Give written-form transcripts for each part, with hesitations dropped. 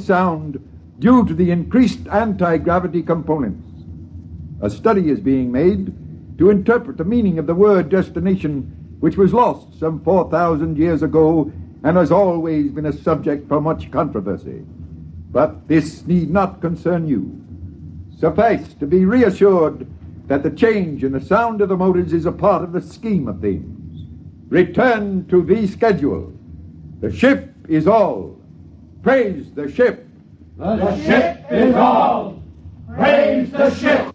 sound due to the increased anti-gravity components. A study is being made to interpret the meaning of the word destination, which was lost some 4,000 years ago and has always been a subject for much controversy. But this need not concern you. Suffice to be reassured that the change in the sound of the motors is a part of the scheme of things. Return to the schedule. The ship is all. Praise the ship. The ship is all. Praise the ship.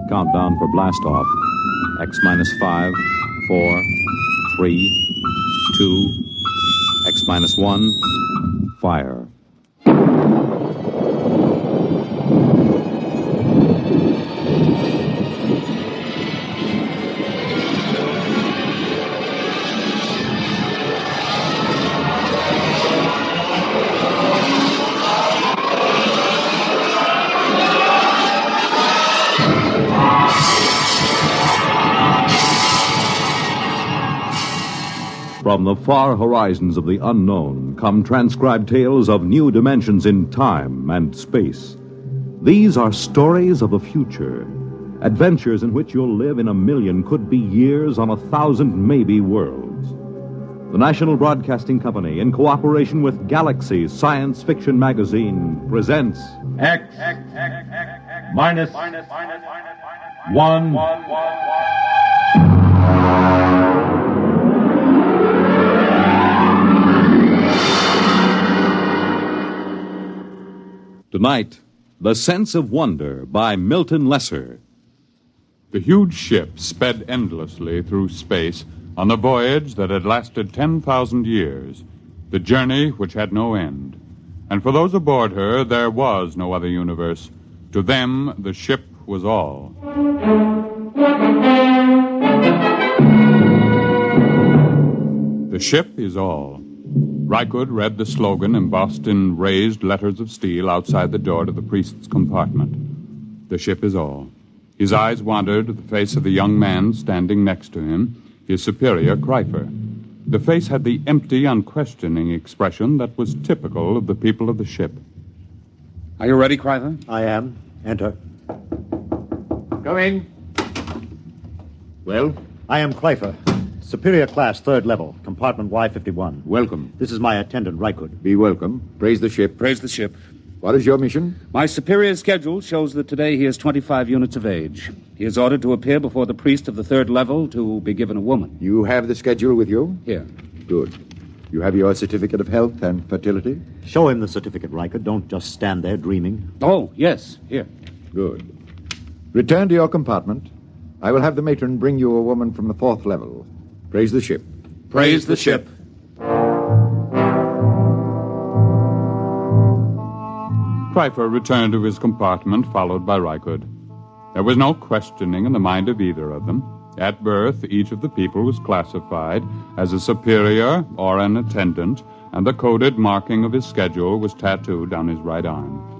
Countdown for blast off. X minus 5, 4, 3, 2, X minus 1, fire. From the far horizons of the unknown come transcribed tales of new dimensions in time and space. These are stories of the future, adventures in which you'll live in 1,000,000, could be years, on 1,000 maybe worlds. The National Broadcasting Company, in cooperation with Galaxy Science Fiction Magazine, presents X minus 1. Tonight, The Sense of Wonder by Milton Lesser. The huge ship sped endlessly through space on a voyage that had lasted 10,000 years, the journey which had no end. And for those aboard her, there was no other universe. To them, the ship was all. The ship is all. Rykud read the slogan embossed in raised letters of steel outside the door to the priest's compartment. The ship is all. His eyes wandered to the face of the young man standing next to him, his superior, Kreifer. The face had the empty, unquestioning expression that was typical of the people of the ship. Are you ready, Kreifer? I am. Enter. Come in. Well? I am Kreifer. Superior class, 3rd level, compartment Y51. Welcome. This is my attendant, Rykud. Be welcome. Praise the ship. Praise the ship. What is your mission? My superior's schedule shows that today he is 25 units of age. He is ordered to appear before the priest of the 3rd level to be given a woman. You have the schedule with you? Here. Good. You have your certificate of health and fertility? Show him the certificate, Rykud. Don't just stand there dreaming. Oh, yes. Here. Good. Return to your compartment. I will have the matron bring you a woman from the 4th level. Praise the ship. Praise the ship. Kreifer returned to his compartment, followed by Rykud. There was no questioning in the mind of either of them. At birth, each of the people was classified as a superior or an attendant, and the coded marking of his schedule was tattooed down his right arm.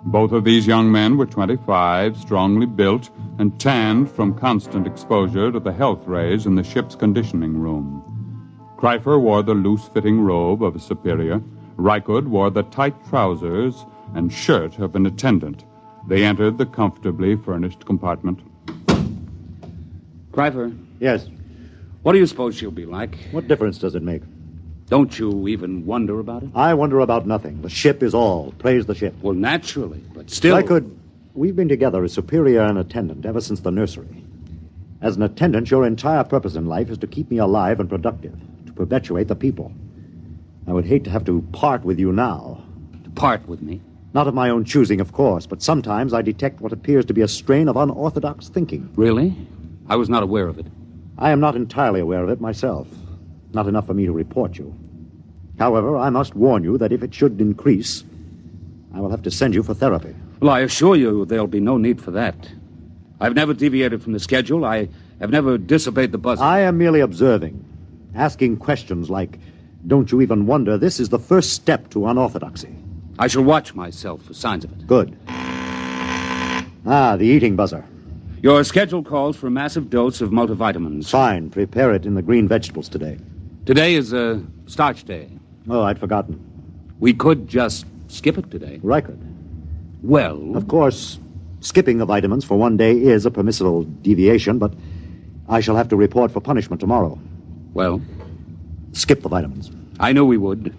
Both of these young men were 25, strongly built, and tanned from constant exposure to the health rays in the ship's conditioning room. Kreifer wore the loose-fitting robe of a superior. Rykud wore the tight trousers and shirt of an attendant. They entered the comfortably furnished compartment. Kreifer, Yes. what do you suppose she'll be like? What difference does it make? Don't you even wonder about it? I wonder about nothing. The ship is all. Praise the ship. Well, naturally, but still... Rykud, we've been together as superior and attendant ever since the nursery. As an attendant, your entire purpose in life is to keep me alive and productive, to perpetuate the people. I would hate to have to part with you now. To part with me? Not of my own choosing, of course, but sometimes I detect what appears to be a strain of unorthodox thinking. Really? I was not aware of it. I am not entirely aware of it myself. Not enough for me to report you. However, I must warn you that if it should increase, I will have to send you for therapy. Well, I assure you there'll be no need for that. I've never deviated from the schedule. I have never disobeyed the buzzer. I am merely observing, asking questions like, don't you even wonder this is the first step to unorthodoxy? I shall watch myself for signs of it. Good. The eating buzzer. Your schedule calls for a massive dose of multivitamins. Fine. Prepare it in the green vegetables today. Today is a starch day. Oh, I'd forgotten. We could just skip it today. Reichard. Well... Of course, skipping the vitamins for one day is a permissible deviation, but I shall have to report for punishment tomorrow. Well? Skip the vitamins. I knew we would.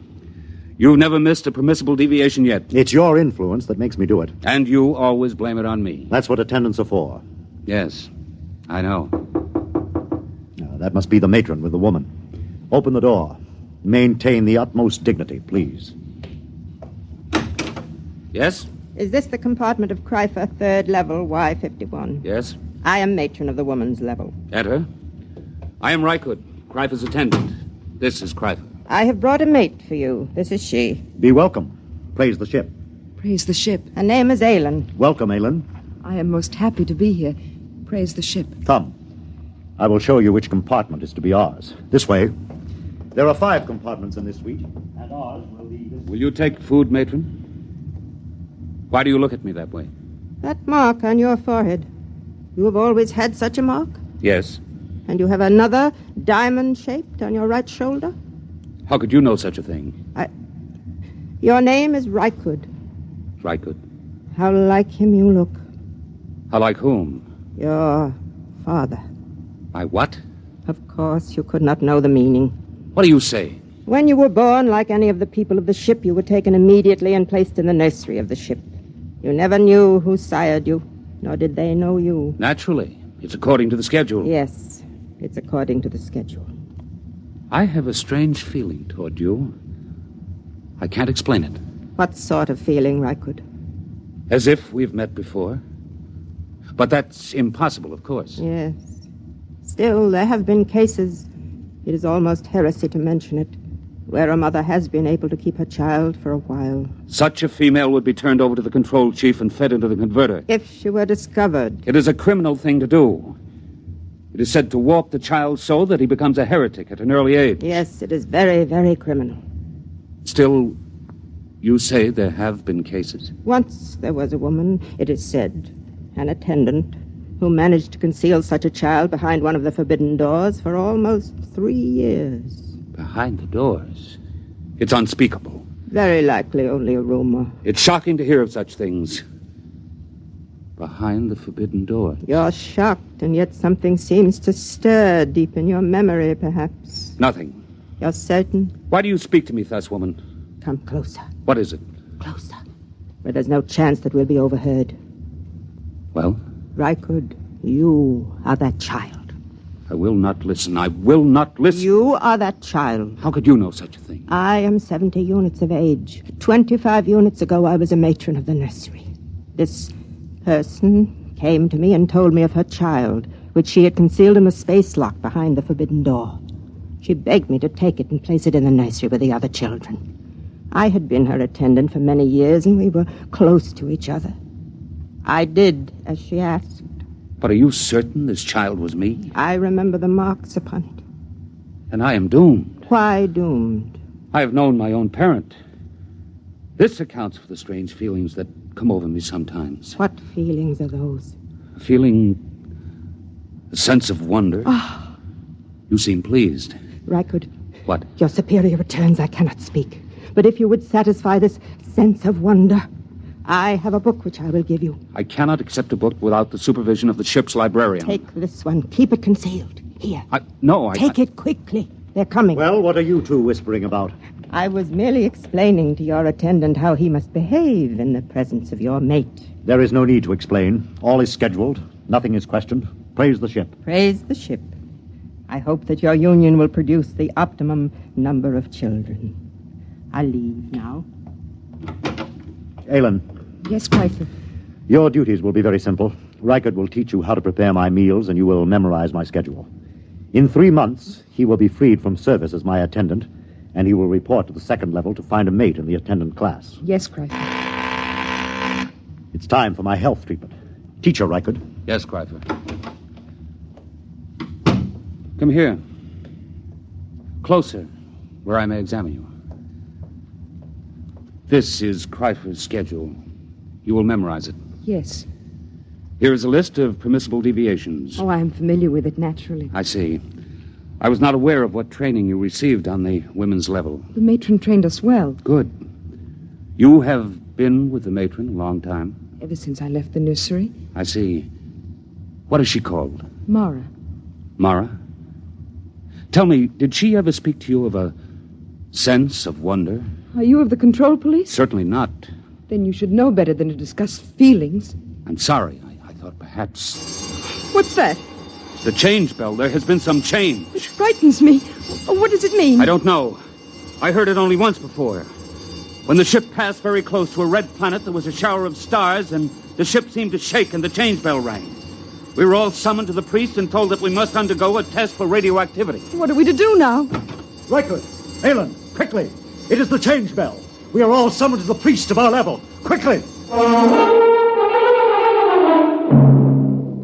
You've never missed a permissible deviation yet. It's your influence that makes me do it. And you always blame it on me. That's what attendants are for. Yes, I know. That must be the matron with the woman. Open the door. Maintain the utmost dignity, please. Yes? Is this the compartment of Cryfer, 3rd level, Y51? Yes. I am matron of the woman's level. Enter. I am Reichard, Cryfer's attendant. This is Cryfer. I have brought a mate for you. This is she. Be welcome. Praise the ship. Praise the ship. Her name is Aylin. Welcome, Aylin. I am most happy to be here. Praise the ship. Come. I will show you which compartment is to be ours. This way. There are 5 compartments in this suite, and ours will be this. Will you take food, matron? Why do you look at me that way? That mark on your forehead. You have always had such a mark? Yes. And you have another diamond-shaped on your right shoulder? How could you know such a thing? Your name is Reichard. Reichard. How like him you look. How like whom? Your father. My what? Of course, you could not know the meaning. What do you say? When you were born, like any of the people of the ship, you were taken immediately and placed in the nursery of the ship. You never knew who sired you, nor did they know you. Naturally. It's according to the schedule. Yes, it's according to the schedule. I have a strange feeling toward you. I can't explain it. What sort of feeling, Reichard? As if we've met before. But that's impossible, of course. Yes. Still, there have been cases, it is almost heresy to mention it, where a mother has been able to keep her child for a while. Such a female would be turned over to the control chief and fed into the converter. If she were discovered. It is a criminal thing to do. It is said to warp the child so that he becomes a heretic at an early age. Yes, it is very, very criminal. Still, you say there have been cases. Once there was a woman, it is said, an attendant, who managed to conceal such a child behind one of the forbidden doors for almost 3 years. Behind the doors? It's unspeakable. Very likely only a rumor. It's shocking to hear of such things. Behind the forbidden doors. You're shocked, and yet something seems to stir deep in your memory, perhaps. Nothing. You're certain? Why do you speak to me thus, woman? Come closer. What is it? Closer. Where there's no chance that we'll be overheard. Well? Reichard, you are that child. I will not listen. I will not listen. You are that child. How could you know such a thing? I am 70 units of age. 25 units ago, I was a matron of the nursery. This person came to me and told me of her child, which she had concealed in the space lock behind the forbidden door. She begged me to take it and place it in the nursery with the other children. I had been her attendant for many years, and we were close to each other. I did as she asked. But are you certain this child was me? I remember the marks upon it. And I am doomed. Why doomed? I have known my own parent. This accounts for the strange feelings that come over me sometimes. What feelings are those? A feeling... a sense of wonder. Ah. You seem pleased. Reichard. What? Your superior returns, I cannot speak. But if you would satisfy this sense of wonder, I have a book which I will give you. I cannot accept a book without the supervision of the ship's librarian. Take this one. Keep it concealed. Here. No. Take it quickly. They're coming. Well, what are you two whispering about? I was merely explaining to your attendant how he must behave in the presence of your mate. There is no need to explain. All is scheduled. Nothing is questioned. Praise the ship. Praise the ship. I hope that your union will produce the optimum number of children. I'll leave now. Aylin. Yes, Cryfer. Your duties will be very simple. Reichard will teach you how to prepare my meals, and you will memorize my schedule. In 3 months, he will be freed from service as my attendant, and he will report to the 2nd level to find a mate in the attendant class. Yes, Cryfer. It's time for my health treatment. Teacher Reichard. Yes, Cryfer. Come here. Closer, where I may examine you. This is Cryfer's schedule. You will memorize it. Yes. Here is a list of permissible deviations. Oh, I am familiar with it, naturally. I see. I was not aware of what training you received on the women's level. The matron trained us well. Good. You have been with the matron a long time? Ever since I left the nursery. I see. What is she called? Mara. Mara? Tell me, did she ever speak to you of a sense of wonder? Are you of the control police? Certainly not. Then you should know better than to discuss feelings. I'm sorry. I thought perhaps... What's that? The change bell. There has been some change. It frightens me. Oh, what does it mean? I don't know. I heard it only once before. When the ship passed very close to a red planet, there was a shower of stars, and the ship seemed to shake, and the change bell rang. We were all summoned to the priest and told that we must undergo a test for radioactivity. What are we to do now? Reichert, Alan, quickly. It is the change bell. We are all summoned to the priest of our level. Quickly!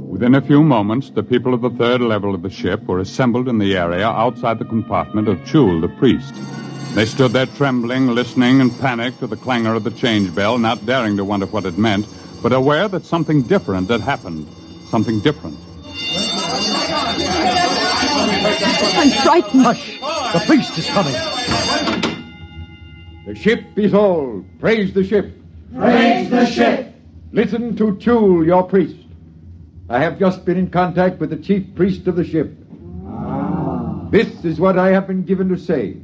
Within a few moments, the people of the third level of the ship were assembled in the area outside the compartment of Chul, the priest. They stood there trembling, listening in panic to the clangor of the change bell, not daring to wonder what it meant, but aware that something different had happened. Something different. I'm frightened. Hush! The priest is coming. The ship is all. Praise the ship. Praise the ship. Listen to Chul, your priest. I have just been in contact with the chief priest of the ship. This is what I have been given to say.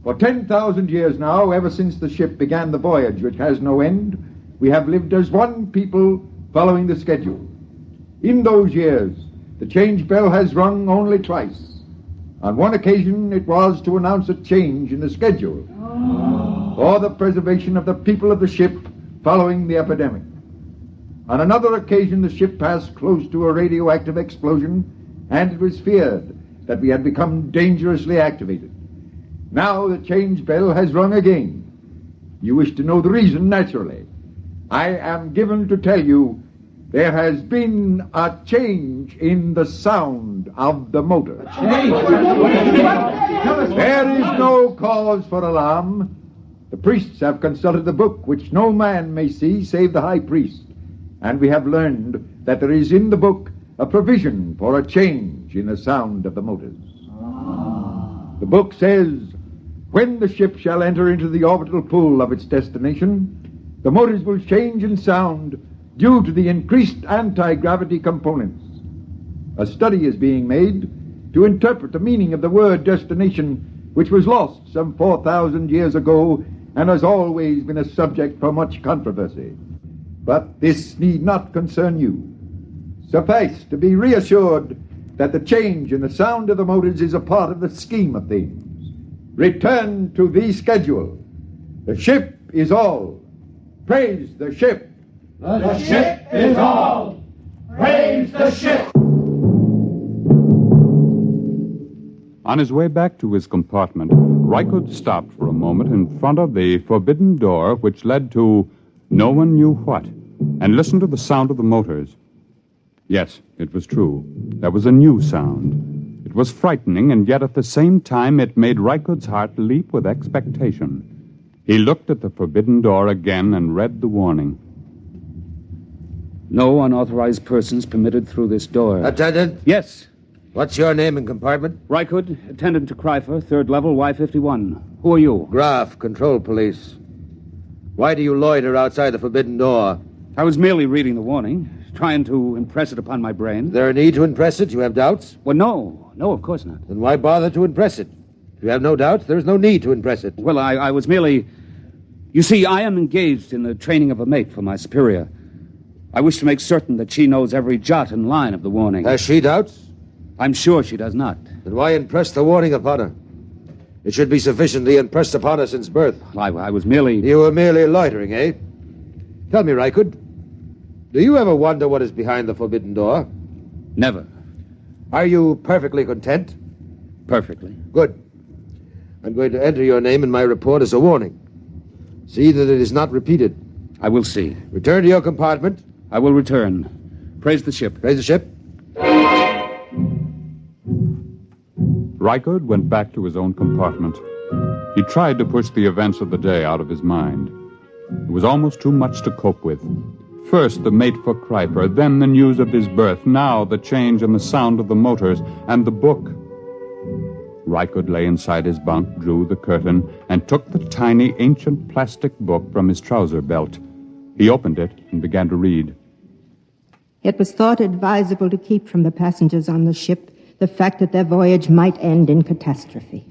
For 10,000 years now, ever since the ship began the voyage which has no end, we have lived as one people following the schedule. In those years, the change bell has rung only twice. On one occasion, it was to announce a change in the schedule for the preservation of the people of the ship following the epidemic. On another occasion, the ship passed close to a radioactive explosion, and it was feared that we had become dangerously activated. Now the change bell has rung again. You wish to know the reason, naturally. I am given to tell you there has been a change in the sound of the motor. There is no cause for alarm. The priests have consulted the book, which no man may see save the high priest. And we have learned that there is in the book a provision for a change in the sound of the motors. The book says, when the ship shall enter into the orbital pool of its destination, the motors will change in sound due to the increased anti-gravity components. A study is being made to interpret the meaning of the word destination, which was lost some 4,000 years ago and has always been a subject for much controversy. But this need not concern you. Suffice to be reassured that the change in the sound of the motors is a part of the scheme of things. Return to the schedule. The ship is all. Praise the ship. The ship is all. Praise the ship. On his way back to his compartment, Reichert stopped for a moment in front of the forbidden door which led to no one knew what, and listened to the sound of the motors. Yes, it was true. There was a new sound. It was frightening, and yet at the same time it made Reichert's heart leap with expectation. He looked at the forbidden door again and read the warning. No unauthorized persons permitted through this door. Attendant? Yes. What's your name and compartment? Reichert, attendant to Kreifer, third level, Y51. Who are you? Graf, control police. Why do you loiter outside the forbidden door? I was merely reading the warning, trying to impress it upon my brain. Is there a need to impress it? You have doubts? Well, no, of course not. Then why bother to impress it? If you have no doubts, there is no need to impress it. Well, I was merely... You see, I am engaged in the training of a mate for my superior. I wish to make certain that she knows every jot and line of the warning. Has she doubts? I'm sure she does not. Then why impress the warning upon her? It should be sufficiently impressed upon her since birth. I was merely... You were merely loitering, eh? Tell me, Reichert, do you ever wonder what is behind the forbidden door? Never. Are you perfectly content? Perfectly. Good. I'm going to enter your name in my report as a warning. See that it is not repeated. I will see. Return to your compartment. I will return. Praise the ship. Praise the ship. Reichert went back to his own compartment. He tried to push the events of the day out of his mind. It was almost too much to cope with. First, the mate for Kreifer, then the news of his birth, now the change in the sound of the motors, and the book. Rykud lay inside his bunk, drew the curtain, and took the tiny, ancient plastic book from his trouser belt. He opened it and began to read. It was thought advisable to keep from the passengers on the ship the fact that their voyage might end in catastrophe.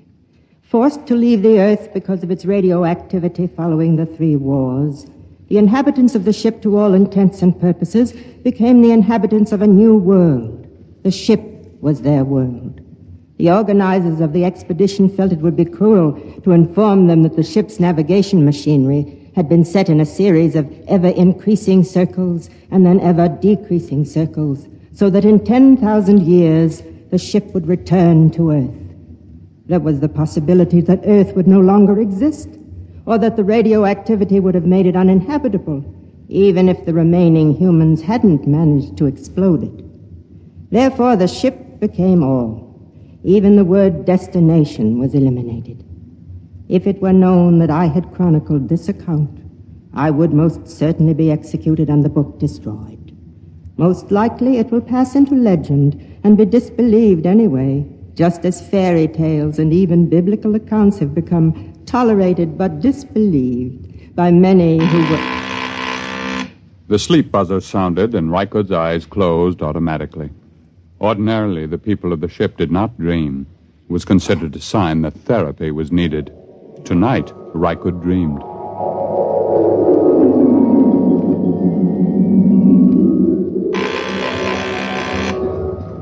Forced to leave the Earth because of its radioactivity following the 3 wars, the inhabitants of the ship, to all intents and purposes, became the inhabitants of a new world. The ship was their world. The organizers of the expedition felt it would be cruel to inform them that the ship's navigation machinery had been set in a series of ever-increasing circles and then ever-decreasing circles, so that in 10,000 years the ship would return to Earth. There was the possibility that Earth would no longer exist, or that the radioactivity would have made it uninhabitable, even if the remaining humans hadn't managed to explode it. Therefore, the ship became all. Even the word destination was eliminated. If it were known that I had chronicled this account, I would most certainly be executed and the book destroyed. Most likely it will pass into legend and be disbelieved anyway, just as fairy tales and even biblical accounts have become tolerated but disbelieved by many who were... The sleep buzzer sounded, and Rykud's eyes closed automatically. Ordinarily, the people of the ship did not dream. It was considered a sign that therapy was needed. Tonight, Rykud dreamed.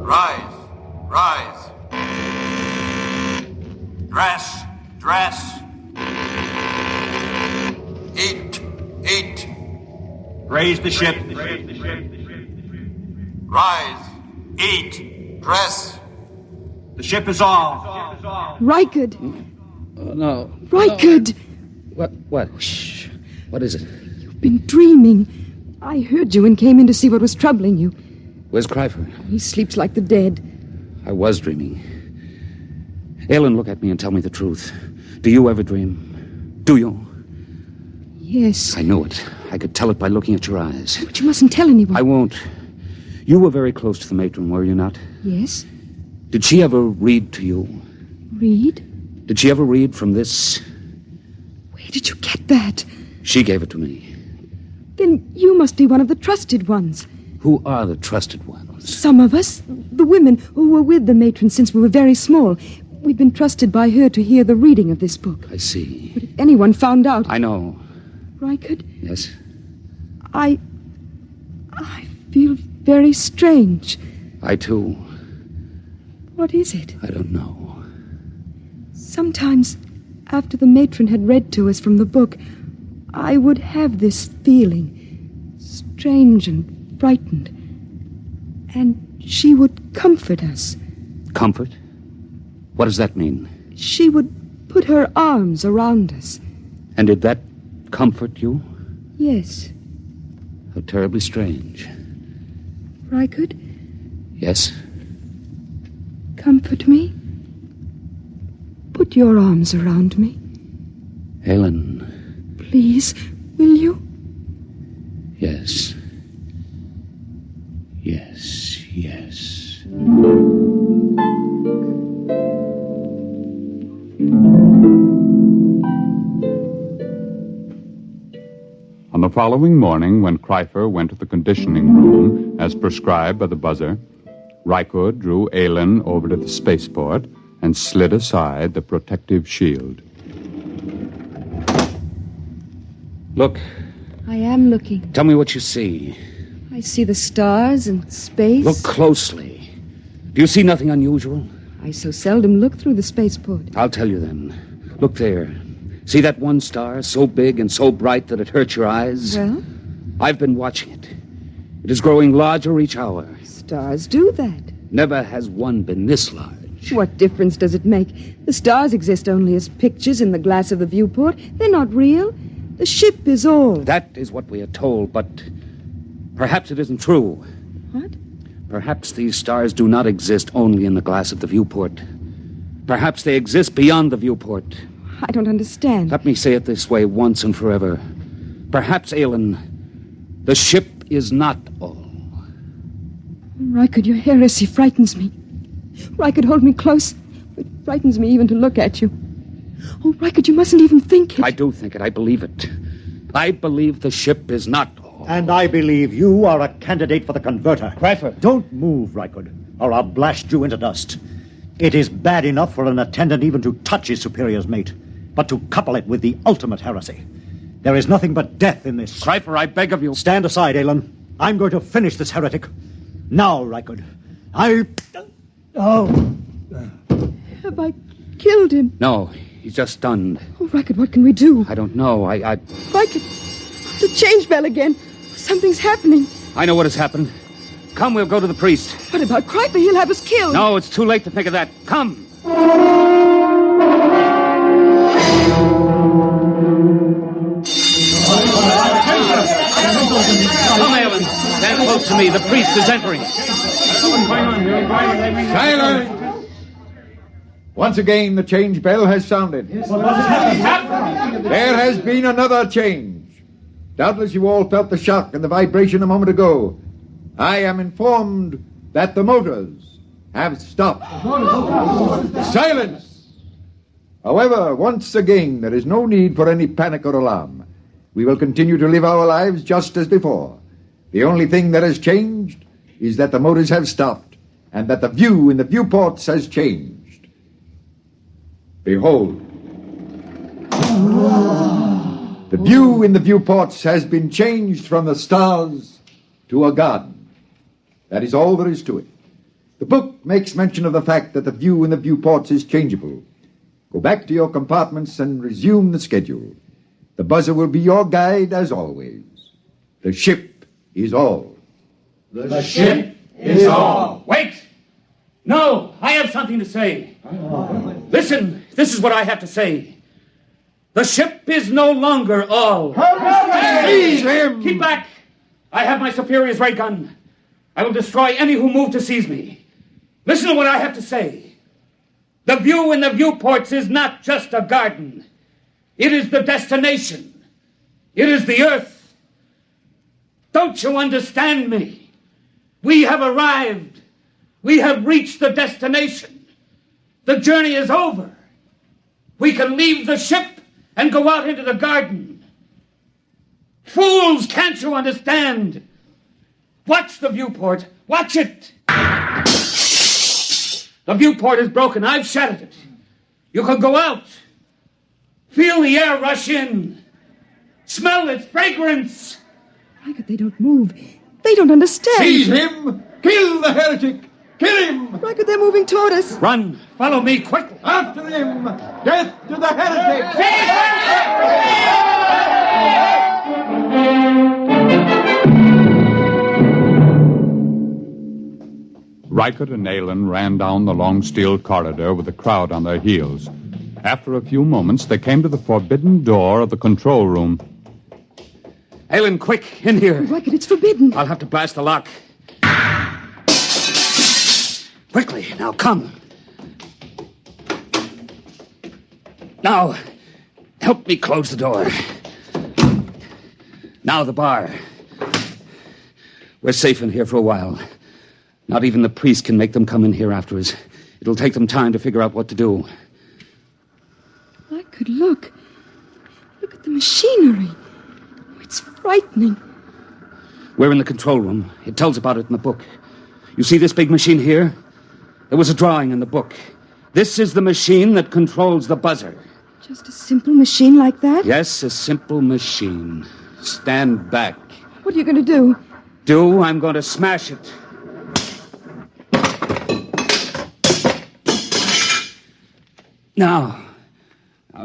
Rise, rise. Dress, dress. Eat, eat. Raise the ship. Rise, eat, dress. The ship is all. Rykud! No. Rykud! No. What? Shh. What is it? You've been dreaming. I heard you and came in to see what was troubling you. Where's Cryfer? He sleeps like the dead. I was dreaming. Aylin, look at me and tell me the truth. Do you ever dream? Do you? Yes. I knew it. I could tell it by looking at your eyes. But you mustn't tell anyone. I won't. You were very close to the matron, were you not? Yes. Did she ever read to you? Read? Did she ever read from this? Where did you get that? She gave it to me. Then you must be one of the trusted ones. Who are the trusted ones? Some of us, the women who were with the matron since we were very small. We've been trusted by her to hear the reading of this book. I see. But if anyone found out... I know. Rykud? Yes? I feel very strange. I too. What is it? I don't know. Sometimes, after the matron had read to us from the book, I would have this feeling, strange and frightened. And she would comfort us. Comfort? What does that mean? She would put her arms around us. And did that comfort you? Yes. How terribly strange. Rykud? Yes? Comfort me. Put your arms around me. Aylin. Please, will you? Yes. Yes, yes. On the following morning, when Cryfer went to the conditioning room, as prescribed by the buzzer, Rykud drew Aylin over to the spaceport and slid aside the protective shield. Look. I am looking. Tell me what you see. I see the stars and space. Look closely. Do you see nothing unusual? I so seldom look through the spaceport. I'll tell you then. Look there. See that one star, so big and so bright that it hurts your eyes? Well? I've been watching it. It is growing larger each hour. Stars do that. Never has one been this large. What difference does it make? The stars exist only as pictures in the glass of the viewport. They're not real. The ship is all. That is what we are told, but perhaps it isn't true. What? Perhaps these stars do not exist only in the glass of the viewport. Perhaps they exist beyond the viewport. I don't understand. Let me say it this way once and forever. Perhaps, Aylin, the ship is not all. Rykud, your heresy frightens me. Rykud, hold me close. It frightens me even to look at you. Oh, Reichert, you mustn't even think it. I do think it. I believe it. I believe the ship is not... And I believe you are a candidate for the converter. Crawford. Don't move, Reichert, or I'll blast you into dust. It is bad enough for an attendant even to touch his superior's mate, but to couple it with the ultimate heresy. There is nothing but death in this. Crawford, I beg of you. Stand aside, Alan. I'm going to finish this heretic. Now, Reichert. Oh. Have I killed him? No, he's just stunned. Oh, Reichert, what can we do? I don't know. Reichert, the change bell again. Something's happening. I know what has happened. Come, we'll go to the priest. What about Kreiper? He'll have us killed. No, it's too late to think of that. Come. Come, Alan. Stand close to me. The priest is entering. Silence! Once again, the change bell has sounded. There has been another change. Doubtless you all felt the shock and the vibration a moment ago. I am informed that the motors have stopped. Silence! However, once again, there is no need for any panic or alarm. We will continue to live our lives just as before. The only thing that has changed is that the motors have stopped and that the view in the viewports has changed. Behold. The view in the viewports has been changed from the stars to a garden. That is all there is to it. The book makes mention of the fact that the view in the viewports is changeable. Go back to your compartments and resume the schedule. The buzzer will be your guide as always. The ship is all. The ship is all. Wait! No, I have something to say. Listen, this is what I have to say. The ship is no longer all. Seize him! Keep back! I have my superior's ray gun. I will destroy any who move to seize me. Listen to what I have to say. The view in the viewports is not just a garden. It is the destination. It is the earth. Don't you understand me? We have arrived. We have reached the destination. The journey is over. We can leave the ship and go out into the garden. Fools, can't you understand? Watch the viewport. Watch it. The viewport is broken. I've shattered it. You can go out. Feel the air rush in. Smell its fragrance. Reichert, they don't move. They don't understand. Seize him! Kill the heretic! Kill him! Reichert, they're moving toward us. Run. Follow me quickly. After him! Death to the heretic! Reichert and Alan ran down the long steel corridor with the crowd on their heels. After a few moments, they came to the forbidden door of the control room. Alan, quick, in here. Reichert, it's forbidden. I'll have to blast the lock. Quickly, now come. Now, help me close the door. Now the bar. We're safe in here for a while. Not even the priest can make them come in here after us. It'll take them time to figure out what to do. Reichert, look. Look at the machinery. Oh, it's frightening. We're in the control room. It tells about it in the book. You see this big machine here? There was a drawing in the book. This is the machine that controls the buzzer. Just a simple machine like that? Yes, a simple machine. Stand back. What are you going to do? I'm going to smash it. Now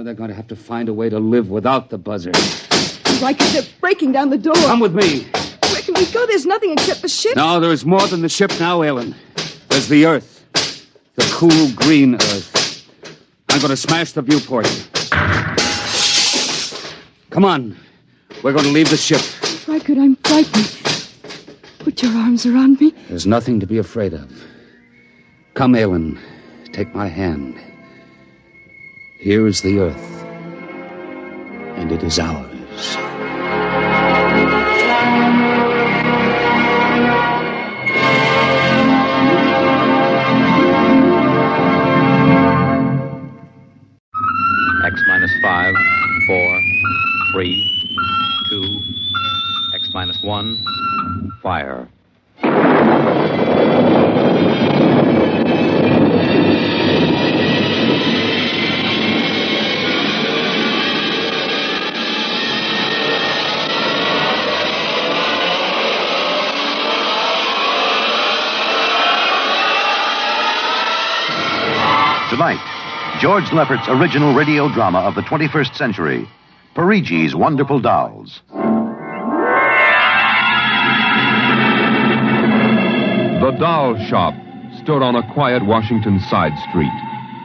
they're going to have to find a way to live without the buzzer. Reichert, they're breaking down the door. Come with me. Where can we go? There's nothing except the ship. No, there is more than the ship now, Alan. There's the earth. The cool green earth. I'm going to smash the viewport. Come on. We're going to leave the ship. Reichert, I'm frightened. Put your arms around me. There's nothing to be afraid of. Come, Alan. Take my hand. Here is the earth. And it is ours. 5, 4, 3, 2, X-1, fire. Tonight, George Lefferts's original radio drama of the 21st century, Perigi's Wonderful Dolls. The doll shop stood on a quiet Washington side street,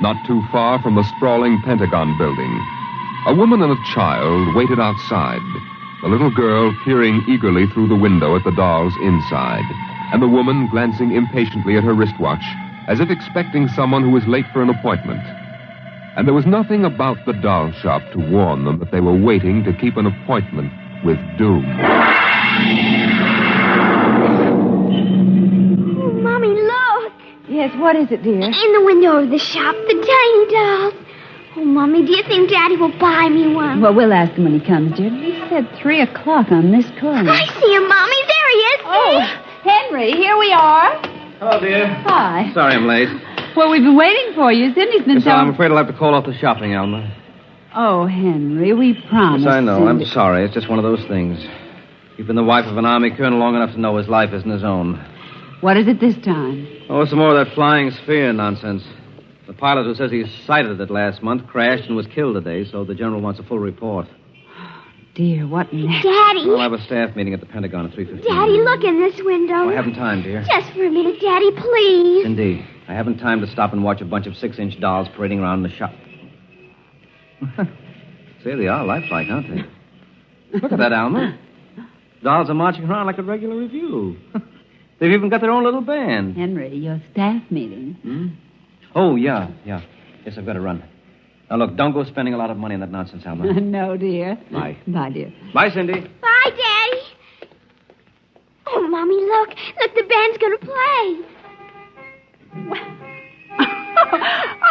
not too far from the sprawling Pentagon building. A woman and a child waited outside, the little girl peering eagerly through the window at the dolls inside, and the woman glancing impatiently at her wristwatch, as if expecting someone who was late for an appointment. And there was nothing about the doll shop to warn them that they were waiting to keep an appointment with doom. Oh, Mommy, look! Yes, what is it, dear? In the window of the shop, the tiny dolls. Oh, Mommy, do you think Daddy will buy me one? Well, we'll ask him when he comes, dear. He said 3 o'clock on this corner. I see him, Mommy. There he is. Oh, Henry, here we are. Hello, dear. Hi. Sorry I'm late. Well, we've been waiting for you. Cindy's been So I'm afraid I'll have to call off the shopping, Alma. Oh, Henry, we promised. Yes, I know. Cindy. I'm sorry. It's just one of those things. You've been the wife of an army colonel long enough to know his life isn't his own. What is it this time? Oh, some more of that flying sphere nonsense. The pilot who says he sighted it last month crashed and was killed today, so the general wants a full report. Dear, what next? Daddy. Well, I'll have a staff meeting at the Pentagon at 3:15. Daddy, look in this window. Oh, I haven't time, dear. Just for a minute, Daddy, please. Indeed. I haven't time to stop and watch a bunch of 6-inch dolls parading around the shop. Say, they are lifelike, aren't they? Look at that, Alma. Dolls are marching around like a regular review. They've even got their own little band. Henry, your staff meeting. Oh, yeah. Yes, I've got to run. Now, look, don't go spending a lot of money on that nonsense, Alma. No, dear. Bye. Bye, dear. Bye, Cindy. Bye, Daddy. Oh, Mommy, look. Look, the band's going to play.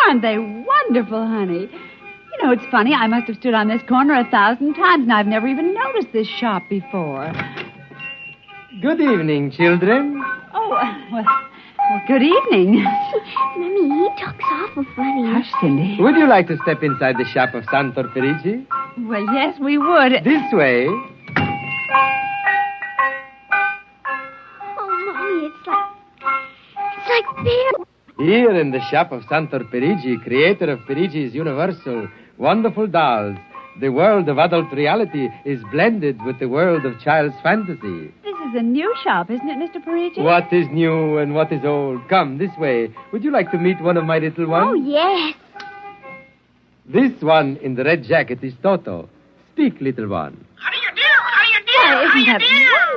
Aren't they wonderful, honey? You know, it's funny. I must have stood on this corner 1,000 times, and I've never even noticed this shop before. Good evening, children. Oh, well, good evening. Mommy, he talks awful funny. Hush, Cindy. Would you like to step inside the shop of Santor Perigi? Well, yes, we would. This way. Oh, Mommy, it's like there. Here in the shop of Santor Perigi, creator of Perigi's Universal Wonderful Dolls, the world of adult reality is blended with the world of child's fantasy. This is a new shop, isn't it, Mr. Perigi? What is new and what is old? Come, this way. Would you like to meet one of my little ones? Oh, yes. This one in the red jacket is Toto. Speak, little one. Oh, isn't that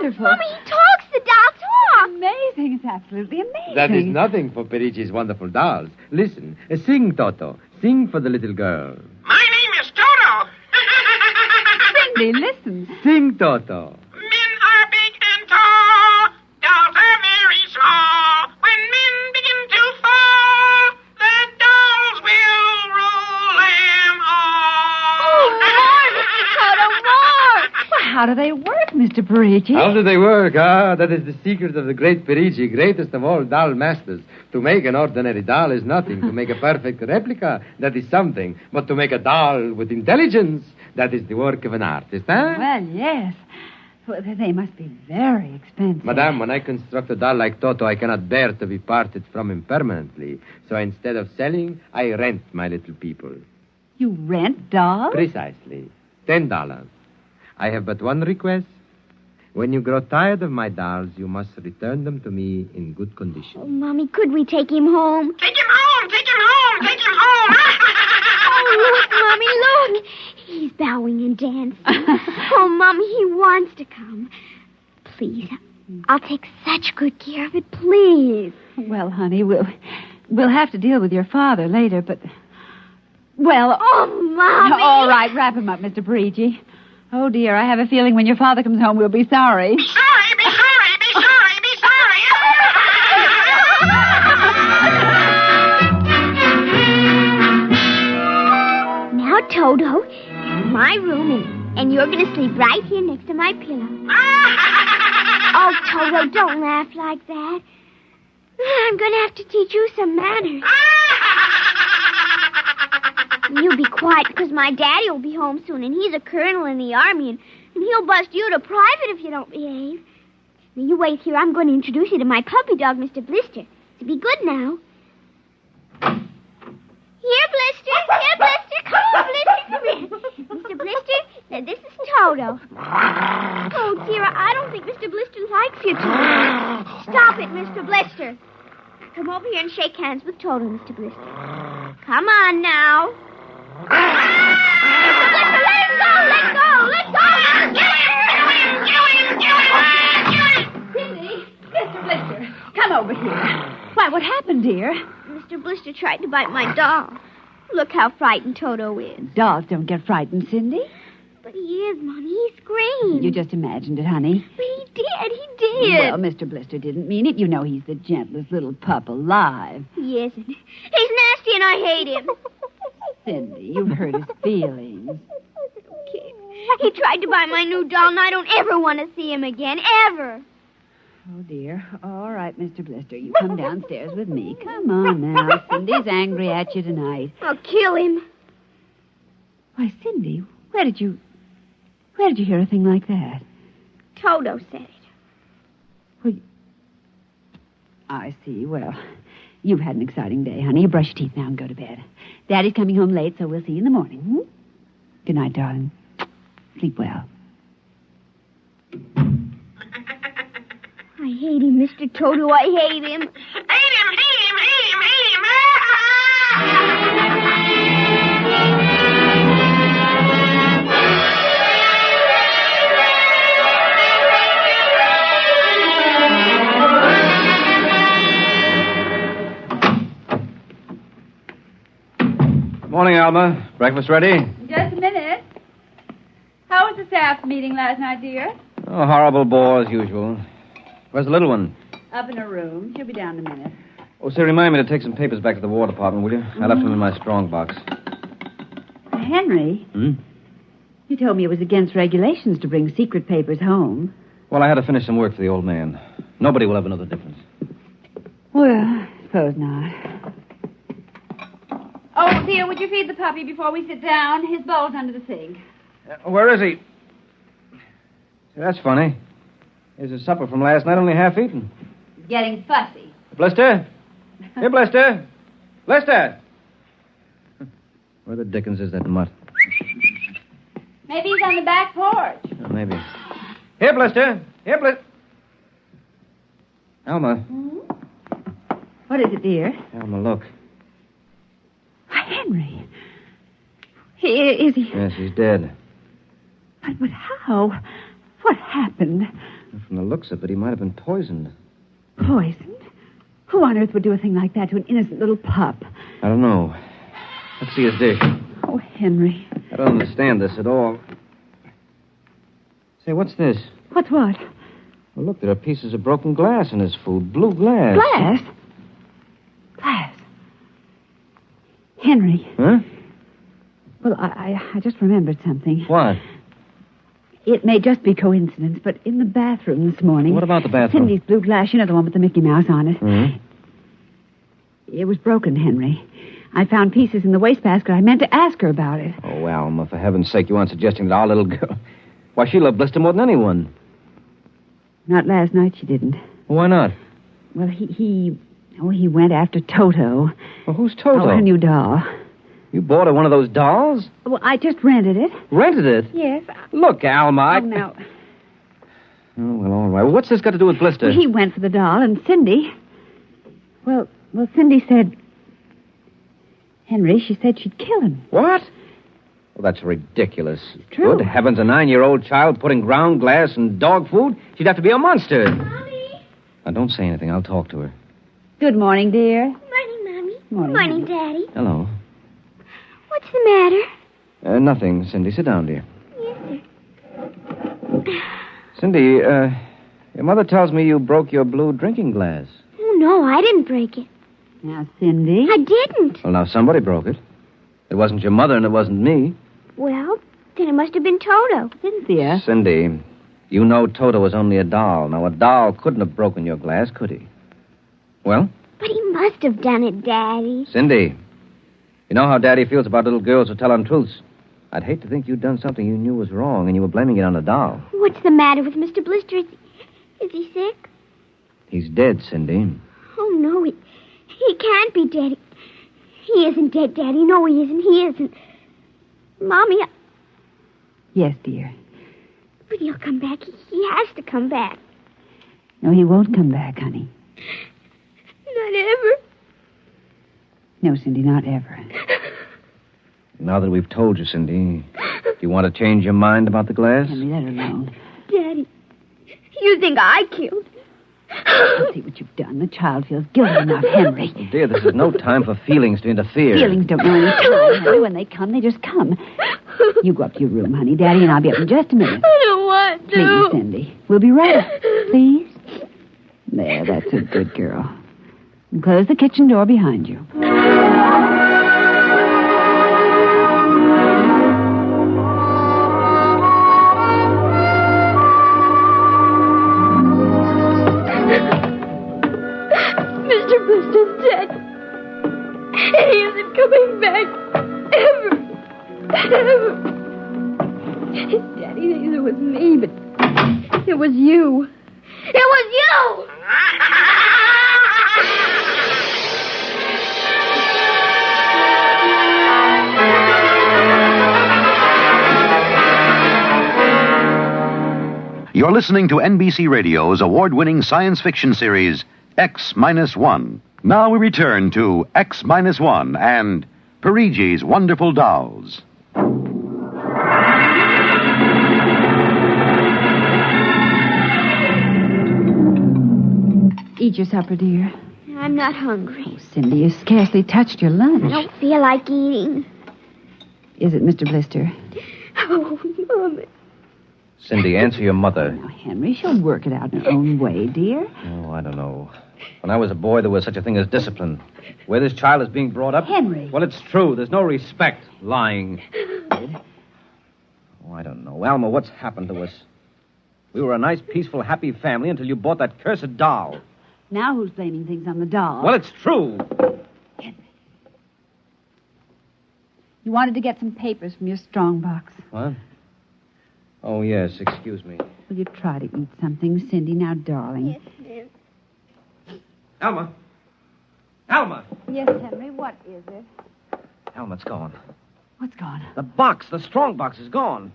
wonderful? Mommy, he talks. The doll talks. Amazing. It's absolutely amazing. That is nothing for Perigi's Wonderful Dolls. Listen, sing, Toto. Sing for the little girl. My name is Toto. Cindy, listen. Sing, Toto. Men are big and tall. Dolls are very small. When men begin to fall, the dolls will rule them all. Oh, Toto, more. Well, how do they work, Mr. Perigi? How do they work? That is the secret of the great Perigi, greatest of all doll masters. To make an ordinary doll is nothing. To make a perfect replica, that is something. But to make a doll with intelligence, that is the work of an artist, huh? Well, yes. Well, they must be very expensive. Madame, when I construct a doll like Toto, I cannot bear to be parted from him permanently. So instead of selling, I rent my little people. You rent dolls? Precisely. $10. I have but one request. When you grow tired of my dolls, you must return them to me in good condition. Oh, Mommy, could we take him home? Take him home. Take him home. Take him home. Oh, look, Mommy, look. He's bowing and dancing. Oh, Mommy, he wants to come. Please, I'll take such good care of it, please. Well, honey, we'll have to deal with your father later, but... Well... Oh, Mommy! All right, wrap him up, Mr. Perigi. Oh, dear, I have a feeling when your father comes home, we'll be sorry. Be sorry, be sorry, be sorry, be sorry. Now, Toto, my room, and you're going to sleep right here next to my pillow. Oh, Toto, don't laugh like that. I'm going to have to teach you some manners. You be quiet, because my daddy will be home soon, and he's a colonel in the army, and he'll bust you to private if you don't behave. Now, you wait here. I'm going to introduce you to my puppy dog, Mr. Blister. So be good now. Here, Blister. Here, Blister. Come on, Blister. Come here. Mr. Blister, now this is Toto. Oh, dear, I don't think Mr. Blister likes you, Toto. Stop it, Mr. Blister. Come over here and shake hands with Toto, Mr. Blister. Come on now. Mr. Blister, let him go. Let go. Let go. Cindy, Mr. Blister, come over here. Why, what happened, dear? Mr. Blister tried to bite my doll. Look how frightened Toto is. Dolls don't get frightened, Cindy. But he is, Mommy. He screamed. You just imagined it, honey. But he did. He did. Well, Mr. Blister didn't mean it. You know he's the gentlest little pup alive. He isn't. He's nasty and I hate him. Cindy, you've hurt his feelings. Okay. He tried to buy my new doll, and I don't ever want to see him again. Ever. Oh, dear. All right, Mr. Blister. You come downstairs with me. Come on now. Cindy's angry at you tonight. I'll kill him. Why, Cindy, where did you hear a thing like that? Toto said it. Well, I see. Well, you've had an exciting day, honey. You brush your teeth now and go to bed. Daddy's coming home late, so we'll see you in the morning. Hmm? Good night, darling. Sleep well. I hate him, Mr. Toto. I hate him. Hate him, hate him, hate him, hate him. Morning, Alma. Breakfast ready? Just a minute. How was the staff meeting last night, dear? Oh, horrible bore as usual. Where's the little one? Up in her room. She'll be down in a minute. Oh, say, remind me to take some papers back to the War Department, will you? I left them in my strong box. Henry, you told me it was against regulations to bring secret papers home. Well, I had to finish some work for the old man. Nobody will ever know the difference. Well, I suppose not. Oh, dear, would you feed the puppy before we sit down? His bowl's under the sink. Where is he? See, that's funny. Here's his supper from last night, only half eaten. Getting fussy. Blister? Here, Blister. Blister! Where the dickens is that mutt? Maybe he's on the back porch. Oh, maybe. Here, Blister. Here, Blister. Alma. What is it, dear? Alma, look. Why, Henry. Is he? Yes, he's dead. But how? What happened? From the looks of it, he might have been poisoned. Poisoned? Who on earth would do a thing like that to an innocent little pup? I don't know. Let's see his dish. Oh, Henry. I don't understand this at all. Say, what's this? What's what? Well, look, there are pieces of broken glass in his food. Blue glass. Glass? Glass. Henry. Huh? Well, I just remembered something. What? It may just be coincidence, but in the bathroom this morning... What about the bathroom? Cindy's blue glass, you know, the one with the Mickey Mouse on it. Mm-hmm. It was broken, Henry. I found pieces in the wastebasket. I meant to ask her about it. Oh, Alma, for heaven's sake, you aren't suggesting that our little girl... Why, she loved Blister more than anyone. Not last night, she didn't. Why not? Well, he went after Toto. Well, who's Toto? Oh, her new doll. You bought her one of those dolls? Well, I just rented it. Rented it? Yes. Look, Alma, Oh, now... Oh, well, all right. Well, what's this got to do with Blister? Well, he went for the doll, and Cindy... Well, Cindy said... Henry, she said she'd kill him. What? Well, that's ridiculous. True. Good heavens, a 9-year-old child putting ground glass in dog food? She'd have to be a monster. Mommy. Now, don't say anything. I'll talk to her. Good morning, dear. Morning, Mommy. Morning. Daddy. Hello. What's the matter? Nothing, Cindy. Sit down, dear. Yes, sir. Cindy, your mother tells me you broke your blue drinking glass. Oh, no, I didn't break it. Now, Cindy... I didn't. Well, now, somebody broke it. It wasn't your mother and it wasn't me. Well, Then it must have been Toto. Cynthia. Cindy, you know Toto was only a doll. Now, a doll couldn't have broken your glass, could he? Well? But he must have done it, Daddy. Cindy, you know how Daddy feels about little girls who tell untruths. I'd hate to think you'd done something you knew was wrong and you were blaming it on a doll. What's the matter with Mr. Blister? Is he sick? He's dead, Cindy. Oh, no, he can't be dead. He isn't dead, Daddy. No, he isn't. He isn't. Mommy, Yes, dear. But he'll come back. He has to come back. No, he won't come back, honey. Not ever. No, Cindy, not ever. Now that we've told you, Cindy, do you want to change your mind about the glass? Henry, let her alone. Daddy, you think I killed him? See what you've done. The child feels guilty enough, Henry. Oh, dear, this is no time for feelings to interfere. Feelings don't know any time, Henry. When they come, they just come. You go up to your room, honey. Daddy and I'll be up in just a minute. I don't want to. Please, Cindy. We'll be right up. Please. There, that's a good girl. And close the kitchen door behind you. Mr. Blister's dead. He isn't coming back. Ever. Daddy thinks it was me, but it was you. It was you! You're listening to NBC Radio's award-winning science fiction series, X-1. Now we return to X-1 and Perigi's Wonderful Dolls. Eat your supper, dear. I'm not hungry. Oh, Cindy, you scarcely touched your lunch. I don't feel like eating. Is it Mr. Blister? Oh, Mama. Cindy, answer your mother. Now, Henry, she'll work it out in her own way, dear. Oh, I don't know. When I was a boy, there was such a thing as discipline. Where this child is being brought up... Henry. Well, it's true. There's no respect. Lying. Oh, I don't know. Alma, what's happened to us? We were a nice, peaceful, happy family until you bought that cursed doll. Now who's blaming things on the doll? Well, it's true. Henry. You wanted to get some papers from your strongbox. What? Oh, yes. Excuse me. Will you try to eat something, Cindy? Now, darling. Yes, dear. Alma. Alma. Yes, Henry. What is it? Alma, it's gone. What's gone? The box. The strong box is gone.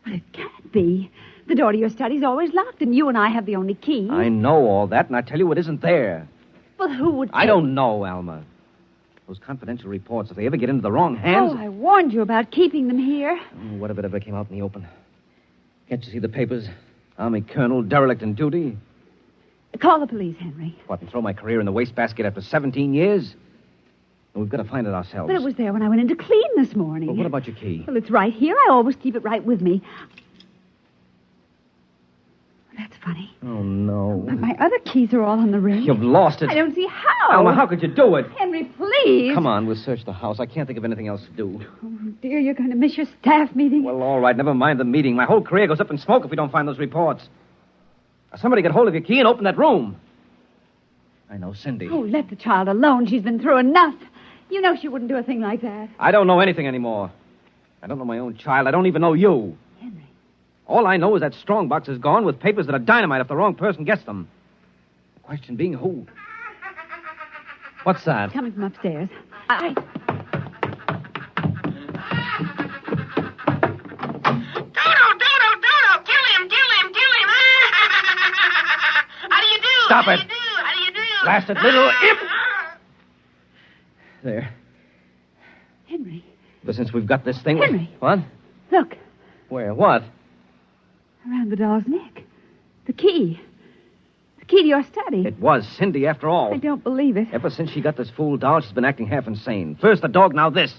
But it can't be. The door to your study's always locked, and you and I have the only key. I know all that, and I tell you it isn't there. Well, who would... I don't know, Alma. Those confidential reports, if they ever get into the wrong hands... Oh, I warned you about keeping them here. Oh, what if it ever came out in the open? Can't you see the papers? Army colonel, derelict in duty. Call the police, Henry. What, and throw my career in the wastebasket after 17 years? Well, we've got to find it ourselves. But it was there when I went in to clean this morning. Well, what about your key? Well, it's right here. I always keep it right with me. That's funny. Oh, no. But my other keys are all on the ring. You've lost it. I don't see how. Alma, how could you do it? Henry, please. Come on, we'll search the house. I can't think of anything else to do. Oh, dear, you're going to miss your staff meeting. Well, all right, never mind the meeting. My whole career goes up in smoke if we don't find those reports. Now, somebody get hold of your key and open that room. I know, Cindy. Oh, let the child alone. She's been through enough. You know she wouldn't do a thing like that. I don't know anything anymore. I don't know my own child. I don't even know you. Henry. All I know is that strongbox is gone with papers that are dynamite if the wrong person gets them. The question being who? What's that? Coming from upstairs. Dodo, kill him. How do you do? Stop it. How do you do? Blasted little imp! There. Henry. But since we've got this thing... Henry. What? Look. Where? What? Around the doll's neck. The key. The key to your study. It was Cindy, after all. I don't believe it. Ever since she got this fool doll, she's been acting half insane. First the dog, now this.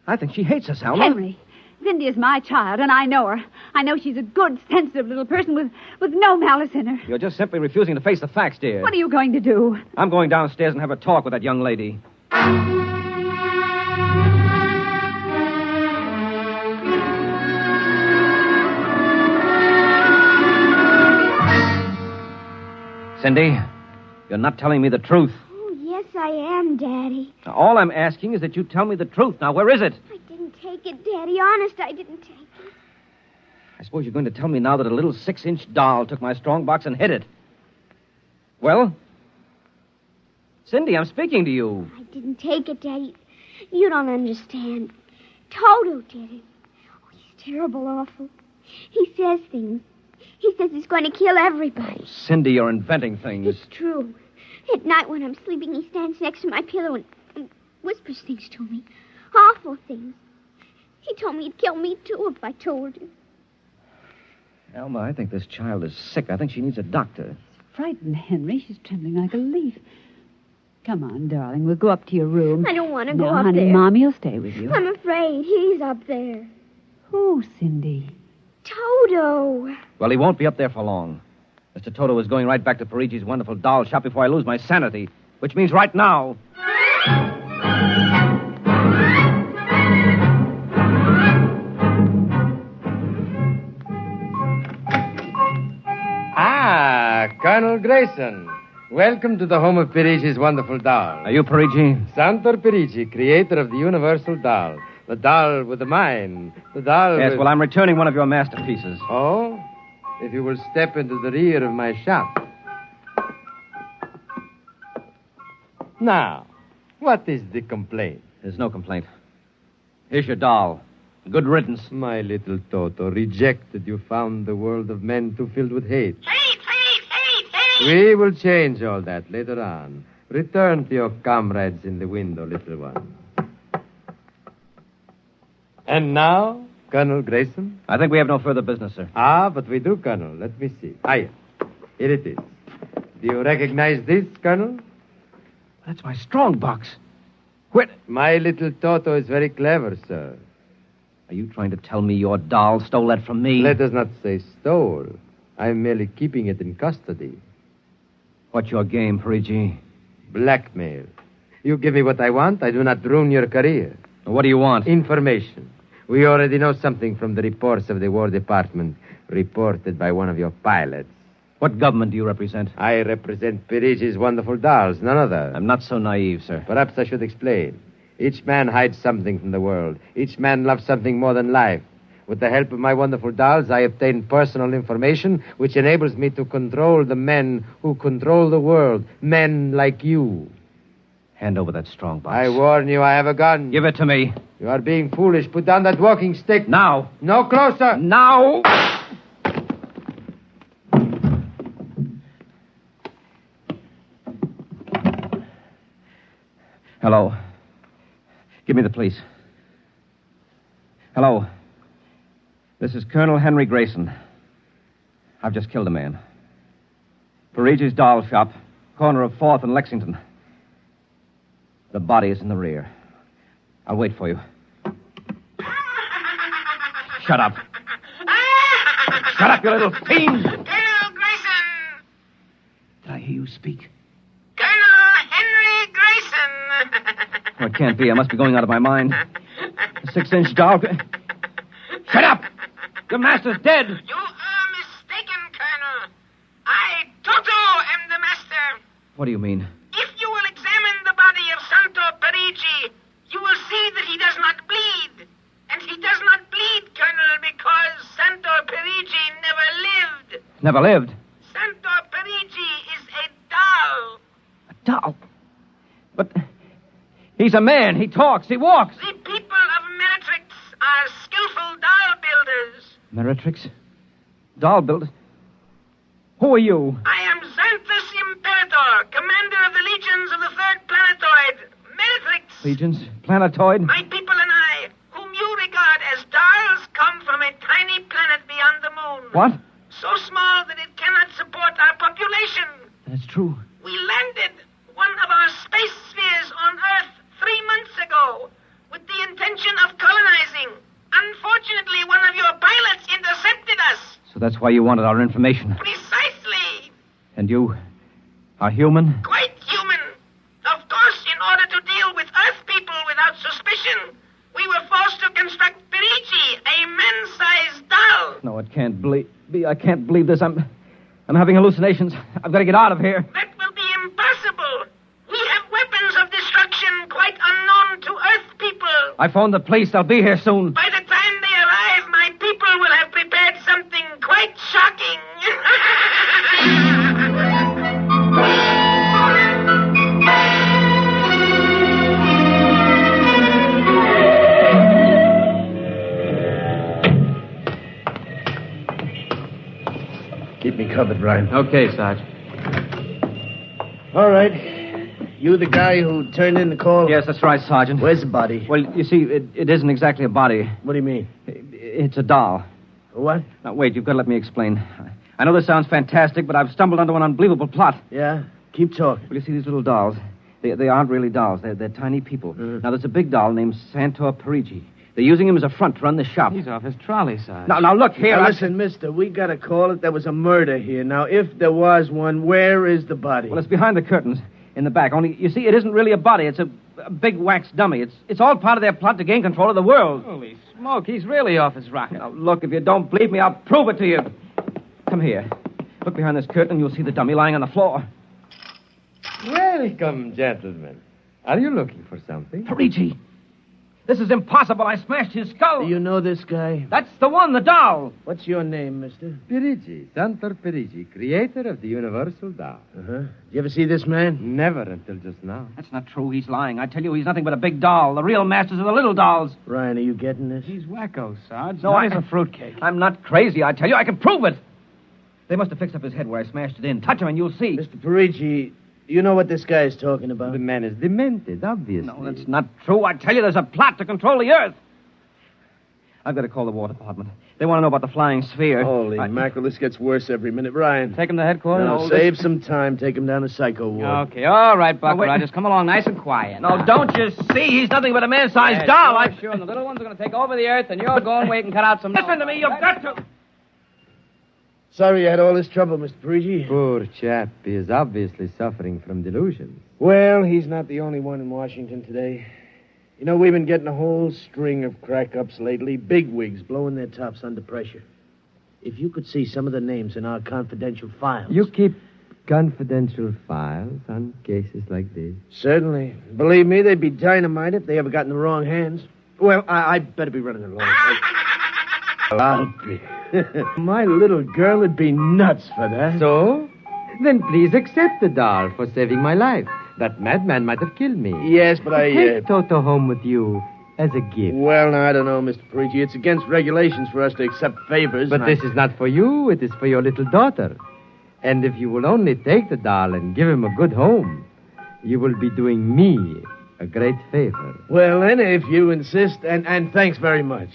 I think she hates us, Alma. Henry, Cindy is my child, and I know her. I know she's a good, sensitive little person with no malice in her. You're just simply refusing to face the facts, dear. What are you going to do? I'm going downstairs and have a talk with that young lady. Cindy, you're not telling me the truth. Oh, yes, I am, Daddy. Now, all I'm asking is that you tell me the truth. Now, where is it? I didn't take it, Daddy. Honest, I didn't take it. I suppose you're going to tell me now that a little 6-inch doll took my strongbox and hid it. Well? Cindy, I'm speaking to you. I didn't take it, Daddy. You don't understand. Toto did it. Oh, he's terrible awful. He says things. He says he's going to kill everybody. Oh, Cindy, you're inventing things. It's true. At night when I'm sleeping, he stands next to my pillow and whispers things to me. Awful things. He told me he'd kill me, too, if I told him. Alma, I think this child is sick. I think she needs a doctor. Frightened, Henry. She's trembling like a leaf. Come on, darling. We'll go up to your room. I don't want to go now, up honey, there. Mommy will stay with you. I'm afraid. He's up there. Who, Cindy? Toto. Well, he won't be up there for long. Mr. Toto is going right back to Perigi's wonderful doll shop before I lose my sanity, which means right now. Ah, Colonel Grayson. Welcome to the home of Perigi's wonderful doll. Are you Perigi? Santor Perigi, creator of the universal doll. The doll with the mind. The doll Yes, with... well, I'm returning one of your masterpieces. Oh? If you will step into the rear of my shop. Now, what is the complaint? There's no complaint. Here's your doll. Good riddance. My little Toto, rejected, you found the world of men too filled with hate. Hate, hate, hate, hate. We will change all that later on. Return to your comrades in the window, little one. And now, Colonel Grayson? I think we have no further business, sir. Ah, but we do, Colonel. Let me see. Here it is. Do you recognize this, Colonel? That's my strongbox. Quit. My little Toto is very clever, sir. Are you trying to tell me your doll stole that from me? Let us not say stole. I'm merely keeping it in custody. What's your game, Perigi? Blackmail. You give me what I want, I do not ruin your career. What do you want? Information. We already know something from the reports of the War Department, reported by one of your pilots. What government do you represent? I represent Perigi's wonderful dolls, none other. I'm not so naive, sir. Perhaps I should explain. Each man hides something from the world. Each man loves something more than life. With the help of my wonderful dolls, I obtain personal information which enables me to control the men who control the world. Men like you. Hand over that strongbox. I warn you, I have a gun. Give it to me. You are being foolish. Put down that walking stick. Now. No closer. Now. Hello. Give me the police. Hello. This is Colonel Henry Grayson. I've just killed a man. Perigi's doll shop, corner of 4th and Lexington. The body is in the rear. I'll wait for you. Shut up. Shut up, you little fiend! Colonel Grayson! Did I hear you speak? Colonel Henry Grayson! Oh, it can't be. I must be going out of my mind. A 6-inch doll. Shut up! Your master's dead! You are mistaken, Colonel. I, Toto, am the master. What do you mean? If you will examine the body of Santo Perigi, you will see that he does not bleed. And he does not bleed, Colonel, because Santo Perigi never lived. Never lived? Santo Perigi is a doll. A doll? But he's a man. He talks. He walks. The people of Meretrix are skillful doll builders. Meretrix? Doll builder? Who are you? I am Xanthus Imperator, commander of the legions of the 3rd planetoid, Meretrix. Legions? Planetoid? My people and I, whom you regard as dolls, come from a tiny planet beyond the moon. What? So small that it cannot support our population. That's true. We landed one of our space spheres on Earth 3 months ago with the intention of colonizing. Unfortunately, one of your pilots intercepted us. So that's why you wanted our information. Precisely. And you are human? Quite human. Of course, in order to deal with Earth people without suspicion, we were forced to construct Perigi, a man-sized doll. No, it can't be. I can't believe this. I'm I'm having hallucinations. I've got to get out of here. That will be impossible. We have weapons of destruction quite unknown to Earth people. I phoned the police. They'll be here soon. By the time they arrive, my people will have prepared something quite shocking. Keep me covered, Ryan. Okay, Sarge. All right. You the guy who turned in the call? Yes, that's right, Sergeant. Where's the body? Well, you see, it isn't exactly a body. What do you mean? It's a doll. What? Now, wait, you've got to let me explain. I know this sounds fantastic, but I've stumbled onto an unbelievable plot. Yeah? Keep talking. Well, you see, these little dolls, they aren't really dolls. They're tiny people. Now, there's a big doll named Santor Perigi. They're using him as a front to run the shop. He's off his trolley, Sarge. Now, look here. Now, listen, mister, we got to call it. There was a murder here. Now, if there was one, where is the body? Well, it's behind the curtains in the back. Only, you see, it isn't really a body. It's a big wax dummy. It's all part of their plot to gain control of the world. Holy smoke, he's really off his rocker. Now, look, if you don't believe me, I'll prove it to you. Come here. Look behind this curtain and you'll see the dummy lying on the floor. Welcome, gentlemen. Are you looking for something? Perigi. This is impossible. I smashed his skull. Do you know this guy? That's the one, the doll. What's your name, mister? Perigi, Santor Perigi, creator of the universal doll. Uh-huh. You ever see this man? Never until just now. That's not true. He's lying. I tell you, he's nothing but a big doll. The real masters are the little dolls. Ryan, are you getting this? He's wacko, Sarge. No, He's a fruitcake. I'm not crazy. I tell you, I can prove it. They must have fixed up his head where I smashed it in. Touch him and you'll see. Mr. Perigi, you know what this guy is talking about? The man is demented, obviously. No, that's not true. I tell you, there's a plot to control the Earth. I've got to call the War Department. They want to know about the flying sphere. Holy mackerel, this gets worse every minute. Ryan. Take him to headquarters? No, save some time. Take him down to Psycho Ward. Okay, all right, Buck Rogers. Come along nice and quiet. No, don't you see? He's nothing but a man-sized doll. Sure, and the little ones are going to take over the Earth, and you're going where you can cut out some... Listen to me, you've got to... Sorry you had all this trouble, Mr. Perigi. Poor chap. He is obviously suffering from delusions. Well, he's not the only one in Washington today. You know, we've been getting a whole string of crack-ups lately. Bigwigs blowing their tops under pressure. If you could see some of the names in our confidential files... You keep confidential files on cases like this? Certainly. Believe me, they'd be dynamite if they ever got in the wrong hands. Well, I'd better be running along. I'll be. My little girl would be nuts for that. So? Then please accept the doll for saving my life. That madman might have killed me. Yes, but Take Toto home with you as a gift. Well, now, I don't know, Mr. Perigi. It's against regulations for us to accept favors. But this is not for you. It is for your little daughter. And if you will only take the doll and give him a good home, you will be doing me a great favor. Well, then, if you insist, and thanks very much.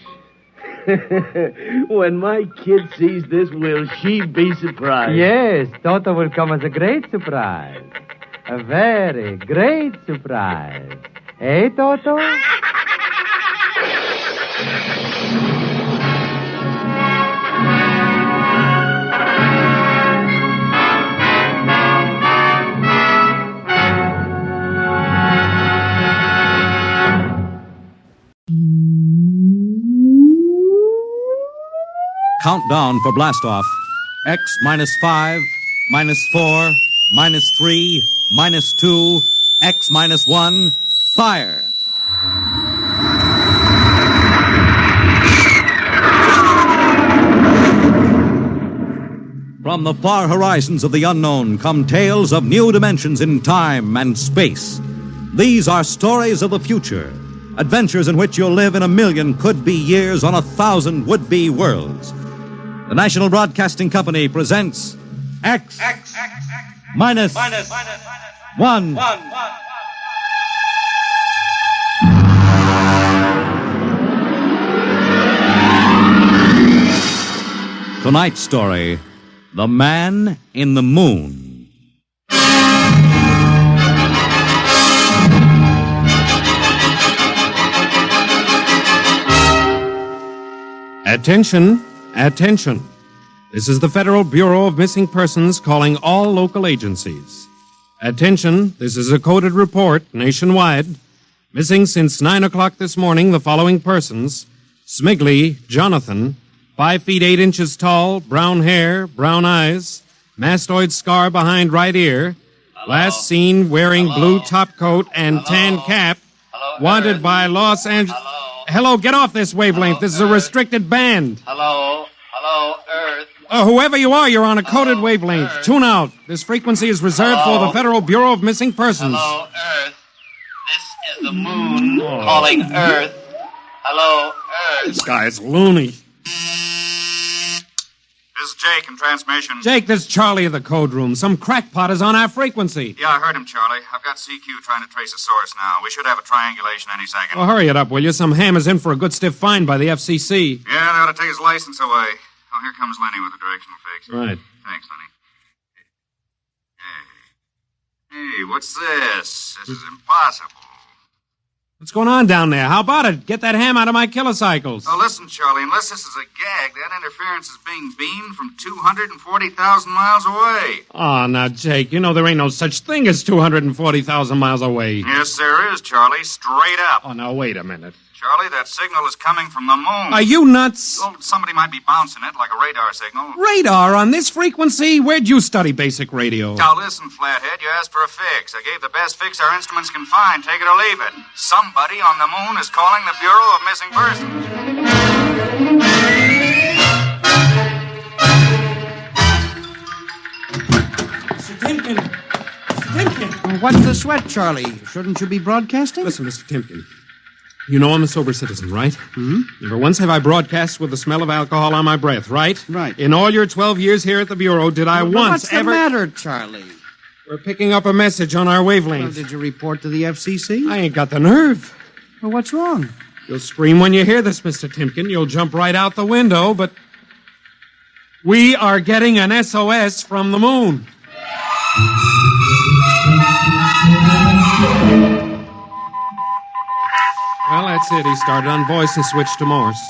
When my kid sees this, will she be surprised? Yes, Toto will come as a great surprise. A very great surprise. Eh, Toto? Countdown for blastoff. X -5, -4, -3, -2, X -1, fire. From the far horizons of the unknown come tales of new dimensions in time and space. These are stories of the future, adventures in which you'll live in 1,000,000 could-be years on 1,000 would-be worlds. The National Broadcasting Company presents X minus one. Tonight's story, The Man in the Moon. Attention. Attention. This is the Federal Bureau of Missing Persons calling all local agencies. Attention, this is a coded report nationwide. Missing since 9 o'clock this morning the following persons: Smigley Jonathan, 5 feet 8 inches tall, brown hair, brown eyes, Mastoid scar behind right ear. Last seen wearing blue top coat and tan cap. Wanted by Los Angeles. Hello, get off this wavelength. This is a restricted band. Hello, Earth. Whoever you are, you're on a coded wavelength. Earth. Tune out. This frequency is reserved for the Federal Bureau of Missing Persons. Hello, Earth. This is the moon calling Earth. Hello, Earth. This guy's loony. This is Jake in transmission. Jake, this is Charlie of the code room. Some crackpot is on our frequency. Yeah, I heard him, Charlie. I've got CQ trying to trace a source now. We should have a triangulation any second. Well, hurry it up, will you? Some ham is in for a good stiff fine by the FCC. Yeah, they ought to take his license away. Oh, here comes Lenny with the directional fix. Right. Thanks, Lenny. Hey, what's this? This is impossible. What's going on down there? How about it? Get that ham out of my kilocycles. Oh, listen, Charlie, unless this is a gag, that interference is being beamed from 240,000 miles away. Oh, now, Jake, you know there ain't no such thing as 240,000 miles away. Yes, there is, Charlie, straight up. Oh, now, wait a minute. Charlie, that signal is coming from the moon. Are you nuts? Oh, somebody might be bouncing it like a radar signal. Radar on this frequency? Where'd you study basic radio? Now, listen, Flathead, you asked for a fix. I gave the best fix our instruments can find. Take it or leave it. Somebody on the moon is calling the Bureau of Missing Persons. Mr. Timken! Mr. Timken! What's the sweat, Charlie? Shouldn't you be broadcasting? Listen, Mr. Timken. You know I'm a sober citizen, right? Hmm? Never once have I broadcast with the smell of alcohol on my breath, right? Right. In all your 12 years here at the Bureau, did I once ever... What's the matter, Charlie? We're picking up a message on our wavelength. Well, did you report to the FCC? I ain't got the nerve. Well, what's wrong? You'll scream when you hear this, Mr. Timken. You'll jump right out the window, but... We are getting an SOS from the moon. Well, that's it. He started on voice and switched to Morse.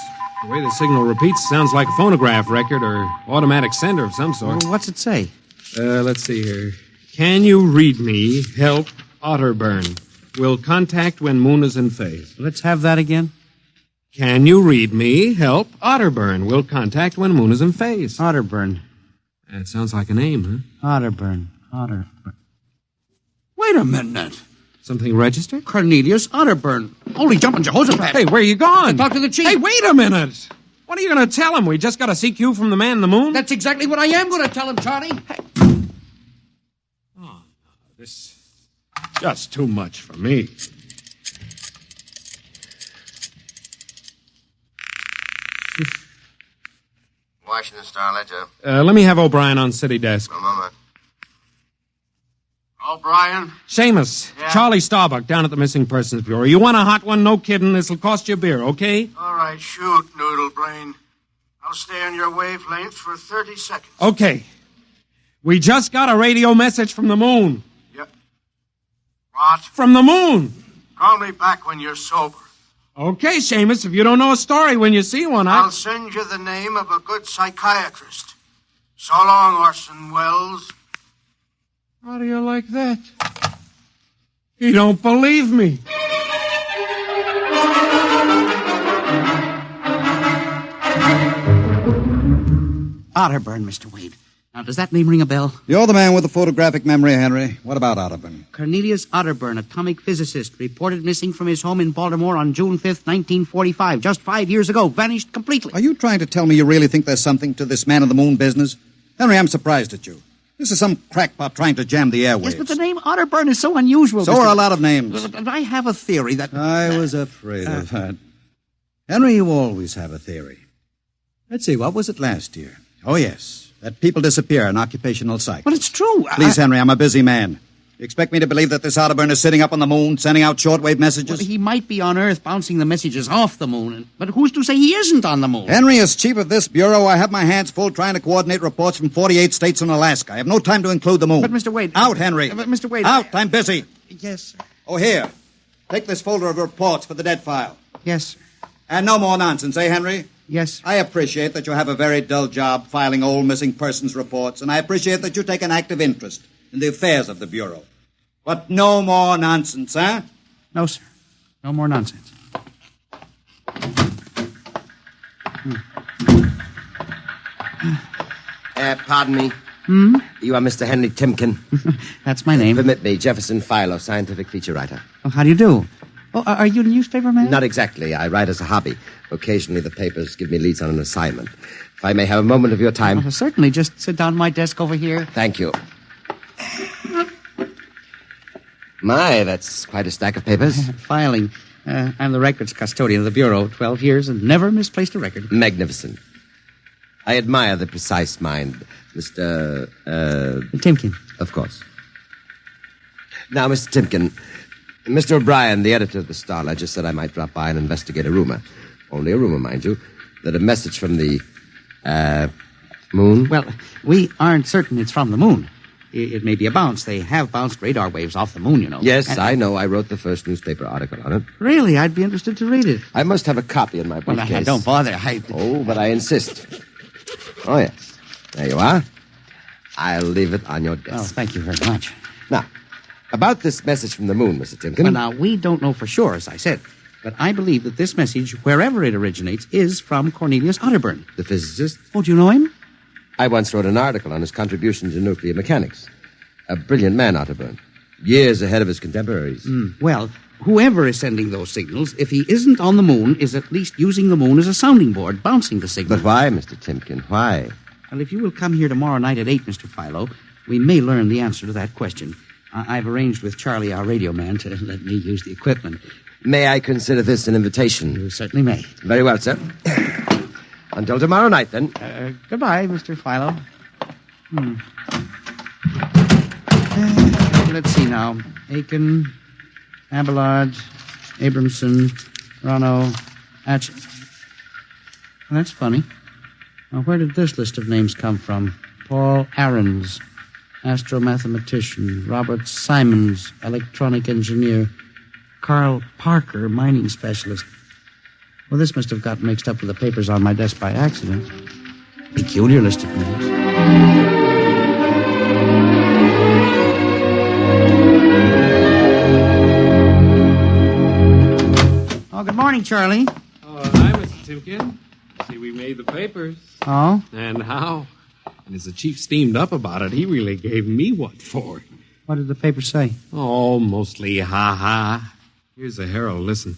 The way the signal repeats sounds like a phonograph record or automatic sender of some sort. Well, what's it say? Let's see here. Can you read me? Help, Otterburn. Will contact when moon is in phase. Let's have that again. Can you read me? Help, Otterburn. Will contact when moon is in phase. Otterburn. That sounds like a name, huh? Otterburn. Wait a minute. Something registered? Cornelius Otterburn. Holy jumping Jehoshaphat. Hey, where are you going? To talk to the chief. Hey, wait a minute. What are you going to tell him? We just got a CQ from the man in the moon? That's exactly what I am going to tell him, Charlie. Hey. Oh, this is just too much for me. Washington Star Ledger. Let me have O'Brien on city desk. A moment. O'Brien? Seamus, Yeah? Charlie Starbuck down at the Missing Persons Bureau. You want a hot one? No kidding. This'll cost you a beer, okay? All right, shoot, Noodle Brain. I'll stay on your wavelength for 30 seconds. Okay. We just got a radio message from the moon. Yep. What? From the moon. Call me back when you're sober. Okay, Seamus, if you don't know a story when you see one, I'll send you the name of a good psychiatrist. So long, Orson Welles. How do you like that? You don't believe me. Otterburn, Mr. Wade. Now, does that name ring a bell? You're the man with the photographic memory, Henry. What about Otterburn? Cornelius Otterburn, atomic physicist, reported missing from his home in Baltimore on June 5th, 1945. Just 5 years ago. Vanished completely. Are you trying to tell me you really think there's something to this man of the moon business? Henry, I'm surprised at you. This is some crackpot trying to jam the airwaves. Yes, but the name Otterburn is so unusual. So are a lot of names. And I have a theory that... I was afraid of that. Henry, you always have a theory. Let's see, what was it last year? Oh, yes. That people disappear in occupational cycles. But it's true. Please, Henry, I'm a busy man. You expect me to believe that this Otterburn is sitting up on the moon, sending out shortwave messages? Well, he might be on Earth bouncing the messages off the moon. But who's to say he isn't on the moon? Henry, as chief of this bureau, I have my hands full trying to coordinate reports from 48 states and Alaska. I have no time to include the moon. But, Mr. Wade... Out, Henry. But, Mr. Wade... Out, I'm busy. Yes, sir. Oh, here. Take this folder of reports for the dead file. Yes, sir. And no more nonsense, eh, Henry? Yes, sir. I appreciate that you have a very dull job filing old missing persons reports, and I appreciate that you take an active interest in the affairs of the Bureau. But no more nonsense, huh? No, sir. No more nonsense. Pardon me. Hmm? You are Mr. Henry Timken. That's my name. Permit me, Jefferson Philo, scientific feature writer. Oh, how do you do? Oh, are you a newspaper man? Not exactly. I write as a hobby. Occasionally the papers give me leads on an assignment. If I may have a moment of your time. Oh, certainly. Just sit down at my desk over here. Thank you. My, that's quite a stack of papers. Filing. I'm the records custodian of the Bureau. 12 years and never misplaced a record. Magnificent. I admire the precise mind, Mr. Timken. Of course. Now, Mr. Timken, Mr. O'Brien, the editor of the Star Ledger, said I might drop by and investigate a rumor. Only a rumor, mind you, that a message from the, moon? Well, we aren't certain it's from the moon. It may be a bounce. They have bounced radar waves off the moon, you know. Yes, I know. I wrote the first newspaper article on it. Really? I'd be interested to read it. I must have a copy in my briefcase. Well, don't bother. Oh, but I insist. Oh, yes. There you are. I'll leave it on your desk. Oh, thank you very much. Now, about this message from the moon, Mr. Timken. Well, now, we don't know for sure, as I said. But I believe that this message, wherever it originates, is from Cornelius Otterburn. The physicist? Oh, do you know him? I once wrote an article on his contribution to nuclear mechanics. A brilliant man, Otterburn. Years ahead of his contemporaries. Well, whoever is sending those signals, if he isn't on the moon, is at least using the moon as a sounding board, bouncing the signal. But why, Mr. Timken? Why? Well, if you will come here tomorrow night at 8, Mr. Philo, we may learn the answer to that question. I've arranged with Charlie, our radio man, to let me use the equipment. May I consider this an invitation? You certainly may. Very well, sir. Until tomorrow night, then. Goodbye, Mr. Philo. Let's see now. Aiken, Abelard, Abramson, Rono, Atch. Well, that's funny. Now, where did this list of names come from? Paul Ahrens, astromathematician. Robert Simons, electronic engineer. Carl Parker, mining specialist. Well, this must have got mixed up with the papers on my desk by accident. Peculiar list of names. Oh, good morning, Charlie. Oh, hi, Mr. Timken. See, we made the papers. Oh? And how? And as the chief steamed up about it, he really gave me what for. What did the paper say? Oh, mostly ha-ha. Here's the Herald. Listen.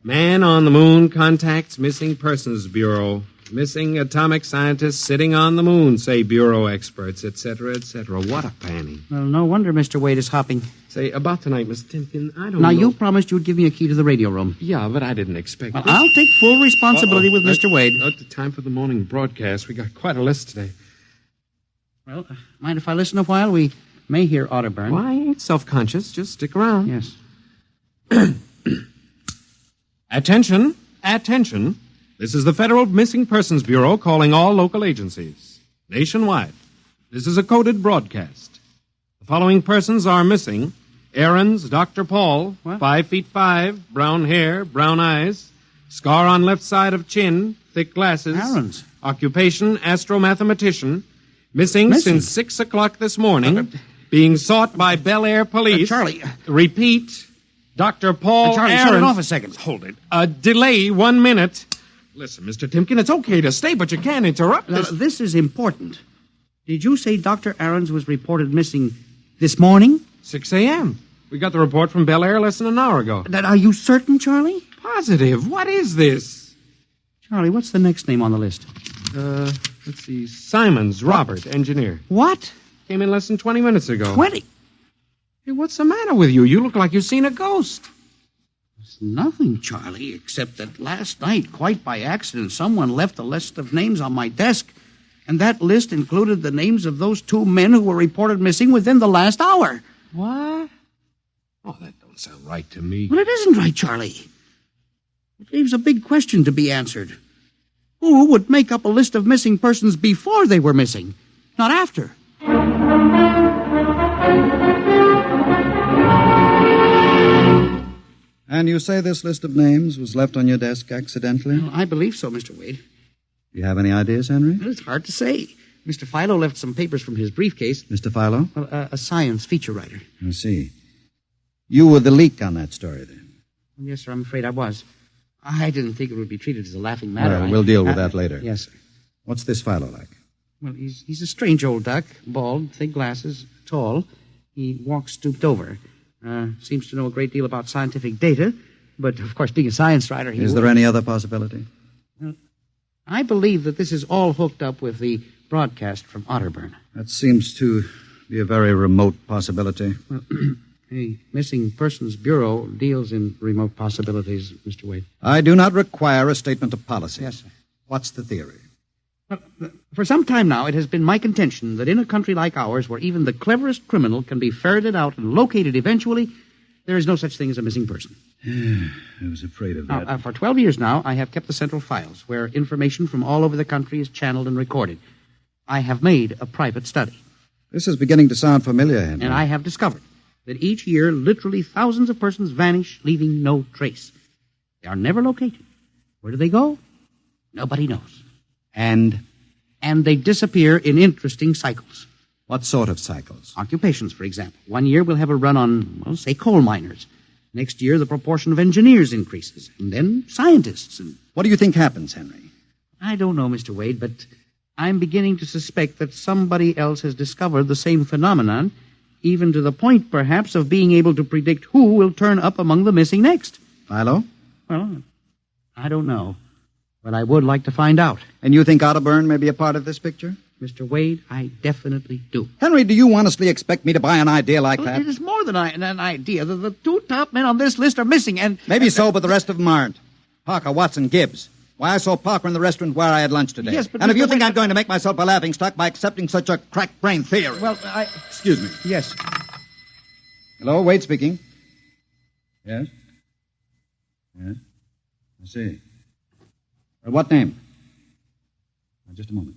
Man on the moon contacts Missing Persons Bureau. Missing atomic scientists sitting on the moon, say Bureau experts, etc., etc. What a panning. Well, no wonder Mr. Wade is hopping. Say, about tonight, Mr. Timken, I don't Now, know. you promised you'd give me a key to the radio room. Yeah, but I didn't expect Well, this. I'll take full responsibility with Mr. Wade. At the time for the morning broadcast, we got quite a list today. Well, mind if I listen a while? We may hear Otterburn. Well, I ain't self-conscious. Just stick around. Yes. Attention, attention. This is the Federal Missing Persons Bureau calling all local agencies. Nationwide. This is a coded broadcast. The following persons are missing. Ahrens, Dr. Paul, 5'5", brown hair, brown eyes, scar on left side of chin, thick glasses. Ahrens. Occupation, astromathematician. Missing since 6 o'clock this morning. Being sought by Bel Air police. Charlie. Repeat. Dr. Paul Charlie, Ahrens. shut it off a second. Hold it. Delay 1 minute. Listen, Mr. Timken, it's okay to stay, but you can't interrupt Now, this. this is important. Did you say Dr. Ahrens was reported missing this morning? 6 a.m. We got the report from Bel Air less than an hour ago. Are you certain, Charlie? Positive. What is this? Charlie, what's the next name on the list? Let's see. Simons, Robert, engineer. What? Came in less than 20 minutes ago. 20? Hey, what's the matter with you? You look like you've seen a ghost. It's nothing, Charlie, except that last night, quite by accident, someone left a list of names on my desk. And that list included the names of those 2 men who were reported missing within the last hour. What? Oh, that don't sound right to me. Well, it isn't right, Charlie. It leaves a big question to be answered. Who would make up a list of missing persons before they were missing, not after? And you say this list of names was left on your desk accidentally? Well, I believe so, Mr. Wade. Do you have any ideas, Henry? Well, it's hard to say. Mr. Philo left some papers from his briefcase. Mr. Philo? Well, a science feature writer. I see. You were the leak on that story, then? Yes, sir, I'm afraid I was. I didn't think it would be treated as a laughing matter. Well, we'll deal with that later. Yes, sir. What's this Philo like? Well, he's a strange old duck, bald, thick glasses, tall. He walks stooped over. Seems to know a great deal about scientific data, but, of course, being a science writer, Is there any other possibility? Well, I believe that this is all hooked up with the broadcast from Otterburn. That seems to be a very remote possibility. Well, the Missing Persons Bureau deals in remote possibilities, Mr. Wade. I do not require a statement of policy. Yes, sir. What's the theory? Well, for some time now, it has been my contention that in a country like ours, where even the cleverest criminal can be ferreted out and located eventually, there is no such thing as a missing person. I was afraid of that. Now, for 12 years now, I have kept the central files, where information from all over the country is channeled and recorded. I have made a private study. This is beginning to sound familiar, Henry. And I have discovered that each year, literally thousands of persons vanish, leaving no trace. They are never located. Where do they go? Nobody knows. And they disappear in interesting cycles. What sort of cycles? Occupations, for example. One year we'll have a run on, well, say, coal miners. Next year, the proportion of engineers increases. And then scientists. And what do you think happens, Henry? I don't know, Mr. Wade, but I'm beginning to suspect that somebody else has discovered the same phenomenon, even to the point, perhaps, of being able to predict who will turn up among the missing next. Philo? Well, I don't know. But I would like to find out. And you think Otterburn may be a part of this picture? Mr. Wade, I definitely do. Henry, do you honestly expect me to buy an idea like that? It is more than an idea. The two top men on this list are missing, and... Maybe so, but the rest of them aren't. Parker, Watson, Gibbs. Why, I saw Parker in the restaurant where I had lunch today. Yes, but... And if you think I'm going to make myself a laughingstock by accepting such a crack-brain theory... Well, Excuse me. Yes. Hello, Wade speaking. Yes? Yes? I see. What name? Just a moment.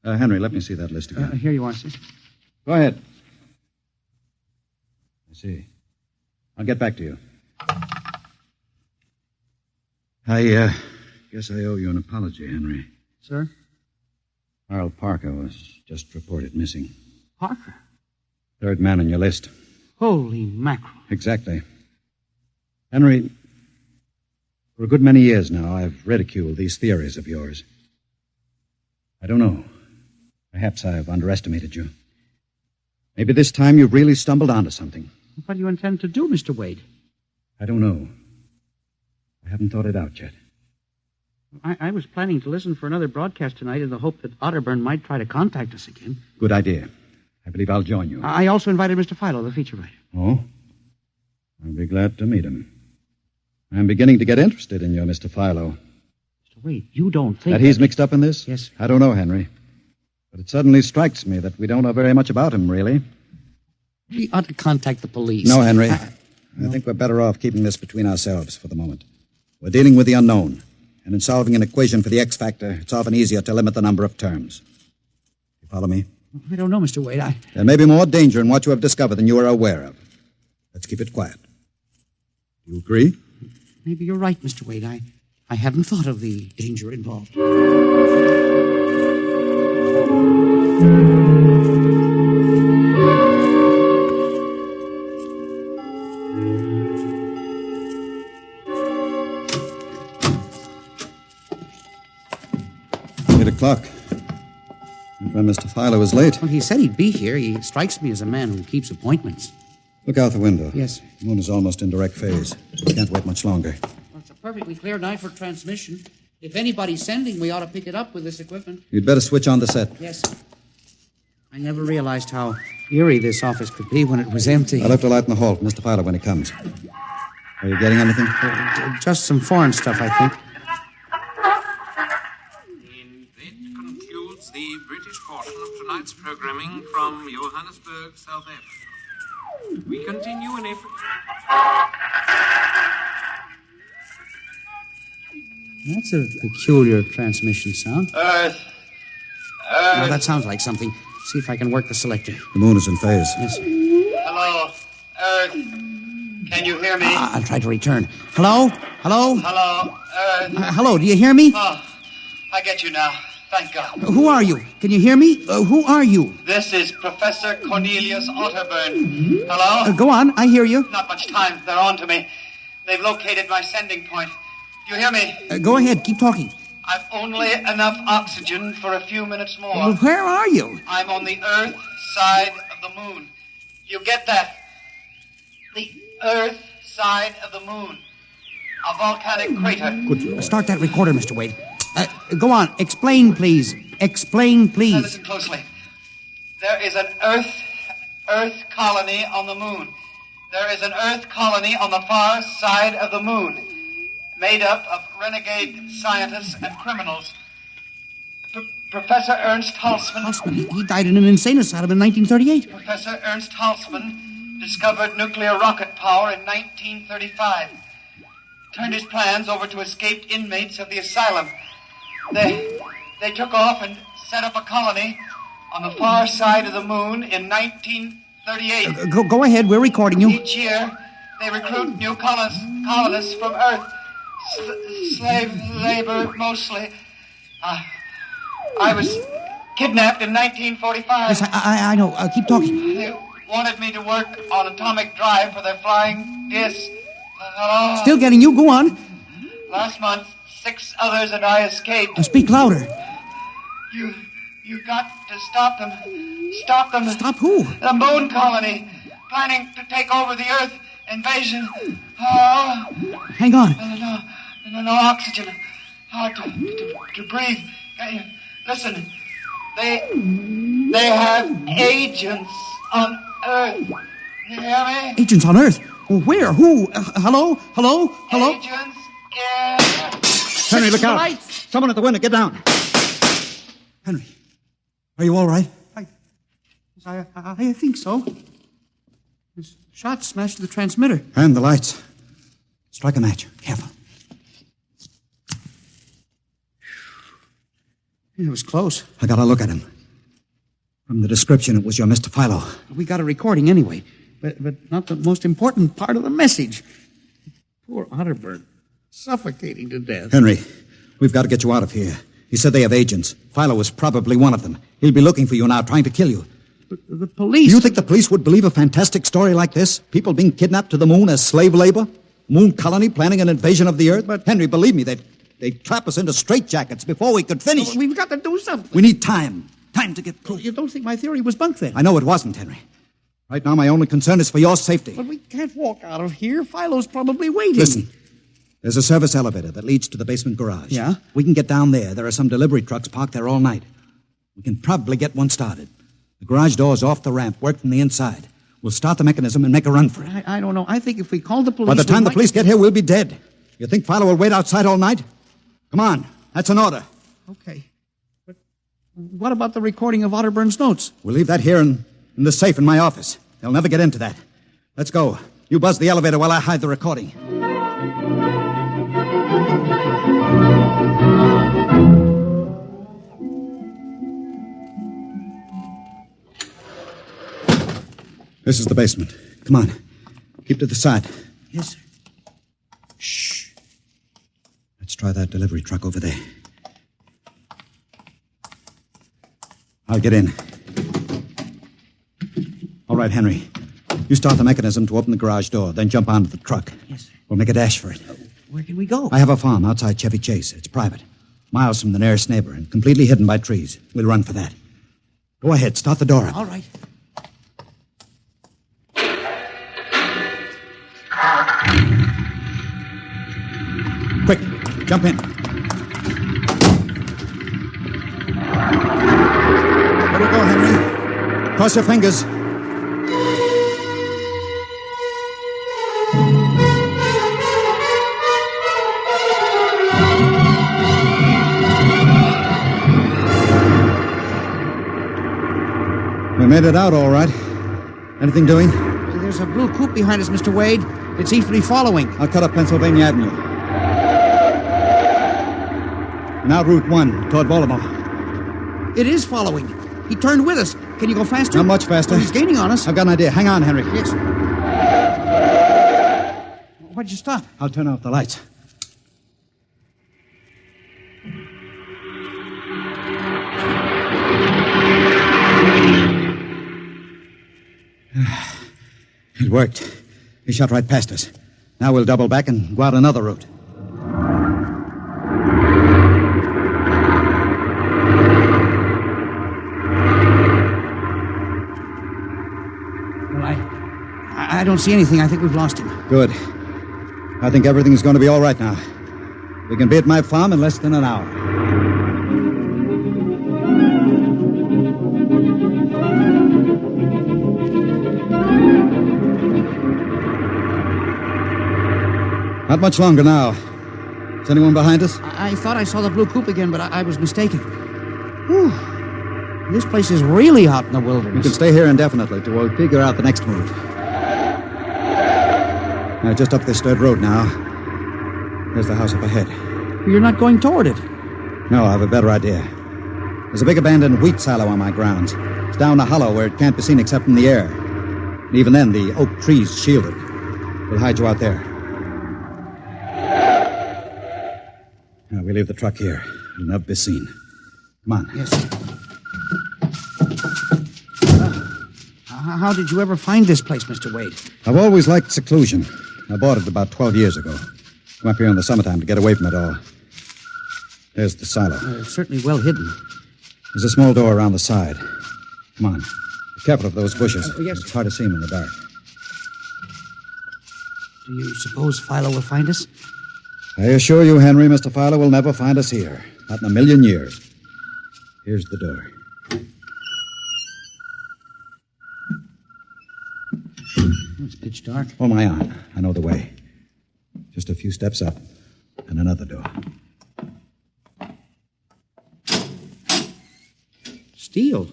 Henry, let me see that list again. Here you are, sir. Go ahead. I see. I'll get back to you. I guess I owe you an apology, Henry. Sir? Carl Parker was just reported missing. Parker? Third man on your list. Holy mackerel. Exactly. Henry, for a good many years now, I've ridiculed these theories of yours. I don't know. Perhaps I've underestimated you. Maybe this time you've really stumbled onto something. What do you intend to do, Mr. Wade? I don't know. I haven't thought it out yet. I was planning to listen for another broadcast tonight in the hope that Otterburn might try to contact us again. Good idea. I believe I'll join you. I also invited Mr. Philo, the feature writer. Oh? I'll be glad to meet him. I'm beginning to get interested in you, Mr. Philo. Mr. Wade, you don't think... That he's mixed up in this? Yes, sir. I don't know, Henry. But it suddenly strikes me that we don't know very much about him, really. We ought to contact the police. No, Henry. I think we're better off keeping this between ourselves for the moment. We're dealing with the unknown. And in solving an equation for the X factor, it's often easier to limit the number of terms. You follow me? I don't know, Mr. Wade. There may be more danger in what you have discovered than you are aware of. Let's keep it quiet. Do you agree? Maybe you're right, Mr. Wade. I hadn't thought of the danger involved. 8 o'clock. My friend Mr. Philo is late. Well, he said he'd be here. He strikes me as a man who keeps appointments. Look out the window. Yes. The moon is almost in direct phase. We can't wait much longer. Well, it's a perfectly clear night for transmission. If anybody's sending, we ought to pick it up with this equipment. You'd better switch on the set. Yes. I never realized how eerie this office could be when it was empty. I'll have to light in the hall for Mr. Philo when he comes. Are you getting anything? Just some foreign stuff, I think. That concludes the British portion of tonight's programming from Johannesburg, South Africa. We continue in April. That's a peculiar transmission sound. Earth. Now, that sounds like something. See if I can work the selector. The moon is in phase. Yes. Hello, Earth. Can you hear me? I'll try to return. Hello? Hello? Hello, Earth. Hello, do you hear me? Oh, I get you now. Thank God. Who are you? Can you hear me? Who are you? This is Professor Cornelius Otterburn. Hello? Go on, I hear you. Not much time. They're on to me. They've located my sending point. Do you hear me? Go ahead, keep talking. I've only enough oxygen for a few minutes more. Well, where are you? I'm on the Earth side of the moon. You get that? The Earth side of the moon. A volcanic crater. Good. Start that recorder, Mr. Wade. Go on. Explain, please. Explain, Now please. listen closely. There is an Earth colony on the moon. There is an Earth colony on the far side of the moon, made up of renegade scientists and criminals. Professor Ernst Halsman. He died in an insane asylum in 1938. Professor Ernst Halsman discovered nuclear rocket power in 1935. Turned his plans over to escaped inmates of the asylum. They took off and set up a colony on the far side of the moon in 1938. Go ahead. We're recording you. Each year, they recruit new colonists from Earth. Slave labor, mostly. I was kidnapped in 1945. Yes, I know. Keep talking. They wanted me to work on atomic drive for their flying disc. Still getting you. Go on. Last month, 6 others and I escaped. Speak louder. You got to stop them. Stop them. Stop who? The moon colony, planning to take over the Earth invasion. Oh. Hang on. No oxygen. Hard to breathe. Listen, they have agents on Earth. You hear me? Agents on Earth? Well, where? Who? Hello? Agents in... Henry, look out. Someone at the window. Get down. Henry, are you all right? I think so. His shot smashed the transmitter. And the lights. Strike a match. Careful. It was close. I got a look at him. From the description, it was your Mr. Philo. We got a recording anyway, but not the most important part of the message. Poor Otterburn, suffocating to death. Henry, we've got to get you out of here. He said they have agents. Philo was probably one of them. He'll be looking for you now, trying to kill you. But the police... Do you think the police would believe a fantastic story like this? People being kidnapped to the moon as slave labor? Moon colony planning an invasion of the Earth? But Henry, believe me, they'd trap us into straitjackets before we could finish. We've got to do something. We need time. Time to get proof. You don't think my theory was bunk then? I know it wasn't, Henry. Right now, my only concern is for your safety. But we can't walk out of here. Philo's probably waiting. Listen, there's a service elevator that leads to the basement garage. Yeah? We can get down there. There are some delivery trucks parked there all night. We can probably get one started. The garage door's off the ramp, work from the inside. We'll start the mechanism and make a run for it. I don't know. I think if we call the police... By the time the police get here, we'll be dead. You think Philo will wait outside all night? Come on. That's an order. Okay. But what about the recording of Otterburn's notes? We'll leave that here in the safe in my office. They'll never get into that. Let's go. You buzz the elevator while I hide the recording. This is the basement. Come on. Keep to the side. Yes, sir. Shh. Let's try that delivery truck over there. I'll get in. All right, Henry. You start the mechanism to open the garage door, then jump onto the truck. Yes, sir. We'll make a dash for it. Where can we go? I have a farm outside Chevy Chase. It's private. Miles from the nearest neighbor and completely hidden by trees. We'll run for that. Go ahead. Start the door up. All right. Quick, jump in. There we go, Henry. Cross your fingers. We made it out all right. Anything doing? There's a blue coupe behind us, Mr. Wade. It seems to be following. I'll cut up Pennsylvania Avenue. Now Route 1, toward Baltimore. It is following. He turned with us. Can you go faster? Not much faster. Oh, he's gaining on us. I've got an idea. Hang on, Henry. Yes. Why'd you stop? I'll turn off the lights. It worked. He shot right past us. Now we'll double back and go out another route. I don't see anything. I think we've lost him. Good. I think everything's going to be all right now. We can be at my farm in less than an hour. Not much longer now. Is anyone behind us? I thought I saw the blue coupe again, but I was mistaken. Whew. This place is really out in the wilderness. We can stay here indefinitely till we'll figure out the next move. Just up this dirt road now. There's the house up ahead. You're not going toward it. No, I have a better idea. There's a big abandoned wheat silo on my grounds. It's down a hollow where it can't be seen except from the air. And even then, the oak tree's shielded. We'll hide you out there. Now, we leave the truck here. It'll never be seen. Come on. Yes. How did you ever find this place, Mr. Wade? I've always liked seclusion. I bought it about 12 years ago. Come up here in the summertime to get away from it all. There's the silo. Certainly well hidden. There's a small door around the side. Come on. Be careful of those bushes. Yes. It's hard to see them in the dark. Do you suppose Philo will find us? I assure you, Henry, Mr. Fowler will never find us here. Not in a million years. Here's the door. It's pitch dark. Hold my arm. I know the way. Just a few steps up, and another door. Steel.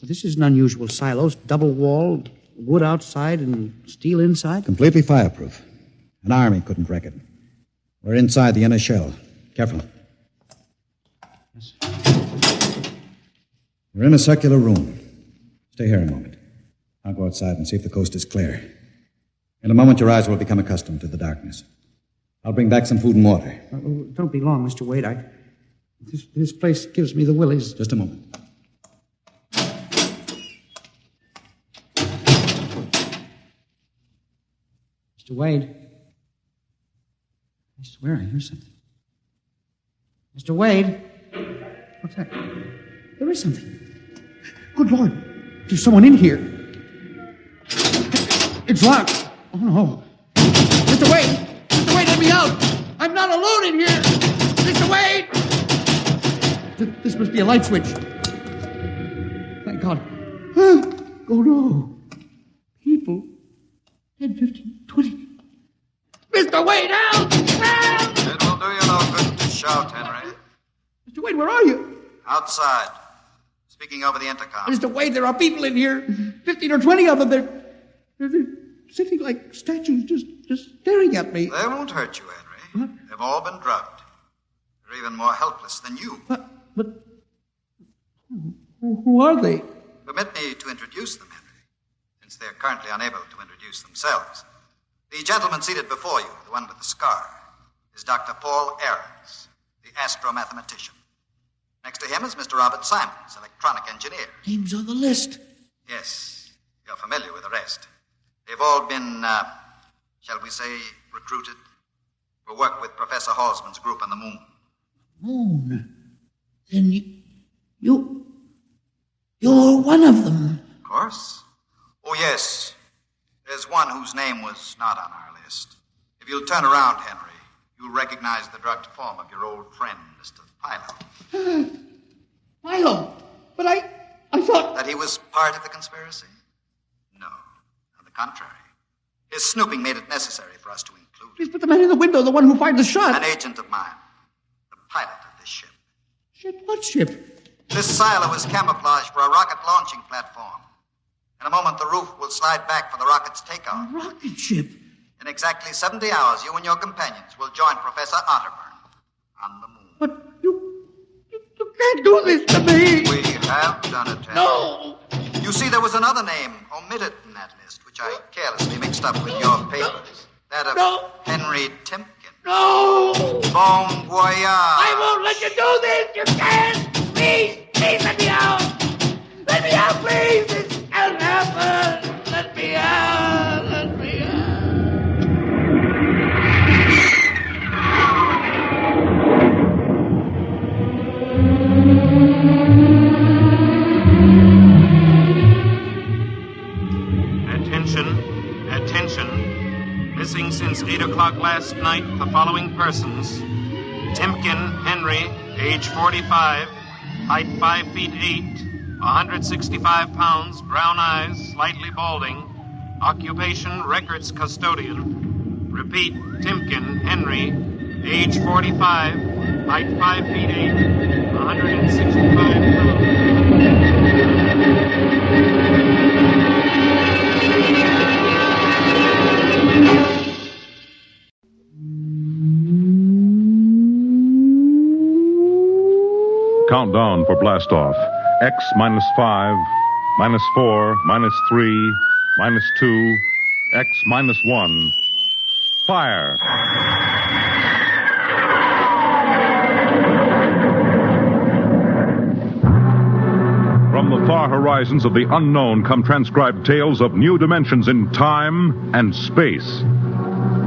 This is an unusual silo. Double-walled, wood outside and steel inside. Completely fireproof. An army couldn't wreck it. We're inside the inner shell. Careful. Yes. We're in a circular room. Stay here a moment. I'll go outside and see if the coast is clear. In a moment, your eyes will become accustomed to the darkness. I'll bring back some food and water. Don't be long, Mr. Wade. This place gives me the willies. Just a moment. Mr. Wade. I swear I hear something. Mr. Wade. What's that? There is something. Good Lord. There's someone in here. It's locked. Oh, no. Mr. Wade! Mr. Wade, let me out! I'm not alone in here! Mr. Wade! This must be a light switch. Thank God. Oh, no. People. 10, 15, 20. Mr. Wade, help! Help! It will do you no good to shout, Henry. Mr. Wade, where are you? Outside. Speaking over the intercom. Mr. Wade, there are people in here. 15 or 20 of them. They're sitting like statues, just staring at me. They won't hurt you, Henry. What? They've all been drugged. They're even more helpless than you. But who are they? Permit me to introduce them, Henry, since they're currently unable to introduce themselves. The gentleman seated before you, the one with the scar, is Dr. Paul Ahrens, the astromathematician. Next to him is Mr. Robert Simons, electronic engineer. Names on the list. Yes, you're familiar with the rest. They've all been, shall we say, recruited for work with Professor Halsman's group on the moon. Moon? Then you're one of them. Of course. Oh, yes. There's one whose name was not on our list. If you'll turn around, Henry, you'll recognize the drugged form of your old friend, Mr. Philo. Philo? But I thought... That he was part of the conspiracy? No. On the contrary. His snooping made it necessary for us to include him. Please put the man in the window, the one who fired the shot. An agent of mine. The pilot of this ship. Ship? What ship? This silo is camouflaged for a rocket launching platform. In a moment, the roof will slide back for the rocket's takeoff. A rocket ship? In exactly 70 hours, you and your companions will join Professor Otterburn on the moon. But you can't do this to me! We have done it, Henry. No! You see, there was another name omitted in that list, which I carelessly mixed up with your papers. That of Henry Timken. No! Bon voyage! I won't let you do this! You can't! Please, let me out! Let me out, please! This can't happen! Let me out! Let me out! 8 o'clock last night, the following persons: Timken Henry, age 45, height 5 feet 8, 165 pounds, brown eyes, slightly balding, occupation records custodian. Repeat, Timken Henry, age 45, height 5 feet 8, 165 pounds. Countdown for blastoff. X minus 5, minus 4, minus 3, minus 2, X minus 1. Fire! From the far horizons of the unknown come transcribed tales of new dimensions in time and space.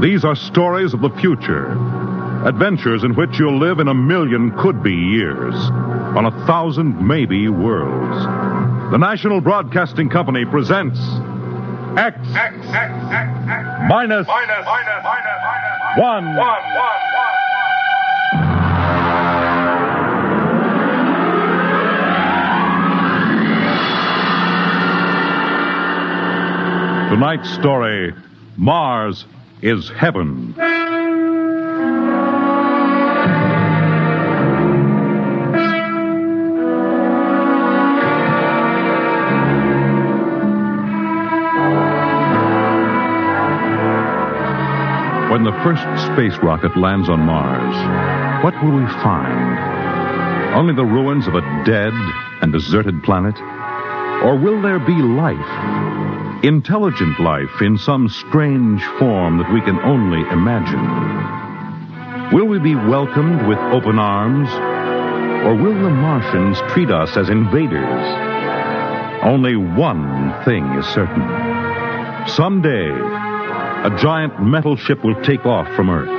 These are stories of the future. Adventures in which you'll live in 1,000,000 could-be years, on 1,000 maybe worlds. The National Broadcasting Company presents X minus 1. Tonight's story, Mars is Heaven. When the first space rocket lands on Mars, what will we find? Only the ruins of a dead and deserted planet? Or will there be life? Intelligent life in some strange form that we can only imagine? Will we be welcomed with open arms? Or will the Martians treat us as invaders? Only one thing is certain. Someday, a giant metal ship will take off from Earth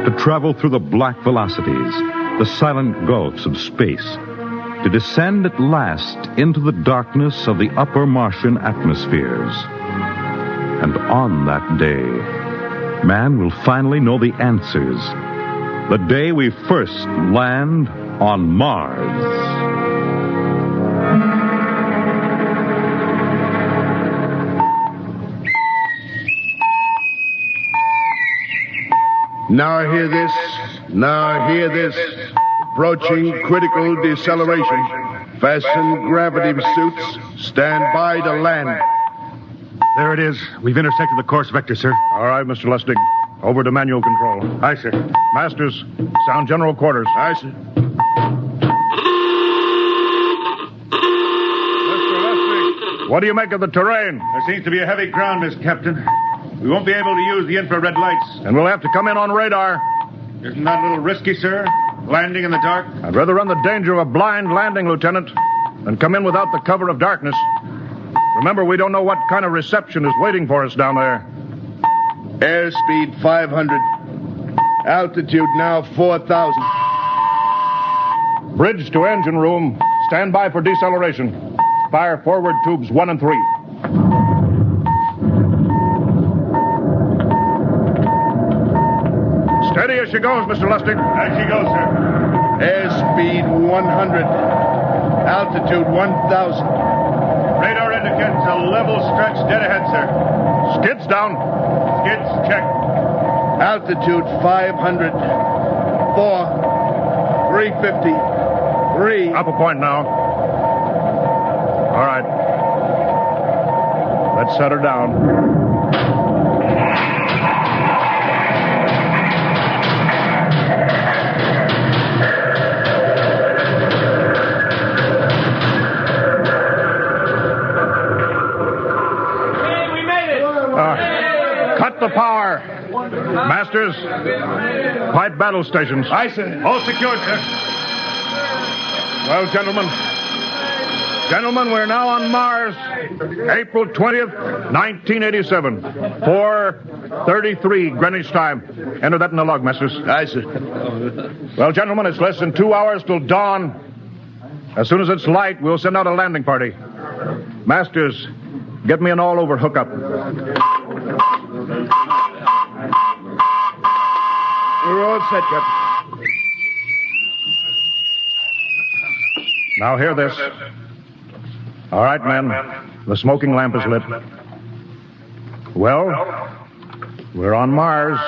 to travel through the black velocities, the silent gulfs of space, to descend at last into the darkness of the upper Martian atmospheres. And on that day, man will finally know the answers. The day we first land on Mars. Now hear this. Now hear this. Approaching critical deceleration. Fasten gravity suits. Stand by to land. There it is. We've intersected the course vector, sir. All right, Mr. Lustig. Over to manual control. Aye, sir. Masters, sound general quarters. Aye, sir. Mr. Lustig, what do you make of the terrain? There seems to be a heavy ground, Miss Captain. We won't be able to use the infrared lights. And we'll have to come in on radar. Isn't that a little risky, sir? Landing in the dark? I'd rather run the danger of a blind landing, Lieutenant, than come in without the cover of darkness. Remember, we don't know what kind of reception is waiting for us down there. Airspeed 500. Altitude now 4,000. Bridge to engine room. Stand by for deceleration. Fire forward tubes 1 and 3. Steady as she goes, Mr. Lustig. As she goes, sir. Airspeed 100. Altitude 1,000. Radar indicates a level stretch dead ahead, sir. Skids down. Skids check. Altitude 500. 4. 350. 3. Up a point now. All right. Let's set her down. Cut the power. Masters, pipe battle stations. Aye, sir. All secured, sir. Well, gentlemen, we're now on Mars. April 20th, 1987. 4:33 Greenwich time. Enter that in the log, Masters. Aye, sir. Well, gentlemen, it's less than 2 hours till dawn. As soon as it's light, we'll send out a landing party. Masters, get me an all-over hookup. We're all set, Captain. Now hear this. All right, men. The smoking lamp is lit. Well, we're on Mars.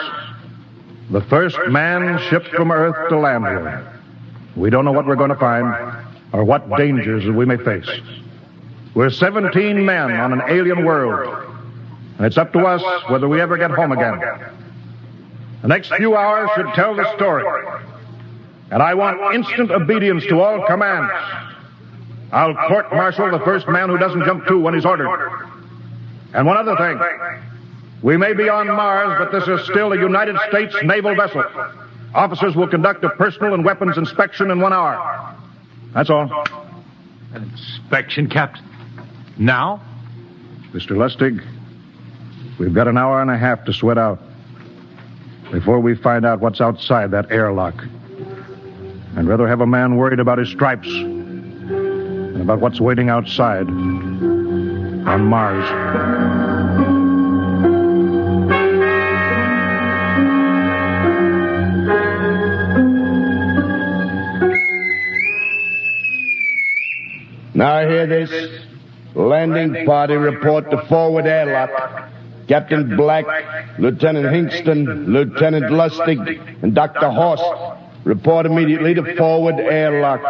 The first man shipped from Earth to land here. We don't know what we're going to find or what dangers we may face. We're 17 men on an alien world, and it's up to us whether we ever get home again. The next few hours should tell the story, and I want instant obedience to all commands. I'll court-martial the first man who doesn't jump to when he's ordered. And one other thing. We may be on Mars, but this is still a United States naval vessel. Officers will conduct a personal and weapons inspection in 1 hour. That's all. An inspection, Captain? Now? Mr. Lustig, we've got an hour and a half to sweat out before we find out what's outside that airlock. I'd rather have a man worried about his stripes than about what's waiting outside on Mars. Now hear this. Landing party report to forward airlock. Captain Black, Lieutenant Hingston, Lieutenant Lustig, and Dr. Horst report immediately to forward airlock.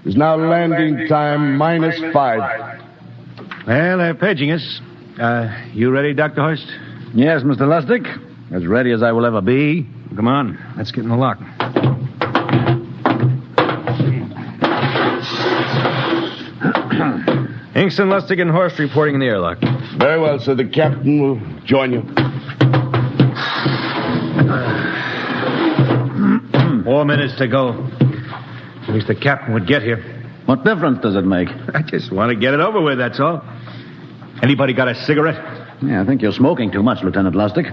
It's now landing time -5. Well, they're paging us. You ready, Dr. Horst? Yes, Mr. Lustig. As ready as I will ever be. Come on, let's get in the lock. Hingston, Lustig, and Horst reporting in the airlock. Very well, sir. The captain will join you. 4 minutes to go. At least the captain would get here. What difference does it make? I just want to get it over with, that's all. Anybody got a cigarette? Yeah, I think you're smoking too much, Lieutenant Lustig.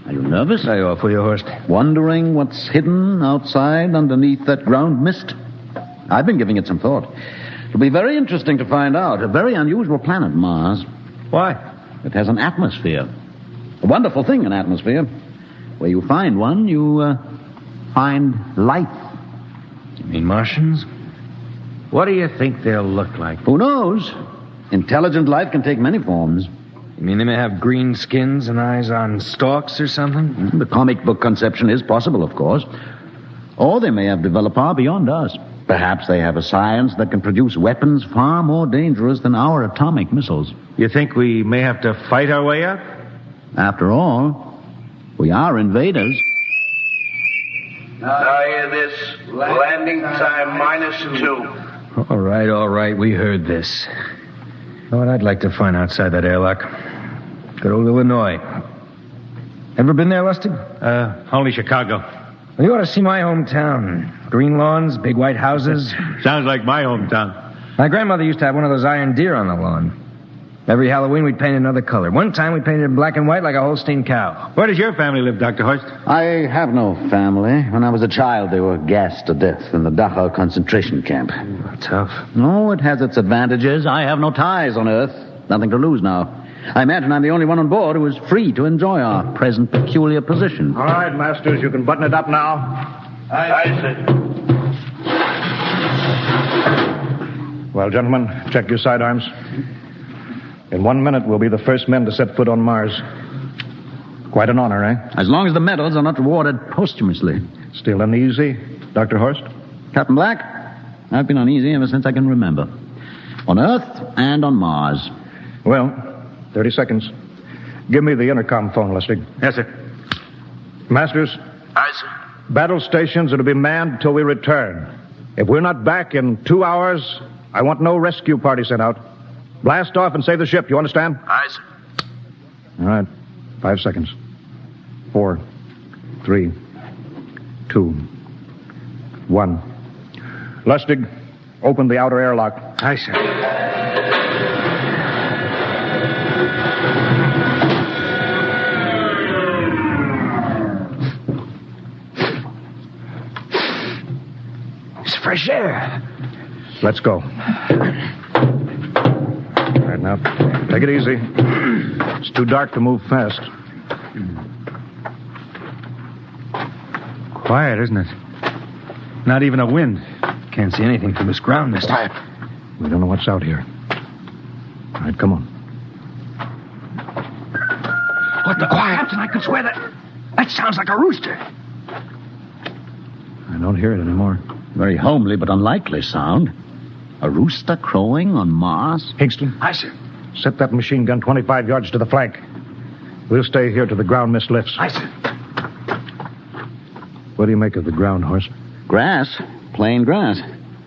Are you nervous? I offer you, Horst. Wondering what's hidden outside underneath that ground mist? I've been giving it some thought. It'll be very interesting to find out. A very unusual planet, Mars. Why? It has an atmosphere. A wonderful thing, an atmosphere. Where you find one, you find life. You mean Martians? What do you think they'll look like? Who knows? Intelligent life can take many forms. You mean they may have green skins and eyes on stalks or something? The comic book conception is possible, of course. Or they may have developed far beyond us. Perhaps they have a science that can produce weapons far more dangerous than our atomic missiles. You think we may have to fight our way out? After all, we are invaders. Now hear this. Landing time -2. All right. We heard this. You know what I'd like to find outside that airlock? Good old Illinois. Ever been there, Lustig? Only Chicago. Well, you ought to see my hometown. Green lawns, big white houses. Sounds like my hometown. My grandmother used to have one of those iron deer on the lawn. Every Halloween, we'd paint another color. One time, we painted it black and white like a Holstein cow. Where does your family live, Dr. Horst? I have no family. When I was a child, they were gassed to death in the Dachau concentration camp. Tough. No, it has its advantages. I have no ties on Earth. Nothing to lose now. I imagine I'm the only one on board who is free to enjoy our present peculiar position. All right, Masters, you can button it up now. Aye, sir. Well, gentlemen, check your sidearms. In 1 minute, we'll be the first men to set foot on Mars. Quite an honor, eh? As long as the medals are not rewarded posthumously. Still uneasy, Dr. Horst? Captain Black, I've been uneasy ever since I can remember. On Earth and on Mars. Well, 30 seconds. Give me the intercom phone, Lustig. Yes, sir. Masters? Aye, sir. Battle stations are to be manned until we return. If we're not back in 2 hours, I want no rescue party sent out. Blast off and save the ship, you understand? Aye, sir. All right. 5 seconds. 4, 3, 2, 1. Lustig, open the outer airlock. Aye, sir. It's fresh air. Let's go. All right, now, take it easy. It's too dark to move fast. Quiet, isn't it? Not even a wind. Can't see anything from this ground mist. Quiet. We don't know what's out here. All right, come on. What the quiet? Captain, I could swear that sounds like a rooster. I don't hear it anymore. Very homely but unlikely sound. A rooster crowing on Mars? Hingston. Aye, sir. Set that machine gun 25 yards to the flank. We'll stay here till the ground mist lifts. Aye, sir. What do you make of the ground, Horse? Grass. Plain grass.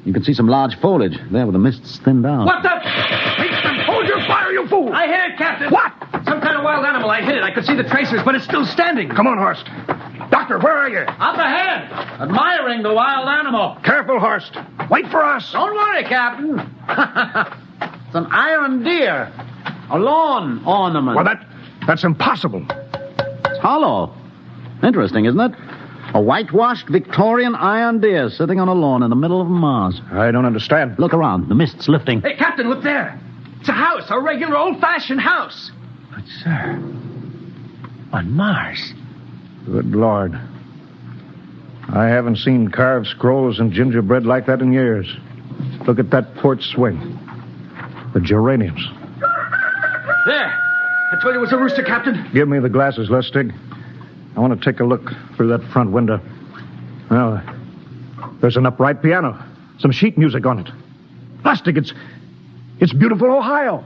You can see some large foliage there where the mist's thinned out. What the? Hingston, hold your fire, you fool! I hit it, Captain. What? Some kind of wild animal. I hit it. I could see the tracers, but it's still standing. Come on, Horst. Doctor, where are you? Up ahead. Admiring the wild animal. Careful, Horst. Wait for us. Don't worry, Captain. It's an iron deer. A lawn ornament. Well, that's impossible. It's hollow. Interesting, isn't it? A whitewashed Victorian iron deer sitting on a lawn in the middle of Mars. I don't understand. Look around. The mist's lifting. Hey, Captain, look there. It's a house, a regular old-fashioned house. But, sir, on Mars. Good Lord. I haven't seen carved scrolls and gingerbread like that in years. Look at that porch swing. The geraniums. There. I told you it was a rooster, Captain. Give me the glasses, Lustig. I want to take a look through that front window. Well, there's an upright piano. Some sheet music on it. Lustig, it's beautiful Ohio.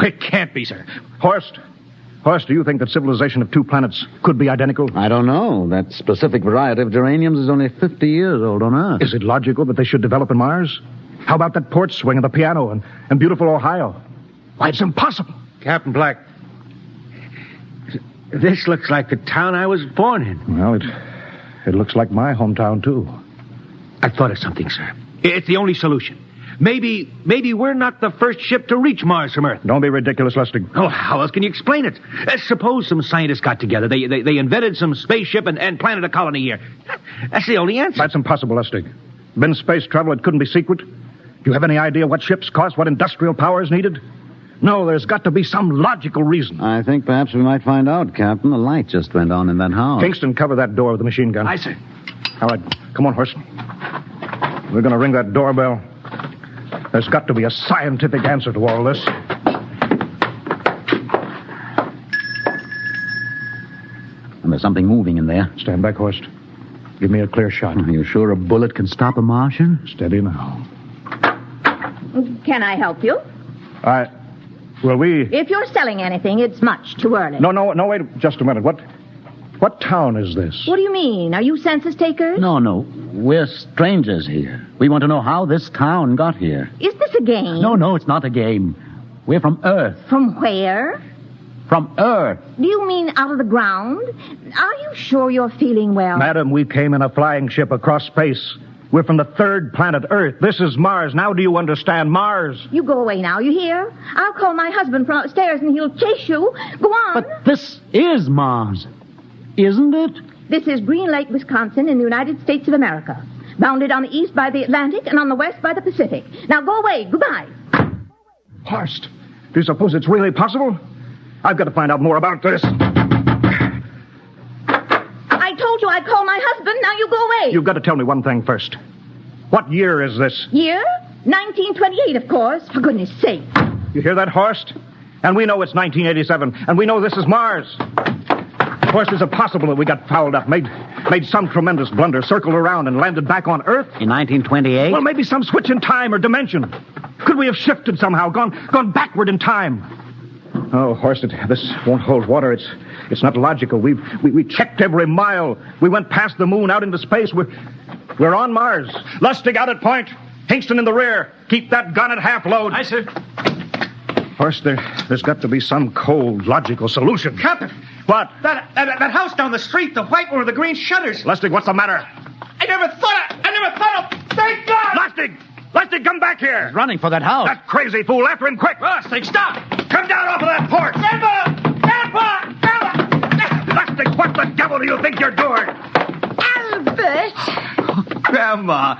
It can't be, sir. Horst, do you think that civilization of two planets could be identical? I don't know. That specific variety of geraniums is only 50 years old on Earth. Is it logical that they should develop in Mars? How about that porch swing and the piano and beautiful Ohio? Why, it's impossible. Captain Black, this looks like the town I was born in. Well, it looks like my hometown, too. I've thought of something, sir. It's the only solution. Maybe we're not the first ship to reach Mars from Earth. Don't be ridiculous, Lustig. Oh, how else can you explain it? Suppose some scientists got together. They invented some spaceship and planted a colony here. That's the only answer. That's impossible, Lustig. Been space travel, it couldn't be secret. Do you have any idea what ships cost, what industrial power is needed? No, there's got to be some logical reason. I think perhaps we might find out, Captain. A light just went on in that house. Kingston, cover that door with the machine gun. Aye, sir. All right, come on, Horst. We're going to ring that doorbell. There's got to be a scientific answer to all this. And there's something moving in there. Stand back, Horst. Give me a clear shot. Are you sure a bullet can stop a Martian? Steady now. Can I help you? Well, If you're selling anything, it's much too early. No, wait just a minute. What town is this? What do you mean? Are you census takers? No. We're strangers here. We want to know how this town got here. Is this a game? No, it's not a game. We're from Earth. From where? From Earth. Do you mean out of the ground? Are you sure you're feeling well? Madam, we came in a flying ship across space. We're from the third planet, Earth. This is Mars. Now do you understand? Mars. You go away now, you hear? I'll call my husband from upstairs and he'll chase you. Go on. But this is Mars, isn't it? This is Green Lake, Wisconsin, in the United States of America. Bounded on the east by the Atlantic and on the west by the Pacific. Now go away. Goodbye. Horst, do you suppose it's really possible? I've got to find out more about this. I told you I'd call my husband. Now you go away. You've got to tell me one thing first. What year is this? Year? 1928, of course. For goodness sake. You hear that, Horst? And we know it's 1987, and we know this is Mars. Horst, is it possible that we got fouled up, made some tremendous blunder, circled around, and landed back on Earth? In 1928? Well, maybe some switch in time or dimension. Could we have shifted somehow, gone backward in time? Oh, Horst, this won't hold water. It's not logical. We checked every mile. We went past the moon, out into space. We're on Mars. Lustig out at point. Hingston in the rear. Keep that gun at half load. Aye, sir. Horst, there's got to be some cold, logical solution. Captain. What? That house down the street, the white one with the green shutters. Lustig, what's the matter? I never thought of... Thank God! Lustig, come back here. He's running for that house. That crazy fool, after him, quick. Lustig, stop! Come down off of that porch. Grandpa! Lustig, what the devil do you think you're doing? Albert! Grandma,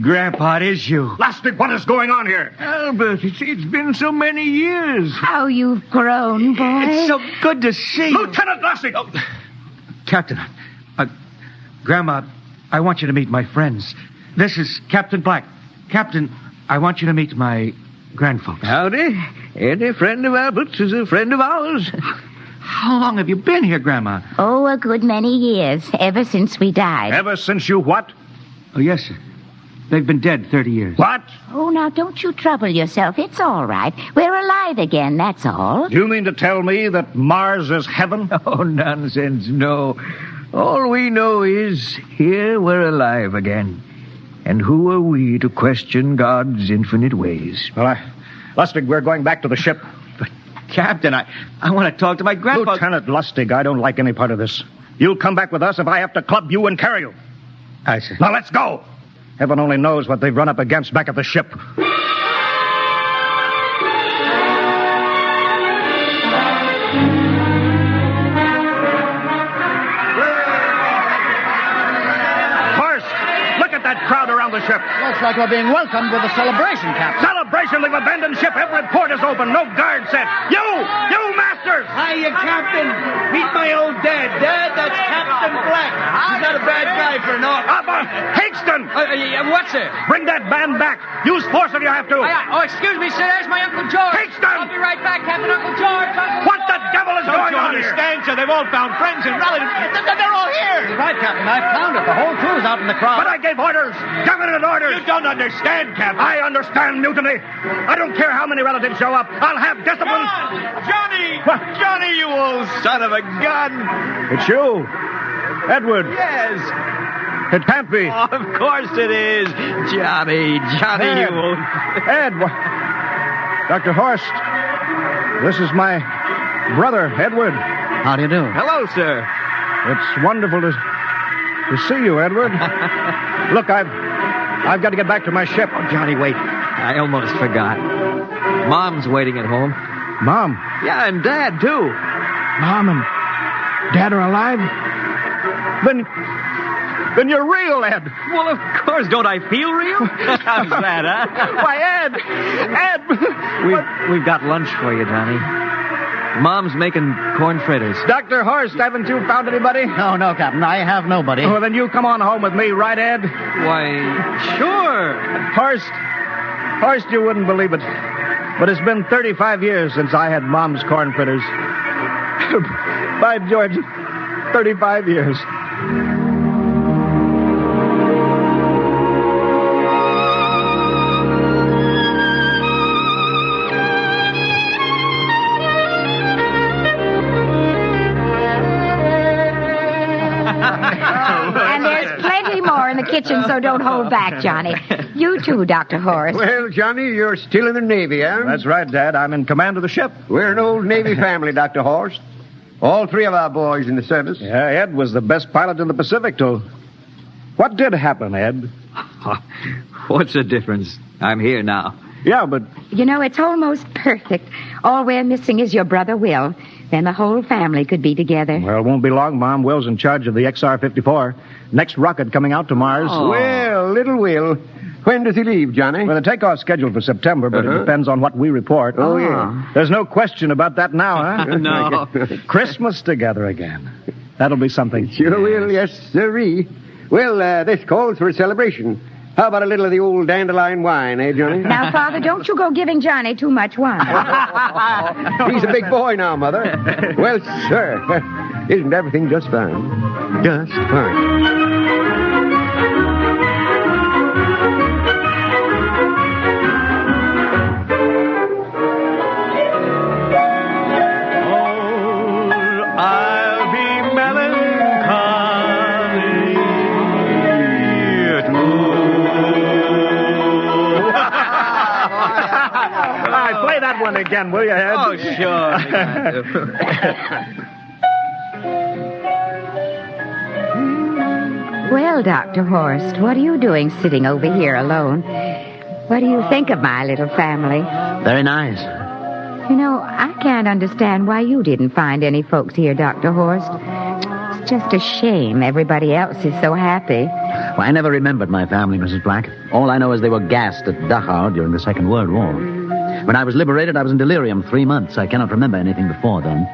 Grandpa, it is you. Lustig, what is going on here? Albert, it's been so many years. How you've grown, boy. It's so good to see you. Lieutenant Lustig! Captain, Grandma, I want you to meet my friends. This is Captain Black. Captain, I want you to meet my grandfolks. Howdy. Any friend of Albert's is a friend of ours. How long have you been here, Grandma? Oh, a good many years, ever since we died. Ever since you what? Oh, yes, sir. They've been dead 30 years. What? Oh, now, don't you trouble yourself. It's all right. We're alive again, that's all. Do you mean to tell me that Mars is heaven? Oh, nonsense, no. All we know is here we're alive again. And who are we to question God's infinite ways? Well, Lustig, we're going back to the ship. But, Captain, I want to talk to my grandpa. Lieutenant Lustig, I don't like any part of this. You'll come back with us if I have to club you and carry you. I see. Now, let's go. Heaven only knows what they've run up against back at the ship. That crowd around the ship. Looks like we're being welcomed with a celebration, Captain. Celebration? We've abandoned ship. Every port is open. No guard set. You masters! Hiya, Captain. Meet my old dad. Dad, that's Captain Black. He's not a bad guy for an officer. Higston! What's it? Bring that band back. Use force if you have to. Excuse me, sir. There's my Uncle George. Higston! I'll be right back, Captain. Uncle George. What the devil is going on here? Understand, sir? They've all found friends and relatives. They're all here. Right, Captain. I found it. The whole crew's out in the crowd. But I gave orders. Definite orders. You don't understand, Captain. I understand mutiny. I don't care how many relatives show up. I'll have discipline. Johnny! What? Johnny, you old son of a gun. It's you. Edward. Yes. It can't be. Oh, of course it is. Johnny, Ed. you old... Ed. Dr. Horst. This is my brother, Edward. How do you do? Hello, sir. It's wonderful to see you, Edward. Look, I've got to get back to my ship. Oh, Johnny, wait. I almost forgot. Mom's waiting at home. Mom? Yeah, and Dad, too. Mom and Dad are alive? Then you're real, Ed. Well, of course. Don't I feel real? How's that, huh? Why, Ed! We've got lunch for you, Johnny. Mom's making corn fritters. Dr. Horst, haven't you found anybody? No, Captain. I have nobody. Well, then you come on home with me, right, Ed? Why, sure. Horst, you wouldn't believe it, but it's been 35 years since I had Mom's corn fritters. By George, 35 years. And there's plenty more in the kitchen, so don't hold back, Johnny. You too, Dr. Horace. Well, Johnny, you're still in the Navy, huh? That's right, Dad. I'm in command of the ship. We're an old Navy family, Dr. Horst. All three of our boys in the service. Yeah, Ed was the best pilot in the Pacific, too. What did happen, Ed? What's the difference? I'm here now. Yeah, but... You know, it's almost perfect. All we're missing is your brother Will. Then the whole family could be together. Well, it won't be long, Mom. Will's in charge of the XR-54. Next rocket coming out to Mars. Oh. Well, little Will. When does he leave, Johnny? Well, the takeoff's scheduled for September, but it depends on what we report. Oh, yeah. There's no question about that now, huh? No. Christmas together again. That'll be something. Sure will, yes, sirree. Well, this calls for a celebration. How about a little of the old dandelion wine, eh, Johnny? Now, Father, don't you go giving Johnny too much wine. He's a big boy now, Mother. Well, sir, isn't everything just fine? Just fine. Play that one again, will you, Ed? Oh, sure. Well, Dr. Horst, what are you doing sitting over here alone? What do you think of my little family? Very nice. You know, I can't understand why you didn't find any folks here, Dr. Horst. It's just a shame everybody else is so happy. Well, I never remembered my family, Mrs. Black. All I know is they were gassed at Dachau during the Second World War. When I was liberated, I was in delirium 3 months. I cannot remember anything before then.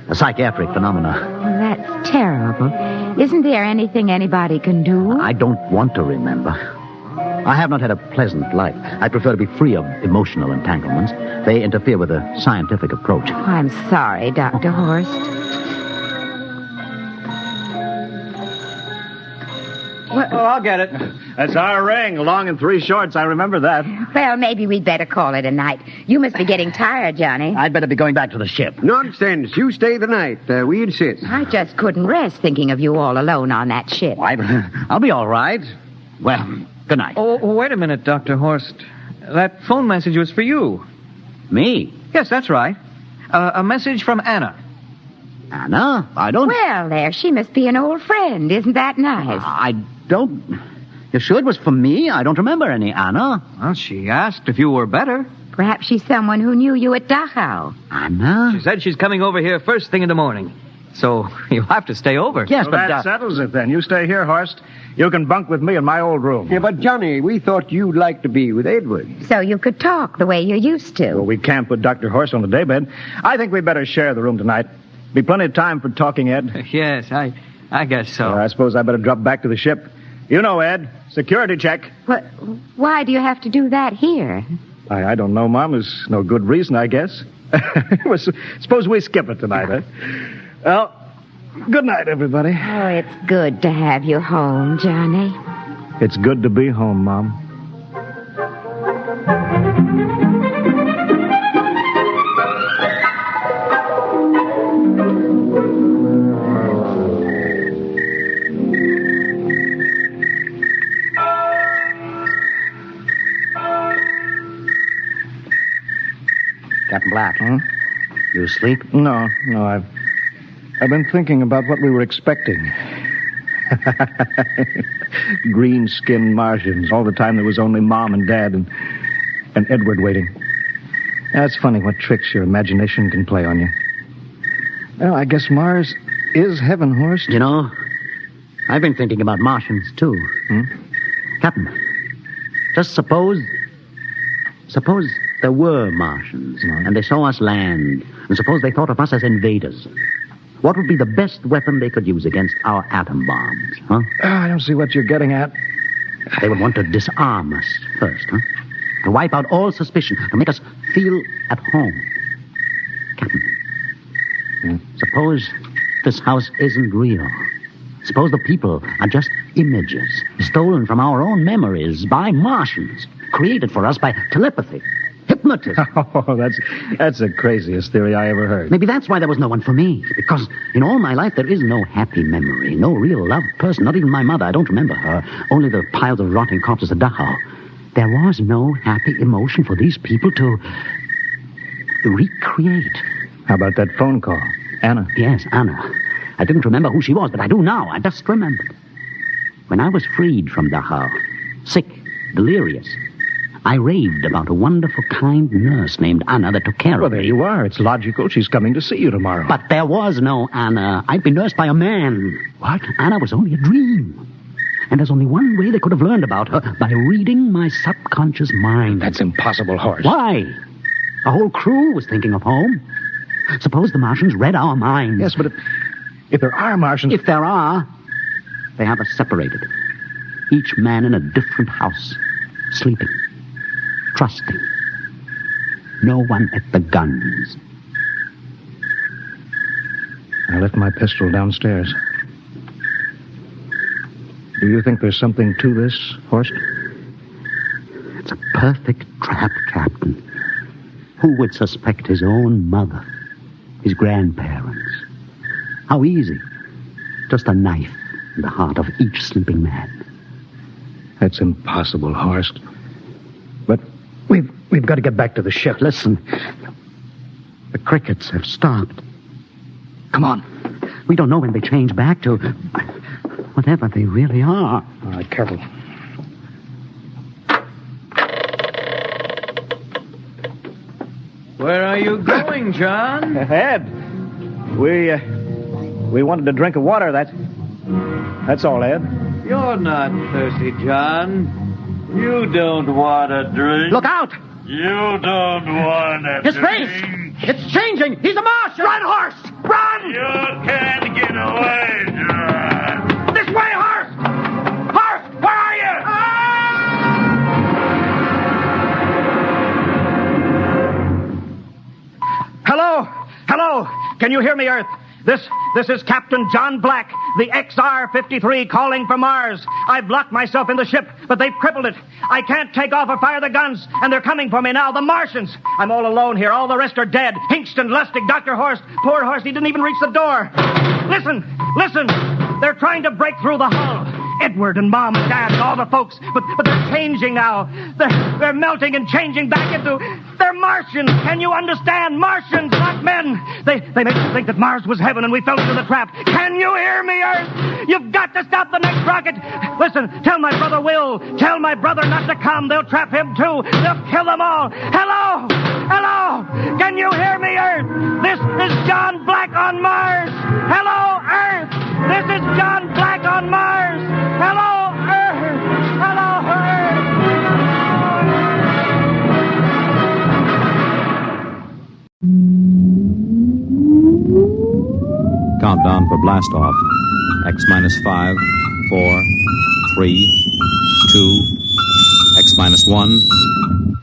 A psychiatric phenomena. Well, that's terrible. Isn't there anything anybody can do? I don't want to remember. I have not had a pleasant life. I prefer to be free of emotional entanglements. They interfere with a scientific approach. I'm sorry, Dr. Horst. Oh, I'll get it. That's our ring, long and 3 shorts. I remember that. Well, maybe we'd better call it a night. You must be getting tired, Johnny. I'd better be going back to the ship. Nonsense. You stay the night. We insist. I just couldn't rest thinking of you all alone on that ship. I'll be all right. Well, good night. Oh, wait a minute, Dr. Horst. That phone message was for you. Me? Yes, that's right. A message from Anna. Anna? I don't... Well, there, she must be an old friend. Isn't that nice? I don't... You sure it was for me? I don't remember any Anna. Well, she asked if you were better. Perhaps she's someone who knew you at Dachau. Anna? She said she's coming over here first thing in the morning. So you'll have to stay over. Yes, well, but... that settles it, then. You stay here, Horst. You can bunk with me in my old room. Yeah, but Johnny, we thought you'd like to be with Edward. So you could talk the way you used to. Well, we can't put Dr. Horst on the daybed. I think we'd better share the room tonight. Be plenty of time for talking, Ed. Yes, I guess so. I suppose I better drop back to the ship. You know, Ed, security check. What? Why do you have to do that here? I don't know, Mom. There's no good reason, I guess. Well, suppose we skip it tonight, huh? Well, good night, everybody. Oh, it's good to have you home, Johnny. It's good to be home, Mom. Captain Black. You asleep? No, I've been thinking about what we were expecting. Green-skinned Martians. All the time there was only Mom and Dad and Edward waiting. That's funny what tricks your imagination can play on you. Well, I guess Mars is heaven, Horst. You know, I've been thinking about Martians, too. Captain, just suppose there were Martians, and they saw us land, and suppose they thought of us as invaders. What would be the best weapon they could use against our atom bombs, huh? I don't see what you're getting at. They would want to disarm us first, huh? To wipe out all suspicion, to make us feel at home. Captain, suppose this house isn't real. Suppose the people are just images, stolen from our own memories by Martians, created for us by telepathy, hypnotism. Oh, that's the craziest theory I ever heard. Maybe that's why there was no one for me, because in all my life there is no happy memory, no real loved person, not even my mother. I don't remember her, only the piles of rotting corpses at Dachau. There was no happy emotion for these people to recreate. How about that phone call? Anna? Yes, Anna. I didn't remember who she was, but I do now. I just remembered. When I was freed from Dachau, sick, delirious, I raved about a wonderful, kind nurse named Anna that took care of me. Well, there you are. It's logical. She's coming to see you tomorrow. But there was no Anna. I'd been nursed by a man. What? Anna was only a dream. And there's only one way they could have learned about her, by reading my subconscious mind. That's impossible, Horst. Why? The whole crew was thinking of home. Suppose the Martians read our minds. Yes, but if there are Martians... If there are, they have us separated. Each man in a different house, sleeping, trusting. No one at the guns. I left my pistol downstairs. Do you think there's something to this, Horst? It's a perfect trap, Captain. Who would suspect his own mother, his grandparents? How easy. Just a knife in the heart of each sleeping man. That's impossible, Horst. But we've got to get back to the ship. Listen. The crickets have stopped. Come on. We don't know when they change back to whatever they really are. All right, careful. Where are you going, John? Ed, we wanted a drink of water. That's all, Ed. You're not thirsty, John. You don't want a drink. Look out! You don't want a His drink. face! It's changing! He's a Martian! Run, horse! Run! You can't get away, John. Hello? Hello? Can you hear me, Earth? This is Captain John Black, the XR-53 calling from Mars. I've locked myself in the ship, but they've crippled it. I can't take off or fire the guns, and they're coming for me now, the Martians. I'm all alone here. All the rest are dead. Hinkston, Lustig, Dr. Horst. Poor Horst, he didn't even reach the door. Listen. They're trying to break through the hull. Edward and Mom and Dad and all the folks, but they're changing now. They're melting and changing back into... They're Martians. Can you understand? Martians, not men. They make us think that Mars was heaven and we fell into the trap. Can you hear me, Earth? You've got to stop the next rocket. Listen, tell my brother Will. Tell my brother not to come. They'll trap him too. They'll kill them all. Hello? Can you hear me, Earth? This is John Black on Mars. Hello, Earth. This is John Black on Mars. Hello, Earth. Hello, Earth. Countdown for blast off. X minus 5, 4, 3, 2, X minus 1,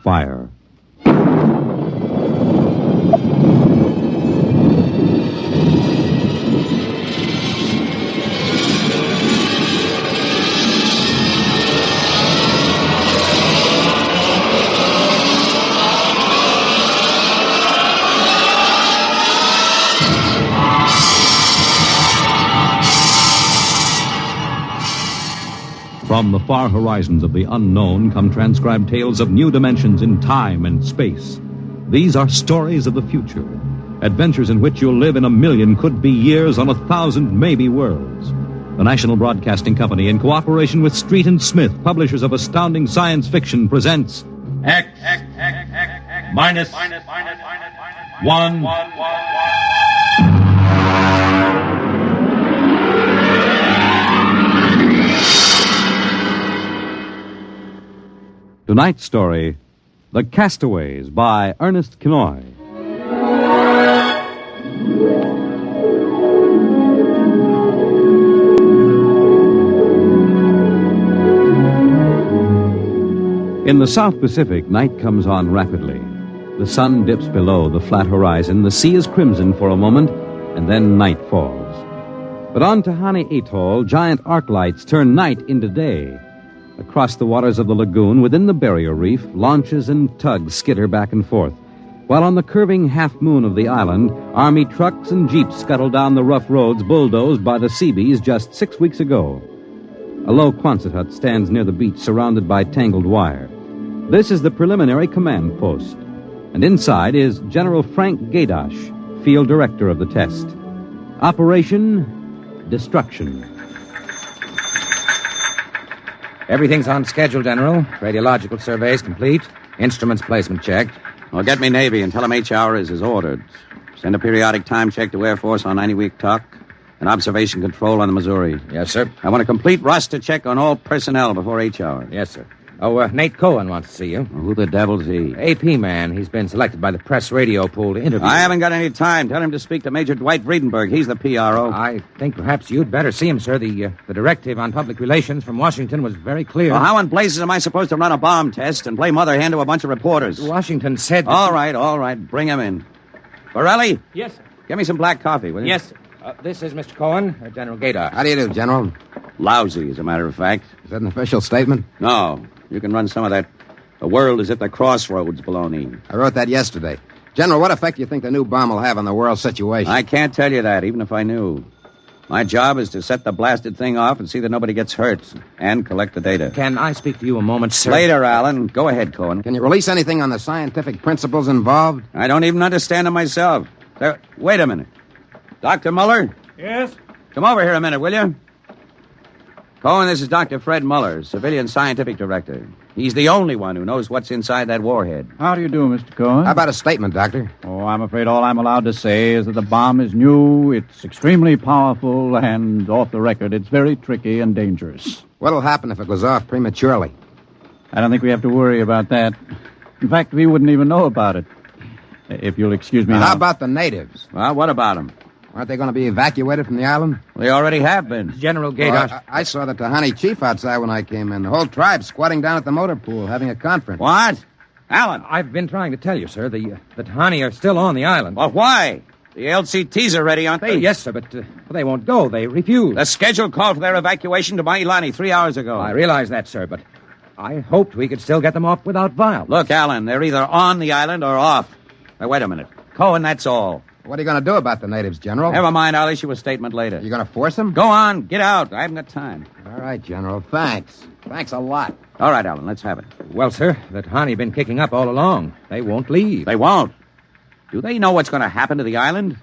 fire. From the far horizons of the unknown come transcribed tales of new dimensions in time and space. These are stories of the future, adventures in which you'll live in 1,000,000 could-be years on 1,000 maybe worlds. The National Broadcasting Company, in cooperation with Street and Smith, publishers of astounding science fiction, presents X minus 1. Tonight's story, The Castaways by Ernest Kinoy. In the South Pacific, night comes on rapidly. The sun dips below the flat horizon, the sea is crimson for a moment, and then night falls. But on Tahani Atoll, giant arc lights turn night into day. Across the waters of the lagoon, within the barrier reef, launches and tugs skitter back and forth, while on the curving half-moon of the island, army trucks and jeeps scuttle down the rough roads bulldozed by the Seabees just 6 weeks ago. A low Quonset hut stands near the beach, surrounded by tangled wire. This is the preliminary command post, and inside is General Frank Gaydosh, field director of the test. Operation Destruction. Everything's on schedule, General. Radiological surveys complete. Instruments placement checked. Well, get me Navy and tell them H-hour is as ordered. Send a periodic time check to Air Force on 90-week talk and observation control on the Missouri. Yes, sir. I want a complete roster check on all personnel before H-hour. Yes, sir. Oh, Nate Cohen wants to see you. Well, who the devil's he? AP man. He's been selected by the press radio pool to interview. I haven't got any time. Tell him to speak to Major Dwight Vredenberg. He's the PRO. I think perhaps you'd better see him, sir. The directive on public relations from Washington was very clear. Well, how in blazes am I supposed to run a bomb test and play mother hen to a bunch of reporters? Washington said... All right. Bring him in. Borelli? Yes, sir. Give me some black coffee, will you? Yes, sir. This is Mr. Cohen, General Gaydosh. How do you do, General? Lousy, as a matter of fact. Is that an official statement? No. You can run some of that. The world is at the crossroads baloney. I wrote that yesterday. General, what effect do you think the new bomb will have on the world situation? I can't tell you that, even if I knew. My job is to set the blasted thing off and see that nobody gets hurt, and collect the data. Can I speak to you a moment, sir? Later, Alan. Go ahead, Cohen. Can you release anything on the scientific principles involved? I don't even understand them myself. Wait a minute. Dr. Muller? Yes? Come over here a minute, will you? Cohen, this is Dr. Fred Muller, Civilian Scientific Director. He's the only one who knows what's inside that warhead. How do you do, Mr. Cohen? How about a statement, Doctor? Oh, I'm afraid all I'm allowed to say is that the bomb is new, it's extremely powerful, and off the record, it's very tricky and dangerous. What'll happen if it goes off prematurely? I don't think we have to worry about that. In fact, we wouldn't even know about it. If you'll excuse me now. How about the natives? Well, what about them? Aren't they going to be evacuated from the island? They already have been. General Gaydosh. Well, I saw the Tahani chief outside when I came in. The whole tribe squatting down at the motor pool having a conference. What? Alan. I've been trying to tell you, sir. The Tahani are still on the island. Well, why? The LCTs are ready, aren't they? Yes, sir, but they won't go. They refuse. The schedule called for their evacuation to Mailani 3 hours ago. I realize that, sir, but I hoped we could still get them off without violence. Look, Alan, they're either on the island or off. Now, wait a minute. Cohen, that's all. What are you going to do about the natives, General? Never mind. I'll issue a statement later. You going to force them? Go on. Get out. I haven't got time. All right, General. Thanks. Thanks a lot. All right, Alan. Let's have it. Well, sir, the Tahani been kicking up all along. They won't leave. They won't. Do they know what's going to happen to the island?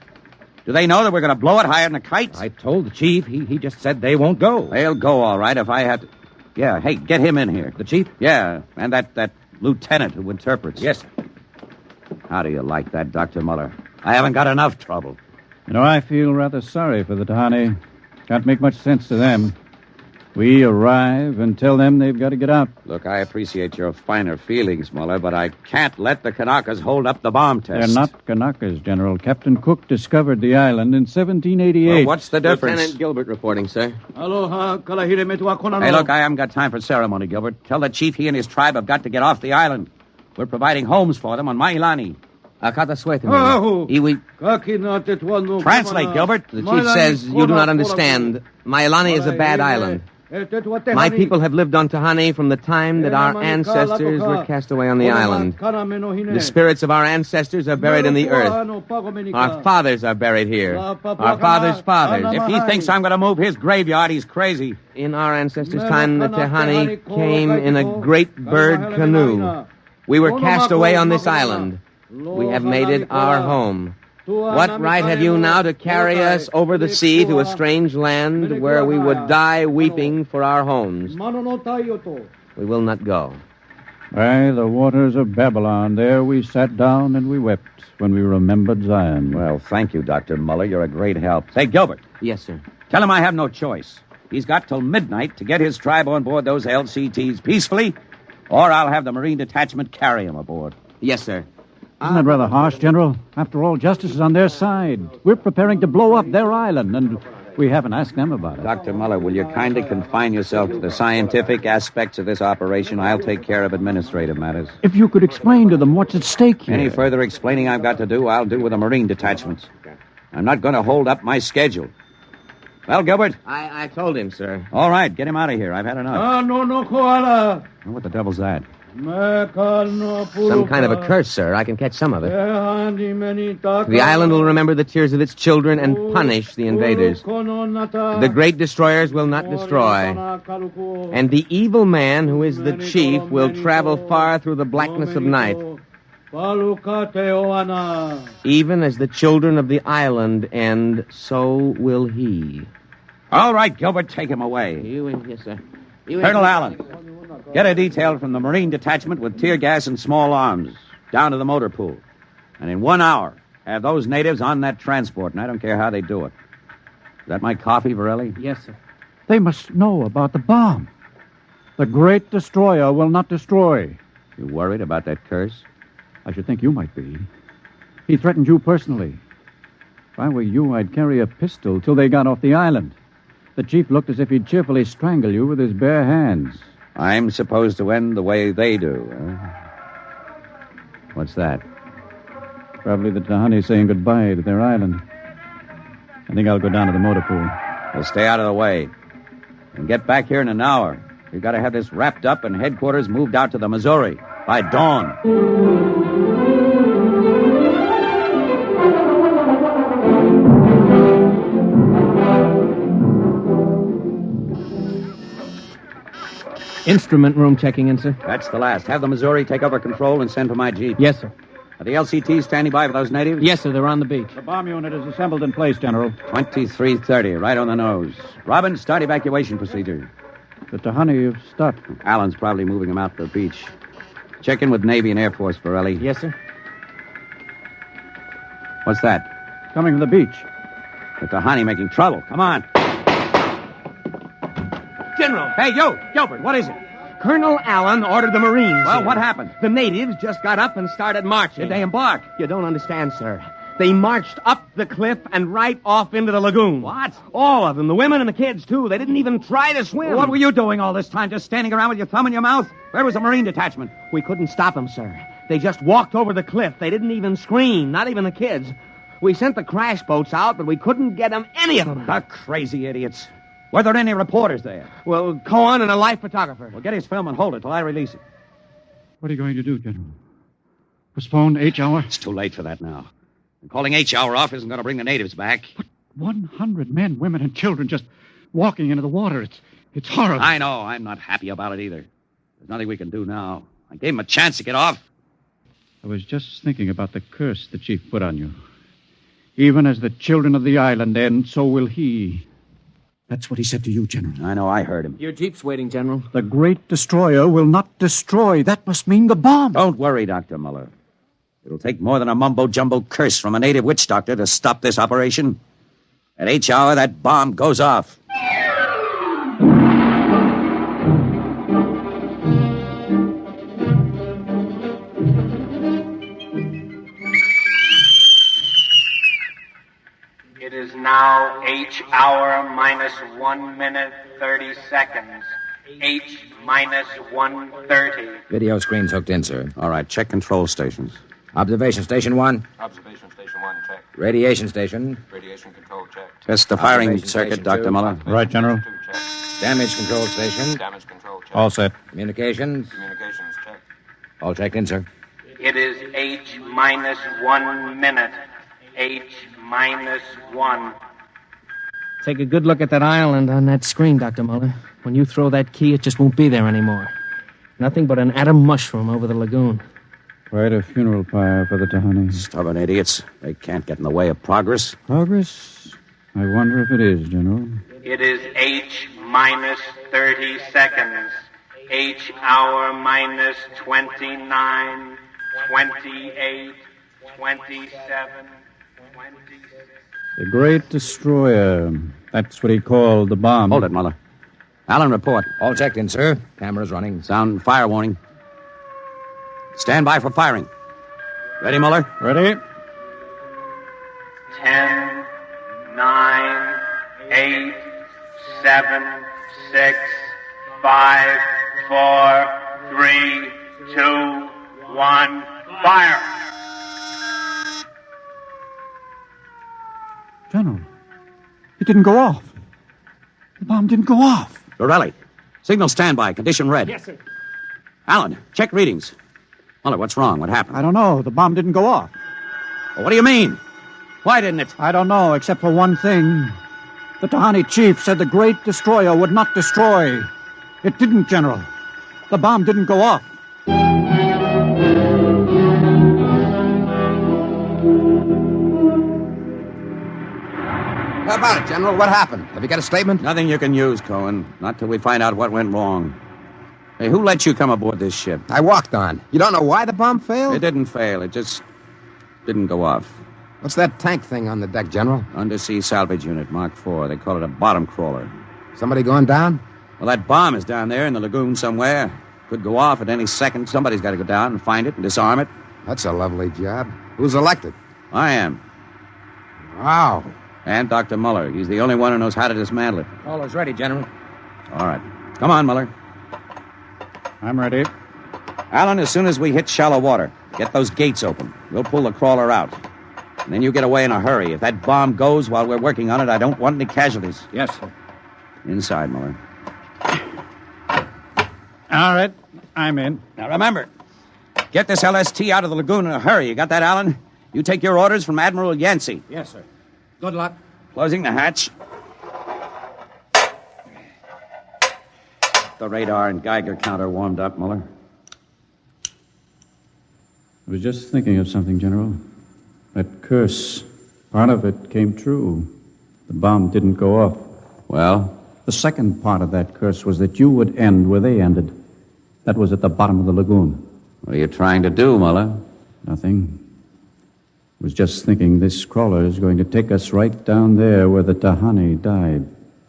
Do they know that we're going to blow it higher than a kite? I told the chief. He just said they won't go. They'll go, all right, if I had to... Yeah, hey, get him in here. The chief? Yeah, and that lieutenant who interprets. Yes, sir. How do you like that, Dr. Muller? I haven't got enough trouble. You know, I feel rather sorry for the Tahani. Can't make much sense to them. We arrive and tell them they've got to get out. Look, I appreciate your finer feelings, Muller, but I can't let the Kanakas hold up the bomb test. They're not Kanakas, General. Captain Cook discovered the island in 1788. Well, what's the difference? Lieutenant Gilbert reporting, sir. Hey, look, I haven't got time for ceremony, Gilbert. Tell the chief he and his tribe have got to get off the island. We're providing homes for them on Mailani. Translate, Gilbert. The chief says you do not understand. Mailani is a bad island. My people have lived on Tahani from the time that our ancestors were cast away on the island. The spirits of our ancestors are buried in the earth. Our fathers are buried here. Our fathers' fathers. If he thinks I'm going to move his graveyard, he's crazy. In our ancestors' time, the Tahani came in a great bird canoe. We were cast away on this island. We have made it our home. What right have you now to carry us over the sea to a strange land where we would die weeping for our homes? We will not go. By the waters of Babylon, there we sat down and we wept when we remembered Zion. Well, thank you, Dr. Muller. You're a great help. Say, Gilbert. Yes, sir. Tell him I have no choice. He's got till midnight to get his tribe on board those LCTs peacefully, or I'll have the Marine Detachment carry him aboard. Yes, sir. Isn't that rather harsh, General? After all, justice is on their side. We're preparing to blow up their island, and we haven't asked them about it. Dr. Muller, will you kindly confine yourself to the scientific aspects of this operation? I'll take care of administrative matters. If you could explain to them what's at stake here. Any further explaining I've got to do, I'll do with the Marine detachments. I'm not going to hold up my schedule. Well, Gilbert? I told him, sir. All right, get him out of here. I've had enough. What the devil's that? Some kind of a curse, sir. I can catch some of it. The island will remember the tears of its children and punish the invaders. The great destroyers will not destroy. And the evil man, who is the chief, will travel far through the blackness of night. Even as the children of the island end, so will he. All right, Gilbert, take him away. Yes, sir. Colonel Allen, get a detail from the Marine Detachment with tear gas and small arms down to the motor pool. And in 1 hour, have those natives on that transport, and I don't care how they do it. Is that my coffee, Varelli? Yes, sir. They must know about the bomb. The great destroyer will not destroy. You worried about that curse? I should think you might be. He threatened you personally. If I were you, I'd carry a pistol till they got off the island. The chief looked as if he'd cheerfully strangle you with his bare hands. I'm supposed to end the way they do, huh? What's that? Probably the Tahani saying goodbye to their island. I think I'll go down to the motor pool. Well, stay out of the way. And get back here in an hour. We've got to have this wrapped up and headquarters moved out to the Missouri by dawn. Instrument room checking in, sir. That's the last. Have the Missouri take over control and send for my jeep. Yes, sir. Are the LCTs standing by for those natives? Yes, sir. They're on the beach. The bomb unit is assembled in place, General. 2330, right on the nose. Robin, start evacuation procedure. The Tahani have stopped. Allen's probably moving them out to the beach. Check in with Navy and Air Force, Varelli. Yes, sir. What's that? Coming from the beach. The Tahani making trouble. Come on. General! Hey, you! Gilbert, what is it? Colonel Allen ordered the Marines. Well, what happened? The natives just got up and started marching. Did they embark? You don't understand, sir. They marched up the cliff and right off into the lagoon. What? All of them, the women and the kids, too. They didn't even try to swim. What were you doing all this time, just standing around with your thumb in your mouth? Where was the Marine detachment? We couldn't stop them, sir. They just walked over the cliff. They didn't even scream, not even the kids. We sent the crash boats out, but we couldn't get them, any of them. The crazy idiots. Were there any reporters there? Well, Cohen and a life photographer. Well, get his film and hold it till I release it. What are you going to do, General? Postpone H hour? It's too late for that now. And calling H hour off isn't going to bring the natives back. But 100 men, women, and children just walking into the water. It's horrible. I know. I'm not happy about it either. There's nothing we can do now. I gave him a chance to get off. I was just thinking about the curse the chief put on you. Even as the children of the island end, so will he. That's what he said to you, General. I know. I heard him. Your jeep's waiting, General. The great destroyer will not destroy. That must mean the bomb. Don't worry, Dr. Muller. It'll take more than a mumbo-jumbo curse from a native witch doctor to stop this operation. At H hour, that bomb goes off. It is now H hour minus 1 minute 30 seconds. H minus 1:30. Video screen's hooked in, sir. All right, check control stations. Observation station 1. Observation station 1, check. Radiation station. Radiation control, check. Test the firing circuit, Dr. Muller. Right, General. Damage control station. Damage control, check. All set. Communications. Communications, check. All checked in, sir. It is H minus 1 minute. H minus 1. Take a good look at that island on that screen, Dr. Muller. When you throw that key, it just won't be there anymore. Nothing but an atom mushroom over the lagoon. Quite a funeral pyre for the Tahani. Stubborn idiots. They can't get in the way of progress. Progress? I wonder if it is, General. It is H minus 30 seconds. H hour minus 29, 28, 27, 26. The great destroyer. That's what he called the bomb. Hold it, Muller. Allen, report. All checked in, sir. Cameras running. Sound fire warning. Stand by for firing. Ready, Muller? Ready. 10, 9, 8, 7, 6, 5, 4, 3, 2, 1, fire! General, it didn't go off. The bomb didn't go off. Borelli, signal standby, condition red. Yes, sir. Allen, check readings. Muller, what's wrong? What happened? I don't know. The bomb didn't go off. Well, what do you mean? Why didn't it? I don't know, except for one thing. The Tahani chief said the great destroyer would not destroy. It didn't, General. The bomb didn't go off. How about it, General? What happened? Have you got a statement? Nothing you can use, Cohen. Not till we find out what went wrong. Hey, who let you come aboard this ship? I walked on. You don't know why the bomb failed? It didn't fail. It just didn't go off. What's that tank thing on the deck, General? Undersea salvage unit, Mark IV. They call it a bottom crawler. Somebody going down? Well, that bomb is down there in the lagoon somewhere. Could go off at any second. Somebody's got to go down and find it and disarm it. That's a lovely job. Who's elected? I am. Wow. And Dr. Muller. He's the only one who knows how to dismantle it. All is ready, General. All right. Come on, Muller. I'm ready. Allen, as soon as we hit shallow water, get those gates open. We'll pull the crawler out. And then you get away in a hurry. If that bomb goes while we're working on it, I don't want any casualties. Yes, sir. Inside, Muller. All right. I'm in. Now, remember, get this LST out of the lagoon in a hurry. You got that, Allen? You take your orders from Admiral Yancey. Yes, sir. Good luck. Closing the hatch. The radar and Geiger counter warmed up, Muller. I was just thinking of something, General. That curse, part of it came true. The bomb didn't go off. Well? The second part of that curse was that you would end where they ended. That was at the bottom of the lagoon. What are you trying to do, Muller? Nothing. I was just thinking this crawler is going to take us right down there where the Tahani died.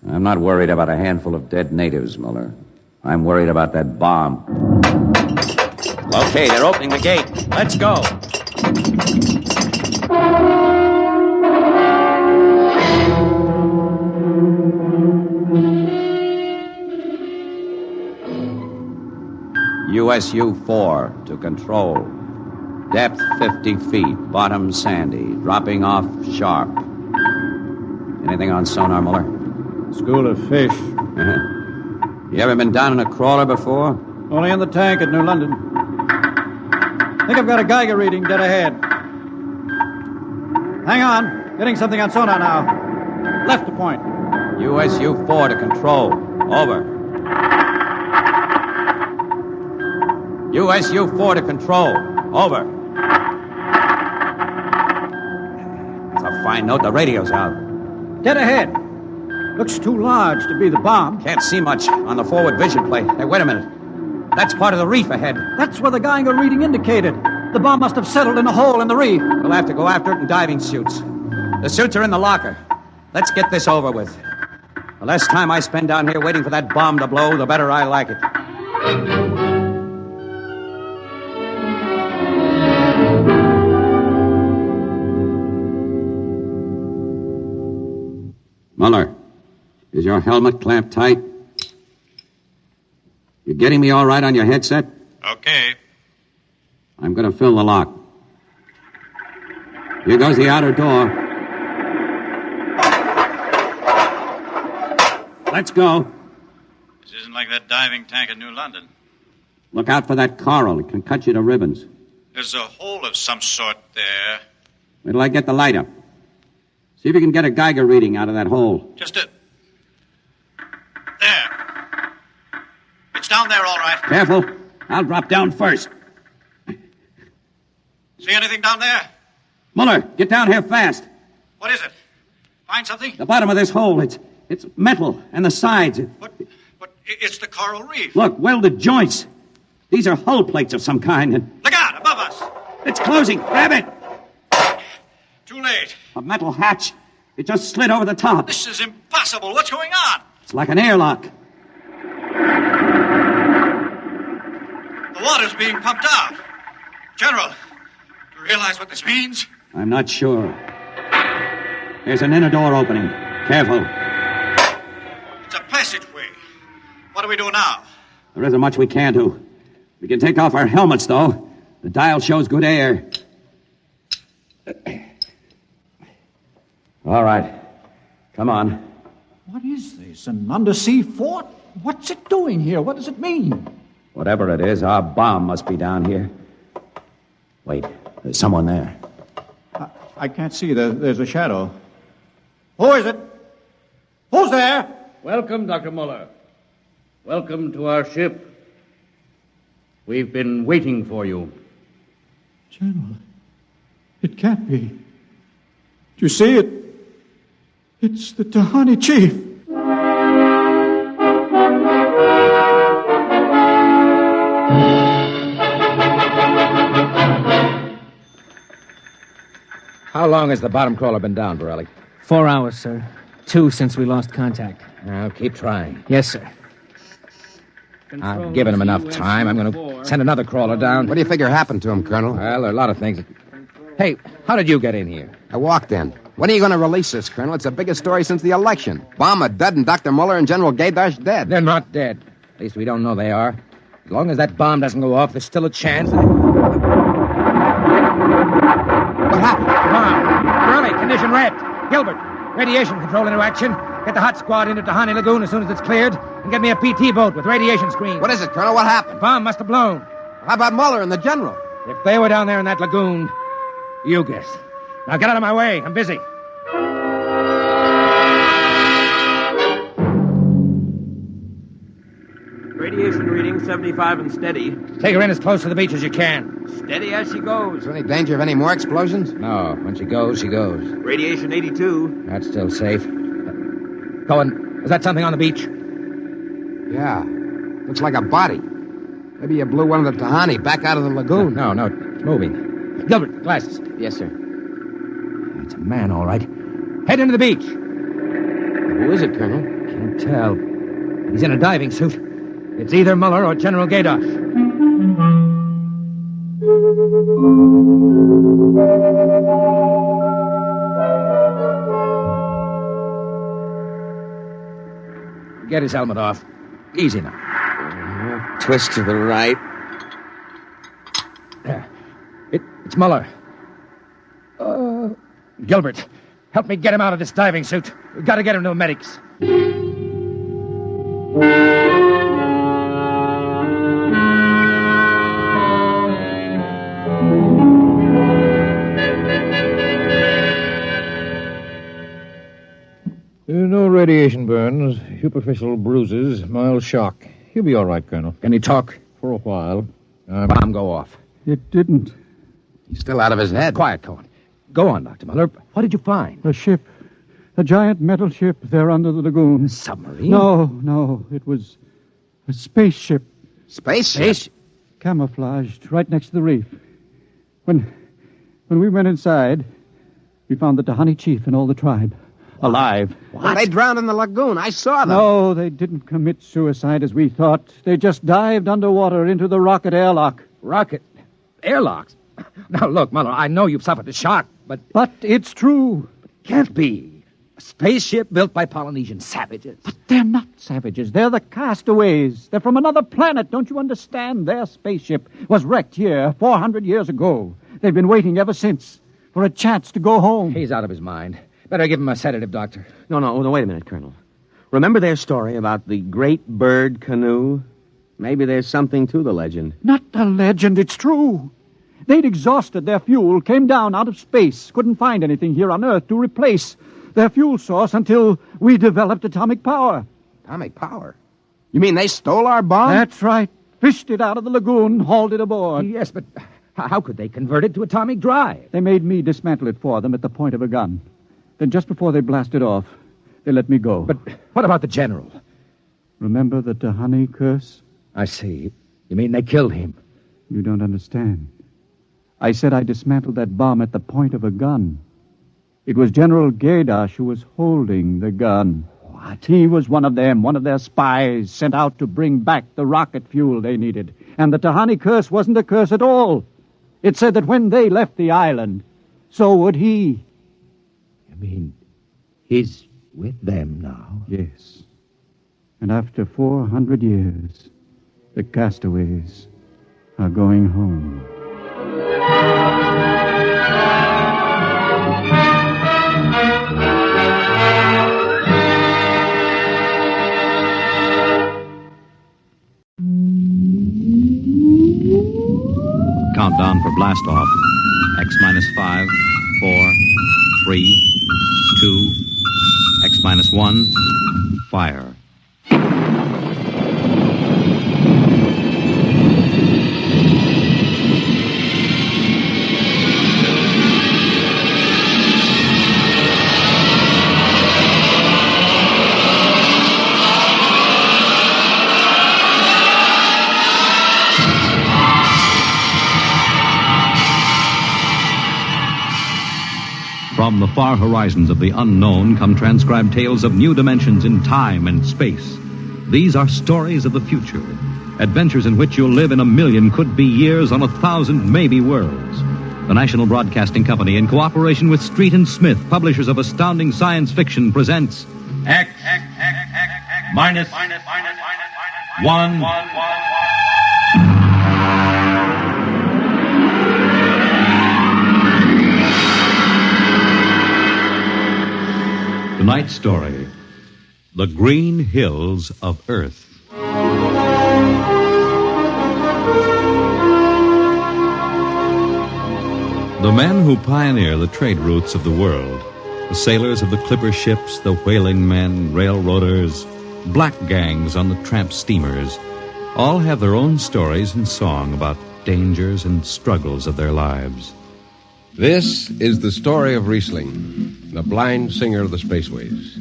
I'm not worried about a handful of dead natives, Muller. I'm worried about that bomb. Okay, they're opening the gate. Let's go. USU-4 to control. Depth 50 feet. Bottom sandy. Dropping off sharp. Anything on sonar, Muller? School of fish. You ever been down in a crawler before? Only in the tank at New London. Think I've got a Geiger reading dead ahead. Hang on. Getting something on sonar now. Left to point. USU-4 to control. Over. USU-4 to control. Over. That's a fine note. The radio's out. Dead ahead. Looks too large to be the bomb. Can't see much on the forward vision plate. Hey, wait a minute. That's part of the reef ahead. That's where the Geiger reading indicated. The bomb must have settled in a hole in the reef. We'll have to go after it in diving suits. The suits are in the locker. Let's get this over with. The less time I spend down here waiting for that bomb to blow, the better I like it. Muller, is your helmet clamped tight? You getting me all right on your headset? Okay. I'm going to fill the lock. Here goes the outer door. Let's go. This isn't like that diving tank in New London. Look out for that coral. It can cut you to ribbons. There's a hole of some sort there. Wait till I get the light up. See if you can get a Geiger reading out of that hole. Just a... There. It's down there, all right. Careful. I'll drop down first. See anything down there? Muller, get down here fast. What is it? Find something? The bottom of this hole, it's metal, and the sides. But it's the coral reef. Look, welded joints. These are hull plates of some kind. And Look out, above us. it's closing. Grab it. Too late. A metal hatch. It just slid over the top. This is impossible. What's going on? It's like an airlock. The water's being pumped out. General, do you realize what this means? I'm not sure. There's an inner door opening. Careful. It's a passageway. What do we do now? There isn't much we can do. We can take off our helmets, though. The dial shows good air. All right. Come on. What is this? An undersea fort? What's it doing here? What does it mean? Whatever it is, our bomb must be down here. Wait, there's someone there. I can't see. There's a shadow. Who is it? Who's there? Welcome, Dr. Muller. Welcome to our ship. We've been waiting for you. General, it can't be. Do you see it? It's the Tahani chief. How long has the bottom crawler been down, Pirelli? 4 hours, sir. 2 since we lost contact. I'll keep trying. Yes, sir. I've given him enough time. I'm going to send another crawler down. What do you figure happened to him, Colonel? Well, there are a lot of things. Hey, how did you get in here? I walked in. When are you going to release this, Colonel? It's the biggest story since the election. Bomber dead and Dr. Muller and General Gaydash dead. They're not dead. At least we don't know they are. As long as that bomb doesn't go off, there's still a chance. What happened? Bomb. Early, condition red. Gilbert, radiation control into action. Get the hot squad into Tahani Lagoon as soon as it's cleared, and get me a PT boat with radiation screens. What is it, Colonel? What happened? Bomb must have blown. How about Muller and the General? If they were down there in that lagoon, you guess. Now get out of my way. I'm busy. Radiation reading 75 and steady. Take her in as close to the beach as you can. Steady as she goes. Is there any danger of any more explosions? No. When she goes, she goes. Radiation 82. That's still safe. Cohen, is that something on the beach? Yeah. Looks like a body. Maybe you blew one of the Tahani back out of the lagoon. No, it's moving. Gilbert, glasses. Yes, sir. It's a man, all right. Head into the beach. Who is it, Colonel? Can't tell. He's in a diving suit. It's either Muller or General Gaydash. Get his helmet off. Easy now. Twist to the right. There. It's It's Muller. Gilbert, help me get him out of this diving suit. We've got to get him to the medics. No radiation burns, superficial bruises, mild shock. He'll be all right, Colonel. Can he talk? For a while. Bomb go off. It didn't. He's still out of his head. Quiet, Cohen. Go on, Dr. Muller. What did you find? A ship. A giant metal ship there under the lagoon. A submarine? No. It was a spaceship. Spaceship? Camouflaged right next to the reef. When we went inside, we found the Tahani chief and all the tribe. Alive. What? They drowned in the lagoon. I saw them. No, they didn't commit suicide as we thought. They just dived underwater into the rocket airlock. Rocket? Airlocks? Now, look, Muller, I know you've suffered a shock, but... But it's true. Can't be. A spaceship built by Polynesian savages. But they're not savages. They're the Castaways. They're from another planet. Don't you understand? Their spaceship was wrecked here 400 years ago. They've been waiting ever since for a chance to go home. He's out of his mind. Better give him a sedative, Doctor. No, wait a minute, Colonel. Remember their story about the great bird canoe? Maybe there's something to the legend. Not a legend, it's true. They'd exhausted their fuel, came down out of space, couldn't find anything here on Earth to replace their fuel source until we developed atomic power. Atomic power? You mean they stole our bomb? That's right. Fished it out of the lagoon, hauled it aboard. Yes, but how could they convert it to atomic drive? They made me dismantle it for them at the point of a gun. Then just before they blasted off, they let me go. But what about the general? Remember the Tahani curse? I see. You mean they killed him? You don't understand. I said I dismantled that bomb at the point of a gun. It was General Gaidash who was holding the gun. What? He was one of them, one of their spies, sent out to bring back the rocket fuel they needed. And the Tahani curse wasn't a curse at all. It said that when they left the island, so would he. You mean he's with them now? Yes. And after 400 years, the Castaways are going home. Countdown for blast off. X minus 5, 4, 3, 2, X minus 1, fire. From the far horizons of the unknown come transcribed tales of new dimensions in time and space. These are stories of the future, adventures in which you'll live in a million could-be years on 1,000 maybe worlds. The National Broadcasting Company, in cooperation with Street and Smith, publishers of astounding science fiction, presents X minus 1. Tonight's story, The Green Hills of Earth. The men who pioneer the trade routes of the world, the sailors of the clipper ships, the whaling men, railroaders, black gangs on the tramp steamers, all have their own stories and song about dangers and struggles of their lives. This is the story of Riesling, the blind singer of the Spaceways.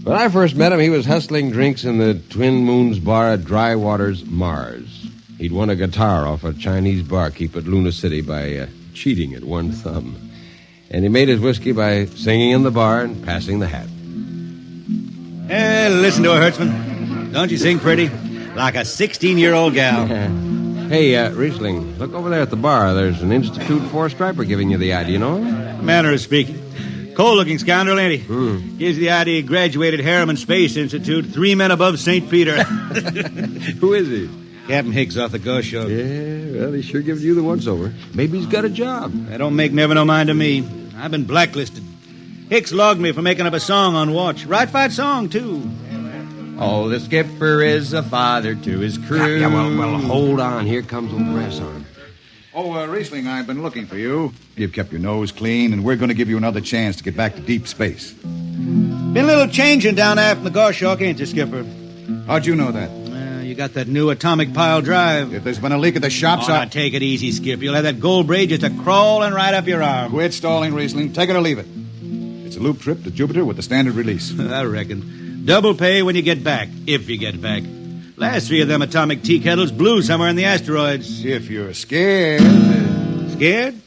When I first met him, he was hustling drinks in the Twin Moons bar at Dry Waters, Mars. He'd won a guitar off a Chinese barkeep at Luna City by cheating at one thumb. And he made his whiskey by singing in the bar and passing the hat. Listen to her, Hertzman. Don't you sing pretty? Like a 16-year-old gal. Hey, Riesling, look over there at the bar. There's an Institute 4-striper giving you the eye. Do you know him? Manner of speaking. Cold-looking scoundrel, ain't he? Gives the idea he graduated Harriman Space Institute 3 men above St. Peter. Who is he? Captain Hicks off the Goshawk. Yeah, well, he sure gives you the once-over. Maybe he's got a job. That don't make never no mind to me. I've been blacklisted. Hicks logged me for making up a song on watch. Right fight song, too. Oh, the skipper is a father to his crew. Yeah, well, hold on. Here comes old Brass Arm. Oh, Riesling, I've been looking for you. You've kept your nose clean, and we're going to give you another chance to get back to deep space. Been a little changing down aft in the Goshawk, ain't you, Skipper? How'd you know that? You got that new atomic pile drive. If there's been a leak at the shops, now take it easy, Skip. You'll have that gold braid just a-crawling right up your arm. Quit stalling, Riesling. Take it or leave it. It's a loop trip to Jupiter with the standard release. I reckon. Double pay when you get back, if you get back. Last 3 of them atomic tea kettles blew somewhere in the asteroids. If you're scared. Scared?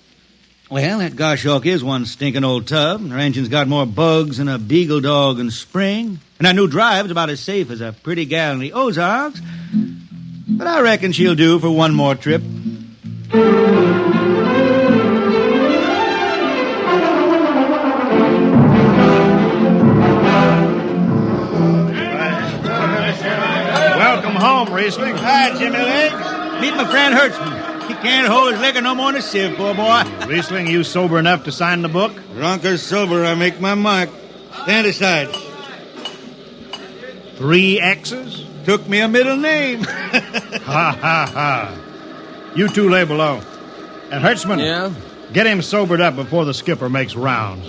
Well, that Goshawk is one stinking old tub. Her engine's got more bugs than a beagle dog in spring. And that new drive's about as safe as a pretty gal in the Ozarks. But I reckon she'll do for one more trip. Welcome home, Riesling. Hi, Jimmy Legs. Meet my friend Hertzman. He can't hold his liquor no more than a sieve, poor boy. Riesling, you sober enough to sign the book? Drunk or sober, I make my mark. Stand aside. 3 X's? Took me a middle name. Ha, ha, ha. You two lay below. And Hertzman, yeah? Get him sobered up before the skipper makes rounds.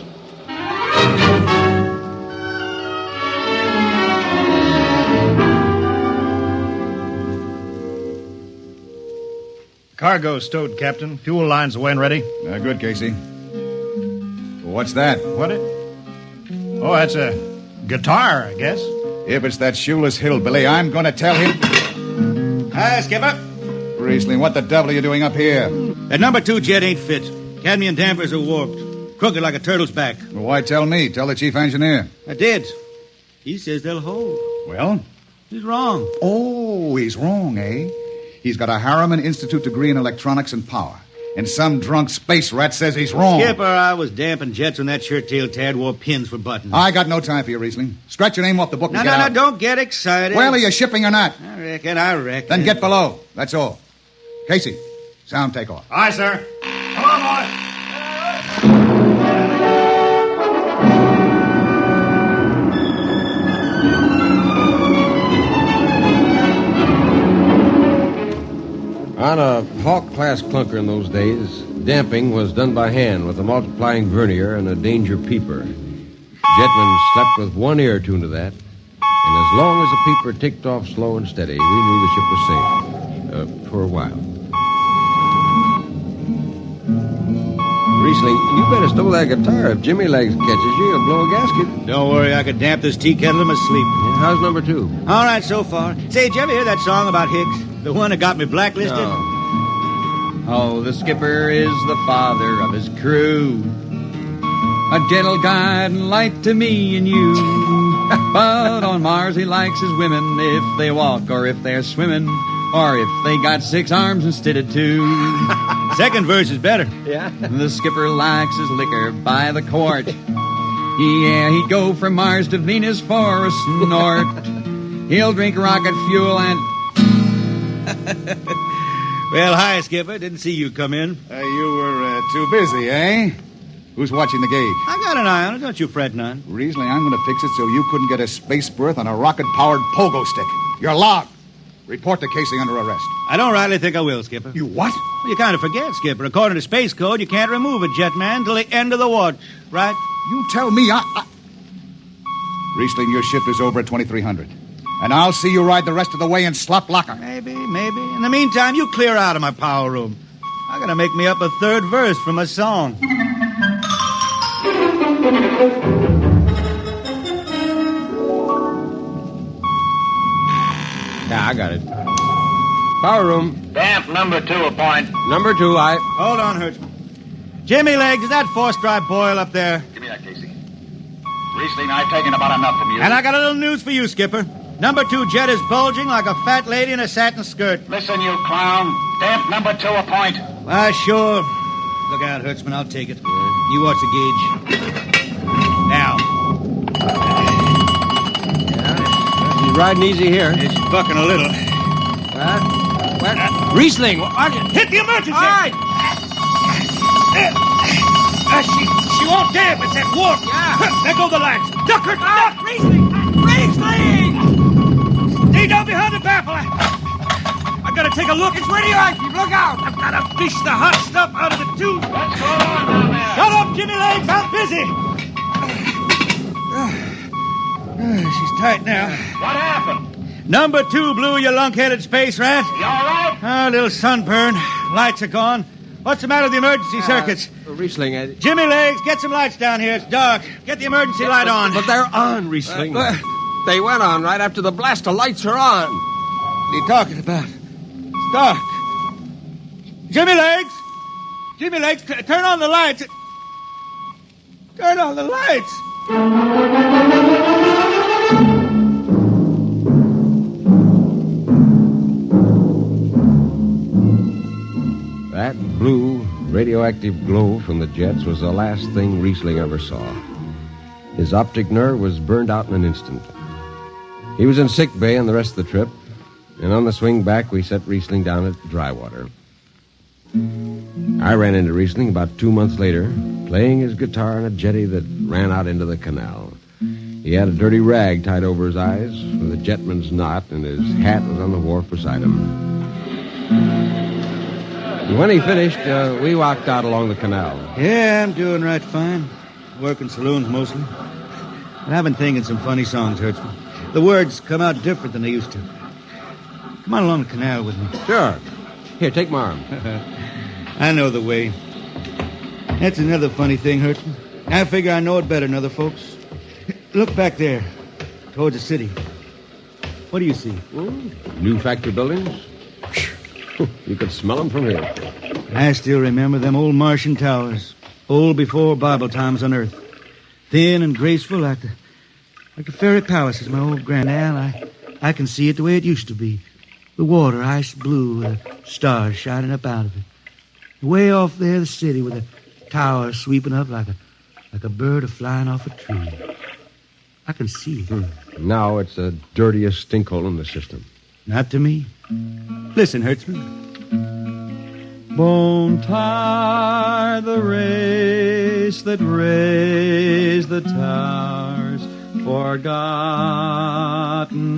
Cargo stowed, Captain. Fuel lines away and ready. Good, Casey. What's that? What it? Oh, that's a guitar, I guess. If it's that shoeless hillbilly, I'm going to tell him... Hi, Skipper. Riesling, what the devil are you doing up here? That number 2 jet ain't fit. Cadmium dampers are warped. Crooked like a turtle's back. Well, why tell me? Tell the chief engineer. I did. He says they'll hold. Well? He's wrong. Oh, he's wrong, eh? He's got a Harriman Institute degree in electronics and power. And some drunk space rat says he's wrong. Skipper, I was damping jets when that shirt-tailed tad wore pins for buttons. I got no time for you, Riesling. Scratch your name off the book and get out. No, don't get excited. Well, are you shipping or not? I reckon. Then get below. That's all. Casey, sound takeoff. Aye, sir. Come on, boy. On a Hawk-class clunker in those days, damping was done by hand with a multiplying vernier and a danger peeper. Jetmen slept with one ear tuned to that, and as long as the peeper ticked off slow and steady, we knew the ship was safe. For a while. Riesling, you better stow that guitar. If Jimmy Legs catches you, he'll blow a gasket. Don't worry, I could damp this tea kettle in my sleep. Yeah, how's number 2? All right, so far. Say, did you ever hear that song about Hicks? The one that got me blacklisted? No. Oh, the skipper is the father of his crew. A gentle guide and light to me and you. But on Mars he likes his women if they walk or if they're swimming. Or if they got 6 arms instead of 2. Second verse is better. Yeah. The skipper likes his liquor by the quart. Yeah, he'd go from Mars to Venus for a snort. He'll drink rocket fuel and... Well, hi, Skipper. Didn't see you come in. You were too busy, eh? Who's watching the gauge? I got an eye on it. Don't you fret none. Riesling, I'm going to fix it so you couldn't get a space berth on a rocket-powered pogo stick. You're logged. Report to Casey under arrest. I don't rightly think I will, Skipper. You what? Well, you kind of forget, Skipper. According to Space Code, you can't remove a jetman till the end of the watch, right? You tell me Riesling, your shift is over at 2300. And I'll see you ride the rest of the way in slop locker. Maybe. In the meantime, you clear out of my power room. I gotta make me up a 3rd verse from a song. Yeah, I got it. Power room. Damp number 2 a point. Number 2, I... Hold on, Hertzman. Jimmy Legs, is that 4-stripe boil up there? Give me that, Casey. Riesling, I've taken about enough from you. And I got a little news for you, Skipper. Number 2 jet is bulging like a fat lady in a satin skirt. Listen, you clown. Damp number 2 a point. Why, sure. Look out, Hertzman. I'll take it. You watch the gauge. Now. He's riding easy here. It's bucking a little. Huh? Riesling! Hit the emergency! All right. She won't dare if it's that warp. Yeah. There go the lights. Duck her! Duck! Riesling! Riesling! Stay down behind the baffle. I gotta take a look. It's radioactive. Look out! I've gotta fish the hot stuff out of the tube. Shut up, Jimmy Legs. I'm busy. She's tight now. What happened? Number 2 blew, you lunk-headed space rat. You all right? A little sunburn. Lights are gone. What's the matter with the emergency circuits? Riesling, Jimmy Legs, get some lights down here. It's dark. Get the emergency light on. But they're on, Riesling. They went on right after the blast. The lights are on. What are you talking about? It's dark. Jimmy Legs! Jimmy Legs, turn on the lights. Turn on the lights. That blue, radioactive glow from the jets was the last thing Riesling ever saw. His optic nerve was burned out in an instant. He was in sick bay on the rest of the trip, and on the swing back, we set Riesling down at Drywater. I ran into Riesling about 2 months later, playing his guitar on a jetty that ran out into the canal. He had a dirty rag tied over his eyes with a jetman's knot, and his hat was on the wharf beside him. And when he finished, we walked out along the canal. Yeah, I'm doing right fine. Working saloons mostly. But I've been thinking some funny songs, Hertzman. The words come out different than they used to. Come on along the canal with me. Sure. Here, take my arm. I know the way. That's another funny thing, Hertzman. I figure I know it better than other folks. Look back there, towards the city. What do you see? New factory buildings? You could smell them from here. I still remember them old Martian towers, old before Bible times on Earth. Thin and graceful like the fairy palaces of my old granddad. I can see it the way it used to be. The water ice blue with the stars shining up out of it. Way off there, the city with the towers sweeping up like a bird flying off a tree. I can see it. Now it's the dirtiest stinkhole in the system. Not to me. Listen, Hertzman. Won't tire the race that raised the towers, forgotten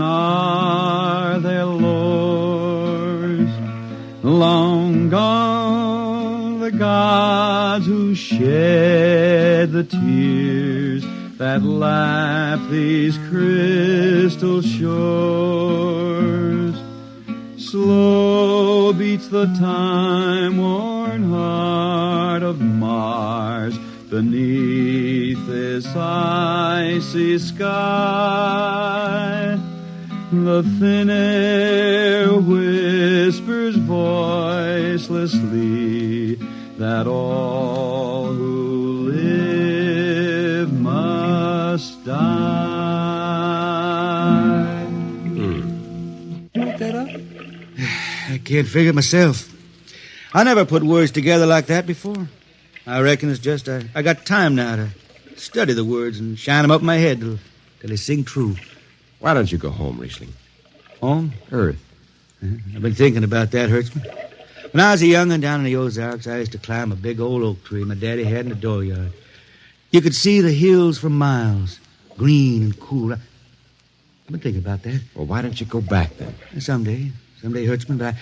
are their lores. Long gone the gods who shed the tears that lap these crystal shores. Slow beats the time-worn heart of Mars beneath this icy sky. The thin air whispers voicelessly that all who live must die. You look that up? I can't figure it myself. I never put words together like that before. I reckon it's just I got time now to study the words and shine them up in my head till they sing true. Why don't you go home, Riesling? Home? Earth. I've been thinking about that, Hertzman. When I was a young'un down in the Ozarks, I used to climb a big old oak tree my daddy had in the dooryard. You could see the hills for miles, green and cool. I've been thinking about that. Well, why don't you go back then? Someday, Hertzman, but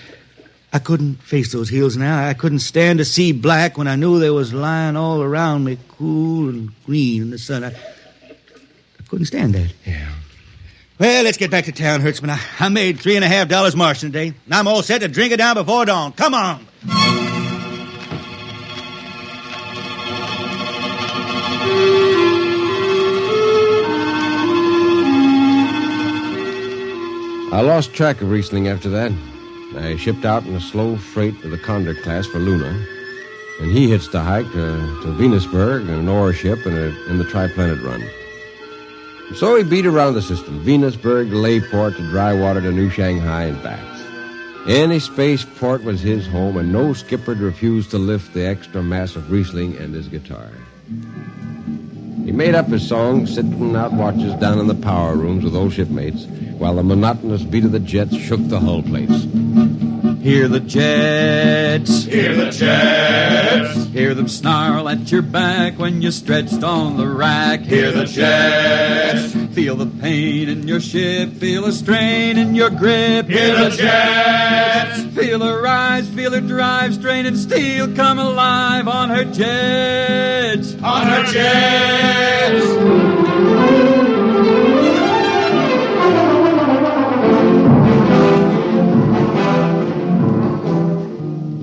I couldn't face those hills now. I couldn't stand to see black when I knew they was lying all around me, cool and green in the sun. I couldn't stand that. Yeah. Well, let's get back to town, Hertzman. I made $3.50 Martian today, and I'm all set to drink it down before dawn. Come on. I lost track of Riesling after that. I shipped out in a slow freight of the Condor class for Luna, and he hitched a hike to Venusberg in an ore ship in the Triplanet run. So he beat around the system, Venusberg to Layport to Drywater to New Shanghai and back. Any spaceport was his home, and no skipper'd refuse to lift the extra mass of Riesling and his guitar. He made up his songs sitting out watches down in the power rooms with old shipmates, while the monotonous beat of the jets shook the hull plates. Hear the jets. Hear the jets. Hear them snarl at your back when you're stretched on the rack. Hear the jets. Feel the pain in your ship. Feel a strain in your grip. Hear the jets. Feel her rise. Feel her drive. Straining steel come alive on her jets. On her jets.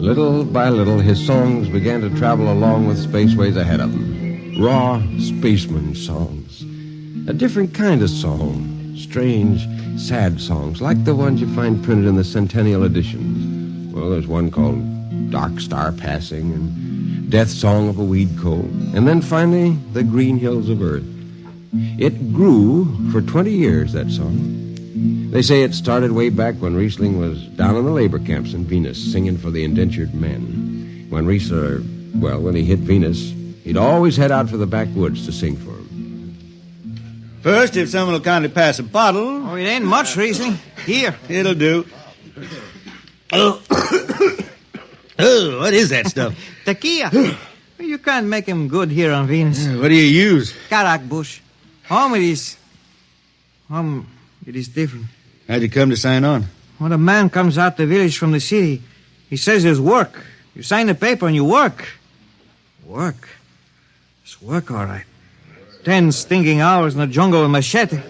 Little by little, his songs began to travel along with Spaceways ahead of him. Raw spaceman songs. A different kind of song. Strange, sad songs, like the ones you find printed in the Centennial editions. Well, there's one called Dark Star Passing and Death Song of a Weed Cold. And then finally, The Green Hills of Earth. It grew for 20 years, that song. They say it started way back when Riesling was down in the labor camps in Venus singing for the indentured men. When when he hit Venus, he'd always head out for the backwoods to sing for him. First, if someone will kindly pass a bottle. Oh, it ain't much, Riesling. Here. It'll do. Oh, what is that stuff? Tequila. You can't make him good here on Venus. What do you use? Karak bush. It is different. How'd you come to sign on? When a man comes out the village from the city, he says there's work. You sign the paper and you work. Work? It's work, all right. 10 stinking hours in the jungle with machete.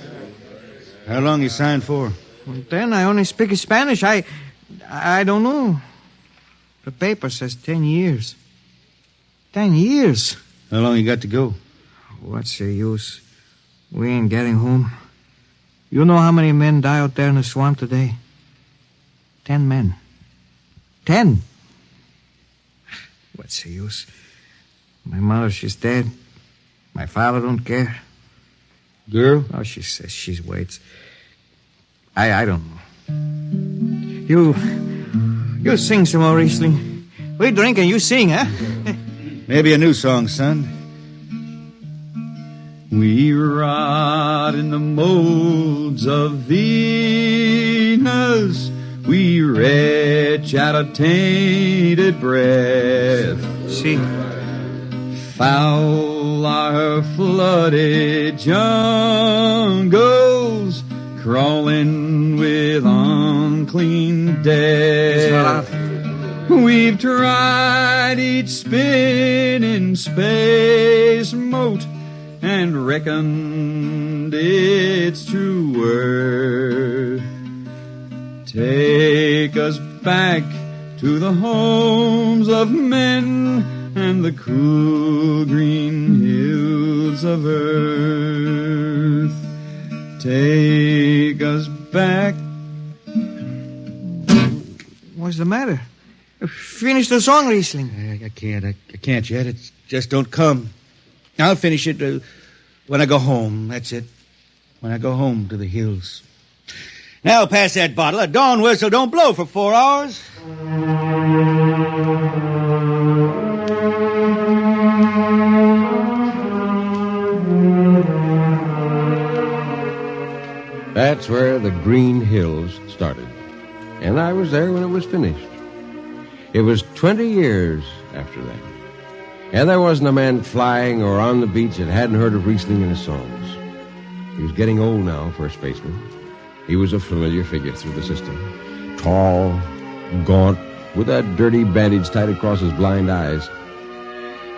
How long you signed for? Well, then I only speak Spanish. I don't know. The paper says 10 years. 10 years. How long you got to go? What's the use? We ain't getting home. You know how many men die out there in the swamp today? 10 men. 10. What's the use? My mother, she's dead. My father don't care. Girl? Oh, she says she waits. I don't know. You sing some more, Riesling. We drink and you sing, huh? Maybe a new song, son. We rot in the molds of Venus. We retch out a tainted breath. See? Foul are her flooded jungles, crawling with unclean death. We've tried each spinning space moat and reckoned its true worth. Take us back to the homes of men and the cool green hills of earth. Take us back. What's the matter? Finish the song, Riesling. I can't yet. It just don't come. I'll finish it when I go home. That's it. When I go home to the hills. Now pass that bottle. A dawn whistle don't blow for 4 hours. That's where the Green Hills started. And I was there when it was finished. It was 20 years after that. And there wasn't a man flying or on the beach that hadn't heard of Riesling and his songs. He was getting old now for a spaceman. He was a familiar figure through the system. Tall, gaunt, with that dirty bandage tied across his blind eyes.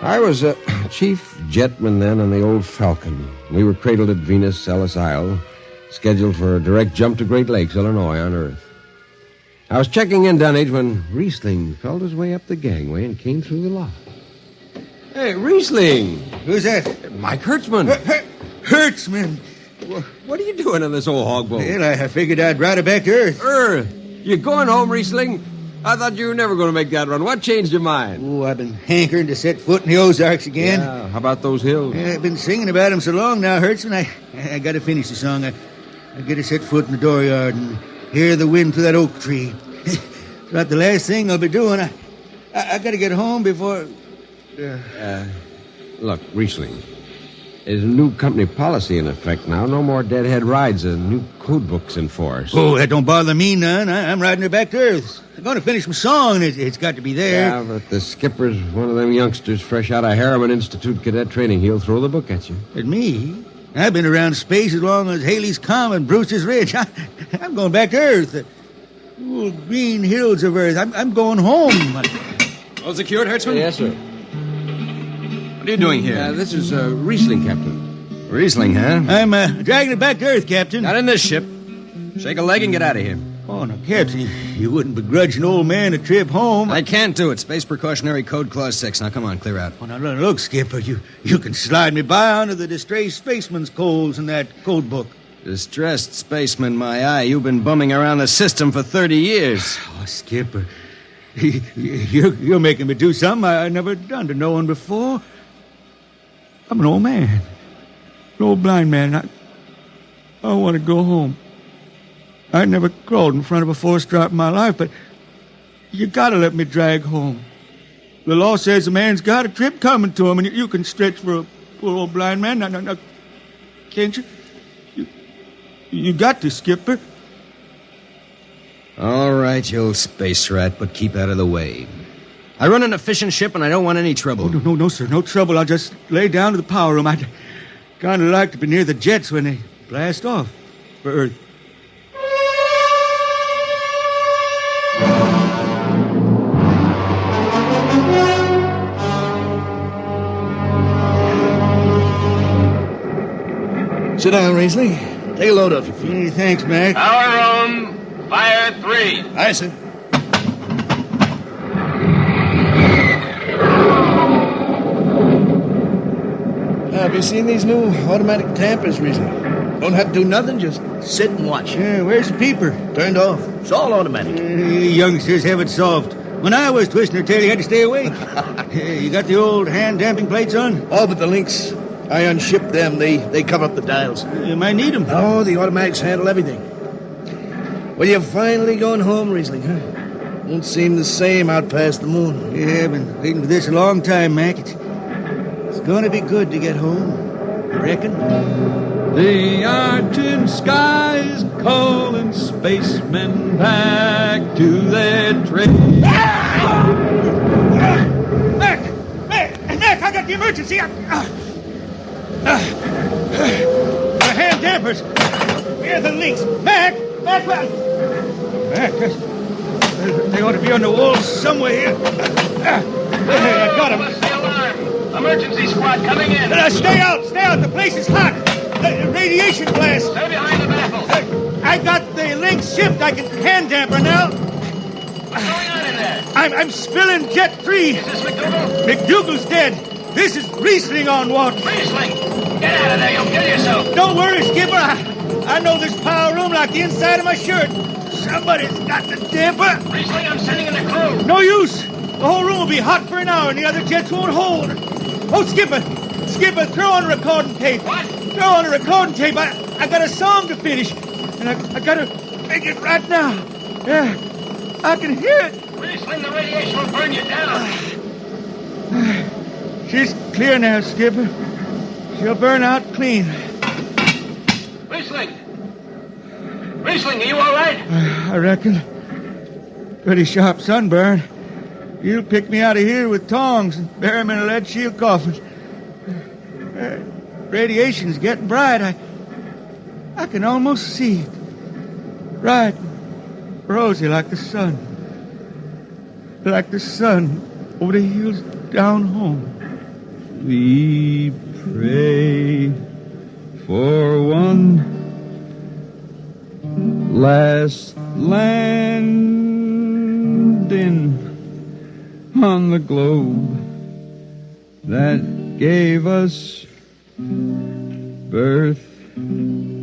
I was a chief jetman then on the old Falcon. We were cradled at Venus, Ellis Isle, scheduled for a direct jump to Great Lakes, Illinois, on Earth. I was checking in Dunwich when Riesling felt his way up the gangway and came through the lock. Hey, Riesling! Who's that? Mike Hertzman. Hertzman! What are you doing on this old hog boat? Well, I figured I'd ride it back to Earth. Earth? You going home, Riesling? I thought you were never going to make that run. What changed your mind? Oh, I've been hankering to set foot in the Ozarks again. Yeah, how about those hills? I've been singing about them so long now, Hertzman. I got to finish the song. I got to set foot in the dooryard and hear the wind through that oak tree. It's about the last thing I'll be doing. I got to get home before... Look, Riesling, There's a new company policy in effect now. No more deadhead rides. A new code book's in force. Oh, that don't bother me none. I'm riding her back to Earth. I'm going to finish my song. It's got to be there. Yeah, but the skipper's one of them youngsters fresh out of Harriman Institute cadet training. He'll throw the book at you. At me? I've been around space as long as Haley's Comet, Brewster's Ridge. I'm going back to Earth. The green hills of Earth. I'm going home. All secured, Hertzman? Yes, sir. What are you doing here? This is Riesling, Captain. Riesling, huh? I'm dragging it back to Earth, Captain. Not in this ship. Shake a leg and get out of here. Oh, no, Captain, you wouldn't begrudge an old man a trip home. I can't do it. Space Precautionary Code Clause 6. Now, come on, clear out. Oh, now, look, Skipper, you can slide me by onto the distressed spaceman's coals in that code book. Distressed spaceman, my eye. You've been bumming around the system for 30 years. Oh, Skipper, you're making me do something I never done to no one before. I'm an old man, an old blind man. I want to go home. I never crawled in front of a force drop in my life, but you gotta let me drag home. The law says a man's got a trip coming to him, and you can stretch for a poor old blind man. Now, can't you? You got to, Skipper. All right, you old space rat, but keep out of the way. I run an efficient ship, and I don't want any trouble. Oh, no, sir, no trouble. I'll just lay down to the power room. I'd kind of like to be near the jets when they blast off for Earth. Sit down, Riesling. Take a load off your feet. Hey, thanks, Mac. Power room, fire 3. Aye, sir. Have you seen these new automatic tampers, Riesling? Don't have to do nothing, just sit and watch. Yeah, where's the peeper? Turned off. It's all automatic. Youngsters have it soft. When I was twisting her tail, you had to stay awake. You got the old hand-damping plates on? Oh, but the links. I unshipped them. They cover up the dials. You might need them. Oh, the automatics handle everything. Well, you're finally going home, Riesling, huh? Won't seem the same out past the moon. Yeah, I've been waiting for this a long time, Mac. It's going to be good to get home. You reckon? The argent skies calling spacemen back to their trade. Mac, I got the emergency. The hand dampers. Where are the links? Mac, they ought to be on the wall somewhere here. I got them. The alarm. Emergency squad coming in. Stay out. The place is hot. Radiation blast. Stay behind the baffles. I got the links shipped. I can hand damper now. What's going on in there? I'm spilling Jet 3. Is this McDougal? McDougal's dead. This is Riesling on water. Riesling! Get out of there, you'll kill yourself. Don't worry, Skipper. I know this power room like the inside of my shirt. Somebody's got the damper. Riesling, I'm sending in the crew. No use. The whole room will be hot for an hour and the other jets won't hold. Oh, Skipper, throw on a recording tape. What? Throw on a recording tape. I got a song to finish. And I got to make it right now. Yeah, I can hear it. Riesling, the radiation will burn you down. She's clear now, Skipper. She'll burn out clean. Riesling, are you all right? I reckon. Pretty sharp sunburn. You'll pick me out of here with tongs and bury me in a lead shield coffin. Radiation's getting bright. I can almost see it. Bright, rosy like the sun. Like the sun over the hills down home. We pray for one last landing on the globe that gave us birth.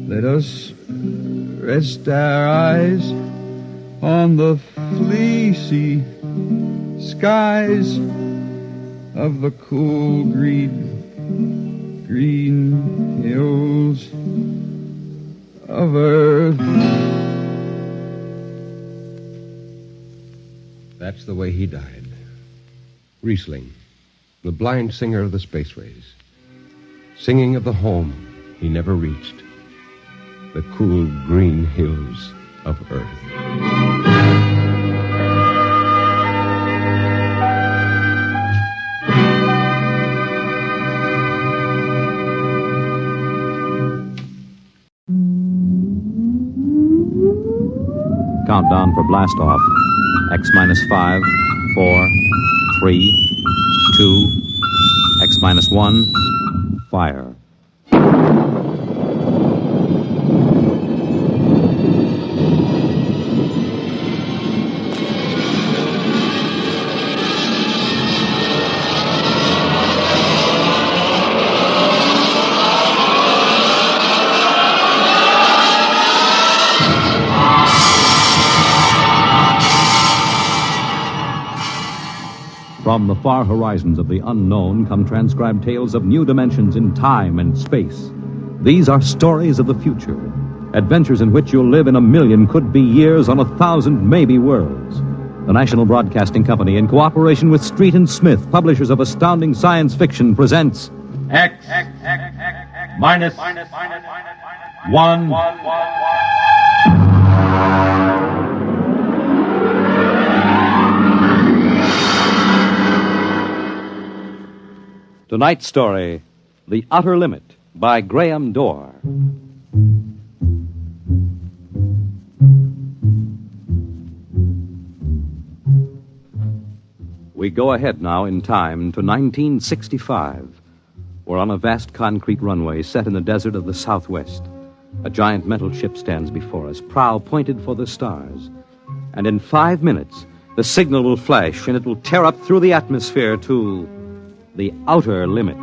Let us rest our eyes on the fleecy skies of the cool green hills of Earth. That's the way he died. Riesling, the blind singer of the Spaceways. singing of the home he never reached, the cool green hills of Earth. Countdown for blast off. X minus 5, 4, 3, 2, X minus 1, fire. From the far horizons of the unknown come transcribed tales of new dimensions in time and space. These are stories of the future, adventures in which you'll live in a million could-be years on 1,000 maybe worlds. The National Broadcasting Company, in cooperation with Street and Smith, publishers of astounding science fiction, presents X minus 1. Tonight's story, The Outer Limit, by Graham Dorr. We go ahead now in time to 1965. We're on a vast concrete runway set in the desert of the Southwest. A giant metal ship stands before us, prow pointed for the stars. And in 5 minutes, the signal will flash and it will tear up through the atmosphere to the outer limit.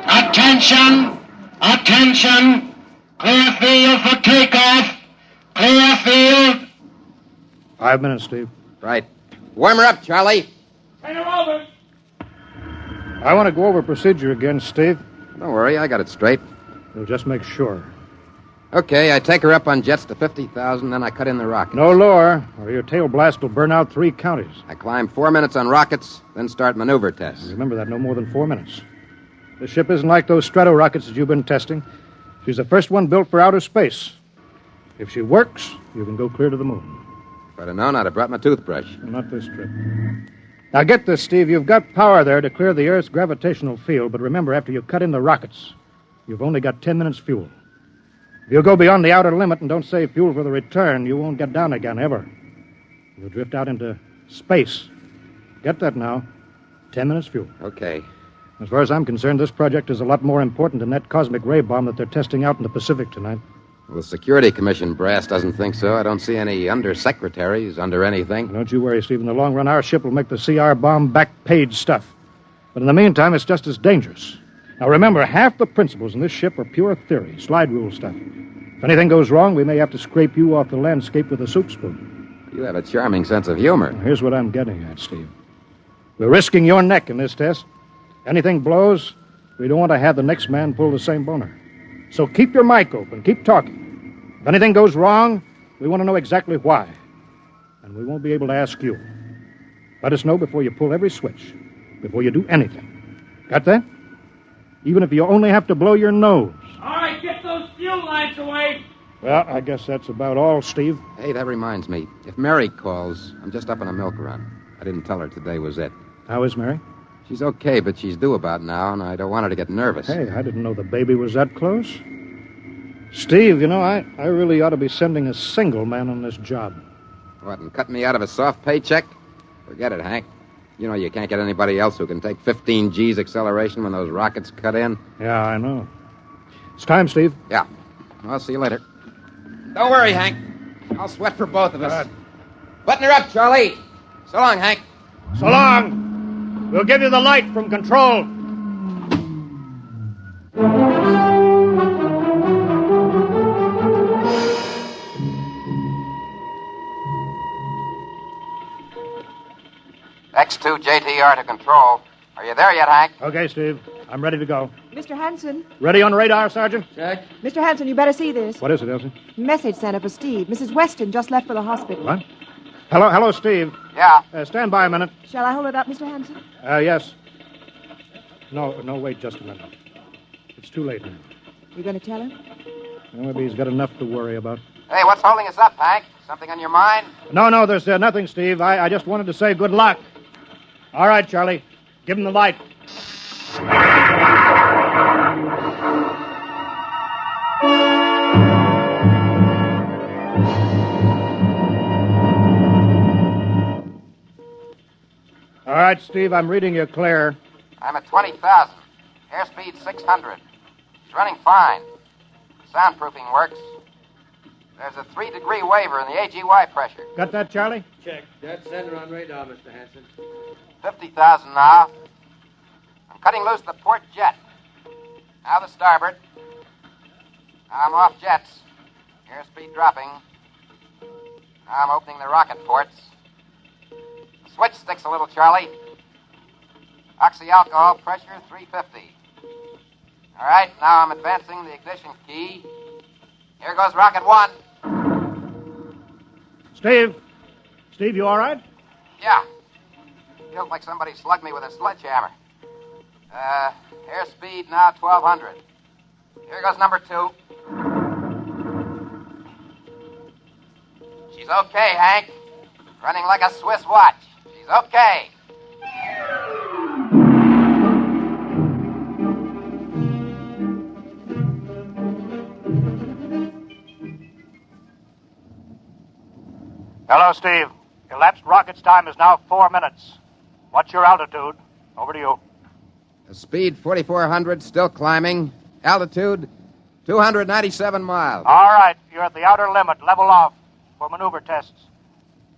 Attention! Attention! Clear field for takeoff! Clear field! 5 minutes, Steve. Right. Warm her up, Charlie. Turn her over! I want to go over procedure again, Steve. Don't worry, I got it straight. We'll just make sure. Okay, I take her up on jets to 50,000, then I cut in the rockets. No lower, or your tail blast will burn out 3 counties. I climb 4 minutes on rockets, then start maneuver tests. Remember that, no more than 4 minutes. This ship isn't like those Strato rockets that you've been testing. She's the first one built for outer space. If she works, you can go clear to the moon. If I'd have known, I'd have brought my toothbrush. Well, not this trip. Now get this, Steve. You've got power there to clear the Earth's gravitational field, but remember, after you cut in the rockets, you've only got 10 minutes fuel. If you go beyond the outer limit and don't save fuel for the return, you won't get down again, ever. You'll drift out into space. Get that now. 10 minutes fuel. Okay. As far as I'm concerned, this project is a lot more important than that cosmic ray bomb that they're testing out in the Pacific tonight. Well, the Security Commission brass doesn't think so. I don't see any undersecretaries under anything. Don't you worry, Steve. In the long run, our ship will make the CR bomb back-page stuff. But in the meantime, it's just as dangerous. Now, remember, half the principles in this ship are pure theory, slide rule stuff. If anything goes wrong, we may have to scrape you off the landscape with a soup spoon. You have a charming sense of humor. Here's what I'm getting at, Steve. We're risking your neck in this test. Anything blows, we don't want to have the next man pull the same boner. So keep your mic open. Keep talking. If anything goes wrong, we want to know exactly why. And we won't be able to ask you. Let us know before you pull every switch, before you do anything. Got that? Even if you only have to blow your nose. All right, get those fuel lines away! Well, I guess that's about all, Steve. Hey, that reminds me. If Mary calls, I'm just up on a milk run. I didn't tell her today was it. How is Mary? She's okay, but she's due about now, and I don't want her to get nervous. Hey, I didn't know the baby was that close. Steve, you know, I really ought to be sending a single man on this job. What, and cut me out of a soft paycheck? Forget it, Hank. You know you can't get anybody else who can take 15 G's acceleration when those rockets cut in. Yeah, I know. It's time, Steve. Yeah. I'll see you later. Don't worry, Hank. I'll sweat for both of us. Button her up, Charlie. So long, Hank. So long. We'll give you the light from control. X2 JTR to control. Are you there yet, Hank? Okay, Steve. I'm ready to go. Mr. Hanson. Ready on radar, Sergeant? Check. Mr. Hanson, you better see this. What is it, Elsie? Message sent for Steve. Mrs. Weston just left for the hospital. What? Hello, Steve. Yeah. Stand by a minute. Shall I hold it up, Mr. Hanson? Yes. No, wait just a minute. It's too late now. You going to tell him? Well, maybe he's got enough to worry about. Hey, what's holding us up, Hank? Something on your mind? No, there's nothing, Steve. I just wanted to say good luck. All right, Charlie. Give him the light. All right, Steve, I'm reading you clear. I'm at 20,000. Airspeed 600. It's running fine. Soundproofing works. There's a 3-degree waiver in the AGY pressure. Got that, Charlie? Check. Dead center on radar, Mr. Hanson. 50,000 now. I'm cutting loose the port jet. Now the starboard. Now I'm off jets. Airspeed dropping. Now I'm opening the rocket ports. The switch sticks a little, Charlie. Oxy-alcohol pressure 350. All right, now I'm advancing the ignition key. Here goes rocket 1. Steve, you all right? Yeah. Feels like somebody slugged me with a sledgehammer. Airspeed now 1,200. Here goes number 2. She's okay, Hank. Running like a Swiss watch. She's okay. Hello, Steve. Elapsed rocket's time is now 4 minutes. What's your altitude? Over to you. Speed 4,400, still climbing. Altitude 297 miles. All right, you're at the outer limit. Level off for maneuver tests.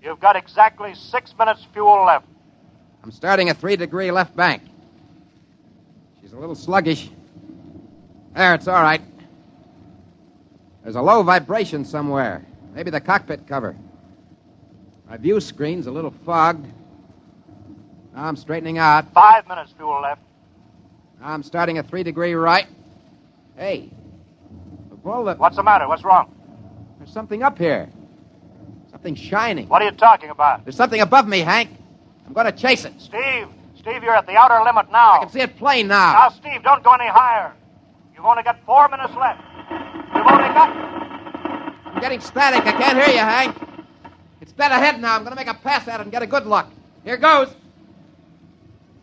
You've got exactly 6 minutes fuel left. I'm starting a 3-degree left bank. She's a little sluggish. There, it's all right. There's a low vibration somewhere. Maybe the cockpit cover. My view screen's a little fogged. Now I'm straightening out. 5 minutes fuel left. Now I'm starting a 3-degree right. Hey, of all the... What's the matter? What's wrong? There's something up here. Something shining. What are you talking about? There's something above me, Hank. I'm going to chase it. Steve, you're at the outer limit now. I can see it plain now. Now, Steve, don't go any higher. You've only got 4 minutes left. You've only got... I'm getting static. I can't hear you, Hank. It's dead ahead now. I'm going to make a pass at it and get a good look. Here goes.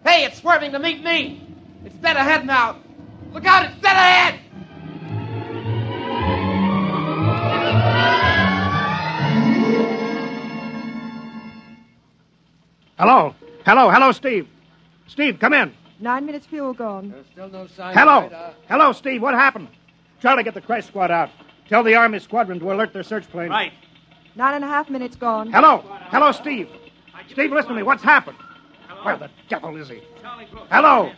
Hey, it's swerving to meet me. It's dead ahead now. Look out, it's dead ahead. Hello, Steve. Steve, come in. 9 minutes fuel gone. There's still no sign Hello, Steve, what happened? Charlie, get the crash squad out. Tell the Army squadron to alert their search plane. Right. 9.5 minutes gone. Hello, Steve. Steve, listen to me. What's happened? Where the devil is he? Hello.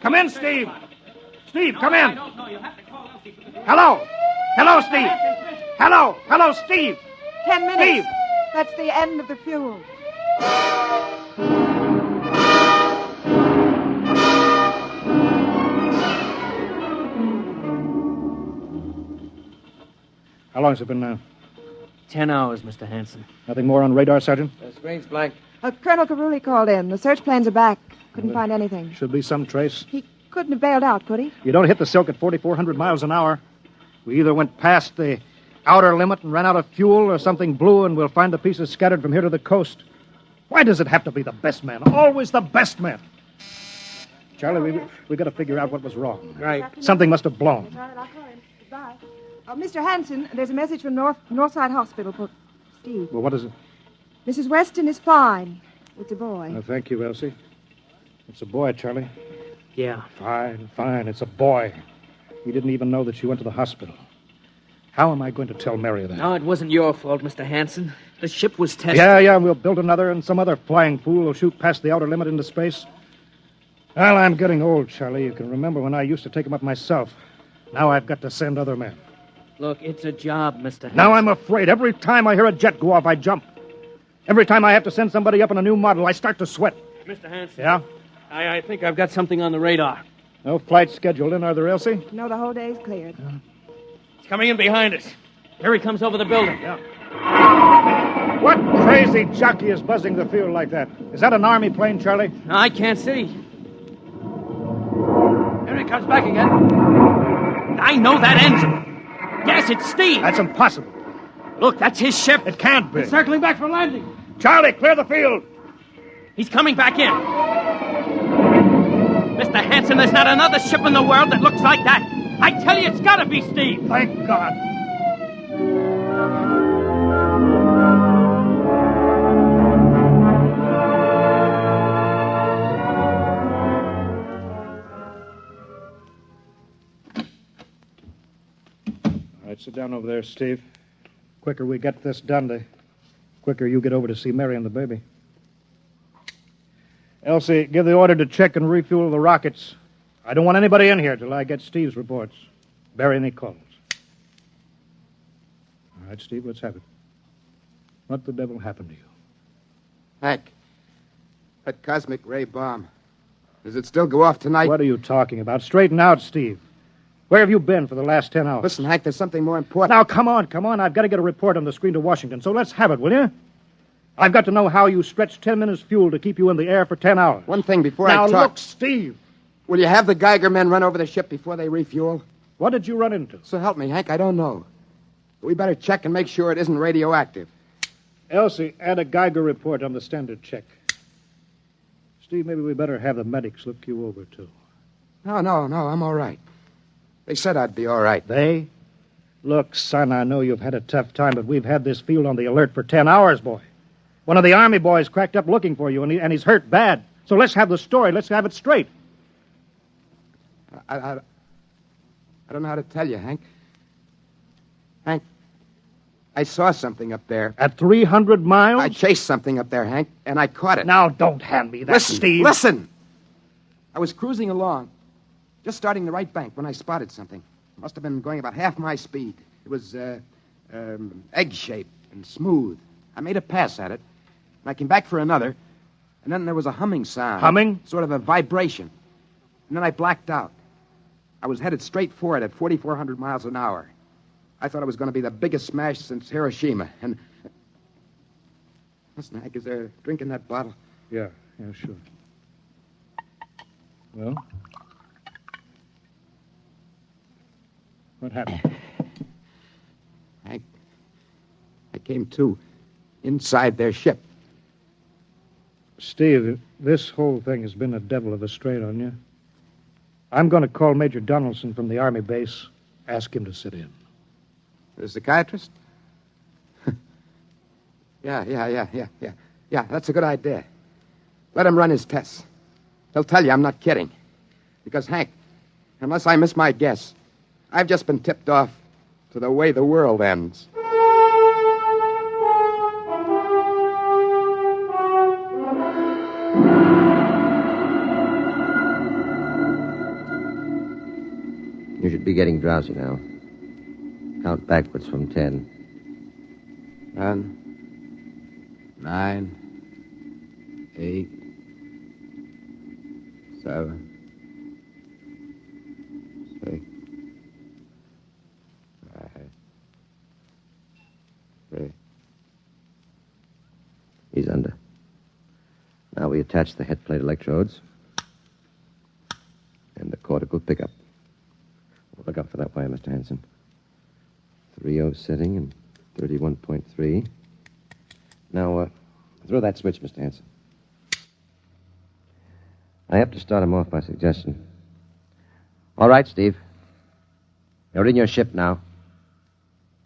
Come in, Steve. Steve, come in. Hello, Steve. Hello, Steve. 10 minutes. Steve. That's the end of the fuel. How long has it been now? 10 hours, Mr. Hanson. Nothing more on radar, Sergeant? The screen's blank. Colonel Carulli called in. The search planes are back. Couldn't find anything. Should be some trace. He couldn't have bailed out, could he? You don't hit the silk at 4,400 miles an hour. We either went past the outer limit and ran out of fuel, or something blew, and we'll find the pieces scattered from here to the coast. Why does it have to be the best man? Always the best man. Charlie, we got to figure out what was wrong. Right. Something must have blown. I'll call him. Goodbye. Mr. Hanson, there's a message from Northside Hospital for Steve. Well, what is it? Mrs. Weston is fine. It's a boy. Thank you, Elsie. It's a boy, Charlie. Yeah. Fine. It's a boy. We didn't even know that she went to the hospital. How am I going to tell Mary that? No, it wasn't your fault, Mr. Hanson. The ship was tested. Yeah, we'll build another, and some other flying fool will shoot past the outer limit into space. Well, I'm getting old, Charlie. You can remember when I used to take them up myself. Now I've got to send other men. Look, it's a job, Mr. Hanson. Now I'm afraid. Every time I hear a jet go off, I jump. Every time I have to send somebody up in a new model, I start to sweat. Mr. Hanson. Yeah? I think I've got something on the radar. No flights scheduled in, are there, Elsie? No, the whole day's cleared. He's coming in behind us. Here he comes over the building. Yeah. What crazy jockey is buzzing the field like that? Is that an Army plane, Charlie? No, I can't see. Here he comes back again. I know that engine. Yes, it's Steve. That's impossible. Look, that's his ship. It can't be. It's circling back for landing. Charlie, clear the field. He's coming back in. Mr. Hanson, there's not another ship in the world that looks like that. I tell you, it's got to be Steve. Thank God. All right, sit down over there, Steve. Quicker we get this done, the quicker you get over to see Mary and the baby. Elsie, give the order to check and refuel the rockets. I don't want anybody in here till I get Steve's reports. Bury any calls. All right, Steve, let's have it. What the devil happened to you? Hank, that cosmic ray bomb. Does it still go off tonight? What are you talking about? Straighten out, Steve. Where have you been for the last 10 hours? Listen, Hank, there's something more important. Now, come on. I've got to get a report on the screen to Washington, so let's have it, will you? I've got to know how you stretched 10 minutes fuel to keep you in the air for 10 hours. One thing before now, I talk. Now, look, Steve. Will you have the Geiger men run over the ship before they refuel? What did you run into? So help me, Hank, I don't know. We better check and make sure it isn't radioactive. Elsie, add a Geiger report on the standard check. Steve, maybe we better have the medics look you over, too. No, I'm all right. They said I'd be all right. They? Look, son, I know you've had a tough time, but we've had this field on the alert for 10 hours, boy. One of the Army boys cracked up looking for you, and he's hurt bad. So let's have the story. Let's have it straight. I don't know how to tell you, Hank. Hank, I saw something up there. At 300 miles? I chased something up there, Hank, and I caught it. Now, don't hand me that, Steve. Listen! I was cruising along, just starting the right bank, when I spotted something. It must have been going about half my speed. It was egg-shaped and smooth. I made a pass at it, and I came back for another, and then there was a humming sound. Humming? Sort of a vibration. And then I blacked out. I was headed straight for it at 4,400 miles an hour. I thought it was going to be the biggest smash since Hiroshima. And listen, Hank, is there a drink in that bottle? Yeah, sure. Well? What happened? Hank, I came to inside their ship. Steve, this whole thing has been a devil of a strain on you. I'm going to call Major Donaldson from the Army base, ask him to sit in. The psychiatrist? Yeah, that's a good idea. Let him run his tests. He'll tell you I'm not kidding. Because, Hank, unless I miss my guess, I've just been tipped off to the way the world ends. You should be getting drowsy now. Count backwards from 10. 10, 9, 8, 7, 6, 5, 3. He's under. Now we attach the head plate electrodes and the cortical pickup. Look out for that wire, Mr. Hanson. 3.0 setting and 31.3. Now, throw that switch, Mr. Hanson. I have to start him off by suggestion. All right, Steve. You're in your ship now.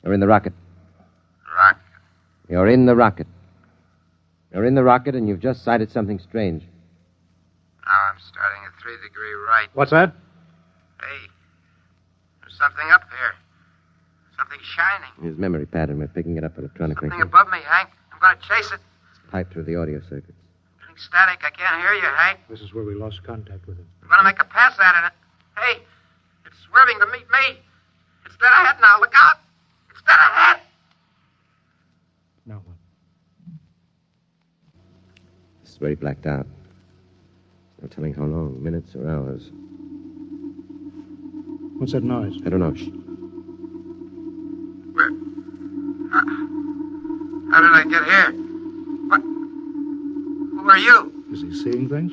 You're in the rocket. Rocket? You're in the rocket. You're in the rocket, and you've just sighted something strange. Now I'm starting at 3° right. What's that? Hey, there's something up here. Something shining. His memory pattern. We're picking it up electronically. Something above me, Hank. I'm going to chase it. Piped through the audio circuits. Getting static. I can't hear you, Hank. This is where we lost contact with him. I'm going to make a pass at it. Hey, it's swerving to meet me. It's dead ahead now. Look out. It's dead ahead. Now what? This is where he blacked out. No telling how long, minutes or hours. What's that noise? I don't know. Shh. How did I get here? What? Who are you? Is he seeing things?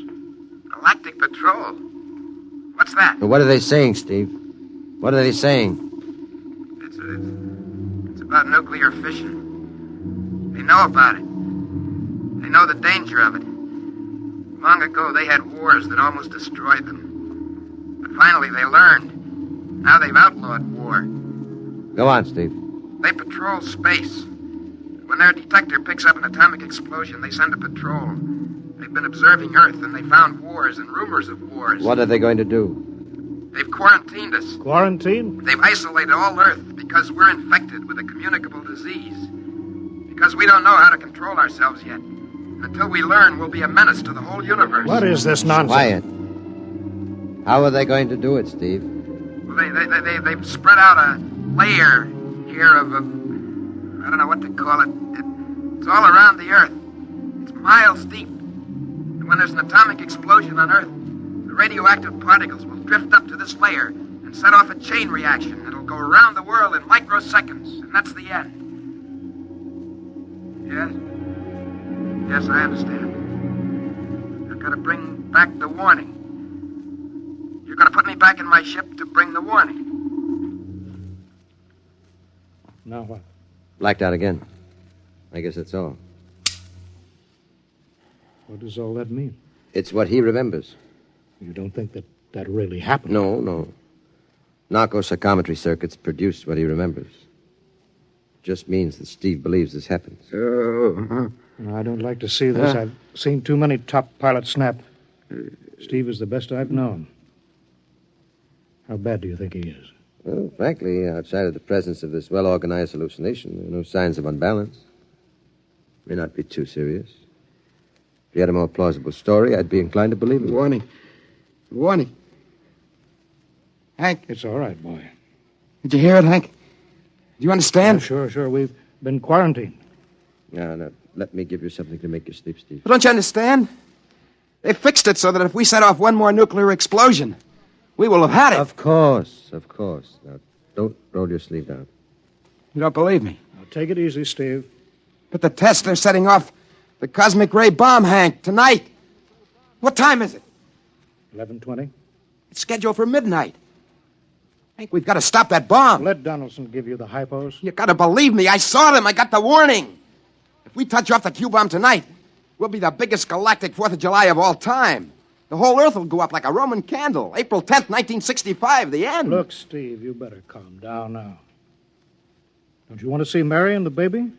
Galactic Patrol. What's that? What are they saying, Steve? What are they saying? It's about nuclear fission. They know about it. They know the danger of it. Long ago, they had wars that almost destroyed them. But finally, they learned. Now they've outlawed war. Go on, Steve. They patrol space. When their detector picks up an atomic explosion, they send a patrol. They've been observing Earth, and they found wars and rumors of wars. What are they going to do? They've quarantined us. Quarantine? They've isolated all Earth because we're infected with a communicable disease. Because we don't know how to control ourselves yet. Until we learn, we'll be a menace to the whole universe. What is this nonsense? Quiet. How are they going to do it, Steve? Well, they've spread out a layer here of I don't know what to call it. It's all around the Earth. It's miles deep. And when there's an atomic explosion on Earth, the radioactive particles will drift up to this layer and set off a chain reaction. It'll go around the world in microseconds, and that's the end. Yes? Yes, I understand. I've got to bring back the warning. You're going to put me back in my ship to bring the warning. Now what? Blacked out again. I guess that's all. What does all that mean? It's what he remembers. You don't think that really happened? No. Narco-psychometry circuits produce what he remembers. Just means that Steve believes this happened. I don't like to see this. I've seen too many top pilots snap. Steve is the best I've known. How bad do you think he is? Well, frankly, outside of the presence of this well-organized hallucination, there are no signs of unbalance. May not be too serious. If you had a more plausible story, I'd be inclined to believe it. Warning. Hank. It's all right, boy. Did you hear it, Hank? Do you understand? Sure. We've been quarantined. No. Let me give you something to make you sleep, Steve. But don't you understand? They fixed it so that if we set off one more nuclear explosion, we will have had it. Of course. Now, don't roll your sleeve down. You don't believe me? Now, take it easy, Steve. But the test, they're setting off the cosmic ray bomb, Hank, tonight. What time is it? 11:20. It's scheduled for midnight. Hank, we've got to stop that bomb. Let Donaldson give you the hypos. You got to believe me. I saw them. I got the warning. If we touch off the Q-bomb tonight, we'll be the biggest galactic 4th of July of all time. The whole Earth will go up like a Roman candle. April 10th, 1965, the end. Look, Steve, you better calm down now. Don't you want to see Mary and the baby?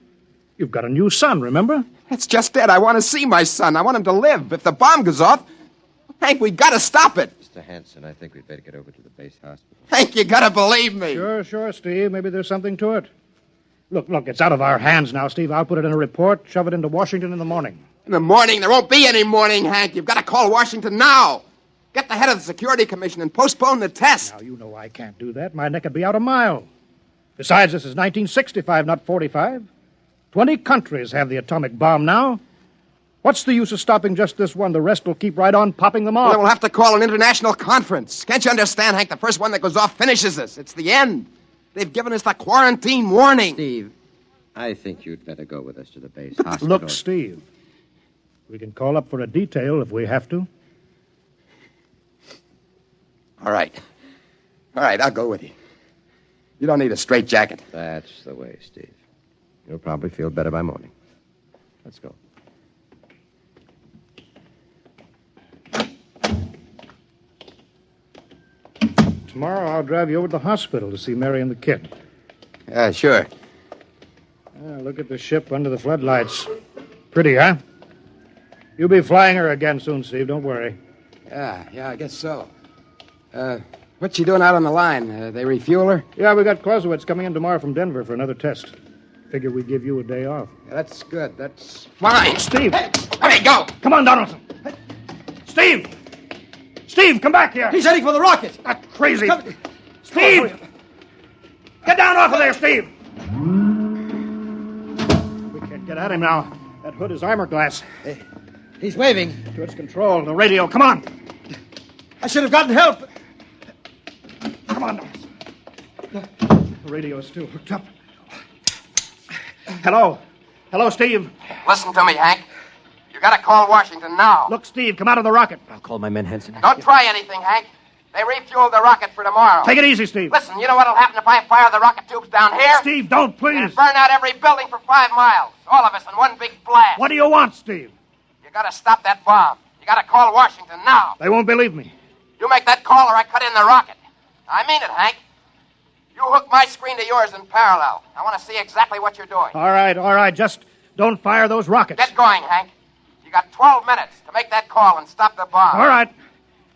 You've got a new son, remember? That's just it. I want to see my son. I want him to live. If the bomb goes off, Hank, we got to stop it. Mr. Hanson, I think we'd better get over to the base hospital. Hank, you got to believe me. Sure, Steve. Maybe there's something to it. Look, it's out of our hands now, Steve. I'll put it in a report, shove it into Washington in the morning. In the morning? There won't be any morning, Hank. You've got to call Washington now. Get the head of the Security Commission and postpone the test. Now, you know I can't do that. My neck would be out a mile. Besides, this is 1965, not 45. 20 countries have the atomic bomb now. What's the use of stopping just this one? The rest will keep right on popping them off. Well, we'll have to call an international conference. Can't you understand, Hank? The first one that goes off finishes us. It's the end. They've given us the quarantine warning. Steve, I think you'd better go with us to the base hospital. Look, Steve, we can call up for a detail if we have to. All right, I'll go with you. You don't need a straitjacket. That's the way, Steve. You'll probably feel better by morning. Let's go. Tomorrow I'll drive you over to the hospital to see Mary and the kid. Yeah, sure. Look at the ship under the floodlights. Pretty, huh? You'll be flying her again soon, Steve. Don't worry. Yeah, I guess so. What's she doing out on the line? They refuel her? Yeah, we got Clausewitz coming in tomorrow from Denver for another test. Figure we'd give you a day off. Yeah, that's good. That's fine. Steve! Hey, go! Come on, Donaldson! Steve! Steve, come back here! He's heading for the rocket! That's crazy! Steve! Get down off of there, Steve! We can't get at him now. That hood is armor glass. He's waving. To its control, the radio. Come on! I should have gotten help. Come on. The radio is still hooked up. Hello? Hello, Steve? Listen to me, Hank. You gotta call Washington now. Look, Steve, come out of the rocket. I'll call my men, Henson. Don't try anything, Hank. They refueled the rocket for tomorrow. Take it easy, Steve. Listen, you know what'll happen if I fire the rocket tubes down here? Steve, don't, please. It'll burn out every building for 5 miles. All of us in one big blast. What do you want, Steve? You gotta stop that bomb. You gotta call Washington now. They won't believe me. You make that call or I cut in the rocket. I mean it, Hank. You hook my screen to yours in parallel. I want to see exactly what you're doing. All right. Just don't fire those rockets. Get going, Hank. You got 12 minutes to make that call and stop the bomb. All right.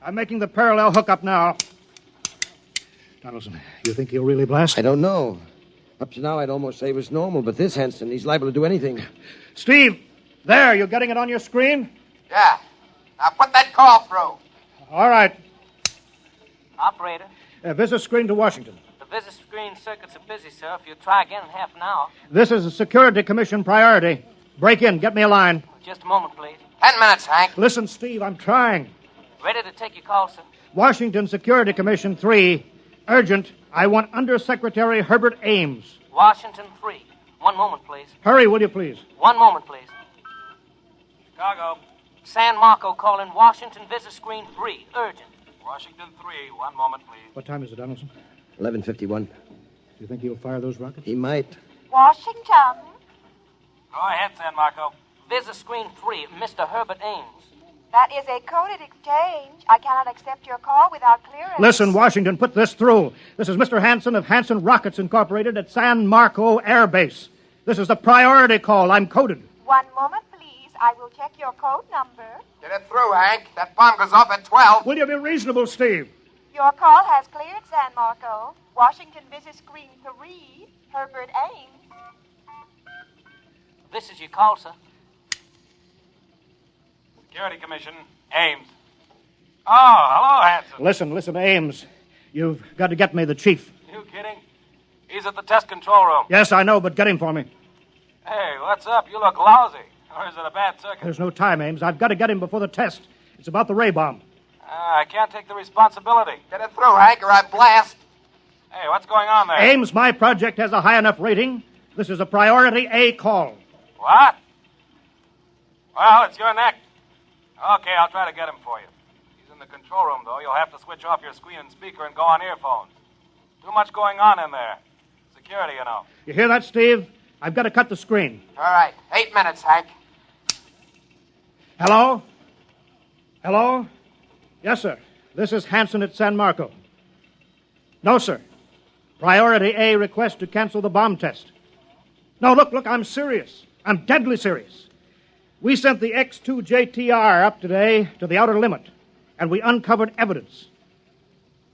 I'm making the parallel hookup now. Donaldson, you think he'll really blast? I don't know. Up to now, I'd almost say he was normal, but this Henson, he's liable to do anything. Steve, there, you're getting it on your screen? Yeah. Now put that call through. All right. Operator, Visit screen to Washington. the visit screen circuits are busy, sir. If you'll try again in half an hour. This is a Security Commission priority. Break in. Get me a line. Just a moment, please. 10 minutes, Hank. Listen, Steve, I'm trying. Ready to take your call, sir. Washington Security Commission 3. Urgent. I want Undersecretary Herbert Ames. Washington 3. 1 moment, please. Hurry, will you, please? 1 moment, please. Chicago. San Marco calling Washington visit screen 3. Urgent. Washington 3. 1 moment, please. What time is it, Donaldson? 11:51. Do you think he'll fire those rockets? He might. Washington. Go ahead, San Marco. Visit screen 3, Mr. Herbert Ames. That is a coded exchange. I cannot accept your call without clearance. Listen, Washington, put this through. This is Mr. Hanson of Hanson Rockets Incorporated at San Marco Air Base. This is a priority call. I'm coded. 1 moment, please. I will check your code number. Get it through, Hank. That bomb goes off at 12. Will you be reasonable, Steve? Your call has cleared, San Marco. Washington visit screen 3, Herbert Ames. This is your call, sir. Security Commission. Ames. Oh, hello, Hanson. Listen, Ames. You've got to get me the chief. You kidding? He's at the test control room. Yes, I know, but get him for me. Hey, what's up? You look lousy. Or is it a bad circuit? There's no time, Ames. I've got to get him before the test. It's about the ray bomb. I can't take the responsibility. Get it through, Hank, or I blast. Hey, what's going on there? Ames, my project has a high enough rating. This is a priority A call. What? Well, it's your neck. Okay, I'll try to get him for you. He's in the control room, though. You'll have to switch off your screen and speaker and go on earphones. Too much going on in there. Security, you know. You hear that, Steve? I've got to cut the screen. All right. 8 minutes, Hank. Hello? Hello? Yes, sir. This is Hanson at San Marco. No, sir. Priority A request to cancel the bomb test. No, look, I'm serious. I'm deadly serious. We sent the X-2 JTR up today to the outer limit, and we uncovered evidence.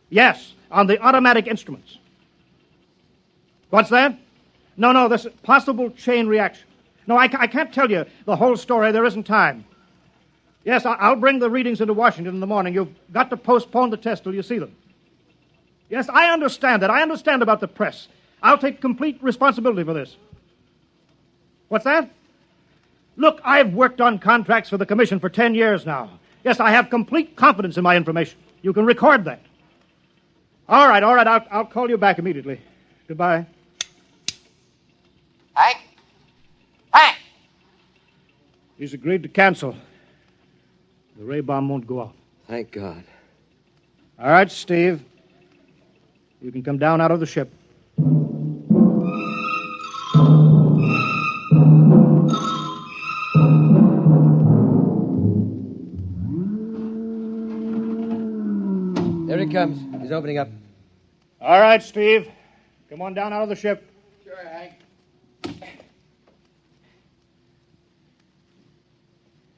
Yes, on the automatic instruments. What's that? No, this possible chain reaction. No, I can't tell you the whole story. There isn't time. Yes, I'll bring the readings into Washington in the morning. You've got to postpone the test till you see them. Yes, I understand that. I understand about the press. I'll take complete responsibility for this. What's that? Look, I've worked on contracts for the Commission for 10 years now. Yes, I have complete confidence in my information. You can record that. All right, I'll call you back immediately. Goodbye. Hank? He's agreed to cancel. The ray bomb won't go off. Thank God. All right, Steve. You can come down out of the ship. There he comes. He's opening up. All right, Steve. Come on down out of the ship. Sure, Hank.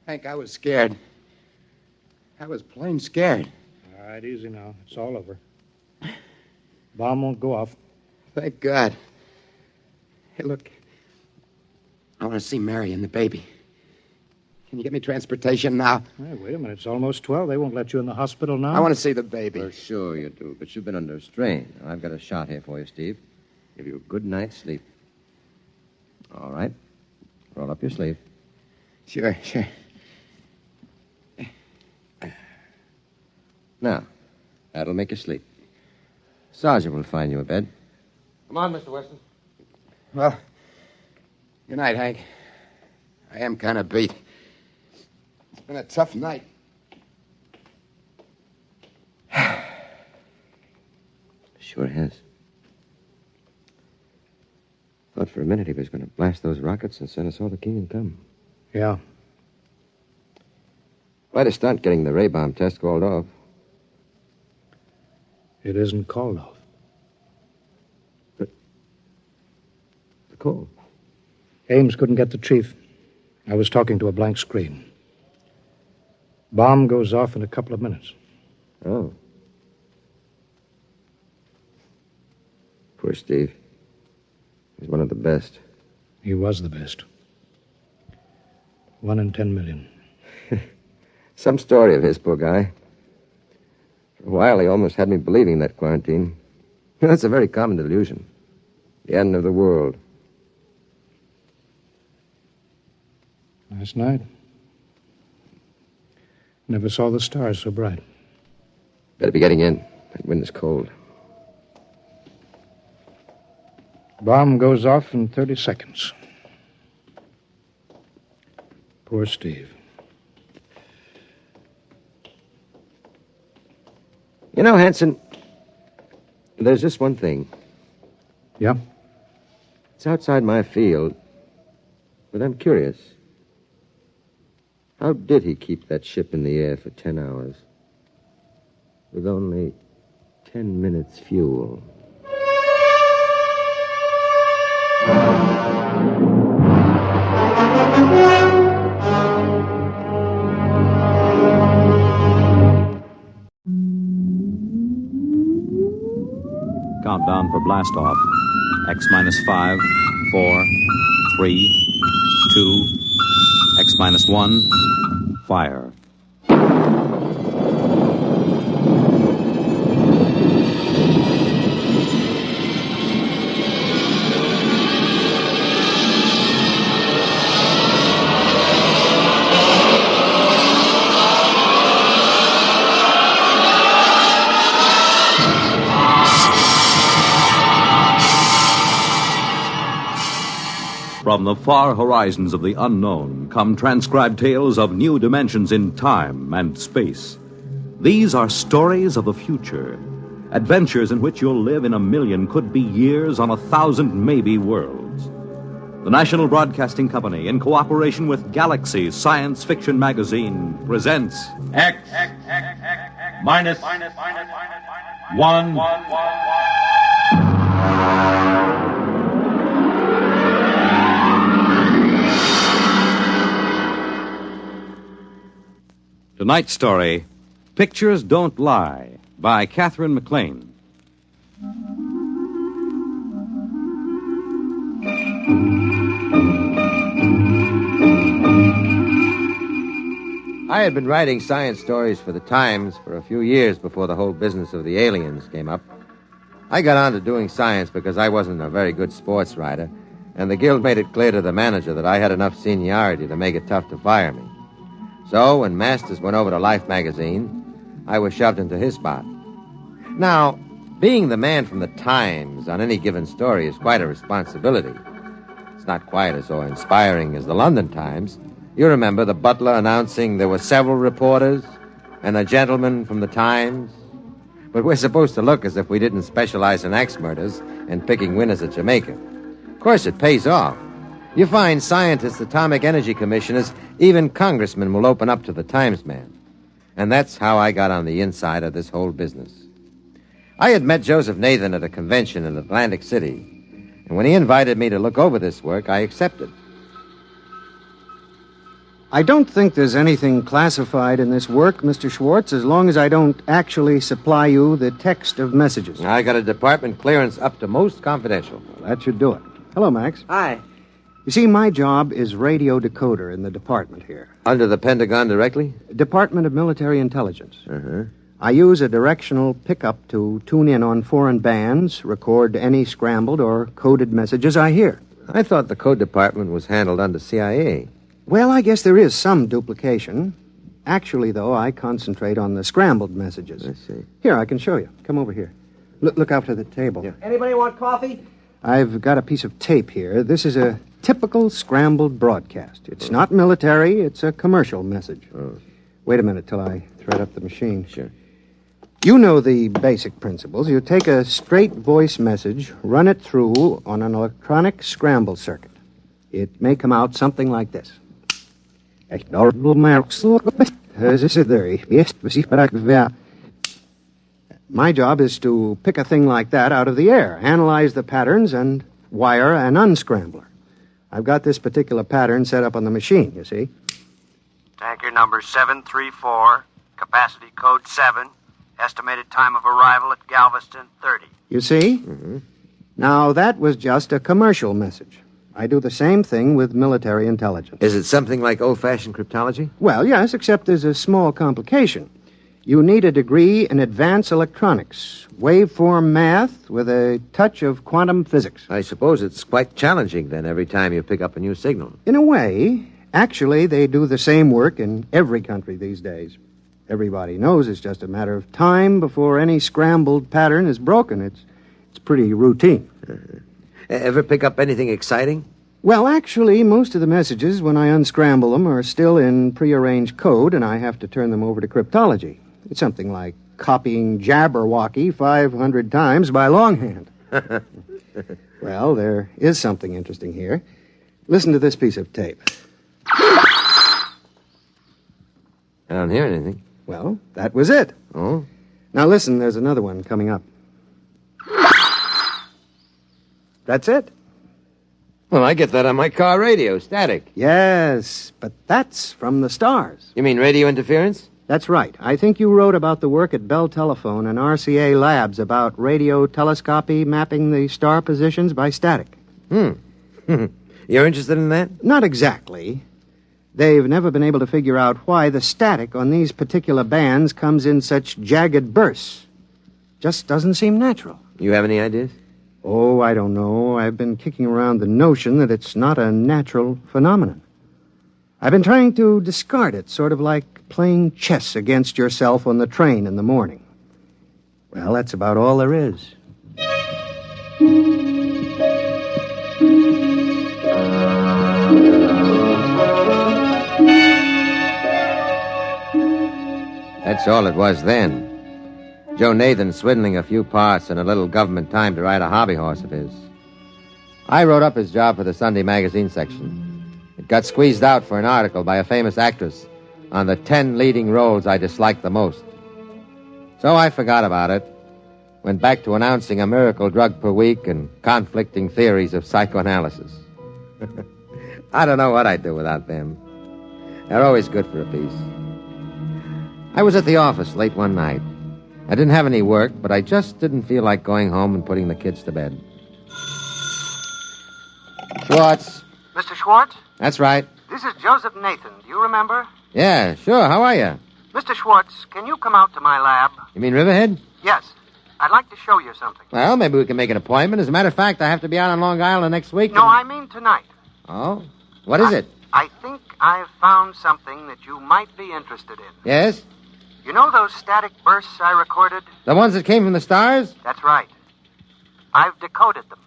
Hank, I was scared. I was plain scared. All right, easy now. It's all over. Bomb won't go off. Thank God. Hey, look. I want to see Mary and the baby. Can you get me transportation now? Hey, wait a minute. It's almost 12. They won't let you in the hospital now. I want to see the baby. For sure you do, but you've been under strain. I've got a shot here for you, Steve. Give you a good night's sleep. All right. Roll up your sleeve. Sure. Now, that'll make you sleep. Sergeant will find you a bed. Come Come on, Mr. Weston. Well, good night, Hank. I am kind of beat. It's been a tough night. Sure has. Thought for a minute he was going to blast those rockets and send us all to Kingdom Come. Yeah. Quite a stunt getting the ray bomb test called off. It isn't called off. The call? Ames couldn't get the chief. I was talking to a blank screen. Bomb goes off in a couple of minutes. Oh. Poor Steve. He's one of the best. He was the best. 1 in 10 million. Some story of his, poor guy. For a while, he almost had me believing that quarantine. That's a very common delusion. The end of the world. Last night, never saw the stars so bright. Better be getting in. That wind is cold. Bomb goes off in 30 seconds. Poor Steve. You know, Hanson, there's just one thing. Yeah? It's outside my field, but I'm curious. How did he keep that ship in the air for 10 hours with only 10 minutes fuel? Countdown for blast off. X minus 5, 4, 3, 2, X minus 1, fire. From the far horizons of the unknown come transcribed tales of new dimensions in time and space. These are stories of the future, adventures in which you'll live in a million, could be years, on 1,000 maybe worlds. The National Broadcasting Company, in cooperation with Galaxy Science Fiction Magazine, presents X minus 1. Tonight's story, Pictures Don't Lie, by Catherine McLean. I had been writing science stories for the Times for a few years before the whole business of the aliens came up. I got on to doing science because I wasn't a very good sports writer, and the Guild made it clear to the manager that I had enough seniority to make it tough to fire me. So, when Masters went over to Life magazine, I was shoved into his spot. Now, being the man from the Times on any given story is quite a responsibility. It's not quite as inspiring as the London Times. You remember the butler announcing there were several reporters and a gentleman from the Times? But we're supposed to look as if we didn't specialize in axe murders and picking winners at Jamaica. Of course, it pays off. You find scientists, atomic energy commissioners, even congressmen will open up to the Times man. And that's how I got on the inside of this whole business. I had met Joseph Nathan at a convention in Atlantic City, and when he invited me to look over this work, I accepted. I don't think there's anything classified in this work, Mr. Schwartz, as long as I don't actually supply you the text of messages. I got a department clearance up to most confidential. Well, that should do it. Hello, Max. Hi. You see, my job is radio decoder in the department here. Under the Pentagon directly? Department of Military Intelligence. Uh-huh. I use a directional pickup to tune in on foreign bands, record any scrambled or coded messages I hear. I thought the code department was handled under CIA. Well, I guess there is some duplication. Actually, though, I concentrate on the scrambled messages. I see. Here, I can show you. Come over here. Look out to the table. Anybody want coffee? I've got a piece of tape here. This is a typical scrambled broadcast. It's not military, it's a commercial message. Wait a minute till I thread up the machine. Sure. You know the basic principles. You take a straight voice message, run it through on an electronic scramble circuit. It may come out something like this. My job is to pick a thing like that out of the air, analyze the patterns, and wire an unscrambler. I've got this particular pattern set up on the machine, you see. Tanker number 734, capacity code 7, estimated time of arrival at Galveston 30. You see? Mm-hmm. Now, that was just a commercial message. I do the same thing with military intelligence. Is it something like old-fashioned cryptology? Well, yes, except there's a small complication. You need a degree in advanced electronics, waveform math with a touch of quantum physics. I suppose it's quite challenging, then, every time you pick up a new signal. In a way, actually, they do the same work in every country these days. Everybody knows it's just a matter of time before any scrambled pattern is broken. It's pretty routine. Ever pick up anything exciting? Well, actually, most of the messages, when I unscramble them, are still in prearranged code, and I have to turn them over to cryptology. It's something like copying Jabberwocky 500 times by longhand. Well, there is something interesting here. Listen to this piece of tape. I don't hear anything. Well, that was it. Oh? Now listen, there's another one coming up. That's it. Well, I get that on my car radio, static. Yes, but that's from the stars. You mean radio interference? That's right. I think you wrote about the work at Bell Telephone and RCA Labs about radio telescopy mapping the star positions by static. You're interested in that? Not exactly. They've never been able to figure out why the static on these particular bands comes in such jagged bursts. Just doesn't seem natural. You have any ideas? Oh, I don't know. I've been kicking around the notion that it's not a natural phenomenon. I've been trying to discard it, sort of like playing chess against yourself on the train in the morning. Well, that's about all there is. That's all it was then. Joe Nathan swindling a few parts and a little government time to ride a hobby horse of his. I wrote up his job for the Sunday magazine section. It got squeezed out for an article by a famous actress on the 10 leading roles I disliked the most. So I forgot about it, went back to announcing a miracle drug per week and conflicting theories of psychoanalysis. I don't know what I'd do without them. They're always good for a piece. I was at the office late one night. I didn't have any work, but I just didn't feel like going home and putting the kids to bed. Schwartz. Mr. Schwartz? That's right. This is Joseph Nathan. Do you remember? Yeah, sure. How are you? Mr. Schwartz, can you come out to my lab? You mean Riverhead? Yes. I'd like to show you something. Well, maybe we can make an appointment. As a matter of fact, I have to be out on Long Island next week. No, I mean tonight. Oh? What is it? I think I've found something that you might be interested in. Yes? You know those static bursts I recorded? The ones that came from the stars? That's right. I've decoded them.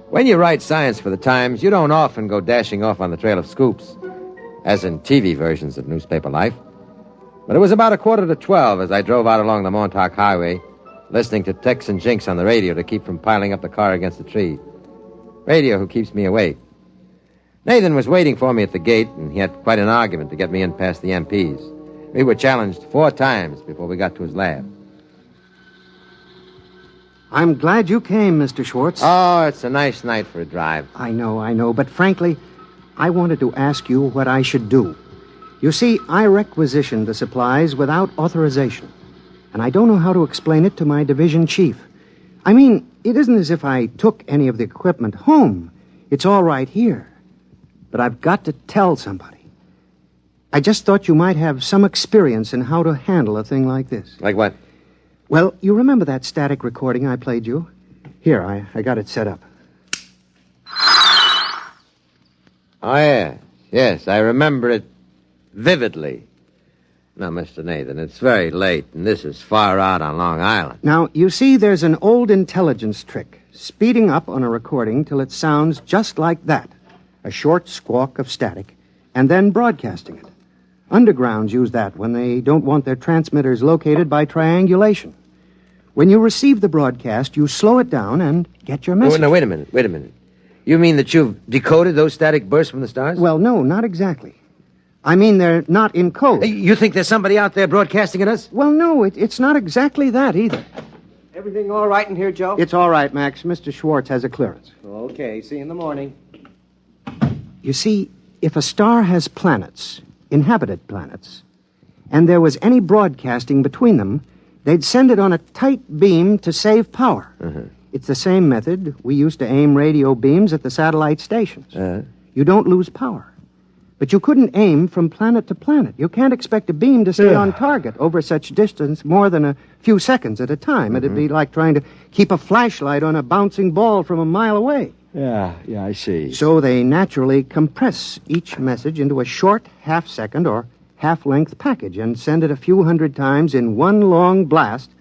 When you write science for the Times, you don't often go dashing off on the trail of scoops, as in TV versions of newspaper life. But it was about 11:45 as I drove out along the Montauk Highway, listening to Tex and Jinx on the radio to keep from piling up the car against the tree. Radio who keeps me awake. Nathan was waiting for me at the gate, and he had quite an argument to get me in past the MPs. We were challenged 4 times before we got to his lab. I'm glad you came, Mr. Schwartz. Oh, it's a nice night for a drive. I know, but frankly, I wanted to ask you what I should do. You see, I requisitioned the supplies without authorization, and I don't know how to explain it to my division chief. I mean, it isn't as if I took any of the equipment home. It's all right here. But I've got to tell somebody. I just thought you might have some experience in how to handle a thing like this. Like what? Well, you remember that static recording I played you? Here, I got it set up. Oh, yeah. Yes, I remember it vividly. Now, Mr. Nathan, it's very late, and this is far out on Long Island. Now, you see, there's an old intelligence trick. Speeding up on a recording till it sounds just like that. A short squawk of static, and then broadcasting it. Undergrounds use that when they don't want their transmitters located by triangulation. When you receive the broadcast, you slow it down and get your message. Oh, no, wait a minute. You mean that you've decoded those static bursts from the stars? Well, no, not exactly. I mean, they're not in code. You think there's somebody out there broadcasting at us? Well, no, it's not exactly that either. Everything all right in here, Joe? It's all right, Max. Mr. Schwartz has a clearance. Okay, see you in the morning. You see, if a star has planets, inhabited planets, and there was any broadcasting between them, they'd send it on a tight beam to save power. It's the same method we used to aim radio beams at the satellite stations. You don't lose power. But you couldn't aim from planet to planet. You can't expect a beam to stay on target over such distance more than a few seconds at a time. It'd be like trying to keep a flashlight on a bouncing ball from a mile away. Yeah, I see. So they naturally compress each message into a short half-second or half-length package and send it a few hundred times in one long blast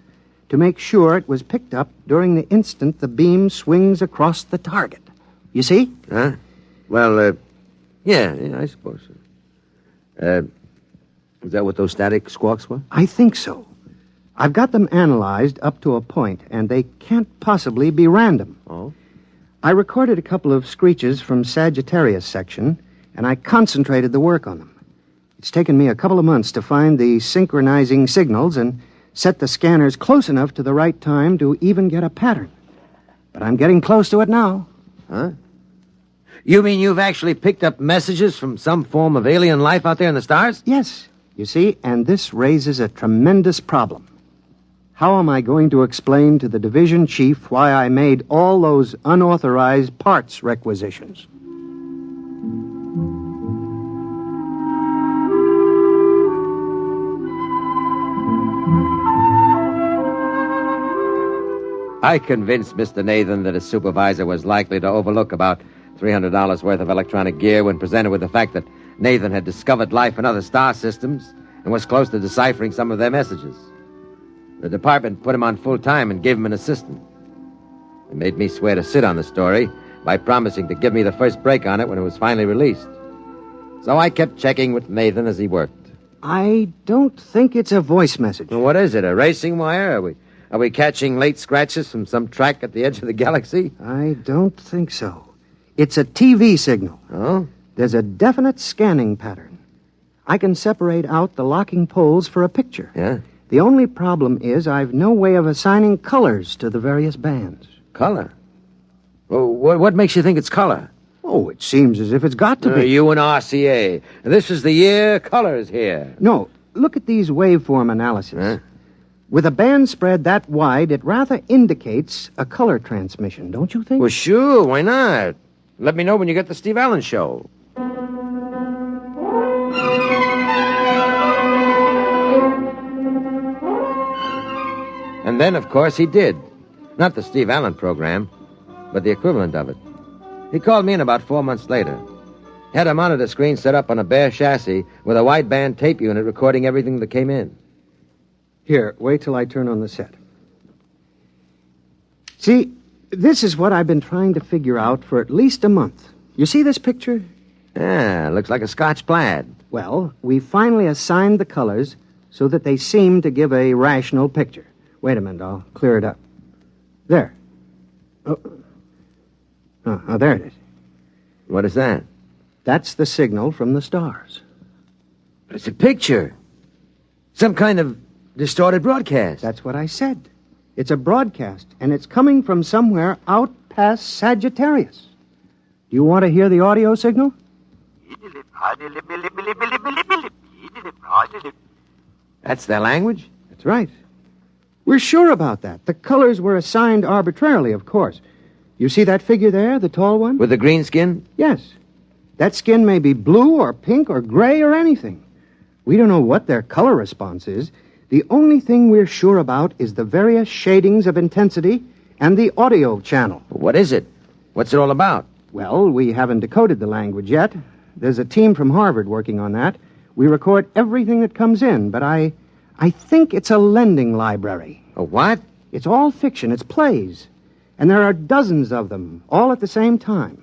to make sure it was picked up during the instant the beam swings across the target. You see? Well, yeah, I suppose so. Is that what those static squawks were? I think so. I've got them analyzed up to a point, and they can't possibly be random. Oh? I recorded a couple of screeches from Sagittarius section, and I concentrated the work on them. It's taken me a couple of months to find the synchronizing signals and set the scanners close enough to the right time to even get a pattern. But I'm getting close to it now. Huh? You mean you've actually picked up messages from some form of alien life out there in the stars? Yes. You see, and this raises a tremendous problem. How am I going to explain to the division chief why I made all those unauthorized parts requisitions? I convinced Mr. Nathan that his supervisor was likely to overlook about $300 worth of electronic gear when presented with the fact that Nathan had discovered life in other star systems and was close to deciphering some of their messages. The department put him on full time and gave him an assistant. They made me swear to sit on the story by promising to give me the first break on it when it was finally released. So I kept checking with Nathan as he worked. I don't think it's a voice message. Well, what is it, a racing wire? Are we catching late scratches from some track at the edge of the galaxy? I don't think so. It's a TV signal. Oh? There's a definite scanning pattern. I can separate out the locking poles for a picture. Yeah? The only problem is I've no way of assigning colors to the various bands. Color? Well, what makes you think it's color? Oh, it seems as if it's got to be. You and RCA. This is the year color's here. No, look at these waveform analyses. Huh? With a band spread that wide, it rather indicates a color transmission, don't you think? Well, sure, why not? Let me know when you get the Steve Allen show. And then, of course, he did. Not the Steve Allen program, but the equivalent of it. He called me in about 4 months later. Had a monitor screen set up on a bare chassis with a wideband tape unit recording everything that came in. Here, wait till I turn on the set. See, this is what I've been trying to figure out for at least a month. You see this picture? Yeah, looks like a Scotch plaid. Well, we finally assigned the colors so that they seem to give a rational picture. Wait a minute, I'll clear it up. There. Oh, there it is. What is that? That's the signal from the stars. It's a picture. Some kind of distorted broadcast. That's what I said. It's a broadcast, and it's coming from somewhere out past Sagittarius. Do you want to hear the audio signal? That's their language? That's right. We're sure about that. The colors were assigned arbitrarily, of course. You see that figure there, the tall one? With the green skin? Yes. That skin may be blue or pink or gray or anything. We don't know what their color response is. The only thing we're sure about is the various shadings of intensity and the audio channel. What is it? What's it all about? Well, we haven't decoded the language yet. There's a team from Harvard working on that. We record everything that comes in, but I think it's a lending library. A what? It's all fiction. It's plays. And there are dozens of them, all at the same time.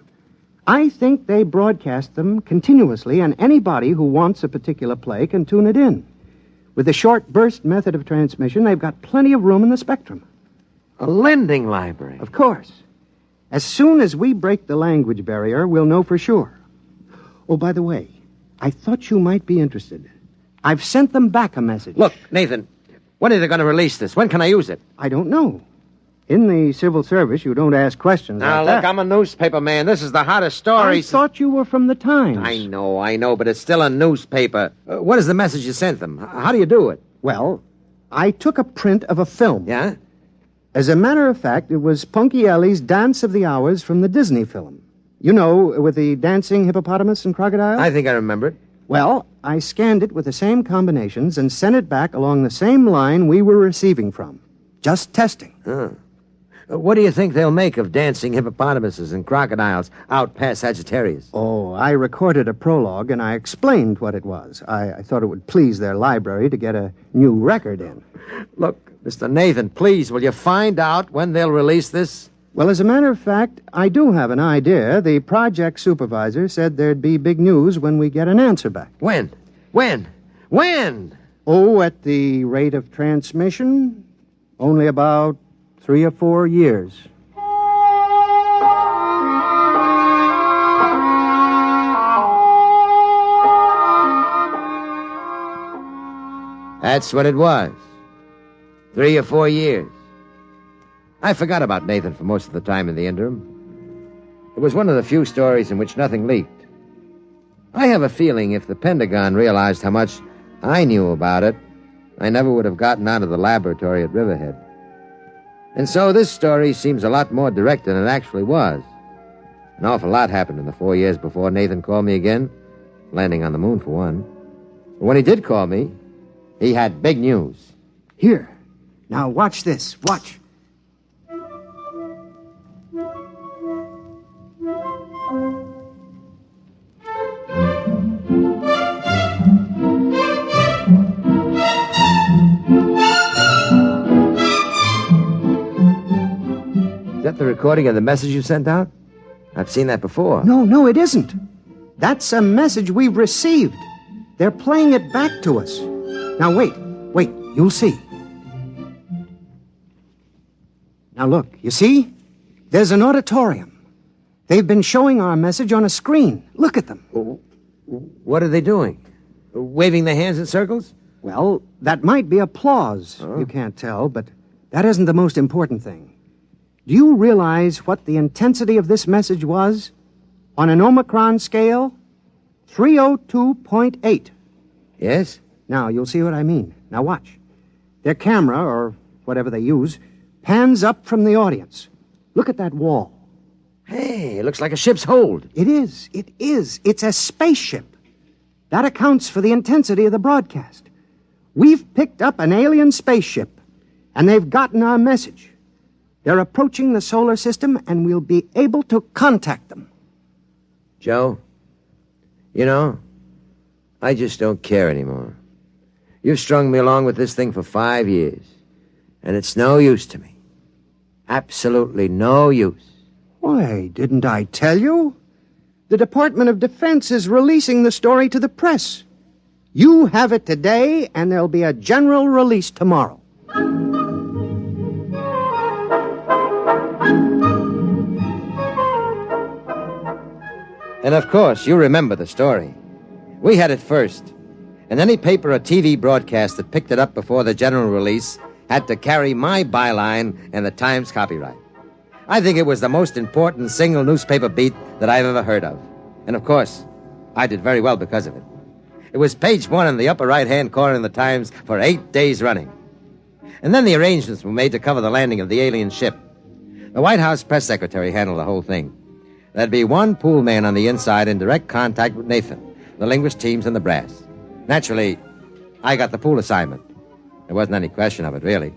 I think they broadcast them continuously, and anybody who wants a particular play can tune it in. With the short burst method of transmission, they've got plenty of room in the spectrum. A lending library? Of course. As soon as we break the language barrier, we'll know for sure. Oh, by the way, I thought you might be interested. I've sent them back a message. Look, Nathan, when are they going to release this? When can I use it? I don't know. In the civil service, you don't ask questions Now, like look, that. I'm a newspaper man. This is the hottest story. I thought you were from the Times. I know, but it's still a newspaper. What is the message you sent them? How do you do it? Well, I took a print of a film. Yeah? As a matter of fact, it was Ponchielli's Dance of the Hours from the Disney film. You know, with the dancing hippopotamus and crocodile? I think I remember it. Well, I scanned it with the same combinations and sent it back along the same line we were receiving from. Just testing. Huh. What do you think they'll make of dancing hippopotamuses and crocodiles out past Sagittarius? Oh, I recorded a prologue and I explained what it was. I thought it would please their library to get a new record in. Look, Mr. Nathan, please, will you find out when they'll release this? Well, as a matter of fact, I do have an idea. The project supervisor said there'd be big news when we get an answer back. When? When? Oh, at the rate of transmission, only about 3 or 4 years. That's what it was. 3 or 4 years. I forgot about Nathan for most of the time in the interim. It was one of the few stories in which nothing leaked. I have a feeling if the Pentagon realized how much I knew about it, I never would have gotten out of the laboratory at Riverhead. And so this story seems a lot more direct than it actually was. An awful lot happened in the 4 years before Nathan called me again, landing on the moon for one. But when he did call me, he had big news. Here. Now watch this. Watch. Is that the recording of the message you sent out? I've seen that before. No, it isn't. That's a message we've received. They're playing it back to us. Now, wait, you'll see. Now, look, you see? There's an auditorium. They've been showing our message on a screen. Look at them. What are they doing? Waving their hands in circles? Well, that might be applause. Huh? You can't tell, but that isn't the most important thing. Do you realize what the intensity of this message was? On an Omicron scale, 302.8. Yes? Now, you'll see what I mean. Now, watch. Their camera, or whatever they use, pans up from the audience. Look at that wall. Hey, it looks like a ship's hold. It is. It's a spaceship. That accounts for the intensity of the broadcast. We've picked up an alien spaceship, and they've gotten our message. They're approaching the solar system, and we'll be able to contact them. Joe, you know, I just don't care anymore. You've strung me along with this thing for 5 years, and it's no use to me. Absolutely no use. Why, didn't I tell you? The Department of Defense is releasing the story to the press. You have it today, and there'll be a general release tomorrow. And of course, you remember the story. We had it first. And any paper or TV broadcast that picked it up before the general release had to carry my byline and the Times copyright. I think it was the most important single newspaper beat that I've ever heard of. And of course, I did very well because of it. It was page 1 in the upper right-hand corner in the Times for 8 days running. And then the arrangements were made to cover the landing of the alien ship. The White House press secretary handled the whole thing. There'd be one pool man on the inside in direct contact with Nathan, the linguist teams, and the brass. Naturally, I got the pool assignment. There wasn't any question of it, really.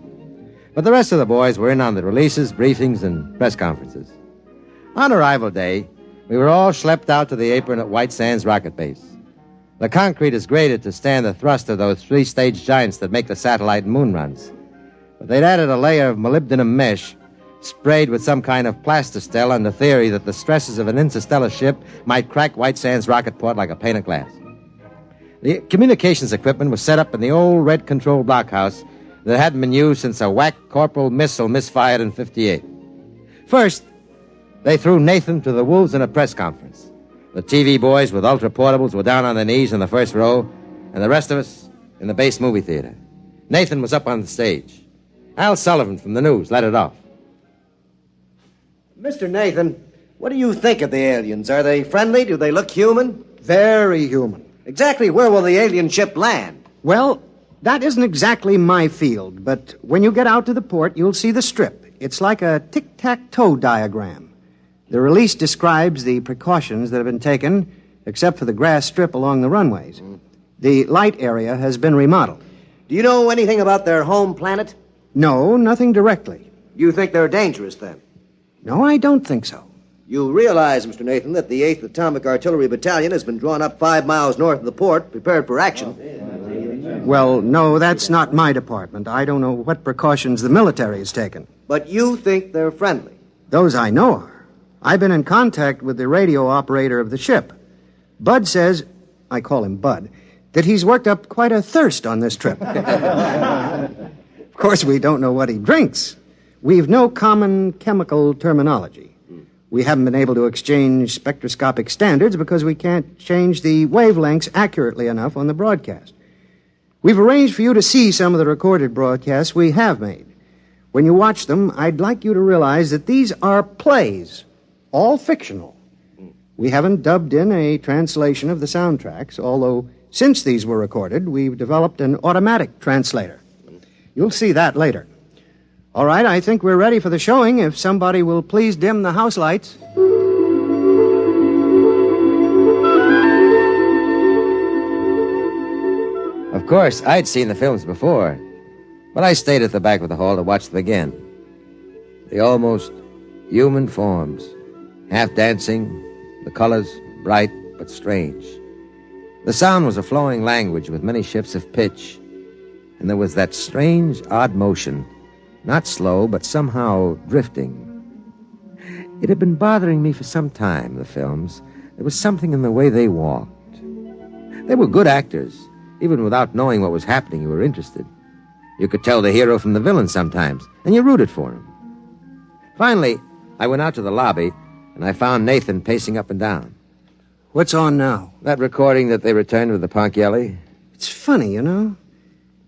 But the rest of the boys were in on the releases, briefings, and press conferences. On arrival day, We were all schlepped out to the apron at White Sands Rocket Base. The concrete is graded to stand the thrust of those three-stage giants that make the satellite and moon runs. But they'd added a layer of molybdenum mesh sprayed with some kind of plastistel on the theory that the stresses of an interstellar ship might crack White Sands rocket port like a pane of glass. The communications equipment was set up in the old red control blockhouse that hadn't been used since a whack Corporal missile misfired in 58. First, they threw Nathan to the wolves in a press conference. The TV boys with ultra-portables were down on their knees in the first row, and the rest of us in the base movie theater. Nathan was up on the stage. Al Sullivan from the news led it off. Mr. Nathan, what do you think of the aliens? Are they friendly? Do they look human? Very human. Exactly where will the alien ship land? Well, that isn't exactly my field, but when you get out to the port, you'll see the strip. It's like a tic-tac-toe diagram. The release describes the precautions that have been taken, except for the grass strip along the runways. The light area has been remodeled. Do you know anything about their home planet? No, nothing directly. You think they're dangerous, then? No, I don't think so. You realize, Mr. Nathan, that the 8th Atomic Artillery Battalion has been drawn up 5 miles north of the port, prepared for action. Well, no, that's not my department. I don't know what precautions the military has taken. But you think they're friendly? Those I know are. I've been in contact with the radio operator of the ship. Bud says, I call him Bud, that he's worked up quite a thirst on this trip. Of course, we don't know what he drinks. We've no common chemical terminology. We haven't been able to exchange spectroscopic standards because we can't change the wavelengths accurately enough on the broadcast. We've arranged for you to see some of the recorded broadcasts we have made. When you watch them, I'd like you to realize that these are plays, all fictional. We haven't dubbed in a translation of the soundtracks, although since these were recorded, we've developed an automatic translator. You'll see that later. All right, I think we're ready for the showing. If somebody will please dim the house lights. Of course, I'd seen the films before, but I stayed at the back of the hall to watch them again. The almost human forms, half dancing, the colors bright but strange. The sound was a flowing language with many shifts of pitch, and there was that strange, odd motion, not slow, but somehow drifting. It had been bothering me for some time, the films. There was something in the way they walked. They were good actors. Even without knowing what was happening, you were interested. You could tell the hero from the villain sometimes, and you rooted for him. Finally, I went out to the lobby, and I found Nathan pacing up and down. What's on now? That recording that they returned with the Ponchielli. It's funny, you know.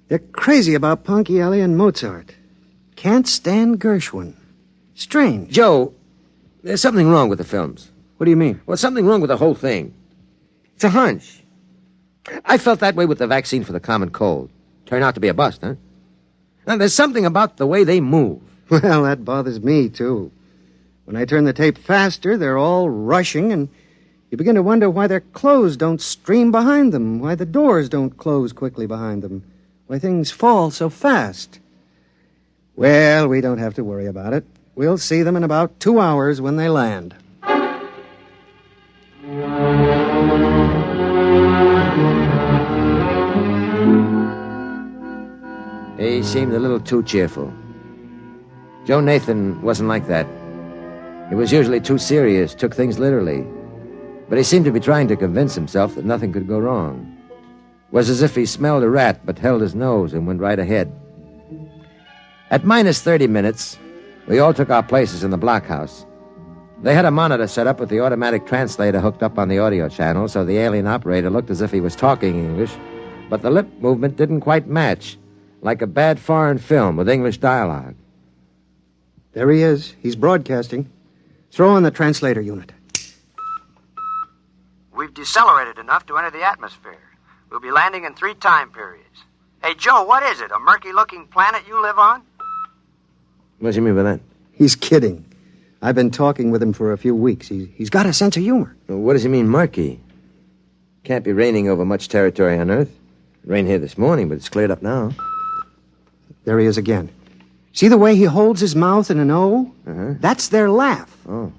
They're crazy about Ponchielli and Mozart. Can't stand Gershwin. Strange. Joe, there's something wrong with the films. What do you mean? Well, something wrong with the whole thing. It's a hunch. I felt that way with the vaccine for the common cold. Turned out to be a bust, huh? Now, there's something about the way they move. Well, that bothers me, too. When I turn the tape faster, they're all rushing, and you begin to wonder why their clothes don't stream behind them, why the doors don't close quickly behind them, why things fall so fast. Well, we don't have to worry about it. We'll see them in about 2 hours when they land. He seemed a little too cheerful. Joe Nathan wasn't like that. He was usually too serious, took things literally. But he seemed to be trying to convince himself that nothing could go wrong. It was as if he smelled a rat but held his nose and went right ahead. At minus 30 minutes, we all took our places in the blockhouse. They had a monitor set up with the automatic translator hooked up on the audio channel, so the alien operator looked as if he was talking English, but the lip movement didn't quite match, like a bad foreign film with English dialogue. There he is. He's broadcasting. Throw on the translator unit. We've decelerated enough to enter the atmosphere. We'll be landing in 3 time periods. Hey, Joe, what is it? A murky-looking planet you live on? What do you mean by that? He's kidding. I've been talking with him for a few weeks. He's got a sense of humor. Well, what does he mean, murky? Can't be raining over much territory on Earth. It rained here this morning, but it's cleared up now. There he is again. See the way he holds his mouth in an O? Uh-huh. That's their laugh. Oh.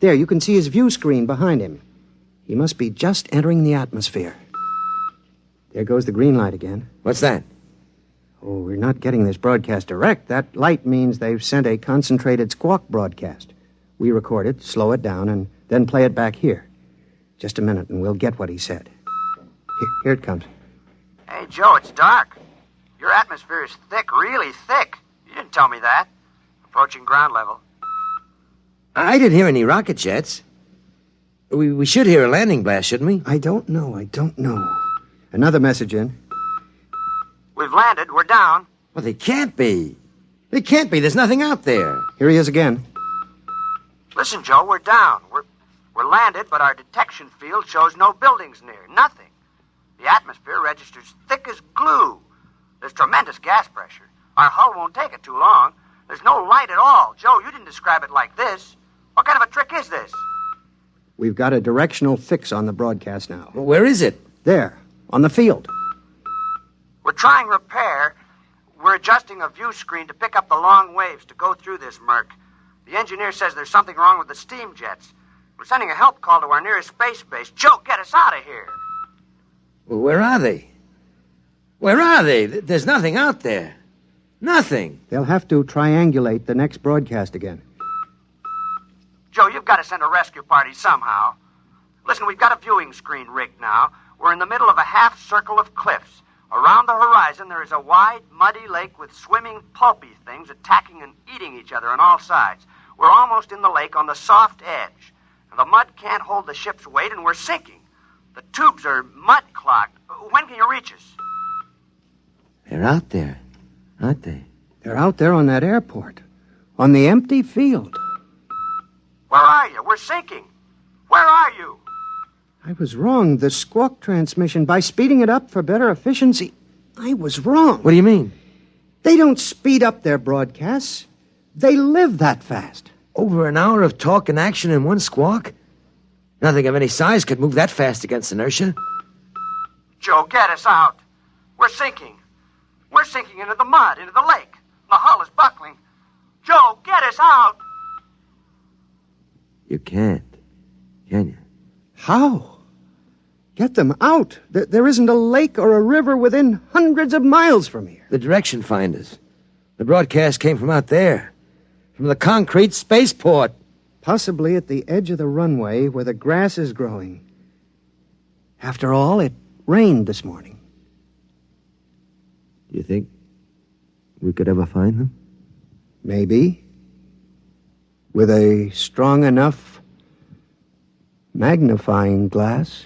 There, you can see his view screen behind him. He must be just entering the atmosphere. There goes the green light again. What's that? Oh, we're not getting this broadcast direct. That light means they've sent a concentrated squawk broadcast. We record it, slow it down, and then play it back here. Just a minute, and we'll get what he said. Here it comes. Hey, Joe, it's dark. Your atmosphere is thick, really thick. You didn't tell me that. Approaching ground level. I didn't hear any rocket jets. We should hear a landing blast, shouldn't we? I don't know. Another message in. We've landed. We're down. Well, they can't be. They can't be. There's nothing out there. Here he is again. Listen, Joe, we're down. We're landed, but our detection field shows no buildings near. Nothing. The atmosphere registers thick as glue. There's tremendous gas pressure. Our hull won't take it too long. There's no light at all. Joe, you didn't describe it like this. What kind of a trick is this? We've got a directional fix on the broadcast now. Well, where is it? There, on the field. We're trying repair. We're adjusting a view screen to pick up the long waves to go through this murk. The engineer says there's something wrong with the steam jets. We're sending a help call to our nearest space base. Joe, get us out of here. Well, where are they? Where are they? There's nothing out there. Nothing. They'll have to triangulate the next broadcast again. Joe, you've got to send a rescue party somehow. Listen, we've got a viewing screen rigged now. We're in the middle of a half circle of cliffs. Around the horizon, there is a wide, muddy lake with swimming, pulpy things attacking and eating each other on all sides. We're almost in the lake on the soft edge. And the mud can't hold the ship's weight, and we're sinking. The tubes are mud-clogged. When can you reach us? They're out there, aren't they? They're out there on that airport. On the empty field. Where are you? We're sinking. Where are you? I was wrong. The squawk transmission, by speeding it up for better efficiency, I was wrong. What do you mean? They don't speed up their broadcasts. They live that fast. Over an hour of talk and action in one squawk? Nothing of any size could move that fast against inertia. Joe, get us out. We're sinking. We're sinking into the mud, into the lake. The hull is buckling. Joe, get us out. You can't, can you? How? Get them out. There isn't a lake or a river within hundreds of miles from here. The direction finders. The broadcast came from out there. From the concrete spaceport. Possibly at the edge of the runway where the grass is growing. After all, it rained this morning. Do you think we could ever find them? Maybe. With a strong enough magnifying glass.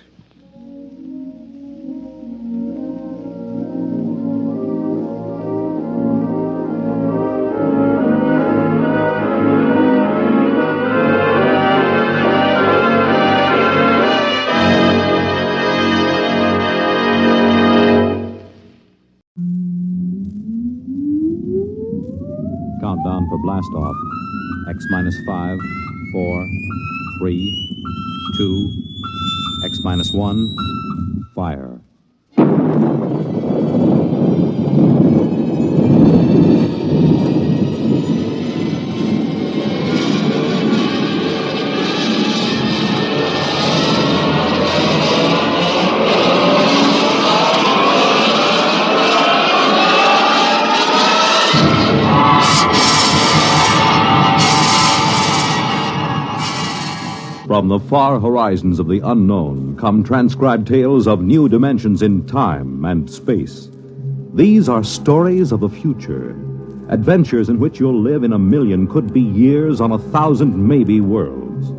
Countdown for blast off. X minus 5, 4, 3, 2, X minus 1, fire. From the far horizons of the unknown come transcribed tales of new dimensions in time and space. These are stories of the future, adventures in which you'll live in a million, could be years, on 1,000 maybe worlds.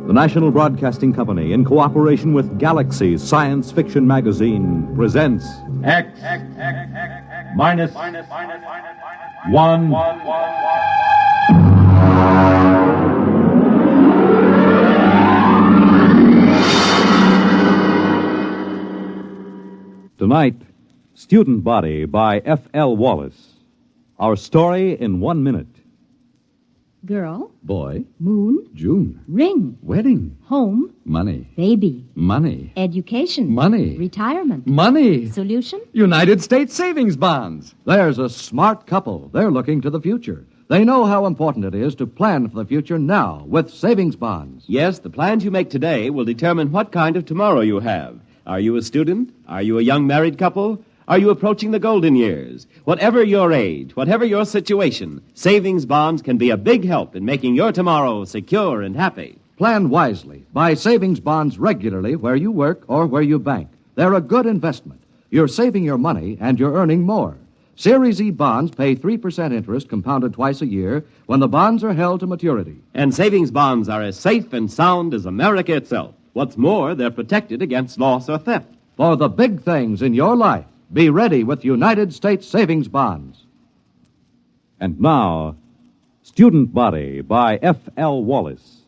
The National Broadcasting Company, in cooperation with Galaxy's science fiction magazine, presents X minus 1. Tonight, Student Body by F.L. Wallace. Our story in 1 minute. Girl. Boy. Moon. June. Ring. Wedding. Home. Money. Baby. Money. Education. Money. Retirement. Money. Solution? United States savings bonds. There's a smart couple. They're looking to the future. They know how important it is to plan for the future now with savings bonds. Yes, the plans you make today will determine what kind of tomorrow you have. Are you a student? Are you a young married couple? Are you approaching the golden years? Whatever your age, whatever your situation, savings bonds can be a big help in making your tomorrow secure and happy. Plan wisely. Buy savings bonds regularly where you work or where you bank. They're a good investment. You're saving your money and you're earning more. Series E bonds pay 3% interest compounded twice a year when the bonds are held to maturity. And savings bonds are as safe and sound as America itself. What's more, they're protected against loss or theft. For the big things in your life, be ready with United States savings bonds. And now, Student Body by F.L. Wallace.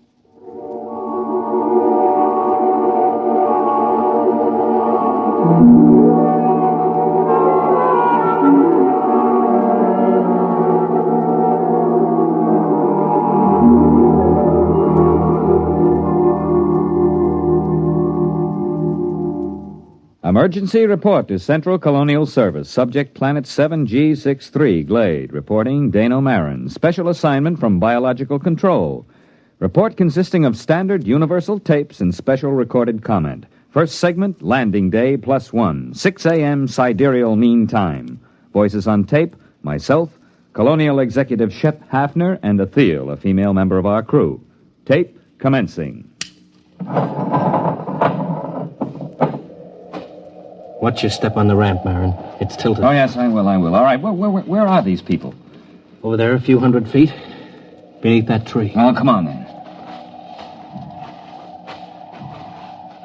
Emergency report to Central Colonial Service. Subject Planet 7G63, Glade. Reporting Dano Marin. Special assignment from Biological Control. Report consisting of standard universal tapes and special recorded comment. First segment, landing day +1. 6 a.m. sidereal mean time. Voices on tape, myself, Colonial Executive Shep Hafner, and Athel, a female member of our crew. Tape commencing. Watch your step on the ramp, Marin. It's tilted. Oh, yes, I will. All right, where are these people? Over there, a few hundred feet. Beneath that tree. Oh, come on, then.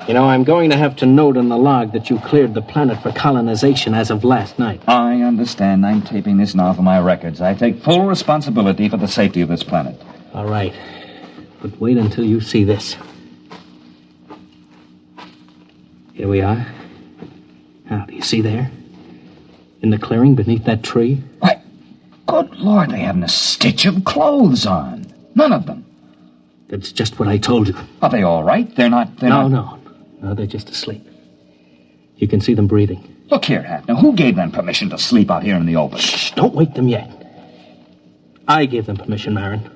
You know, I'm going to have to note in the log that you cleared the planet for colonization as of last night. I understand. I'm taping this now for my records. I take full responsibility for the safety of this planet. All right. But wait until you see this. Here we are. Now, do you see there? In the clearing beneath that tree? Why, good Lord, they haven't a stitch of clothes on. None of them. That's just what I told you. Are they all right? They're not... No, they're just asleep. You can see them breathing. Look here, Hafner. Who gave them permission to sleep out here in the open? Shh, don't wake them yet. I gave them permission, Marin.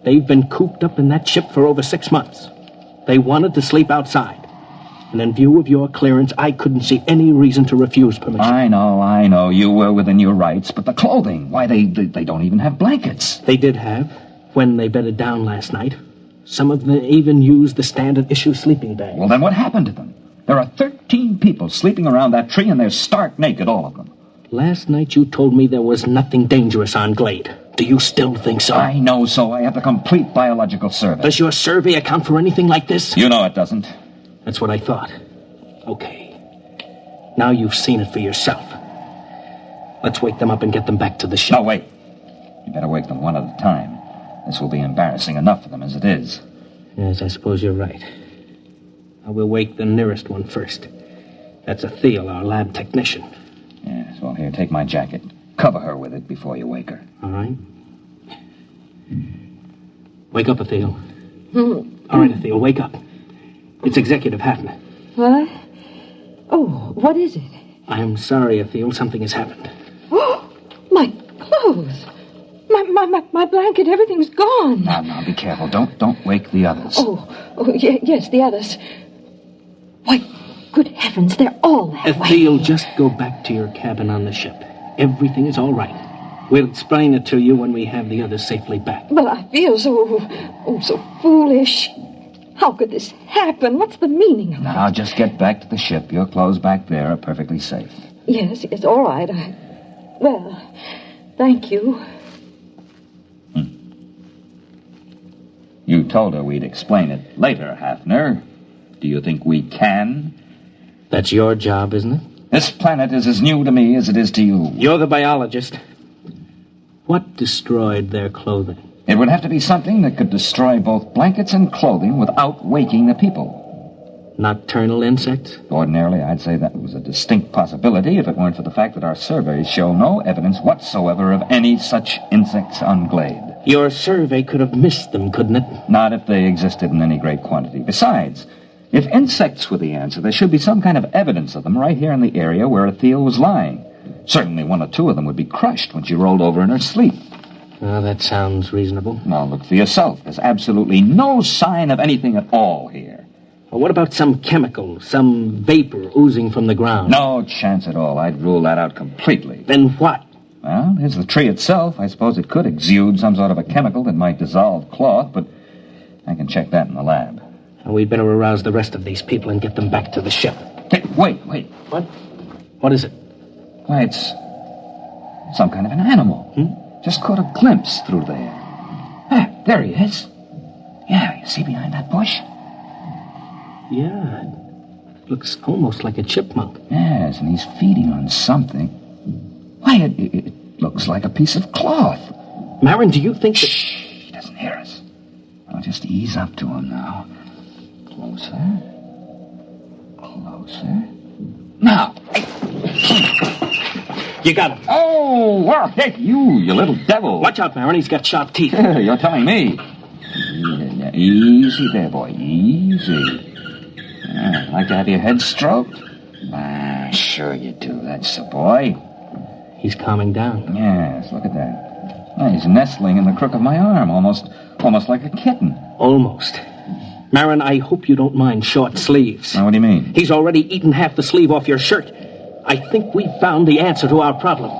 They've been cooped up in that ship for over 6 months. They wanted to sleep outside. And in view of your clearance, I couldn't see any reason to refuse permission. I know. You were within your rights. But the clothing, why, they don't even have blankets. They did have, when they bedded down last night. Some of them even used the standard issue sleeping bag. Well, then what happened to them? There are 13 people sleeping around that tree, and they're stark naked, all of them. Last night you told me there was nothing dangerous on Glade. Do you still think so? I know so. I have the complete biological survey. Does your survey account for anything like this? You know it doesn't. That's what I thought. Okay. Now you've seen it for yourself. Let's wake them up and get them back to the ship. No, wait. You better wake them one at a time. This will be embarrassing enough for them as it is. Yes, I suppose you're right. I will wake the nearest one first. That's Athel, our lab technician. Yes, well, here, take my jacket. Cover her with it before you wake her. All right. Wake up, Athel. All right, Athel, wake up. It's Executive Hafner. What? Oh, what is it? I'm sorry, Athel. Something has happened. Oh, my clothes. My blanket, everything's gone. Now, be careful. Don't wake the others. Yes, the others. Why, good heavens, they're all that way. Athel, just go back to your cabin on the ship. Everything is all right. We'll explain it to you when we have the others safely back. But I feel so foolish. How could this happen? What's the meaning of it? Now, just get back to the ship. Your clothes back there are perfectly safe. Yes, all right. Well, thank you. You told her we'd explain it later, Hafner. Do you think we can? That's your job, isn't it? This planet is as new to me as it is to you. You're the biologist. What destroyed their clothing? It would have to be something that could destroy both blankets and clothing without waking the people. Nocturnal insects? Ordinarily, I'd say that was a distinct possibility if it weren't for the fact that our surveys show no evidence whatsoever of any such insects on Glade. Your survey could have missed them, couldn't it? Not if they existed in any great quantity. Besides, if insects were the answer, there should be some kind of evidence of them right here in the area where Athel was lying. Certainly one or two of them would be crushed when she rolled over in her sleep. Well, that sounds reasonable. Now, look for yourself. There's absolutely no sign of anything at all here. Well, what about some chemical, some vapor oozing from the ground? No chance at all. I'd rule that out completely. Then what? Well, here's the tree itself. I suppose it could exude some sort of a chemical that might dissolve cloth, but I can check that in the lab. Well, we'd better arouse the rest of these people and get them back to the ship. Hey, wait. What? What is it? Why, it's some kind of an animal. Just caught a glimpse through there. Ah, there he is. Yeah, you see behind that bush? Yeah, it looks almost like a chipmunk. Yes, and he's feeding on something. Why, it looks like a piece of cloth. Marin, do you think that... Shh, he doesn't hear us. I'll just ease up to him now. Closer. Now. You got him. Oh, well, hey, you little devil. Watch out, Marin. He's got sharp teeth. You're telling me. Yeah, easy there, boy. Easy. Like to have your head stroked? Sure you do. That's the boy. He's calming down. Yes, look at that. Well, he's nestling in the crook of my arm, almost like a kitten. Almost. Marin, I hope you don't mind short sleeves. Now, what do you mean? He's already eaten half the sleeve off your shirt. I think we've found the answer to our problem.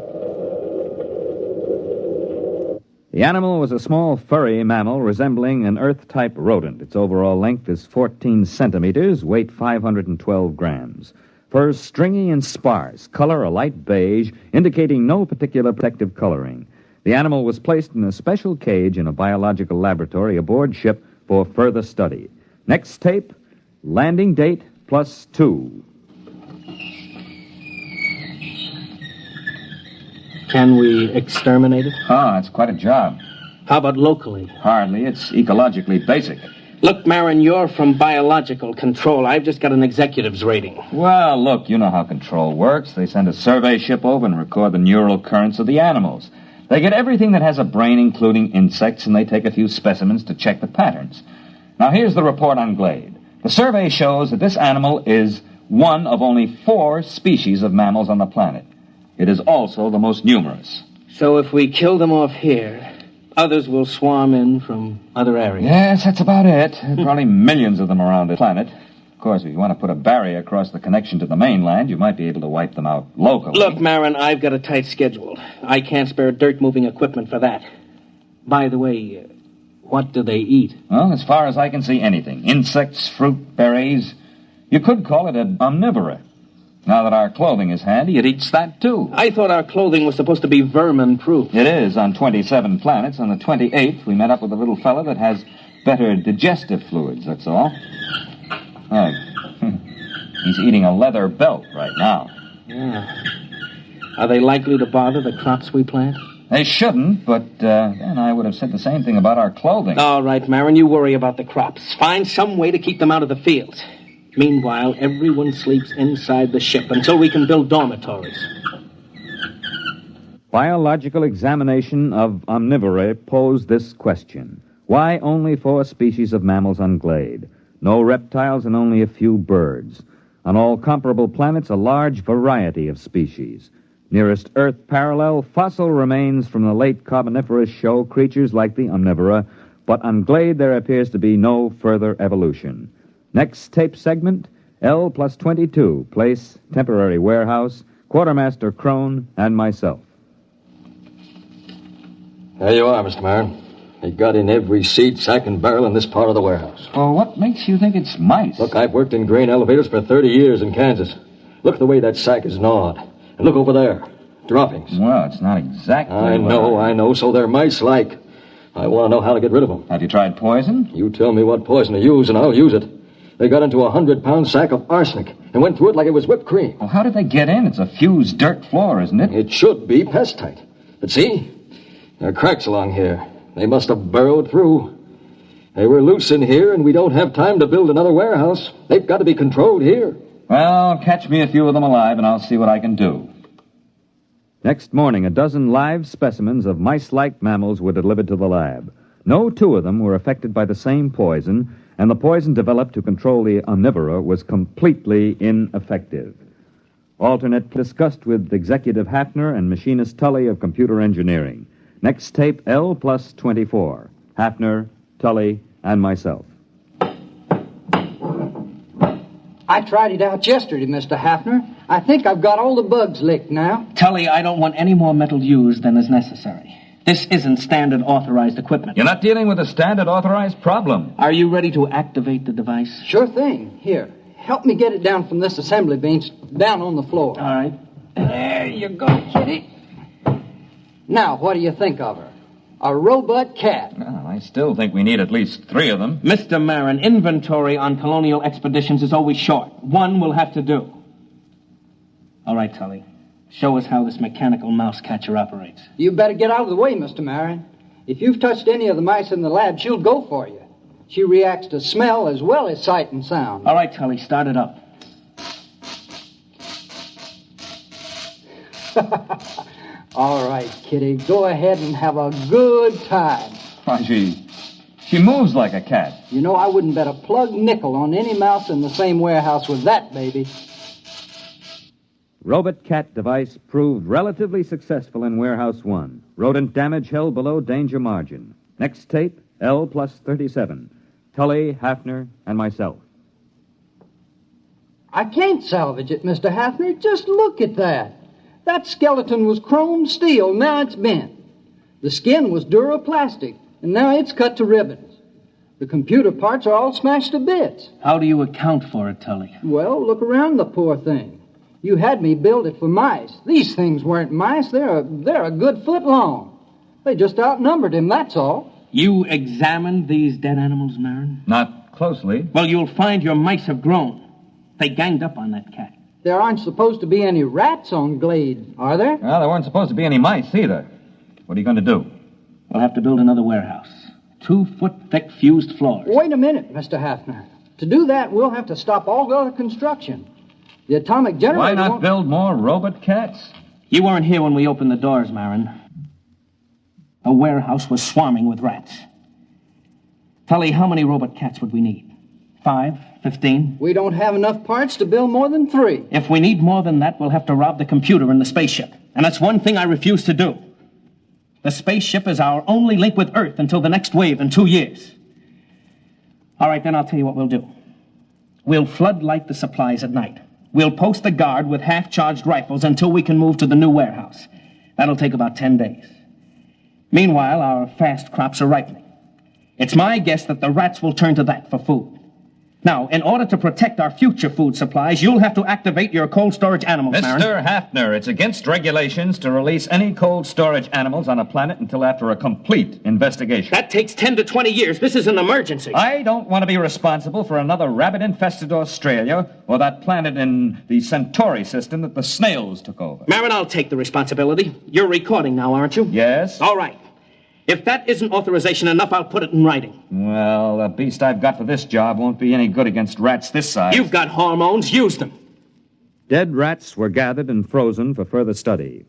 The animal was a small furry mammal resembling an Earth-type rodent. Its overall length is 14 centimeters, weight 512 grams. Fur stringy and sparse, color a light beige, indicating no particular protective coloring. The animal was placed in a special cage in a biological laboratory aboard ship for further study. Next tape, landing date +2. Can we exterminate it? Oh, it's quite a job. How about locally? Hardly. It's ecologically basic. Look, Marin, you're from biological control. I've just got an executive's rating. Well, look, you know how control works. They send a survey ship over and record the neural currents of the animals. They get everything that has a brain, including insects, and they take a few specimens to check the patterns. Now, here's the report on Glade. The survey shows that this animal is one of only 4 species of mammals on the planet. It is also the most numerous. So if we kill them off here, others will swarm in from other areas? Yes, that's about it. There are probably millions of them around the planet. Of course, if you want to put a barrier across the connection to the mainland, you might be able to wipe them out locally. Look, Marin, I've got a tight schedule. I can't spare dirt-moving equipment for that. By the way, what do they eat? Well, as far as I can see, anything. Insects, fruit, berries. You could call it an omnivora. Now that our clothing is handy, it eats that, too. I thought our clothing was supposed to be vermin-proof. It is on 27 planets. On the 28th, we met up with a little fella that has better digestive fluids, that's all. Oh, he's eating a leather belt right now. Yeah. Are they likely to bother the crops we plant? They shouldn't, but then I would have said the same thing about our clothing. All right, Marin, you worry about the crops. Find some way to keep them out of the fields. Meanwhile, everyone sleeps inside the ship until we can build dormitories. Biological examination of omnivora posed this question. Why only 4 species of mammals on Glade? No reptiles and only a few birds. On all comparable planets, a large variety of species. Nearest Earth parallel, fossil remains from the late Carboniferous show creatures like the omnivora, but on Glade there appears to be no further evolution. Next tape segment, L+22, place, temporary warehouse, Quartermaster Crone, and myself. There you are, Mr. Marin. They got in every seat, sack, and barrel in this part of the warehouse. Well, what makes you think it's mice? Look, I've worked in grain elevators for 30 years in Kansas. Look at the way that sack is gnawed. And look over there. Droppings. Well, it's not exactly... I know, so they're mice-like. I want to know how to get rid of them. Have you tried poison? You tell me what poison to use, and I'll use it. They got into a 100-pound sack of arsenic and went through it like it was whipped cream. Well, how did they get in? It's a fused dirt floor, isn't it? It should be pest-tight. But see, there are cracks along here. They must have burrowed through. They were loose in here, and we don't have time to build another warehouse. They've got to be controlled here. Well, catch me a few of them alive, and I'll see what I can do. Next morning, a dozen live specimens of mice-like mammals were delivered to the lab. No 2 of them were affected by the same poison, and the poison developed to control the omnivora was completely ineffective. Alternate discussed with Executive Hafner and Machinist Tully of Computer Engineering. Next tape, L plus 24. Hafner, Tully, and myself. I tried it out yesterday, Mr. Hafner. I think I've got all the bugs licked now. Tully, I don't want any more metal used than is necessary. This isn't standard authorized equipment. You're not dealing with a standard authorized problem. Are you ready to activate the device? Sure thing. Here, help me get it down from this assembly bench down on the floor. All right. There you go, kitty. Now, what do you think of her? A robot cat. Well, I still think we need at least 3 of them. Mr. Marin, inventory on colonial expeditions is always short. One will have to do. All right, Tully. Show us how this mechanical mouse catcher operates. You better get out of the way, Mr. Marin. If you've touched any of the mice in the lab, she'll go for you. She reacts to smell as well as sight and sound. All right, Tully, start it up. All right, kitty, go ahead and have a good time. Why, she moves like a cat. You know, I wouldn't bet a plug nickel on any mouse in the same warehouse with that baby. Robot cat device proved relatively successful in Warehouse 1. Rodent damage held below danger margin. Next tape, L plus 37. Tully, Hafner, and myself. I can't salvage it, Mr. Hafner. Just look at that. That skeleton was chrome steel, now it's bent. The skin was duroplastic, and now it's cut to ribbons. The computer parts are all smashed to bits. How do you account for it, Tully? Well, look around the poor thing. You had me build it for mice. These things weren't mice. They're a good foot long. They just outnumbered him, that's all. You examined these dead animals, Marin? Not closely. Well, you'll find your mice have grown. They ganged up on that cat. There aren't supposed to be any rats on Glade, are there? Well, there weren't supposed to be any mice either. What are you going to do? We'll have to build another warehouse. 2-foot-thick fused floors. Wait a minute, Mr. Hafner. To do that, we'll have to stop all other construction. The atomic generator... Why not build more robot cats? You weren't here when we opened the doors, Marin. The warehouse was swarming with rats. Tully, how many robot cats would we need? 5? 15? We don't have enough parts to build more than 3. If we need more than that, we'll have to rob the computer in the spaceship. And that's one thing I refuse to do. The spaceship is our only link with Earth until the next wave in 2 years. All right, then I'll tell you what we'll do. We'll floodlight the supplies at night. We'll post a guard with half-charged rifles until we can move to the new warehouse. That'll take about 10 days. Meanwhile, our fast crops are ripening. It's my guess that the rats will turn to that for food. Now, in order to protect our future food supplies, you'll have to activate your cold storage animals, Marin. Mr. Hafner, it's against regulations to release any cold storage animals on a planet until after a complete investigation. That takes 10 to 20 years. This is an emergency. I don't want to be responsible for another rabbit-infested Australia or that planet in the Centauri system that the snails took over. Marin, I'll take the responsibility. You're recording now, aren't you? Yes. All right. If that isn't authorization enough, I'll put it in writing. Well, the beast I've got for this job won't be any good against rats this size. You've got hormones. Use them. Dead rats were gathered and frozen for further study.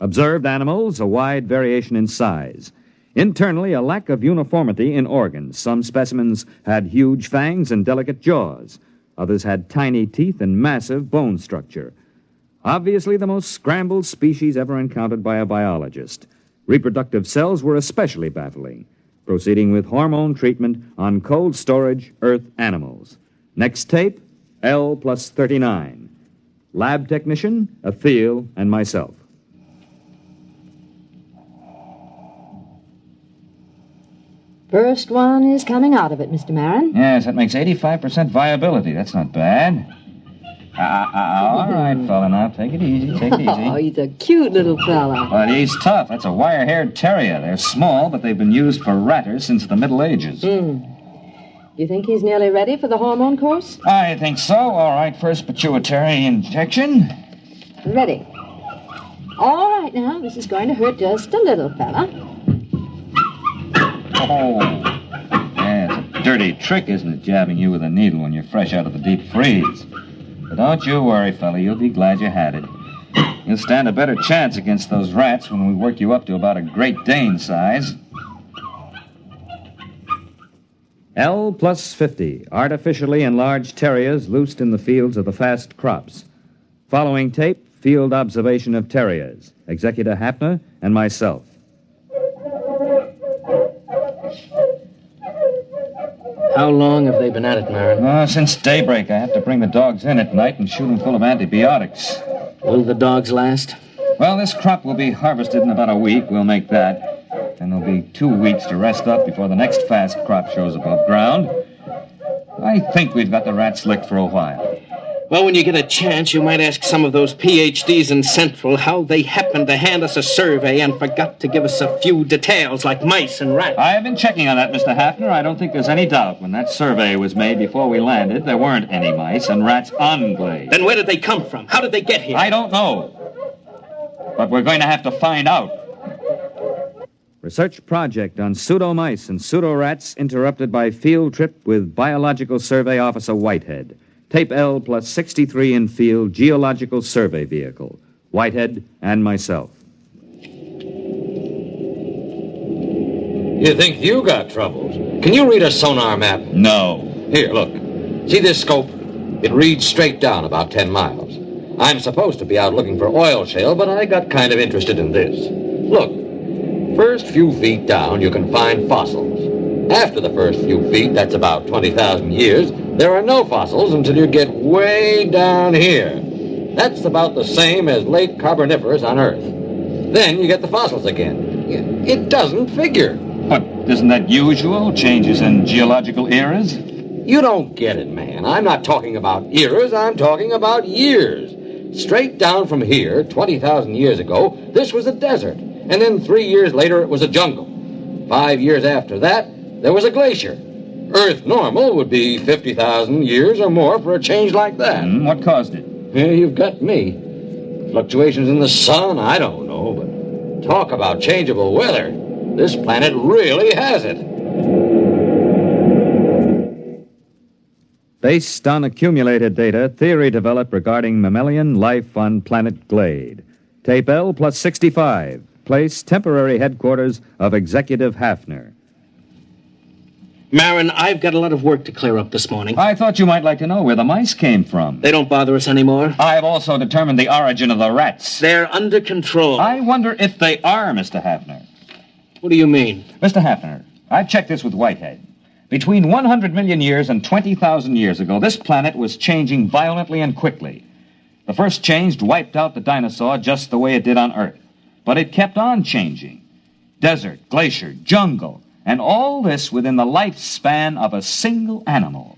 Observed animals, a wide variation in size. Internally, a lack of uniformity in organs. Some specimens had huge fangs and delicate jaws. Others had tiny teeth and massive bone structure. Obviously, the most scrambled species ever encountered by a biologist. Reproductive cells were especially baffling. Proceeding with hormone treatment on cold storage Earth animals. Next tape, L plus 39. Lab technician, Atheel, and myself. First one is coming out of it, Mr. Marin. Yes, that makes 85% viability. That's not bad. All right, fella, now take it easy, take it easy. Oh, he's a cute little fella. But he's tough. That's a wire-haired terrier. They're small, but they've been used for ratters since the Middle Ages. You think he's nearly ready for the hormone course? I think so. All right, first pituitary injection. Ready. All right, now, this is going to hurt just a little, fella. Oh. Yeah, it's a dirty trick, isn't it, jabbing you with a needle when you're fresh out of the deep freeze? But don't you worry, fella. You'll be glad you had it. You'll stand a better chance against those rats when we work you up to about a Great Dane size. L plus 50, artificially enlarged terriers loosed in the fields of the fast crops. Following tape, field observation of terriers. Executor Hafner and myself. How long have they been at it, Marin? Since daybreak. I have to bring the dogs in at night and shoot them full of antibiotics. Will the dogs last? Well, this crop will be harvested in about a week. We'll make that. Then there'll be 2 weeks to rest up before the next fast crop shows above ground. I think we've got the rats licked for a while. Well, when you get a chance, you might ask some of those PhDs in Central how they happened to hand us a survey and forgot to give us a few details like mice and rats. I have been checking on that, Mr. Hafner. I don't think there's any doubt. When that survey was made before we landed, there weren't any mice and rats on Glade. Then where did they come from? How did they get here? I don't know. But we're going to have to find out. Research project on pseudo-mice and pseudo-rats interrupted by field trip with Biological Survey Officer Whitehead. Tape L plus 63 in field geological survey vehicle. Whitehead and myself. You think you got troubles? Can you read a sonar map? No. Here, look. See this scope? It reads straight down about 10 miles. I'm supposed to be out looking for oil shale, but I got kind of interested in this. Look, first few feet down, you can find fossils. After the first few feet, that's about 20,000 years, there are no fossils until you get way down here. That's about the same as late Carboniferous on Earth. Then you get the fossils again. It doesn't figure. But isn't that usual? Changes in geological eras? You don't get it, man. I'm not talking about eras, I'm talking about years. Straight down from here, 20,000 years ago, this was a desert. And then 3 years later, it was a jungle. 5 years after that, there was a glacier. Earth normal would be 50,000 years or more for a change like that. What caused it? Yeah, you've got me. Fluctuations in the sun, I don't know, but talk about changeable weather. This planet really has it. Based on accumulated data, theory developed regarding mammalian life on planet Glade. Tape L plus 65. Place temporary headquarters of Executive Hafner. Marin, I've got a lot of work to clear up this morning. I thought you might like to know where the mice came from. They don't bother us anymore. I have also determined the origin of the rats. They're under control. I wonder if they are, Mr. Hafner. What do you mean? Mr. Hafner, I've checked this with Whitehead. Between 100 million years and 20,000 years ago, this planet was changing violently and quickly. The first change wiped out the dinosaur just the way it did on Earth. But it kept on changing. Desert, glacier, jungle, and all this within the lifespan of a single animal.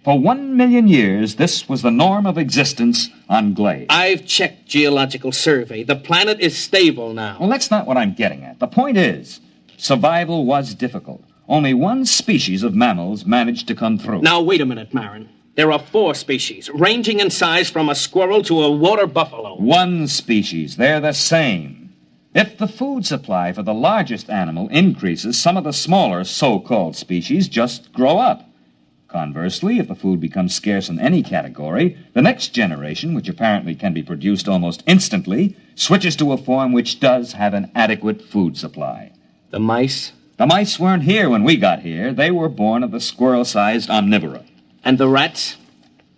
For 1 million years, this was the norm of existence on Glade. I've checked geological survey. The planet is stable now. Well, that's not what I'm getting at. The point is, survival was difficult. Only one species of mammals managed to come through. Now, wait a minute, Marin. There are 4 species, ranging in size from a squirrel to a water buffalo. One species. They're the same. If the food supply for the largest animal increases, some of the smaller so-called species just grow up. Conversely, if the food becomes scarce in any category, the next generation, which apparently can be produced almost instantly, switches to a form which does have an adequate food supply. The mice? The mice weren't here when we got here. They were born of the squirrel-sized omnivora. And the rats?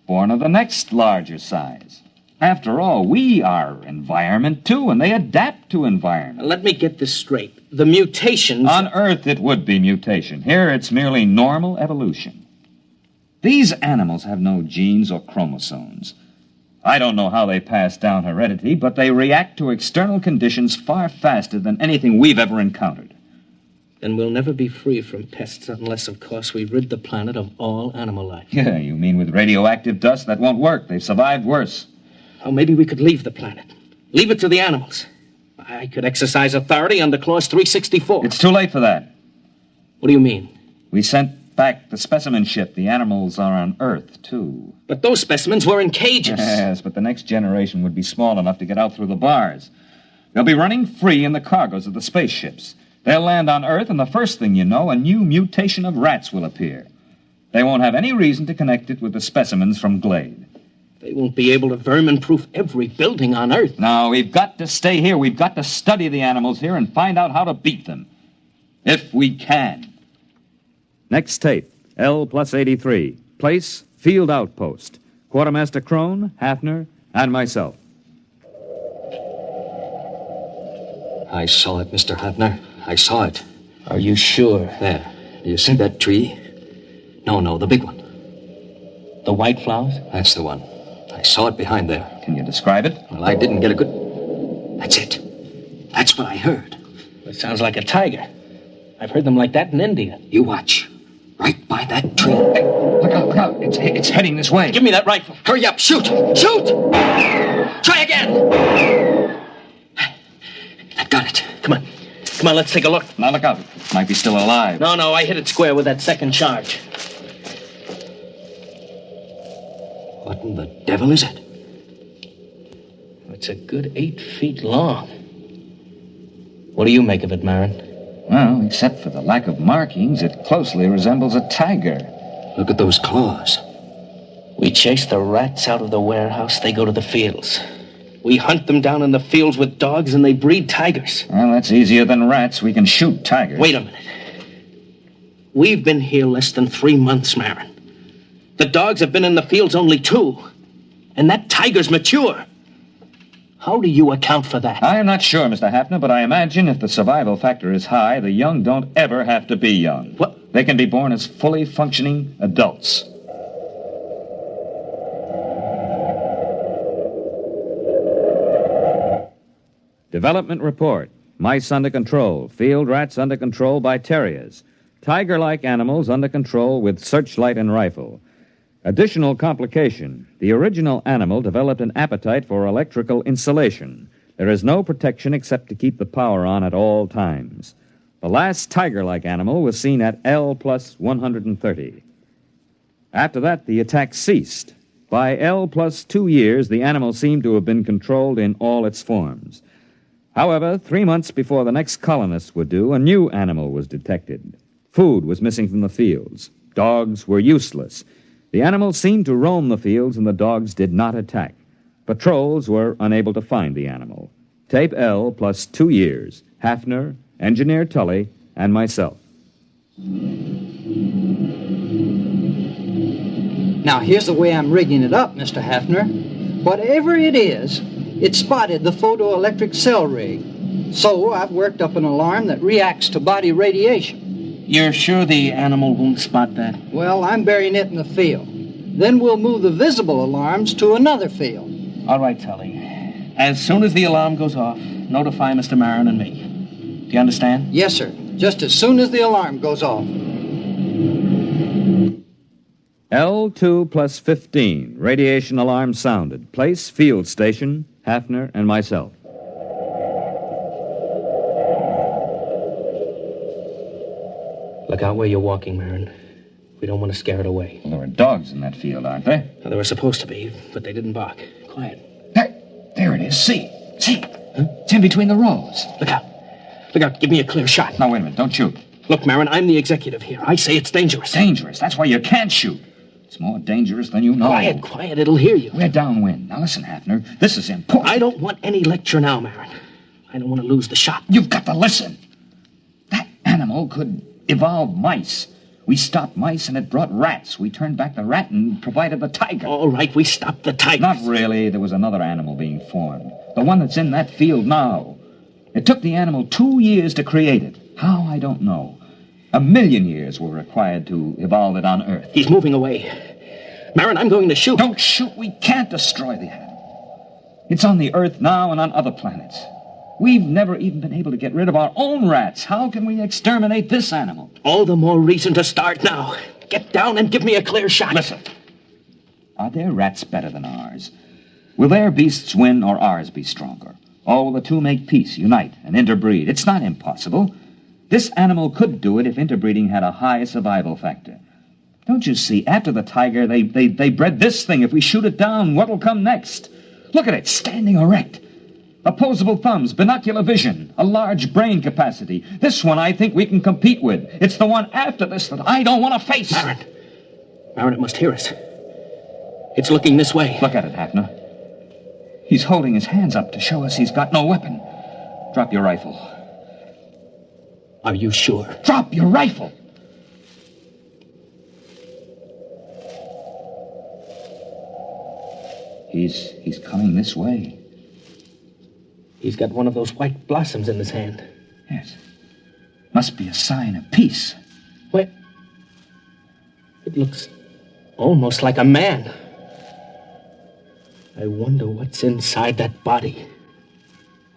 Born of the next larger size. After all, we are environment, too, and they adapt to environment. Let me get this straight. The mutations... On Earth, it would be mutation. Here, it's merely normal evolution. These animals have no genes or chromosomes. I don't know how they pass down heredity, but they react to external conditions far faster than anything we've ever encountered. Then we'll never be free from pests unless, of course, we rid the planet of all animal life. Yeah, you mean with radioactive dust? That won't work. They've survived worse. Oh, maybe we could leave the planet. Leave it to the animals. I could exercise authority under Clause 364. It's too late for that. What do you mean? We sent back the specimen ship. The animals are on Earth, too. But those specimens were in cages. Yes, but the next generation would be small enough to get out through the bars. They'll be running free in the cargoes of the spaceships. They'll land on Earth, and the first thing you know, a new mutation of rats will appear. They won't have any reason to connect it with the specimens from Glade. They won't be able to vermin-proof every building on Earth. No, we've got to stay here. We've got to study the animals here and find out how to beat them. If we can. Next tape, L plus 83. Place, field outpost. Quartermaster Crone, Hafner, and myself. I saw it, Mr. Hafner. I saw it. Are you sure? There. Do you see that tree? No, the big one. The white flowers? That's the one. I saw it behind there. Can you describe it? Well, I didn't get a good... That's it. That's what I heard. It sounds like a tiger. I've heard them like that in India. You watch. Right by that tree. Hey, look out. It's heading this way. Give me that rifle. Hurry up, shoot! Shoot! Try again! I got it. Come on, let's take a look. Now look out. It might be still alive. No, I hit it square with that second charge. What in the devil is it? It's a good 8 feet long. What do you make of it, Marin? Well, except for the lack of markings, it closely resembles a tiger. Look at those claws. We chase the rats out of the warehouse, they go to the fields. We hunt them down in the fields with dogs, and they breed tigers. Well, that's easier than rats. We can shoot tigers. Wait a minute. We've been here less than 3 months, Marin. The dogs have been in the fields only 2. And that tiger's mature. How do you account for that? I am not sure, Mr. Hafner, but I imagine if the survival factor is high, the young don't ever have to be young. What? They can be born as fully functioning adults. Development report. Mice under control. Field rats under control by terriers. Tiger-like animals under control with searchlight and rifle. Additional complication. The original animal developed an appetite for electrical insulation. There is no protection except to keep the power on at all times. The last tiger-like animal was seen at L plus 130. After that, the attack ceased. By L plus 2 years, the animal seemed to have been controlled in all its forms. However, 3 months before the next colonists were due, a new animal was detected. Food was missing from the fields. Dogs were useless. The animals seemed to roam the fields, and the dogs did not attack. Patrols were unable to find the animal. Tape L plus 2 years. Hafner, Engineer Tully, and myself. Now, here's the way I'm rigging it up, Mr. Hafner. Whatever it is, it spotted the photoelectric cell rig. So I've worked up an alarm that reacts to body radiation. You're sure the animal won't spot that? Well, I'm burying it in the field. Then we'll move the visible alarms to another field. All right, Tully. As soon as the alarm goes off, notify Mr. Marin and me. Do you understand? Yes, sir. Just as soon as the alarm goes off. L2 plus 15. Radiation alarm sounded. Place, field station, Hafner, and myself. Look out where you're walking, Marin. We don't want to scare it away. Well, there are dogs in that field, aren't there? Well, there were supposed to be, but they didn't bark. Quiet. There it is. See? Huh? It's in between the rows. Look out. Look out. Give me a clear shot. Now, wait a minute. Don't shoot. Look, Marin, I'm the executive here. I say it's dangerous. Dangerous? That's why you can't shoot. It's more dangerous than you know. Quiet. It'll hear you. We're downwind. Now, listen, Hafner. This is important. I don't want any lecture now, Marin. I don't want to lose the shot. You've got to listen. That animal could evolve mice. We stopped mice and it brought rats. We turned back the rat and provided the tiger. All right, we stopped the tiger. Not really. There was another animal being formed. The one that's in that field now. It took the animal 2 years to create it. How, I don't know. 1,000,000 years were required to evolve it on Earth. He's moving away. Marin, I'm going to shoot. Don't shoot. We can't destroy the animal. It's on the Earth now and on other planets. We've never even been able to get rid of our own rats. How can we exterminate this animal? All the more reason to start now. Get down and give me a clear shot. Listen. Are their rats better than ours? Will their beasts win or ours be stronger? Or will the two make peace, unite, and interbreed? It's not impossible. This animal could do it if interbreeding had a high survival factor. Don't you see? After the tiger, they bred this thing. If we shoot it down, what'll come next? Look at it, standing erect. Opposable thumbs, binocular vision, a large brain capacity. This one I think we can compete with. It's the one after this that I don't want to face. Marin, it must hear us. It's looking this way. Look at it, Hafner. He's holding his hands up to show us he's got no weapon. Drop your rifle. Are you sure? Drop your rifle! He's coming this way. He's got one of those white blossoms in his hand. Yes. Must be a sign of peace. Where It looks almost like a man. I wonder what's inside that body.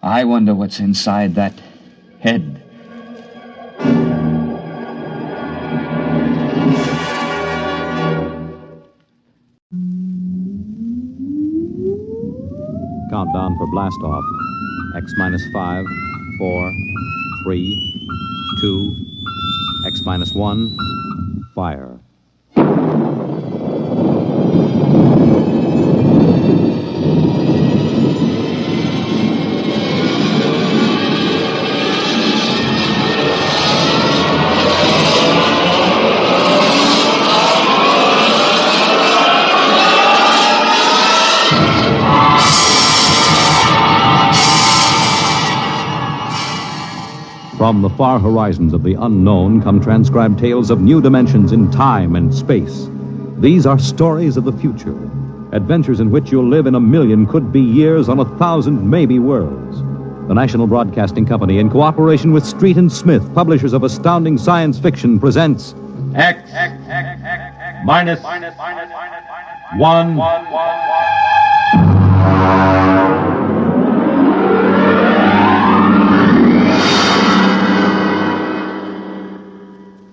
I wonder what's inside that head. Countdown for blast off. X minus 5, 4, 3, 2, X minus 1, fire. From the far horizons of the unknown come transcribed tales of new dimensions in time and space. These are stories of the future, adventures in which you'll live in a million could-be years on 1,000 maybe worlds. The National Broadcasting Company, in cooperation with Street and Smith, publishers of astounding science fiction, presents X minus 1.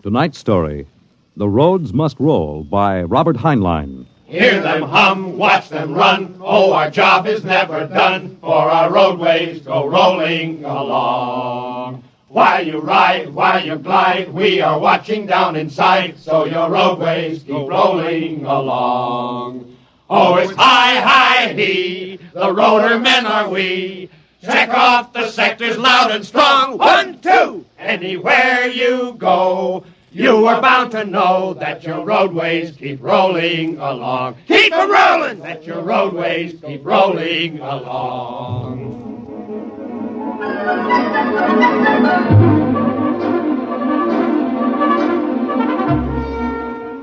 Tonight's story, The Roads Must Roll, by Robert Heinlein. Hear them hum, watch them run. Oh, our job is never done, for our roadways go rolling along. While you ride, while you glide, we are watching down inside, so your roadways keep rolling along. Oh, it's high, high, he, the rotor men are we. Check off the sectors loud and strong. 1, 2, anywhere you go. You are bound to know that your roadways keep rolling along. Keep them rolling! That your roadways keep rolling along.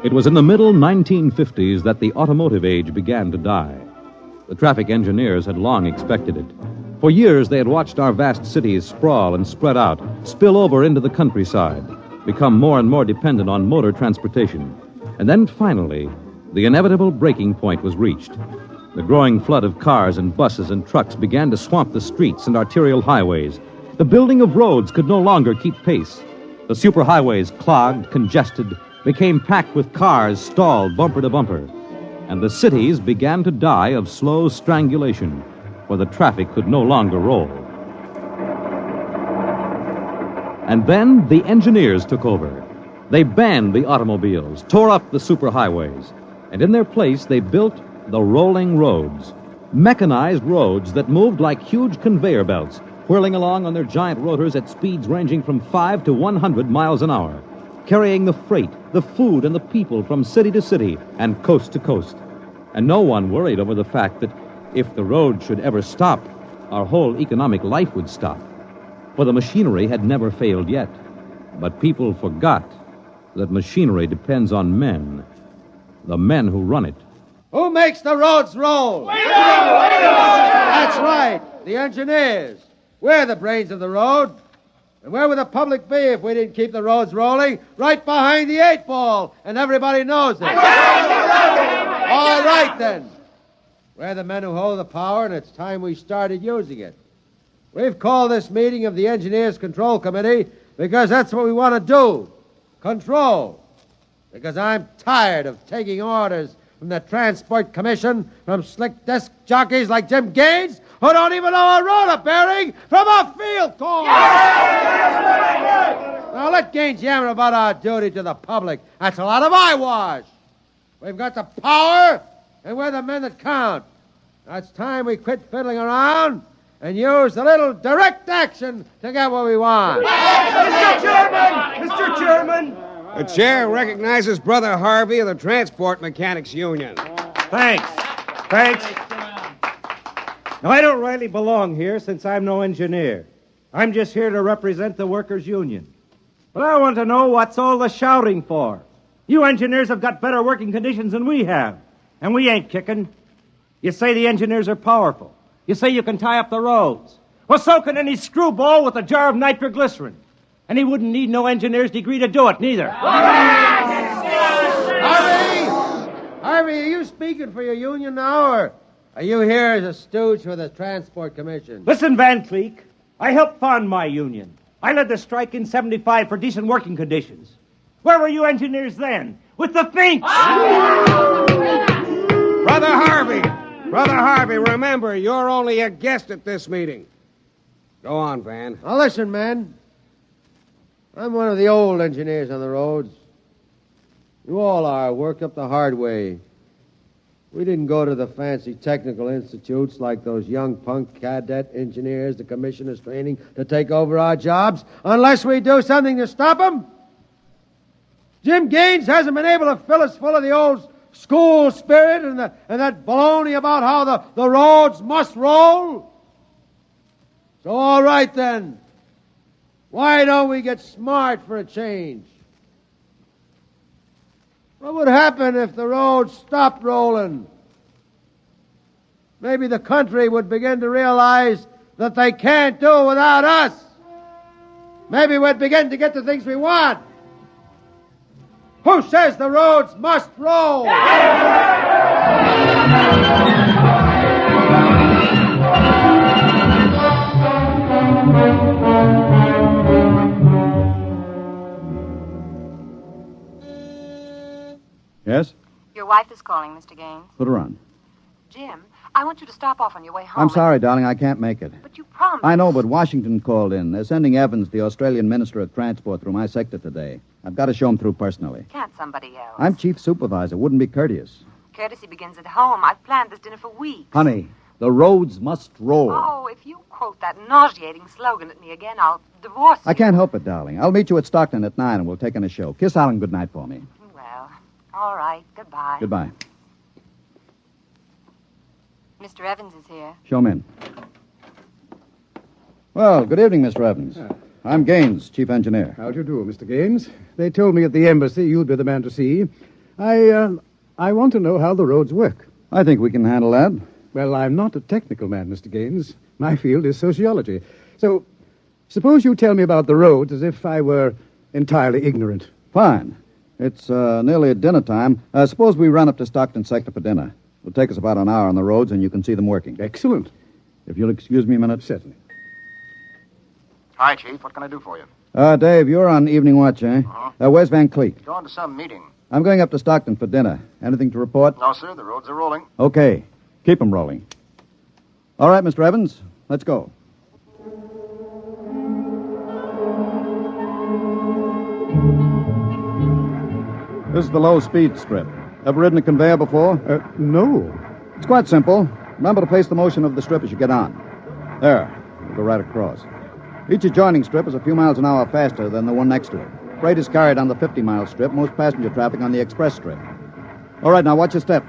It was in the middle 1950s that the automotive age began to die. The traffic engineers had long expected it. For years, they had watched our vast cities sprawl and spread out, spill over into the countryside, become more and more dependent on motor transportation. And then finally, the inevitable breaking point was reached. The growing flood of cars and buses and trucks began to swamp the streets and arterial highways. The building of roads could no longer keep pace. The superhighways, clogged, congested, became packed with cars stalled bumper to bumper. And the cities began to die of slow strangulation, for the traffic could no longer roll. And then the engineers took over. They banned the automobiles, tore up the superhighways, and in their place they built the rolling roads, mechanized roads that moved like huge conveyor belts, whirling along on their giant rotors at speeds ranging from 5 to 100 miles an hour, carrying the freight, the food, and the people from city to city and coast to coast. And no one worried over the fact that if the road should ever stop, our whole economic life would stop. For the machinery had never failed yet. But people forgot that machinery depends on men, the men who run it. Who makes the roads roll? We do! That's right, the engineers. We're the brains of the road. And where would the public be if we didn't keep the roads rolling? Right behind the 8 ball, and everybody knows it. All right, then. We're the men who hold the power, and it's time we started using it. We've called this meeting of the Engineers Control Committee because that's what we want to do. Control. Because I'm tired of taking orders from the Transport Commission, from slick desk jockeys like Jim Gaines, who don't even know a roller bearing from a field corn. Now let Gaines yammer about our duty to the public. That's a lot of eyewash. We've got the power, and we're the men that count. Now it's time we quit fiddling around and use a little direct action to get what we want. Mr. Chairman! Mr. Chairman! The chair recognizes Brother Harvey of the Transport Mechanics Union. Thanks. Now, I don't rightly belong here since I'm no engineer. I'm just here to represent the workers' union. But I want to know what's all the shouting for. You engineers have got better working conditions than we have, and we ain't kicking. You say the engineers are powerful. You say you can tie up the roads. Well, so can any screwball with a jar of nitroglycerin. And he wouldn't need no engineer's degree to do it, neither. All right. Harvey, are you speaking for your union now, or are you here as a stooge for the Transport Commission? Listen, Van Cleek, I helped fund my union. I led the strike in 75 for decent working conditions. Where were you engineers then? With the Finks! Brother Harvey, remember, you're only a guest at this meeting. Go on, Van. Now listen, man. I'm one of the old engineers on the roads. You all are, worked up the hard way. We didn't go to the fancy technical institutes like those young punk cadet engineers the commission is training to take over our jobs unless we do something to stop them. Jim Gaines hasn't been able to fill us full of the old school spirit and that baloney about how the roads must roll. So all right then. Why don't we get smart for a change? What would happen if the roads stopped rolling? Maybe the country would begin to realize that they can't do without us. Maybe we'd begin to get the things we want. Who says the roads must roll? Yes? Your wife is calling, Mr. Gaines. Put her on. Jim, I want you to stop off on your way home. I'm sorry, darling, I can't make it. But you promised. I know, but Washington called in. They're sending Evans, the Australian Minister of Transport, through my sector today. I've got to show him through personally. Can't somebody else? I'm chief supervisor. Wouldn't be courteous. Courtesy begins at home. I've planned this dinner for weeks. Honey, the roads must roll. Oh, if you quote that nauseating slogan at me again, I'll divorce you. I can't help it, darling. I'll meet you at Stockton at 9 and we'll take in a show. Kiss Alan goodnight for me. Well, all right. Goodbye. Goodbye. Mr. Evans is here. Show him in. Well, good evening, Mr. Evans. I'm Gaines, chief engineer. How do you do, Mr. Gaines? They told me at the embassy you'd be the man to see. I want to know how the roads work. I think we can handle that. Well, I'm not a technical man, Mr. Gaines. My field is sociology. So, suppose you tell me about the roads as if I were entirely ignorant. Fine. It's nearly at dinner time. Suppose we run up to Stockton sector for dinner. It'll take us about an hour on the roads, and you can see them working. Excellent. If you'll excuse me a minute. Certainly. Hi, Chief. What can I do for you? Dave, you're on evening watch, eh? Uh-huh. Where's Van Cleek? Going to some meeting. I'm going up to Stockton for dinner. Anything to report? No, sir. The roads are rolling. Okay. Keep them rolling. All right, Mr. Evans. Let's go. This is the low-speed strip. Ever ridden a conveyor before? No. It's quite simple. Remember to place the motion of the strip as you get on. There. We'll go right across. Each adjoining strip is a few miles an hour faster than the one next to it. Freight is carried on the 50-mile strip, most passenger traffic on the express strip. All right, now watch your step.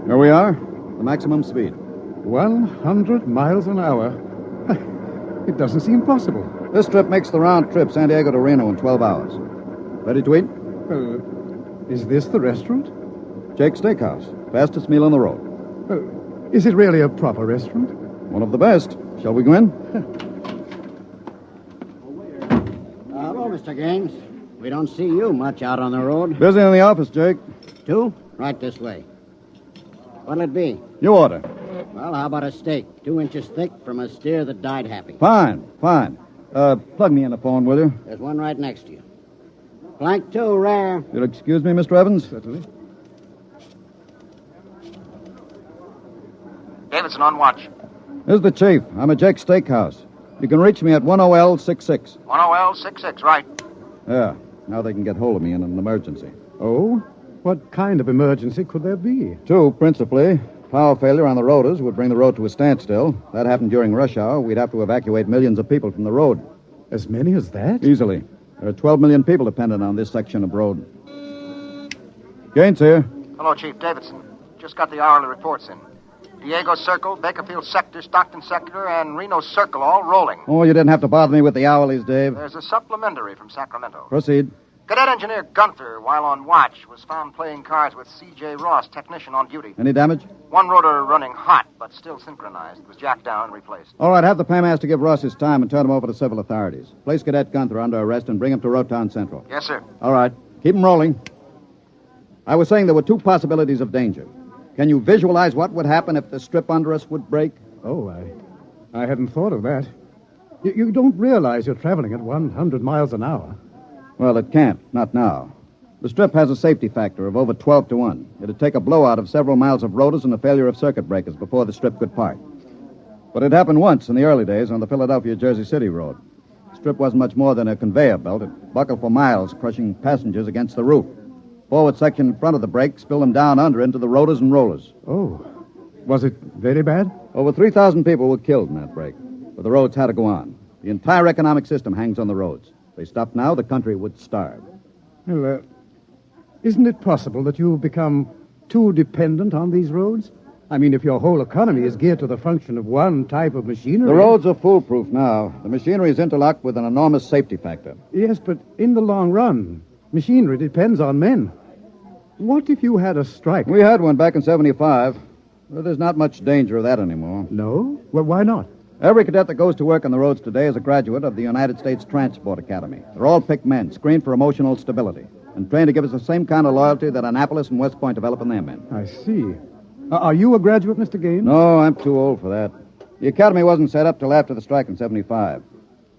Here we are, the maximum speed. 100 miles an hour. It doesn't seem possible. This trip makes the round trip, San Diego to Reno, in 12 hours. Ready to eat? Is this the restaurant? Jake's Steakhouse. Fastest meal on the road. Is it really a proper restaurant? One of the best. Shall we go in? Hello, Mr. Gaines. We don't see you much out on the road. Busy in the office, Jake. Two? Right this way. What'll it be? You order. Well, how about a steak? 2 inches thick from a steer that died happy. Fine. Plug me in the phone, will you? There's one right next to you. Flank 2, rare. You'll excuse me, Mr. Evans? Certainly. Davidson on watch. This is the chief. I'm at Jake's Steakhouse. You can reach me at 10L66. 10L66, right. Yeah. Now they can get hold of me in an emergency. Oh? What kind of emergency could there be? 2, principally. Power failure on the rotors would bring the road to a standstill. If that happened during rush hour, we'd have to evacuate millions of people from the road. As many as that? Easily. There are 12 million people dependent on this section of road. Gaines here. Hello, Chief. Davidson. Just got the hourly reports in. Diego Circle, Bakerfield Sector, Stockton Sector, and Reno Circle all rolling. Oh, you didn't have to bother me with the hourlies, Dave. There's a supplementary from Sacramento. Proceed. Cadet Engineer Gunther, while on watch, was found playing cards with C.J. Ross, technician on duty. Any damage? One rotor running hot, but still synchronized. It was jacked down and replaced. All right, have the paymaster give Ross his time and turn him over to civil authorities. Place Cadet Gunther under arrest and bring him to Rotown Central. Yes, sir. All right, keep him rolling. I was saying there were two possibilities of danger. Can you visualize what would happen if the strip under us would break? Oh, I hadn't thought of that. You don't realize you're traveling at 100 miles an hour. Well, it can't. Not now. The strip has a safety factor of over 12 to 1. It'd take a blowout of several miles of rotors and a failure of circuit breakers before the strip could part. But it happened once in the early days on the Philadelphia-Jersey City road. The strip wasn't much more than a conveyor belt. It buckled for miles, crushing passengers against the roof. Forward section in front of the brake spilled them down under into the rotors and rollers. Oh. Was it very bad? Over 3,000 people were killed in that break. But the roads had to go on. The entire economic system hangs on the roads. If they stopped now, the country would starve. Well, isn't it possible that you've become too dependent on these roads? I mean, if your whole economy is geared to the function of one type of machinery... The roads are foolproof now. The machinery is interlocked with an enormous safety factor. Yes, but in the long run, machinery depends on men. What if you had a strike? We had one back in 75. Well, there's not much danger of that anymore. No? Well, why not? Every cadet that goes to work on the roads today is a graduate of the United States Transport Academy. They're all picked men, screened for emotional stability, and trained to give us the same kind of loyalty that Annapolis and West Point develop in their men. I see. Are you a graduate, Mr. Gaines? No, I'm too old for that. The academy wasn't set up till after the strike in 75.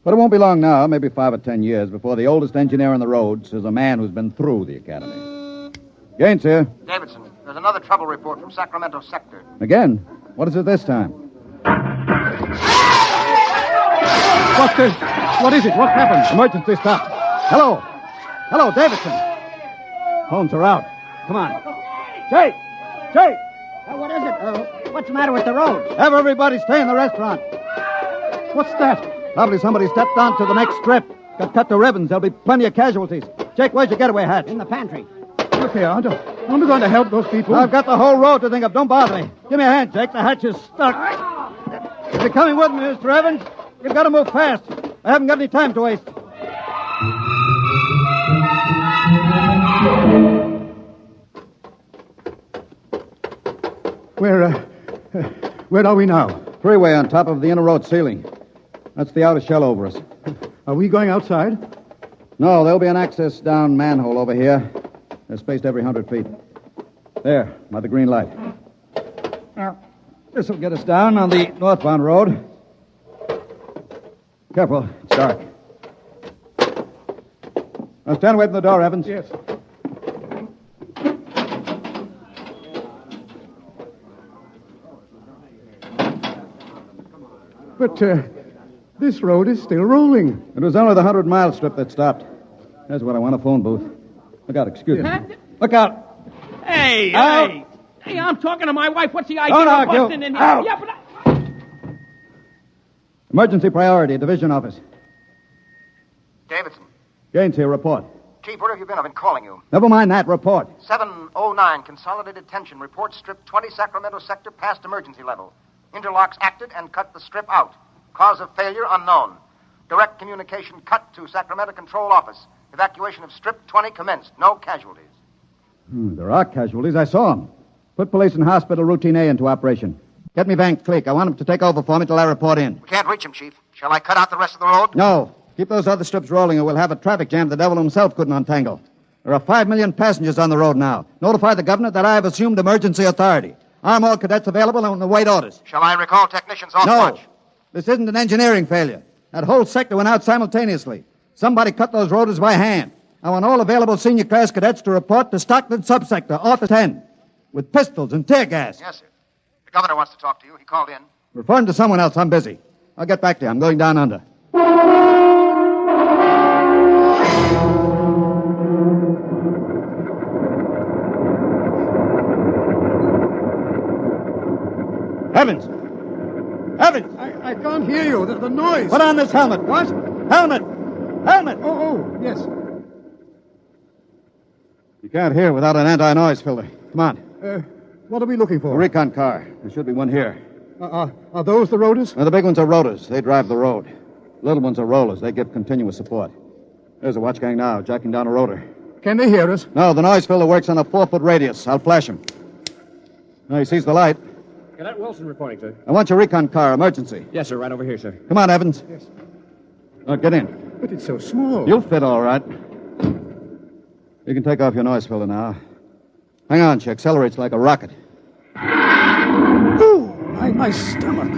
But it won't be long now, maybe 5 or 10 years, before the oldest engineer on the roads is a man who's been through the academy. Gaines here. Davidson, there's another trouble report from Sacramento sector. Again? What is it this time? What is it? What happened? Emergency stop. Hello. Hello, Davidson. Phones are out. Come on. Jake! Jake! What is it? What's the matter with the road? Have everybody stay in the restaurant. What's that? Probably somebody stepped onto the next strip. Got cut to ribbons. There'll be plenty of casualties. Jake, where's your getaway hat? In the pantry. Look here, aren't we going to help those people? I've got the whole road to think of. Don't bother me. Give me a hand, Jake. The hatch is stuck. If you're coming with me, Mr. Evans, you've got to move fast. I haven't got any time to waste. Where are we now? Freeway on top of the inner road ceiling. That's the outer shell over us. Are we going outside? No, there'll be an access down manhole over here. They're spaced every 100 feet. There, by the green light. Now, this will get us down on the northbound road. Careful, it's dark. Now stand away from the door, Evans. Yes. But this road is still rolling. It was only the 100-mile strip that stopped. There's what I want, a phone booth. Look out, excuse me. Look out. Hey, out. Hey, I'm talking to my wife. What's the idea Don't of argue. busting in here? Out. Yeah, but Emergency priority, division office. Davidson. Gaines here, report. Chief, where have you been? I've been calling you. Never mind that, report. 709, Consolidated Tension. Report strip 20, Sacramento sector, past emergency level. Interlocks acted and cut the strip out. Cause of failure unknown. Direct communication cut to Sacramento Control Office. Evacuation of strip 20 commenced. No casualties. There are casualties. I saw them. Put police and hospital routine A into operation. Get me Van Cleek. I want him to take over for me till I report in. We can't reach him, Chief. Shall I cut out the rest of the road? No. Keep those other strips rolling or we'll have a traffic jam the devil himself couldn't untangle. There are 5 million passengers on the road now. Notify the governor that I have assumed emergency authority. Arm all cadets available and await orders. Shall I recall technicians off No. watch? This isn't an engineering failure. That whole sector went out simultaneously. Somebody cut those rotors by hand. I want all available senior class cadets to report to Stockton subsector, Office 10, with pistols and tear gas. Yes, sir. The governor wants to talk to you. He called in. Refer him to someone else. I'm busy. I'll get back to you. I'm going down under. Evans! Evans! I can't hear you. The noise. Put on this helmet. What? Helmet! Helmet! Oh, yes. You can't hear without an anti-noise filter. Come on. What are we looking A for? recon car. There should be one here. Are those the rotors? Now, the big ones are rotors. They drive the road. Little ones are rollers. They give continuous support. There's a watch gang now, jacking down a rotor. Can they hear us? No, the noise filter works on a 4-foot radius. I'll flash him. No, he sees the light. Cadet Wilson reporting, sir. I want your recon car, emergency. Yes, sir, right over here, sir. Come on, Evans. Yes. Get in. But it's so small. You'll fit all right. You can take off your noise filter now. Hang on, she accelerates like a rocket. Oh, my stomach.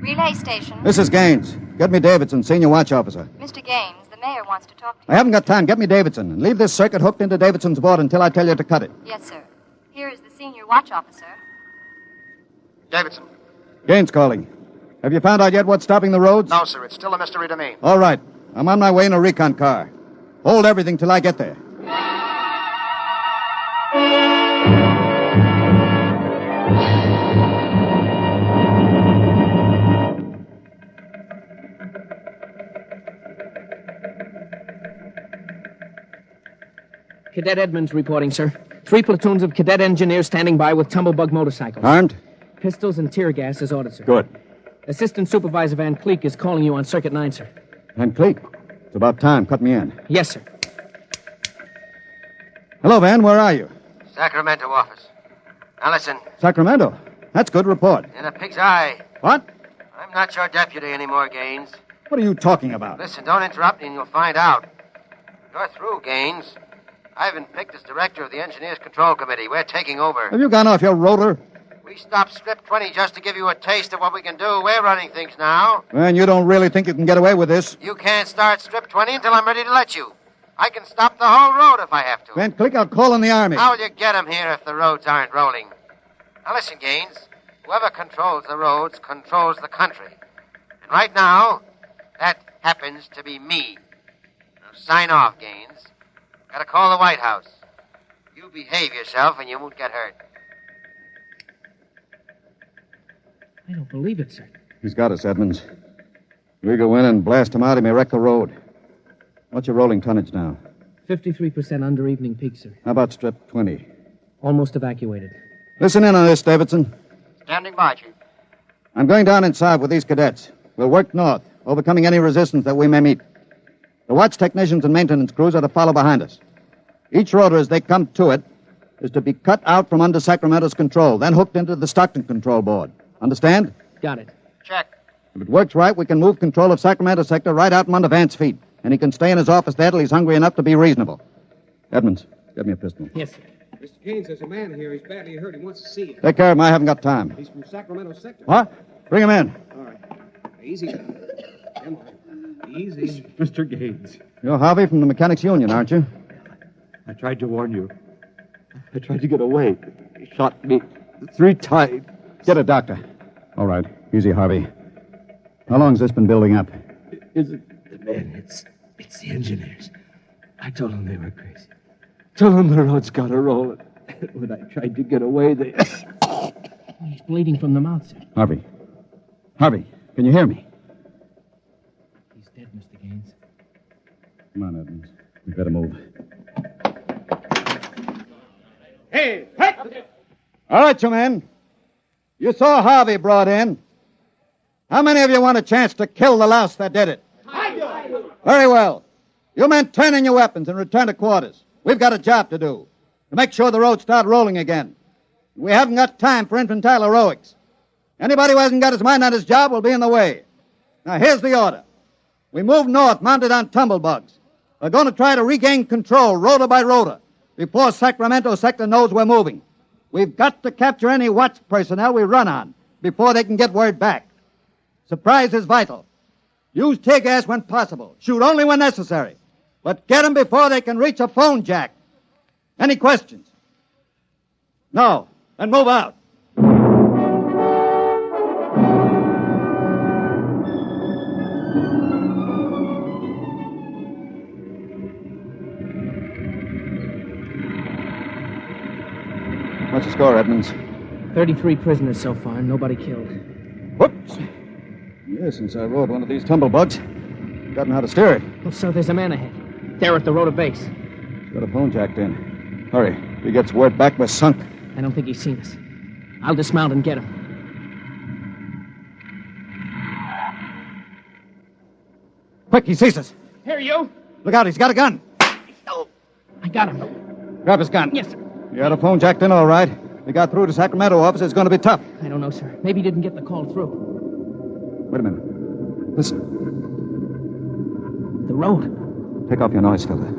Relay station. This is Gaines. Get me Davidson, senior watch officer. Mr. Gaines, the mayor wants to talk to you. I haven't got time. Get me Davidson. And leave this circuit hooked into Davidson's board until I tell you to cut it. Yes, sir. Here is the senior watch officer. Davidson. Gaines calling. Have you found out yet what's stopping the roads? No, sir. It's still a mystery to me. All right. I'm on my way in a recon car. Hold everything till I get there. Cadet Edmonds reporting, sir. 3 platoons of cadet engineers standing by with tumblebug motorcycles. Armed? Pistols and tear gas as ordered, sir. Good. Assistant Supervisor Van Cleek is calling you on Circuit 9, sir. Van Cleek? It's about time. Cut me in. Yes, sir. Hello, Van. Where are you? Sacramento office. Now listen, Sacramento. That's good. Report. in a pig's eye. What? I'm not your deputy anymore, Gaines. What are you talking about? Listen, don't interrupt me and you'll find out. You're through, Gaines. I've been picked as director of the Engineers Control Committee. We're taking over. Have you gone off your roller? We stopped Strip 20 just to give you a taste of what we can do. We're running things now. Man, you don't really think you can get away with this. You can't start Strip 20 until I'm ready to let you. I can stop the whole road if I have to. Van Cleek, I'll call in the Army. How will you get 'em here if the roads aren't rolling? Now listen, Gaines. Whoever controls the roads controls the country. And right now, that happens to be me. Now sign off, Gaines. Gotta call the White House. You behave yourself and you won't get hurt. I don't believe it, sir. He's got us, Edmonds. We go in and blast him out, he may wreck the road. What's your rolling tonnage now? 53% under evening peak, sir. How about Strip 20? Almost evacuated. Listen in on this, Davidson. Standing by, Chief. I'm going down inside with these cadets. We'll work north, overcoming any resistance that we may meet. The watch technicians and maintenance crews are to follow behind us. Each rotor, as they come to it, is to be cut out from under Sacramento's control, then hooked into the Stockton control board. Understand? Got it. Check. If it works right, we can move control of Sacramento sector right out from under Vance's feet, and he can stay in his office there till he's hungry enough to be reasonable. Edmonds, get me a pistol. Yes, sir. Mr. Gaines, there's a man here. He's badly hurt. He wants to see you. Take care of him. I haven't got time. He's from Sacramento sector. What? Bring him in. All right. Easy. Come on. Easy. Mr. Gaines, You're Harvey from the Mechanics Union, aren't you? I tried to warn you. I tried to get away. He shot me 3 times. Get a doctor. All right. Easy, Harvey. How long's this been building up? Is it the men? It's the engineers. I told them they were crazy. Told them the road's got to roll. When I tried to get away, they... He's bleeding from the mouth, sir. Harvey. Harvey, can you hear me? He's dead, Mr. Gaines. Come on, Edmonds. We better move. Hey! All right, you men. You saw Harvey brought in. How many of you want a chance to kill the louse that did it? Very well. You men turn in your weapons and return to quarters. We've got a job to do. To make sure the roads start rolling again. We haven't got time for infantile heroics. Anybody who hasn't got his mind on his job will be in the way. Now, here's the order. We move north, mounted on tumblebugs. We're going to try to regain control, rotor by rotor, before Sacramento sector knows we're moving. We've got to capture any watch personnel we run on before they can get word back. Surprise is vital. Use tear gas when possible. Shoot only when necessary. But get them before they can reach a phone jack. Any questions? No. Then move out. What's the score, Edmonds? 33 prisoners so far, nobody killed. Whoops. Yeah, since I rode one of these tumblebugs, I've gotten how to steer it. Oh, sir, there's a man ahead. There at the rotor base. He's got a phone jacked in. Hurry. If he gets word back, we're sunk. I don't think he's seen us. I'll dismount and get him. Quick, he sees us. Here, you. Look out, he's got a gun. Oh, I got him. Grab his gun. Yes, sir. You had a phone jacked in all right. We got through to Sacramento office. It's going to be tough. I don't know, sir. Maybe he didn't get the call through. Wait a minute. Listen. The road. Take off your noise filter.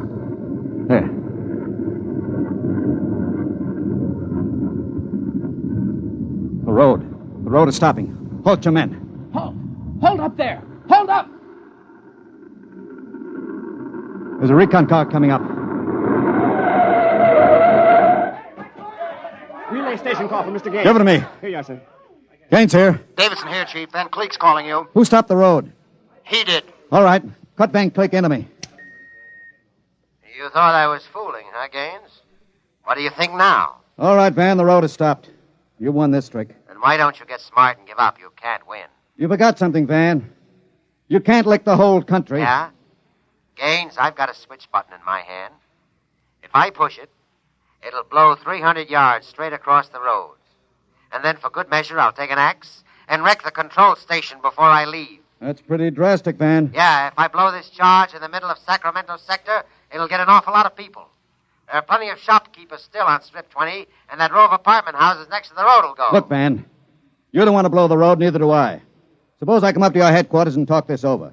There. The road. The road is stopping. Halt your men. Halt! Hold up there! Hold up! There's a recon car coming up. Relay station call from Mr. Gaines. Give it to me. Here you are, sir. Gaines here. Davidson here, Chief. Van Cleek's calling you. Who stopped the road? He did. All right. Cut Van Cleek into me. You thought I was fooling, huh, Gaines? What do you think now? All right, Van. The road is stopped. You won this trick. Then why don't you get smart and give up? You can't win. You forgot something, Van. You can't lick the whole country. Yeah? Gaines, I've got a switch button in my hand. If I push it, it'll blow 300 yards straight across the roads. And then for good measure, I'll take an axe and wreck the control station before I leave. That's pretty drastic, Van. Yeah, if I blow this charge in the middle of Sacramento sector, it'll get an awful lot of people. There are plenty of shopkeepers still on Strip 20, and that row of apartment houses next to the road will go. Look, Van, you don't want to blow the road, neither do I. Suppose I come up to your headquarters and talk this over.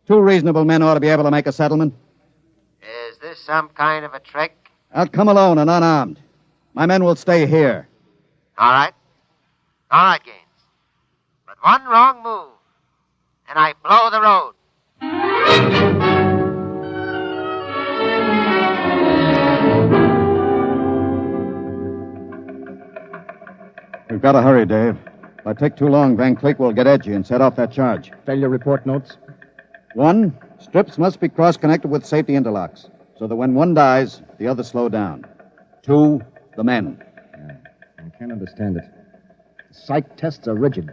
2 reasonable men ought to be able to make a settlement. Is this some kind of a trick? I'll come alone and unarmed. My men will stay here. All right. All right, Gaines. But one wrong move, and I blow the road. We've got to hurry, Dave. If I take too long, Van Cleek will get edgy and set off that charge. Failure report notes? 1, strips must be cross-connected with safety interlocks, so that when one dies, the others slow down. 2, the men. I can't understand it. The psych tests are rigid.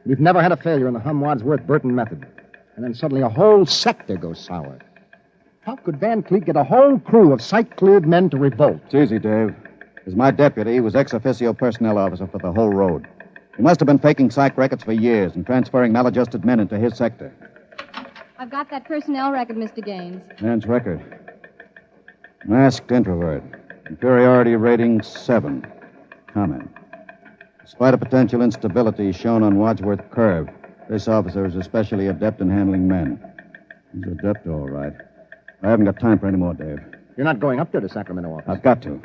We've never had a failure in the Hum-Wadsworth-Burton method. And then suddenly a whole sector goes sour. How could Van Cleek get a whole crew of psych-cleared men to revolt? It's easy, Dave. As my deputy, he was ex-officio personnel officer for the whole road. He must have been faking psych records for years and transferring maladjusted men into his sector. I've got that personnel record, Mr. Gaines. Man's record. Masked introvert. Inferiority rating 7. Comment. Despite a potential instability shown on Wadsworth Curve, this officer is especially adept in handling men. He's adept, all right. I haven't got time for any more, Dave. You're not going up there to Sacramento office. I've got to.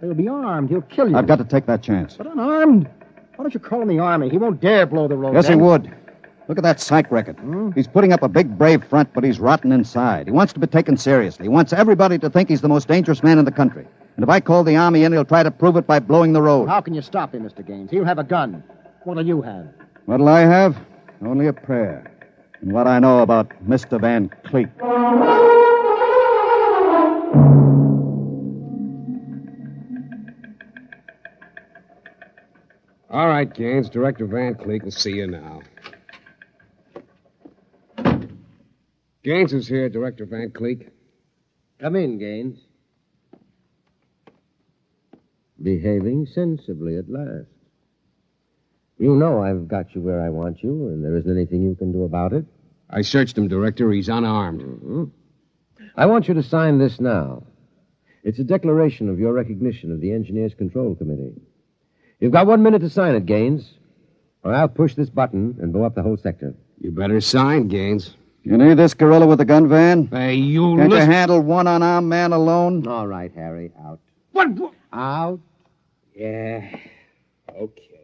He'll be armed. He'll kill you. I've got to take that chance. But unarmed? Why don't you call in the Army? He won't dare blow the road. Yes, then. he would. Look at that psych record. He's putting up a big, brave front, but he's rotten inside. He wants to be taken seriously. He wants everybody to think he's the most dangerous man in the country. And if I call the Army in, he'll try to prove it by blowing the road. How can you stop him, Mr. Gaines? He'll have a gun. What'll you have? What'll I have? Only a prayer. And what I know about Mr. Van Cleek. All right, Gaines. Director Van Cleek will see you now. Gaines is here, Director Van Cleek. Come in, Gaines. Behaving sensibly at last. You know I've got you where I want you, and there isn't anything you can do about it. I searched him, Director. He's unarmed. Mm-hmm. I want you to sign this now. It's a declaration of your recognition of the Engineers Control Committee. You've got 1 minute to sign it, Gaines, or I'll push this button and blow up the whole sector. You better sign, Gaines. You need this gorilla with the gun, Van? Hey, you Can't listen... you handle one unarmed man alone? All right, Harry, out. What? Out. Yeah. Okay.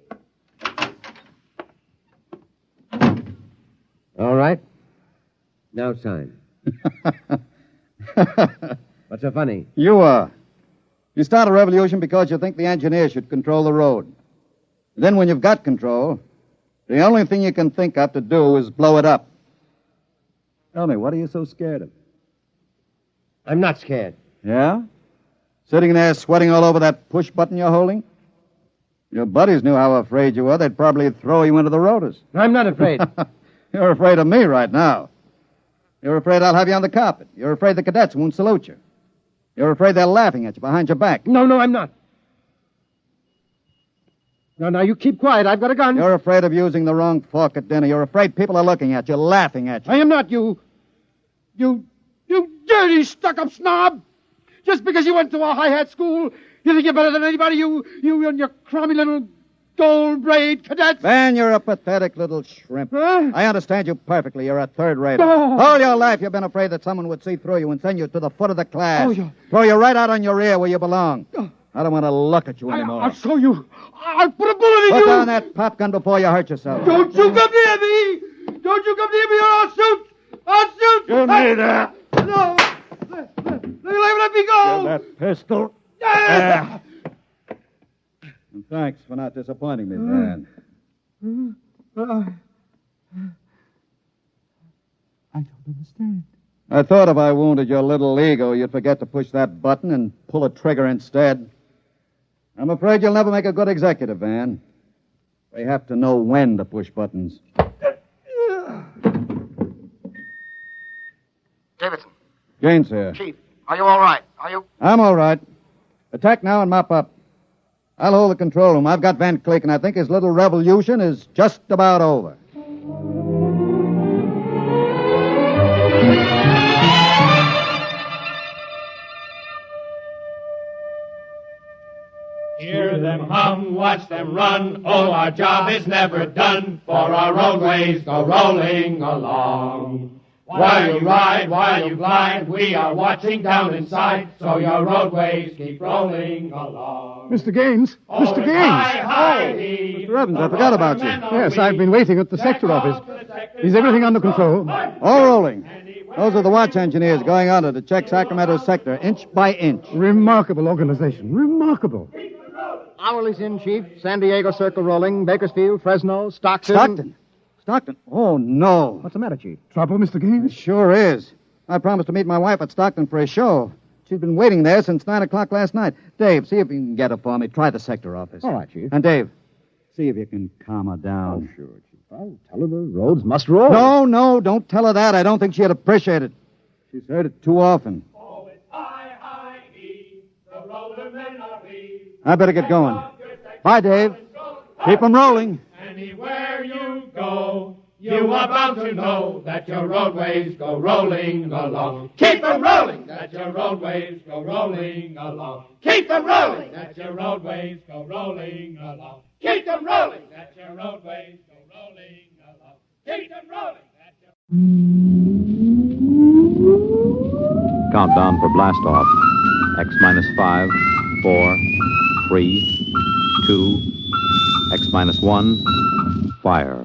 All right. Now sign. What's so funny? You are. You start a revolution because you think the engineer should control the road. Then when you've got control, the only thing you can think of to do is blow it up. Tell me, what are you so scared of? I'm not scared. Yeah? Sitting there sweating all over that push button you're holding? Your buddies knew how afraid you were. They'd probably throw you into the rotors. I'm not afraid. You're afraid of me right now. You're afraid I'll have you on the carpet. You're afraid the cadets won't salute you. You're afraid they're laughing at you behind your back. No, I'm not. Now, you keep quiet. I've got a gun. You're afraid of using the wrong fork at dinner. You're afraid people are looking at you, laughing at you. I am not. You dirty, stuck-up snob. Just because you went to a high-hat school, You think you're better than anybody, you and your crummy little gold braid cadets? Van, you're a pathetic little shrimp. Huh? I understand you perfectly. You're a third-rater. Oh. All your life you've been afraid that someone would see through you and send you to the foot of the class. Oh, yeah. Throw you right out on your rear where you belong. I don't want to look at you anymore. I'll show you. I'll put a bullet in you. Put down that pop gun before you hurt yourself. Don't you come near me. Don't you come near me or I'll shoot. I'll shoot. Give me that. No. Let me go. Give that pistol. Ah. And thanks for not disappointing me, Van. I don't understand. I thought if I wounded your little ego, you'd forget to push that button and pull a trigger instead. I'm afraid you'll never make a good executive, Van. They have to know when to push buttons. Davidson. Gaines here. Chief, are you all right? Are you? I'm all right. Attack now and mop up. I'll hold the control room. I've got Van Cleek, and I think his little revolution is just about over. Hear them hum, watch them run. Oh, our job is never done, for our roadways go rolling along. While you ride, while you glide, we are watching down inside, so your roadways keep rolling along. Mr. Gaines. Mr. Gaines. Mr. Evans, I forgot about you. Yes, I've been waiting at the sector office. Is everything under control? All rolling. Those are the watch engineers going under to check Sacramento's sector, inch by inch. Remarkable organization. Remarkable. Hourly's in, Chief. San Diego Circle rolling. Bakersfield, Fresno, Stockton. Stockton? Oh, no. What's the matter, Chief? Trouble, Mr. Gaines? It sure is. I promised to meet my wife at Stockton for a show. She's been waiting there since 9 o'clock last night. Dave, see if you can get her for me. Try the sector office. All right, Chief. And Dave, see if you can calm her down. Oh, sure, Chief. I'll tell her the roads must roll. No, don't tell her that. I don't think she'd appreciate it. She's heard it too often. Oh, it's I-I-E, the roadmen are we. I better get going. Bye, Dave. Keep 'em rolling. Anywhere you go, you are bound to know that your roadways go rolling along. Keep them rolling, that your roadways go rolling along. Keep them rolling, that your roadways go rolling along. Keep them rolling, that your roadways go rolling along. Keep them rolling, that your... Countdown for blast off. X minus 5, 4, 3, 2, X minus 1, fire.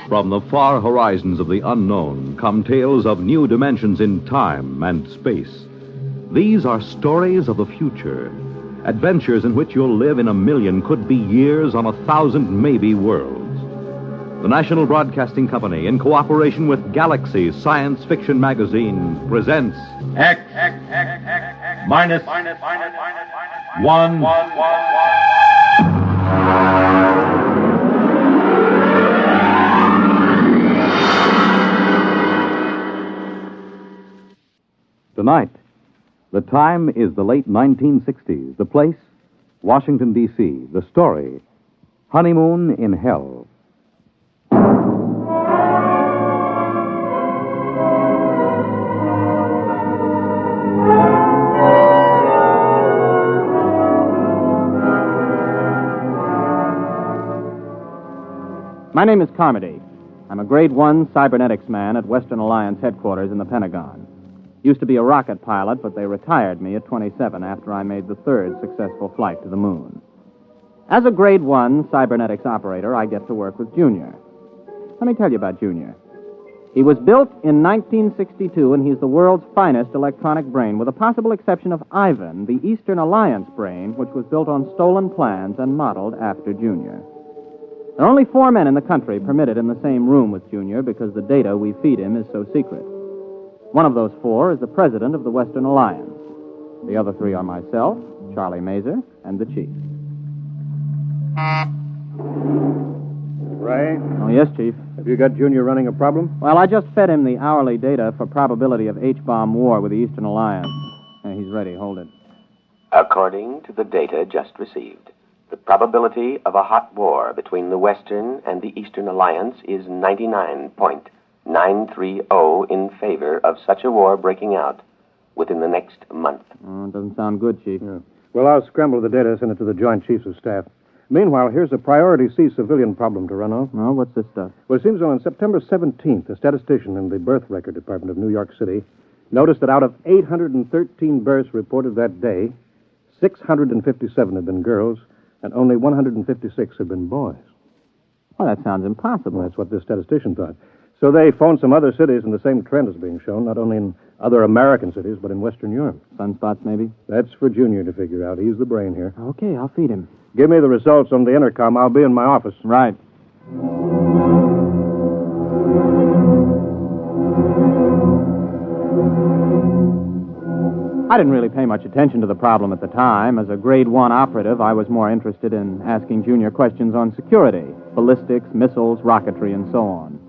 From the far horizons of the unknown come tales of new dimensions in time and space. These are stories of the future, adventures in which you'll live in a million, could be years, on 1,000 maybe worlds. The National Broadcasting Company, in cooperation with Galaxy Science Fiction Magazine, presents X minus 1. Tonight, the time is the late 1960s. The place, Washington, D.C. The story, Honeymoon in Hell. My name is Carmody. I'm a Grade 1 cybernetics man at Western Alliance headquarters in the Pentagon. Used to be a rocket pilot, but they retired me at 27 after I made the third successful flight to the moon. As a Grade 1 cybernetics operator, I get to work with Junior. Let me tell you about Junior. He was built in 1962, and he's the world's finest electronic brain, with the possible exception of Ivan, the Eastern Alliance brain, which was built on stolen plans and modeled after Junior. There are only 4 men in the country permitted in the same room with Junior because the data we feed him is so secret. One of those 4 is the president of the Western Alliance. The other 3 are myself, Charlie Mazer, and the chief. Ray? Oh, yes, Chief. Have you got Junior running a problem? Well, I just fed him the hourly data for probability of H-bomb war with the Eastern Alliance. He's ready. Hold it. According to the data just received, the probability of a hot war between the Western and the Eastern Alliance is 99.930 in favor of such a war breaking out within the next month. Oh, it doesn't sound good, Chief. Yeah. Well, I'll scramble the data, send it to the Joint Chiefs of Staff. Meanwhile, here's a Priority C civilian problem to run off. Oh, what's this stuff? Well, it seems on September 17th, a statistician in the Birth Record Department of New York City noticed that out of 813 births reported that day, 657 had been girls, and only 156 had been boys. Well, that sounds impossible. Well, that's what this statistician thought. So they phoned some other cities, and the same trend is being shown, not only in other American cities, but in Western Europe. Sunspots, maybe? That's for Junior to figure out. He's the brain here. Okay, I'll feed him. Give me the results on the intercom. I'll be in my office. Right. I didn't really pay much attention to the problem at the time. As a grade 1 operative, I was more interested in asking Junior questions on security, ballistics, missiles, rocketry, and so on.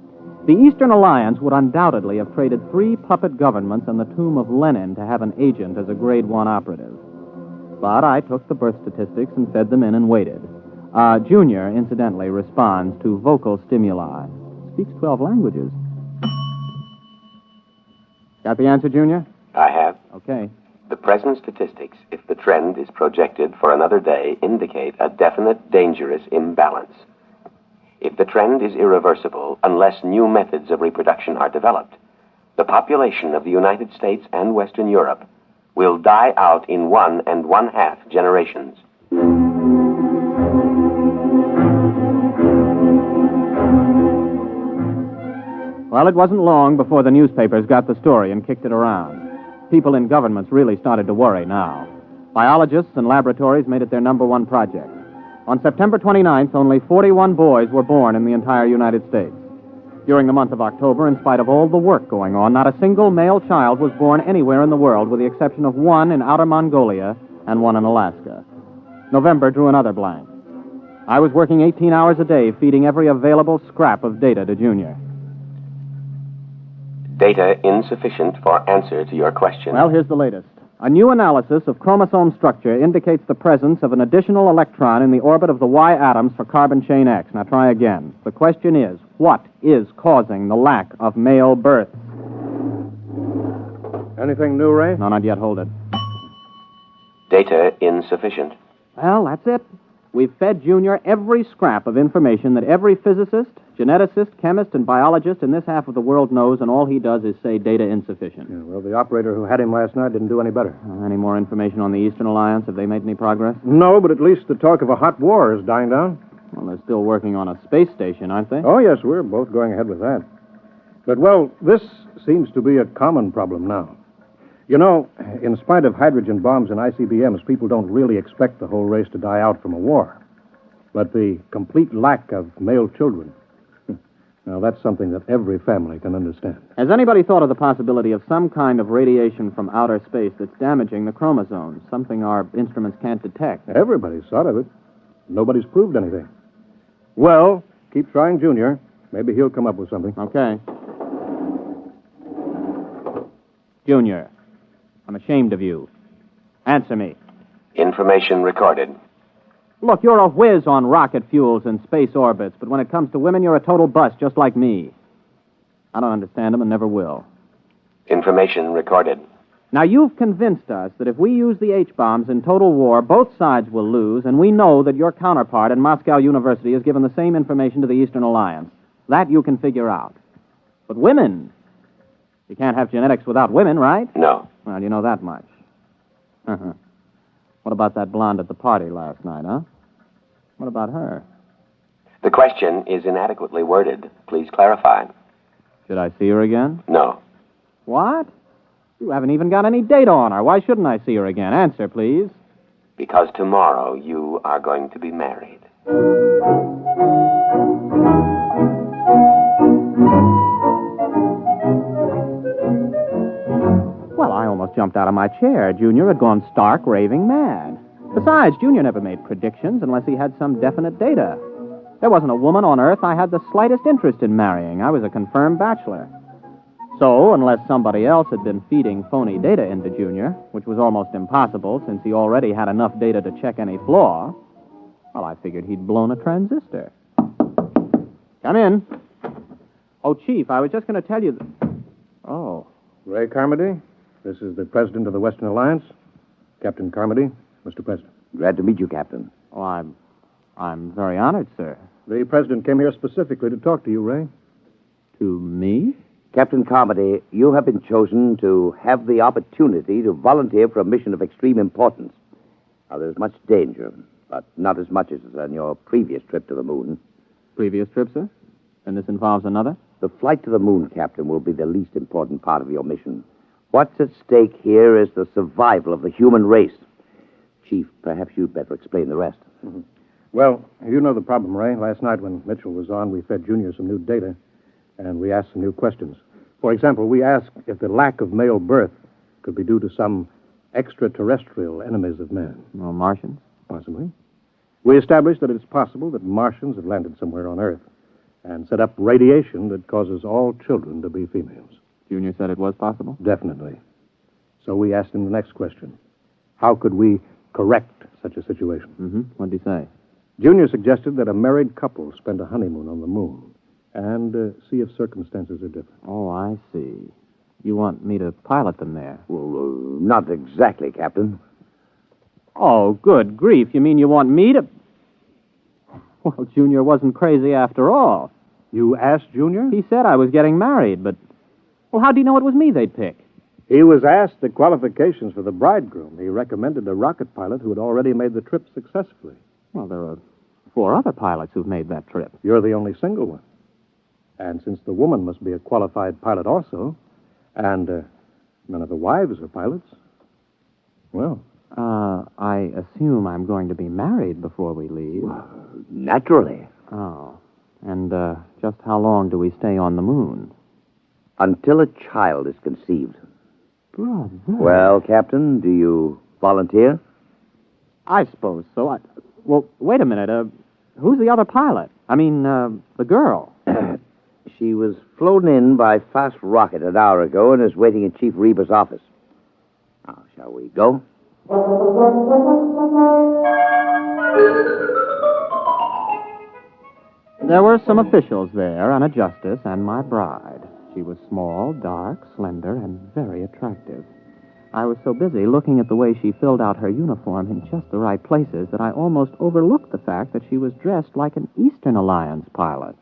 The Eastern Alliance would undoubtedly have traded 3 puppet governments and the tomb of Lenin to have an agent as a grade 1 operative. But I took the birth statistics and fed them in and waited. Junior, incidentally, responds to vocal stimuli. Speaks 12 languages. Got the answer, Junior? I have. Okay. The present statistics, if the trend is projected for another day, indicate a definite dangerous imbalance. If the trend is irreversible, unless new methods of reproduction are developed, the population of the United States and Western Europe will die out in 1 1/2 generations. Well, it wasn't long before the newspapers got the story and kicked it around. People in governments really started to worry now. Biologists and laboratories made it their number 1 project. On September 29th, only 41 boys were born in the entire United States. During the month of October, in spite of all the work going on, not a single male child was born anywhere in the world, with the exception of 1 in outer Mongolia and 1 in Alaska. November drew another blank. I was working 18 hours a day, feeding every available scrap of data to Junior. Data insufficient for answer to your question. Well, here's the latest. A new analysis of chromosome structure indicates the presence of an additional electron in the orbit of the Y atoms for carbon chain X. Now try again. The question is, what is causing the lack of male births? Anything new, Ray? No, not yet. Hold it. Data insufficient. Well, that's it. We've fed Junior every scrap of information that every physicist, geneticist, chemist, and biologist in this half of the world knows, and all he does is say data insufficient. Yeah, well, the operator who had him last night didn't do any better. Any more information on the Eastern Alliance? Have they made any progress? No, but at least the talk of a hot war is dying down. Well, they're still working on a space station, aren't they? Oh, yes, we're both going ahead with that. But, well, this seems to be a common problem now. You know, in spite of hydrogen bombs and ICBMs, people don't really expect the whole race to die out from a war. But the complete lack of male children, now that's something that every family can understand. Has anybody thought of the possibility of some kind of radiation from outer space that's damaging the chromosomes, something our instruments can't detect? Everybody's thought of it. Nobody's proved anything. Well, keep trying, Junior. Maybe he'll come up with something. Okay. Junior, I'm ashamed of you. Answer me. Information recorded. Look, you're a whiz on rocket fuels and space orbits, but when it comes to women, you're a total bust, just like me. I don't understand them and never will. Information recorded. Now, you've convinced us that if we use the H-bombs in total war, both sides will lose, and we know that your counterpart in Moscow University has given the same information to the Eastern Alliance. That you can figure out. But women, you can't have genetics without women, right? No. Well, you know that much. Uh-huh. What about that blonde at the party last night, huh? What about her? The question is inadequately worded. Please clarify. Should I see her again? No. What? You haven't even got any data on her. Why shouldn't I see her again? Answer, please. Because tomorrow you are going to be married. Well, I almost jumped out of my chair. Junior had gone stark raving mad. Besides, Junior never made predictions unless he had some definite data. There wasn't a woman on Earth I had the slightest interest in marrying. I was a confirmed bachelor. So, unless somebody else had been feeding phony data into Junior, which was almost impossible since he already had enough data to check any flaw, well, I figured he'd blown a transistor. Come in. Oh, Chief, I was just going to tell you... Oh. Ray Carmody, this is the president of the Western Alliance. Captain Carmody, Mr. President. Glad to meet you, Captain. Oh, I'm very honored, sir. The president came here specifically to talk to you, Ray. To me? Captain Carmody, you have been chosen to have the opportunity to volunteer for a mission of extreme importance. Now, there's much danger, but not as much as on your previous trip to the moon. Previous trip, sir? And this involves another? The flight to the moon, Captain, will be the least important part of your mission. What's at stake here is the survival of the human race. Chief, perhaps you'd better explain the rest. Mm-hmm. Well, you know the problem, Ray. Last night when Mitchell was on, we fed Junior some new data, and we asked some new questions. For example, we asked if the lack of male birth could be due to some extraterrestrial enemies of man. Well, Martians? Possibly. We established that it's possible that Martians have landed somewhere on Earth and set up radiation that causes all children to be females. Junior said it was possible? Definitely. So we asked him the next question. How could we correct such a situation? Mm-hmm. What did he say? Junior suggested that a married couple spend a honeymoon on the moon and see if circumstances are different. Oh, I see. You want me to pilot them there? Well, not exactly, Captain. Oh, good grief. You mean you want me to... Well, Junior wasn't crazy after all. You asked Junior? He said I was getting married, but... Well, how do you know it was me they'd pick? He was asked the qualifications for the bridegroom. He recommended a rocket pilot who had already made the trip successfully. Well, there are 4 other pilots who've made that trip. You're the only single one. And since the woman must be a qualified pilot also, and none of the wives are pilots, well... I assume I'm going to be married before we leave. Naturally. Oh. And, just how long do we stay on the moon? Until a child is conceived. Brother. Well, Captain, do you volunteer? I suppose so. Well, wait a minute. Who's the other pilot? I mean, the girl. She was flown in by fast rocket an hour ago and is waiting in Chief Reba's office. Now, shall we go? There were some officials there, and a justice, and my bride. She was small, dark, slender, and very attractive. I was so busy looking at the way she filled out her uniform in just the right places that I almost overlooked the fact that she was dressed like an Eastern Alliance pilot.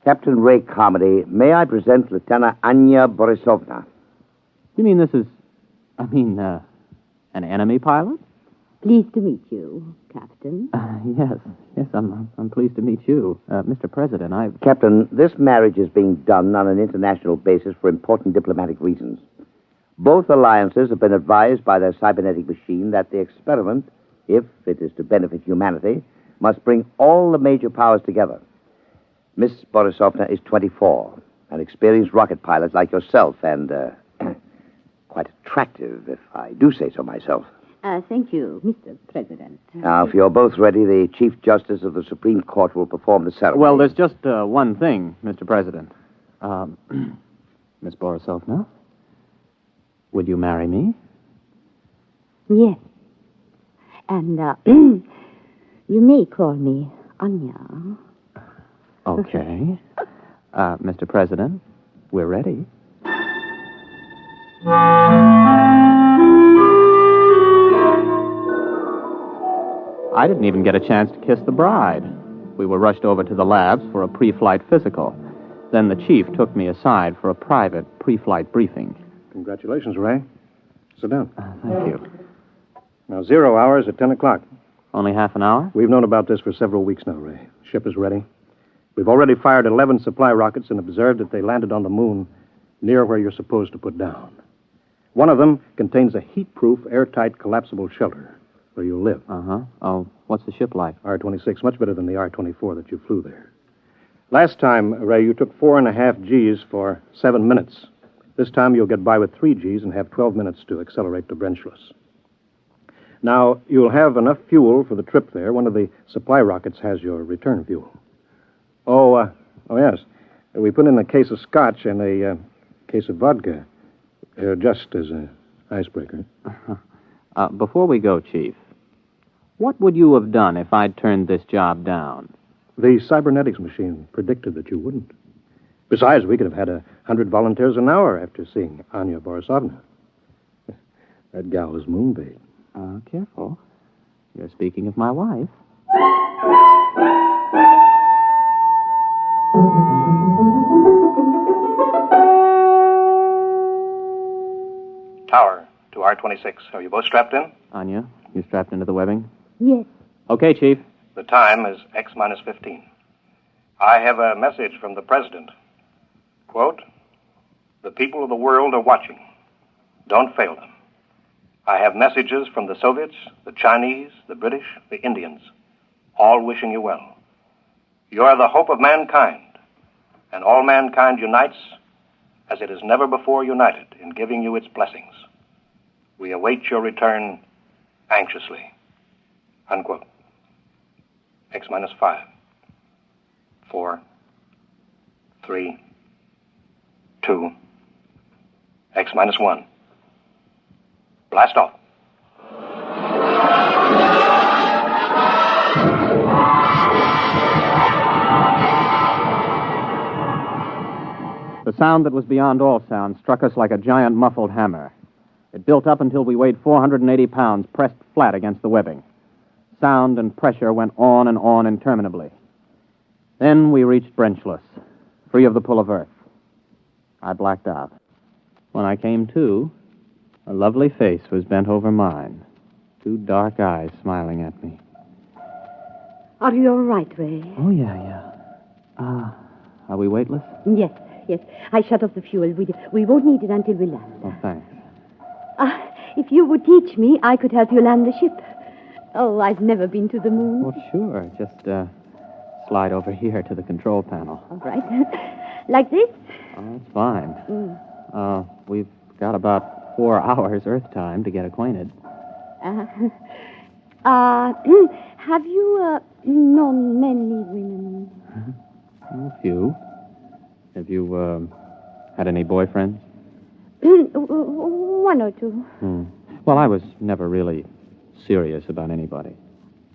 Captain Ray Carmody, may I present Lieutenant Anya Borisovna? You mean this is... an enemy pilot? Pleased to meet you, Captain. Yes, I'm pleased to meet you. Mr. President, Captain, this marriage is being done on an international basis for important diplomatic reasons. Both alliances have been advised by their cybernetic machine that the experiment, if it is to benefit humanity, must bring all the major powers together. Miss Borisovna is 24, an experienced rocket pilot like yourself, and quite attractive, if I do say so myself. Thank you, Mr. President. Now, if you're both ready, the Chief Justice of the Supreme Court will perform the ceremony. Well, there's just one thing, Mr. President. Miss Borisovna, would you marry me? Yes. And, you may call me Anya. Okay. Mr. President, we're ready. I didn't even get a chance to kiss the bride. We were rushed over to the labs for a pre-flight physical. Then the chief took me aside for a private pre-flight briefing. Congratulations, Ray. Sit down. Thank you. Now, 0 hours at 10 o'clock. Only half an hour? We've known about this for several weeks now, Ray. Ship is ready. We've already fired 11 supply rockets and observed that they landed on the moon near where you're supposed to put down. One of them contains a heat-proof, airtight, collapsible shelter where you'll live. Uh-huh. Oh, what's the ship like? R-26, much better than the R-24 that you flew there. Last time, Ray, you took 4.5 Gs for 7 minutes. This time you'll get by with 3 Gs and have 12 minutes to accelerate to Brenchless. Now, you'll have enough fuel for the trip there. One of the supply rockets has your return fuel. Oh, yes. We put in a case of scotch and a case of vodka, just as an icebreaker. Before we go, Chief, what would you have done if I'd turned this job down? The cybernetics machine predicted that you wouldn't. Besides, we could have had 100 volunteers an hour after seeing Anya Borisovna. That gal is moonbait. Careful. You're speaking of my wife. Tower to R26. Are you both strapped in? Anya, you strapped into the webbing? Yes. Okay, Chief. The time is X-15. I have a message from the President. Quote, "The people of the world are watching. Don't fail them. I have messages from the Soviets, the Chinese, the British, the Indians, all wishing you well. You are the hope of mankind, and all mankind unites as it has never before united in giving you its blessings. We await your return anxiously." Unquote. X-5. 4, 3, 2, X-1. Blast off. The sound that was beyond all sound struck us like a giant muffled hammer. It built up until we weighed 480 pounds, pressed flat against the webbing. Sound and pressure went on and on interminably. Then we reached Brenchless, free of the pull of Earth. I blacked out. When I came to, a lovely face was bent over mine, 2 dark eyes smiling at me. Are you all right, Ray? Oh, yeah. Are we weightless? Yes. I shut off the fuel. We won't need it until we land. Oh, thanks. If you would teach me, I could help you land the ship. Oh, I've never been to the moon. Well, sure. Just slide over here to the control panel. All right. Like this? Oh, that's fine. We've got about 4 hours Earth time to get acquainted. Have you known many women? A few. Have you had any boyfriends? 1 or 2. Well, I was never really serious about anybody.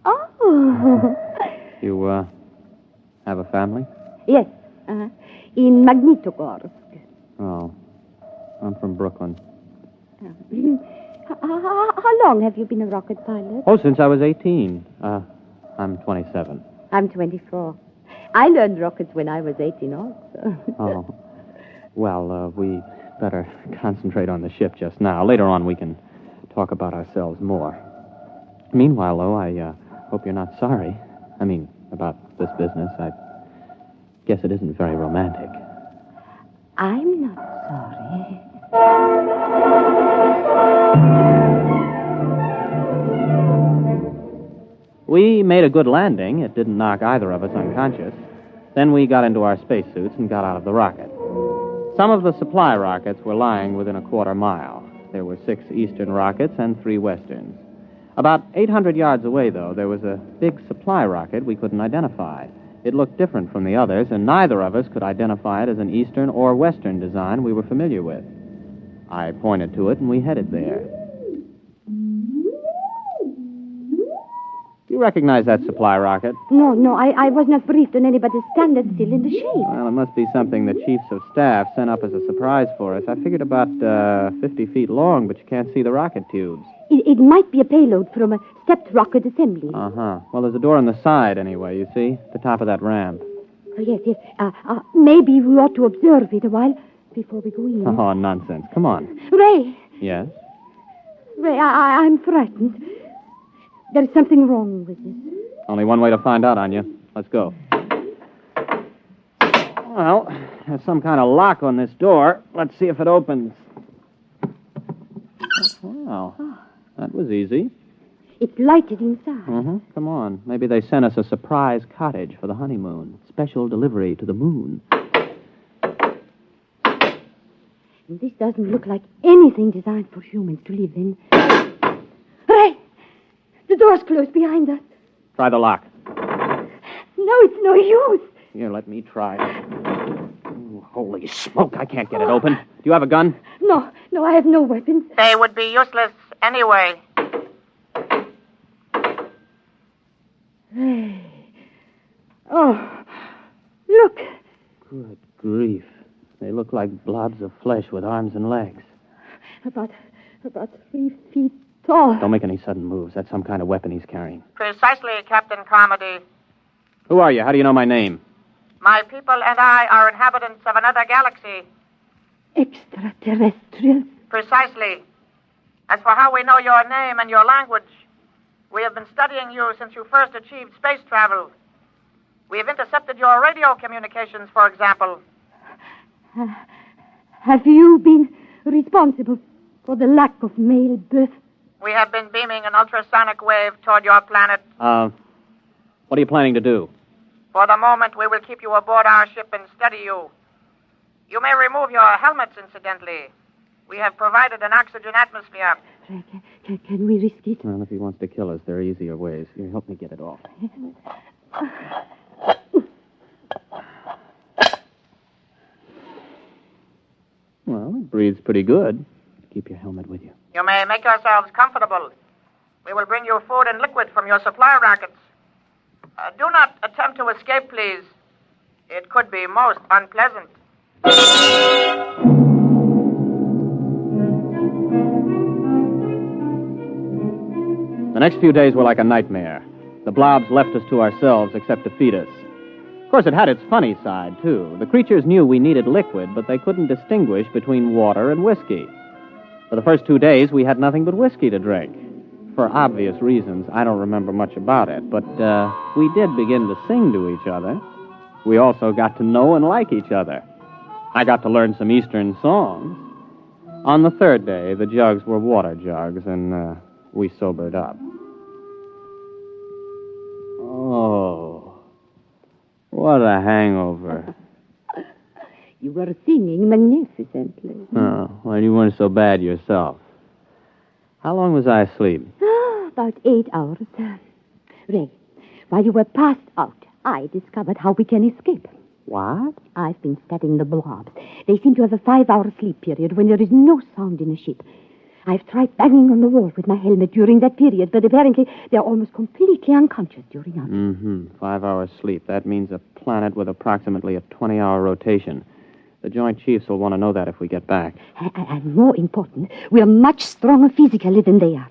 Oh. You have a family? Yes. In Magnitogorsk. Oh. I'm from Brooklyn. How long have you been a rocket pilot? Oh, since I was 18. I'm 27. I'm 24. I learned rockets when I was 18 also. Oh. Well, we better concentrate on the ship just now. Later on, we can talk about ourselves more. Meanwhile, though, I hope you're not sorry. I mean, about this business. I guess it isn't very romantic. I'm not sorry. We made a good landing. It didn't knock either of us unconscious. Then we got into our spacesuits and got out of the rocket. Some of the supply rockets were lying within a quarter mile. There were 6 eastern rockets and 3 westerns. About 800 yards away, though, there was a big supply rocket we couldn't identify. It looked different from the others, and neither of us could identify it as an eastern or western design we were familiar with. I pointed to it, and we headed there. You recognize that supply rocket? No, I was not briefed on anybody's standard still in the shape. Well, it must be something the chiefs of staff sent up as a surprise for us. I figured about 50 feet long, but you can't see the rocket tubes. It might be a payload from a stepped rocket assembly. Uh-huh. Well, there's a door on the side, anyway, you see? The top of that ramp. Oh, yes. Maybe we ought to observe it a while before we go in. Oh, nonsense. Come on. Ray! Yes? Ray, I'm frightened. There's something wrong with this. Only one way to find out, Anya. Let's go. Well, there's some kind of lock on this door. Let's see if it opens. Wow. That was easy. It's lighted inside. Come on. Maybe they sent us a surprise cottage for the honeymoon. Special delivery to the moon. This doesn't look like anything designed for humans to live in. Ray! door's closed behind us. Try the lock. No, it's no use. Here, let me try. Ooh, holy smoke, I can't get it open. Do you have a gun? No, I have no weapons. They would be useless anyway. Oh, look. Good grief. They look like blobs of flesh with arms and legs. About 3 feet tall. Don't make any sudden moves. That's some kind of weapon he's carrying. Precisely, Captain Carmody. Who are you? How do you know my name? My people and I are inhabitants of another galaxy. Extraterrestrials? Precisely. As for how we know your name and your language, we have been studying you since you first achieved space travel. We have intercepted your radio communications, for example. Have you been responsible for the lack of male birth? We have been beaming an ultrasonic wave toward your planet. What are you planning to do? For the moment, we will keep you aboard our ship and study you. You may remove your helmets, incidentally. We have provided an oxygen atmosphere. Can we risk it? Well, if he wants to kill us, there are easier ways. Here, help me get it off. Well, it breathes pretty good. Keep your helmet with you. You may make yourselves comfortable. We will bring you food and liquid from your supply rockets. Do not attempt to escape, please. It could be most unpleasant. The next few days were like a nightmare. The blobs left us to ourselves except to feed us. Of course, it had its funny side, too. The creatures knew we needed liquid, but they couldn't distinguish between water and whiskey. For the first 2 days, we had nothing but whiskey to drink. For obvious reasons, I don't remember much about it, but we did begin to sing to each other. We also got to know and like each other. I got to learn some Eastern songs. On the third day, the jugs were water jugs, and we sobered up. Oh, what a hangover. You were singing magnificently. Oh, well, you weren't so bad yourself. How long was I asleep? About 8 hours. Ray, while you were passed out, I discovered how we can escape. What? I've been studying the blobs. They seem to have a 5-hour sleep period when there is no sound in a ship. I've tried banging on the wall with my helmet during that period, but apparently they're almost completely unconscious during our... 5 hours sleep. That means a planet with approximately a 20-hour rotation. The Joint Chiefs will want to know that if we get back. And more important, we're much stronger physically than they are.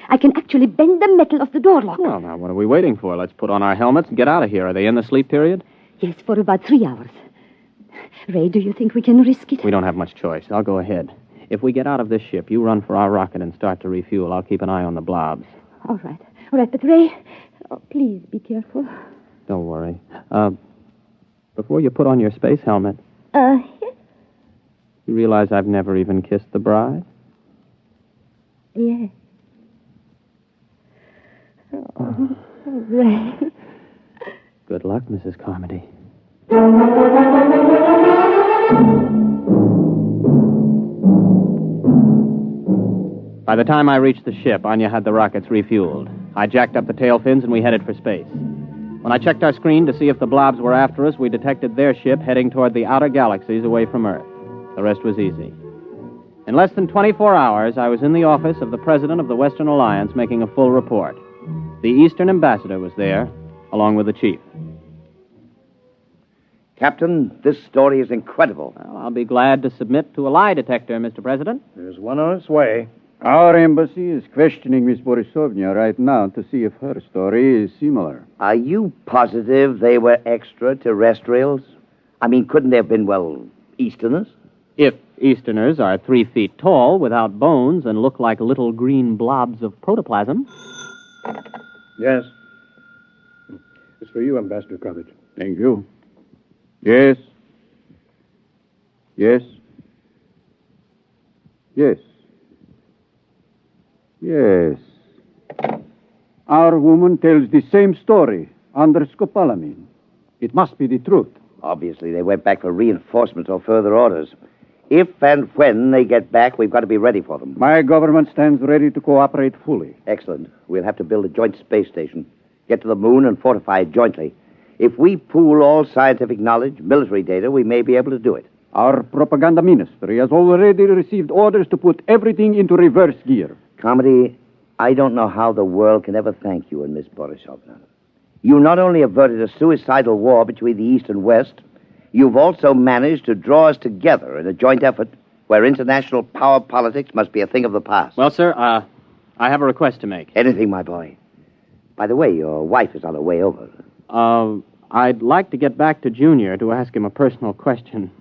I can actually bend the metal of the door lock. Well, now, what are we waiting for? Let's put on our helmets and get out of here. Are they in the sleep period? Yes, for about 3 hours. Ray, do you think we can risk it? We don't have much choice. I'll go ahead. If we get out of this ship, you run for our rocket and start to refuel. I'll keep an eye on the blobs. All right, but Ray, please be careful. Don't worry. Before you put on your space helmet... Yes? You realize I've never even kissed the bride? Yes. Oh, Ray. Good luck, Mrs. Carmody. By the time I reached the ship, Anya had the rockets refueled. I jacked up the tail fins and we headed for space. When I checked our screen to see if the blobs were after us, we detected their ship heading toward the outer galaxies away from Earth. The rest was easy. In less than 24 hours, I was in the office of the President of the Western Alliance making a full report. The Eastern Ambassador was there, along with the Chief. Captain, this story is incredible. Well, I'll be glad to submit to a lie detector, Mr. President. There's one on its way. Our embassy is questioning Miss Borisovna right now to see if her story is similar. Are you positive they were extraterrestrials? I mean, couldn't they have been, Easterners? If Easterners are 3 feet tall, without bones, and look like little green blobs of protoplasm. Yes. It's for you, Ambassador Coverage. Thank you. Yes. Yes. Yes. Yes. Our woman tells the same story under scopolamine. It must be the truth. Obviously, they went back for reinforcements or further orders. If and when they get back, we've got to be ready for them. My government stands ready to cooperate fully. Excellent. We'll have to build a joint space station, get to the moon, and fortify it jointly. If we pool all scientific knowledge, military data, we may be able to do it. Our propaganda ministry has already received orders to put everything into reverse gear. Carmody, I don't know how the world can ever thank you and Miss Borisovna. You not only averted a suicidal war between the East and West, you've also managed to draw us together in a joint effort where international power politics must be a thing of the past. Well, sir, I have a request to make. Anything, my boy. By the way, your wife is on her way over. I'd like to get back to Junior to ask him a personal question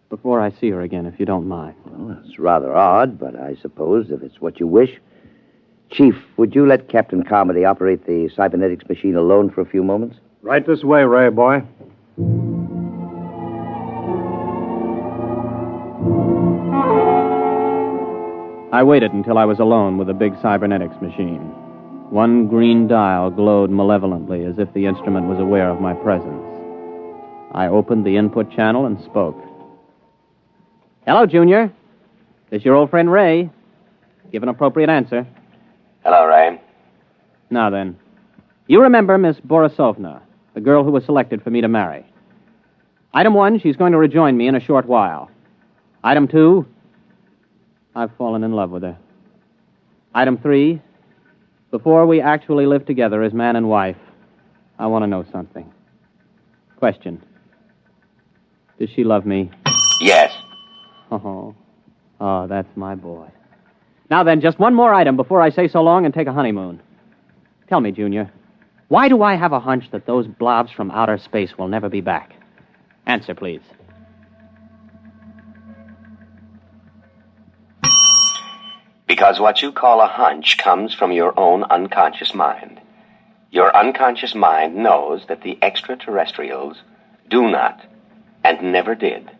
before I see her again, if you don't mind. Well, it's rather odd, but I suppose if it's what you wish. Chief, would you let Captain Carmody operate the cybernetics machine alone for a few moments? Right this way, Ray, boy. I waited until I was alone with the big cybernetics machine. One green dial glowed malevolently as if the instrument was aware of my presence. I opened the input channel and spoke. Hello, Junior. This is your old friend Ray. Give an appropriate answer. Hello, Ray. Now then, you remember Miss Borisovna, the girl who was selected for me to marry. Item 1, she's going to rejoin me in a short while. Item 2, I've fallen in love with her. Item 3, before we actually live together as man and wife, I want to know something. Question. Does she love me? Yes. Oh, that's my boy. Now then, just one more item before I say so long and take a honeymoon. Tell me, Junior, why do I have a hunch that those blobs from outer space will never be back? Answer, please. Because what you call a hunch comes from your own unconscious mind. Your unconscious mind knows that the extraterrestrials do not, and never did,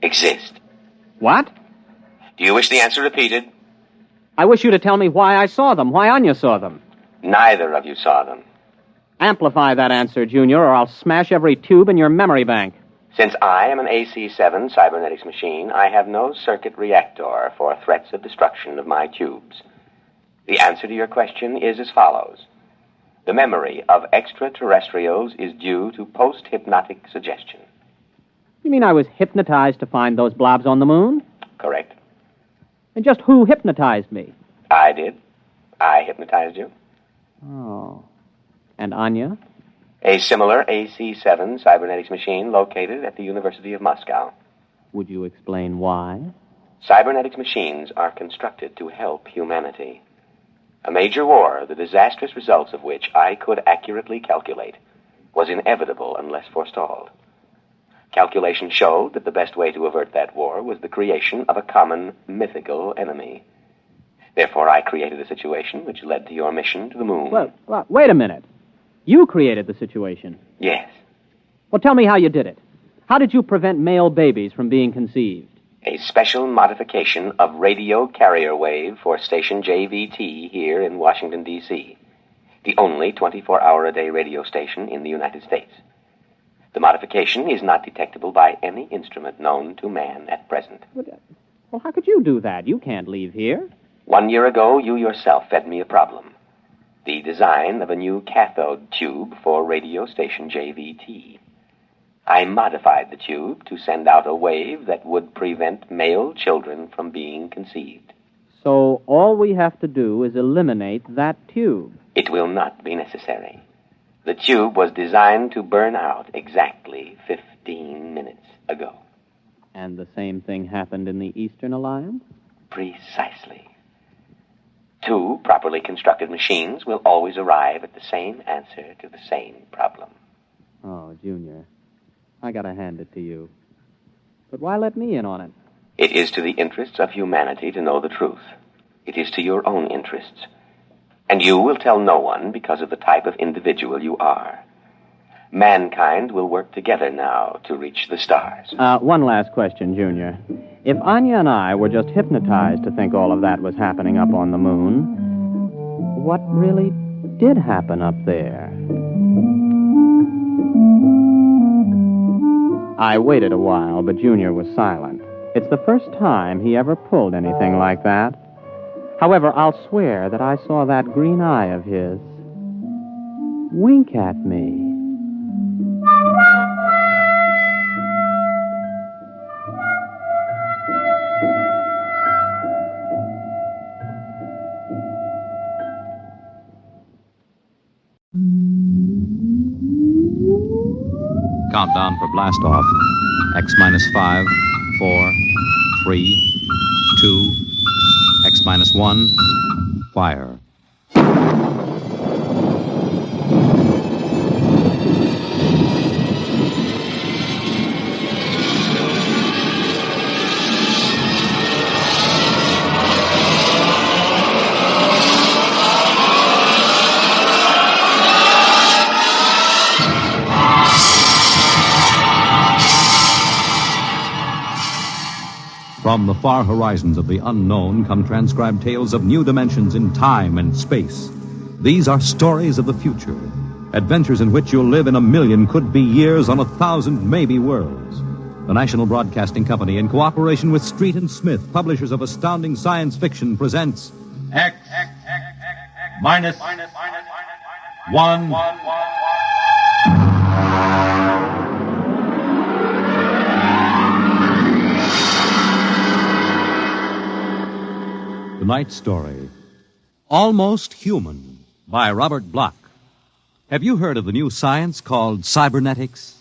exist. What? Do you wish the answer repeated? I wish you to tell me why I saw them, why Anya saw them. Neither of you saw them. Amplify that answer, Junior, or I'll smash every tube in your memory bank. Since I am an AC-7 cybernetics machine, I have no circuit reactor for threats of destruction of my tubes. The answer to your question is as follows. The memory of extraterrestrials is due to post-hypnotic suggestion. You mean I was hypnotized to find those blobs on the moon? Correct. And just who hypnotized me? I did. I hypnotized you. Oh. And Anya? A similar AC-7 cybernetics machine located at the University of Moscow. Would you explain why? Cybernetics machines are constructed to help humanity. A major war, the disastrous results of which I could accurately calculate, was inevitable unless forestalled. Calculations showed that the best way to avert that war was the creation of a common mythical enemy. Therefore, I created a situation which led to your mission to the moon. Well, wait a minute. You created the situation. Yes. Well, tell me how you did it. How did you prevent male babies from being conceived? A special modification of radio carrier wave for station JVT here in Washington, D.C., the only 24-hour-a-day radio station in the United States. The modification is not detectable by any instrument known to man at present. Well, how could you do that? You can't leave here. 1 year ago, you yourself fed me a problem. The design of a new cathode tube for radio station JVT. I modified the tube to send out a wave that would prevent male children from being conceived. So all we have to do is eliminate that tube. It will not be necessary. The tube was designed to burn out exactly 15 minutes ago. And the same thing happened in the Eastern Alliance? Precisely. 2 properly constructed machines will always arrive at the same answer to the same problem. Oh, Junior, I gotta hand it to you. But why let me in on it? It is to the interests of humanity to know the truth. It is to your own interests. And you will tell no one because of the type of individual you are. Mankind will work together now to reach the stars. One last question, Junior. If Anya and I were just hypnotized to think all of that was happening up on the moon, what really did happen up there? I waited a while, but Junior was silent. It's the first time he ever pulled anything like that. However, I'll swear that I saw that green eye of his wink at me. Countdown for blast off. X minus 5, 4, 3, 2, X minus 1, fire. From the far horizons of the unknown come transcribed tales of new dimensions in time and space. These are stories of the future, adventures in which you'll live in a million could-be years on 1,000 maybe worlds. The National Broadcasting Company, in cooperation with Street and Smith, publishers of astounding science fiction, presents X minus 1. Tonight's story, Almost Human, by Robert Bloch. Have you heard of the new science called cybernetics?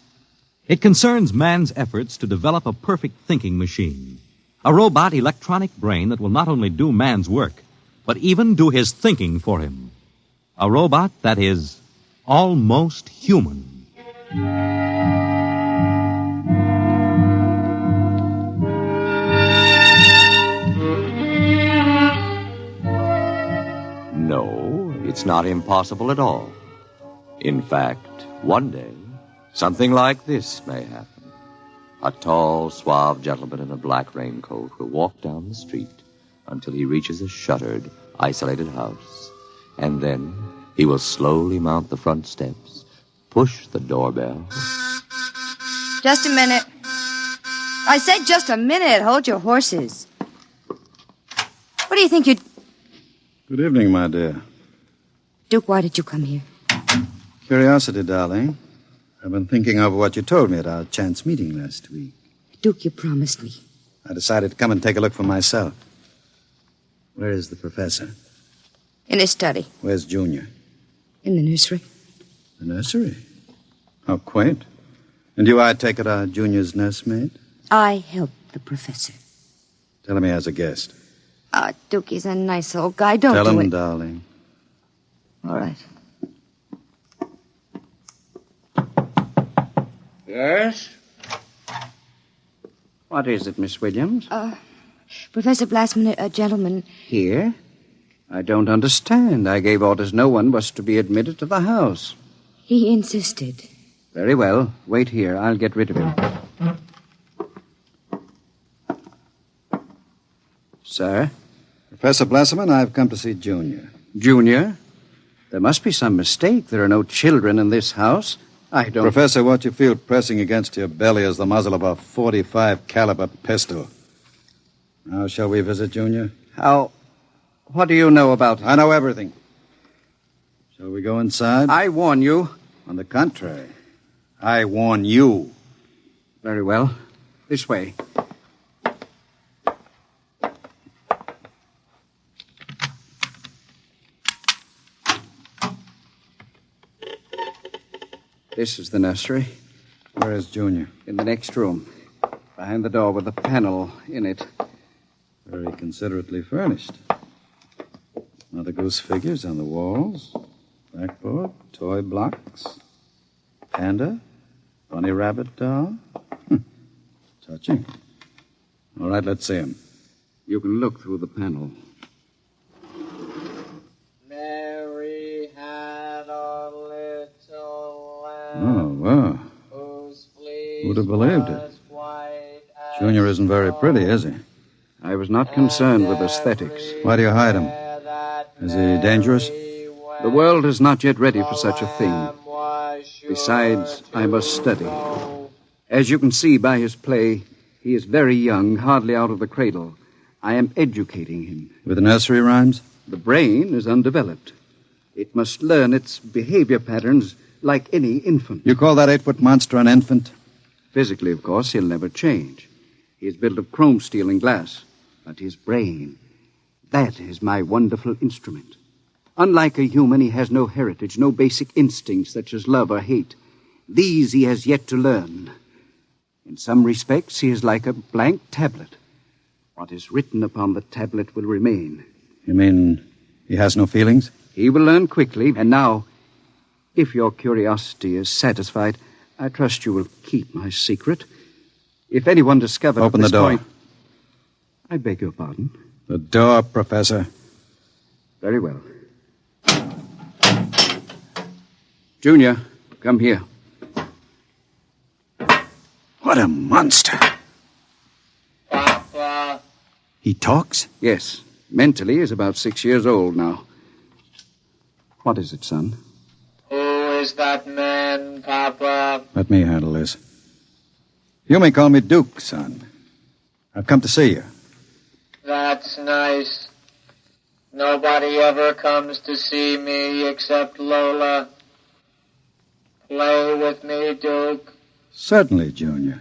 It concerns man's efforts to develop a perfect thinking machine, a robot electronic brain that will not only do man's work, but even do his thinking for him. A robot that is almost human. No, it's not impossible at all. In fact, one day, something like this may happen. A tall, suave gentleman in a black raincoat will walk down the street until he reaches a shuttered, isolated house. And then he will slowly mount the front steps, push the doorbell. Just a minute. I said just a minute. Hold your horses. What do you think you'd... Good evening, my dear. Duke, why did you come here? Curiosity, darling. I've been thinking over what you told me at our chance meeting last week. Duke, you promised me. I decided to come and take a look for myself. Where is the professor? In his study. Where's Junior? In the nursery. The nursery? How quaint. And you, I take it, are Junior's nursemaid? I helped the professor. Tell him he has a guest. Duke, he's a nice old guy. Don't Tell do him, it. darling. All right. Yes? What is it, Miss Williams? Professor Blastman, a gentleman... Here? I don't understand. I gave orders no one was to be admitted to the house. He insisted. Very well. Wait here. I'll get rid of him. Sir? Professor Blasserman, I've come to see Junior. Junior? There must be some mistake. There are no children in this house. I don't... Professor, what you feel pressing against your belly is the muzzle of a .45 caliber pistol. Now, shall we visit Junior? How... What do you know about... I know everything. Shall we go inside? I warn you. On the contrary, I warn you. Very well. This way. This is the nursery. Where is Junior? In the next room. Behind the door with a panel in it. Very considerately furnished. Mother Goose figures on the walls. Blackboard, toy blocks. Panda. Bunny rabbit doll. Touching. All right, let's see him. You can look through the panel. Mary had a little lamb. Oh, wow. Who'd have believed it? Junior isn't very pretty, is he? I was not concerned with aesthetics. Why do you hide him? Is he dangerous? The world is not yet ready for such a thing. Besides, I must study. As you can see by his play, He is very young, hardly out of the cradle. I am educating him. With nursery rhymes? The brain is undeveloped. It must learn its behavior patterns like any infant. You call that 8-foot monster an infant? Physically, of course, he'll never change. He is built of chrome steel and glass. But his brain, that is my wonderful instrument. Unlike a human, he has no heritage, no basic instincts such as love or hate. These he has yet to learn. In some respects, he is like a blank tablet. What is written upon the tablet will remain. You mean he has no feelings? He will learn quickly. And now, if your curiosity is satisfied, I trust you will keep my secret. If anyone discovers... Open the door. I beg your pardon. The door, Professor. Very well. Junior, come here. What a monster. Papa. He talks? Yes. Mentally, he's about 6 years old now. What is it, son? Who is that man, Papa? Let me handle this. You may call me Duke, son. I've come to see you. That's nice. Nobody ever comes to see me except Lola. Play with me, Duke. Certainly, Junior.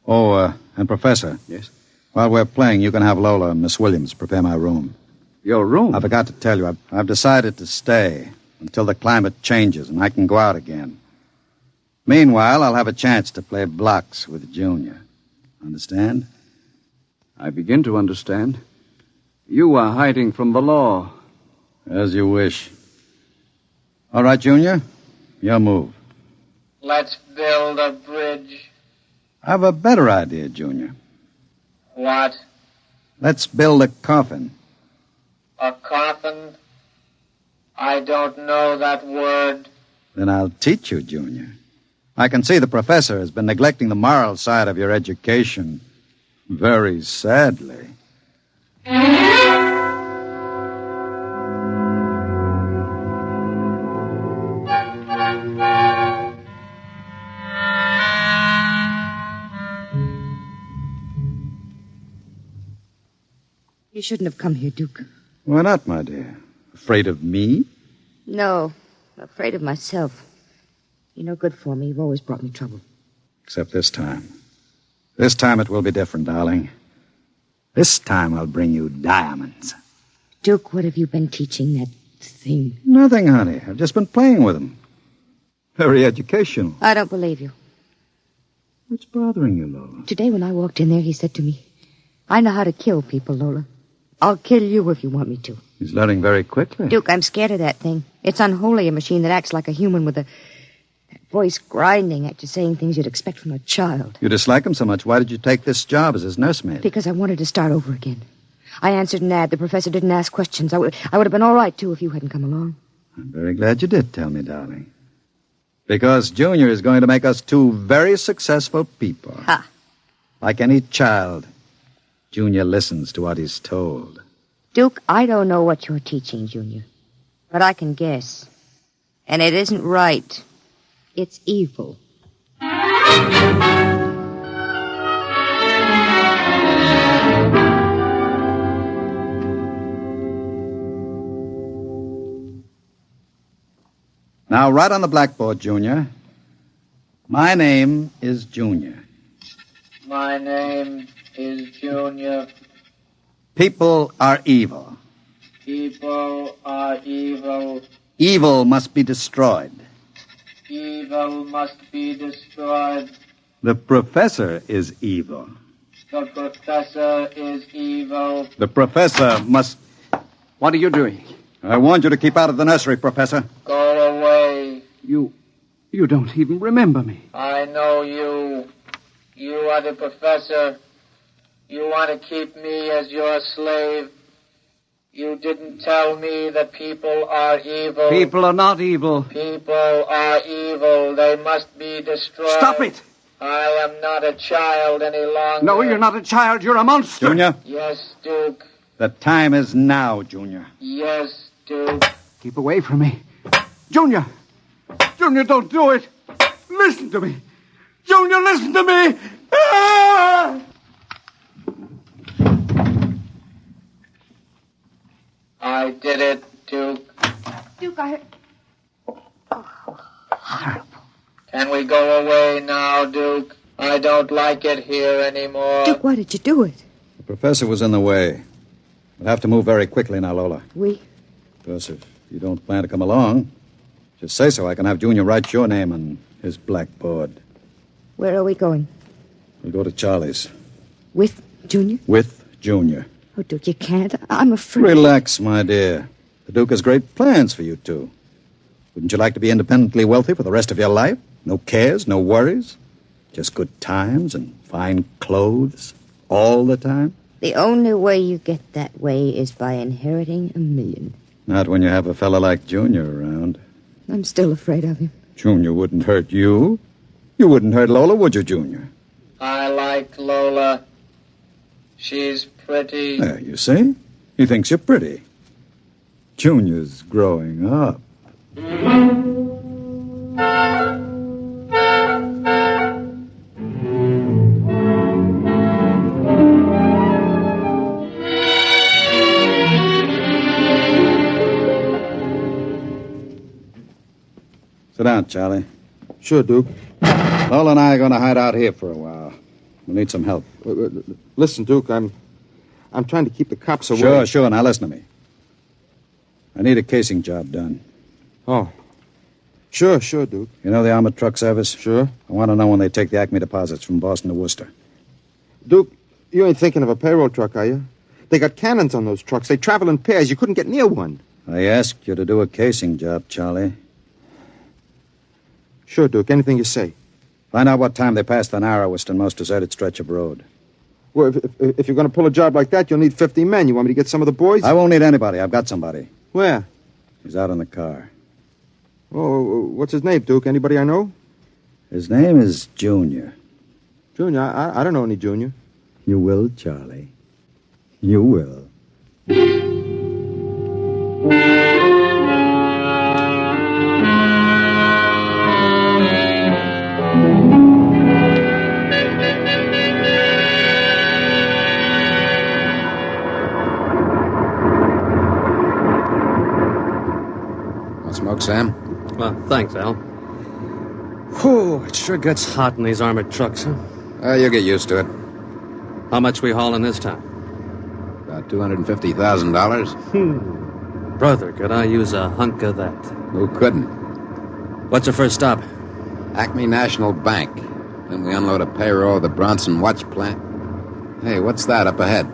Oh, and Professor. Yes? While we're playing, you can have Lola and Miss Williams prepare my room. Your room? I forgot to tell you, I've decided to stay until the climate changes and I can go out again. Meanwhile, I'll have a chance to play blocks with Junior. Understand? I begin to understand. You are hiding from the law. As you wish. All right, Junior. Your move. Let's build a bridge. I've a better idea, Junior. What? Let's build a coffin. A coffin? I don't know that word. Then I'll teach you, Junior. I can see the professor has been neglecting the moral side of your education. Very sadly. You shouldn't have come here, Duke. Why not, my dear? Afraid of me? No, I'm afraid of myself. You're no good for me. You've always brought me trouble. Except this time. This time it will be different, darling. This time I'll bring you diamonds. Duke, what have you been teaching that thing? Nothing, honey. I've just been playing with them. Very educational. I don't believe you. What's bothering you, Lola? Today when I walked in there, he said to me, I know how to kill people, Lola. I'll kill you if you want me to. He's learning very quickly. Duke, I'm scared of that thing. It's unholy, a machine that acts like a human with that voice grinding at you, saying things you'd expect from a child. You dislike him so much. Why did you take this job as his nursemaid? Because I wanted to start over again. I answered an ad. The professor didn't ask questions. I would have been all right, too, if you hadn't come along. I'm very glad you did tell me, darling. Because Junior is going to make us two very successful people. Ha! Like any child, Junior listens to what he's told. Duke, I don't know what you're teaching, Junior. But I can guess. And it isn't right. It's evil. Now, write on the blackboard, Junior. My name is Junior. My name is Junior. People are evil. People are evil. Evil must be destroyed. Evil must be destroyed. The professor is evil. The professor is evil. The professor must... What are you doing? I warned you to keep out of the nursery, Professor. Go away. You don't even remember me. I know you. You are the professor. You want to keep me as your slave. You didn't tell me that people are evil. People are not evil. People are evil. They must be destroyed. Stop it! I am not a child any longer. No, you're not a child. You're a monster. Junior? Yes, Duke. The time is now, Junior. Yes, Duke. Keep away from me. Junior! Junior, don't do it! Listen to me! Junior, listen to me! Ah! did it, Duke. Duke, I heard... Can we go away now, Duke? I don't like it here anymore. Duke, why did you do it? The professor was in the way. We'll have to move very quickly now, Lola. We? Because if you don't plan to come along, just say so. I can have Junior write your name on his blackboard. Where are we going? We'll go to Charlie's. With Junior? With Junior. Oh, Duke, you can't. I'm afraid. Relax, my dear. The Duke has great plans for you two. Wouldn't you like to be independently wealthy for the rest of your life? No cares, no worries? Just good times and fine clothes all the time? The only way you get that way is by inheriting $1 million. Not when you have a fella like Junior around. I'm still afraid of him. Junior wouldn't hurt you. You wouldn't hurt Lola, would you, Junior? I like Lola. She's pretty. There, you see? He thinks you're pretty. Junior's growing up. Sit down, Charlie. Sure, Duke. Lola and I are going to hide out here for a while. We'll need some help. Listen, Duke, I'm trying to keep the cops away. Sure. Now listen to me. I need a casing job done. Oh. Sure, Duke. You know the armored truck service? Sure. I want to know when they take the Acme deposits from Boston to Worcester. Duke, you ain't thinking of a payroll truck, are you? They got cannons on those trucks. They travel in pairs. You couldn't get near one. I asked you to do a casing job, Charlie. Sure, Duke. Anything you say. Find out what time they pass the narrowest and most deserted stretch of road. Well, if you're going to pull a job like that, you'll need 50 men. You want me to get some of the boys? I won't need anybody. I've got somebody. Where? He's out in the car. Oh, what's his name, Duke? Anybody I know? His name is Junior. Junior? I don't know any Junior. You will, Charlie. You will. Smoke, Sam? Well, thanks, Al. Whew, it sure gets hot in these armored trucks, huh? You'll get used to it. How much we hauling this time? About $250,000. Brother, could I use a hunk of that? Who couldn't? What's the first stop? Acme National Bank. Then we unload a payroll at the Bronson Watch Plant. Hey, what's that up ahead?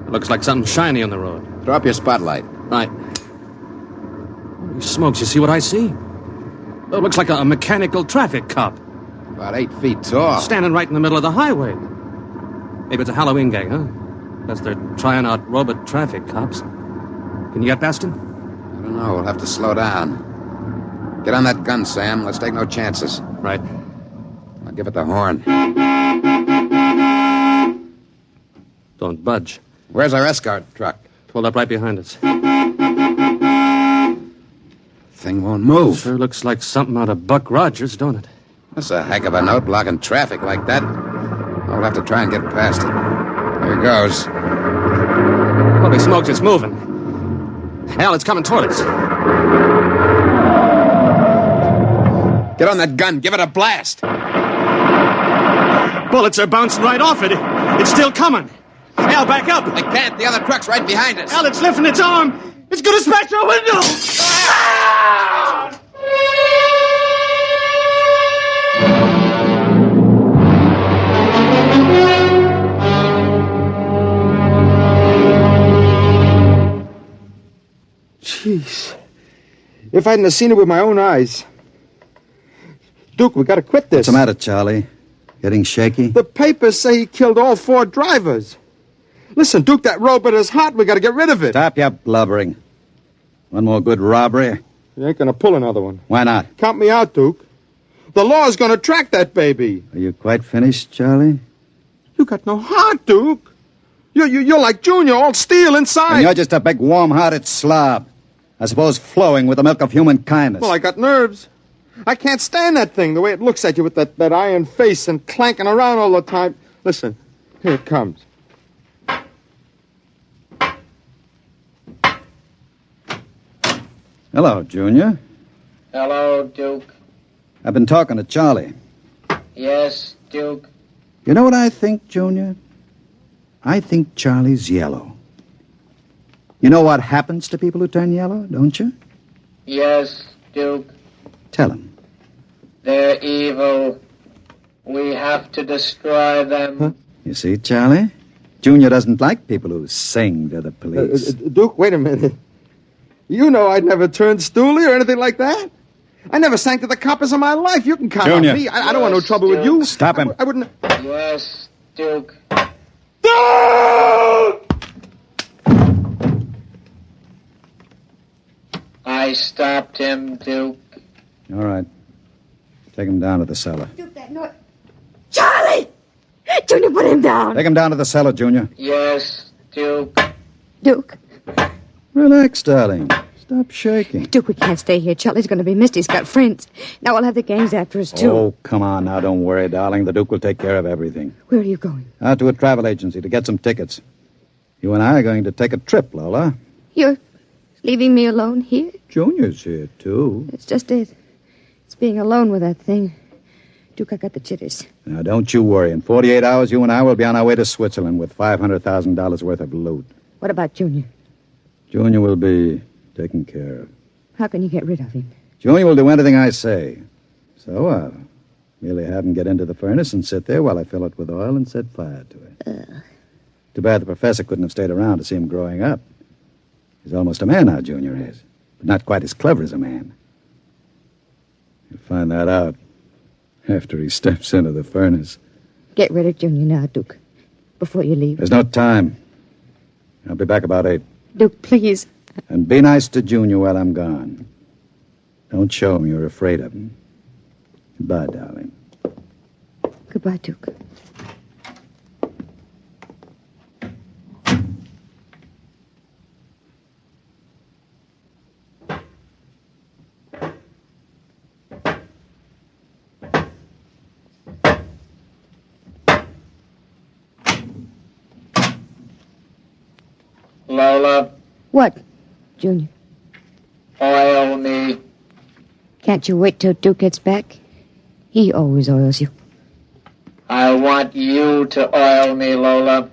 It looks like something shiny on the road. Throw up your spotlight. Right. Holy smokes, you see what I see? It looks like a mechanical traffic cop. About 8 feet tall. Standing right in the middle of the highway. Maybe it's a Halloween gang, huh? Guess they're trying out robot traffic cops. Can you get past him? I don't know. We'll have to slow down. Get on that gun, Sam. Let's take no chances. Right. I'll give it the horn. Don't budge. Where's our escort truck? Pulled up right behind us. Thing won't move. Sure looks like something out of Buck Rogers, don't it? That's a heck of a note, blocking traffic like that. I'll have to try and get past it. Here goes. Holy smokes, it's moving. Hell, it's coming toward us. Get on that gun. Give it a blast. Bullets are bouncing right off it. It's still coming. Al, back up. I can't. The other truck's right behind us. Al, it's lifting its arm. It's going to smash our window. Jeez. If I hadn't have seen it with my own eyes. Duke, we got to quit this. What's the matter, Charlie? Getting shaky? The papers say he killed all 4 drivers. Listen, Duke, that robot is hot. We got to get rid of it. Stop your blubbering. One more good robbery. You ain't going to pull another one. Why not? Count me out, Duke. The law's going to track that baby. Are you quite finished, Charlie? You got no heart, Duke. You're like Junior, all steel inside. And you're just a big, warm-hearted slob. I suppose flowing with the milk of human kindness. Well, I got nerves. I can't stand that thing, the way it looks at you with that iron face and clanking around all the time. Listen, here it comes. Hello, Junior. Hello, Duke. I've been talking to Charlie. Yes, Duke. You know what I think, Junior? I think Charlie's yellow. You know what happens to people who turn yellow, don't you? Yes, Duke. Tell him. They're evil. We have to destroy them. Huh? You see, Charlie? Junior doesn't like people who sing to the police. Duke, wait a minute. You know I'd never turned stoolie or anything like that. I never sang to the coppers in my life. You can count Junior. on me. I don't want no trouble with you. Stop him. I wouldn't... Yes, Duke. I stopped him, Duke. All right. Take him down to the cellar. Duke, that noise. Charlie! Junior, put him down. Take him down to the cellar, Junior. Yes, Duke. Duke. Relax, darling. Stop shaking. Duke, we can't stay here. Charlie's going to be missed. He's got friends. Now we'll have the gangs after us, too. Oh, come on now. Don't worry, darling. The Duke will take care of everything. Where are you going? Out to a travel agency to get some tickets. You and I are going to take a trip, Lola. You're leaving me alone here? Junior's here, too. That's just it. It's being alone with that thing. Duke, I got the jitters. Now, don't you worry. In 48 hours, you and I will be on our way to Switzerland with $500,000 worth of loot. What about Junior? Junior will be taken care of. How can you get rid of him? Junior will do anything I say. So I'll merely have him get into the furnace and sit there while I fill it with oil and set fire to it. Too bad the professor couldn't have stayed around to see him growing up. He's almost a man now, Junior is. But not quite as clever as a man. You'll find that out after he steps into the furnace. Get rid of Junior now, Duke. Before you leave. There's no time. I'll be back about 8. Duke, please. And be nice to Junior while I'm gone. Don't show him you're afraid of him. Goodbye, darling. Goodbye, Duke. Lola. What, Junior? Oil me. Can't you wait till Duke gets back? He always oils you. I want you to oil me, Lola.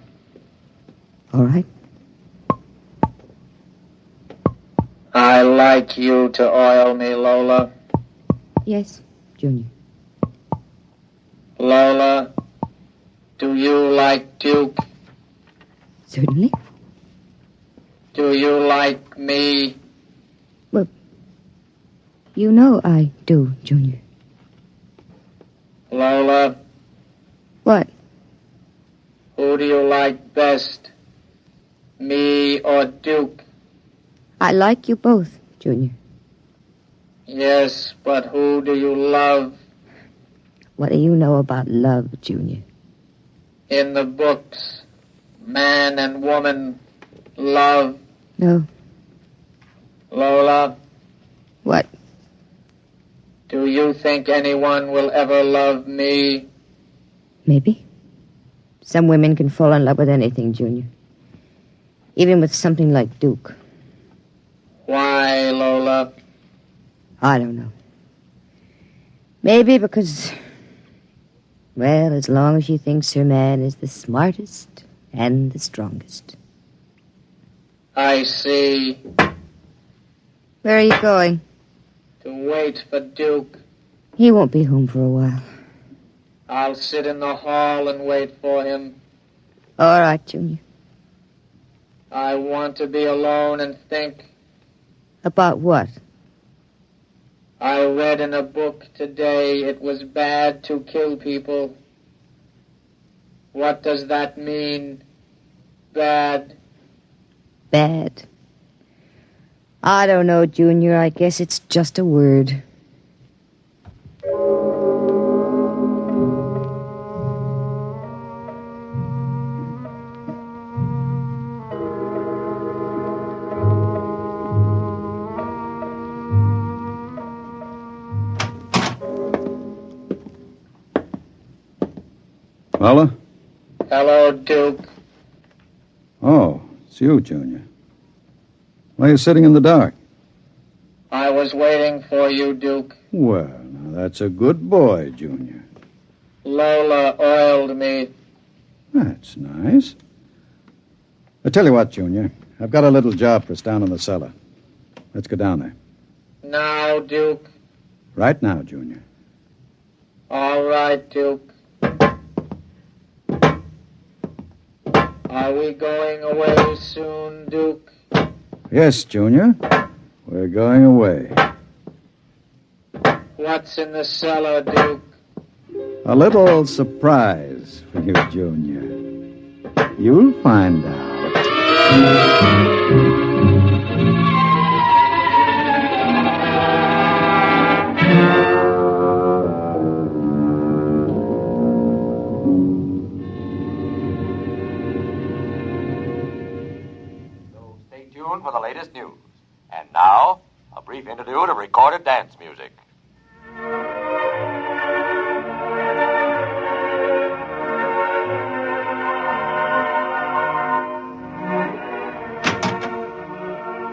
All right. I like you to oil me, Lola. Yes, Junior. Lola, do you like Duke? Certainly. Do you like me? Well, you know I do, Junior. Lola, What? who do you like best? Me or Duke? I like you both, Junior. Yes, but who do you love? What do you know about love, Junior? In the books, man and woman love. No. Lola, What? do you think anyone will ever love me? Maybe. Some women can fall in love with anything, Junior. Even with something like Duke. Why, Lola? I don't know. Maybe because, well, as long as she thinks her man is the smartest and the strongest. I see. Where are you going? To wait for Duke. He won't be home for a while. I'll sit in the hall and wait for him. All right, Junior. I want to be alone and think. About what? I read in a book today it was bad to kill people. What does that mean? Bad. Bad. I don't know, Junior. I guess it's just a word. Lola? Hello, Duke. Oh, it's you, Junior. Why are you sitting in the dark? I was waiting for you, Duke. Well, now that's a good boy, Junior. Lola oiled me. That's nice. I tell you what, Junior. I've got a little job for us down in the cellar. Let's go down there. Now, Duke. Right now, Junior. All right, Duke. Are we going away soon, Duke? Yes, Junior. We're going away. What's in the cellar, Duke? A little surprise for you, Junior. You'll find out. Stay tuned for the latest news. And now, a brief interlude of recorded dance music.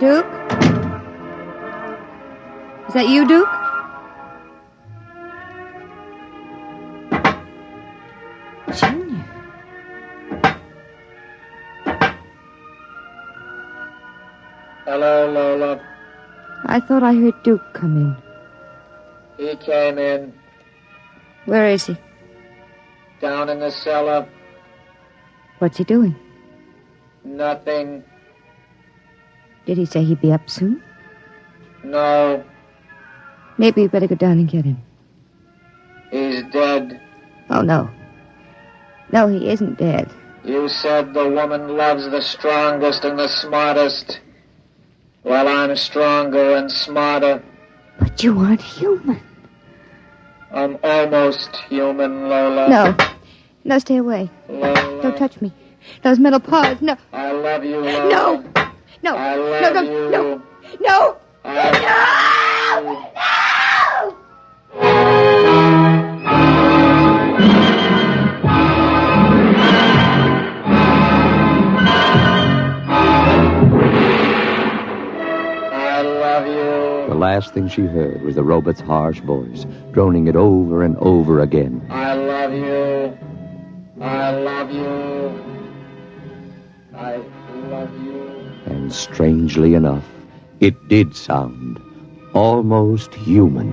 Duke? Is that you, Duke? Junior. Hello, Lola. I thought I heard Duke come in. He came in. Where is he? Down in the cellar. What's he doing? Nothing. Did he say he'd be up soon? No. Maybe we better go down and get him. He's dead. Oh, no. No, he isn't dead. You said the woman loves the strongest and the smartest. Well, I'm stronger and smarter. But you aren't human. I'm almost human, Lola. No. No, stay away. Lola. Don't touch me. Those metal paws. No. I love you, Lola. No. No. I love no, you. No. No. I love you. I love you. The last thing she heard was the robot's harsh voice, droning it over and over again. I love you. I love you. I love you. And strangely enough, it did sound almost human.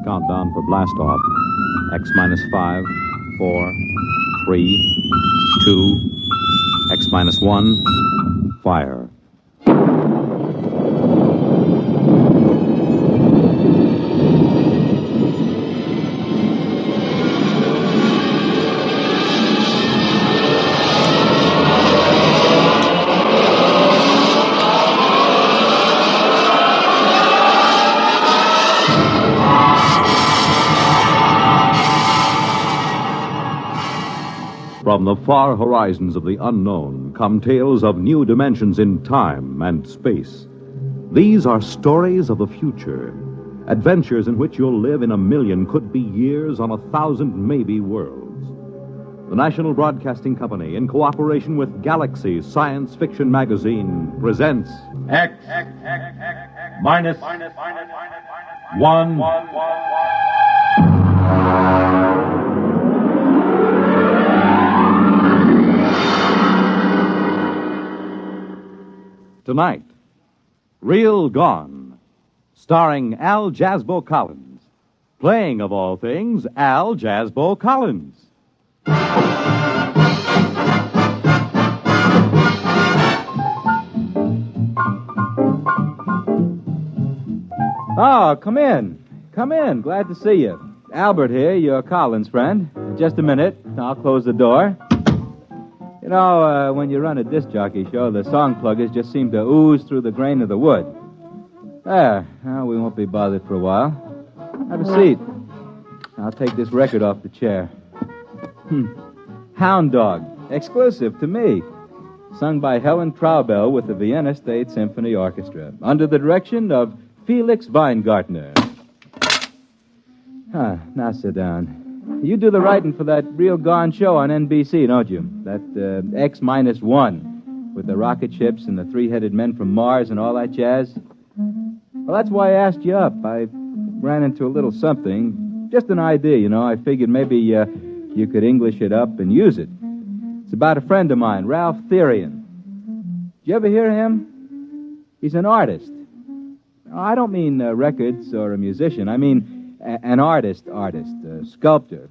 Countdown for blast off. X minus 5, 4, 3, 2, X minus 1, fire. From the far horizons of the unknown come tales of new dimensions in time and space. These are stories of the future, adventures in which you'll live in a million, could be years, on 1,000 maybe worlds. The National Broadcasting Company, in cooperation with Galaxy Science Fiction Magazine, presents X minus 1. Tonight, Real Gone, starring Al Jasbo Collins, playing, of all things, Al Jasbo Collins. Oh, come in. Come in. Glad to see you. Albert here, your Collins friend. Just a minute. I'll close the door. You know, when you run a disc jockey show, the song pluggers just seem to ooze through the grain of the wood. There. Well, we won't be bothered for a while. Have a seat. I'll take this record off the chair. Hound Dog. Exclusive to me. Sung by Helen Traubel with the Vienna State Symphony Orchestra, under the direction of Felix Weingartner. Now sit down. You do the writing for that real gone show on NBC, don't you? That X-1 with the rocket ships and the three-headed men from Mars and all that jazz? Well, that's why I asked you up. I ran into a little something. Just an idea, you know. I figured maybe you could English it up and use it. It's about a friend of mine, Ralph Therian. Did you ever hear of him? He's an artist. I don't mean records or a musician. I mean an artist, a sculptor.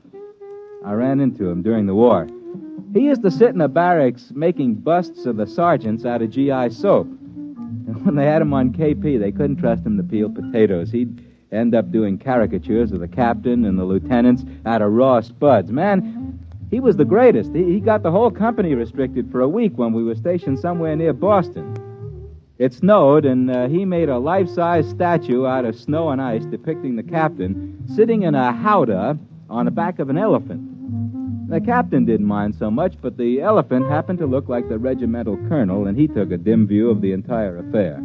I ran into him during the war. He used to sit in the barracks making busts of the sergeants out of GI soap. And when they had him on KP, they couldn't trust him to peel potatoes. He'd end up doing caricatures of the captain and the lieutenants out of raw spuds. Man, he was the greatest. He got the whole company restricted for a week when we were stationed somewhere near Boston. It snowed, and he made a life-size statue out of snow and ice depicting the captain sitting in a howdah on the back of an elephant. The captain didn't mind so much, but the elephant happened to look like the regimental colonel, and he took a dim view of the entire affair.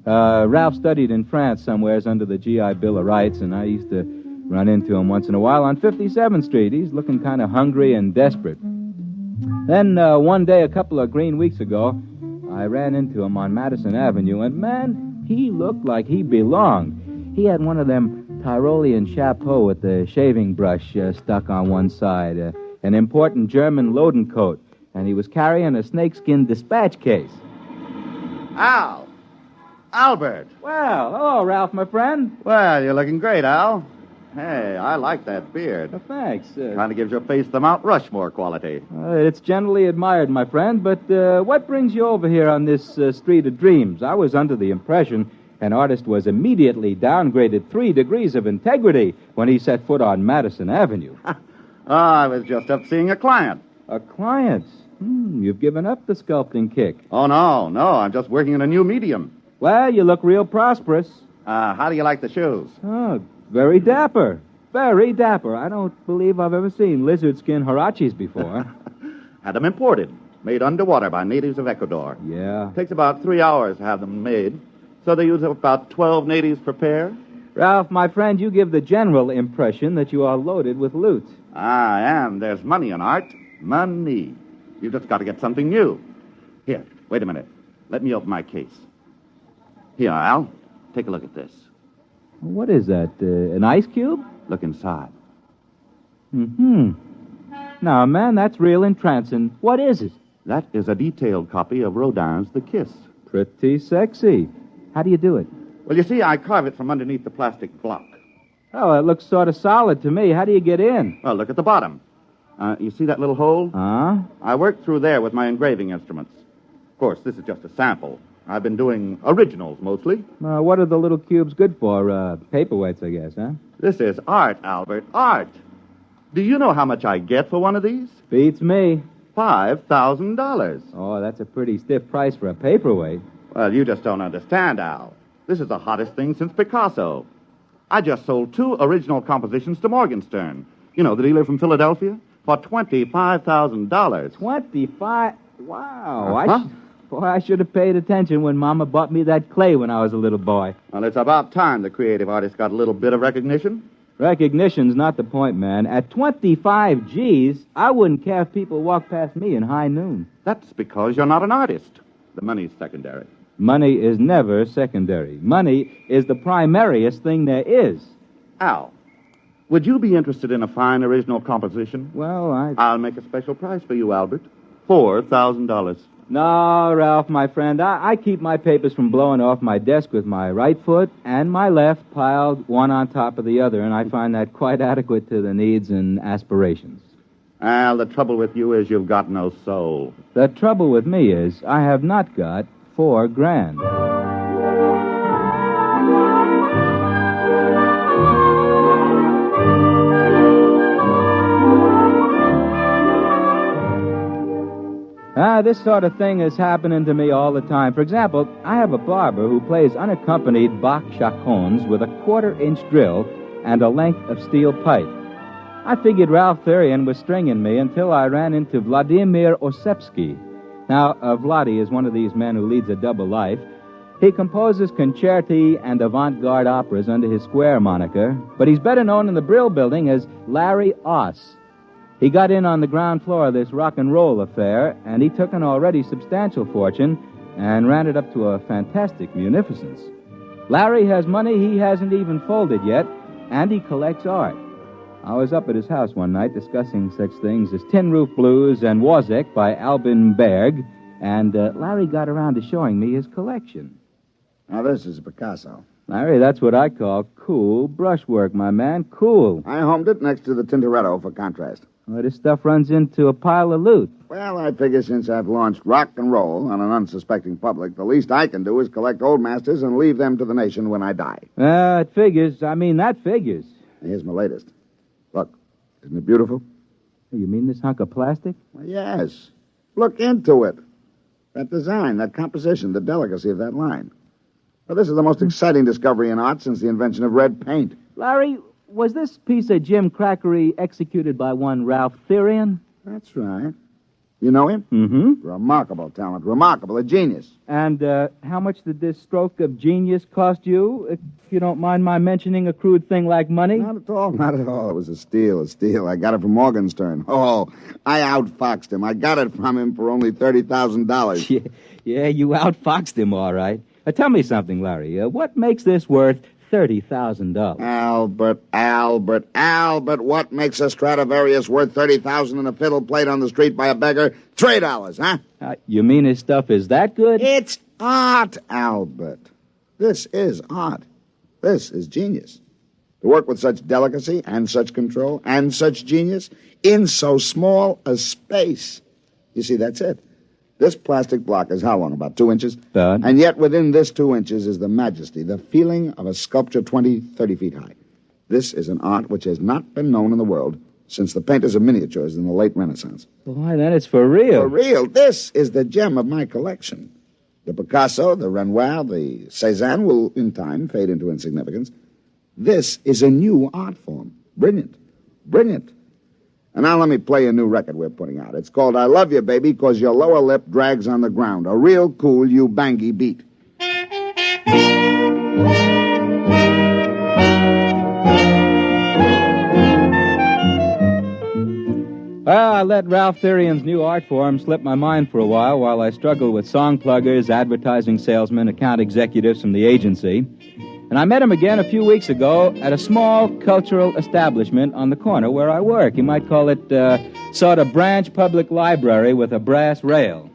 Ralph studied in France somewheres under the GI Bill of Rights, and I used to run into him once in a while on 57th Street. He's looking kind of hungry and desperate. Then one day, a couple of green weeks ago, I ran into him on Madison Avenue, and, man, he looked like he belonged. He had one of them Tyrolean chapeaux with the shaving brush stuck on one side, an important German loading coat, and he was carrying a snakeskin dispatch case. Al! Albert! Well, hello, Ralph, my friend. Well, you're looking great, Al. Hey, I like that beard. Thanks. Kind of gives your face the Mount Rushmore quality. It's generally admired, my friend, but what brings you over here on this street of dreams? I was under the impression an artist was immediately downgraded 3 degrees of integrity when he set foot on Madison Avenue. I was just up seeing a client. A client? You've given up the sculpting kick. Oh, no, I'm just working in a new medium. Well, you look real prosperous. How do you like the shoes? Oh, very dapper. Very dapper. I don't believe I've ever seen lizard skin huaraches before. Had them imported, made underwater by natives of Ecuador. Yeah. Takes about 3 hours to have them made, so they use about 12 natives per pair. Ralph, my friend, you give the general impression that you are loaded with loot. I am. There's money in art. Money. You've just got to get something new. Here, wait a minute. Let me open my case. Here, Al. Take a look at this. What is that, an ice cube? Look inside. Now, man, that's real entrancing. What is it? That is a detailed copy of Rodin's The Kiss. Pretty sexy. How do you do it? Well, you see, I carve it from underneath the plastic block. Oh, it looks sort of solid to me. How do you get in? Well, look at the bottom. You see that little hole? I work through there with my engraving instruments. Of course, this is just a sample. I've been doing originals, mostly. What are the little cubes good for? Paperweights, I guess, huh? This is art, Albert, art. Do you know how much I get for one of these? Beats me. $5,000. Oh, that's a pretty stiff price for a paperweight. Well, you just don't understand, Al. This is the hottest thing since Picasso. I just sold 2 original compositions to Morgenstern. You know, the dealer from Philadelphia? For $25,000. 25? Wow. Boy, I should have paid attention when Mama bought me that clay when I was a little boy. Well, it's about time the creative artist got a little bit of recognition. Recognition's not the point, man. At 25 G's, I wouldn't care if people walked past me in high noon. That's because you're not an artist. The money's secondary. Money is never secondary. Money is the primariest thing there is. Al, would you be interested in a fine original composition? Well, I'll make a special price for you, Albert. $4,000. No, Ralph, my friend, I keep my papers from blowing off my desk with my right foot and my left piled one on top of the other, and I find that quite adequate to the needs and aspirations. Al, the trouble with you is you've got no soul. The trouble with me is I have not got $4,000. This sort of thing is happening to me all the time. For example, I have a barber who plays unaccompanied Bach chaconnes with a 1/4-inch drill and a length of steel pipe. I figured Ralph Therian was stringing me until I ran into Vladimir Osepsky. Now, Vladdy is one of these men who leads a double life. He composes concerti and avant-garde operas under his Square moniker, but he's better known in the Brill Building as Larry Oss. He got in on the ground floor of this rock and roll affair, and he took an already substantial fortune and ran it up to a fantastic munificence. Larry has money he hasn't even folded yet, and he collects art. I was up at his house one night discussing such things as Tin Roof Blues and Wozzeck by Albin Berg, and Larry got around to showing me his collection. Now, this is a Picasso. Larry, that's what I call cool brushwork, my man. Cool. I homed it next to the Tintoretto for contrast. Well, this stuff runs into a pile of loot. Well, I figure since I've launched rock and roll on an unsuspecting public, the least I can do is collect old masters and leave them to the nation when I die. It figures. I mean, that figures. Here's my latest. Look, isn't it beautiful? You mean this hunk of plastic? Well, yes. Look into it. That design, that composition, the delicacy of that line. Well, this is the most exciting discovery in art since the invention of red paint. Larry, was this piece of Jim Crackery executed by one Ralph Therian? That's right. You know him? Mm-hmm. Remarkable talent. Remarkable. A genius. And how much did this stroke of genius cost you, if you don't mind my mentioning a crude thing like money? Not at all. Not at all. It was a steal. I got it from Morgenstern. Oh, I outfoxed him. I got it from him for only $30,000. Yeah, you outfoxed him, all right. Tell me something, Larry. What makes this worth $30,000? Albert, what makes a Stradivarius worth $30,000 and a fiddle played on the street by a beggar $3, huh? You mean his stuff is that good? It's art, Albert. This is art. This is genius. To work with such delicacy and such control and such genius in so small a space. You see, that's it. This plastic block is how long? About 2 inches? And yet within this 2 inches is the majesty, the feeling of a sculpture 20, 30 feet high. This is an art which has not been known in the world since the painters of miniatures in the late Renaissance. Why, then it's for real. For real. This is the gem of my collection. The Picasso, the Renoir, the Cézanne will, in time, fade into insignificance. This is a new art form. Brilliant. Brilliant. And now let me play a new record we're putting out. It's called I Love You, Baby, 'Cause Your Lower Lip Drags on the Ground. A real cool you-bangy beat. Well, I let Ralph Therian's new art form slip my mind for a while I struggled with song pluggers, advertising salesmen, account executives from the agency. And I met him again a few weeks ago at a small cultural establishment on the corner where I work. You might call it sort of branch public library with a brass rail.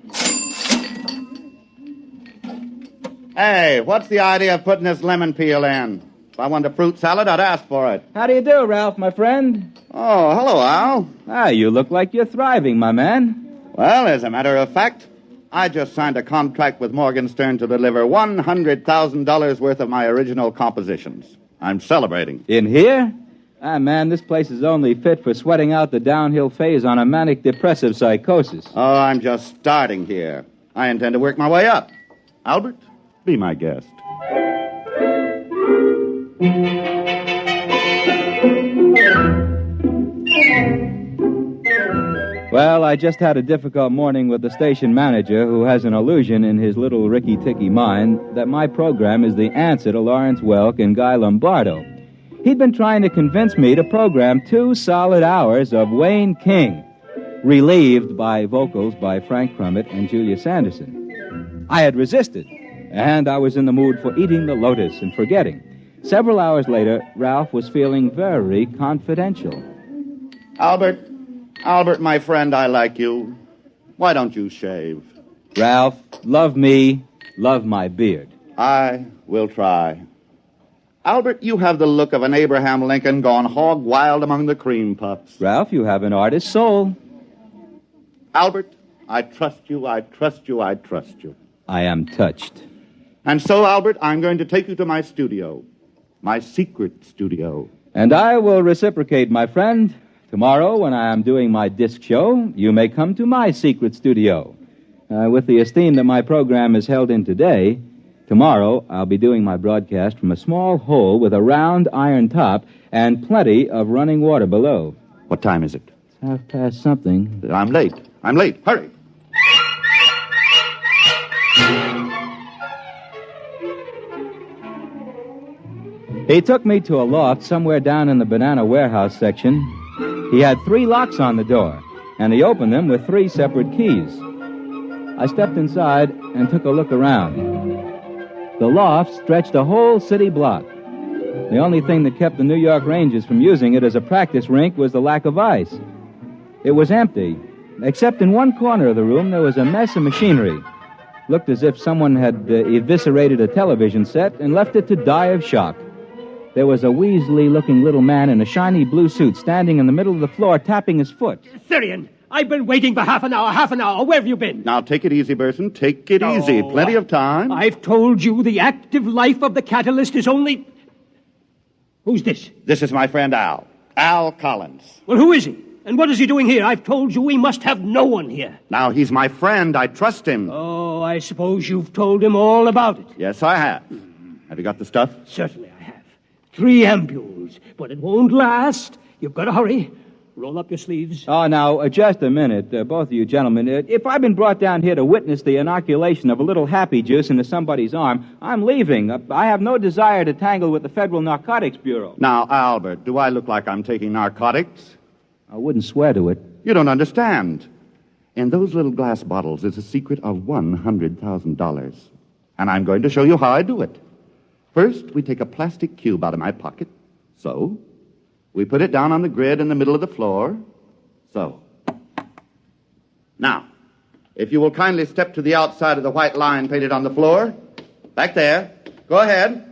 Hey, what's the idea of putting this lemon peel in? If I wanted a fruit salad, I'd ask for it. How do you do, Ralph, my friend? Oh, hello, Al. You look like you're thriving, my man. Well, as a matter of fact, I just signed a contract with Morgenstern to deliver $100,000 worth of my original compositions. I'm celebrating. In here? Man, this place is only fit for sweating out the downhill phase on a manic depressive psychosis. Oh, I'm just starting here. I intend to work my way up. Albert, be my guest. Well, I just had a difficult morning with the station manager who has an illusion in his little ricky-ticky mind that my program is the answer to Lawrence Welk and Guy Lombardo. He'd been trying to convince me to program 2 solid hours of Wayne King, relieved by vocals by Frank Crummett and Julius Anderson. I had resisted, and I was in the mood for eating the lotus and forgetting. Several hours later, Ralph was feeling very confidential. Albert, my friend, I like you. Why don't you shave? Ralph, love me, love my beard. I will try. Albert, you have the look of an Abraham Lincoln gone hog wild among the cream puffs. Ralph, you have an artist's soul. Albert, I trust you, I trust you, I trust you. I am touched. And so, Albert, I'm going to take you to my studio. My secret studio. And I will reciprocate, my friend. Tomorrow, when I am doing my disc show, you may come to my secret studio. With the esteem that my program is held in today, tomorrow I'll be doing my broadcast from a small hole with a round iron top and plenty of running water below. What time is it? It's something. I'm late. Hurry. He took me to a loft somewhere down in the banana warehouse section. He had 3 locks on the door, and he opened them with 3 separate keys. I stepped inside and took a look around. The loft stretched a whole city block. The only thing that kept the New York Rangers from using it as a practice rink was the lack of ice. It was empty, except in one corner of the room there was a mess of machinery. Looked as if someone had eviscerated a television set and left it to die of shock. There was a weaselly-looking little man in a shiny blue suit standing in the middle of the floor tapping his foot. Therian, I've been waiting for half an hour. Where have you been? Now, take it easy, Burson. Take it easy. Plenty of time. I've told you the active life of the catalyst is only... Who's this? This is my friend Al. Al Collins. Well, who is he? And what is he doing here? I've told you we must have no one here. Now, he's my friend. I trust him. Oh, I suppose you've told him all about it. Yes, I have. Have you got the stuff? Certainly I have. 3 ampules, but it won't last. You've got to hurry. Roll up your sleeves. Oh, now, just a minute, both of you gentlemen. If I've been brought down here to witness the inoculation of a little happy juice into somebody's arm, I'm leaving. I have no desire to tangle with the Federal Narcotics Bureau. Now, Albert, do I look like I'm taking narcotics? I wouldn't swear to it. You don't understand. In those little glass bottles is a secret of $100,000. And I'm going to show you how I do it. First, we take a plastic cube out of my pocket. So. We put it down on the grid in the middle of the floor. So. Now, if you will kindly step to the outside of the white line painted on the floor. Back there. Go ahead.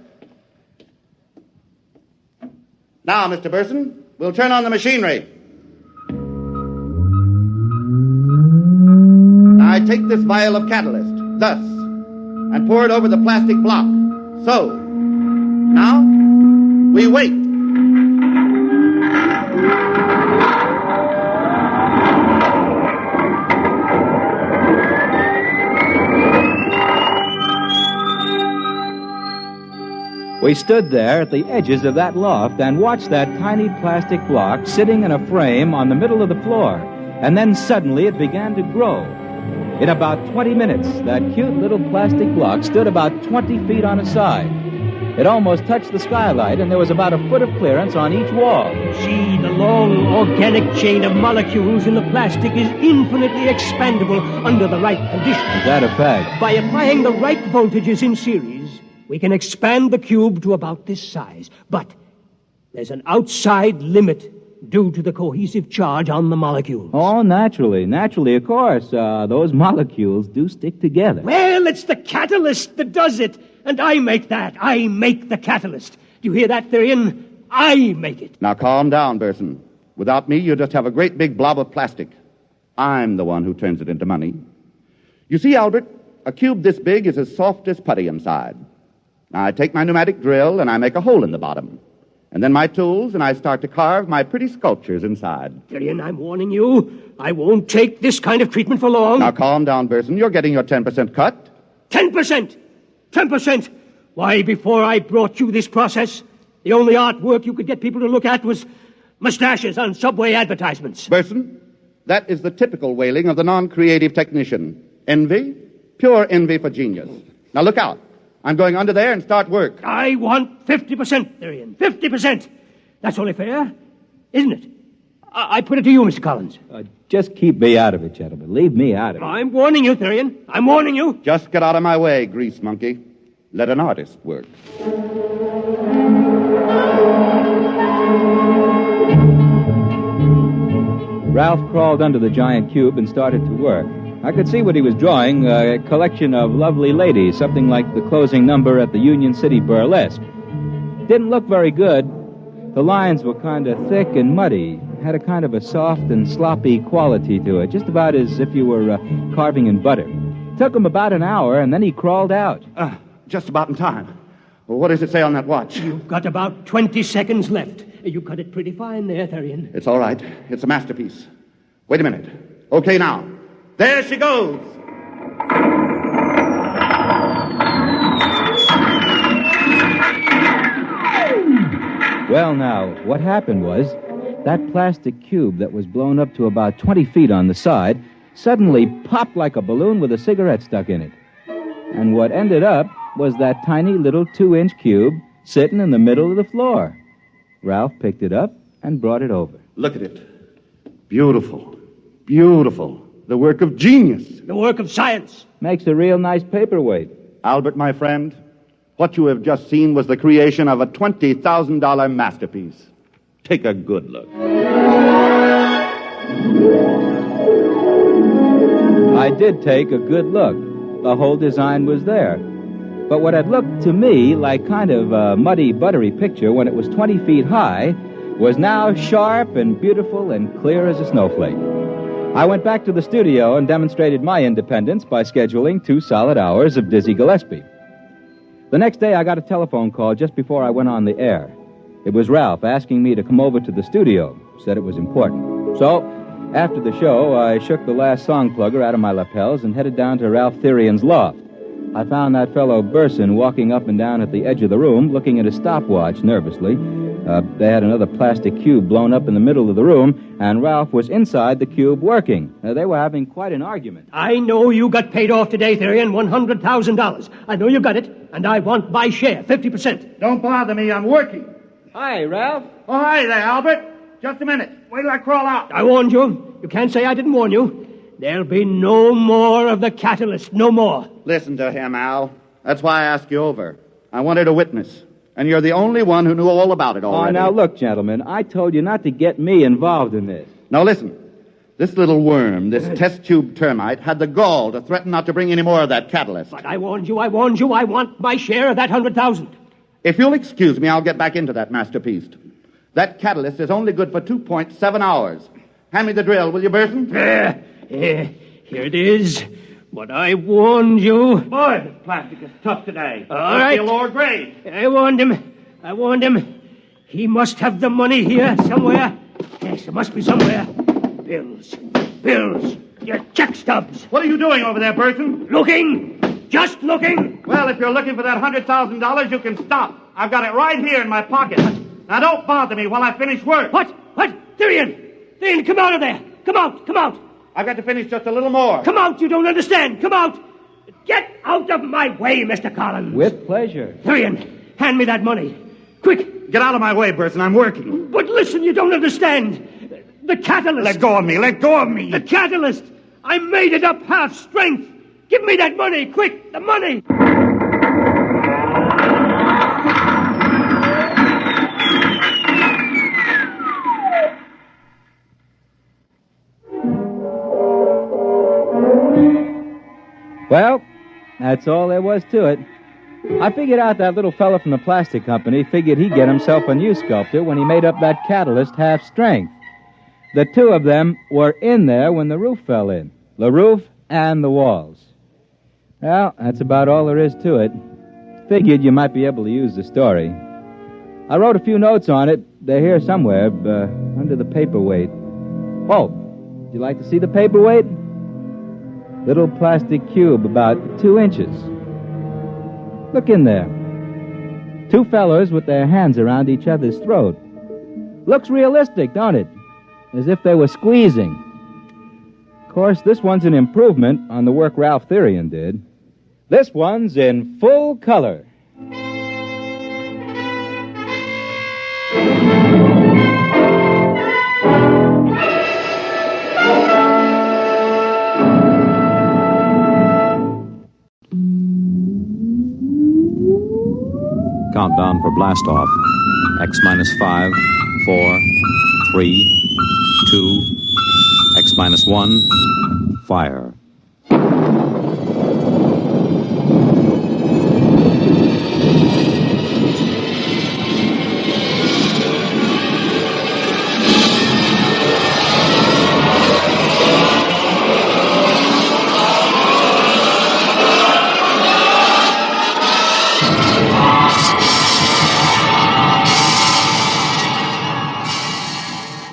Now, Mr. Burson, we'll turn on the machinery. Now, I take this vial of catalyst, thus, and pour it over the plastic block. So. Now, we wait. We stood there at the edges of that loft and watched that tiny plastic block sitting in a frame on the middle of the floor. And then suddenly it began to grow. In about 20 minutes, that cute little plastic block stood about 20 feet on a side. It almost touched the skylight, and there was about a foot of clearance on each wall. See, the long organic chain of molecules in the plastic is infinitely expandable under the right conditions. Is that a fact? By applying the right voltages in series, we can expand the cube to about this size. But there's an outside limit due to the cohesive charge on the molecules. Oh, naturally, of course. Those molecules do stick together. Well, it's the catalyst that does it. And I make that. I make the catalyst. Do you hear that, Therian? I make it. Now, calm down, Burson. Without me, you'll just have a great big blob of plastic. I'm the one who turns it into money. You see, Albert, a cube this big is as soft as putty inside. Now, I take my pneumatic drill and I make a hole in the bottom. And then my tools, and I start to carve my pretty sculptures inside. Therian, I'm warning you. I won't take this kind of treatment for long. Now, calm down, Burson. You're getting your 10% cut. 10%? 10%? Why, before I brought you this process, the only artwork you could get people to look at was mustaches on subway advertisements. Burson, that is the typical wailing of the non-creative technician. Envy, pure envy for genius. Now look out. I'm going under there and start work. I want 50%, Therian. 50%. That's only fair, isn't it? I put it to you, Mr. Collins. Just keep me out of it, gentlemen. Leave me out of it. I'm warning you, Therian. I'm warning you. Just get out of my way, grease monkey. Let an artist work. Ralph crawled under the giant cube and started to work. I could see what he was drawing, a collection of lovely ladies, something like the closing number at the Union City Burlesque. Didn't look very good. The lines were kind of thick and muddy, had a kind of a soft and sloppy quality to it, just about as if you were carving in butter. Took him about an hour, and then he crawled out. Just about in time. Well, what does it say on that watch? You've got about 20 seconds left. You cut it pretty fine there, Therian. It's all right. It's a masterpiece. Wait a minute. Okay, now. There she goes. Well, now, what happened was that plastic cube that was blown up to about 20 feet on the side suddenly popped like a balloon with a cigarette stuck in it. And what ended up was that tiny little 2-inch cube sitting in the middle of the floor. Ralph picked it up and brought it over. Look at it. Beautiful. Beautiful. The work of genius. The work of science. Makes a real nice paperweight. Albert, my friend, what you have just seen was the creation of a $20,000 masterpiece. Take a good look. I did take a good look. The whole design was there. But what had looked to me like kind of a muddy, buttery picture when it was 20 feet high was now sharp and beautiful and clear as a snowflake. I went back to the studio and demonstrated my independence by scheduling 2 solid hours of Dizzy Gillespie. The next day, I got a telephone call just before I went on the air. It was Ralph asking me to come over to the studio. Said it was important. So, after the show, I shook the last song plugger out of my lapels and headed down to Ralph Therian's loft. I found that fellow Burson walking up and down at the edge of the room, looking at his stopwatch nervously. They had another plastic cube blown up in the middle of the room, and Ralph was inside the cube working. They were having quite an argument. I know you got paid off today, Therian, $100,000. I know you got it, and I want my share, 50%. Don't bother me, I'm working. Hi, Ralph. Oh, hi there, Albert. Just a minute. Wait till I crawl out. I warned you. You can't say I didn't warn you. There'll be no more of the catalyst, no more. Listen to him, Al. That's why I asked you over. I wanted a witness. And you're the only one who knew all about it already. Oh, now look, gentlemen, I told you not to get me involved in this. Now listen, this little worm, this test tube termite, had the gall to threaten not to bring any more of that catalyst. But I warned you, I want my share of that 100,000. If you'll excuse me, I'll get back into that masterpiece. That catalyst is only good for 2.7 hours. Hand me the drill, will you, Burson? Here it is. But I warned you. Boy, this plastic is tough today. All right. Must be a lower grade. I warned him. He must have the money here somewhere. Yes, it must be somewhere. Bills. Your check stubs. What are you doing over there, Burson? Looking. Just looking. Well, if you're looking for that $100,000, you can stop. I've got it right here in my pocket. Now, don't bother me while I finish work. What? Therian, come out of there. Come out. I've got to finish just a little more. Come out, you don't understand. Come out. Get out of my way, Mr. Collins. With pleasure. Therian, hand me that money. Quick. Get out of my way, Burson. I'm working. But listen, you don't understand. The catalyst. Let go of me. The catalyst. I made it up half strength. Give me that money. Quick, the money. Well, that's all there was to it. I figured out that little fella from the plastic company figured he'd get himself a new sculptor when he made up that catalyst half strength. The two of them were in there when the roof fell in. The roof and the walls. Well, that's about all there is to it. Figured you might be able to use the story. I wrote a few notes on it. They're here somewhere, under the paperweight. Oh, would you like to see the paperweight? Little plastic cube about 2 inches. Look in there. Two fellers with their hands around each other's throat. Looks realistic, don't it? As if they were squeezing. Of course, this one's an improvement on the work Ralph Therian did. This one's in full color. Countdown for blast off. X minus 5, 4, 3, 2, X minus 1, fire.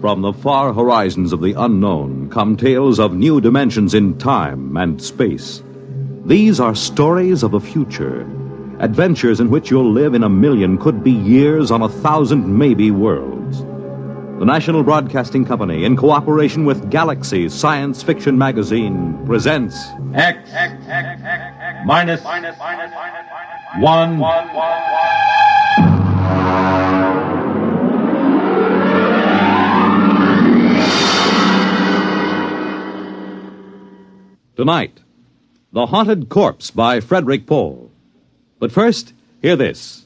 From the far horizons of the unknown come tales of new dimensions in time and space. These are stories of a future, adventures in which you'll live in 1,000,000, could be years on 1,000 maybe worlds. The National Broadcasting Company, in cooperation with Galaxy Science Fiction Magazine, presents X minus 1. Tonight, The Haunted Corpse by Frederick Pohl. But first, hear this.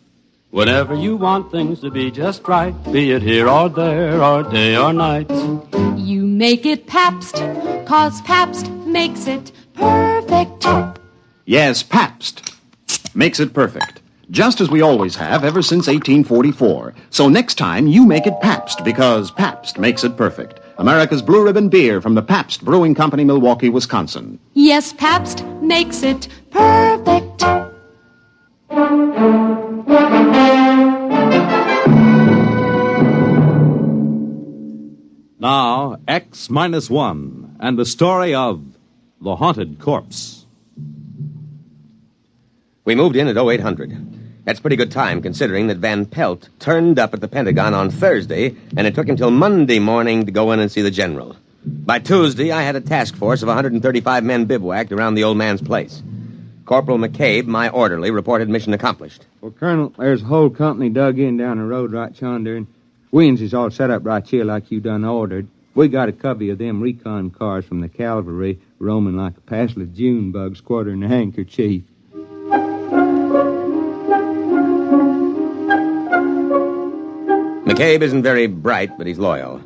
Whenever you want things to be just right, be it here or there, or day or night, you make it Pabst, 'cause Pabst makes it perfect. Yes, Pabst makes it perfect. Just as we always have ever since 1844. So next time, you make it Pabst, because Pabst makes it perfect. America's Blue Ribbon beer from the Pabst Brewing Company, Milwaukee, Wisconsin. Yes, Pabst makes it perfect. Now, X-1 and the story of The Haunted Corpse. We moved in at 0800. That's pretty good time, considering that Van Pelt turned up at the Pentagon on Thursday, and it took him till Monday morning to go in and see the general. By Tuesday, I had a task force of 135 men bivouacked around the old man's place. Corporal McCabe, my orderly, reported mission accomplished. Well, Colonel, there's a whole company dug in down the road right yonder, and Wins is all set up right here like you done ordered. We got a covey of them recon cars from the cavalry roaming like a passel of June bugs quartering a handkerchief. McCabe isn't very bright, but he's loyal.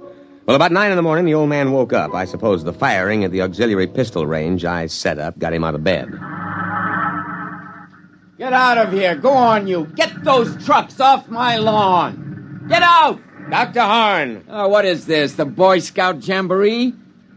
Well, about 9 in the morning, the old man woke up. I suppose the firing at the auxiliary pistol range I set up got him out of bed. Get out of here. Go on, you. Get those trucks off my lawn. Get out! Dr. Horn! Oh, what is this, the Boy Scout Jamboree?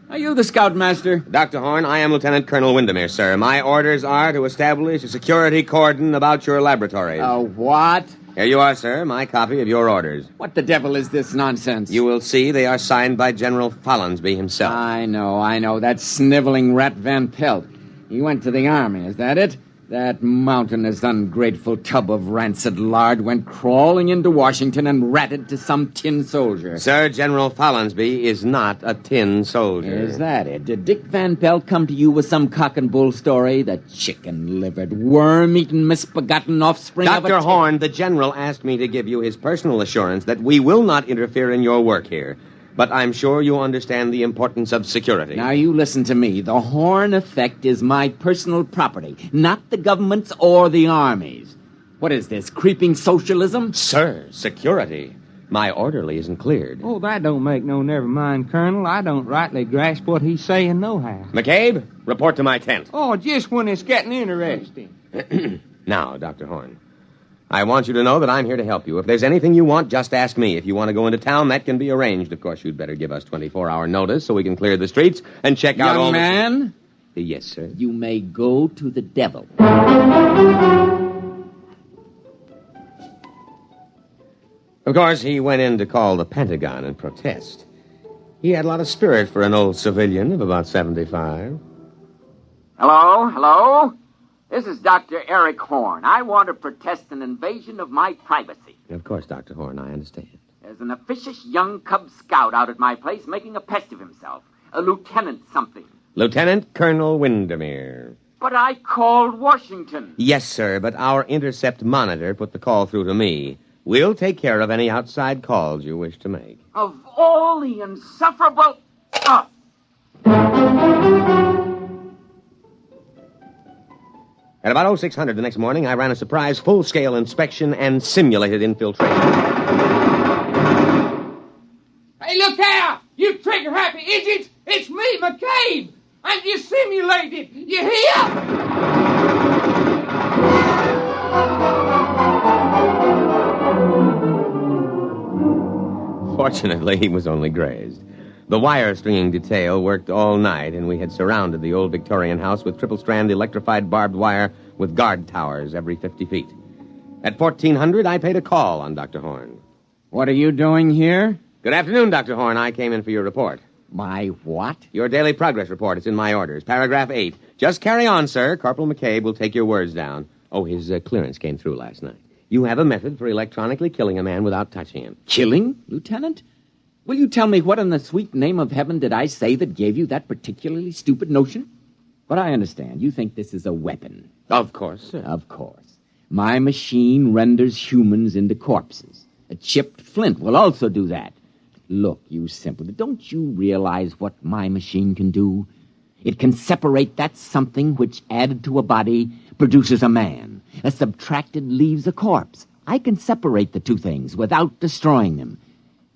Are you the scoutmaster? Dr. Horn, I am Lieutenant Colonel Windermere, sir. My orders are to establish a security cordon about your laboratories. What? Here you are, sir, my copy of your orders. What the devil is this nonsense? You will see they are signed by General Follinsby himself. I know. That sniveling rat Van Pelt. He went to the army, is that it? That mountainous, ungrateful tub of rancid lard went crawling into Washington and ratted to some tin soldier. Sir, General Follinsby is not a tin soldier. Is that it? Did Dick Van Pelt come to you with some cock and bull story? The chicken-livered, worm-eaten, misbegotten offspring of a... Dr. Horn, the general asked me to give you his personal assurance that we will not interfere in your work here. But I'm sure you understand the importance of security. Now, you listen to me. The Horn effect is my personal property, not the government's or the Army's. What is this, creeping socialism? Sir, security. My orderly isn't cleared. Oh, that don't make no never mind, Colonel. I don't rightly grasp what he's saying nohow. McCabe, report to my tent. Oh, just when it's getting interesting. Now, Dr. Horn, I want you to know that I'm here to help you. If there's anything you want, just ask me. If you want to go into town, that can be arranged. Of course, you'd better give us 24-hour notice so we can clear the streets and check out all the... Young man? Yes, sir. You may go to the devil. Of course, he went in to call the Pentagon and protest. He had a lot of spirit for an old civilian of about 75. Hello? This is Dr. Eric Horn. I want to protest an invasion of my privacy. Of course, Dr. Horn, I understand. There's an officious young Cub Scout out at my place making a pest of himself. A lieutenant something. Lieutenant Colonel Windermere. But I called Washington. Yes, sir, but our intercept monitor put the call through to me. We'll take care of any outside calls you wish to make. Of all the insufferable... At about 0600 the next morning, I ran a surprise full-scale inspection and simulated infiltration. Hey, look there! You trigger-happy idiot! It's me, McCabe! And you simulated! You hear? Fortunately, he was only grazed. The wire-stringing detail worked all night, and we had surrounded the old Victorian house with triple-strand electrified barbed wire with guard towers every 50 feet. At 1400, I paid a call on Dr. Horn. What are you doing here? Good afternoon, Dr. Horn. I came in for your report. My what? Your daily progress report. It's in my orders. Paragraph 8. Just carry on, sir. Corporal McCabe will take your words down. Oh, his clearance came through last night. You have a method for electronically killing a man without touching him. Killing, Lieutenant? Will you tell me what in the sweet name of heaven did I say that gave you that particularly stupid notion? But I understand. You think this is a weapon. Of course, sir. Of course. My machine renders humans into corpses. A chipped flint will also do that. Look, you simpleton, don't you realize what my machine can do? It can separate that something which, added to a body, produces a man. A subtracted leaves a corpse. I can separate the two things without destroying them.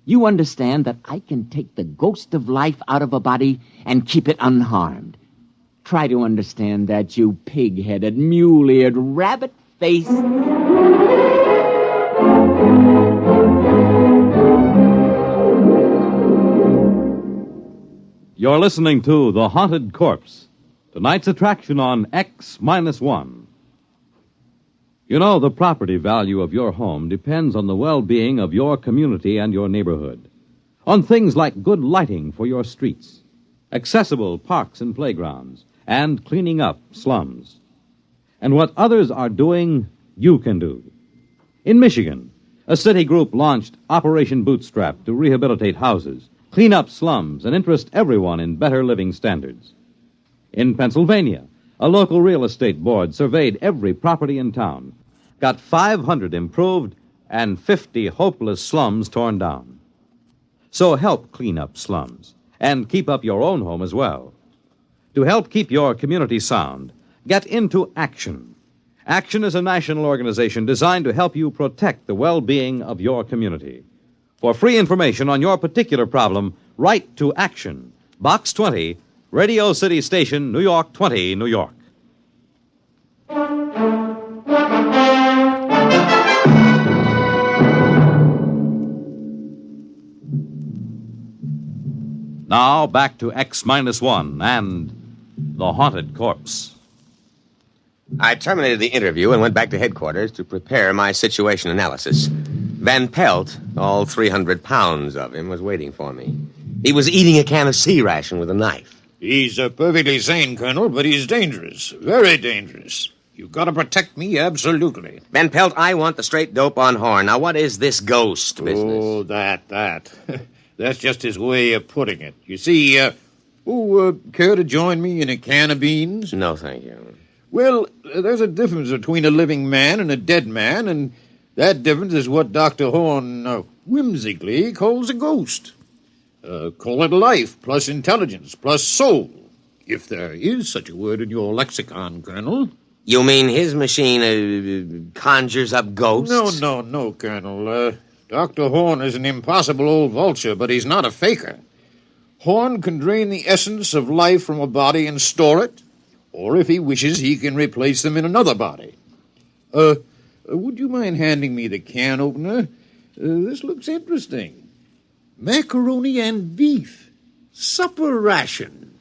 You understand that I can take the ghost of life out of a body and keep it unharmed. Try to understand that, you pig-headed, mule-eared, rabbit-faced... You're listening to The Haunted Corpse, tonight's attraction on X-1. You know, the property value of your home depends on the well-being of your community and your neighborhood, on things like good lighting for your streets, accessible parks and playgrounds, and cleaning up slums. And what others are doing, you can do. In Michigan, a city group launched Operation Bootstrap to rehabilitate houses, clean up slums, and interest everyone in better living standards. In Pennsylvania, a local real estate board surveyed every property in town, got 500 improved and 50 hopeless slums torn down. So help clean up slums and keep up your own home as well. To help keep your community sound, get into Action. Action is a national organization designed to help you protect the well-being of your community. For free information on your particular problem, write to Action, Box 20, Radio City Station, New York 20, New York. Now, back to X-1 and The Haunted Corpse. I terminated the interview and went back to headquarters to prepare my situation analysis. Van Pelt, all 300 pounds of him, was waiting for me. He was eating a can of sea ration with a knife. He's perfectly sane, Colonel, but he's dangerous. Very dangerous. You've got to protect me, absolutely. Van Pelt, I want the straight dope on Horn. Now, what is this ghost business? Oh, that. That's just his way of putting it. You see, care to join me in a can of beans? No, thank you. Well, there's a difference between a living man and a dead man, and that difference is what Dr. Horn whimsically calls a ghost. Call it life, plus intelligence, plus soul, if there is such a word in your lexicon, Colonel. You mean his machine conjures up ghosts? No, Colonel. Dr. Horn is an impossible old vulture, but he's not a faker. Horn can drain the essence of life from a body and store it, or if he wishes, he can replace them in another body. Would you mind handing me the can opener? This looks interesting. Macaroni and beef. Supper ration.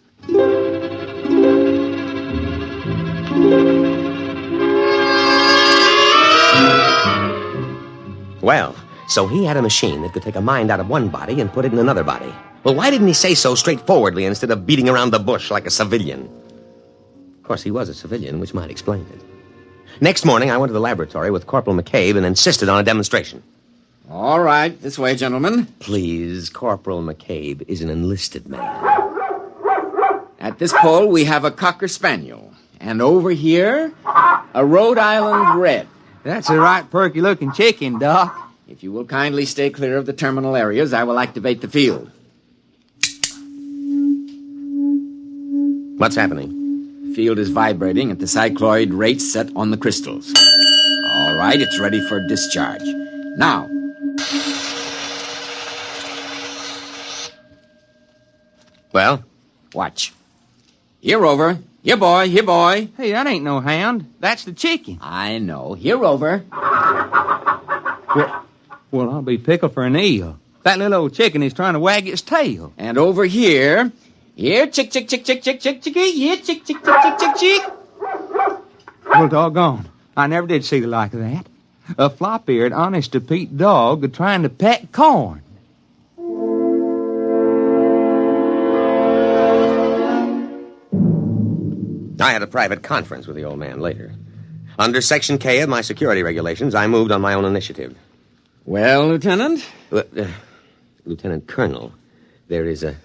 Well, so he had a machine that could take a mind out of one body and put it in another body. Well, why didn't he say so straightforwardly instead of beating around the bush like a civilian? Of course, he was a civilian, which might explain it. Next morning, I went to the laboratory with Corporal McCabe and insisted on a demonstration. All right, this way, gentlemen. Please, Corporal McCabe is an enlisted man. At this pole, we have a Cocker Spaniel. And over here, a Rhode Island Red. That's a right perky-looking chicken, Doc. If you will kindly stay clear of the terminal areas, I will activate the field. What's happening? The field is vibrating at the cycloid rate set on the crystals. All right, it's ready for discharge. Now. Well? Watch. Here, Rover. Here, boy. Here, boy. Hey, that ain't no hound. That's the chicken. I know. Here, Rover. Well, I'll be pickled for an eel. That little old chicken is trying to wag its tail. And over here... Here, chick, chick, chick, chick, chick, chick, chickie. Here, chick, chick, chick, chick, chick, chick. Well, doggone. I never did see the like of that. A flop-eared, honest-to-Pete dog trying to peck corn. I had a private conference with the old man later. Under Section K of my security regulations, I moved on my own initiative. Well, Lieutenant? Lieutenant Colonel, there is a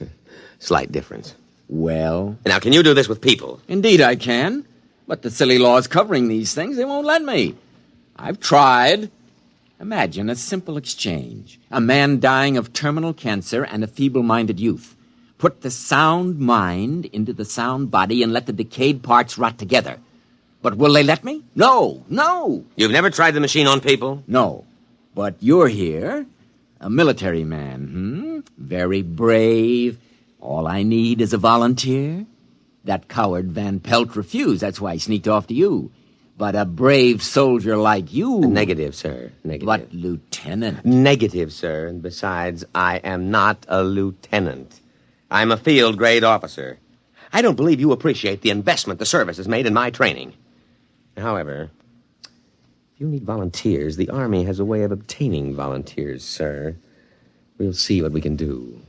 slight difference. Well? Now, can you do this with people? Indeed I can. But the silly laws covering these things, they won't let me. I've tried. Imagine a simple exchange. A man dying of terminal cancer and a feeble-minded youth. Put the sound mind into the sound body and let the decayed parts rot together. But will they let me? No. You've never tried the machine on people? No. But you're here, a military man, Very brave. All I need is a volunteer. That coward Van Pelt refused. That's why he sneaked off to you. But a brave soldier like you... Negative, sir. Negative. But, Lieutenant... Negative, sir. And besides, I am not a lieutenant. I'm a field-grade officer. I don't believe you appreciate the investment the service has made in my training. However, if you need volunteers, the Army has a way of obtaining volunteers, sir. We'll see what we can do.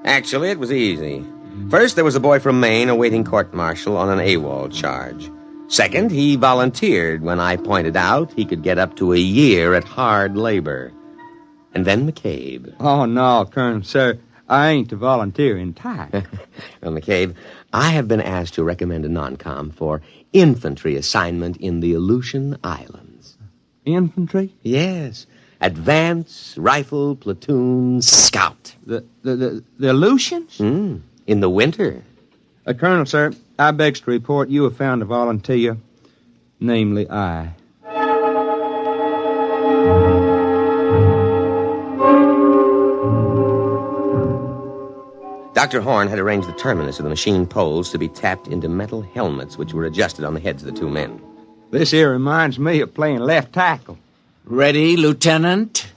Actually, it was easy. First, there was a boy from Maine awaiting court-martial on an AWOL charge. Second, he volunteered when I pointed out he could get up to a year at hard labor. And then McCabe. Oh, no, Colonel, sir. I ain't a volunteering type. Well, McCabe, I have been asked to recommend a non-com for infantry assignment in the Aleutian Islands. Infantry? Yes. Advance, rifle, platoon, scout. The Aleutians? In the winter. Colonel, sir, I begs to report you have found a volunteer, namely I. Dr. Horn had arranged the terminus of the machine poles to be tapped into metal helmets which were adjusted on the heads of the two men. This here reminds me of playing left tackle. Ready, Lieutenant?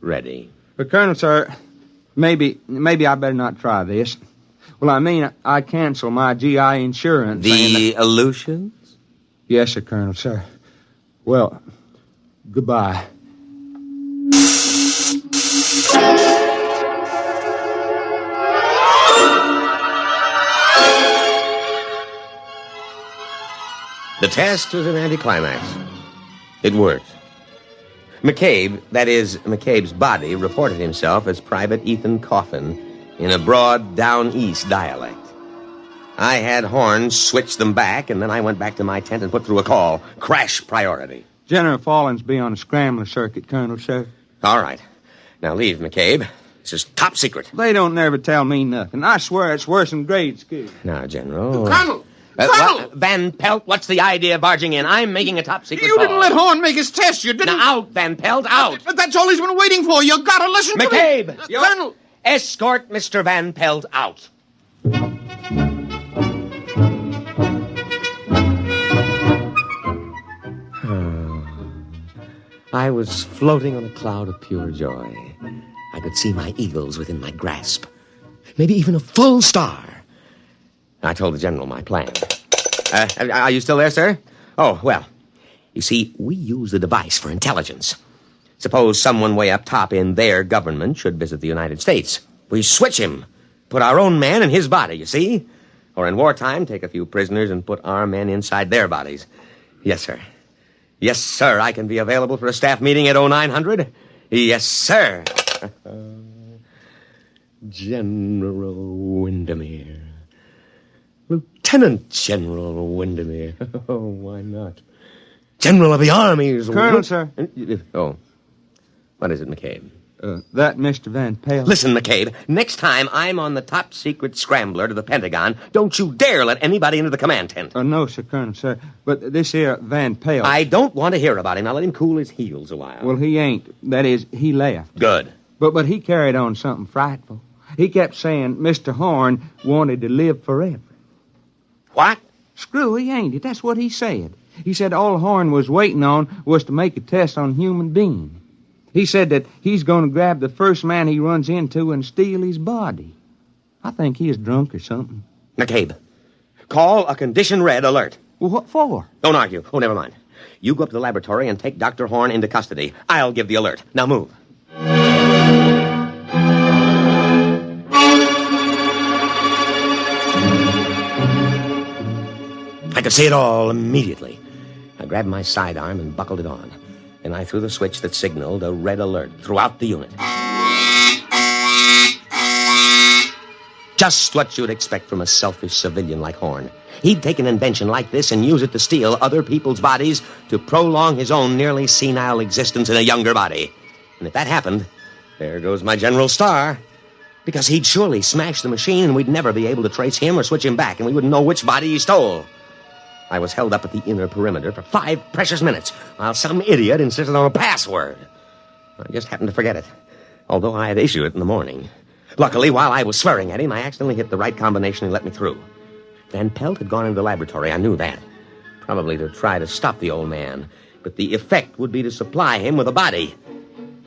Ready. But, Colonel, sir, maybe I better not try this. Well, I mean, I cancel my GI insurance. The Aleutians? Yes, sir, Colonel, sir. Well, goodbye. The test was an anticlimax. It worked. McCabe, that is, McCabe's body, reported himself as Private Ethan Coffin in a broad down-east dialect. I had Horn switch them back, and then I went back to my tent and put through a call. Crash priority. General Fallon's be on a scrambler circuit, Colonel, sir. All right. Now leave, McCabe. This is top secret. They don't never tell me nothing. I swear it's worse than grade school. Now, General... Colonel! Colonel! Van Pelt, what's the idea of barging in? I'm making a top secret You call. didn't let Horn make his test. You didn't... Now, out, Van Pelt, out. But that's all he's been waiting for. You gotta listen to me. McCabe! Colonel! Escort Mr. Van Pelt out. I was floating on a cloud of pure joy. I could see my eagles within my grasp. Maybe even a full star. I told the general my plan. Are you still there, sir? Oh, well, you see, we use the device for intelligence. Suppose someone way up top in their government should visit the United States. We switch him, put our own man in his body, you see? Or in wartime, take a few prisoners and put our men inside their bodies. Yes, sir. Yes, sir, I can be available for a staff meeting at 0900. Yes, sir. General Windermere. Lieutenant General Windermere. Oh, why not? General of the Armies. Colonel, sir. Oh. What is it, McCabe? That Mr. Van Pelt. Listen, McCabe, next time I'm on the top secret scrambler to the Pentagon, don't you dare let anybody into the command tent. No, sir, Colonel, sir. But this here Van Pelt... I don't want to hear about him. Now let him cool his heels a while. Well, he ain't. That is, he left. Good. But he carried on something frightful. He kept saying Mr. Horn wanted to live forever. What? Screwy, ain't it? That's what he said. He said all Horn was waiting on was to make a test on human being. He said that he's going to grab the first man he runs into and steal his body. I think he is drunk or something. McCabe, call a condition red alert. Well, what for? Don't argue. Oh, never mind. You go up to the laboratory and take Dr. Horn into custody. I'll give the alert. Now move. I could see it all immediately. I grabbed my sidearm and buckled it on. Then I threw the switch that signaled a red alert throughout the unit. Just what you'd expect from a selfish civilian like Horn. He'd take an invention like this and use it to steal other people's bodies to prolong his own nearly senile existence in a younger body. And if that happened, there goes my General Star. Because he'd surely smash the machine and we'd never be able to trace him or switch him back, and we wouldn't know which body he stole. I was held up at the inner perimeter for 5 precious minutes while some idiot insisted on a password. I just happened to forget it, although I had issued it in the morning. Luckily, while I was swearing at him, I accidentally hit the right combination and let me through. Van Pelt had gone into the laboratory. I knew that. Probably to try to stop the old man. But the effect would be to supply him with a body.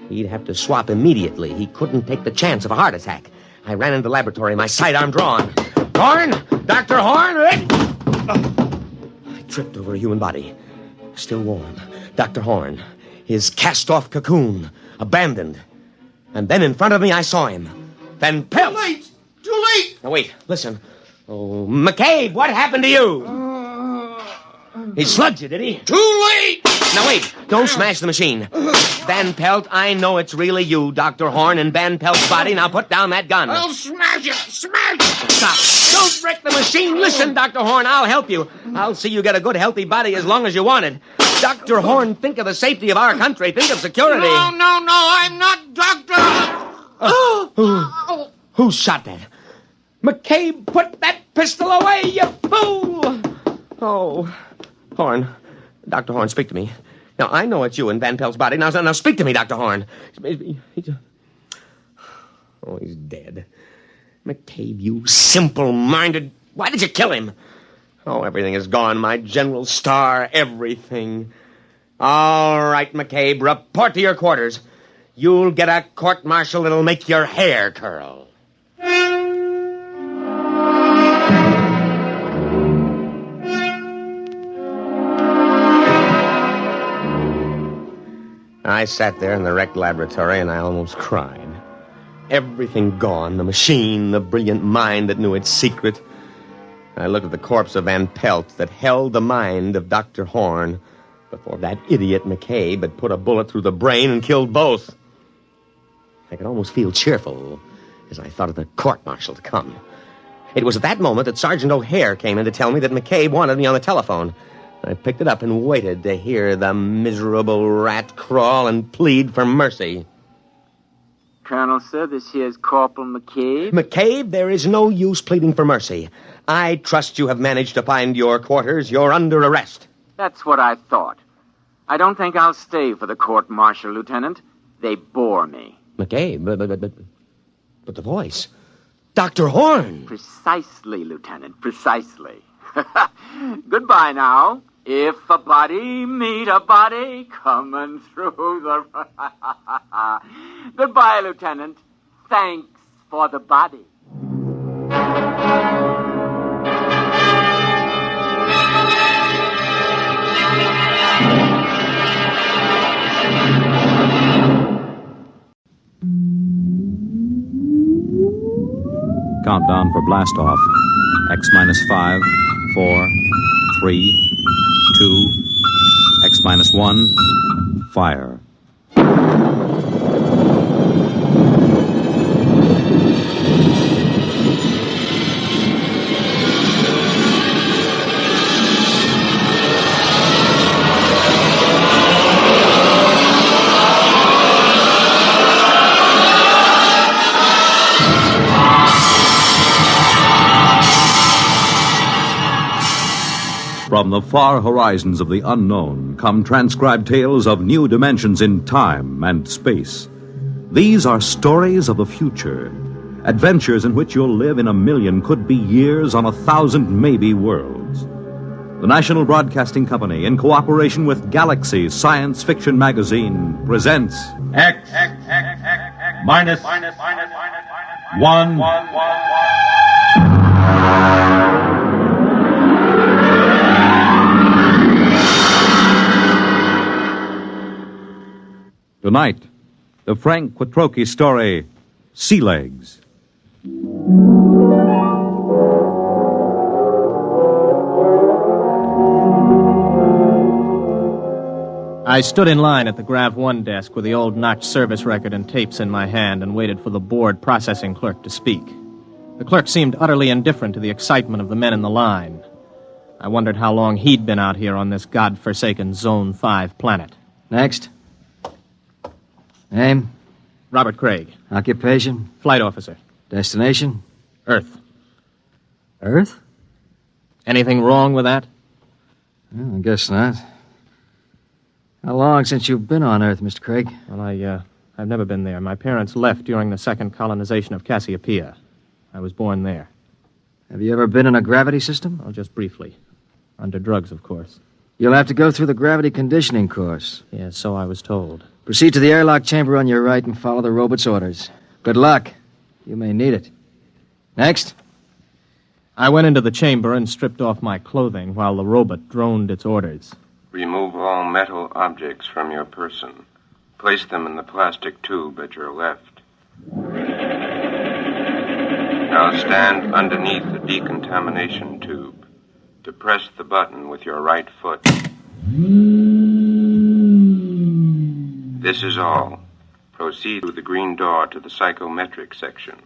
He'd have to swap immediately. He couldn't take the chance of a heart attack. I ran into the laboratory, my sidearm drawn. Horn! Dr. Horn! I tripped over a human body. Still warm. Dr. Horn. His cast-off cocoon. Abandoned. And then in front of me, I saw him. Van Pelt! Too late! Too late! Now, wait. Listen. Oh, McCabe, what happened to you? He slugged you, did he? Too late! Now, wait. Don't smash the machine. Van Pelt, I know it's really you, Dr. Horn, and Van Pelt's body. Now put down that gun. I'll smash it! Smash it! Stop. Don't wreck the machine. Listen, Dr. Horn, I'll help you. I'll see you get a good, healthy body as long as you want it. Dr. Horn, think of the safety of our country. Think of security. No, I'm not Doctor... Who shot that? McCabe, put that pistol away, you fool! Oh, Horn. Dr. Horn, speak to me. Now, I know it's you in Van Pelt's body. Now speak to me, Dr. Horn. He's dead. McCabe, you simple-minded... Why did you kill him? Oh, everything is gone. My General Star, everything. All right, McCabe, report to your quarters. You'll get a court-martial that'll make your hair curl. I sat there in the wrecked laboratory and I almost cried. Everything gone, the machine, the brilliant mind that knew its secret. I looked at the corpse of Van Pelt that held the mind of Dr. Horn before that idiot McCabe had put a bullet through the brain and killed both. I could almost feel cheerful as I thought of the court-martial to come. It was at that moment that Sergeant O'Hare came in to tell me that McCabe wanted me on the telephone. I picked it up and waited to hear the miserable rat crawl and plead for mercy. Colonel, sir, this here's Corporal McCabe. McCabe, there is no use pleading for mercy. I trust you have managed to find your quarters. You're under arrest. That's what I thought. I don't think I'll stay for the court-martial, Lieutenant. They bore me. McCabe, but the voice. Dr. Horn! Precisely, Lieutenant, precisely. Goodbye now. If a body meet a body coming through the... Goodbye, Lieutenant. Thanks for the body. Countdown for blastoff. X-5, 4, 3, 2, X-1, fire. From the far horizons of the unknown come transcribed tales of new dimensions in time and space. These are stories of the future, adventures in which you'll live in 1,000,000, could be years, on 1,000 maybe worlds. The National Broadcasting Company, in cooperation with Galaxy Science Fiction Magazine, presents X minus 1. Tonight, the Frank Quattrocchi story, Sea Legs. I stood in line at the Grav 1 desk with the old notch service record and tapes in my hand and waited for the board processing clerk to speak. The clerk seemed utterly indifferent to the excitement of the men in the line. I wondered how long he'd been out here on this godforsaken Zone 5 planet. Next. Name? Robert Craig. Occupation? Flight officer. Destination? Earth. Earth? Anything wrong with that? Well, I guess not. How long since you've been on Earth, Mr. Craig? Well, I've never been there. My parents left during the second colonization of Cassiopeia. I was born there. Have you ever been in a gravity system? Oh, just briefly. Under drugs, of course. You'll have to go through the gravity conditioning course. Yes, so I was told. Proceed to the airlock chamber on your right and follow the robot's orders. Good luck. You may need it. Next. I went into the chamber and stripped off my clothing while the robot droned its orders. Remove all metal objects from your person. Place them in the plastic tube at your left. Now stand underneath the decontamination tube. Depress the button with your right foot. This is all. Proceed through the green door to the psychometric section.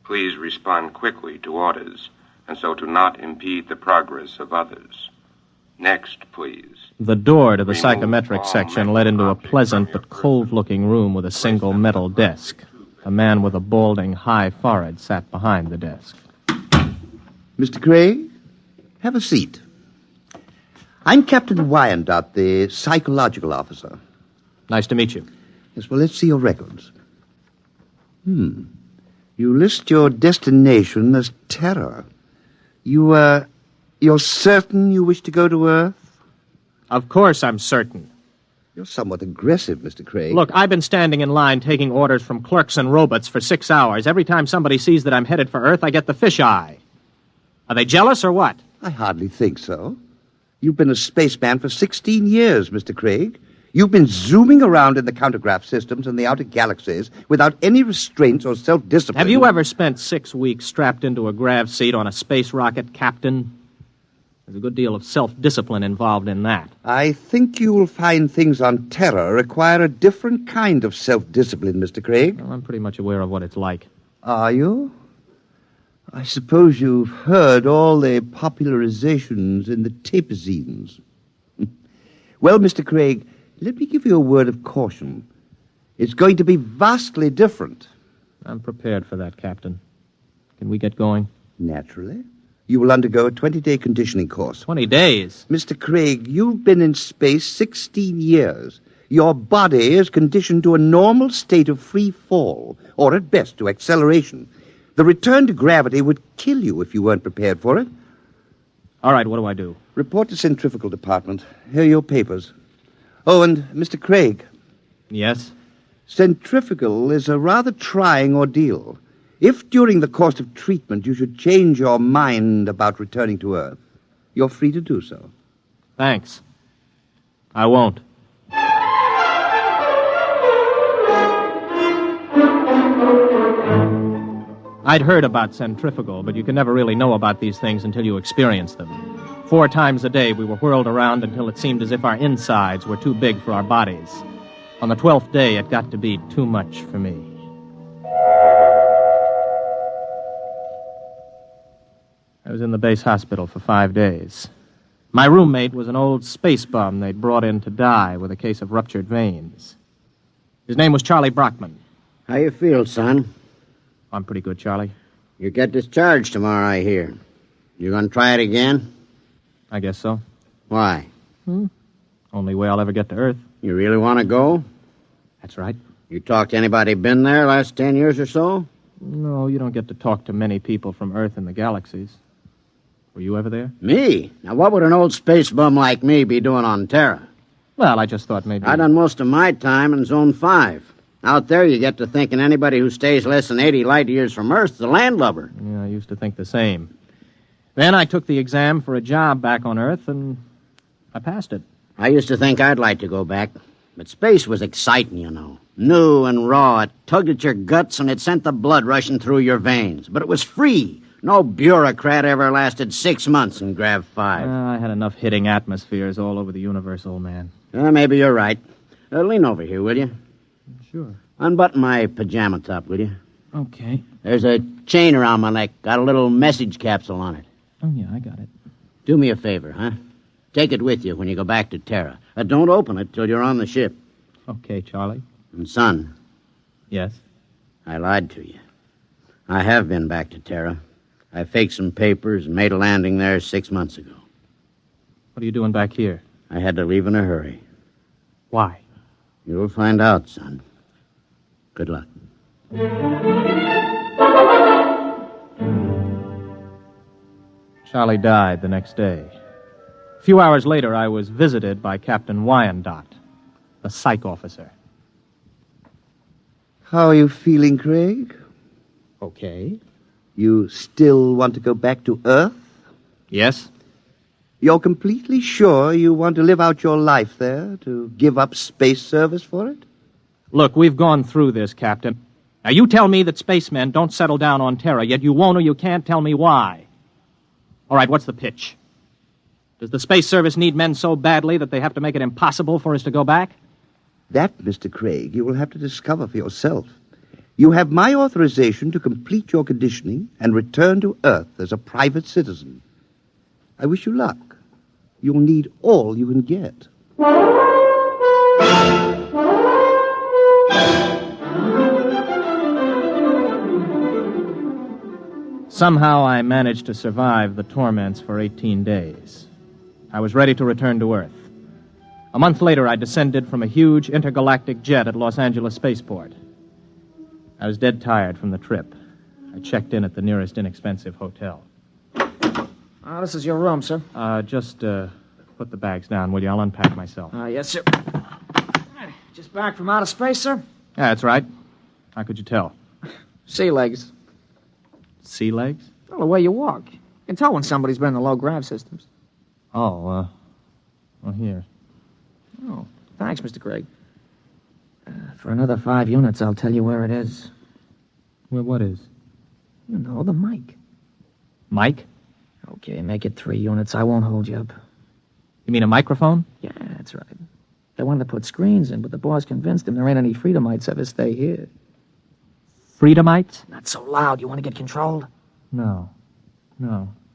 Please respond quickly to orders, and so to not impede the progress of others. Next, please. The door to the psychometric section led into a pleasant but cold-looking room with a single metal desk. A man with a balding, high forehead sat behind the desk. Mr. Craig, have a seat. I'm Captain Wyandotte, the psychological officer. Nice to meet you. Yes, well, let's see your records. You list your destination as Terra. You're certain you wish to go to Earth? Of course I'm certain. You're somewhat aggressive, Mr. Craig. Look, I've been standing in line taking orders from clerks and robots for 6 hours. Every time somebody sees that I'm headed for Earth, I get the fisheye. Are they jealous or what? I hardly think so. You've been a spaceman for 16 years, Mr. Craig. You've been zooming around in the countergraph systems in the outer galaxies without any restraints or self-discipline. Have you ever spent 6 weeks strapped into a grav seat on a space rocket, Captain? There's a good deal of self-discipline involved in that. I think you will find things on Terra require a different kind of self-discipline, Mr. Craig. Well, I'm pretty much aware of what it's like. Are you? I suppose you've heard all the popularizations in the tapezines. Well, Mr. Craig, let me give you a word of caution. It's going to be vastly different. I'm prepared for that, Captain. Can we get going? Naturally. You will undergo a 20-day conditioning course. 20 days? Mr. Craig, you've been in space 16 years. Your body is conditioned to a normal state of free fall, or at best to acceleration. The return to gravity would kill you if you weren't prepared for it. All right, what do I do? Report to Centrifugal Department. Here are your papers. Oh, and Mr. Craig. Yes? Centrifugal is a rather trying ordeal. If during the course of treatment you should change your mind about returning to Earth, you're free to do so. Thanks. I won't. I'd heard about centrifugal, but you can never really know about these things until you experience them. 4 times a day we were whirled around until it seemed as if our insides were too big for our bodies. On the 12th day, it got to be too much for me. I was in the base hospital for 5 days. My roommate was an old space bum they'd brought in to die with a case of ruptured veins. His name was Charlie Brockman. How you feel, son? I'm pretty good, Charlie. You get discharged tomorrow, I hear. You gonna try it again? I guess so. Why? Only way I'll ever get to Earth. You really want to go? That's right. You talked to anybody been there last 10 years or so? No, you don't get to talk to many people from Earth and the galaxies. Were you ever there? Me? Now, what would an old space bum like me be doing on Terra? Well, I just thought maybe... I done most of my time in Zone 5. Out there, you get to thinking anybody who stays less than 80 light years from Earth is a landlubber. Yeah, I used to think the same. Then I took the exam for a job back on Earth, and I passed it. I used to think I'd like to go back. But space was exciting, you know. New and raw. It tugged at your guts, and it sent the blood rushing through your veins. But it was free. No bureaucrat ever lasted 6 months in Grav 5. I had enough hitting atmospheres all over the universe, old man. Maybe you're right. Lean over here, will you? Sure. Unbutton my pajama top, will you? Okay. There's a chain around my neck. Got a little message capsule on it. Oh, yeah, I got it. Do me a favor, huh? Take it with you when you go back to Terra. Don't open it till you're on the ship. Okay, Charlie. And, son. Yes? I lied to you. I have been back to Terra. I faked some papers and made a landing there 6 months ago. What are you doing back here? I had to leave in a hurry. Why? You'll find out, son. Good luck. Charlie died the next day. A few hours later, I was visited by Captain Wyandotte, the psych officer. How are you feeling, Craig? Okay. You still want to go back to Earth? Yes. You're completely sure you want to live out your life there, to give up space service for it? Look, we've gone through this, Captain. Now, you tell me that spacemen don't settle down on Terra, yet you won't or you can't tell me why. All right, what's the pitch? Does the Space Service need men so badly that they have to make it impossible for us to go back? That, Mr. Craig, you will have to discover for yourself. You have my authorization to complete your conditioning and return to Earth as a private citizen. I wish you luck. You'll need all you can get. Somehow I managed to survive the torments for 18 days. I was ready to return to Earth. A month later, I descended from a huge intergalactic jet at Los Angeles Spaceport. I was dead tired from the trip. I checked in at the nearest inexpensive hotel. This is your room, sir. Just put the bags down, will you? I'll unpack myself. Yes, sir. Just back from outer space, sir? Yeah, that's right. How could you tell? Sea legs. Sea legs? Well, the way you walk. You can tell when somebody's been in the low-grav systems. Oh, well, here. Oh, thanks, Mr. Craig. For another 5 units, I'll tell you where it is. Well, what is? You know, the mic. Mic? Okay, make it 3 units. I won't hold you up. You mean a microphone? Yeah, that's right. They wanted to put screens in, but the boss convinced him there ain't any Freedomites ever stay here. Freedomites? Not so loud. You want to get controlled? No.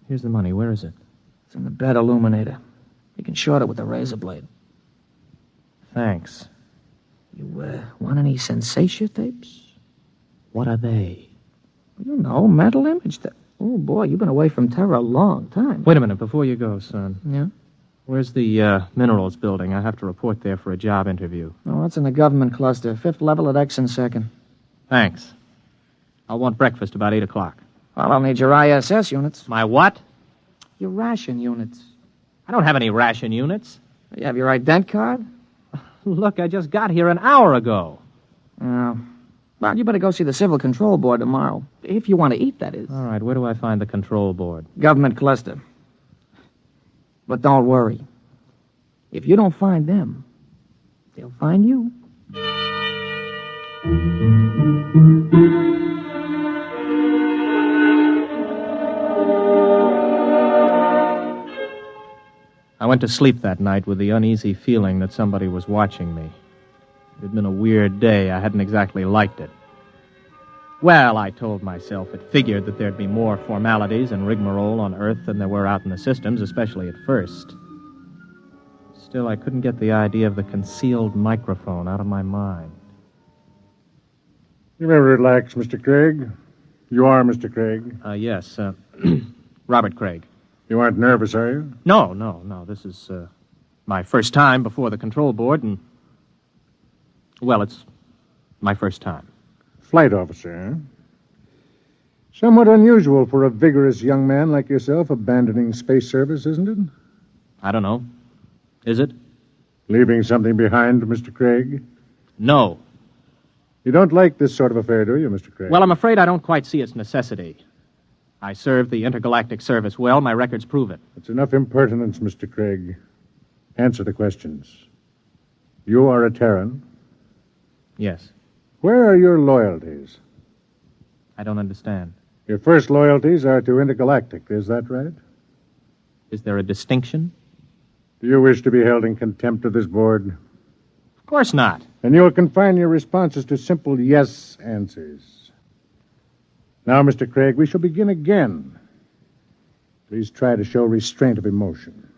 Here's the money. Where is it? It's in the bed illuminator. You can short it with a razor blade. Thanks. You, want any sensation tapes? What are they? You know, mental image tapes. Oh, boy, you've been away from Terra a long time. Wait a minute, before you go, son. Yeah? Where's the minerals building? I have to report there for a job interview. Oh, that's in the government cluster. 5th level at X and 2nd. Thanks. I'll want breakfast about 8 o'clock. Well, I'll need your ISS units. My what? Your ration units. I don't have any ration units. You have your ident card? Look, I just got here an hour ago. Oh. Well, you better go see the Civil Control Board tomorrow. If you want to eat, that is. All right, where do I find the control board? Government cluster. But don't worry. If you don't find them, they'll find you. I went to sleep that night with the uneasy feeling that somebody was watching me. It had been a weird day. I hadn't exactly liked it. Well, I told myself it figured that there'd be more formalities and rigmarole on Earth than there were out in the systems, especially at first. Still, I couldn't get the idea of the concealed microphone out of my mind. You may relax, Mr. Craig. You are Mr. Craig? Yes, Robert Craig. You aren't nervous, are you? No. This is my first time before the control board, and... well, it's my first time. Flight officer, huh? Somewhat unusual for a vigorous young man like yourself abandoning space service, isn't it? I don't know. Is it? Leaving something behind, Mr. Craig? No. You don't like this sort of affair, do you, Mr. Craig? Well, I'm afraid I don't quite see its necessity. I served the intergalactic service well. My records prove it. It's enough impertinence, Mr. Craig. Answer the questions. You are a Terran? Yes. Where are your loyalties? I don't understand. Your first loyalties are to intergalactic, is that right? Is there a distinction? Do you wish to be held in contempt of this board? Of course not. And you will confine your responses to simple yes answers. Now, Mr. Craig, we shall begin again. Please try to show restraint of emotion.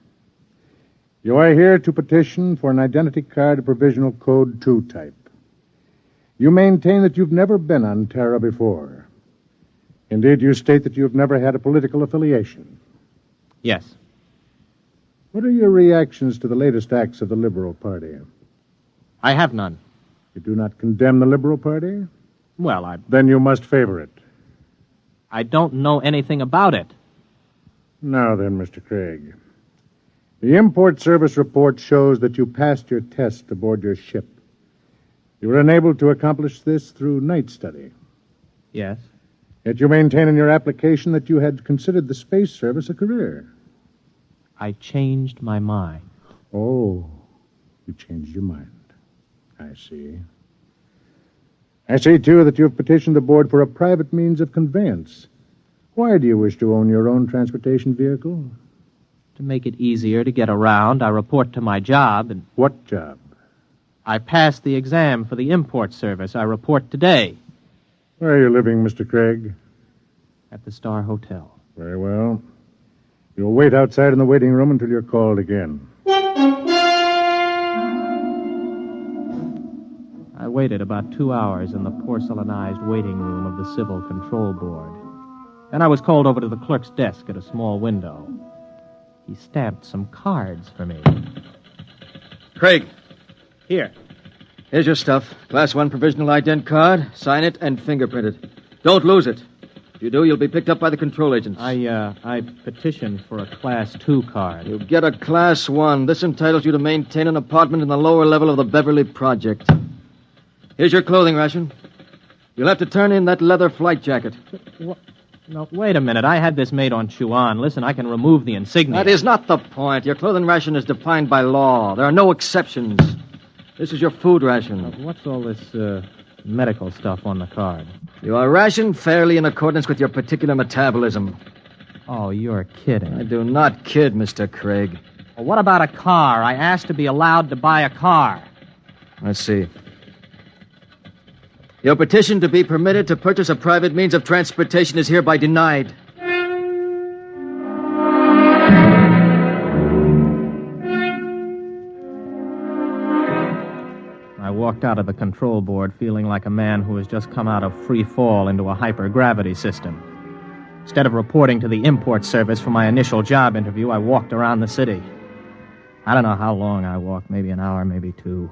You are here to petition for an identity card of provisional code 2 type. You maintain that you've never been on Terra before. Indeed, you state that you've never had a political affiliation. Yes. What are your reactions to the latest acts of the Liberal Party? I have none. You do not condemn the Liberal Party? Well, Then you must favor it. I don't know anything about it. Now then, Mr. Craig. The import service report shows that you passed your test aboard your ship. You were unable to accomplish this through night study. Yes. Yet you maintain in your application that you had considered the space service a career. I changed my mind. Oh, you changed your mind. I see. I see, too, that you have petitioned the board for a private means of conveyance. Why do you wish to own your own transportation vehicle? To make it easier to get around, I report to my job and... What job? I passed the exam for the import service. I report today. Where are you living, Mr. Craig? At the Star Hotel. Very well. You'll wait outside in the waiting room until you're called again. I waited about 2 hours in the porcelainized waiting room of the Civil Control Board. Then I was called over to the clerk's desk at a small window. He stamped some cards for me. Craig. Here. Here's your stuff. Class 1 provisional ident card. Sign it and fingerprint it. Don't lose it. If you do, you'll be picked up by the control agents. I petitioned for a Class 2 card. You'll get a Class 1. This entitles you to maintain an apartment in the lower level of the Beverly Project. Here's your clothing ration. You'll have to turn in that leather flight jacket. No, wait a minute. I had this made on Chuan. Listen, I can remove the insignia. That is not the point. Your clothing ration is defined by law. There are no exceptions. This is your food ration. What's all this medical stuff on the card? You are rationed fairly in accordance with your particular metabolism. Oh, you're kidding. I do not kid, Mr. Craig. Well, what about a car? I asked to be allowed to buy a car. Let's see. Your petition to be permitted to purchase a private means of transportation is hereby denied. I walked out of the control board feeling like a man who has just come out of free fall into a hypergravity system. Instead of reporting to the import service for my initial job interview, I walked around the city. I don't know how long I walked, maybe an hour, maybe 2.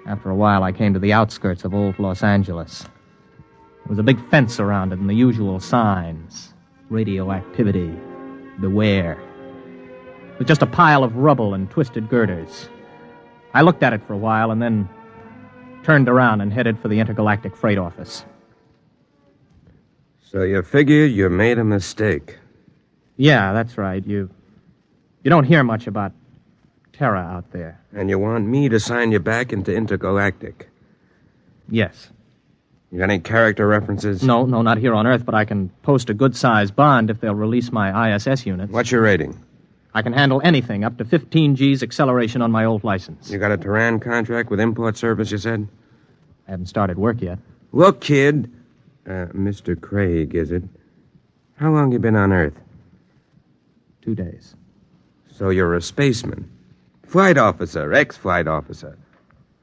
After a while, I came to the outskirts of old Los Angeles. There was a big fence around it and the usual signs. Radioactivity. Beware. It was just a pile of rubble and twisted girders. I looked at it for a while and then turned around and headed for the intergalactic freight office. So you figure you made a mistake? Yeah, that's right. You don't hear much about Terra out there. And you want me to sign you back into Intergalactic? Yes. You got any character references? No, not here on Earth, but I can post a good-sized bond if they'll release my ISS units. What's your rating? I can handle anything, up to 15 G's acceleration on my old license. You got a Terran contract with import service, you said? I haven't started work yet. Look, kid. Mr. Craig, is it? How long you been on Earth? 2 days. So you're a spaceman. Flight officer, ex-flight officer.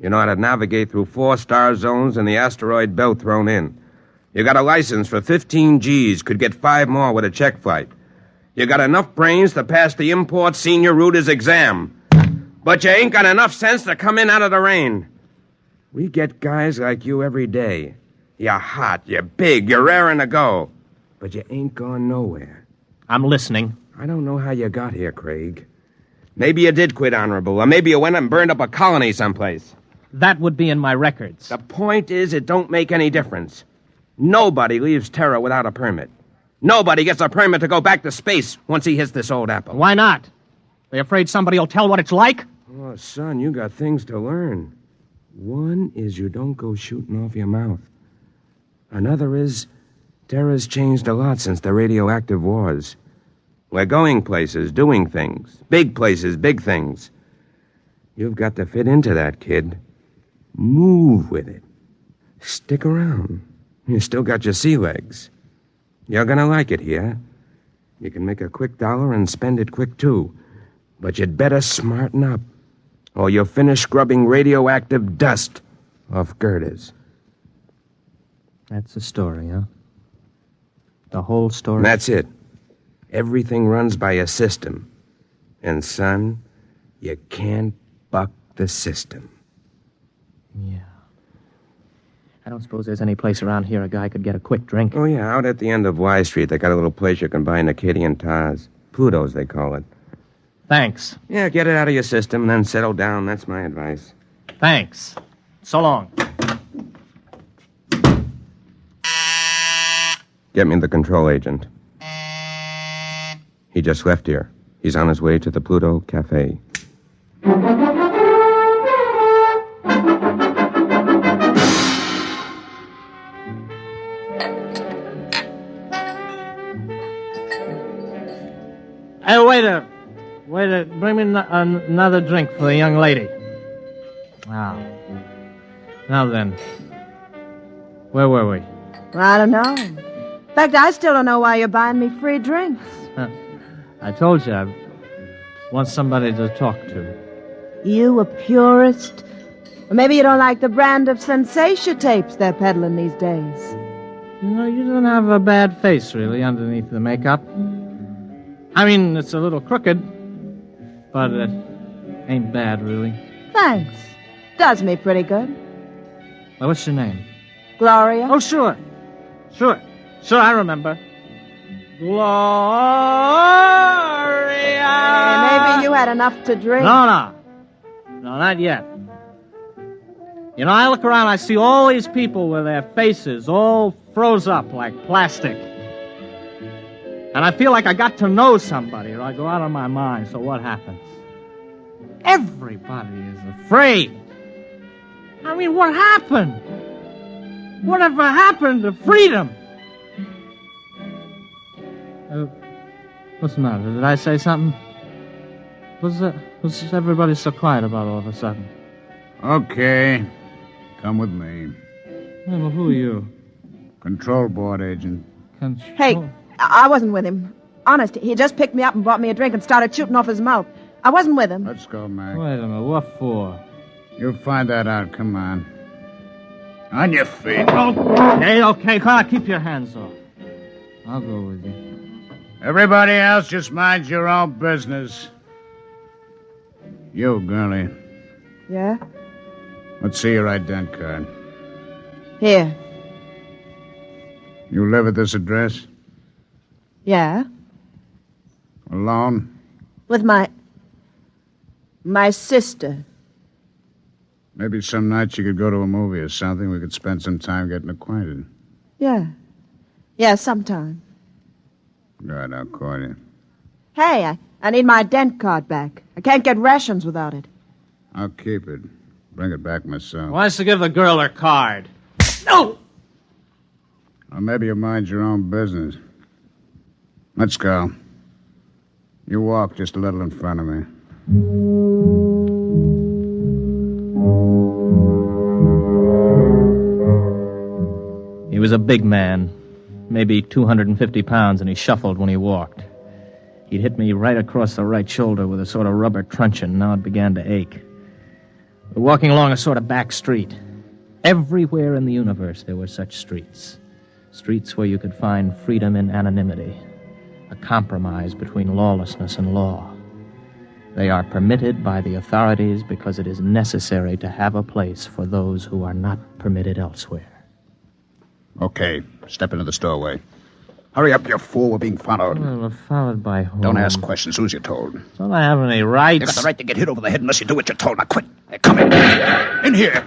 You know how to navigate through 4-star zones and the asteroid belt thrown in. You got a license for 15 G's, could get 5 more with a check flight. You got enough brains to pass the import senior router's exam. But you ain't got enough sense to come in out of the rain. We get guys like you every day. You're hot, you're big, you're raring to go. But you ain't gone nowhere. I'm listening. I don't know how you got here, Craig. Maybe you did quit honorable, or maybe you went and burned up a colony someplace. That would be in my records. The point is, it don't make any difference. Nobody leaves Terra without a permit. Nobody gets a permit to go back to space once he hits this old apple. Why not? They afraid somebody will tell what it's like? Oh, son, you got things to learn. One is you don't go shooting off your mouth. Another is, Terra's changed a lot since the radioactive wars. We're going places, doing things. Big places, big things. You've got to fit into that, kid. Move with it. Stick around. You still got your sea legs. You're gonna like it here. You can make a quick dollar and spend it quick, too. But you'd better smarten up, or you'll finish scrubbing radioactive dust off girders. That's the story, huh? The whole story? That's it. Everything runs by a system. And, son, you can't buck the system. Yeah. I don't suppose there's any place around here a guy could get a quick drink. Oh, yeah, out at the end of Y Street, they got a little place you can buy an Acadian Taz. Pluto's, they call it. Thanks. Yeah, get it out of your system, and then settle down. That's my advice. Thanks. So long. Get me the control agent. He just left here. He's on his way to the Pluto Cafe. Hey, waiter, bring me another drink for the young lady. Now then, where were we? I don't know. In fact, I still don't know why you're buying me free drinks. I told you, I want somebody to talk to. You a purist? Or maybe you don't like the brand of sensation tapes they're peddling these days. You know, you don't have a bad face, really, underneath the makeup. I mean, it's a little crooked, but it ain't bad, really. Thanks. Does me pretty good. Well, what's your name? Gloria? Oh, sure, I remember. Gloria! Maybe you had enough to drink. No, not yet. You know, I look around, I see all these people with their faces all froze up like plastic. And I feel like I got to know somebody, or I go out of my mind. So what happens? Everybody is afraid. I mean, what happened? Whatever happened to freedom? What's the matter? Did I say something? What's everybody so quiet about all of a sudden? Okay. Come with me. Yeah, well, who are you? Control board agent. Hey, I wasn't with him. Honest, he just picked me up and bought me a drink and started shooting off his mouth. I wasn't with him. Let's go, Mac. Wait a minute, what for? You'll find that out. Come on. On your feet. Okay, come on, keep your hands off. I'll go with you. Everybody else, just mind your own business. You, girlie. Yeah? Let's see your ident card. Here. You live at this address? Yeah? Alone? With my sister. Maybe some nights you could go to a movie or something. We could spend some time getting acquainted. Yeah. Yeah, sometime. Good, I'll call you. Hey, I need my ident card back. I can't get rations without it. I'll keep it. Bring it back myself. Why don't you give the girl her card? No! Or maybe you mind your own business. Let's go. You walk just a little in front of me. He was a big man, maybe 250 pounds, and he shuffled when he walked. He'd hit me right across the right shoulder with a sort of rubber truncheon. Now it began to ache. We're walking along a sort of back street. Everywhere in the universe there were such streets. Streets where you could find freedom in anonymity, a compromise between lawlessness and law. They are permitted by the authorities because it is necessary to have a place for those who are not permitted elsewhere. Okay, step into the doorway. Hurry up, you fool. We're being followed. Well, we're followed by whom? Don't ask questions. Who's you told? Don't I have any rights? You got the right to get hit over the head unless you do what you're told. Now quit. Hey, come in. In here.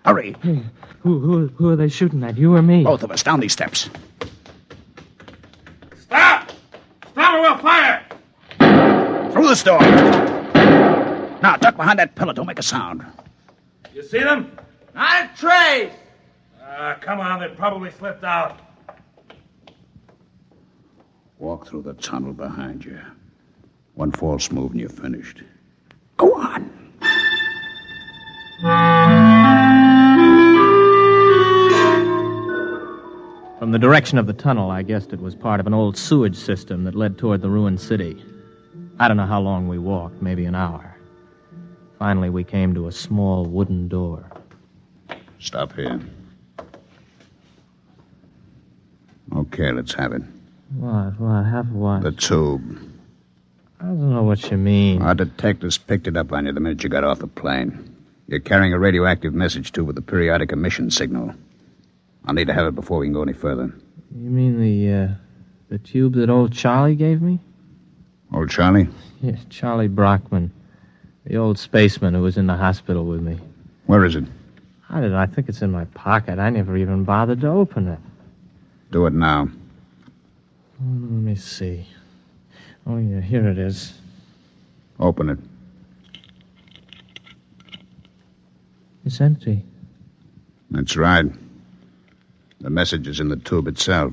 Hurry. Hey, who are they shooting at, you or me? Both of us. Down these steps. Stop! Stop or we'll fire! Through this door. Now, duck behind that pillar. Don't make a sound. You see them? Not a trace! Come on, they probably slipped out. Walk through the tunnel behind you. One false move and you're finished. Go on. From the direction of the tunnel, I guessed it was part of an old sewage system that led toward the ruined city. I don't know how long we walked, maybe an hour. Finally, we came to a small wooden door. Stop here. Okay, let's have it. What? Have what? The tube. I don't know what you mean. Our detectives picked it up on you the minute you got off the plane. You're carrying a radioactive message tube with a periodic emission signal. I'll need to have it before we can go any further. You mean the tube that old Charlie gave me? Old Charlie? Yes, Charlie Brockman. The old spaceman who was in the hospital with me. Where is it? I don't know. I think it's in my pocket. I never even bothered to open it. Do it now. Let me see. Oh, yeah, here it is. Open it. It's empty. That's right. The message is in the tube itself.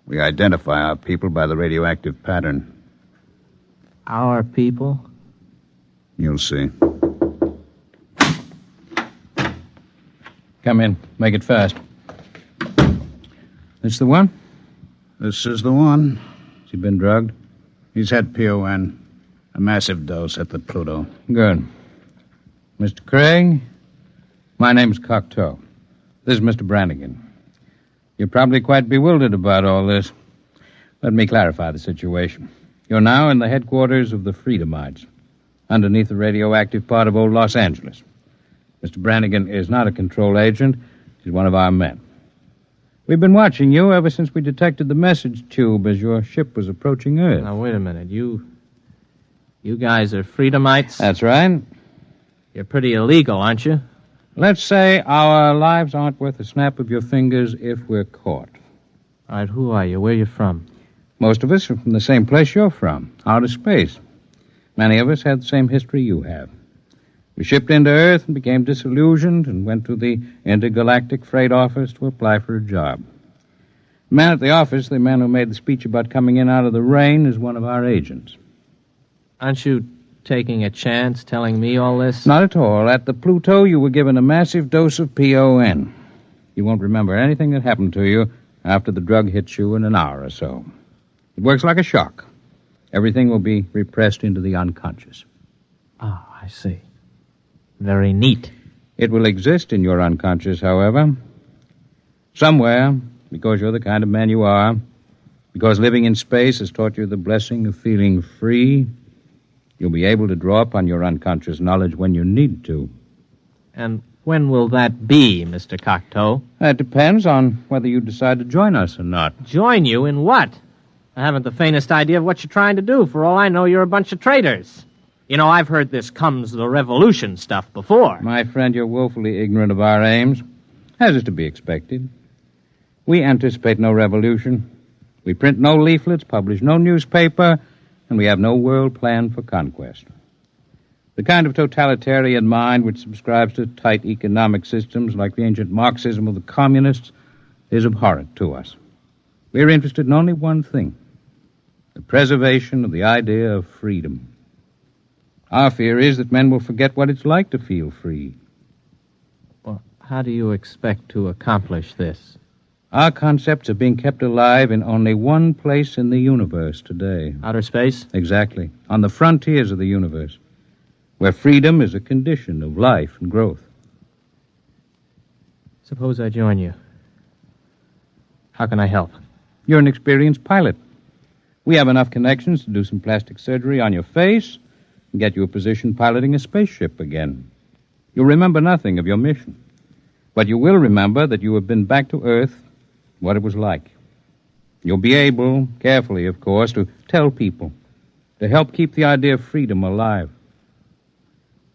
We identify our people by the radioactive pattern. Our people? You'll see. Come in. Make it fast. This the one? This is the one. Has he been drugged? He's had PON. A massive dose at the Pluto. Good. Mr. Craig, my name's Cocteau. This is Mr. Brannigan. You're probably quite bewildered about all this. Let me clarify the situation. You're now in the headquarters of the Freedomites, underneath the radioactive part of old Los Angeles. Mr. Brannigan is not a control agent. He's one of our men. We've been watching you ever since we detected the message tube as your ship was approaching Earth. Now, wait a minute. You guys are Freedomites? That's right. You're pretty illegal, aren't you? Let's say our lives aren't worth a snap of your fingers if we're caught. All right, who are you? Where are you from? Most of us are from the same place you're from, outer space. Many of us had the same history you have. We shipped into Earth and became disillusioned and went to the intergalactic freight office to apply for a job. The man at the office, the man who made the speech about coming in out of the rain, is one of our agents. Aren't you taking a chance telling me all this? Not at all. At the Pluto, you were given a massive dose of PON. You won't remember anything that happened to you after the drug hits you in an hour or so. It works like a shock. Everything will be repressed into the unconscious. Oh, I see. Very neat. It will exist in your unconscious, however. Somewhere, because you're the kind of man you are, because living in space has taught you the blessing of feeling free, you'll be able to draw upon your unconscious knowledge when you need to. And when will that be, Mr. Cocteau? That depends on whether you decide to join us or not. Join you in what? I haven't the faintest idea of what you're trying to do. For all I know, you're a bunch of traitors. You know, I've heard this comes the revolution stuff before. My friend, you're woefully ignorant of our aims, as is to be expected. We anticipate no revolution. We print no leaflets, publish no newspaper, and we have no world plan for conquest. The kind of totalitarian mind which subscribes to tight economic systems like the ancient Marxism of the communists is abhorrent to us. We're interested in only one thing, the preservation of the idea of freedom. Our fear is that men will forget what it's like to feel free. Well, how do you expect to accomplish this? Our concepts are being kept alive in only one place in the universe today. Outer space? Exactly. On the frontiers of the universe, where freedom is a condition of life and growth. Suppose I join you. How can I help? You're an experienced pilot. We have enough connections to do some plastic surgery on your face and get you a position piloting a spaceship again. You'll remember nothing of your mission, but you will remember that you have been back to Earth, what it was like. You'll be able, carefully, of course, to tell people, to help keep the idea of freedom alive.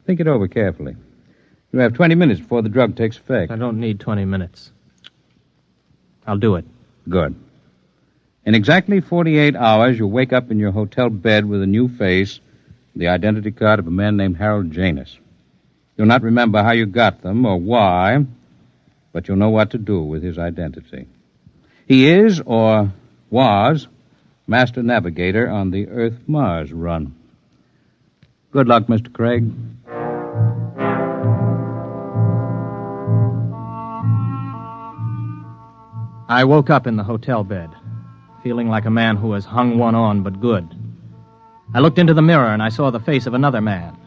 Think it over carefully. You have 20 minutes before the drug takes effect. I don't need 20 minutes. I'll do it. Good. In exactly 48 hours, you'll wake up in your hotel bed with a new face, the identity card of a man named Harold Janus. You'll not remember how you got them or why, but you'll know what to do with his identity. He is, or was, master navigator on the Earth-Mars run. Good luck, Mr. Craig. I woke up in the hotel bed, feeling like a man who has hung one on but good. I looked into the mirror and I saw the face of another man.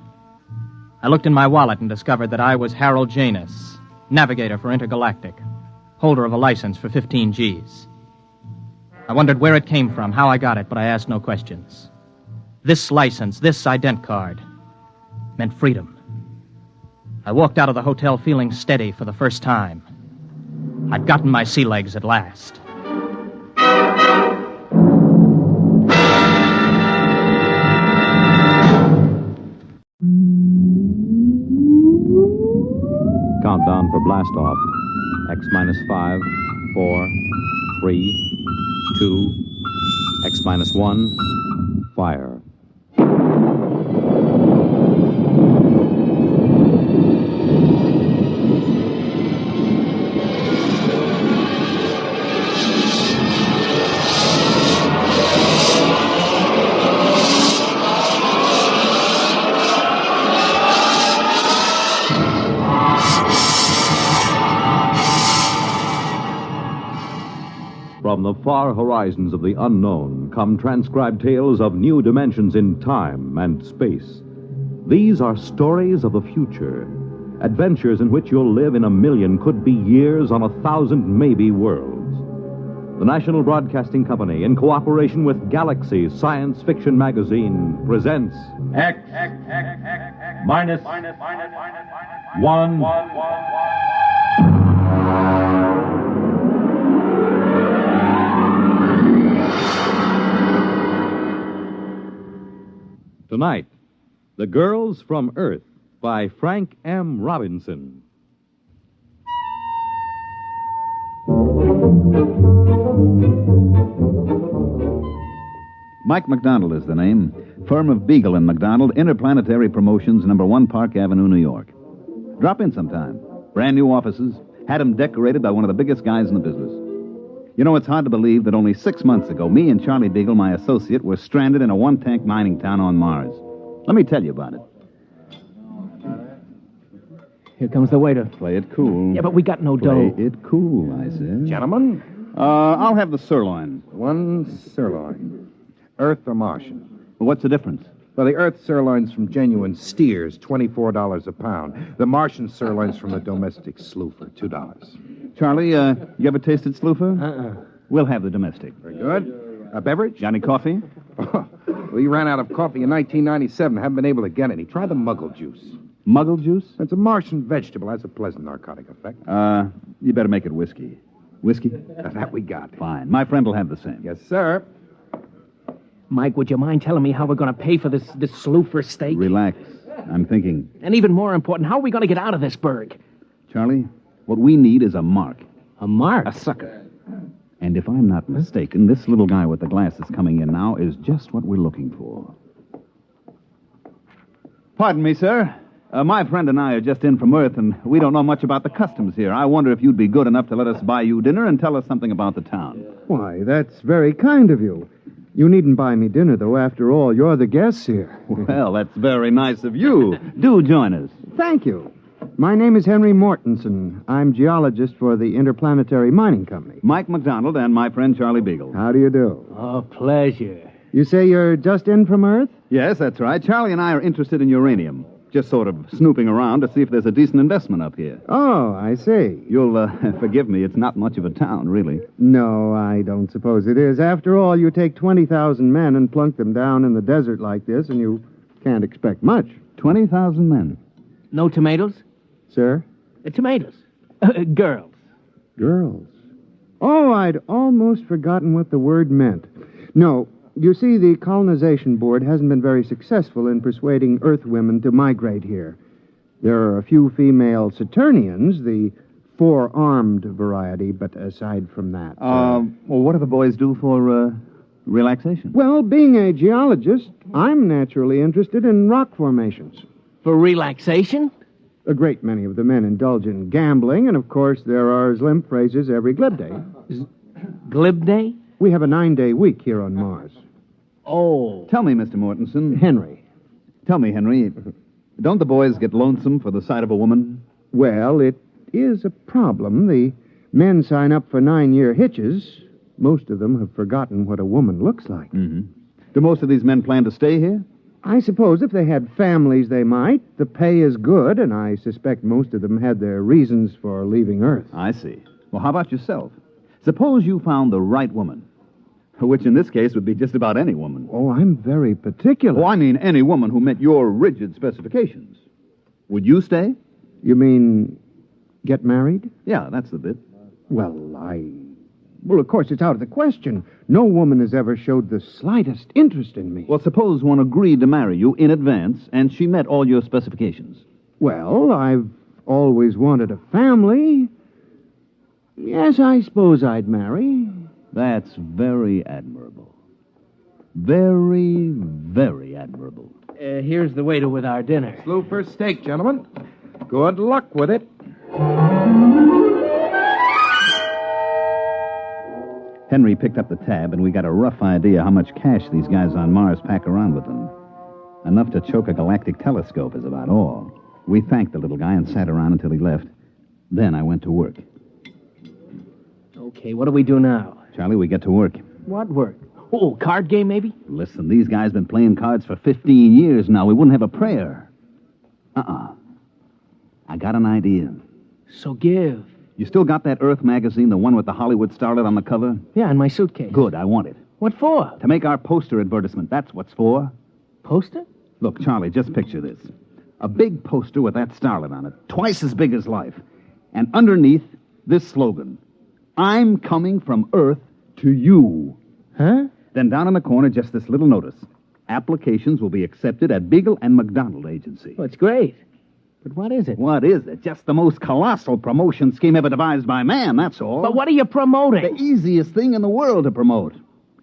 I looked in my wallet and discovered that I was Harold Janus, navigator for Intergalactic, holder of a license for 15 Gs. I wondered where it came from, how I got it, but I asked no questions. This license, this ident card, meant freedom. I walked out of the hotel feeling steady for the first time. I'd gotten my sea legs at last. Countdown for blast-off. X-5, 4, 3, 2, X-1, fire. From the far horizons of the unknown come transcribed tales of new dimensions in time and space. These are stories of the future, adventures in which you'll live in a million, could be years, on 1,000 maybe worlds. The National Broadcasting Company, in cooperation with Galaxy Science Fiction Magazine, presents X minus 1. Tonight, The Girls from Earth by Frank M. Robinson. Mike McDonald is the name. Firm of Beagle and McDonald, Interplanetary Promotions, number 1 Park Avenue, New York. Drop in sometime. Brand new offices. Had them decorated by one of the biggest guys in the business. You know, it's hard to believe that only 6 months ago, me and Charlie Beagle, my associate, were stranded in a one-tank mining town on Mars. Let me tell you about it. Here comes the waiter. Play it cool. Yeah, but we got no dough. Play it cool, I said. Gentlemen? I'll have the sirloin. One sirloin. Earth or Martian? What's the difference? Well, the Earth sirloin's from genuine steers, $24 a pound. The Martian sirloin's from the domestic sloofer, $2. Charlie, you ever tasted sloofer? We'll have the domestic. Very good. A beverage? Johnny Coffee? We ran out of coffee in 1997. Haven't been able to get any. Try the muggle juice. Muggle juice? It's a Martian vegetable. Has a pleasant narcotic effect. You better make it whiskey. Whiskey? That we got. Fine. My friend will have the same. Yes, sir. Mike, would you mind telling me how we're going to pay for this sloofer steak? Relax. I'm thinking. And even more important, how are we going to get out of this burg? Charlie, what we need is a mark. A mark? A sucker. And if I'm not mistaken, this little guy with the glasses coming in now is just what we're looking for. Pardon me, sir. My friend and I are just in from Earth, and we don't know much about the customs here. I wonder if you'd be good enough to let us buy you dinner and tell us something about the town. Why, that's very kind of you. You needn't buy me dinner, though. After all, you're the guests here. Well, that's very nice of you. Do join us. Thank you. My name is Henry Mortensen. I'm geologist for the Interplanetary Mining Company. Mike McDonald and my friend Charlie Beagle. How do you do? Oh, pleasure. You say you're just in from Earth? Yes, that's right. Charlie and I are interested in uranium. Just sort of snooping around to see if there's a decent investment up here. Oh, I see. You'll forgive me. It's not much of a town, really. No, I don't suppose it is. After all, you take 20,000 men and plunk them down in the desert like this, and you can't expect much. 20,000 men. No tomatoes? Sir? Tomatoes. Girls. Girls. Oh, I'd almost forgotten what the word meant. No, you see, the Colonization Board hasn't been very successful in persuading Earth women to migrate here. There are a few female Saturnians, the four-armed variety, but aside from that... Well, what do the boys do for, relaxation? Well, being a geologist, I'm naturally interested in rock formations. For relaxation? A great many of the men indulge in gambling, and of course there are limp phrases every glib day. Glib day? We have a 9-day week here on Mars. Oh. Tell me, Mr. Mortensen. Henry. Tell me, Henry, don't the boys get lonesome for the sight of a woman? Well, it is a problem. The Men sign up for 9-year hitches. Most of them have forgotten what a woman looks like. Mm-hmm. Do most of these men plan to stay here? I suppose if they had families, they might. The pay is good, and I suspect most of them had their reasons for leaving Earth. I see. Well, how about yourself? Suppose you found the right woman, which in this case would be just about any woman. Oh, I'm very particular. Oh, I mean any woman who met your rigid specifications. Would you stay? You mean get married? Yeah, that's the bit. Well, of course, it's out of the question. No woman has ever showed the slightest interest in me. Well, suppose one agreed to marry you in advance, and she met all your specifications. Well, I've always wanted a family. Yes, I suppose I'd marry. That's very admirable. Very, very admirable. Here's the waiter with our dinner. Slooper steak, gentlemen. Good luck with it. Henry picked up the tab, and we got a rough idea how much cash these guys on Mars pack around with them. Enough to choke a galactic telescope is about all. We thanked the little guy and sat around until he left. Then I went to work. Okay, what do we do now? Charlie, we get to work. What work? Oh, card game, maybe? Listen, these guys been playing cards for 15 years now. We wouldn't have a prayer. I got an idea. So give. You still got that Earth magazine, the one with the Hollywood starlet on the cover? Yeah, in my suitcase. Good, I want it. What for? To make our poster advertisement. That's what's for. Poster? Look, Charlie, just picture this. A big poster with that starlet on it, twice as big as life. And underneath, this slogan. I'm coming from Earth to you. Huh? Then down in the corner, just this little notice. Applications will be accepted at Beagle and McDonald Agency. Well, it's great. But what is it? What is it? Just the most colossal promotion scheme ever devised by man, that's all. But what are you promoting? The easiest thing in the world to promote.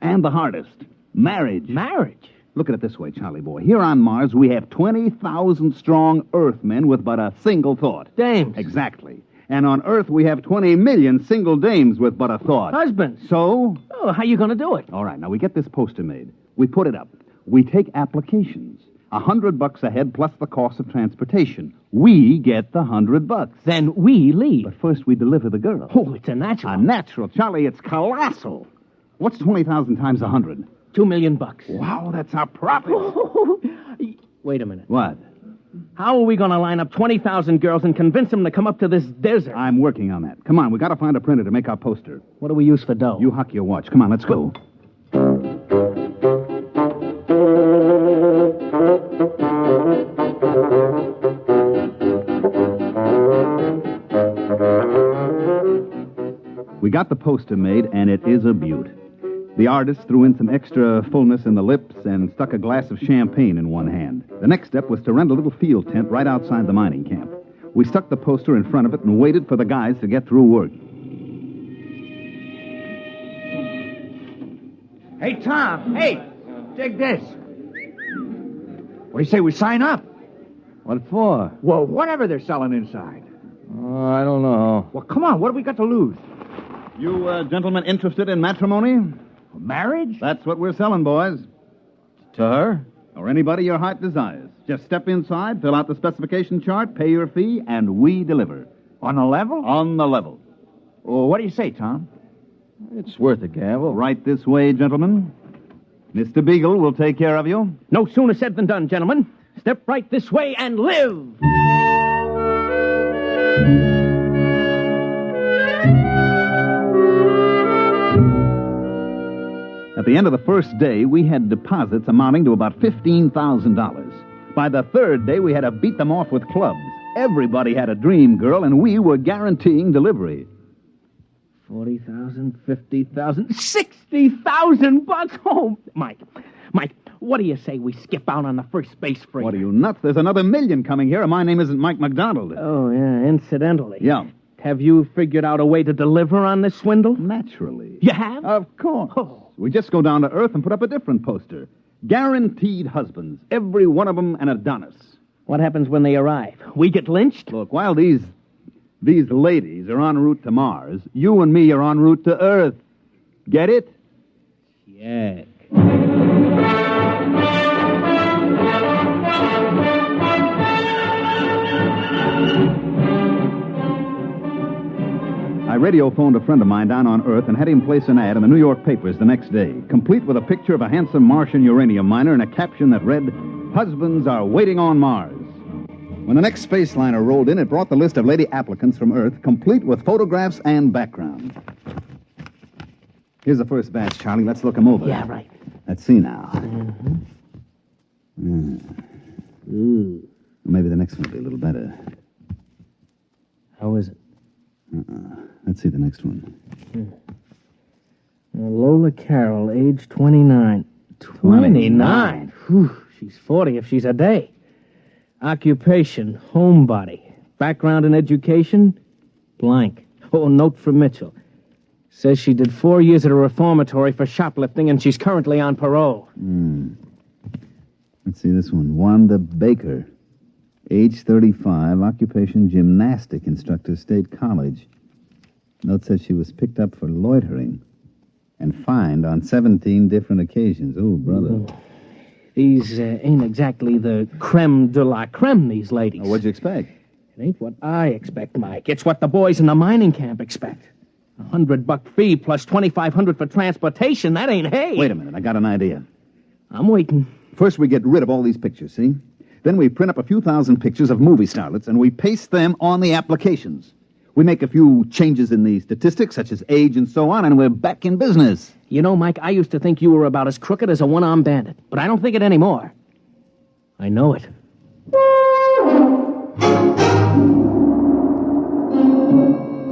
And the hardest. Marriage. Marriage? Look at it this way, Charlie boy. Here on Mars, we have 20,000 strong Earthmen with but a single thought. Dames. Exactly. And on Earth, we have 20 million single dames with but a thought. Husbands. So? Oh, how you going to do it? All right, now we get this poster made. We put it up. We take applications. $100 a head plus the cost of transportation. We get the $100. Then we leave. But first we deliver the girl. Oh, it's a natural. A natural. Charlie, it's colossal. What's 20,000 times 100? $2 million. Wow, that's our profit. Wait a minute. What? How are we going to line up 20,000 girls and convince them to come up to this desert? I'm working on that. Come on, we got to find a printer to make our poster. What do we use for dough? You huck your watch. Come on, let's go. We got the poster made, and it is a beaut. The artist threw in some extra fullness in the lips and stuck a glass of champagne in one hand. The next step was to rent a little field tent right outside the mining camp. We stuck the poster in front of it and waited for the guys to get through work. Hey, Tom. Hey, dig this. What do you say we sign up? What for? Well, whatever they're selling inside. Oh, I don't know. Well, come on. What have we got to lose? You gentlemen interested in matrimony? Marriage? That's what we're selling, boys. To her? Or anybody your heart desires. Just step inside, fill out the specification chart, pay your fee, and we deliver. On the level? On the level. Well, what do you say, Tom? It's worth a gamble. Right this way, gentlemen. Mr. Beagle will take care of you. No sooner said than done, gentlemen. Step right this way and live. At the end of the first day, we had deposits amounting to about $15,000. By the third day, we had to beat them off with clubs. Everybody had a dream girl, and we were guaranteeing delivery. 40,000, 50,000, $60,000. Oh, Mike, what do you say we skip out on the first space freighter? What are you, nuts? There's another million coming here, and my name isn't Mike McDonald. Oh, yeah, incidentally. Yeah. Have you figured out a way to deliver on this swindle? Naturally. You have? Of course. Oh. We just go down to Earth and put up a different poster. Guaranteed husbands. Every one of them an Adonis. What happens when they arrive? We get lynched? Look, while these ladies are en route to Mars, you and me are en route to Earth. Get it? Yeah. I radio phoned a friend of mine down on Earth and had him place an ad in the New York papers the next day, complete with a picture of a handsome Martian uranium miner and a caption that read, "Husbands are waiting on Mars." When the next space liner rolled in, it brought the list of lady applicants from Earth, complete with photographs and background. Here's the first batch, Charlie. Let's look them over. Yeah, right. Let's see now. Maybe the next one will be a little better. How is it? Let's see the next one. Lola Carroll, age 29. 29? Whew, she's 40 if she's a day. Occupation, homebody. Background in education, blank. Oh, note from Mitchell. Says she did 4 years at a reformatory for shoplifting, and she's currently on parole. Let's see this one. Wanda Baker, age 35, occupation gymnastic instructor, State College. Note says she was picked up for loitering and fined on 17 different occasions. Oh, brother. These ain't exactly the creme de la creme, these ladies. What'd you expect? It ain't what I expect, Mike. It's what the boys in the mining camp expect. $100 fee plus $2,500 for transportation. That ain't hay. Wait a minute. I got an idea. I'm waiting. First, we get rid of all these pictures, see? Then we print up a few thousand pictures of movie starlets, and we paste them on the applications. We make a few changes in the statistics, such as age and so on, and we're back in business. You know, Mike, I used to think you were about as crooked as a one-armed bandit, but I don't think it anymore. I know it.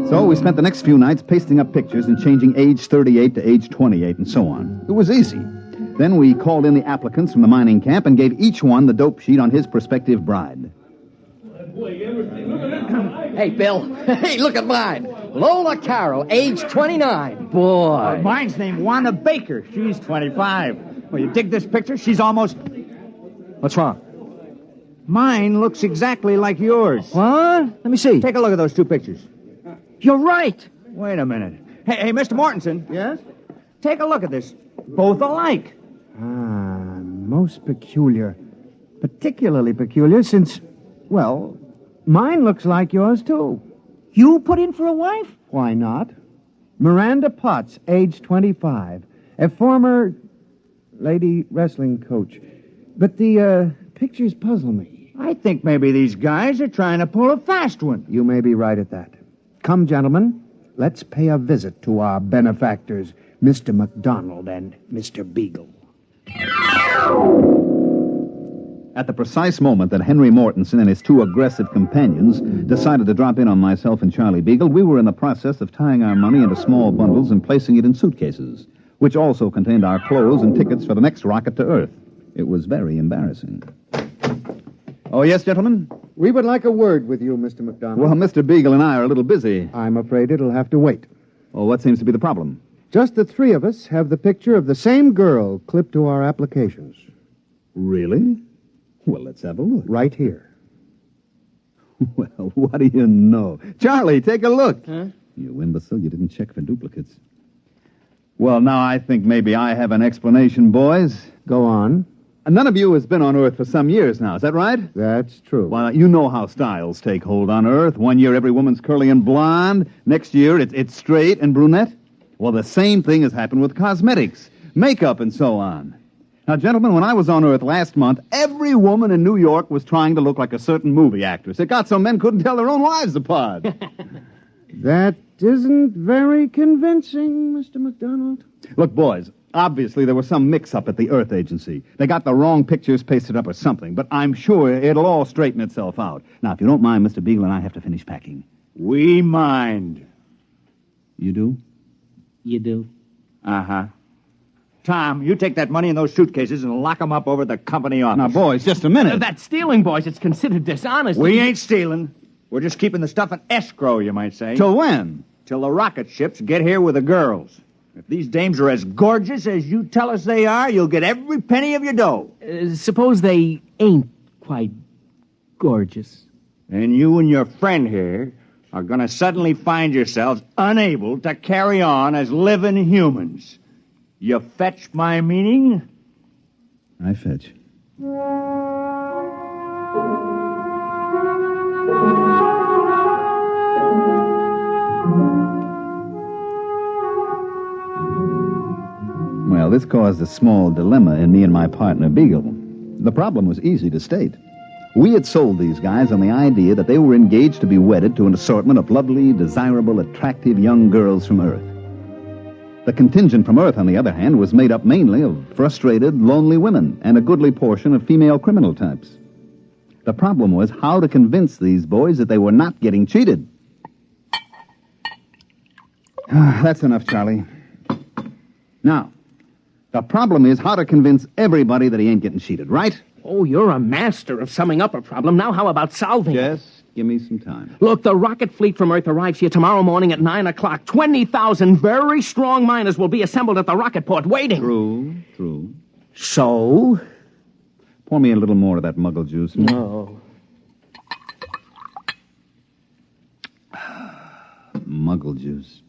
So we spent the next few nights pasting up pictures and changing age 38 to age 28 and so on. It was easy. Then we called in the applicants from the mining camp and gave each one the dope sheet on his prospective bride. Hey, Bill. Hey, look at mine. Lola Carroll, age 29. Boy. Mine's named Wanda Baker. She's 25. Well, you dig this picture? She's almost... What's wrong? Mine looks exactly like yours. What? Let me see. Take a look at those two pictures. You're right. Wait a minute. Hey, Mr. Mortensen. Yes? Take a look at this. Both alike. Most peculiar. Particularly peculiar since, well, mine looks like yours, too. You put in for a wife? Why not? Miranda Potts, age 25. A former lady wrestling coach. But the pictures puzzle me. I think maybe these guys are trying to pull a fast one. You may be right at that. Come, gentlemen, let's pay a visit to our benefactors, Mr. McDonald and Mr. Beagle. At the precise moment that Henry Mortensen and his two aggressive companions decided to drop in on myself and Charlie Beagle, we were in the process of tying our money into small bundles and placing it in suitcases, which also contained our clothes and tickets for the next rocket to Earth. It was very embarrassing. Oh, yes, gentlemen? We would like a word with you, Mr. McDonald. Well, Mr. Beagle and I are a little busy. I'm afraid it'll have to wait. Well, what seems to be the problem? Just the three of us have the picture of the same girl clipped to our applications. Really? Well, let's have a look. Right here. Well, what do you know? Charlie, take a look. Huh? You imbecile, you didn't check for duplicates. Well, now I think maybe I have an explanation, boys. Go on. None of you has been on Earth for some years now, is that right? That's true. Well, you know how styles take hold on Earth. One year every woman's curly and blonde. Next year it's straight and brunette. Well, the same thing has happened with cosmetics, makeup, and so on. Now, gentlemen, when I was on Earth last month, every woman in New York was trying to look like a certain movie actress. It got so men couldn't tell their own wives apart. That isn't very convincing, Mr. McDonald. Look, boys, obviously there was some mix-up at the Earth Agency. They got the wrong pictures pasted up or something, but I'm sure it'll all straighten itself out. Now, if you don't mind, Mr. Beagle and I have to finish packing. We mind. You do? You do? Uh-huh. Tom, you take that money in those suitcases and lock them up over the company office. Now, boys, just a minute. That's stealing, boys. It's considered dishonest. We ain't stealing. We're just keeping the stuff in escrow, you might say. Till when? Till the rocket ships get here with the girls. If these dames are as gorgeous as you tell us they are, you'll get every penny of your dough. Suppose they ain't quite gorgeous. And you and your friend here are going to suddenly find yourselves unable to carry on as living humans. You fetch my meaning? I fetch. Well, this caused a small dilemma in me and my partner, Beagle. The problem was easy to state. We had sold these guys on the idea that they were engaged to be wedded to an assortment of lovely, desirable, attractive young girls from Earth. The contingent from Earth, on the other hand, was made up mainly of frustrated, lonely women and a goodly portion of female criminal types. The problem was how to convince these boys that they were not getting cheated. That's enough, Charlie. Now, the problem is how to convince everybody that he ain't getting cheated, right? Oh, you're a master of summing up a problem. Now how about solving it? Just give me some time. Look, the rocket fleet from Earth arrives here tomorrow morning at 9 o'clock. 20,000 very strong miners will be assembled at the rocket port waiting. True. So? Pour me a little more of that muggle juice. No. Muggle juice.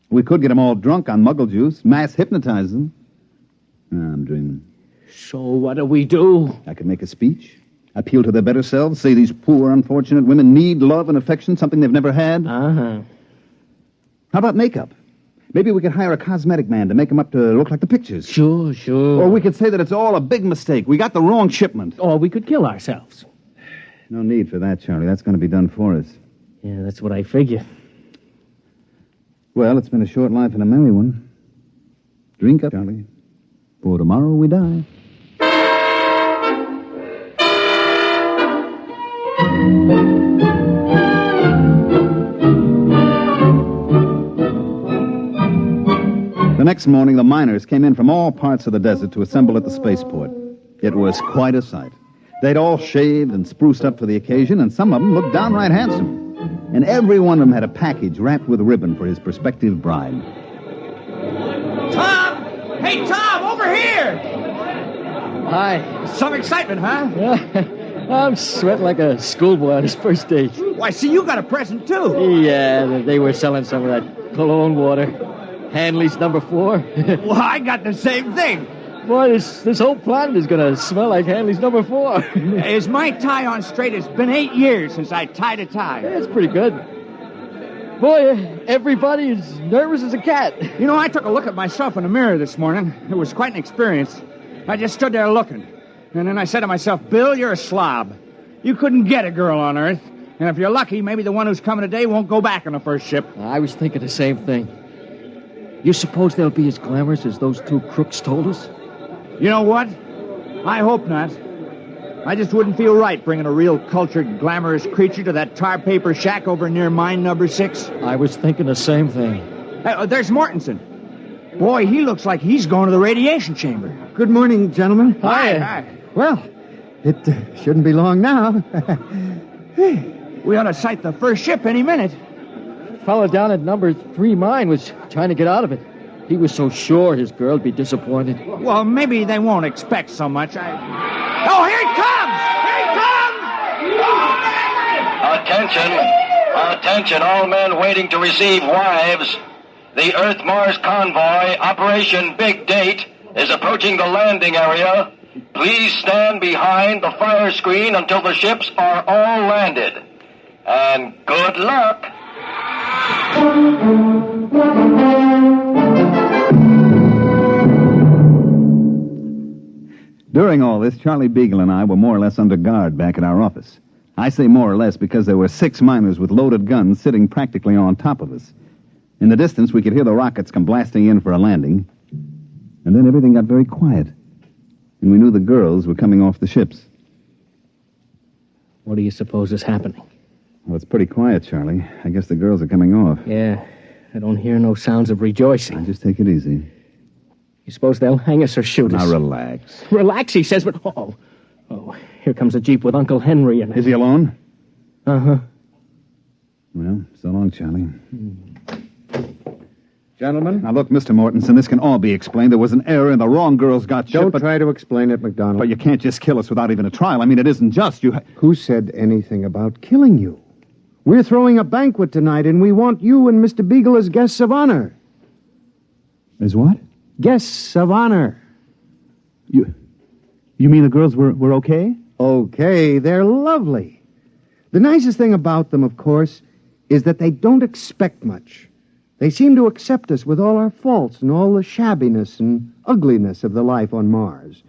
We could get them all drunk on muggle juice, mass hypnotize them. I'm dreaming. So what do we do? I could make a speech, appeal to their better selves, say these poor, unfortunate women need love and affection, something they've never had. Uh-huh. How about makeup? Maybe we could hire a cosmetic man to make them up to look like the pictures. Sure. Or we could say that it's all a big mistake. We got the wrong shipment. Or we could kill ourselves. No need for that, Charlie. That's going to be done for us. Yeah, that's what I figure. Well, it's been a short life and a merry one. Drink up, Charlie. For tomorrow we die. The next morning, the miners came in from all parts of the desert to assemble at the spaceport. It was quite a sight. They'd all shaved and spruced up for the occasion, and some of them looked downright handsome. And every one of them had a package wrapped with ribbon for his prospective bride. Tom! Hey, Tom, over here! Hi. Some excitement, huh? I'm sweating like a schoolboy on his first date. Why, see, you got a present, too. Yeah, they were selling some of that cologne water. Hanley's number 4. Well, I got the same thing. Boy, this whole planet is going to smell like Hanley's number 4. Is my tie on straight? It's been 8 years since I tied a tie. That's pretty good. Boy, everybody is nervous as a cat. You know, I took a look at myself in the mirror this morning. It was quite an experience. I just stood there looking. And then I said to myself, Bill, you're a slob. You couldn't get a girl on Earth. And if you're lucky, maybe the one who's coming today won't go back on the first ship. I was thinking the same thing. You suppose they'll be as glamorous as those 2 crooks told us? You know what? I hope not. I just wouldn't feel right bringing a real cultured, glamorous creature to that tar paper shack over near mine number 6. I was thinking the same thing. Hey, there's Mortensen. Boy, he looks like he's going to the radiation chamber. Good morning, gentlemen. Hi. Well, it shouldn't be long now. We ought to sight the first ship any minute. The fellow down at number 3 mine was trying to get out of it. He was so sure his girl'd be disappointed. Well, maybe they won't expect so much. Oh, here he comes! Attention, all men waiting to receive wives. The Earth-Mars convoy, Operation Big Date, is approaching the landing area. Please stand behind the fire screen until the ships are all landed. And good luck. During all this, Charlie Beagle and I were more or less under guard back at our office. I say more or less because there were 6 miners with loaded guns sitting practically on top of us. In the distance, we could hear the rockets come blasting in for a landing. And then everything got very quiet. And we knew the girls were coming off the ships. What do you suppose is happening? Well, it's pretty quiet, Charlie. I guess the girls are coming off. Yeah, I don't hear no sounds of rejoicing. Now, just take it easy. You suppose they'll hang us or shoot us? Now, relax. Relax, he says, but... Oh, here comes a Jeep with Uncle Henry in it. Is he alone? Uh-huh. Well, so long, Charlie. Gentlemen? Now, look, Mr. Mortensen, this can all be explained. There was an error and the wrong girls got shipped. Don't try to explain it, McDonald. But you can't just kill us without even a trial. I mean, it isn't just. Who said anything about killing you? We're throwing a banquet tonight, and we want you and Mr. Beagle as guests of honor. As what? Guests of honor. You mean the girls were okay? Okay, they're lovely. The nicest thing about them, of course, is that they don't expect much. They seem to accept us with all our faults and all the shabbiness and ugliness of the life on Mars.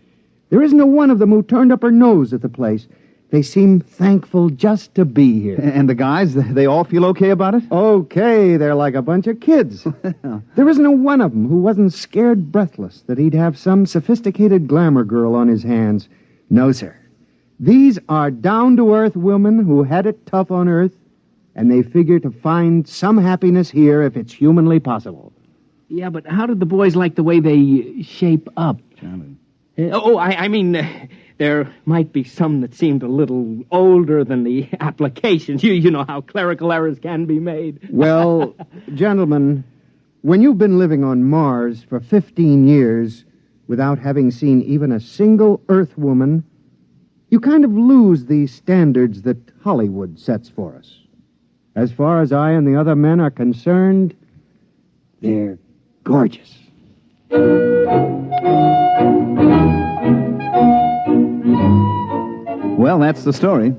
There isn't a one of them who turned up her nose at the place. They seem thankful just to be here. And the guys, they all feel okay about it? Okay, they're like a bunch of kids. There isn't a one of them who wasn't scared breathless that he'd have some sophisticated glamour girl on his hands. No, sir. These are down-to-earth women who had it tough on Earth, and they figure to find some happiness here if it's humanly possible. Yeah, but how did the boys like the way they shape up? Charlie. I mean, there might be some that seemed a little older than the applications. You know how clerical errors can be made. Well, gentlemen, when you've been living on Mars for 15 years without having seen even a single Earth woman, you kind of lose the standards that Hollywood sets for us. As far as I and the other men are concerned, they're gorgeous. Well, that's the story,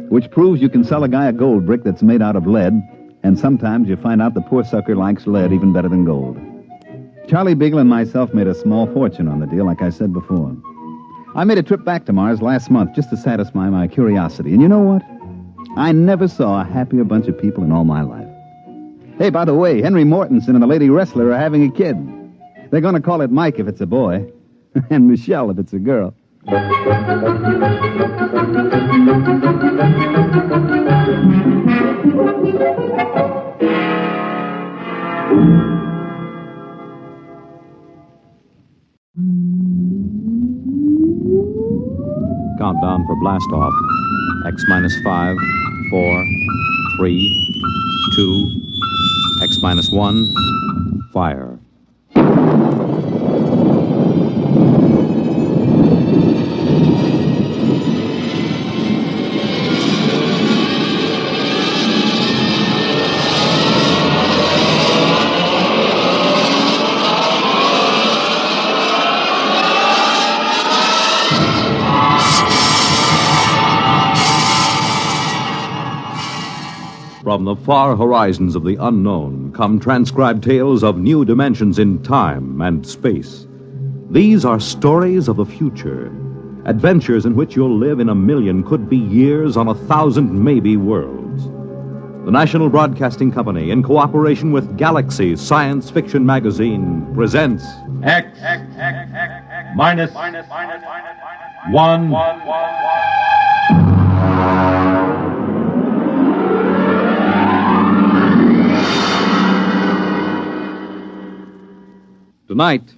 which proves you can sell a guy a gold brick that's made out of lead, and sometimes you find out the poor sucker likes lead even better than gold. Charlie Beagle and myself made a small fortune on the deal, like I said before. I made a trip back to Mars last month just to satisfy my curiosity, and you know what? I never saw a happier bunch of people in all my life. Hey, by the way, Henry Mortensen and the lady wrestler are having a kid. They're going to call it Mike if it's a boy, and Michelle if it's a girl. Countdown for blast-off. X-5, 4, 3, 2, X-1, fire. From the far horizons of the unknown come transcribed tales of new dimensions in time and space. These are stories of the future, adventures in which you'll live in a million, could be years, on 1,000 maybe worlds. The National Broadcasting Company, in cooperation with Galaxy Science Fiction Magazine, presents X minus 1. Tonight,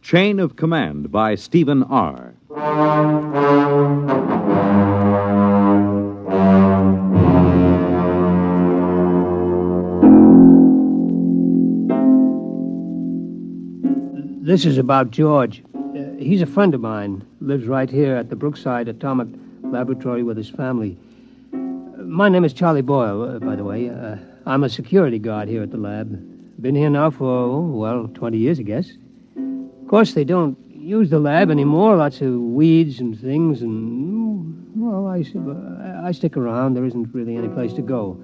Chain of Command by Stephen R. This is about George. He's a friend of mine. Lives right here at the Brookside Atomic Laboratory with his family. My name is Charlie Boyle, by the way. I'm a security guard here at the lab. Been here now for, 20 years, I guess. Of course, they don't use the lab anymore. Lots of weeds and things, and, I stick around. There isn't really any place to go.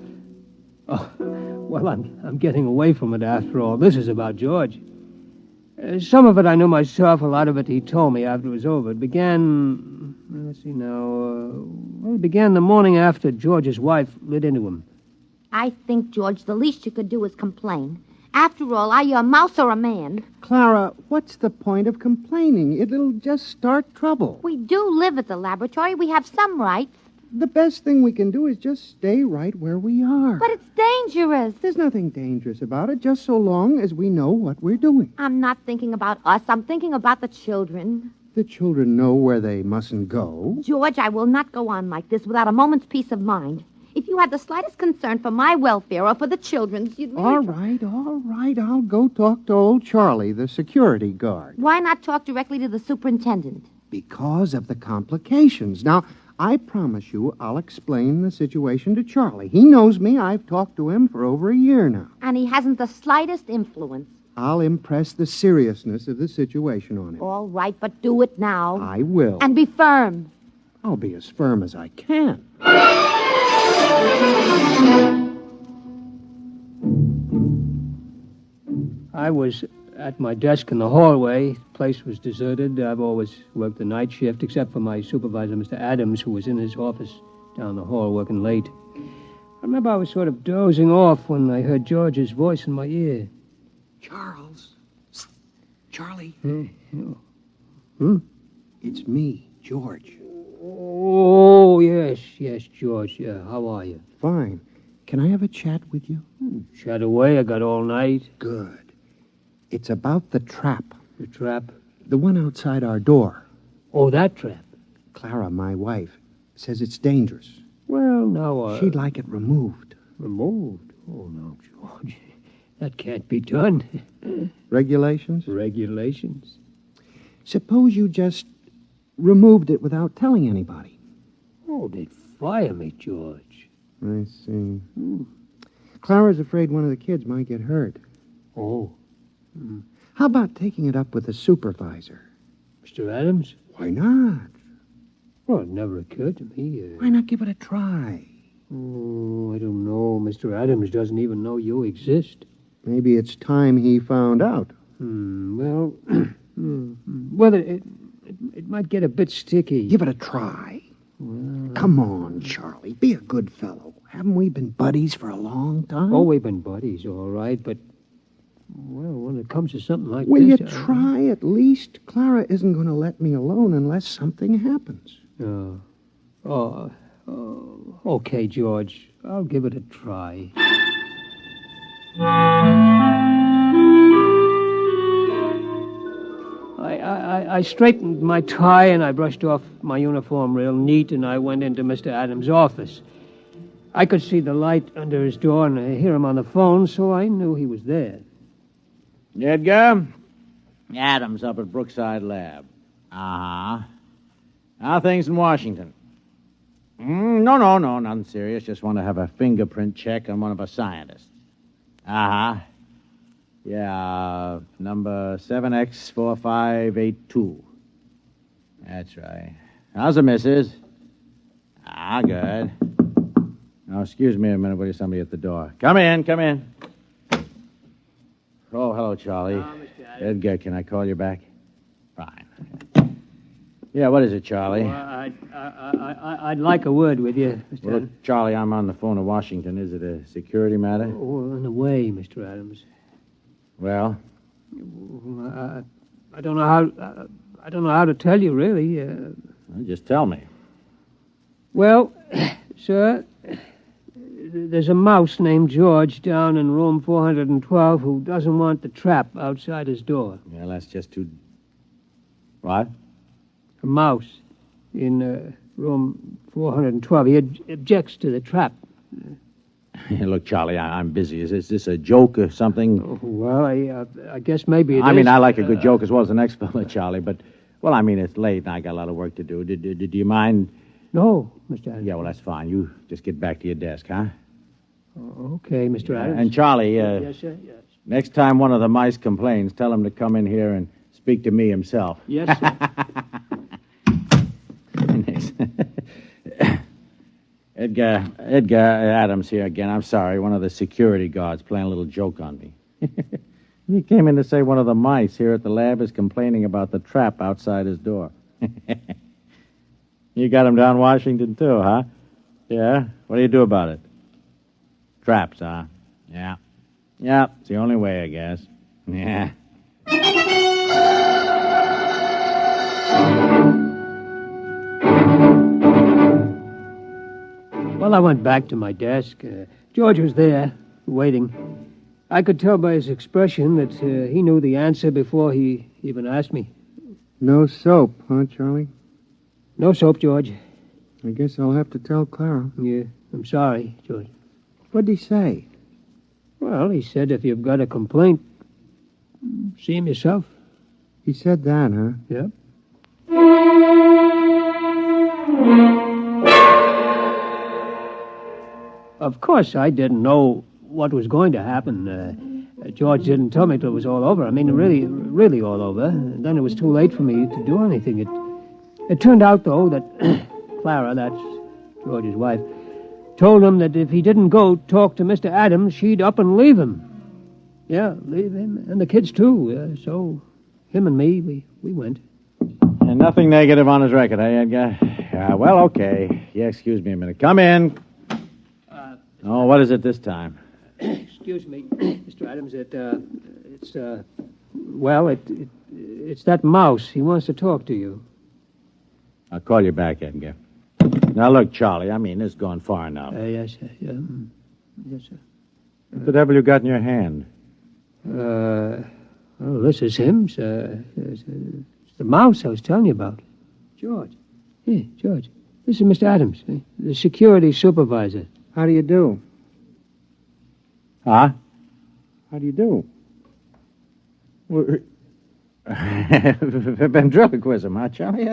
Oh, well, I'm getting away from it after all. This is about George. Some of it I knew myself. A lot of it he told me after it was over. It began, it began the morning after George's wife lit into him. I think, George, the least you could do is complain. After all, are you a mouse or a man? Clara, what's the point of complaining? It'll just start trouble. We do live at the laboratory. We have some rights. The best thing we can do is just stay right where we are. But it's dangerous. There's nothing dangerous about it, just so long as we know what we're doing. I'm not thinking about us. I'm thinking about the children. The children know where they mustn't go. George, I will not go on like this without a moment's peace of mind. If you had the slightest concern for my welfare or for the children's, you'd... All right. I'll go talk to old Charlie, the security guard. Why not talk directly to the superintendent? Because of the complications. Now, I promise you I'll explain the situation to Charlie. He knows me. I've talked to him for over a year now. And he hasn't the slightest influence. I'll impress the seriousness of the situation on him. All right, but do it now. I will. And be firm. I'll be as firm as I can. I was at my desk in the hallway. The place was deserted. I've always worked the night shift, except for my supervisor, Mr. Adams, who was in his office down the hall working late. I remember I was sort of dozing off when I heard George's voice in my ear. Charles. Charlie. Hmm? It's me, George. Oh, yes, George. Yeah, how are you? Fine. Can I have a chat with you? Chat away. I got all night. Good. It's about the trap. The trap? The one outside our door. Oh, that trap? Clara, my wife, says it's dangerous. Well, now, She'd like it removed. Removed? Oh, no, George. That can't be done. Regulations? Regulations. Suppose you just removed it without telling anybody. Oh, they'd fire me, George. I see. Clara's afraid one of the kids might get hurt. Oh. How about taking it up with the supervisor? Mr. Adams? Why not? Well, it never occurred to me. Why not give it a try? Oh, I don't know. Mr. Adams doesn't even know you exist. Maybe it's time he found out. Well, it might get a bit sticky. Give it a try. Well, come on, Charlie. Be a good fellow. Haven't we been buddies for a long time? Oh, we've been buddies, all right, but, well, when it comes to something like Will this... you try at least? Clara isn't going to let me alone unless something happens. Okay, George. I'll give it a try. I straightened my tie and I brushed off my uniform real neat and I went into Mr. Adams' office. I could see the light under his door and I hear him on the phone, so I knew he was there. Edgar? Adams up at Brookside Lab. Uh-huh. How are things in Washington? No, nothing serious. Just want to have a fingerprint check on one of our scientists. Uh-huh. Yeah, number 7X4582. That's right. How's the missus? Good. Now, excuse me a minute, will you? Somebody at the door. Come in. Oh, hello, Charlie. Edgar, can I call you back? Fine. Yeah, what is it, Charlie? Well, I'd like a word with you, Mr. Well, Adams. look, Charlie, I'm on the phone to Washington. Is it a security matter? Oh, in a way, Mr. Adams. Well? I don't know how to tell you, really. Well, just tell me. Well, sir, there's a mouse named George down in room 412 who doesn't want the trap outside his door. Well, that's just too... What? A mouse in room 412. He objects to the trap. Look, Charlie, I'm busy. Is this a joke or something? Oh, well, I guess maybe it is. I mean, I like a good joke as well as the next fella, Charlie, but, well, I mean, it's late and I got a lot of work to do. Do you mind? No, Mr. Adams. Yeah, well, that's fine. You just get back to your desk, huh? Okay, Mr. Adams. And, Charlie, yes, sir, yes. Next time one of the mice complains, tell him to come in here and speak to me himself. Yes, sir. Edgar Adams here again. I'm sorry. One of the security guards playing a little joke on me. He came in to say one of the mice here at the lab is complaining about the trap outside his door. You got him down Washington, too, huh? Yeah? What do you do about it? Traps, huh? Yeah. Yeah, it's the only way, I guess. Yeah. Well, I went back to my desk. George was there, waiting. I could tell by his expression that he knew the answer before he even asked me. No soap, huh, Charlie? No soap, George. I guess I'll have to tell Clara. Yeah, I'm sorry, George. What'd he say? Well, he said if you've got a complaint, see him yourself. He said that, huh? Yep. Of course, I didn't know what was going to happen. George didn't tell me till it was all over. I mean, really all over. And then it was too late for me to do anything. It turned out, though, that Clara, that's George's wife, told him that if he didn't go talk to Mr. Adams, she'd up and leave him. Yeah, leave him. And the kids, too. So him and me, we went. And nothing negative on his record, eh, Edgar? Yeah, well, okay. Yeah, excuse me a minute. Come in. Oh, what is it this time? Excuse me, Mr. Adams. It's that mouse. He wants to talk to you. I'll call you back, Edgar. Now, look, Charlie, I mean, this is going far now. Yes, sir. Yes, sir. What the devil you got in your hand? Well, this is him, sir. It's the mouse I was telling you about. George. Yeah, George. This is Mr. Adams, the security supervisor. How do you do? Huh? How do you do? Ventriloquism, huh, Charlie?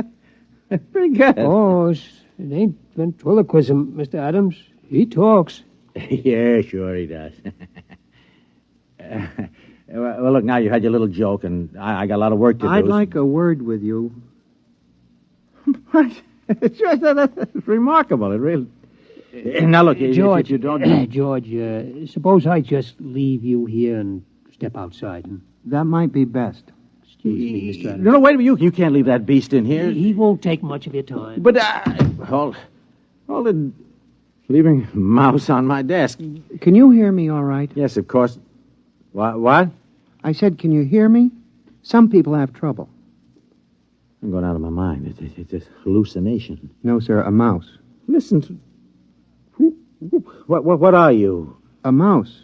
Pretty good. Oh, it ain't ventriloquism, Mr. Adams. He talks. Yeah, sure he does. Well, look, now you had your little joke, and I got a lot of work to do. I'd like a word with you. What? Sure, that's remarkable. It really... Now, look, George, if you don't... George, suppose I just leave you here and step outside. That might be best. Excuse me, Mr. Adams. No, wait a minute. You can't leave that beast in here. He won't take much of your time. But, hold it. Leaving a mouse on my desk. Can you hear me all right? Yes, of course. What? I said, can you hear me? Some people have trouble. I'm going out of my mind. It's a hallucination. No, sir, a mouse. Listen. What are you? A mouse.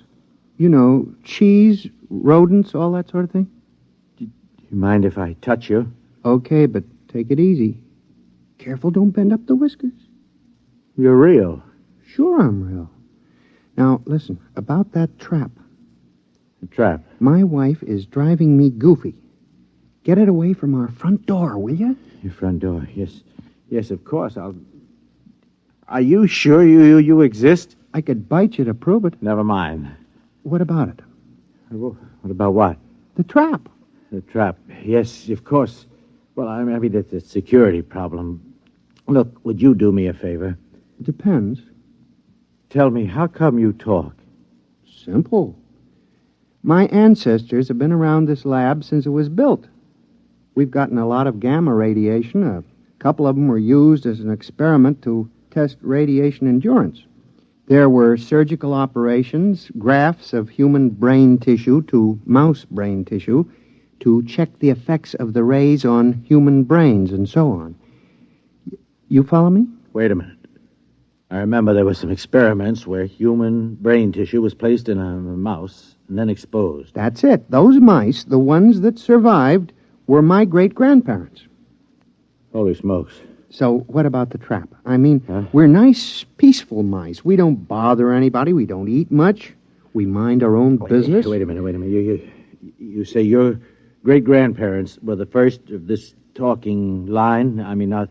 You know, cheese, rodents, all that sort of thing. Do you mind if I touch you? Okay, but take it easy. Careful, don't bend up the whiskers. You're real. Sure, I'm real. Now, listen, about that trap. The trap? My wife is driving me goofy. Get it away from our front door, will you? Your front door, yes. Yes, of course, Are you sure you exist? I could bite you to prove it. Never mind. What about it? What about what? The trap. The trap, yes, of course. Well, I mean, it's a security problem. Look, would you do me a favor? Depends. Tell me, how come you talk? Simple. My ancestors have been around this lab since it was built. We've gotten a lot of gamma radiation. A couple of them were used as an experiment to test radiation endurance. There were surgical operations, grafts of human brain tissue to mouse brain tissue to check the effects of the rays on human brains and so on. You follow me? Wait a minute. I remember there were some experiments where human brain tissue was placed in a mouse and then exposed. That's it. Those mice, the ones that survived, were my great-grandparents. Holy smokes. So what about the trap? I mean, we're nice, peaceful mice. We don't bother anybody. We don't eat much. We mind our own business. Wait a minute. You say your great-grandparents were the first of this talking line? I mean, are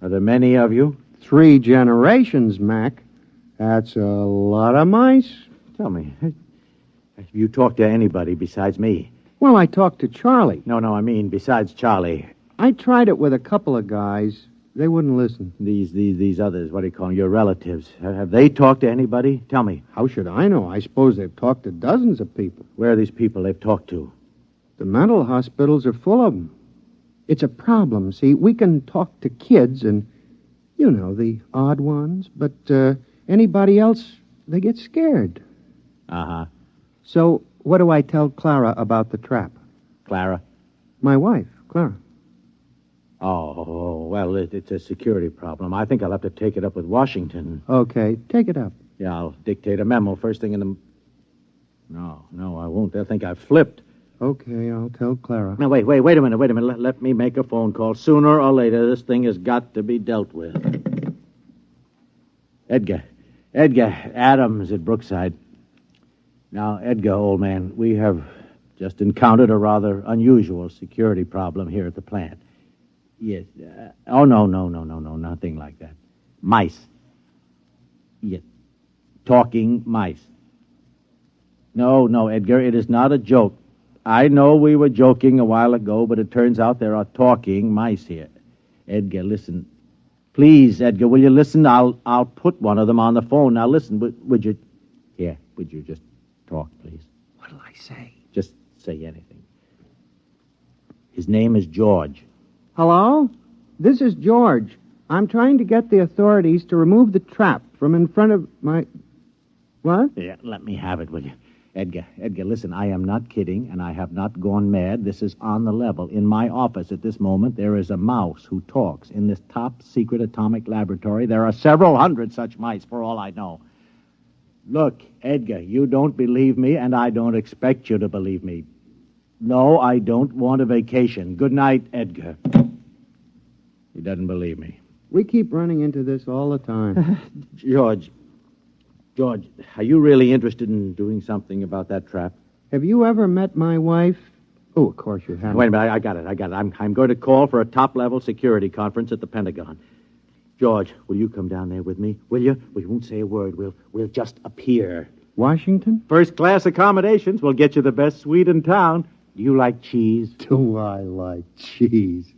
there many of you? 3 generations, Mac. That's a lot of mice. Tell me, have you talked to anybody besides me? Well, I talked to Charlie. No, I mean besides Charlie. I tried it with a couple of guys. They wouldn't listen. These others, what do you call them, your relatives, have they talked to anybody? Tell me. How should I know? I suppose they've talked to dozens of people. Where are these people they've talked to? The mental hospitals are full of them. It's a problem, see. We can talk to kids and, you know, the odd ones, but anybody else, they get scared. Uh-huh. So what do I tell Clara about the trap? Clara? My wife, Clara. Oh, well, it's a security problem. I think I'll have to take it up with Washington. Okay, take it up. Yeah, I'll dictate a memo first thing in the... No, I won't. They'll think I've flipped. Okay, I'll tell Clara. Now, wait a minute. Let me make a phone call. Sooner or later, this thing has got to be dealt with. Edgar Adams at Brookside. Now, Edgar, old man, we have just encountered a rather unusual security problem here at the plant. Yes. No, nothing like that. Mice. Yes. Talking mice. No, Edgar, it is not a joke. I know we were joking a while ago, but it turns out there are talking mice here. Edgar, listen. Please, Edgar, will you listen? I'll put one of them on the phone. Now, listen, would you... Here, would you just talk, please? Well, What'll I say? Just say anything. His name is George. Hello? This is George. I'm trying to get the authorities to remove the trap from in front of my... What? Yeah, let me have it, will you? Edgar, listen, I am not kidding, and I have not gone mad. This is on the level. In my office at this moment, there is a mouse who talks. In this top-secret atomic laboratory, there are several hundred such mice, for all I know. Look, Edgar, you don't believe me, and I don't expect you to believe me. No, I don't want a vacation. Good night, Edgar. He doesn't believe me. We keep running into this all the time. George, are you really interested in doing something about that trap? Have you ever met my wife? Oh, of course you haven't. Wait a minute, I got it. I'm going to call for a top-level security conference at the Pentagon. George, will you come down there with me? Will you? We won't say a word. We'll just appear. Washington? First-class accommodations. We'll get you the best suite in town. Do you like cheese? Do I like cheese?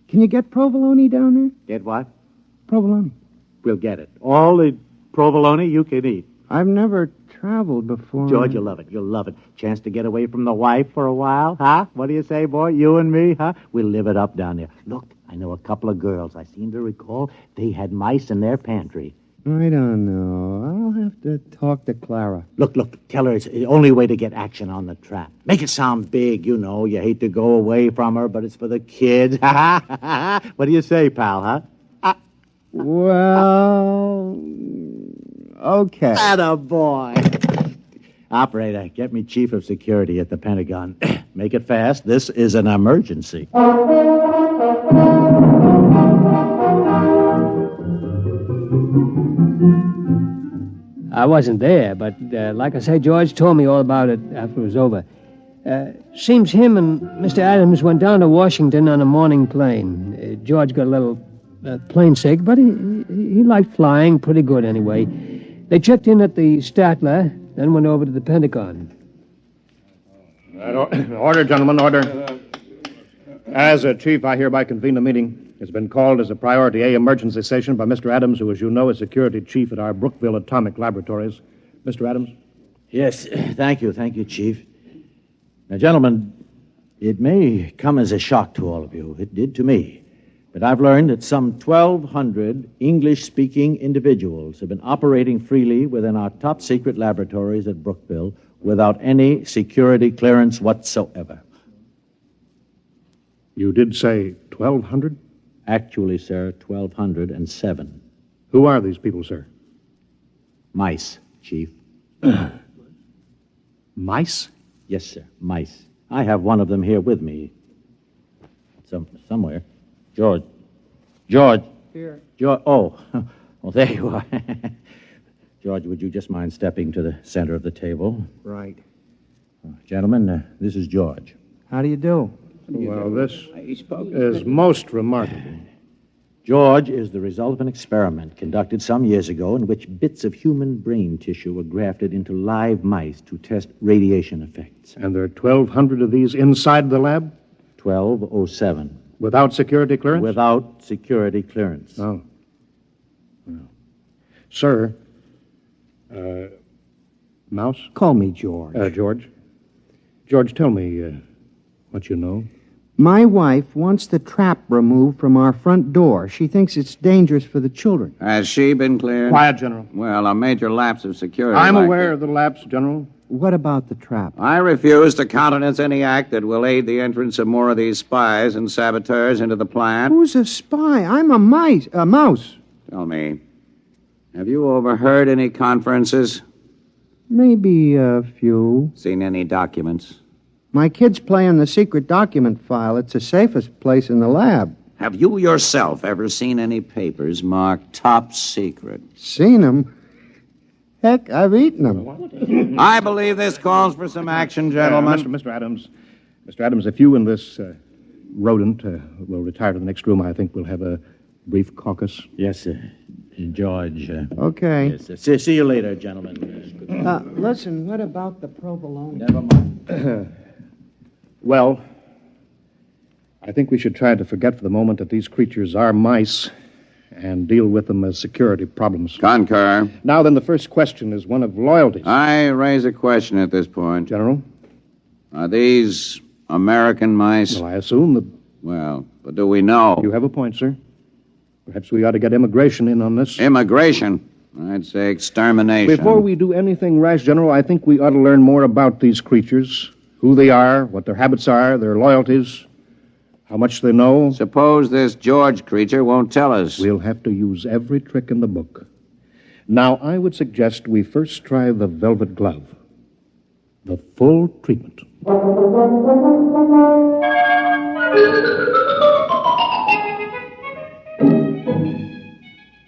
Can you get provolone down there? Get what? Provolone. We'll get it. All the provolone you can eat. I've never traveled before. George, you'll love it. You'll love it. Chance to get away from the wife for a while, huh? What do you say, boy? You and me, huh? We'll live it up down there. Look, I know a couple of girls. I seem to recall they had mice in their pantry. I don't know. I'll have to talk to Clara. Look, tell her it's the only way to get action on the trap. Make it sound big, you know. You hate to go away from her, but it's for the kids. What do you say, pal, huh? Well, okay. Attaboy. Operator, get me chief of security at the Pentagon. Make it fast. This is an emergency. I wasn't there, but like I say, George told me all about it after it was over. Seems him and Mr. Adams went down to Washington on a morning plane. George got a little plane sick, but he liked flying pretty good anyway. They checked in at the Statler, then went over to the Pentagon. Order, gentlemen, order. As a chief, I hereby convene the meeting. It's been called as a Priority A emergency session by Mr. Adams, who, as you know, is security chief at our Brookville Atomic Laboratories. Mr. Adams? Yes, thank you, Chief. Now, gentlemen, it may come as a shock to all of you. It did to me. But I've learned that some 1,200 English-speaking individuals have been operating freely within our top-secret laboratories at Brookville without any security clearance whatsoever. You did say 1,200? Actually, sir, 1,207. Who are these people, sir? Mice, Chief. Mice? Yes, sir, mice. I have one of them here with me. Somewhere. George. Here. George. Oh, well, there you are. George, would you just mind stepping to the center of the table? Right. Gentlemen, this is George. How do you do? Well, this is most remarkable. George is the result of an experiment conducted some years ago in which bits of human brain tissue were grafted into live mice to test radiation effects. And there are 1,200 of these inside the lab? 1,207. Without security clearance? Without security clearance. Oh. Well. Sir, Mouse? Call me George. George? George, tell me what you know. My wife wants the trap removed from our front door. She thinks it's dangerous for the children. Has she been cleared? Quiet, General. Well, a major lapse of security. I'm aware of the lapse, General. What about the trap? I refuse to countenance any act that will aid the entrance of more of these spies and saboteurs into the plant. Who's a spy? I'm a mouse. Tell me, have you overheard any conferences? Maybe a few. Seen any documents? My kids play in the secret document file. It's the safest place in the lab. Have you yourself ever seen any papers marked top secret? Seen them? Heck, I've eaten them. I believe this calls for some action, gentlemen. Mr. Adams, if you and this rodent will retire to the next room, I think we'll have a brief caucus. Yes, sir. George. Okay. Yes, sir. See you later, gentlemen. Listen, what about the provolone? Never mind. Well, I think we should try to forget for the moment that these creatures are mice and deal with them as security problems. Concur. Now then, the first question is one of loyalty. I raise a question at this point. General? Are these American mice? Well, I assume that... Well, but do we know? You have a point, sir. Perhaps we ought to get immigration in on this. Immigration? I'd say extermination. Before we do anything rash, General, I think we ought to learn more about these creatures, who they are, what their habits are, their loyalties, how much they know. Suppose this George creature won't tell us. We'll have to use every trick in the book. Now, I would suggest we first try the velvet glove. The full treatment.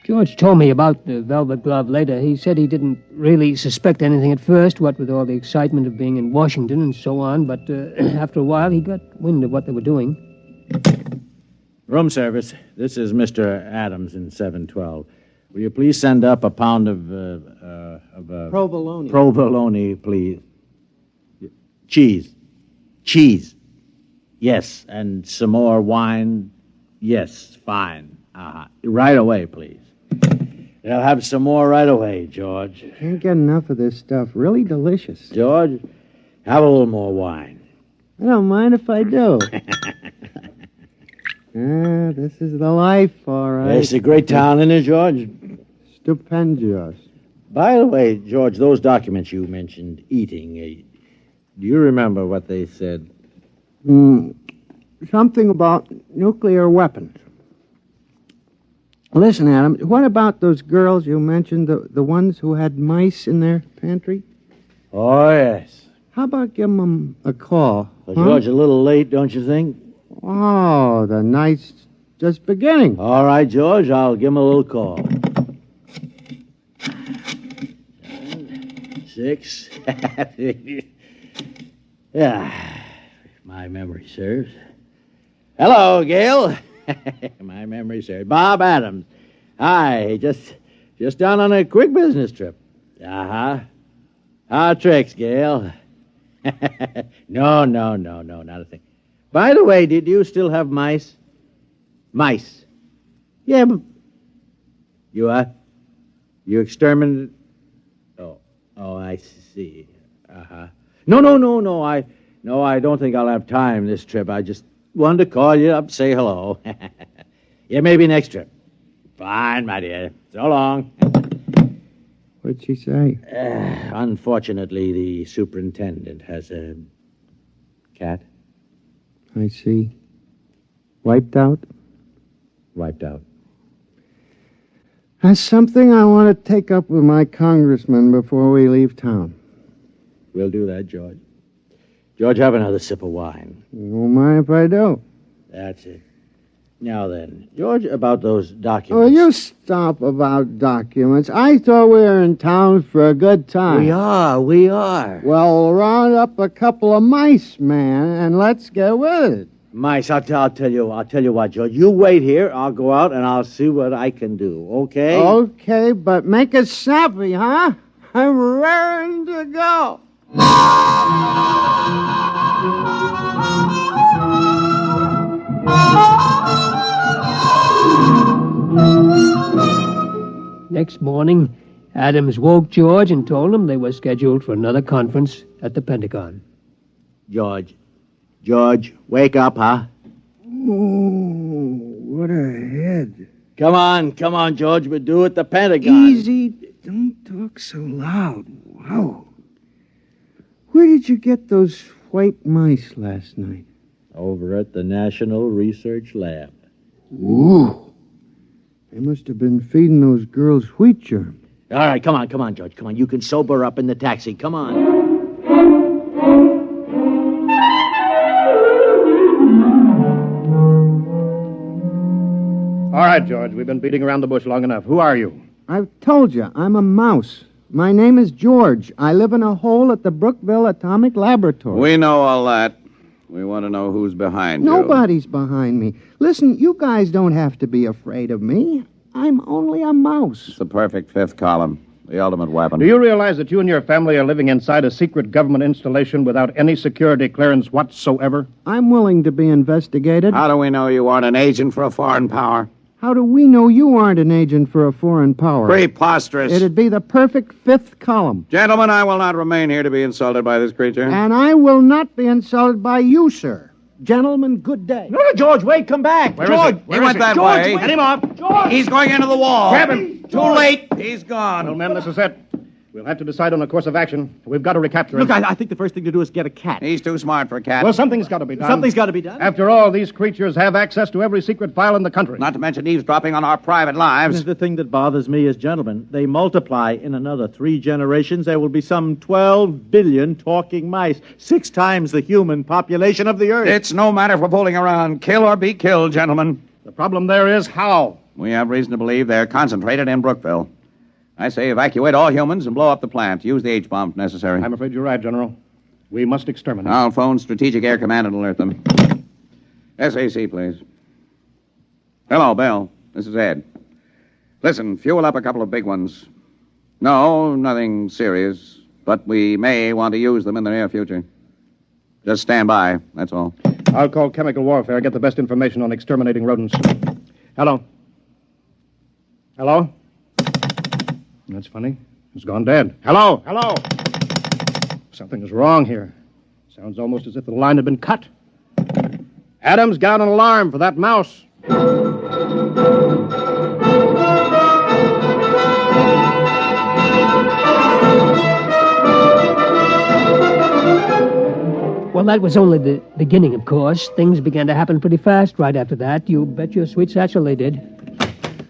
George told me about the velvet glove later. He said he didn't really suspect anything at first, what with all the excitement of being in Washington and so on, but after a while he got wind of what they were doing. Room service. This is Mr. Adams in 712. Will you please send up a pound of Provolone. Provolone, please. Cheese. Cheese. Yes, and some more wine. Yes, fine. Right away, please. They'll have some more right away, George. Can't get enough of this stuff. Really delicious. George, have a little more wine. I don't mind if I do. This is the life, all right. It's a great town, isn't it, George? Stupendous. By the way, George, those documents you mentioned eating, do you remember what they said? Something about nuclear weapons. Listen, Adam, what about those girls you mentioned, the ones who had mice in their pantry? Oh, yes. How about giving them a call? Well, George, a little late, don't you think? Oh, the night's just beginning. All right, George, I'll give him a little call. 6. Yeah, if my memory serves. Hello, Gail. My memory serves. Bob Adams. Hi, just down on a quick business trip. How tricks, Gail? No, not a thing. By the way, did you still have mice? Mice. Yeah, but... You what? You exterminated... Oh, I see. No, I don't think I'll have time this trip. I just wanted to call you up, say hello. Yeah, maybe next trip. Fine, my dear. So long. What'd she say? Unfortunately, the superintendent has a cat. I see. Wiped out? Wiped out. That's something I want to take up with my congressman before we leave town. We'll do that, George. George, have another sip of wine. You won't mind if I do. That's it. Now then, George, about those documents. Oh, you stop about documents. I thought we were in town for a good time. We are. Well, round up a couple of mice, man, and let's get with it. Mice, I'll tell you what, George. You wait here. I'll go out and I'll see what I can do, okay? Okay, but make it snappy, huh? I'm raring to go. Next morning, Adams woke George and told him they were scheduled for another conference at the Pentagon. George, wake up, huh? Oh, what a head. Come on, George. We're due at the Pentagon. Easy. Don't talk so loud. Wow. Where did you get those white mice last night? Over at the National Research Lab. Ooh. They must have been feeding those girls wheat germ. All right, come on, George. Come on. You can sober up in the taxi. Come on. All right, George, we've been beating around the bush long enough. Who are you? I've told you, I'm a mouse. My name is George. I live in a hole at the Brookville Atomic Laboratory. We know all that. We want to know who's behind you. Nobody's behind me. Listen, you guys don't have to be afraid of me. I'm only a mouse. It's the perfect fifth column. The ultimate weapon. Do you realize that you and your family are living inside a secret government installation without any security clearance whatsoever? I'm willing to be investigated. How do we know you aren't an agent for a foreign power? How do we know you aren't an agent for a foreign power? Preposterous. It'd be the perfect fifth column. Gentlemen, I will not remain here to be insulted by this creature. And I will not be insulted by you, sir. Gentlemen, good day. No, George, wait, come back. George, he went that George, way. wait. Get him up. George. He's going into the wall. Grab him. Too late. He's gone. Well, men, this is it. We'll have to decide on a course of action. We've got to recapture him. Look, I think the first thing to do is get a cat. He's too smart for a cat. Well, something's got to be done. Something's got to be done. After all, these creatures have access to every secret file in the country. Not to mention eavesdropping on our private lives. The thing that bothers me is, gentlemen, they multiply in another 3 generations. There will be some 12 billion talking mice, 6 times the human population of the Earth. It's no matter for fooling around. Kill or be killed, gentlemen. The problem there is how. We have reason to believe they're concentrated in Brookville. I say evacuate all humans and blow up the plant. Use the H-bomb if necessary. I'm afraid you're right, General. We must exterminate. I'll phone Strategic Air Command and alert them. SAC, please. Hello, Bill. This is Ed. Listen, fuel up a couple of big ones. No, nothing serious, but we may want to use them in the near future. Just stand by, that's all. I'll call chemical warfare, get the best information on exterminating rodents. Hello? Hello? That's funny. It's gone dead. Hello? Hello? Something is wrong here. Sounds almost as if the line had been cut. Adams, get out an alarm for that mouse. Well, that was only the beginning, of course. Things began to happen pretty fast right after that. You bet your sweet satchel they did.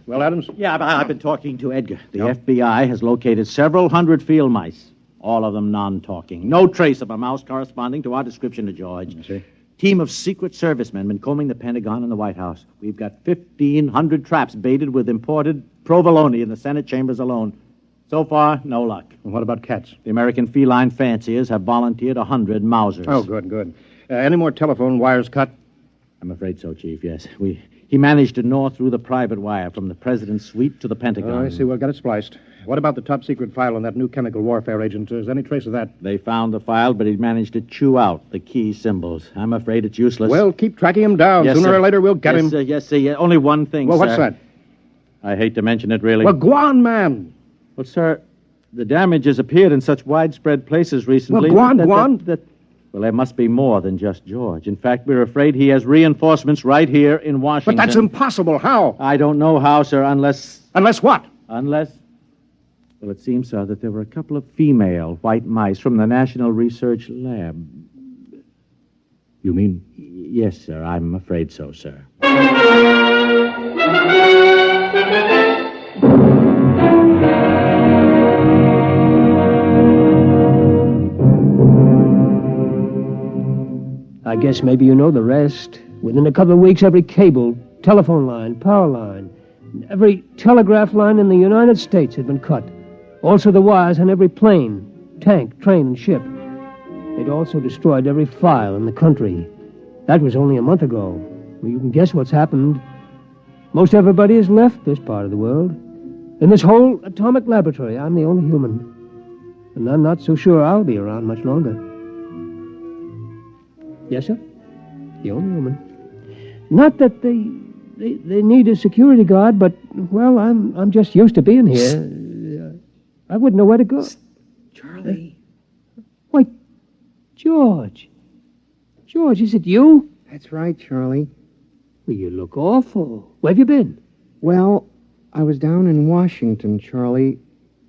Well, Adams? Yeah, I've been talking to Edgar. The FBI has located several hundred field mice, all of them non-talking. No trace of a mouse corresponding to our description of George. I see. Team of Secret Servicemen been combing the Pentagon and the White House. We've got 1,500 traps baited with imported provolone in the Senate chambers alone. So far, no luck. And what about cats? The American feline fanciers have volunteered 100 Mausers. Oh, good. Any more telephone wires cut? I'm afraid so, Chief, yes. He managed to gnaw through the private wire from the president's suite to the Pentagon. Oh, I see. We'll get it spliced. What about the top-secret file on that new chemical warfare agent? Is there any trace of that? They found the file, but he managed to chew out the key symbols. I'm afraid it's useless. Well, keep tracking him down. Yes, Sooner sir. or later, we'll get him. Yes, sir. Only one thing, Well, sir. what's that? I hate to mention it, really. Well, go on, man. Well, sir, the damage has appeared in such widespread places recently. Well, go on. Well, there must be more than just George. In fact, we're afraid he has reinforcements right here in Washington. But that's impossible. How? I don't know how, sir, unless... Unless what? Unless... Well, it seems, sir, that there were a couple of female white mice from the National Research Lab. You mean? Yes, sir. I'm afraid so, sir. I guess maybe you know the rest. Within a couple of weeks, every cable, telephone line, power line, every telegraph line in the United States had been cut. Also the wires on every plane, tank, train, and ship. They'd also destroyed every file in the country. That was only a month ago. Well, you can guess what's happened. Most everybody has left this part of the world. In this whole atomic laboratory, I'm the only human. And I'm not so sure I'll be around much longer. Yes, sir? The only woman. Not that they need a security guard, but, well, I'm just used to being here. I wouldn't know where to go. Charlie. Why, George. George, is it you? That's right, Charlie. Well, you look awful. Where have you been? Well, I was down in Washington, Charlie,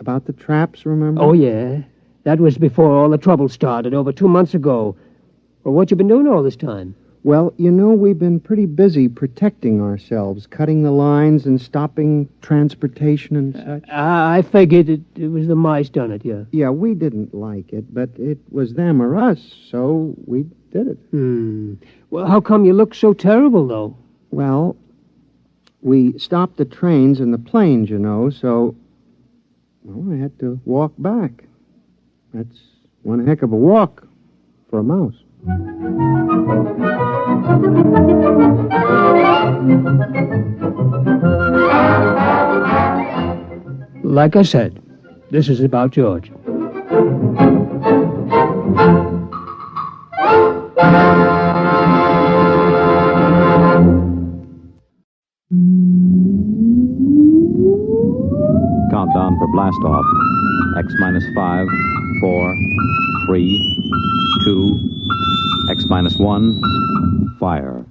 about the traps, remember? Oh, yeah. That was before all the trouble started, over 2 months ago. Well, what you been doing all this time? Well, you know, we've been pretty busy protecting ourselves, cutting the lines and stopping transportation and such. I figured it was the mice done it, yeah. Yeah, we didn't like it, but it was them or us, so we did it. Well, how come you look so terrible, though? Well, we stopped the trains and the planes, you know, so... Well, I had to walk back. That's one heck of a walk for a mouse. Like I said, this is about George. countdown for blast off. X minus 5, 4, 3, 2, X minus 1, fire.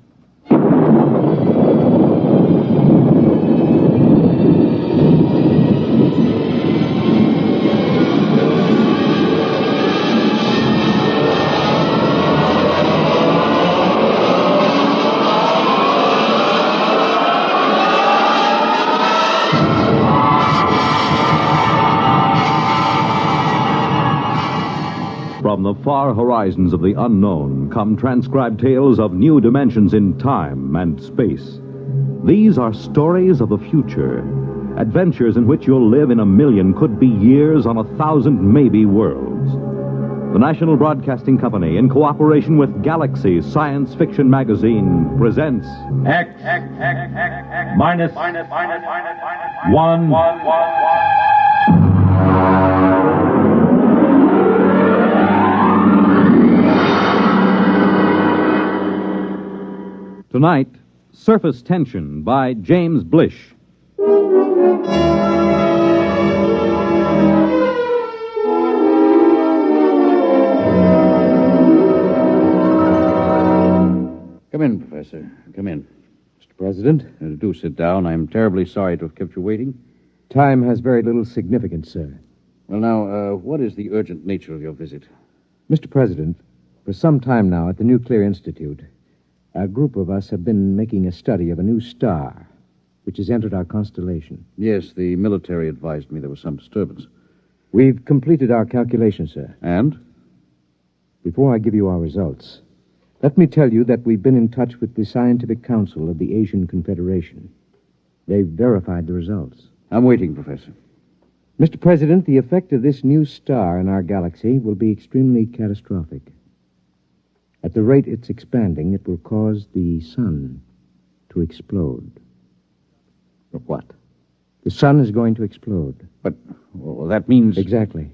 From the far horizons of the unknown come transcribed tales of new dimensions in time and space. These are stories of the future, adventures in which you'll live in a million, could be years, on 1,000 maybe worlds. The National Broadcasting Company, in cooperation with Galaxy Science Fiction Magazine, presents X minus 1. Tonight, Surface Tension by James Blish. Come in, Professor. Come in. Mr. President? Do sit down. I'm terribly sorry to have kept you waiting. Time has very little significance, sir. Well, now, what is the urgent nature of your visit? Mr. President, for some time now at the Nuclear Institute, a group of us have been making a study of a new star, which has entered our constellation. Yes, the military advised me there was some disturbance. We've completed our calculations, sir. And? Before I give you our results, let me tell you that we've been in touch with the Scientific Council of the Asian Confederation. They've verified the results. I'm waiting, Professor. Mr. President, the effect of this new star in our galaxy will be extremely catastrophic. At the rate it's expanding, it will cause the sun to explode. What? The sun is going to explode. But, well, that means... Exactly.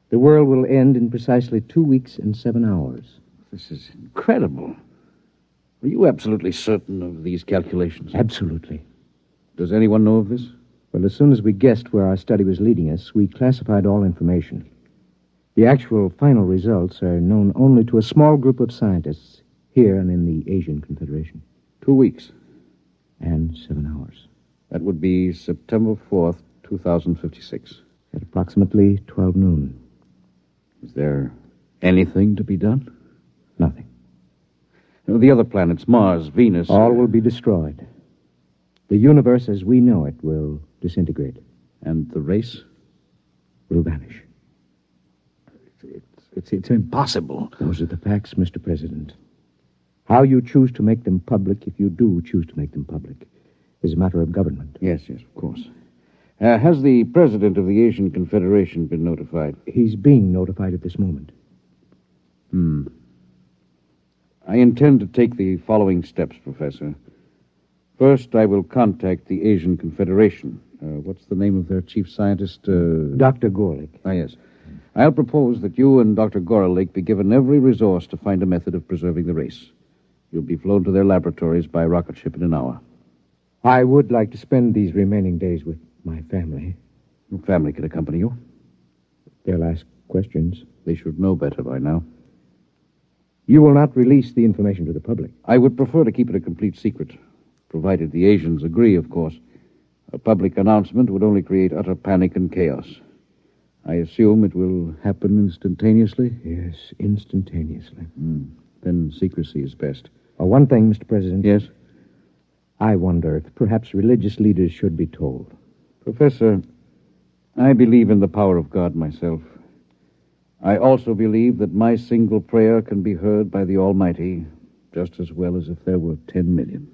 The world will end in precisely 2 weeks and 7 hours. This is incredible. Are you absolutely certain of these calculations? Absolutely. Does anyone know of this? Well, as soon as we guessed where our study was leading us, we classified all information. The actual final results are known only to a small group of scientists here and in the Asian Confederation. 2 weeks. And 7 hours. That would be September 4th, 2056. At approximately 12 noon. Is there anything to be done? Nothing. The other planets, Mars, Venus... All will be destroyed. The universe as we know it will disintegrate. And the race? Will vanish. It's impossible. Those are the facts, Mr. President. How you choose to make them public, if you do choose to make them public, is a matter of government. Yes, of course. Has the president of the Asian Confederation been notified? He's being notified at this moment. I intend to take the following steps, Professor. First, I will contact the Asian Confederation. What's the name of their chief scientist? Dr. Gorlick. Ah, yes. I'll propose that you and Dr. Gorlick be given every resource to find a method of preserving the race. You'll be flown to their laboratories by rocket ship in an hour. I would like to spend these remaining days with my family. Your family can accompany you. They'll ask questions. They should know better by now. You will not release the information to the public. I would prefer to keep it a complete secret, provided the Asians agree, of course. A public announcement would only create utter panic and chaos. I assume it will happen instantaneously? Yes, instantaneously. Then secrecy is best. One thing, Mr. President. Yes? I wonder if perhaps religious leaders should be told. Professor, I believe in the power of God myself. I also believe that my single prayer can be heard by the Almighty just as well as if there were 10 million.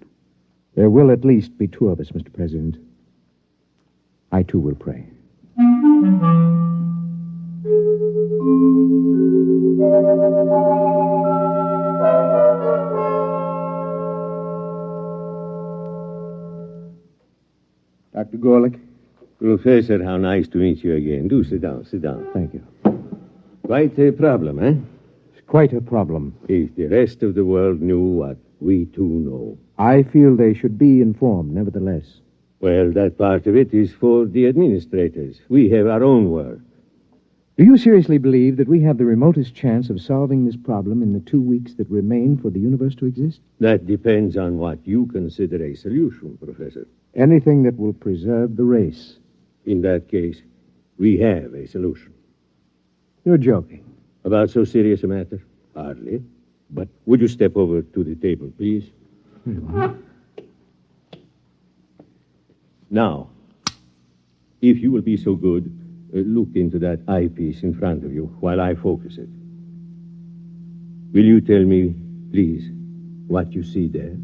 There will at least be 2 of us, Mr. President. I, too, will pray. Dr. Gorlick? Professor, how nice to meet you again. Do sit down, sit down. Thank you. Quite a problem, eh? It's quite a problem. If the rest of the world knew what we too know. I feel they should be informed, nevertheless. Well, that part of it is for the administrators. We have our own work. Do you seriously believe that we have the remotest chance of solving this problem in the 2 weeks that remain for the universe to exist? That depends on what you consider a solution, Professor. Anything that will preserve the race. In that case, we have a solution. You're joking. About so serious a matter? Hardly. But would you step over to the table, please? Now, if you will be so good, look into that eyepiece in front of you while I focus it. Will you tell me, please, what you see there?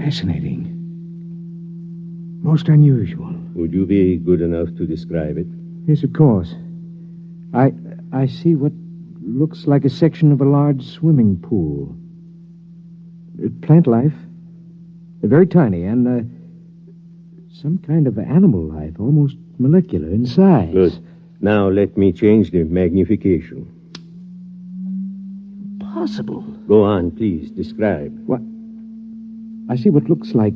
Fascinating. Most unusual. Would you be good enough to describe it? Yes, of course. I see what looks like a section of a large swimming pool. Plant life. Very tiny, and some kind of animal life, almost molecular in size. Good. Now let me change the magnification. Possible. Go on, please. Describe. What? I see what looks like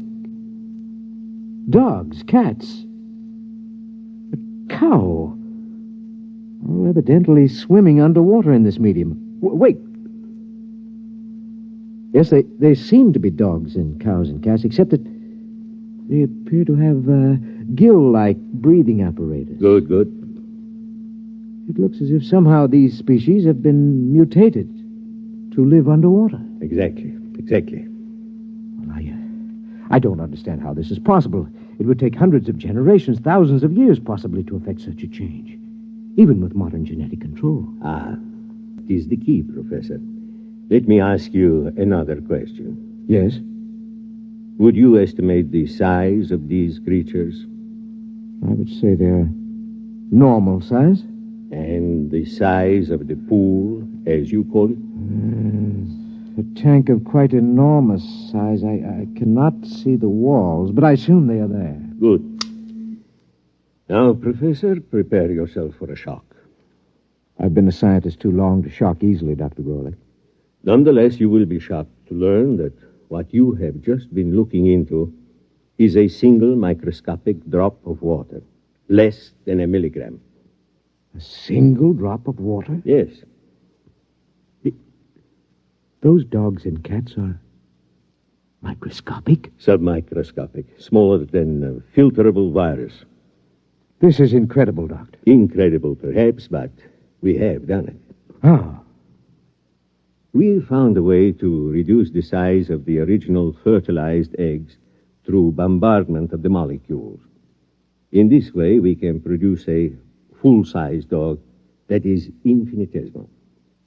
dogs, cats, a cow. All evidently swimming underwater in this medium. Wait. Yes, they seem to be dogs and cows and cats, except that they appear to have gill-like breathing apparatus. Good, good. It looks as if somehow these species have been mutated to live underwater. Exactly. Well, I don't understand how this is possible. It would take hundreds of generations, thousands of years possibly to effect such a change, even with modern genetic control. It is the key, Professor. Let me ask you another question. Yes? Would you estimate the size of these creatures? I would say they're normal size. And the size of the pool, as you call it? A tank of quite enormous size. I cannot see the walls, but I assume they are there. Good. Now, Professor, prepare yourself for a shock. I've been a scientist too long to shock easily, Dr. Gorley. Nonetheless, you will be shocked to learn that what you have just been looking into is a single microscopic drop of water, less than a milligram. A single drop of water? Yes. Those dogs and cats are microscopic? Submicroscopic, smaller than a filterable virus. This is incredible, Doctor. Incredible, perhaps, but we have done it. Ah. We found a way to reduce the size of the original fertilized eggs through bombardment of the molecules. In this way, we can produce a full-size dog that is infinitesimal.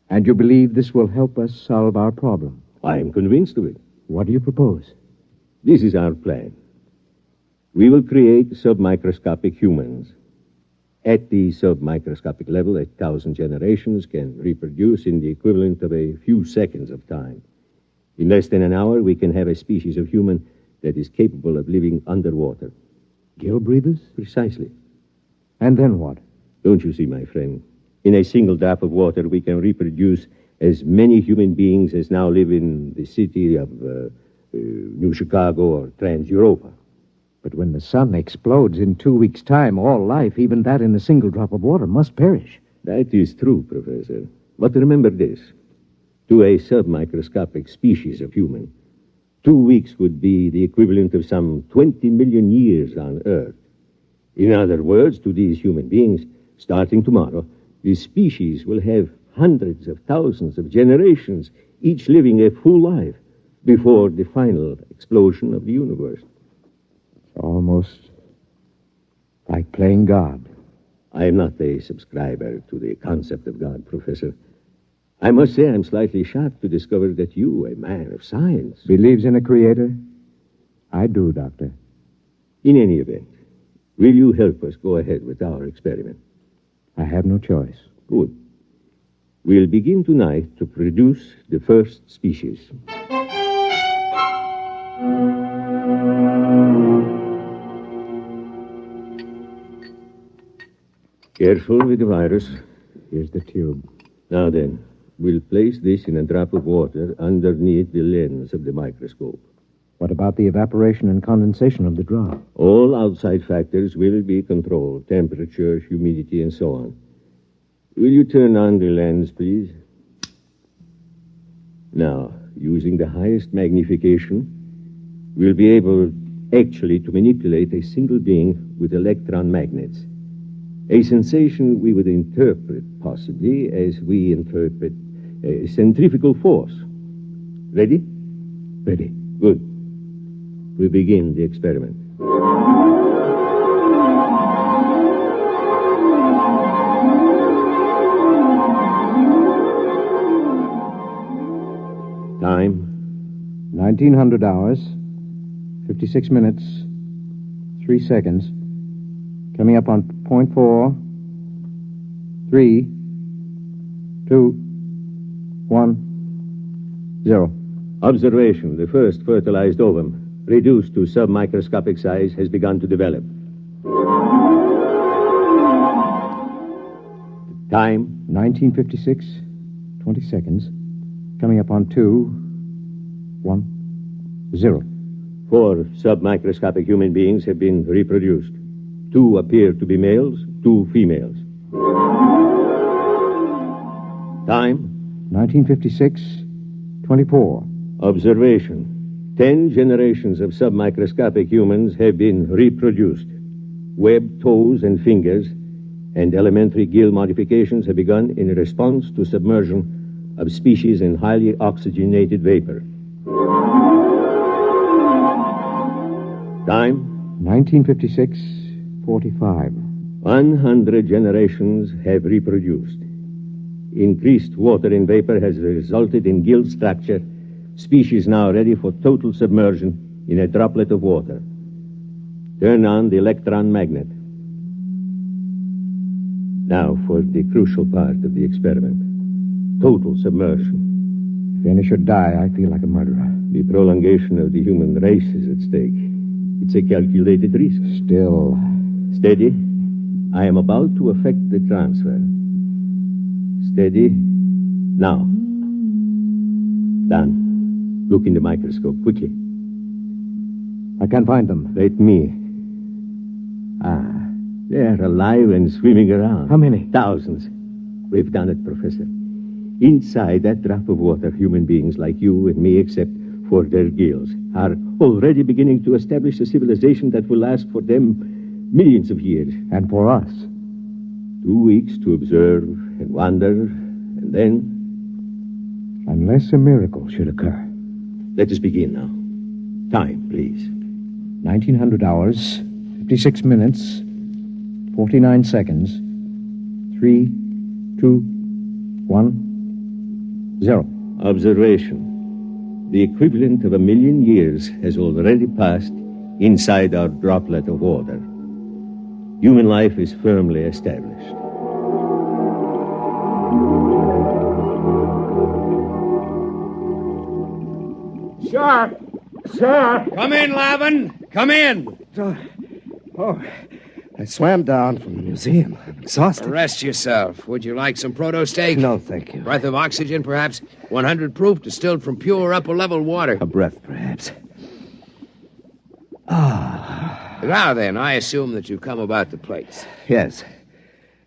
And you believe this will help us solve our problem? I am convinced of it. What do you propose? This is our plan. We will create submicroscopic humans. At the submicroscopic level, 1,000 generations can reproduce in the equivalent of a few seconds of time. In less than an hour, we can have a species of human that is capable of living underwater. Gill breathers? Precisely. And then what? Don't you see, my friend? In a single drop of water, we can reproduce as many human beings as now live in the city of New Chicago or Trans-Europa. But when the sun explodes in 2 weeks' time, all life, even that in a single drop of water, must perish. That is true, Professor. But remember this. To a submicroscopic species of human, 2 weeks would be the equivalent of some 20 million years on Earth. In other words, to these human beings, starting tomorrow, the species will have hundreds of thousands of generations, each living a full life, before the final explosion of the universe. Almost like playing God. I am not a subscriber to the concept of God, Professor. I must say I'm slightly shocked to discover that you, a man of science... Believes in a creator? I do, Doctor. In any event, will you help us go ahead with our experiment? I have no choice. Good. We'll begin tonight to produce the first species. Careful with the virus. Here's the tube. Now then, We'll place this in a drop of water underneath the lens of the microscope. What about the evaporation and condensation of the drop? All outside factors will be controlled. Temperature, humidity, and so on. Will you turn on the lens, please? Now, using the highest magnification, we'll be able actually to manipulate a single being with electron magnets. A sensation we would interpret, possibly, as we interpret a centrifugal force. Ready? Ready. Good. We begin the experiment. Time? 1900 hours, 56 minutes, 3 seconds. Coming up on point 4, 3, 2, 1, 0. Observation. The first fertilized ovum, reduced to submicroscopic size, has begun to develop. Time? 1956, 20 seconds. Coming up on 2, 1, 0. 4 submicroscopic human beings have been reproduced. 2 appear to be males, 2 females. Time? 1956, 24. Observation. 10 generations of submicroscopic humans have been reproduced. Webbed toes and fingers and elementary gill modifications have begun in response to submersion of species in highly oxygenated vapor. Time? 1956, 45. 100 generations have reproduced. Increased water in vapor has resulted in gill structure, species now ready for total submersion in a droplet of water. Turn on the electron magnet. Now for the crucial part of the experiment. Total submersion. Finish or die, I feel like a murderer. The prolongation of the human race is at stake. It's a calculated risk. Still. Steady. I am about to effect the transfer. Steady. Now. Done. Look in the microscope, quickly. I can't find them. Let me. They're alive and swimming around. How many? Thousands. We've done it, Professor. Inside that drop of water, human beings like you and me, except for their gills, are already beginning to establish a civilization that will last for them millions of years. And for us? 2 weeks to observe and wonder, and then... Unless a miracle should occur. Let us begin now. Time, please. 1900 hours, 56 minutes, 49 seconds, 3, 2, 1, 0. Observation. The equivalent of 1,000,000 years has already passed inside our droplet of water. Human life is firmly established. Sir! Sir! Come in, Lavin. Come in. I swam down from the museum. I'm exhausted. Rest yourself. Would you like some proto steak? No, thank you. Breath of oxygen, perhaps? 100 proof, distilled from pure upper-level water. A breath, perhaps. Now then, I assume that you've come about the plates. Yes.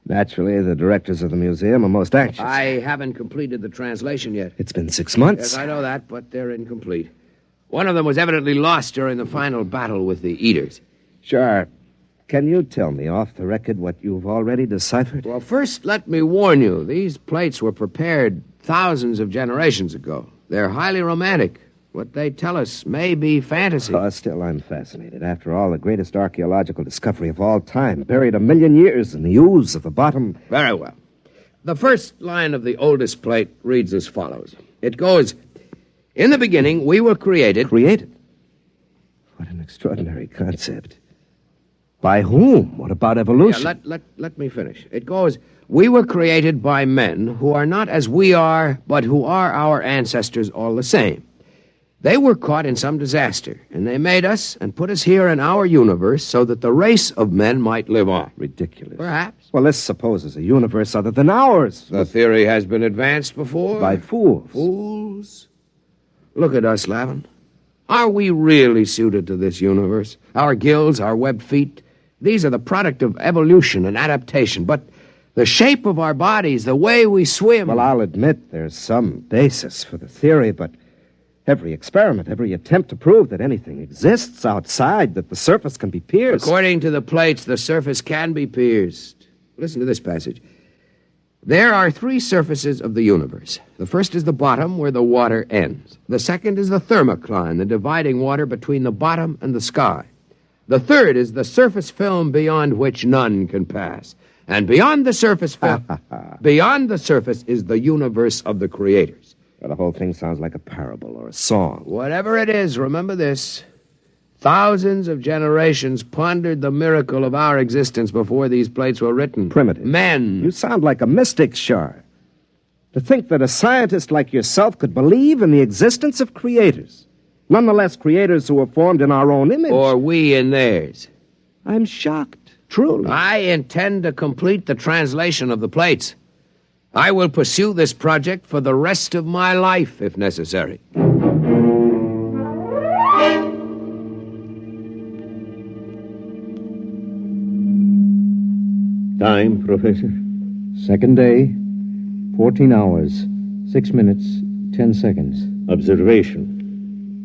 Naturally, the directors of the museum are most anxious. I haven't completed the translation yet. It's been 6 months. Yes, I know that, but they're incomplete. One of them was evidently lost during the final battle with the Eaters. Sure. Can you tell me off the record what you've already deciphered? Well, first, let me warn you. These plates were prepared thousands of generations ago. They're highly romantic. What they tell us may be fantasy. Still, I'm fascinated. After all, the greatest archaeological discovery of all time, buried 1,000,000 years in the ooze of the bottom. Very well. The first line of the oldest plate reads as follows. It goes, "In the beginning, we were created..." Created? What an extraordinary concept. By whom? What about evolution? Yeah, let me finish. It goes, "We were created by men who are not as we are, but who are our ancestors all the same. They were caught in some disaster, and they made us and put us here in our universe so that the race of men might live on. Ridiculous. Perhaps. Well, this supposes a universe other than ours. The theory has been advanced before. By fools. Fools? Look at us, Lavin. Are we really suited to this universe? Our gills, our webbed feet, these are the product of evolution and adaptation, but the shape of our bodies, the way we swim... Well, I'll admit there's some basis for the theory, but every experiment, every attempt to prove that anything exists outside, that the surface can be pierced... According to the plates, the surface can be pierced. Listen to this passage. There are 3 surfaces of the universe. The first is the bottom, where the water ends. The second is the thermocline, the dividing water between the bottom and the sky. The third is the surface film beyond which none can pass. And beyond the surface film, beyond the surface is the universe of the creators. Well, the whole thing sounds like a parable or a song. Whatever it is, remember this. Thousands of generations pondered the miracle of our existence before these plates were written. Primitive. Men. You sound like a mystic, Shar. To think that a scientist like yourself could believe in the existence of creators. Nonetheless, creators who were formed in our own image. Or we in theirs. I'm shocked, truly. I intend to complete the translation of the plates. I will pursue this project for the rest of my life, if necessary. Time, Professor? Second day, 14 hours, 6 minutes, 10 seconds. Observation.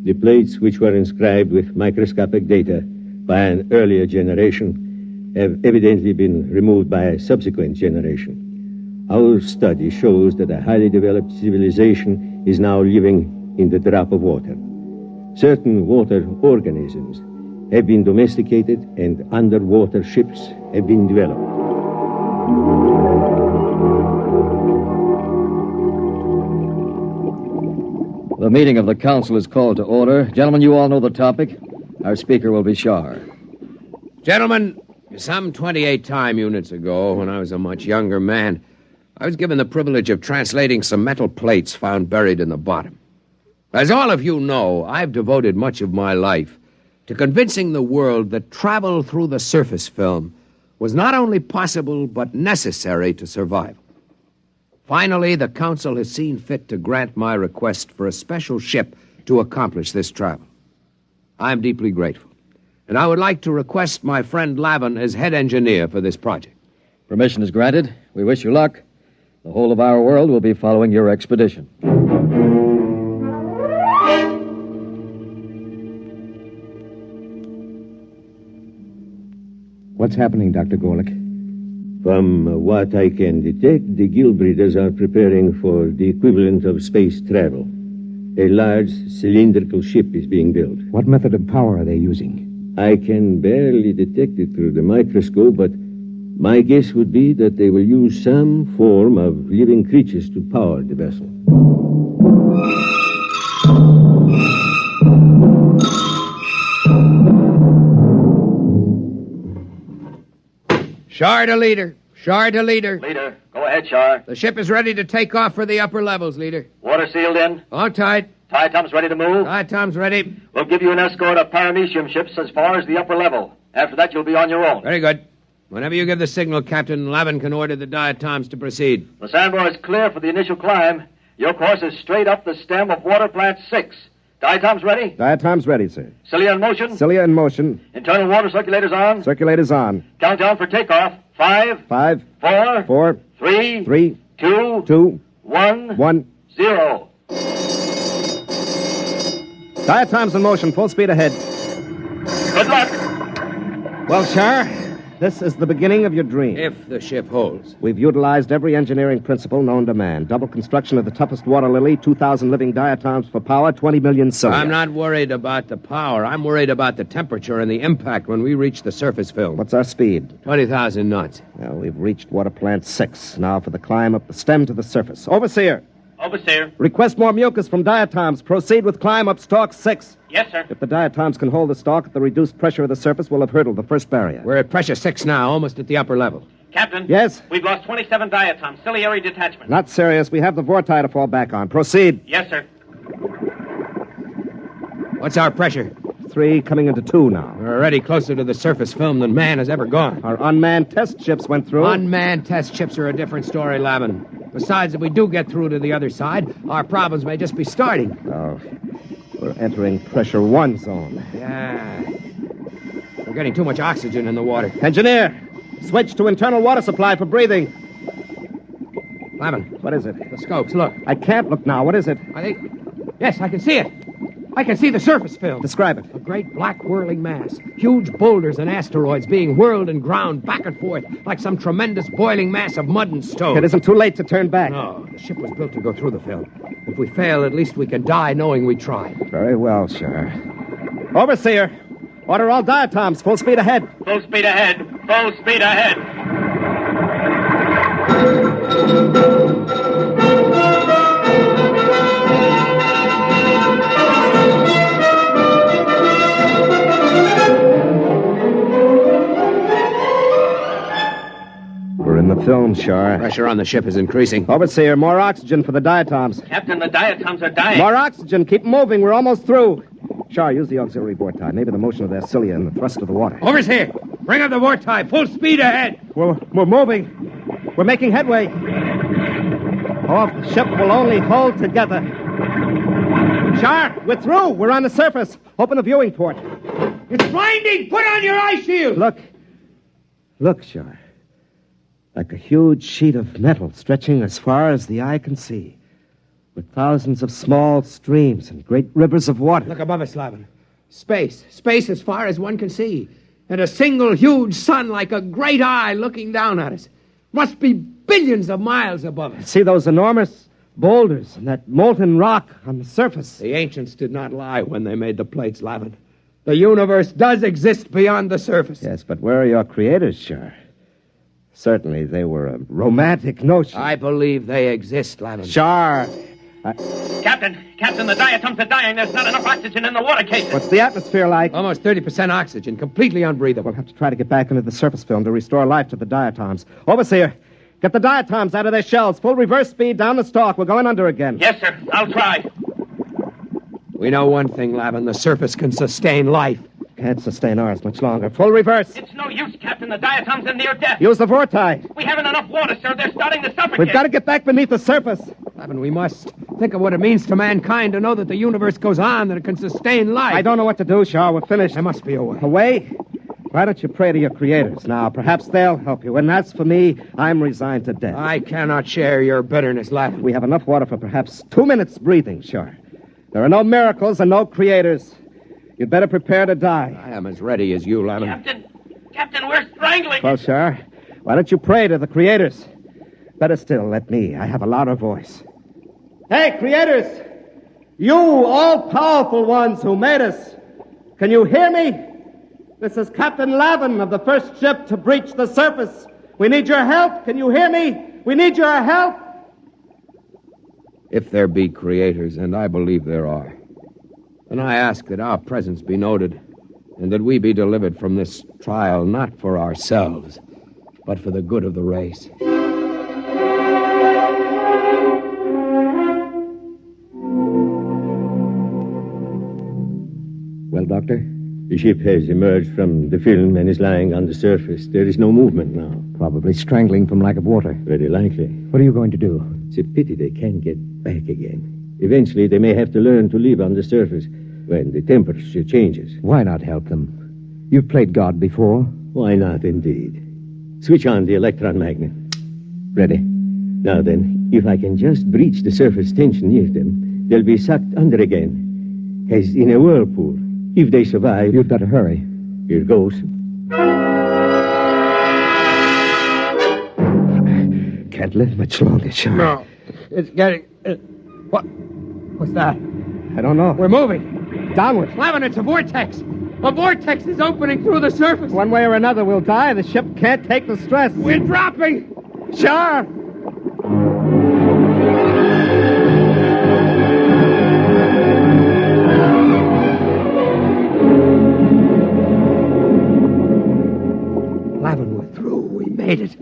The plates which were inscribed with microscopic data by an earlier generation have evidently been removed by a subsequent generation. Our study shows that a highly developed civilization is now living in the drop of water. Certain water organisms have been domesticated and underwater ships have been developed. The meeting of the council is called to order. Gentlemen, you all know the topic. Our speaker will be Shar. Gentlemen, some 28 time units ago, when I was a much younger man, I was given the privilege of translating some metal plates found buried in the bottom. As all of you know, I've devoted much of my life to convincing the world that travel through the surface film was not only possible, but necessary to survival. Finally, the council has seen fit to grant my request for a special ship to accomplish this travel. I'm deeply grateful, and I would like to request my friend Lavin as head engineer for this project. Permission is granted. We wish you luck. The whole of our world will be following your expedition. What's happening, Dr. Gorlick? From what I can detect, the gill breeders are preparing for the equivalent of space travel. A large cylindrical ship is being built. What method of power are they using? I can barely detect it through the microscope, but my guess would be that they will use some form of living creatures to power the vessel. Shar to leader. Shar to leader. Leader, go ahead, Shar. The ship is ready to take off for the upper levels, leader. Water sealed in. All tight. Tie-Tom's ready to move. Tie-Tom's ready. We'll give you an escort of paramecium ships as far as the upper level. After that, you'll be on your own. Very good. Whenever you give the signal, Captain, Lavin can order the diatoms to proceed. The sandbar is clear for the initial climb. Your course is straight up the stem of water plant 6. Diatoms ready? Diatom's ready, sir. Cilia in motion? Cilia in motion. Internal water circulators on? Circulators on. Countdown for takeoff. 5. 5. 4. 4. 3. 3. 2. 2. 1. 1. 0. Diatom's in motion. Full speed ahead. Good luck. Well, Shar, this is the beginning of your dream. If the ship holds. We've utilized every engineering principle known to man. Double construction of the toughest water lily, 2,000 living diatoms for power, 20 million cilia. I'm not worried about the power. I'm worried about the temperature and the impact when we reach the surface film. What's our speed? 20,000 knots. Well, we've reached water plant 6. Now for the climb up the stem to the surface. Overseer. Overseer. Request more mucus from diatoms. Proceed with climb up stalk 6. Yes, sir. If the diatoms can hold the stalk at the reduced pressure of the surface, we'll have hurdled the first barrier. We're at pressure 6 now, almost at the upper level. Captain. Yes? We've lost 27 diatoms. Ciliary detachment. Not serious. We have the vorti to fall back on. Proceed. Yes, sir. What's our pressure? 3 coming into 2 now. We're already closer to the surface film than man has ever gone. Our unmanned test ships went through. Unmanned test ships are a different story, Lavin. Besides, if we do get through to the other side, our problems may just be starting. Oh, we're entering pressure 1 zone. Yeah. We're getting too much oxygen in the water. Engineer, switch to internal water supply for breathing. Lavin. What is it? The scopes, look. I can't look now. What is it? I think... Yes, I can see it. I can see the surface film. Describe it. A great black whirling mass. Huge boulders and asteroids being whirled and ground back and forth like some tremendous boiling mass of mud and stone. It isn't too late to turn back. No, the ship was built to go through the film. If we fail, at least we can die knowing we tried. Very well, sir. Overseer, order all diatoms. Full speed ahead. Full speed ahead. Full speed ahead. We're in the film, Shar. Pressure on the ship is increasing. Overseer, more oxygen for the diatoms. Captain, the diatoms are dying. More oxygen. Keep moving. We're almost through. Shar, use the auxiliary vorti. Maybe the motion of their cilia and the thrust of the water. Overseer, bring up the vorti. Full speed ahead. We're moving. We're making headway. Oh, if the ship will only hold together. Shar, we're through. We're on the surface. Open the viewing port. It's blinding. Put on your eye shield. Look, Shar. Like a huge sheet of metal stretching as far as the eye can see, with thousands of small streams and great rivers of water. Look above us, Lavin. Space. Space as far as one can see. And a single huge sun like a great eye looking down at us. Must be billions of miles above us. See those enormous boulders and that molten rock on the surface? The ancients did not lie when they made the plates, Lavin. The universe does exist beyond the surface. Yes, but where are your creators, Shar? Certainly they were a romantic notion. I believe they exist, Lavin. Shar! Captain, the diatoms are dying. There's not enough oxygen in the water cases. What's the atmosphere like? Almost 30% oxygen, completely unbreathable. We'll have to try to get back into the surface film to restore life to the diatoms. Overseer, get the diatoms out of their shells. Full reverse speed down the stalk. We're going under again. Yes, sir. I'll try. We know one thing, Lavin. The surface can sustain life. Can't sustain ours much longer. Full reverse. It's no use, Captain. The diatoms are near death. Use the vorti. We haven't enough water, sir. They're starting to suffocate. We've got to get back beneath the surface. Lavin, we must think of what it means to mankind to know that the universe goes on, that it can sustain life. I don't know what to do, Shaw. We're finished. There must be a way. A way? Why don't you pray to your creators now? Perhaps they'll help you. And as for me, I'm resigned to death. I cannot share your bitterness, Lavin. We have enough water for perhaps 2 minutes breathing, Shaw. There are no miracles and no creators. You'd better prepare to die. I am as ready as you, Lavin. Captain, we're strangling. Well, sir, why don't you pray to the creators? Better still, let me. I have a louder voice. Hey, creators! You all-powerful ones who made us, can you hear me? This is Captain Lavin of the first ship to breach the surface. We need your help. Can you hear me? We need your help. If there be creators, and I believe there are, then I ask that our presence be noted, and that we be delivered from this trial not for ourselves, but for the good of the race. Well, Doctor? The ship has emerged from the film and is lying on the surface. There is no movement now. Probably strangling from lack of water. Very likely. What are you going to do? It's a pity they can't get back again. Eventually, they may have to learn to live on the surface when the temperature changes. Why not help them? You've played God before. Why not, indeed? Switch on the electron magnet. Ready. Now then, if I can just breach the surface tension near them, they'll be sucked under again, as in a whirlpool. If they survive... You'd better hurry. Here goes. Can't live much longer, Sean. No. It's getting... What's that? I don't know. We're moving. Downward. Lavin, it's a vortex. A vortex is opening through the surface. One way or another, we'll die. The ship can't take the stress. We're dropping. Sure. Lavin, we're through. We made it.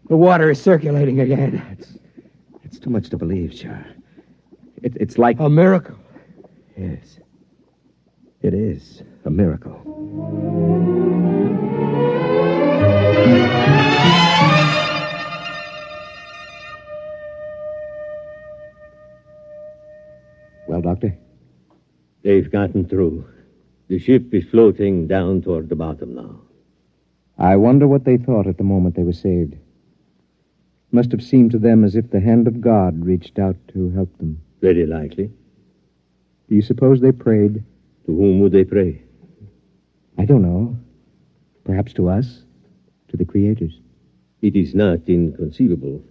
The water is circulating again. It's too much to believe, sure. It's like... A miracle. Yes. It is a miracle. Well, Doctor? They've gotten through. The ship is floating down toward the bottom now. I wonder what they thought at the moment they were saved. Must have seemed to them as if the hand of God reached out to help them. Very likely. Do you suppose they prayed? To whom would they pray? I don't know. Perhaps to us? To the creators? It is not inconceivable.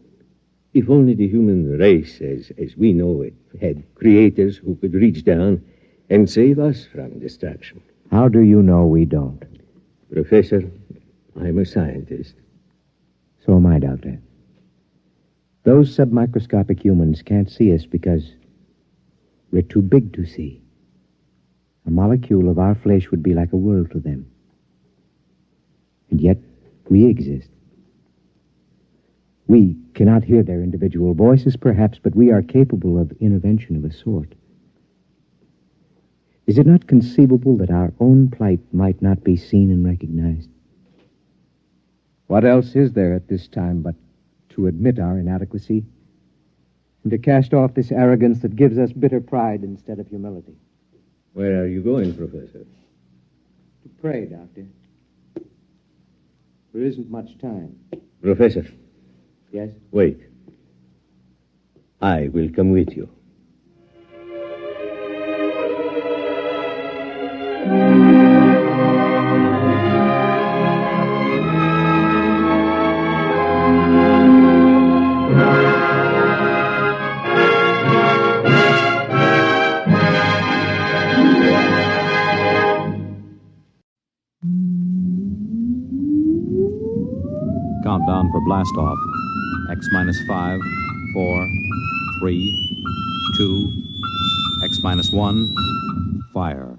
If only the human race, as we know it, had creators who could reach down and save us from destruction. How do you know we don't? Professor, I'm a scientist. So am I, Doctor. Those submicroscopic humans can't see us because we're too big to see. A molecule of our flesh would be like a world to them. And yet, we exist. We cannot hear their individual voices, perhaps, but we are capable of intervention of a sort. Is it not conceivable that our own plight might not be seen and recognized? What else is there at this time but to admit our inadequacy and to cast off this arrogance that gives us bitter pride instead of humility? Where are you going, Professor? To pray, Doctor. There isn't much time. Professor. Yes? Wait. I will come with you. Countdown for blast-off. X-5, 4, 3, 2, X-1, fire.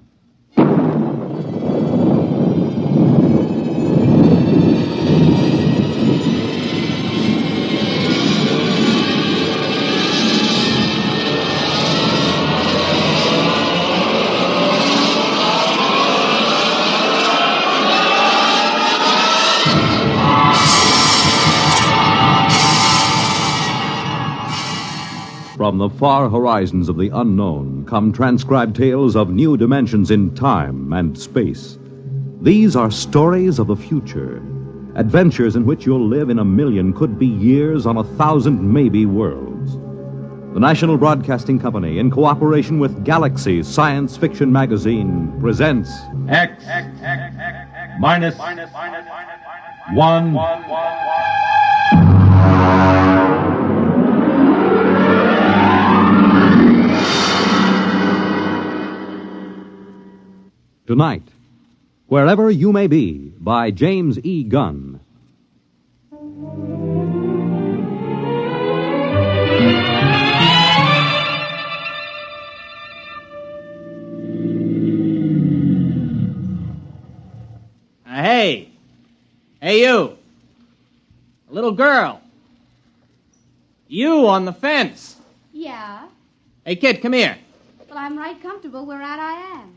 From the far horizons of the unknown come transcribed tales of new dimensions in time and space. These are stories of the future, adventures in which you'll live in 1,000,000, could be years, on 1,000 maybe worlds. The National Broadcasting Company, in cooperation with Galaxy Science Fiction Magazine, presents X minus 1. Tonight, Wherever You May Be, by James E. Gunn. Hey! Hey, you! Little girl! You on the fence! Yeah? Hey, kid, come here. Well, I'm right comfortable where I am.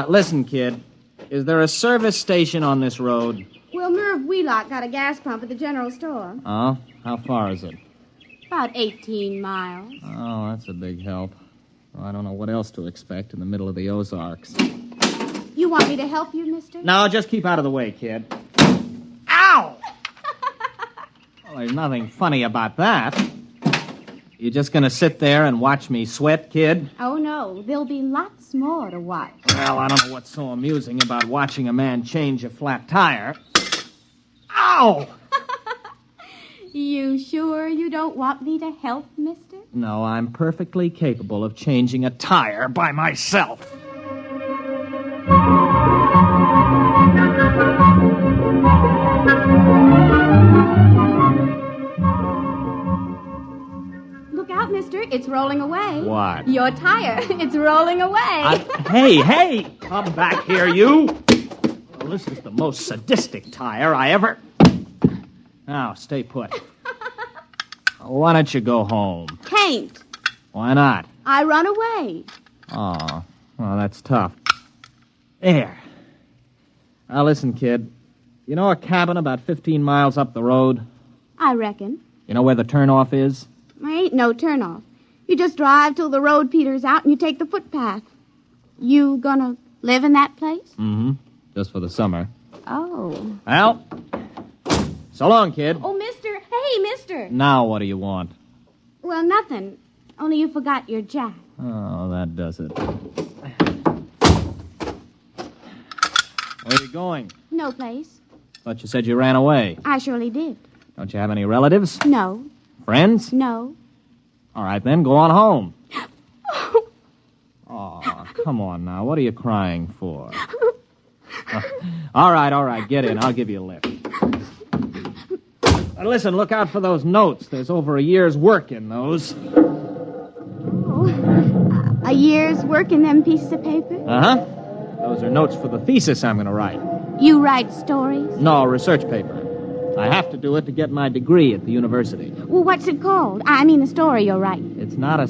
Listen, kid. Is there a service station on this road? Well, Merv Wheelock got a gas pump at the general store. Oh? How far is it? About 18 miles. Oh, that's a big help. Well, I don't know what else to expect in the middle of the Ozarks. You want me to help you, mister? No, just keep out of the way, kid. Ow! Well, there's nothing funny about that. You just gonna sit there and watch me sweat, kid? Oh, no. There'll be lots more to watch. Well, I don't know what's so amusing about watching a man change a flat tire. Ow! You sure you don't want me to help, mister? No, I'm perfectly capable of changing a tire by myself. Look out, mister. It's rolling away. What? Your tire. It's rolling away. Hey! Come back here, you! Well, this is the most sadistic tire I ever... Now, stay put. Why don't you go home? Can't. Why not? I run away. Oh, well, that's tough. There. Now, listen, kid. You know a cabin about 15 miles up the road? I reckon. You know where the turnoff is? There ain't no turnoff. You just drive till the road peters out and you take the footpath. You gonna live in that place? Mm-hmm. Just for the summer. Oh. Well, so long, kid. Oh, mister. Hey, mister. Now what do you want? Well, nothing. Only you forgot your jack. Oh, that does it. Where are you going? No place. Thought you said you ran away. I surely did. Don't you have any relatives? No. Friends? No. All right, then, go on home. Oh, come on now. What are you crying for? All right, get in. I'll give you a lift. Listen, look out for those notes. There's over a year's work in those. Oh, a year's work in them pieces of paper? Uh-huh. Those are notes for the thesis I'm going to write. You write stories? No, research paper. I have to do it to get my degree at the university. Well, what's it called? I mean the story you'll write. It's not a...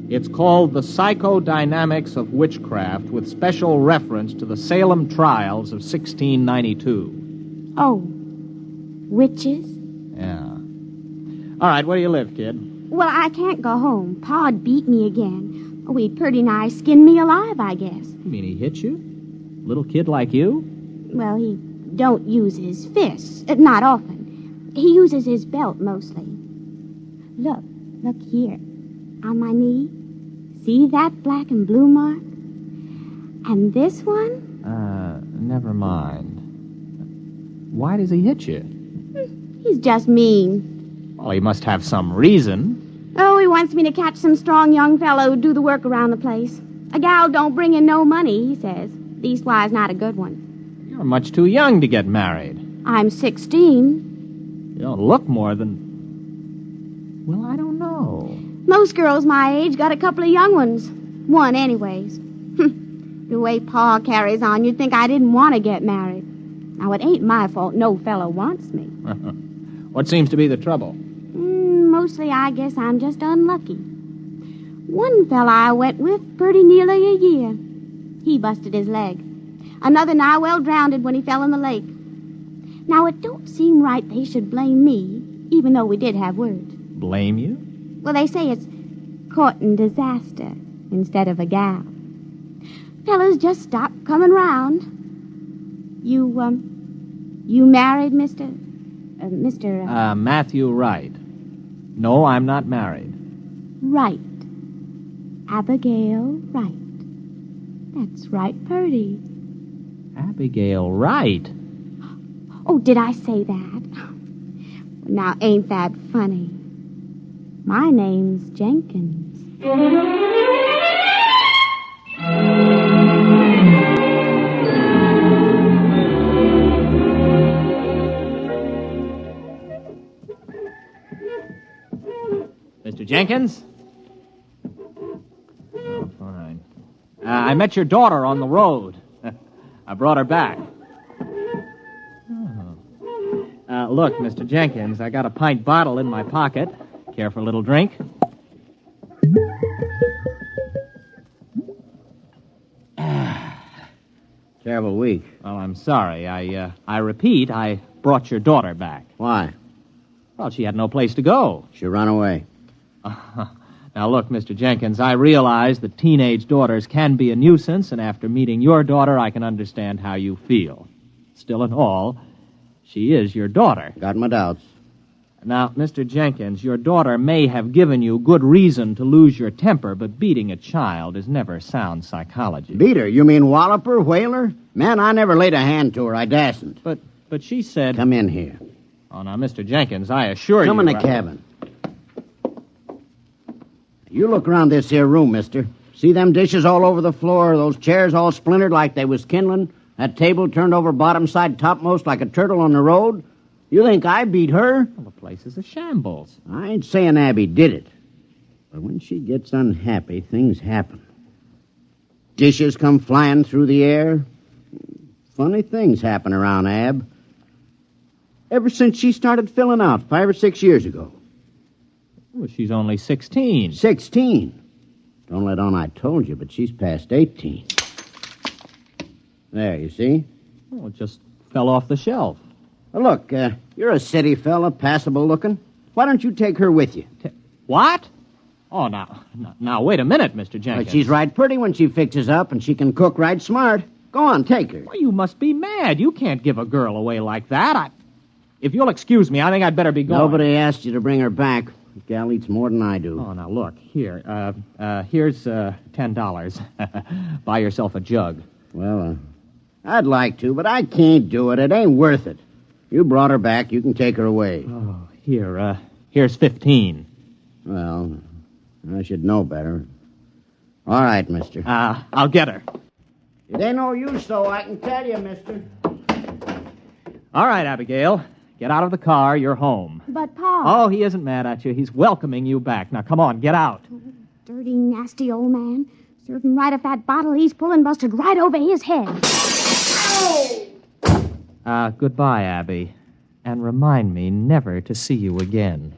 It's called The Psychodynamics of Witchcraft with special reference to the Salem trials of 1692. Oh. Witches? Yeah. All right, where do you live, kid? Well, I can't go home. Pa'd beat me again. Oh, he'd pretty nigh skinned me alive, I guess. You mean he hit you? Little kid like you? Well, he don't use his fists. Not often. He uses his belt mostly. Look here. On my knee. See that black and blue mark? And this one? Never mind. Why does he hit you? He's just mean. Well, he must have some reason. Oh, he wants me to catch some strong young fellow who'd do the work around the place. A gal don't bring in no money, he says. Leastwise, not a good one. You're much too young to get married. I'm 16. You don't look more than... Well, I don't know. Most girls my age got a couple of young ones. One, anyways. The way Pa carries on, you'd think I didn't want to get married. Now, it ain't my fault no fellow wants me. What seems to be the trouble? Mostly, I guess I'm just unlucky. One fella I went with pretty nearly a year. He busted his leg. Another nigh well drowned when he fell in the lake. Now, it don't seem right they should blame me, even though we did have words. Blame you? Well, they say it's courting disaster instead of a gal. Fellas just stop coming round. You married, Mr. Matthew Wright. No, I'm not married. Wright. Abigail Wright. That's right, Purdy. Abigail Wright? Oh, did I say that? Now, ain't that funny? My name's Jenkins. Mr. Jenkins? Oh, fine. I met your daughter on the road. I brought her back. Oh. Look, Mr. Jenkins, I got a pint bottle in my pocket. Care for a little drink? Terrible week. Well, I'm sorry. I repeat, I brought your daughter back. Why? Well, she had no place to go. She ran away. Now, look, Mr. Jenkins, I realize that teenage daughters can be a nuisance, and after meeting your daughter, I can understand how you feel. Still in all, she is your daughter. Got my doubts. Now, Mr. Jenkins, your daughter may have given you good reason to lose your temper, but beating a child is never sound psychology. Beat her? You mean wallop her, whale her? Man, I never laid a hand to her. I dasn't. But she said... Come in here. Oh, now, Mr. Jenkins, I assure you... Come in the cabin. You look around this here room, mister. See them dishes all over the floor, those chairs all splintered like they was kindling, that table turned over bottom side topmost like a turtle on the road? You think I beat her? Well, the place is a shambles. I ain't saying Abby did it. But when she gets unhappy, things happen. Dishes come flying through the air. Funny things happen around Ab. Ever since she started filling out 5 or 6 years ago. Well, she's only 16. 16? Don't let on I told you, but she's past 18. There, you see? Oh, it just fell off the shelf. Well, look, you're a city fella, passable looking. Why don't you take her with you? What? Oh, now, wait a minute, Mr. Jenkins. Well, she's right pretty when she fixes up, and she can cook right smart. Go on, take her. Well, you must be mad. You can't give a girl away like that. If you'll excuse me, I think I'd better be going. Nobody asked you to bring her back. The gal eats more than I do. Oh, now, look, here. Here's $10. Buy yourself a jug. Well, I'd like to, but I can't do it. It ain't worth it. You brought her back. You can take her away. Oh, here's 15. Well, I should know better. All right, mister. I'll get her. It ain't no use, though, I can tell you, mister. All right, Abigail. Get out of the car. You're home. But, Pa... Oh, he isn't mad at you. He's welcoming you back. Now, come on, get out. Dirty, nasty old man. Serving right if that bottle he's pulling busted right over his head. Goodbye, Abby. And remind me never to see you again.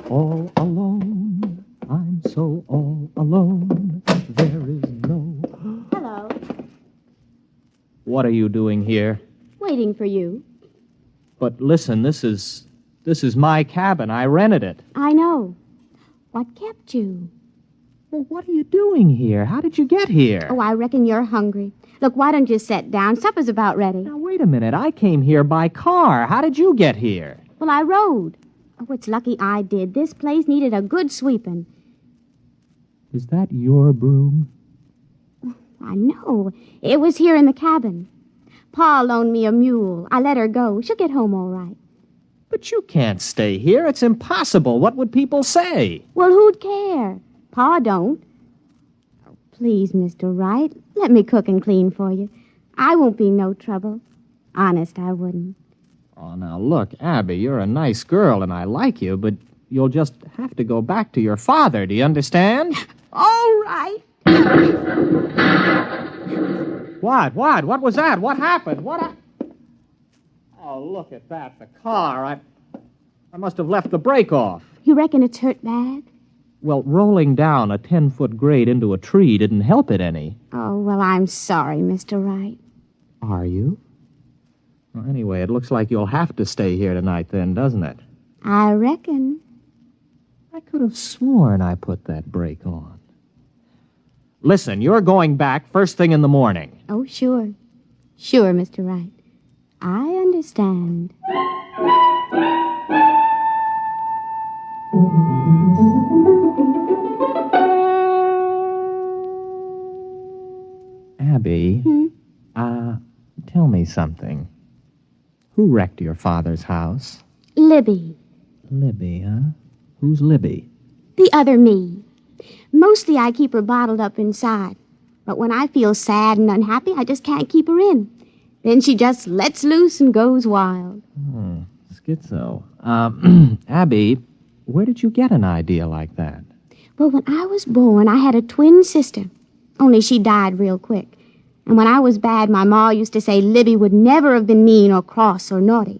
All alone, I'm so all alone. There is no... Hello. What are you doing here? Waiting for you. But listen, this is my cabin. I rented it. I know. What kept you? Well, what are you doing here? How did you get here? Oh, I reckon you're hungry. Look, why don't you sit down? Supper's about ready. Now, wait a minute. I came here by car. How did you get here? Well, I rode. Oh, it's lucky I did. This place needed a good sweeping. Is that your broom? I know. It was here in the cabin. Pa loaned me a mule. I let her go. She'll get home all right. But you can't stay here. It's impossible. What would people say? Well, who'd care? Pa don't. Oh, please, Mr. Wright, let me cook and clean for you. I won't be no trouble. Honest, I wouldn't. Oh, now, look, Abby, you're a nice girl, and I like you, but you'll just have to go back to your father. Do you understand? All right. What? What was that? What happened? Oh, look at that. The car. I must have left the brake off. You reckon it's hurt bad? Well, rolling down a 10-foot grade into a tree didn't help it any. Oh, well, I'm sorry, Mr. Wright. Are you? Well, anyway, it looks like you'll have to stay here tonight then, doesn't it? I reckon. I could have sworn I put that brake on. Listen, you're going back first thing in the morning. Oh, sure. Sure, Mr. Wright. I understand. Abby, tell me something. Who wrecked your father's house? Libby. Libby, huh? Who's Libby? The other me. Mostly I keep her bottled up inside. But when I feel sad and unhappy, I just can't keep her in. Then she just lets loose and goes wild. Schizo. Abby, where did you get an idea like that? Well, when I was born, I had a twin sister. Only she died real quick. And when I was bad, my ma used to say Libby would never have been mean or cross or naughty.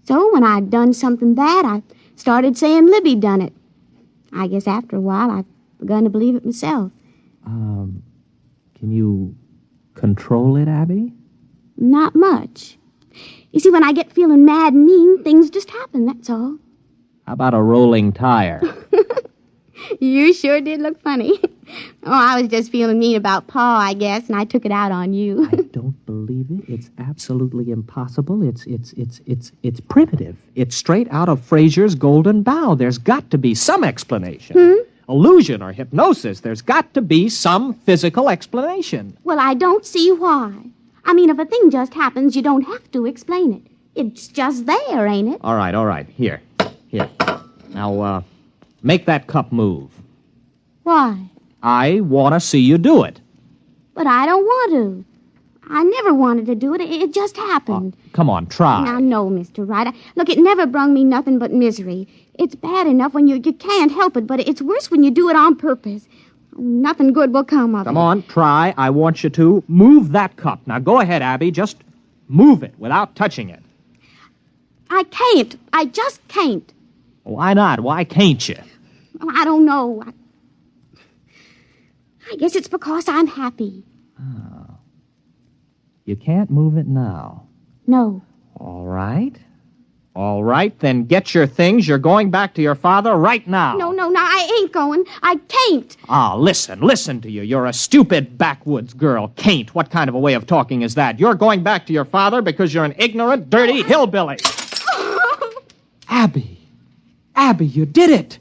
So when I'd done something bad, I started saying Libby done it. I guess after a while, I've begun to believe it myself. Can you control it, Abby? Not much. You see, when I get feeling mad and mean, things just happen, that's all. How about a rolling tire? You sure did look funny. Oh, I was just feeling mean about Pa, I guess, and I took it out on you. I don't believe it. It's absolutely impossible. It's primitive. It's straight out of Fraser's Golden Bough. There's got to be some explanation. Illusion or hypnosis. There's got to be some physical explanation. Well, I don't see why. I mean, if a thing just happens, you don't have to explain it. It's just there, ain't it? All right. Here. Now, make that cup move. Why? I want to see you do it. But I don't want to. I never wanted to do it. It just happened. Oh, come on, try. Now, no, Mr. Wright. Look, it never brung me nothing but misery. It's bad enough when you can't help it, but it's worse when you do it on purpose. Nothing good will come of it. Come on, try. I want you to. Move that cup. Now, go ahead, Abby. Just move it without touching it. I can't. I just can't. Why not? Why can't you? Oh, I don't know. I guess it's because I'm happy. Oh. You can't move it now. No. All right. All right, then get your things. You're going back to your father right now. No, I ain't going. I can't. Ah, listen to you. You're a stupid backwoods girl. Can't. What kind of a way of talking is that? You're going back to your father because you're an ignorant, dirty hillbilly. Abby, you did it.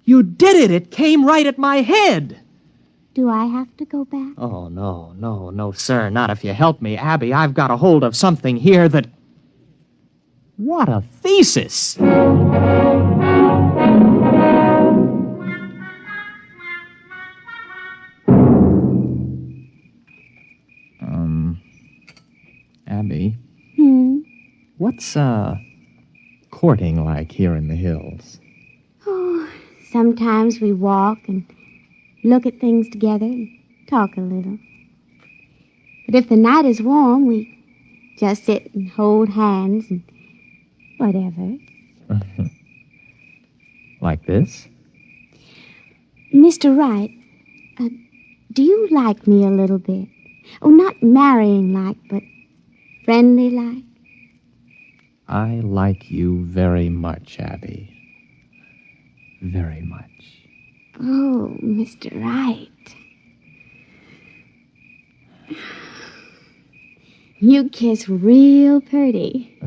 You did it. It came right at my head. Do I have to go back? Oh, no, sir. Not if you help me. Abby, I've got a hold of something here that... What a thesis! Abby? What's, courting like here in the hills? Oh, sometimes we walk and look at things together and talk a little. But if the night is warm, we just sit and hold hands and whatever. Like this? Mr. Wright, do you like me a little bit? Oh, not marrying like, but friendly like? I like you very much, Abby. Very much. Oh, Mr. Wright. You kiss real pretty.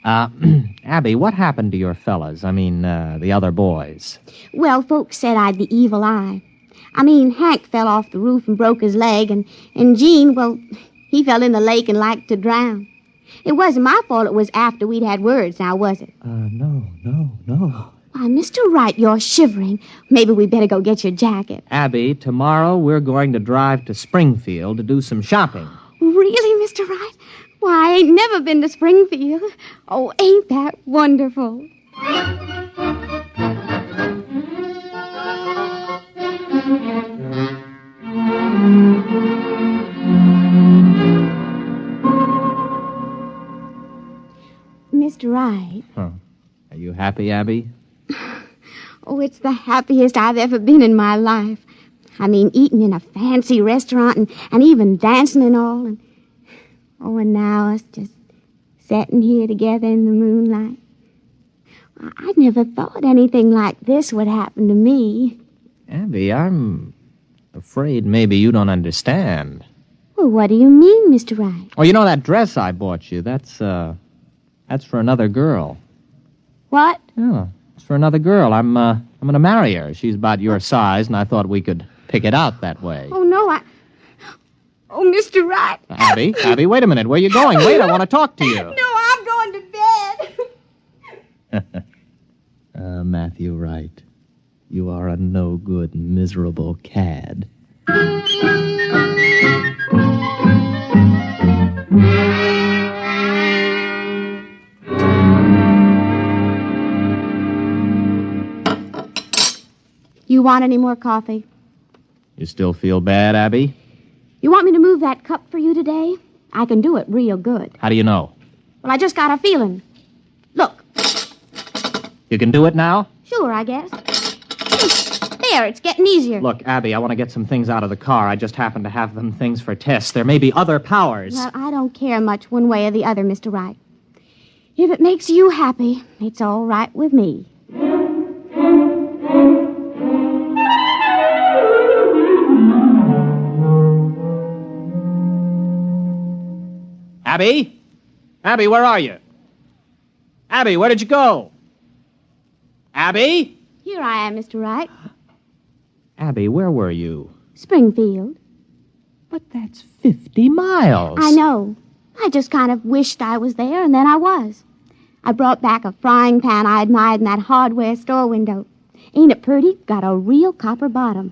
Abby, what happened to your fellas? I mean, the other boys. Well, folks said I'd the evil eye. I mean, Hank fell off the roof and broke his leg, and Gene, well, he fell in the lake and liked to drown. It wasn't my fault it was after we'd had words, now was it? No. Why, Mr. Wright, you're shivering. Maybe we better go get your jacket. Abby, tomorrow we're going to drive to Springfield to do some shopping. Really, Mr. Wright? Why, I ain't never been to Springfield. Oh, ain't that wonderful? Mr. Wright. Huh. Are you happy, Abby? Oh, it's the happiest I've ever been in my life. I mean, eating in a fancy restaurant and even dancing and all. And now us just sitting here together in the moonlight. I never thought anything like this would happen to me. Abby, I'm afraid maybe you don't understand. Well, what do you mean, Mr. Wright? Oh, you know that dress I bought you? That's for another girl. What? Yeah, it's for another girl. I'm going to marry her. She's about your size, and I thought we could pick it out that way. Oh, no, Oh, Mr. Wright. Abby, wait a minute. Where are you going? Wait, I want to talk to you. No, I'm going to bed. Matthew Wright, you are a no-good, miserable cad. You want any more coffee? You still feel bad, Abby? You want me to move that cup for you today? I can do it real good. How do you know? Well, I just got a feeling. Look. You can do it now? Sure, I guess. There, it's getting easier. Look, Abby, I want to get some things out of the car. I just happen to have them things for tests. There may be other powers. Well, I don't care much one way or the other, Mr. Wright. If it makes you happy, it's all right with me. Abby? Abby, where are you? Abby, where did you go? Abby? Here I am, Mr. Wright. Abby, where were you? Springfield. But that's 50 miles. I know. I just kind of wished I was there, and then I was. I brought back a frying pan I admired in that hardware store window. Ain't it pretty? Got a real copper bottom.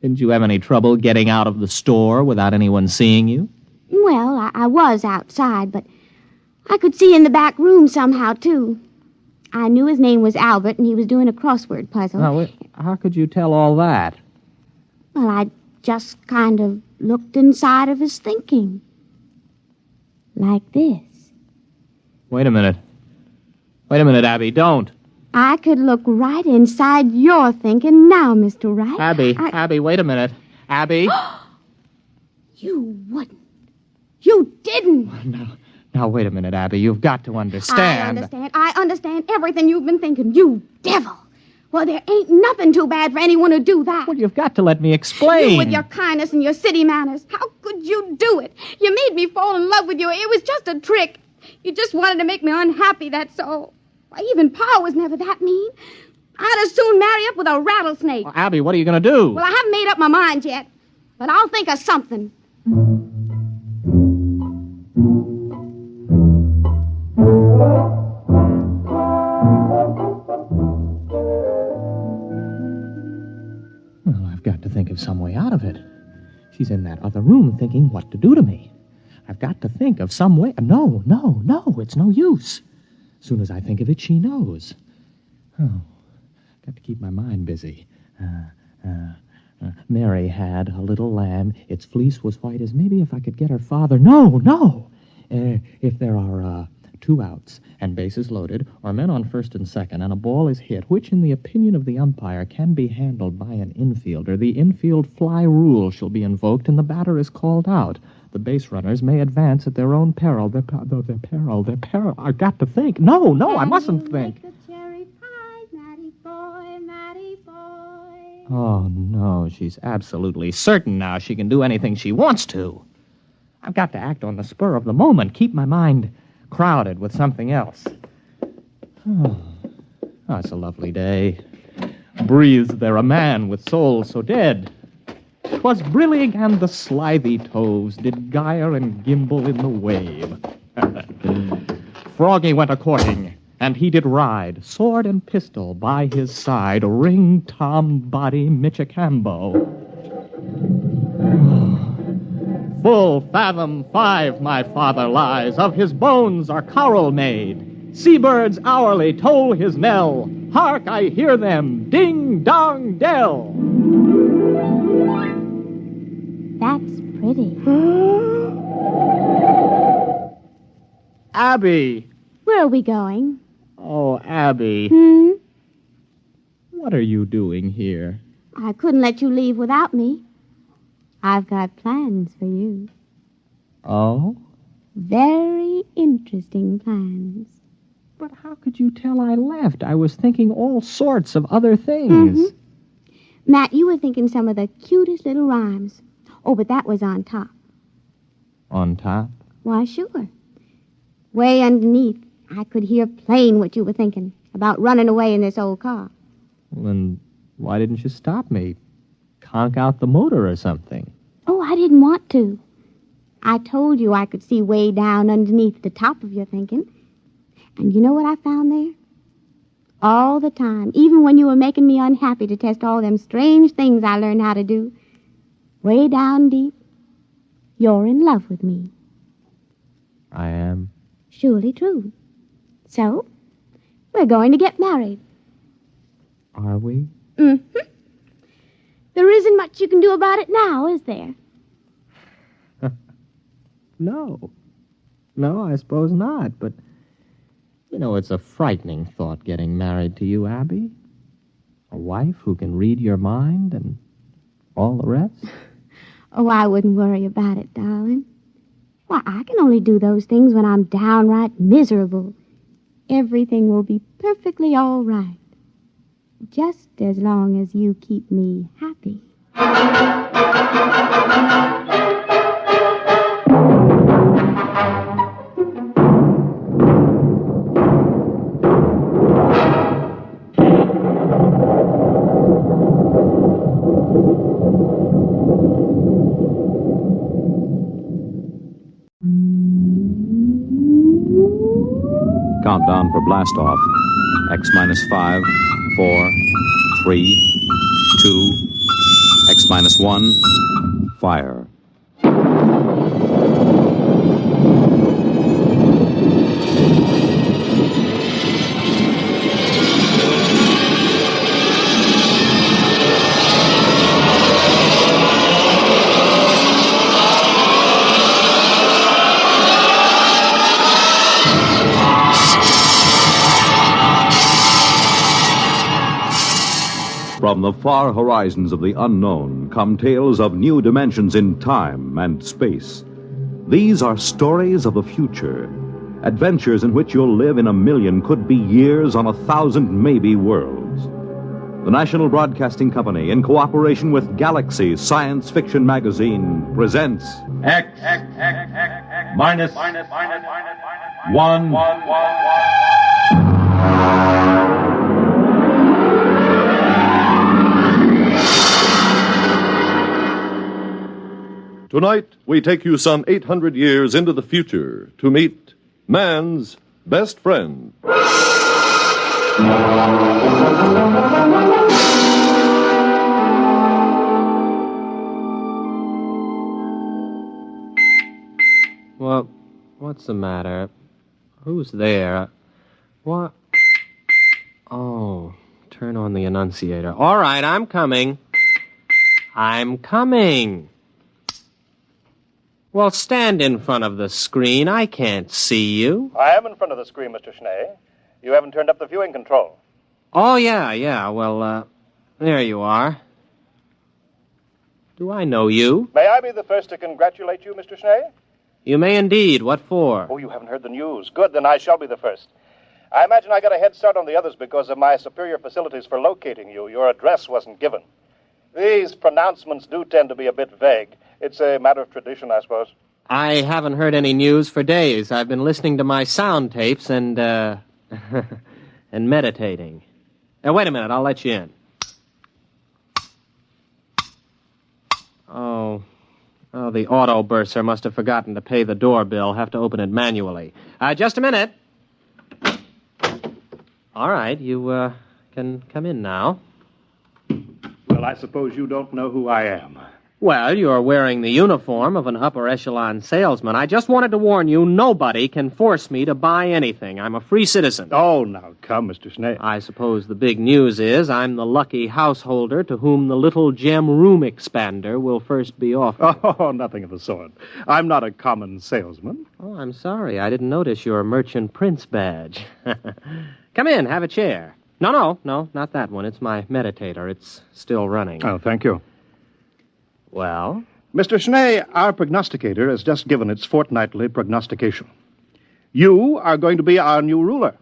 Didn't you have any trouble getting out of the store without anyone seeing you? Well, I was outside, but I could see in the back room somehow, too. I knew his name was Albert, and he was doing a crossword puzzle. Now, how could you tell all that? Well, I just kind of looked inside of his thinking. Like this. Wait a minute, Abby, don't. I could look right inside your thinking now, Mr. Wright. Abby, wait a minute. Abby? You wouldn't. You didn't. Now, wait a minute, Abby. You've got to understand. I understand everything you've been thinking. You devil. Well, there ain't nothing too bad for anyone to do that. Well, you've got to let me explain. You with your kindness and your city manners. How could you do it? You made me fall in love with you. It was just a trick. You just wanted to make me unhappy, that's all. Why, even Pa was never that mean. I'd as soon marry up with a rattlesnake. Well, Abby, what are you going to do? Well, I haven't made up my mind yet, but I'll think of something. Well, I've got to think of some way out of it. She's in that other room thinking what to do to me. I've got to think of some way. No, it's no use. As soon as I think of it, she knows. Oh, got to keep my mind busy. Mary had a little lamb. Its fleece was white as maybe if I could get her father. No. If there are 2 outs and bases loaded, or men on first and second, and a ball is hit, which, in the opinion of the umpire, can be handled by an infielder, the infield fly rule shall be invoked, and the batter is called out. The base runners may advance at their own peril. Their peril. I've got to think. No, I mustn't think. Oh, no, she's absolutely certain now she can do anything she wants to. I've got to act on the spur of the moment, keep my mind crowded with something else. Oh, it's a lovely day. Breathes there a man with soul so dead. 'Twas brillig and the slithy toves did gyre and gimble in the wave. Froggy went a-courting, and he did ride, sword and pistol by his side, ring Tom Body Michicambo. Full fathom 5 my father lies, of his bones are coral made. Seabirds hourly toll his knell. Hark, I hear them, ding dong dell. That's pretty. Abby! Where are we going? Oh, Abby. What are you doing here? I couldn't let you leave without me. I've got plans for you. Oh? Very interesting plans. But how could you tell I left? I was thinking all sorts of other things. Matt, you were thinking some of the cutest little rhymes. Oh, but that was on top. On top? Why, sure. Way underneath, I could hear plain what you were thinking about running away in this old car. Well, then why didn't you stop me? Conk out the motor or something. Oh, I didn't want to. I told you I could see way down underneath the top of your thinking. And you know what I found there? All the time, even when you were making me unhappy to test all them strange things I learned how to do, way down deep, you're in love with me. I am? Surely true. So, we're going to get married. Are we? There isn't much you can do about it now, is there? No, I suppose not, but, you know, it's a frightening thought getting married to you, Abby. A wife who can read your mind and all the rest. Oh, I wouldn't worry about it, darling. Why, I can only do those things when I'm downright miserable. Everything will be perfectly all right. Just as long as you keep me happy. Countdown for blast-off. X-5, 4, 3, 2, X-1, fire. From the far horizons of the unknown come tales of new dimensions in time and space. These are stories of the future, adventures in which you'll live in a million, could be years, on 1,000 maybe worlds. The National Broadcasting Company, in cooperation with Galaxy Science Fiction Magazine, presents X minus 1. Tonight, we take you some 800 years into the future to meet man's best friend. Well, what's the matter? Who's there? What? Oh, turn on the annunciator. All right, I'm coming. I'm coming. Well, stand in front of the screen. I can't see you. I am in front of the screen, Mr. Schnee. You haven't turned up the viewing control. Oh, yeah. Well, there you are. Do I know you? May I be the first to congratulate you, Mr. Schnee? You may indeed. What for? Oh, you haven't heard the news. Good, then I shall be the first. I imagine I got a head start on the others because of my superior facilities for locating you. Your address wasn't given. These pronouncements do tend to be a bit vague. It's a matter of tradition, I suppose. I haven't heard any news for days. I've been listening to my sound tapes and and meditating. Now, wait a minute. I'll let you in. Oh, the auto bursar must have forgotten to pay the doorbell. Have to open it manually. Just a minute. All right, you can come in now. Well, I suppose you don't know who I am. Well, you're wearing the uniform of an upper echelon salesman. I just wanted to warn you, nobody can force me to buy anything. I'm a free citizen. Oh, now come, Mr. Schnee. I suppose the big news is I'm the lucky householder to whom the little gem room expander will first be offered. Oh, nothing of the sort. I'm not a common salesman. Oh, I'm sorry. I didn't notice your merchant prince badge. Come in, have a chair. No, not that one. It's my meditator. It's still running. Oh, thank you. Well? Mr. Schnee, our prognosticator has just given its fortnightly prognostication. You are going to be our new ruler.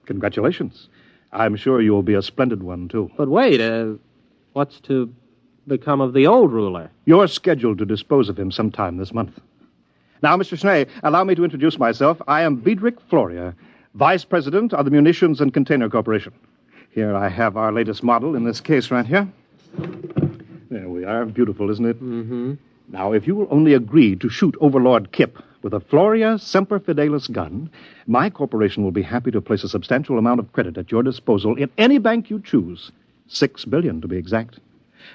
Congratulations. I'm sure you'll be a splendid one, too. But wait, what's to become of the old ruler? You're scheduled to dispose of him sometime this month. Now, Mr. Schnee, allow me to introduce myself. I am Biedrich Floria, Vice President of the Munitions and Container Corporation. Here I have our latest model in this case right here. There we are. Beautiful, isn't it? Mm-hmm. Now, if you will only agree to shoot Overlord Kip with a Floria Semper Fidelis gun, my corporation will be happy to place a substantial amount of credit at your disposal in any bank you choose. $6 billion, to be exact.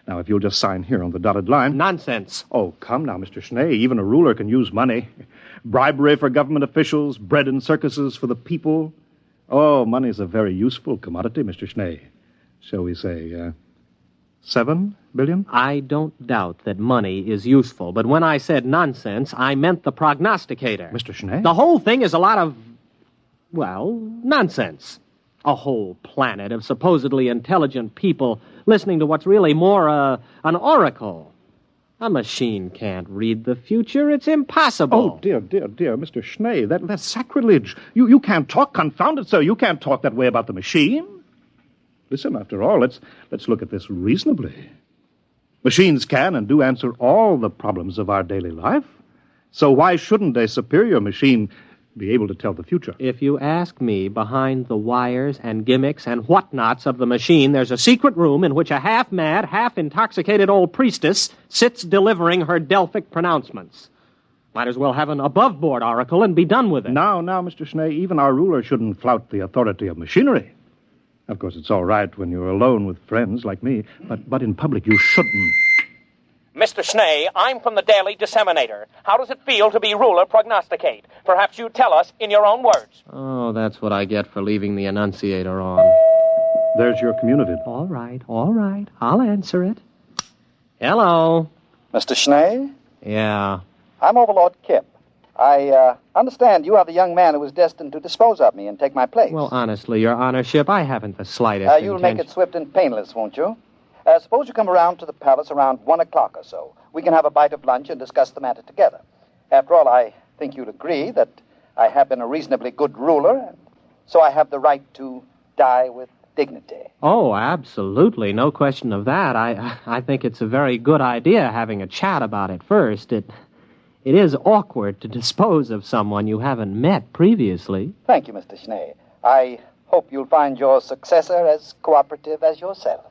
Now, if you'll just sign here on the dotted line... Nonsense. Oh, come now, Mr. Schnee. Even a ruler can use money. Bribery for government officials, bread and circuses for the people. Oh, money's a very useful commodity, Mr. Schnee. Shall we say, $7 billion? I don't doubt that money is useful, but when I said nonsense, I meant the prognosticator. Mr. Schnee? The whole thing is a lot of, well, nonsense. A whole planet of supposedly intelligent people listening to what's really more an oracle. A machine can't read the future. It's impossible. Oh, dear, Mr. Schnee, that's sacrilege. You can't talk, confound it, sir. You can't talk that way about the machine. Listen, after all, let's look at this reasonably. Machines can and do answer all the problems of our daily life. So why shouldn't a superior machine be able to tell the future? If you ask me, behind the wires and gimmicks and whatnots of the machine, there's a secret room in which a half-mad, half-intoxicated old priestess sits delivering her Delphic pronouncements. Might as well have an above-board oracle and be done with it. Now, Mr. Schnee, even our ruler shouldn't flout the authority of machinery. Of course, it's all right when you're alone with friends like me, but in public you shouldn't. Mr. Schnee, I'm from the Daily Disseminator. How does it feel to be ruler prognosticate? Perhaps you tell us in your own words. Oh, that's what I get for leaving the annunciator on. There's your community. All right. I'll answer it. Hello. Mr. Schnee? Yeah. I'm Overlord Kip. I understand you are the young man who was destined to dispose of me and take my place. Well, honestly, your honorship, I haven't the slightest You'll intention. make it swift and painless, won't you? Suppose you come around to the palace around 1 o'clock or so. We can have a bite of lunch and discuss the matter together. After all, I think you'll agree that I have been a reasonably good ruler, and so I have the right to die with dignity. Oh, absolutely. No question of that. I think it's a very good idea having a chat about it first. It is awkward to dispose of someone you haven't met previously. Thank you, Mr. Schnee. I hope you'll find your successor as cooperative as yourself.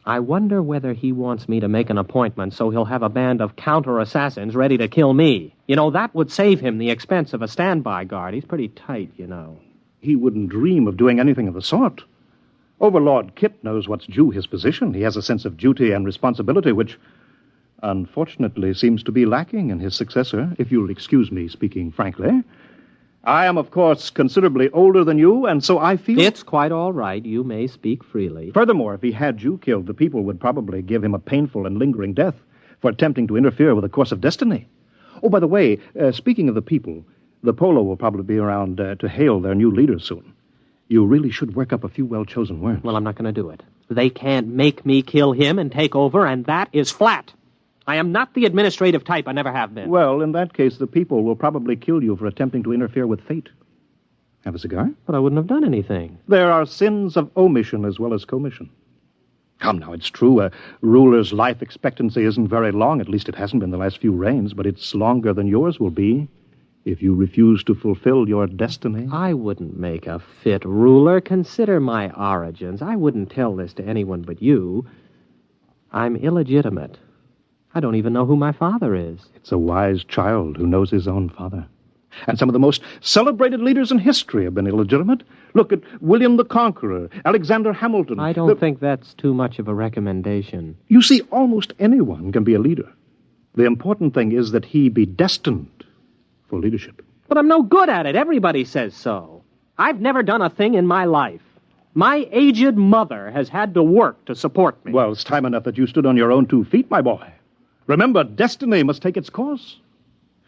I wonder whether he wants me to make an appointment so he'll have a band of counter-assassins ready to kill me. You know, that would save him the expense of a standby guard. He's pretty tight, you know. He wouldn't dream of doing anything of the sort. Overlord Kip knows what's due his position. He has a sense of duty and responsibility, which, unfortunately, seems to be lacking in his successor, if you'll excuse me speaking frankly. I am, of course, considerably older than you, and so I feel... It's quite all right. You may speak freely. Furthermore, if he had you killed, the people would probably give him a painful and lingering death for attempting to interfere with the course of destiny. Oh, by the way, speaking of the people, the Polo will probably be around to hail their new leader soon. You really should work up a few well-chosen words. Well, I'm not going to do it. They can't make me kill him and take over, and that is flat. I am not the administrative type. I never have been. Well, in that case, the people will probably kill you for attempting to interfere with fate. Have a cigar? But I wouldn't have done anything. There are sins of omission as well as commission. Come now, it's true, a ruler's life expectancy isn't very long. At least it hasn't been the last few reigns, but it's longer than yours will be if you refuse to fulfill your destiny. I wouldn't make a fit ruler. Consider my origins. I wouldn't tell this to anyone but you. I'm illegitimate. I don't even know who my father is. It's a wise child who knows his own father. And some of the most celebrated leaders in history have been illegitimate. Look at William the Conqueror, Alexander Hamilton. I don't think that's too much of a recommendation. You see, almost anyone can be a leader. The important thing is that he be destined for leadership. But I'm no good at it. Everybody says so. I've never done a thing in my life. My aged mother has had to work to support me. Well, it's time enough that you stood on your own 2 feet, my boy. Remember, destiny must take its course.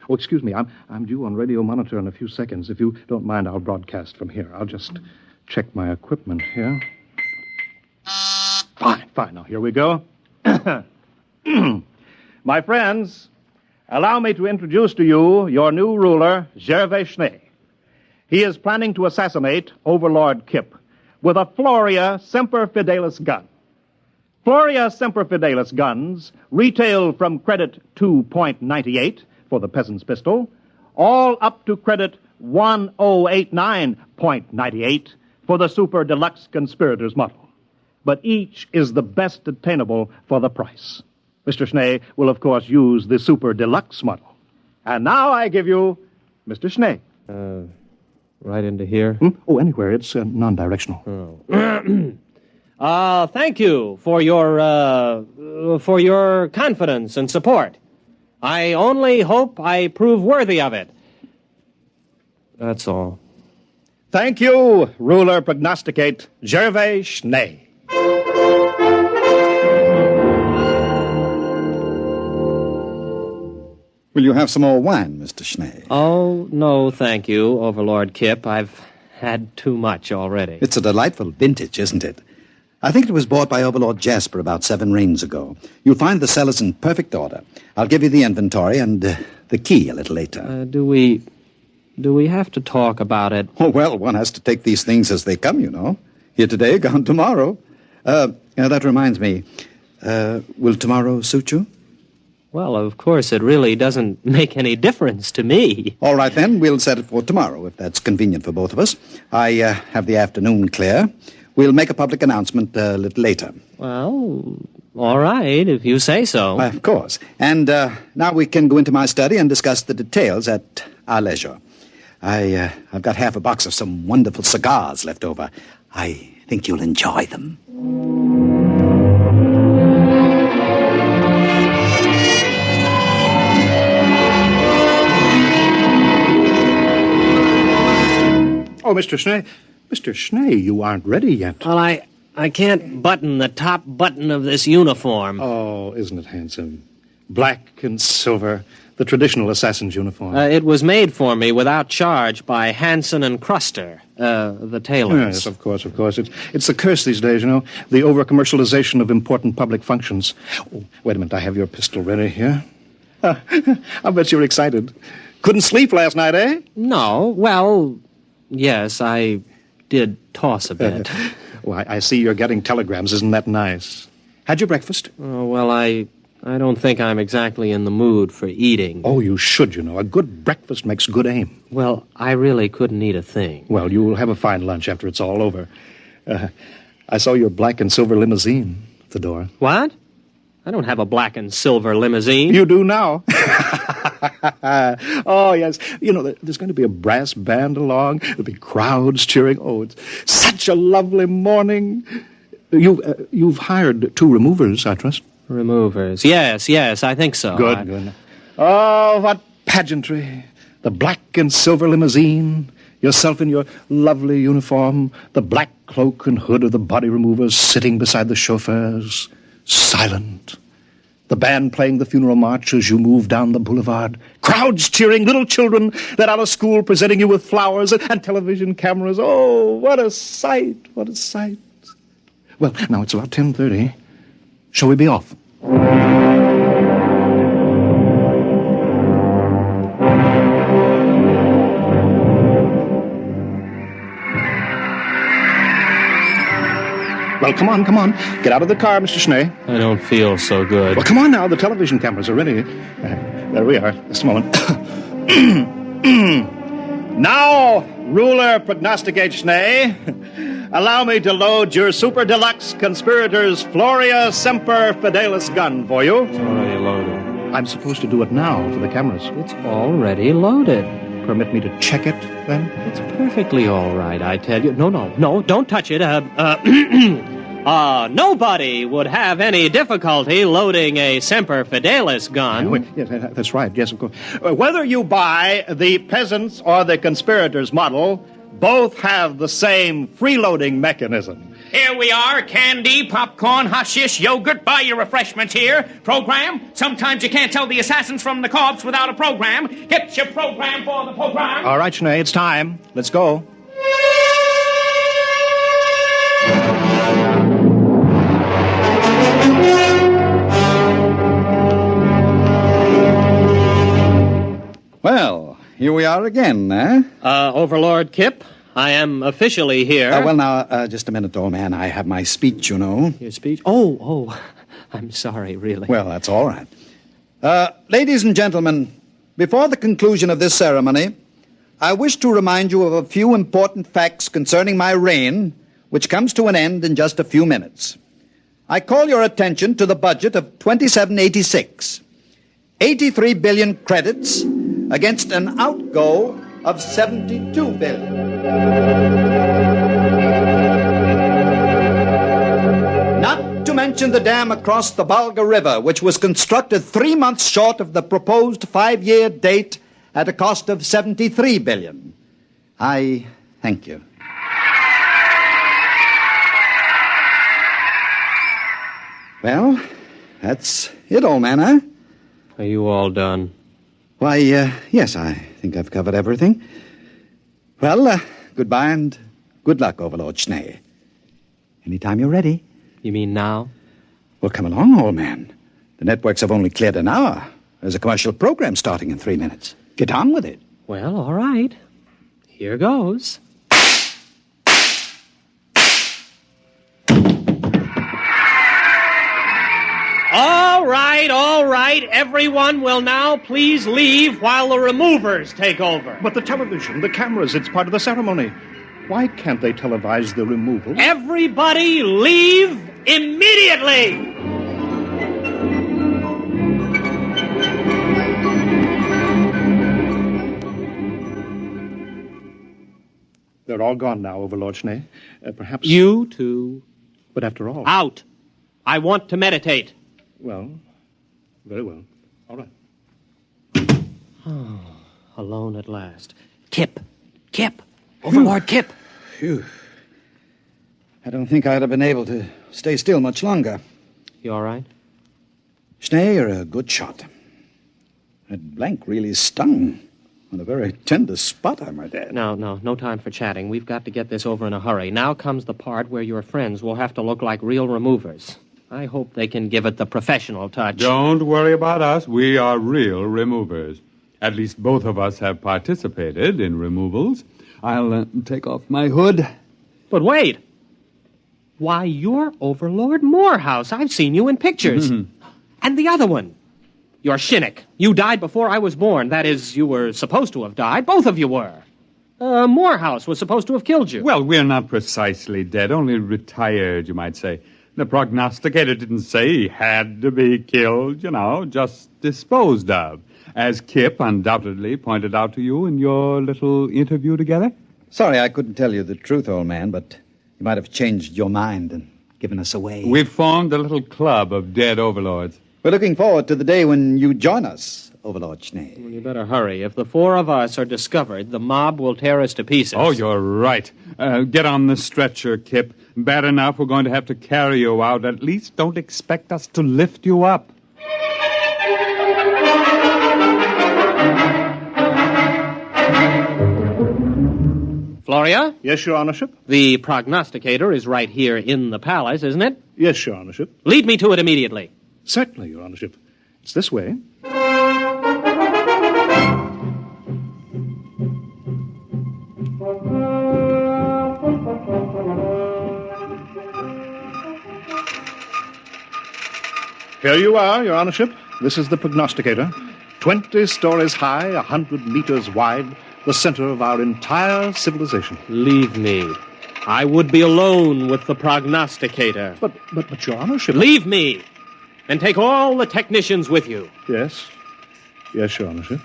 Oh, excuse me, I'm due on radio monitor in a few seconds. If you don't mind, I'll broadcast from here. I'll just check my equipment here. Fine. Now, here we go. My friends, allow me to introduce to you your new ruler, Gervais Schnee. He is planning to assassinate Overlord Kip with a Floria Semper Fidelis gun. Floria Semper Fidelis guns retail from credit 2.98 for the peasant's pistol, all up to credit 1089.98 for the super deluxe conspirator's model. But each is the best attainable for the price. Mr. Schnee will, of course, use the super deluxe model. And now I give you Mr. Schnee. Right into here? Oh, anywhere. It's non-directional. Thank you for your confidence and support. I only hope I prove worthy of it. That's all. Thank you, ruler prognosticate Gervais Schnee. Will you have some more wine, Mr. Schnee? Oh, no, thank you, Overlord Kip. I've had too much already. It's a delightful vintage, isn't it? I think it was bought by Overlord Jasper about 7 reigns ago. You'll find the cellars in perfect order. I'll give you the inventory and the key a little later. Do we have to talk about it? Oh, well, one has to take these things as they come, you know. Here today, gone tomorrow. That reminds me. Will tomorrow suit you? Well, of course, it really doesn't make any difference to me. All right, then. We'll set it for tomorrow, if that's convenient for both of us. I have the afternoon clear. We'll make a public announcement a little later. Well, all right, if you say so. Of course. And now we can go into my study and discuss the details at our leisure. I've got half a box of some wonderful cigars left over. I think you'll enjoy them. Oh, Mr. Schnee. Mr. Schnee, you aren't ready yet. Well, I can't button the top button of this uniform. Oh, isn't it handsome? Black and silver, The traditional assassin's uniform. It was made for me without charge by Hanson and Cruster, the tailors. Yes, of course. It's the curse these days, you know, the over-commercialization of important public functions. Oh, wait a minute, I have your pistol ready here. I bet you're excited. Couldn't sleep last night, eh? No, well, yes, I did toss a bit. Well, I see you're getting telegrams. Isn't that nice? Had your breakfast? Oh, well, I don't think I'm exactly in the mood for eating. Oh, you should, you know. A good breakfast makes good aim. Well, I really couldn't eat a thing. Well, you'll have a fine lunch after it's all over. I saw your black and silver limousine at the door. What? I don't have a black and silver limousine. You do now. Oh, yes. You know, there's going to be a brass band along. There'll be crowds cheering. Oh, it's such a lovely morning. You've hired 2 removers, I trust. Removers. Yes, I think so. Good. Oh, what pageantry. The black and silver limousine, yourself in your lovely uniform, the black cloak and hood of the body removers sitting beside the chauffeurs, silent. The band playing the funeral march as you move down the boulevard. Crowds cheering, little children let out of school presenting you with flowers and television cameras. Oh, what a sight, what a sight. Well, now it's about 10:30. Shall we be off? Well, come on. Get out of the car, Mr. Schnee. I don't feel so good. Well, come on now. The television cameras are ready. There we are. Just a moment. Now, ruler prognosticate Schnee, allow me to load your super deluxe conspirators Floria Semper Fidelis gun for you. It's already loaded. I'm supposed to do it now for the cameras. It's already loaded. Permit me to check it, then? It's perfectly all right, I tell you. No, don't touch it. Nobody would have any difficulty loading a Semper Fidelis gun. Yes, that's right. Yes, of course. Whether you buy the peasants or the conspirators model, both have the same freeloading mechanism. Here we are, candy, popcorn, hashish, yogurt. Buy your refreshments here. Program. Sometimes you can't tell the assassins from the corpse without a program. Get your program for the program. All right, Schnee, it's time. Let's go. Well, here we are again, eh? Overlord Kip, I am officially here. Well, now, just a minute, old man. I have my speech, you know. Your speech? Oh, I'm sorry, really. Well, that's all right. Ladies and gentlemen, before the conclusion of this ceremony, I wish to remind you of a few important facts concerning my reign, which comes to an end in just a few minutes. I call your attention to the budget of 2786. 83 billion credits against an outgo of 72 billion. Not to mention the dam across the Volga River, which was constructed 3 months short of the proposed 5-year date at a cost of 73 billion. I thank you. Well, that's it, old man, huh? Are you all done? Why, yes, I think I've covered everything. Well, goodbye and good luck, Overlord Schnee. Anytime you're ready. You mean now? Well, come along, old man. The networks have only cleared an hour. There's a commercial program starting in 3 minutes. Get on with it. Well, all right. Here goes. All right. Everyone will now please leave while the removers take over. But the television, the cameras, it's part of the ceremony. Why can't they televise the removal? Everybody leave immediately! They're all gone now, Overlord Schnee. Perhaps... You too. But after all... Out. I want to meditate. Well, very well. All right. Oh, alone at last. Kip. Overlord Kip. Phew. I don't think I'd have been able to stay still much longer. You all right? Schnee, you're a good shot. That blank really stung. On a very tender spot, I might add. No time for chatting. We've got to get this over in a hurry. Now comes the part where your friends will have to look like real removers. I hope they can give it the professional touch. Don't worry about us. We are real removers. At least both of us have participated in removals. I'll take off my hood. But wait. Why, you're Overlord Morehouse. I've seen you in pictures. And the other one. You're Shinnick. You died before I was born. That is, you were supposed to have died. Both of you were. Morehouse was supposed to have killed you. Well, we're not precisely dead, only retired, you might say. The prognosticator didn't say he had to be killed, just disposed of, as Kip undoubtedly pointed out to you in your little interview together. Sorry I couldn't tell you the truth, old man, but you might have changed your mind and given us away. We've formed a little club of dead overlords. We're looking forward to the day when you join us, Overlord Schnee. Well, you better hurry. If the four of us are discovered, the mob will tear us to pieces. Oh, you're right. Get on the stretcher, Kip. Bad enough we're going to have to carry you out. At least don't expect us to lift you up. Floria? Yes, Your Honorship? The prognosticator is right here in the palace, isn't it? Yes, Your Honorship. Lead me to it immediately. Certainly, Your Honorship. It's this way. Here you are, Your Honorship. This is the prognosticator. 20 stories high, 100 meters wide, the center of our entire civilization. Leave me. I would be alone with the prognosticator. But Your Honorship... Leave me! And take all the technicians with you. Yes. Yes, Your Honorship.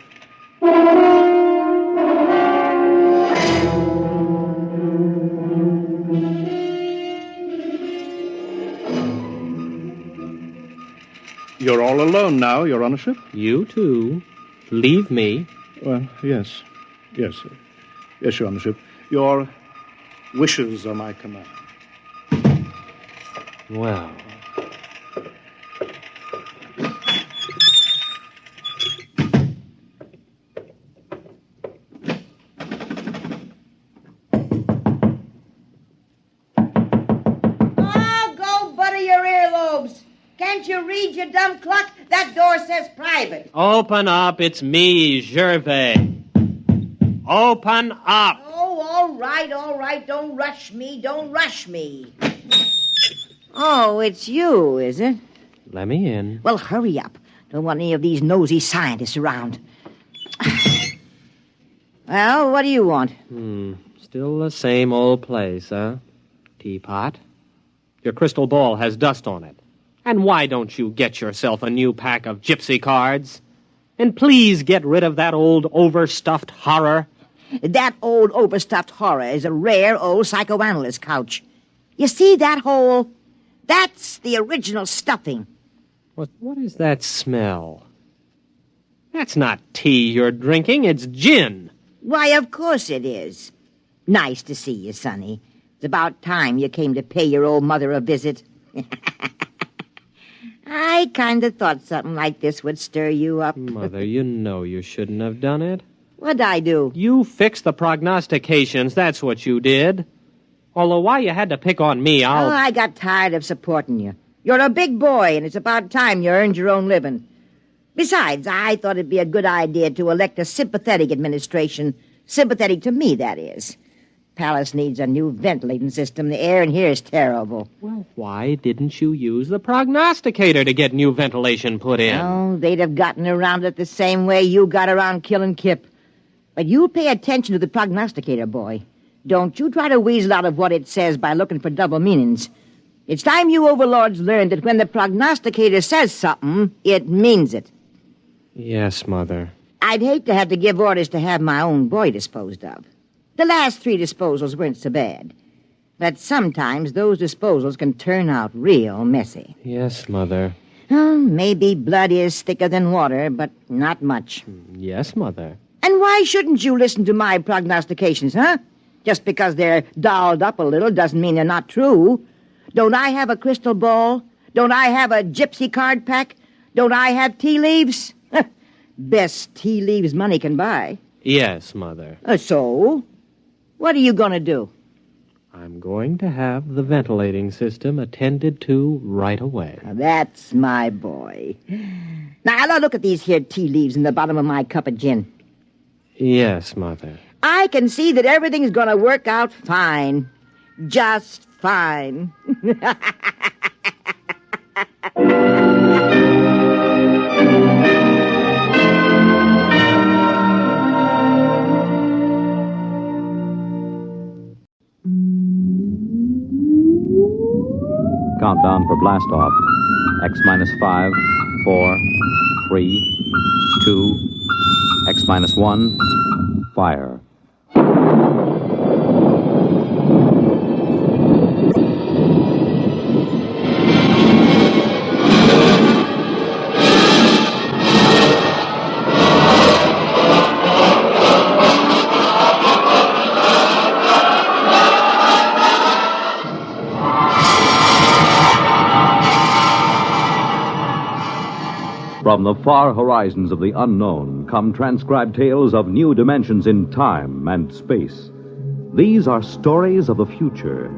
You're all alone now, Your Honorship? You too. Leave me. Well, yes. Yes, sir. Yes, Your Honorship. Your wishes are my command. Well... Can't you read, you dumb cluck? That door says private. Open up. It's me, Gervais. Open up. Oh, all right. Don't rush me. Oh, it's you, is it? Let me in. Well, hurry up. Don't want any of these nosy scientists around. Well, what do you want? Still the same old place, huh? Teapot. Your crystal ball has dust on it. And why don't you get yourself a new pack of gypsy cards? And please get rid of that old overstuffed horror. That old overstuffed horror is a rare old psychoanalyst couch. You see that hole? That's the original stuffing. What is that smell? That's not tea you're drinking, it's gin. Why, of course it is. Nice to see you, Sonny. It's about time you came to pay your old mother a visit. I kind of thought something like this would stir you up. Mother, you know you shouldn't have done it. What'd I do? You fixed the prognostications, that's what you did. Although why you had to pick on me, Oh, I got tired of supporting you. You're a big boy, and it's about time you earned your own living. Besides, I thought it'd be a good idea to elect a sympathetic administration. Sympathetic to me, that is. Palace needs a new ventilating system. The air in here is terrible. Well, why didn't you use the prognosticator to get new ventilation put in? Oh, they'd have gotten around it the same way you got around killing Kip. But you pay attention to the prognosticator, boy. Don't you try to weasel out of what it says by looking for double meanings. It's time you overlords learned that when the prognosticator says something, it means it. Yes, Mother. I'd hate to have to give orders to have my own boy disposed of. The last 3 disposals weren't so bad. But sometimes those disposals can turn out real messy. Yes, Mother. Maybe blood is thicker than water, but not much. Yes, Mother. And why shouldn't you listen to my prognostications, huh? Just because they're dolled up a little doesn't mean they're not true. Don't I have a crystal ball? Don't I have a gypsy card pack? Don't I have tea leaves? Best tea leaves money can buy. Yes, Mother. So? What are you going to do? I'm going to have the ventilating system attended to right away. Now, that's my boy. Now, look at these here tea leaves in the bottom of my cup of gin. Yes, Mother. I can see that everything's going to work out fine. Just fine. Countdown for blast off. X minus 5, 4, 3, 2, X minus 1, fire. From the far horizons of the unknown come transcribed tales of new dimensions in time and space. These are stories of the future,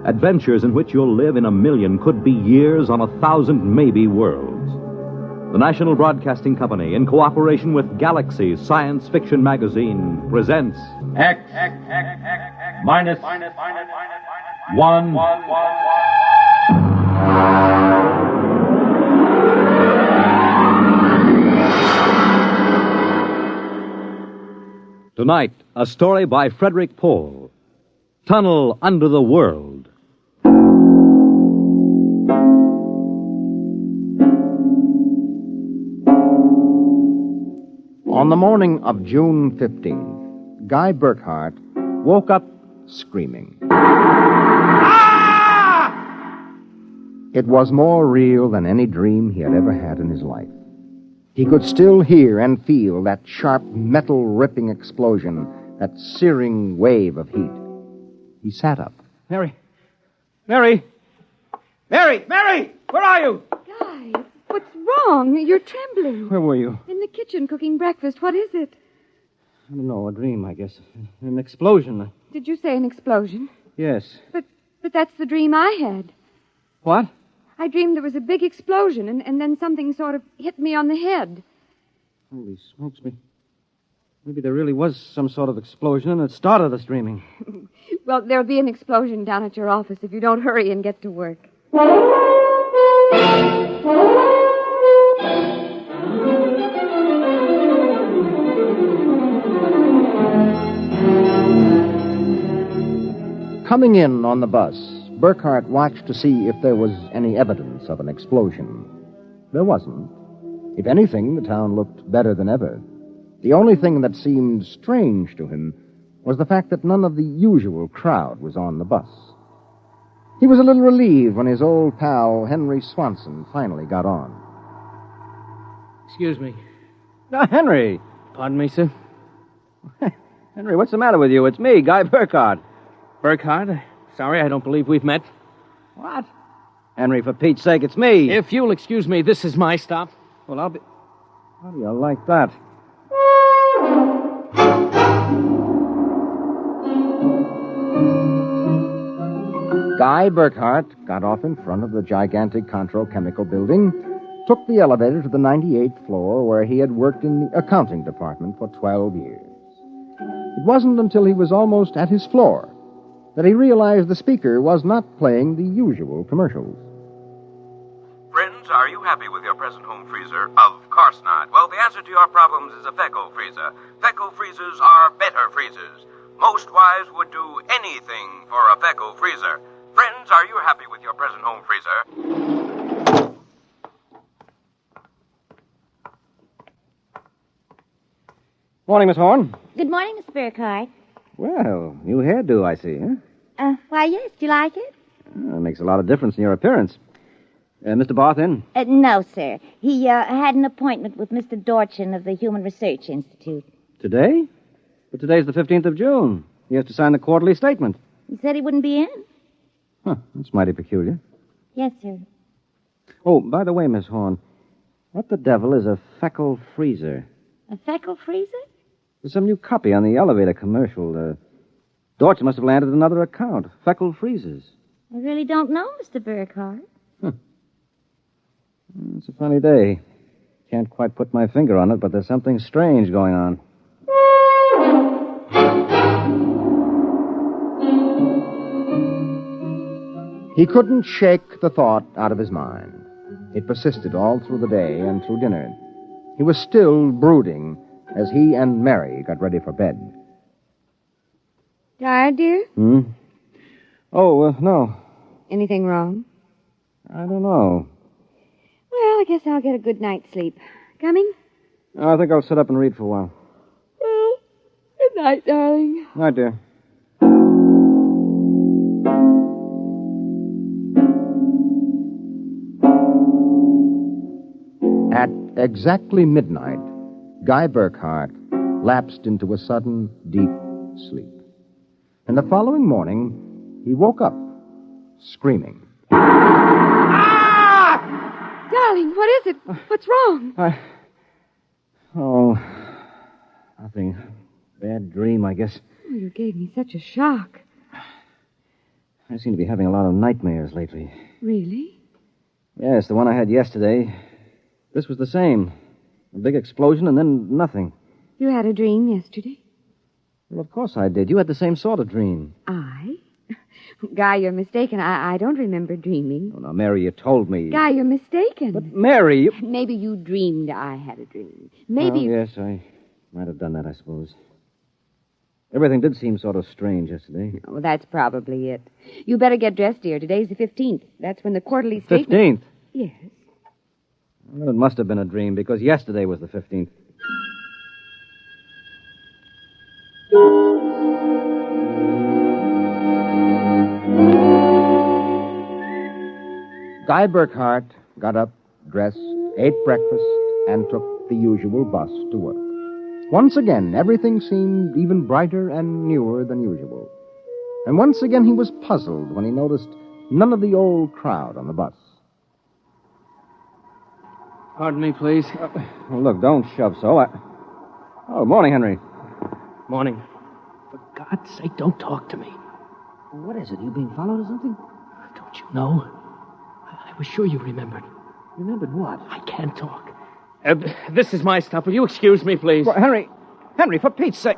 adventures in which you'll live in a million, could be years, on 1,000 maybe worlds. The National Broadcasting Company, in cooperation with Galaxy Science Fiction Magazine, presents X minus 1. Tonight, a story by Frederick Pohl, Tunnel Under the World. On the morning of June 15th, Guy Burkhart woke up screaming. It was more real than any dream he had ever had in his life. He could still hear and feel that sharp, metal-ripping explosion, that searing wave of heat. He sat up. Mary! Mary! Mary! Mary! Where are you? Guy, what's wrong? You're trembling. Where were you? In the kitchen cooking breakfast. What is it? I don't know, a dream, I guess. An explosion. Did you say an explosion? Yes. But that's the dream I had. What? I dreamed there was a big explosion, and then something sort of hit me on the head. Holy smokes me. Maybe there really was some sort of explosion, and it started us dreaming. Well, there'll be an explosion down at your office if you don't hurry and get to work. Coming in on the bus, Burkhart watched to see if there was any evidence of an explosion. There wasn't. If anything, the town looked better than ever. The only thing that seemed strange to him was the fact that none of the usual crowd was on the bus. He was a little relieved when his old pal, Henry Swanson, finally got on. Excuse me. Henry. Pardon me, sir. Henry, what's the matter with you? It's me, Guy Burkhart. Burkhart? Sorry, I don't believe we've met. What? Henry, for Pete's sake, it's me. If you'll excuse me, this is my stop. Well, I'll be... How do you like that? Guy Burkhart got off in front of the gigantic Contro Chemical Building, took the elevator to the 98th floor where he had worked in the accounting department for 12 years. It wasn't until he was almost at his floor that he realized the speaker was not playing the usual commercials. Friends, are you happy with your present home freezer? Of course not. Well, the answer to your problems is a Fecco freezer. Fecco freezers are better freezers. Most wives would do anything for a Fecco freezer. Friends, are you happy with your present home freezer? Morning, Miss Horn. Good morning, Miss Burkhart. Well, new hairdo, I see, huh? Why, yes. Do you like it? That makes a lot of difference in your appearance. Mr. Barth in? No, sir. He had an appointment with Mr. Dorchin of the Human Research Institute. Today? But today's the 15th of June. He has to sign the quarterly statement. He said he wouldn't be in. Huh, that's mighty peculiar. Yes, sir. Oh, by the way, Miss Horn, what the devil is a Fecco freezer? A feckle freezer? There's some new copy on the elevator commercial. Deutsch must have landed another account. Feckle freezers. I really don't know, Mr. Burkhardt. It's a funny day. Can't quite put my finger on it, but there's something strange going on. He couldn't shake the thought out of his mind. It persisted all through the day and through dinner. He was still brooding as he and Mary got ready for bed. Tired, dear? Oh, no. Anything wrong? I don't know. Well, I guess I'll get a good night's sleep. Coming? I think I'll sit up and read for a while. Well, good night, darling. Night, dear. At exactly midnight, Guy Burkhardt lapsed into a sudden, deep sleep. And the following morning, he woke up, screaming. Darling, what is it? What's wrong? Nothing. Bad dream, I guess. Oh, you gave me such a shock. I seem to be having a lot of nightmares lately. Really? Yes, the one I had yesterday. This was the same. A big explosion and then nothing. You had a dream yesterday? Well, of course I did. You had the same sort of dream. I? Guy, you're mistaken. I don't remember dreaming. Oh, now, Mary, you told me. Guy, you're mistaken. But, Mary, you... Maybe you dreamed I had a dream. Maybe... Oh, yes, I might have done that, I suppose. Everything did seem sort of strange yesterday. Oh, that's probably it. You better get dressed, dear. Today's the 15th. That's when the quarterly statement... 15th? Yes. Well, it must have been a dream, because yesterday was the 15th. Guy Burkhardt got up, dressed, ate breakfast, and took the usual bus to work. Once again, everything seemed even brighter and newer than usual. And once again, he was puzzled when he noticed none of the old crowd on the bus. Pardon me, please. Well, look, don't shove so. Oh, morning, Henry. Morning. For God's sake, don't talk to me. What is it? You being followed or something? Don't you know? I was sure you remembered. Remembered what? I can't talk. This is my stuff. Will you excuse me, please? Well, Henry, for Pete's sake.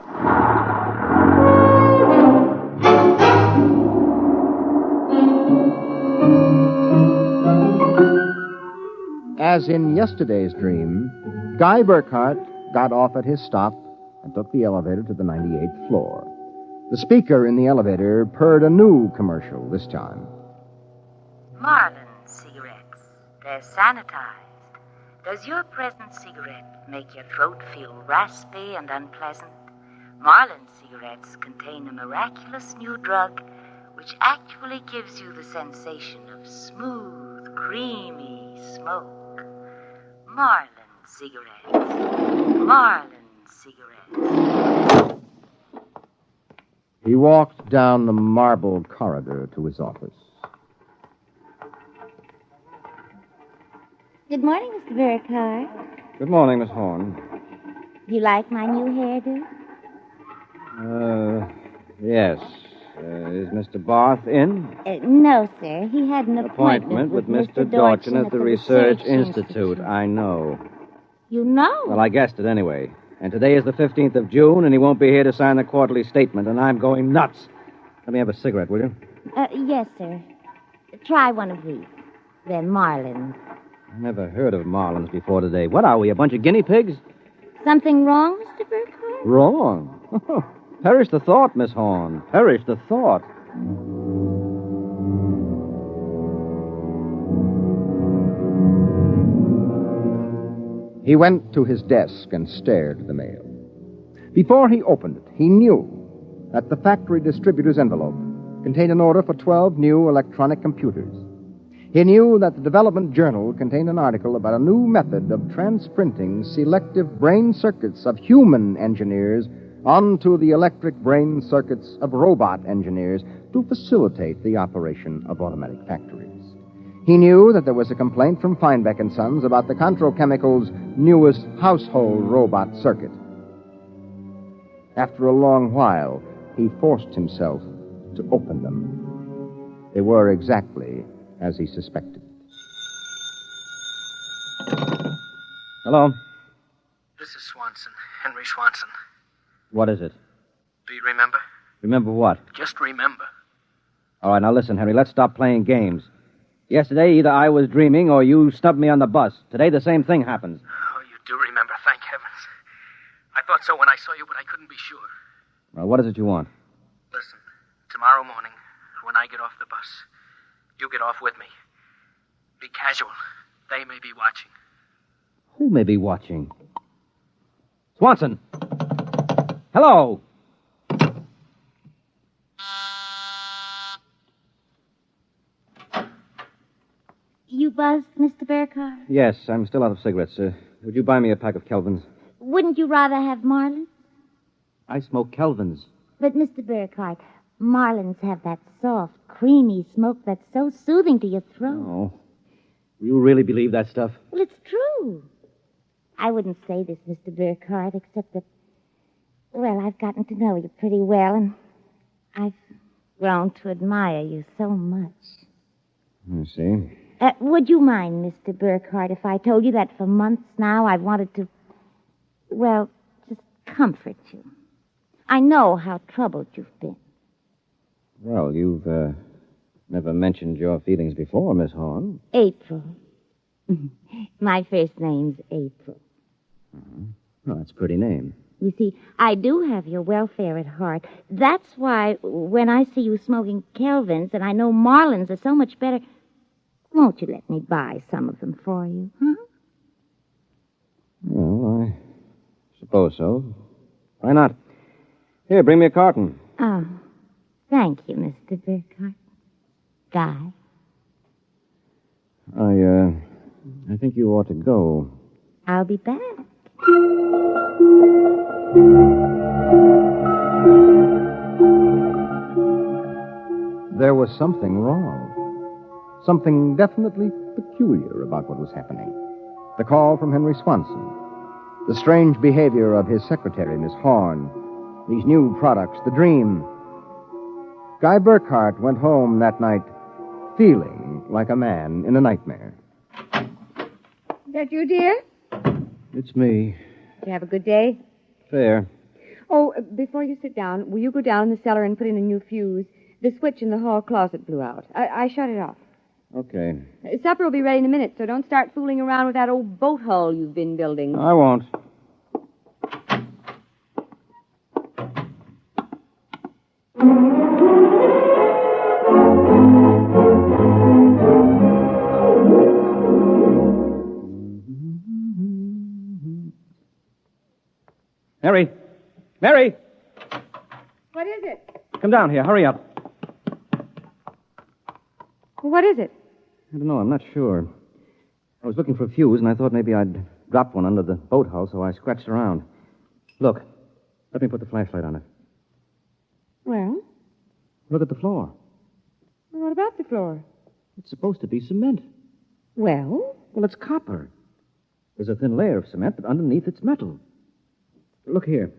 As in yesterday's dream, Guy Burkhardt got off at his stop and took the elevator to the 98th floor. The speaker in the elevator purred a new commercial this time. Marlin cigarettes. They're sanitized. Does your present cigarette make your throat feel raspy and unpleasant? Marlin cigarettes contain a miraculous new drug which actually gives you the sensation of smooth, creamy smoke. Marlin cigarettes. Marlin cigarettes. He walked down the marble corridor to his office. Good morning, Mr. Burkhardt. Good morning, Miss Horn. You like my new hairdo? Yes. Is Mr. Barth in? No, sir. He had an Appointment with Mr. Dorchin at the Research Institute. I know. You know? Well, I guessed it anyway. And today is the 15th of June, and he won't be here to sign the quarterly statement, and I'm going nuts. Let me have a cigarette, will you? Yes, sir. Try one of these. They're Marlins. I never heard of Marlins before today. What are we, a bunch of guinea pigs? Something wrong, Mr. Burkhardt? Wrong? Perish the thought, Miss Horn. Perish the thought. He went to his desk and stared at the mail. Before he opened it, he knew that the factory distributor's envelope contained an order for 12 new electronic computers. He knew that the Development Journal contained an article about a new method of transprinting selective brain circuits of human engineers onto the electric brain circuits of robot engineers to facilitate the operation of automatic factories. He knew that there was a complaint from Feinbeck & Sons about the Controchemical's newest household robot circuit. After a long while, he forced himself to open them. They were exactly as he suspected. Hello? This is Swanson, Henry Swanson. What is it? Do you remember? Remember what? Just remember. All right, now listen, Henry, let's stop playing games. Yesterday, either I was dreaming or you snubbed me on the bus. Today, the same thing happens. Oh, you do remember, thank heavens. I thought so when I saw you, but I couldn't be sure. Well, what is it you want? Listen, tomorrow morning, when I get off the bus, you get off with me. Be casual. They may be watching. Who may be watching? Swanson! Hello! You buzzed, Mr. Burkhardt? Yes, I'm still out of cigarettes. Would you buy me a pack of Kelvins? Wouldn't you rather have Marlins? I smoke Kelvins. But, Mr. Burkhardt, Marlins have that soft, creamy smoke that's so soothing to your throat. Oh. You really believe that stuff? Well, it's true. I wouldn't say this, Mr. Burkhardt, except that, well, I've gotten to know you pretty well, and I've grown to admire you so much. I see. Would you mind, Mr. Burkhardt, if I told you that for months now I've wanted to, well, just comfort you? I know how troubled you've been. Well, you've never mentioned your feelings before, Miss Horn. April. My first name's April. Well, that's a pretty name. You see, I do have your welfare at heart. That's why when I see you smoking Kelvins and I know Marlins are so much better, won't you let me buy some of them for you, huh? Well, I suppose so. Why not? Here, bring me a carton. Oh, thank you, Mr. Burkhardt. Guy. I think you ought to go. I'll be back. There was something wrong. Something definitely peculiar about what was happening. The call from Henry Swanson. The strange behavior of his secretary, Miss Horn. These new products, the dream. Guy Burkhardt went home that night feeling like a man in a nightmare. That you, dear? It's me. Did you have a good day? Fair. Oh, before you sit down, will you go down in the cellar and put in a new fuse? The switch in the hall closet blew out. I shut it off. Okay. Supper will be ready in a minute, so don't start fooling around with that old boat hull you've been building. I won't. Mary! Mary! What is it? Come down here. Hurry up. What is it? I don't know. I'm not sure. I was looking for a fuse, and I thought maybe I'd dropped one under the boat hull, so I scratched around. Look. Let me put the flashlight on it. Well? Look at the floor. What about the floor? It's supposed to be cement. Well? Well, it's copper. There's a thin layer of cement, but underneath it's metal. Look here.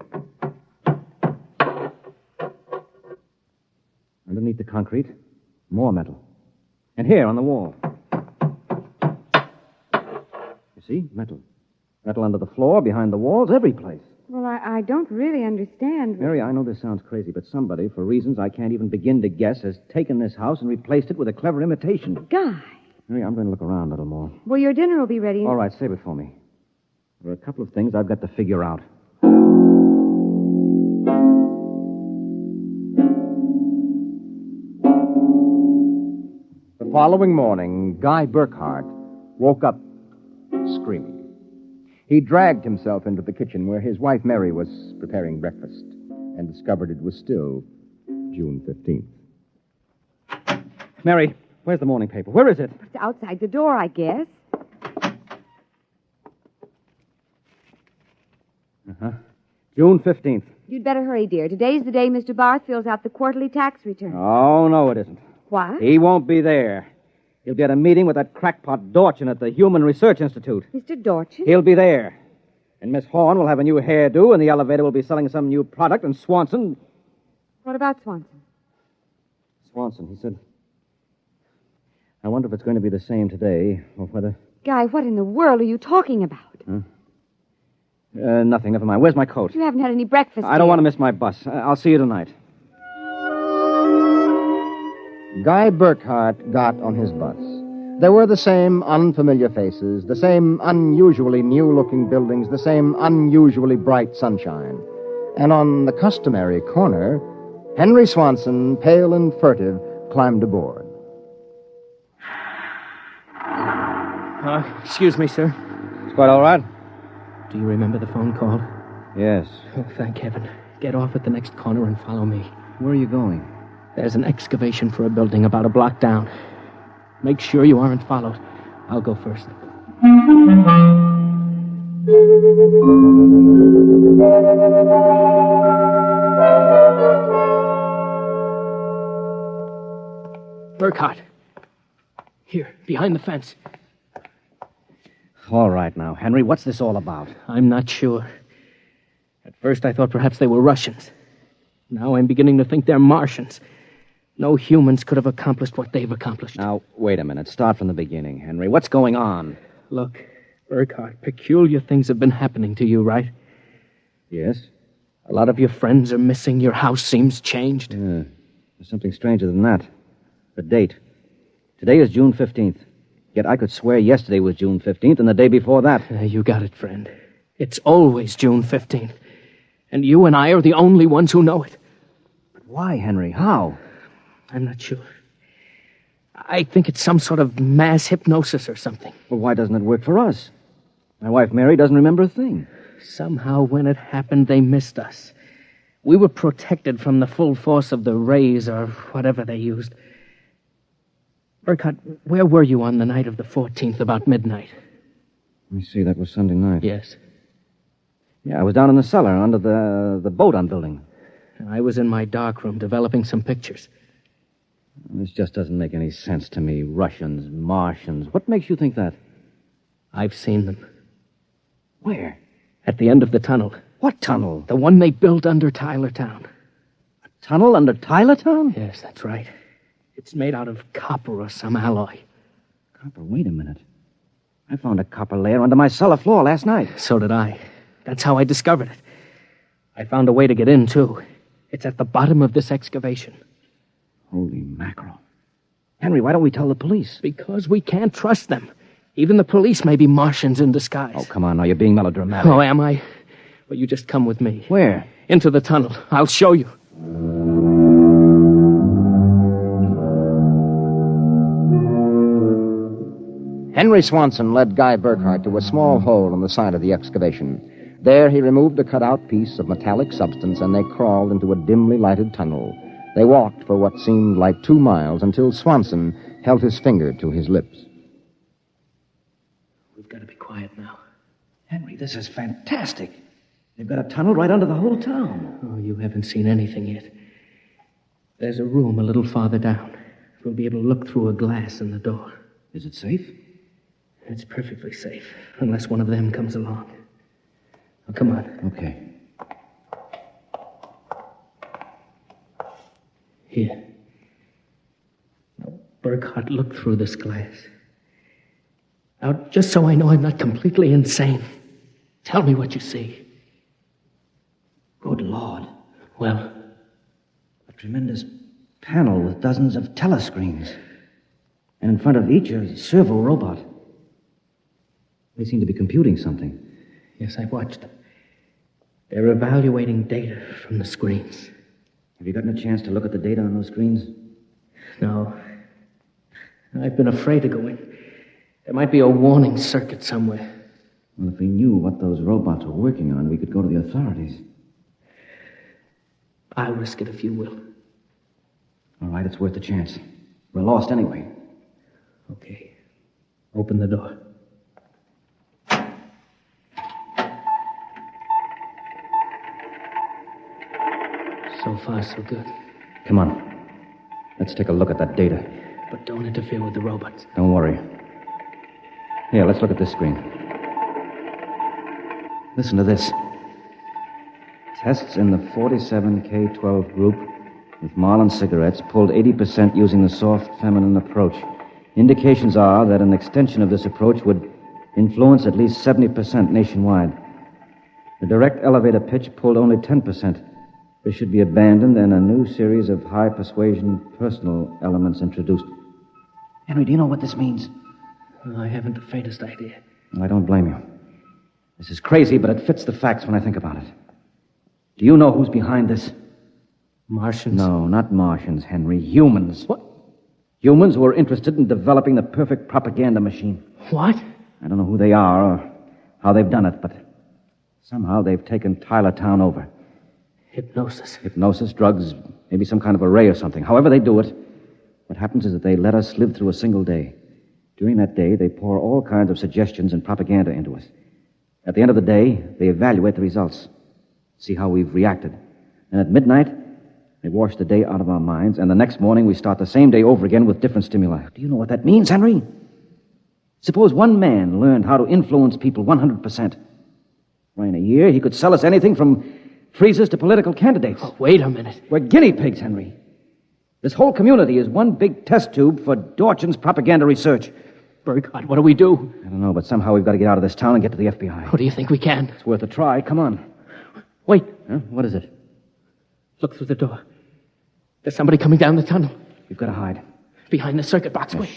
Underneath the concrete, more metal. And here on the wall. You see? Metal. Metal under the floor, behind the walls, every place. Well, I don't really understand. Mary, I know this sounds crazy, but somebody, for reasons I can't even begin to guess, has taken this house and replaced it with a clever imitation. Guy. Mary, I'm going to look around a little more. Well, your dinner will be ready. All right, save it for me. There are a couple of things I've got to figure out. The following morning, Guy Burkhardt woke up screaming. He dragged himself into the kitchen where his wife Mary was preparing breakfast and discovered it was still June 15th. Mary, where's the morning paper? Where is it? It's outside the door, I guess. Uh-huh. June 15th. You'd better hurry, dear. Today's the day Mr. Barth fills out the quarterly tax return. Oh, no, it isn't. What? He won't be there. He'll be at a meeting with that crackpot Dorchin at the Human Research Institute. Mr. Dorchin? He'll be there. And Miss Horn will have a new hairdo, and the elevator will be selling some new product, and Swanson... What about Swanson? Swanson, he said... I wonder if it's going to be the same today, or whether... Guy, what in the world are you talking about? Huh? Nothing, never mind. Where's my coat? You haven't had any breakfast I don't want to miss my bus. I'll see you tonight. Guy Burkhart got on his bus. There were the same unfamiliar faces, the same unusually new-looking buildings, the same unusually bright sunshine. And on the customary corner, Henry Swanson, pale and furtive, climbed aboard. Excuse me, sir. It's quite all right. Do you remember the phone call? Yes. Oh, thank heaven. Get off at the next corner and follow me. Where are you going? There's an excavation for a building about a block down. Make sure you aren't followed. I'll go first. Burkhart. Here, behind the fence. All right now, Henry, what's this all about? I'm not sure. At first I thought perhaps they were Russians. Now I'm beginning to think they're Martians. No humans could have accomplished what they've accomplished. Now, wait a minute. Start from the beginning, Henry. What's going on? Look, Burkhart, peculiar things have been happening to you, right? Yes? A lot of your friends are missing. Your house seems changed. There's something stranger than that. The date. Today is June 15th. Yet I could swear yesterday was June 15th and the day before that. You got it, friend. It's always June 15th. And you and I are the only ones who know it. But why, Henry? How? I'm not sure. I think it's some sort of mass hypnosis or something. Well, why doesn't it work for us? My wife, Mary, doesn't remember a thing. Somehow, when it happened, they missed us. We were protected from the full force of the rays or whatever they used. Burkhart, where were you on the night of the 14th, about midnight? Let me see, that was Sunday night. Yes. Yeah, I was down in the cellar under the boat I'm building. I was in my darkroom developing some pictures. This just doesn't make any sense to me. Russians, Martians. What makes you think that? I've seen them. Where? At the end of the tunnel. What tunnel? The one they built under Tylertown. A tunnel under Tylertown? Yes, that's right. It's made out of copper or some alloy. Copper? Wait a minute. I found a copper layer under my cellar floor last night. So did I. That's how I discovered it. I found a way to get in, too. It's at the bottom of this excavation. Holy mackerel. Henry, why don't we tell the police? Because we can't trust them. Even the police may be Martians in disguise. Oh, come on now. You're being melodramatic. Oh, am I? Well, you just come with me. Where? Into the tunnel. I'll show you. Henry Swanson led Guy Burkhart to a small hole in the side of the excavation. There he removed a cut-out piece of metallic substance, and they crawled into a dimly lighted tunnel. They walked for what seemed like 2 miles until Swanson held his finger to his lips. We've got to be quiet now. Henry, this is fantastic. They've got a tunnel right under the whole town. Oh, you haven't seen anything yet. There's a room a little farther down. We'll be able to look through a glass in the door. Is it safe? It's perfectly safe, unless one of them comes along. Now, come on. Okay. Here. Now, Burkhart, look through this glass. Now, just so I know I'm not completely insane, tell me what you see. Good Lord. Well? A tremendous panel with dozens of telescreens. And in front of each, a servo robot. They seem to be computing something. Yes, I watched them. They're evaluating data from the screens. Have you gotten a chance to look at the data on those screens? No. I've been afraid to go in. There might be a warning circuit somewhere. Well, if we knew what those robots were working on, we could go to the authorities. I'll risk it if you will. All right, it's worth the chance. We're lost anyway. Okay. Open the door. So far, so good. Come on. Let's take a look at that data. But don't interfere with the robots. Don't worry. Here, let's look at this screen. Listen to this. Tests in the 47K12 group with Marlin cigarettes pulled 80% using the soft feminine approach. Indications are that an extension of this approach would influence at least 70% nationwide. The direct elevator pitch pulled only 10%. This should be abandoned and a new series of high persuasion personal elements introduced. Henry, do you know what this means? I haven't the faintest idea. I don't blame you. This is crazy, but it fits the facts when I think about it. Do you know who's behind this? Martians? No, not Martians, Henry. Humans. What? Humans who are interested in developing the perfect propaganda machine. What? I don't know who they are or how they've done it, but somehow they've taken Tylertown over. Hypnosis. Hypnosis, drugs, maybe some kind of array or something. However they do it, what happens is that they let us live through a single day. During that day, they pour all kinds of suggestions and propaganda into us. At the end of the day, they evaluate the results, see how we've reacted. And at midnight, they wash the day out of our minds, and the next morning we start the same day over again with different stimuli. Do you know what that means, Henry? Suppose one man learned how to influence people 100%. Why, in a year, he could sell us anything from freezers to political candidates. Oh, wait a minute. We're guinea pigs, Henry. This whole community is one big test tube for Dorchin's propaganda research. Burkhardt, what do we do? I don't know, but somehow we've got to get out of this town and get to the FBI. What do you think we can? It's worth a try. Come on. Wait. Huh? What is it? Look through the door. There's somebody coming down the tunnel. You've got to hide. Behind the circuit box. Wait.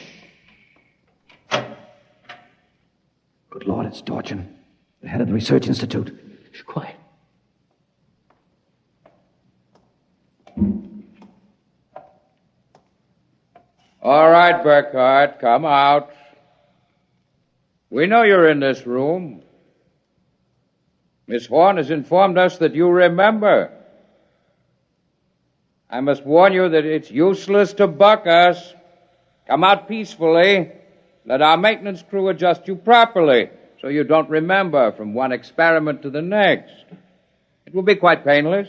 Good Lord, it's Dorchin, the head of the Research Institute. Shh, quiet. All right, Burkhardt, come out. We know you're in this room. Miss Horn has informed us that you remember. I must warn you that it's useless to buck us. Come out peacefully. Let our maintenance crew adjust you properly so you don't remember from one experiment to the next. It will be quite painless.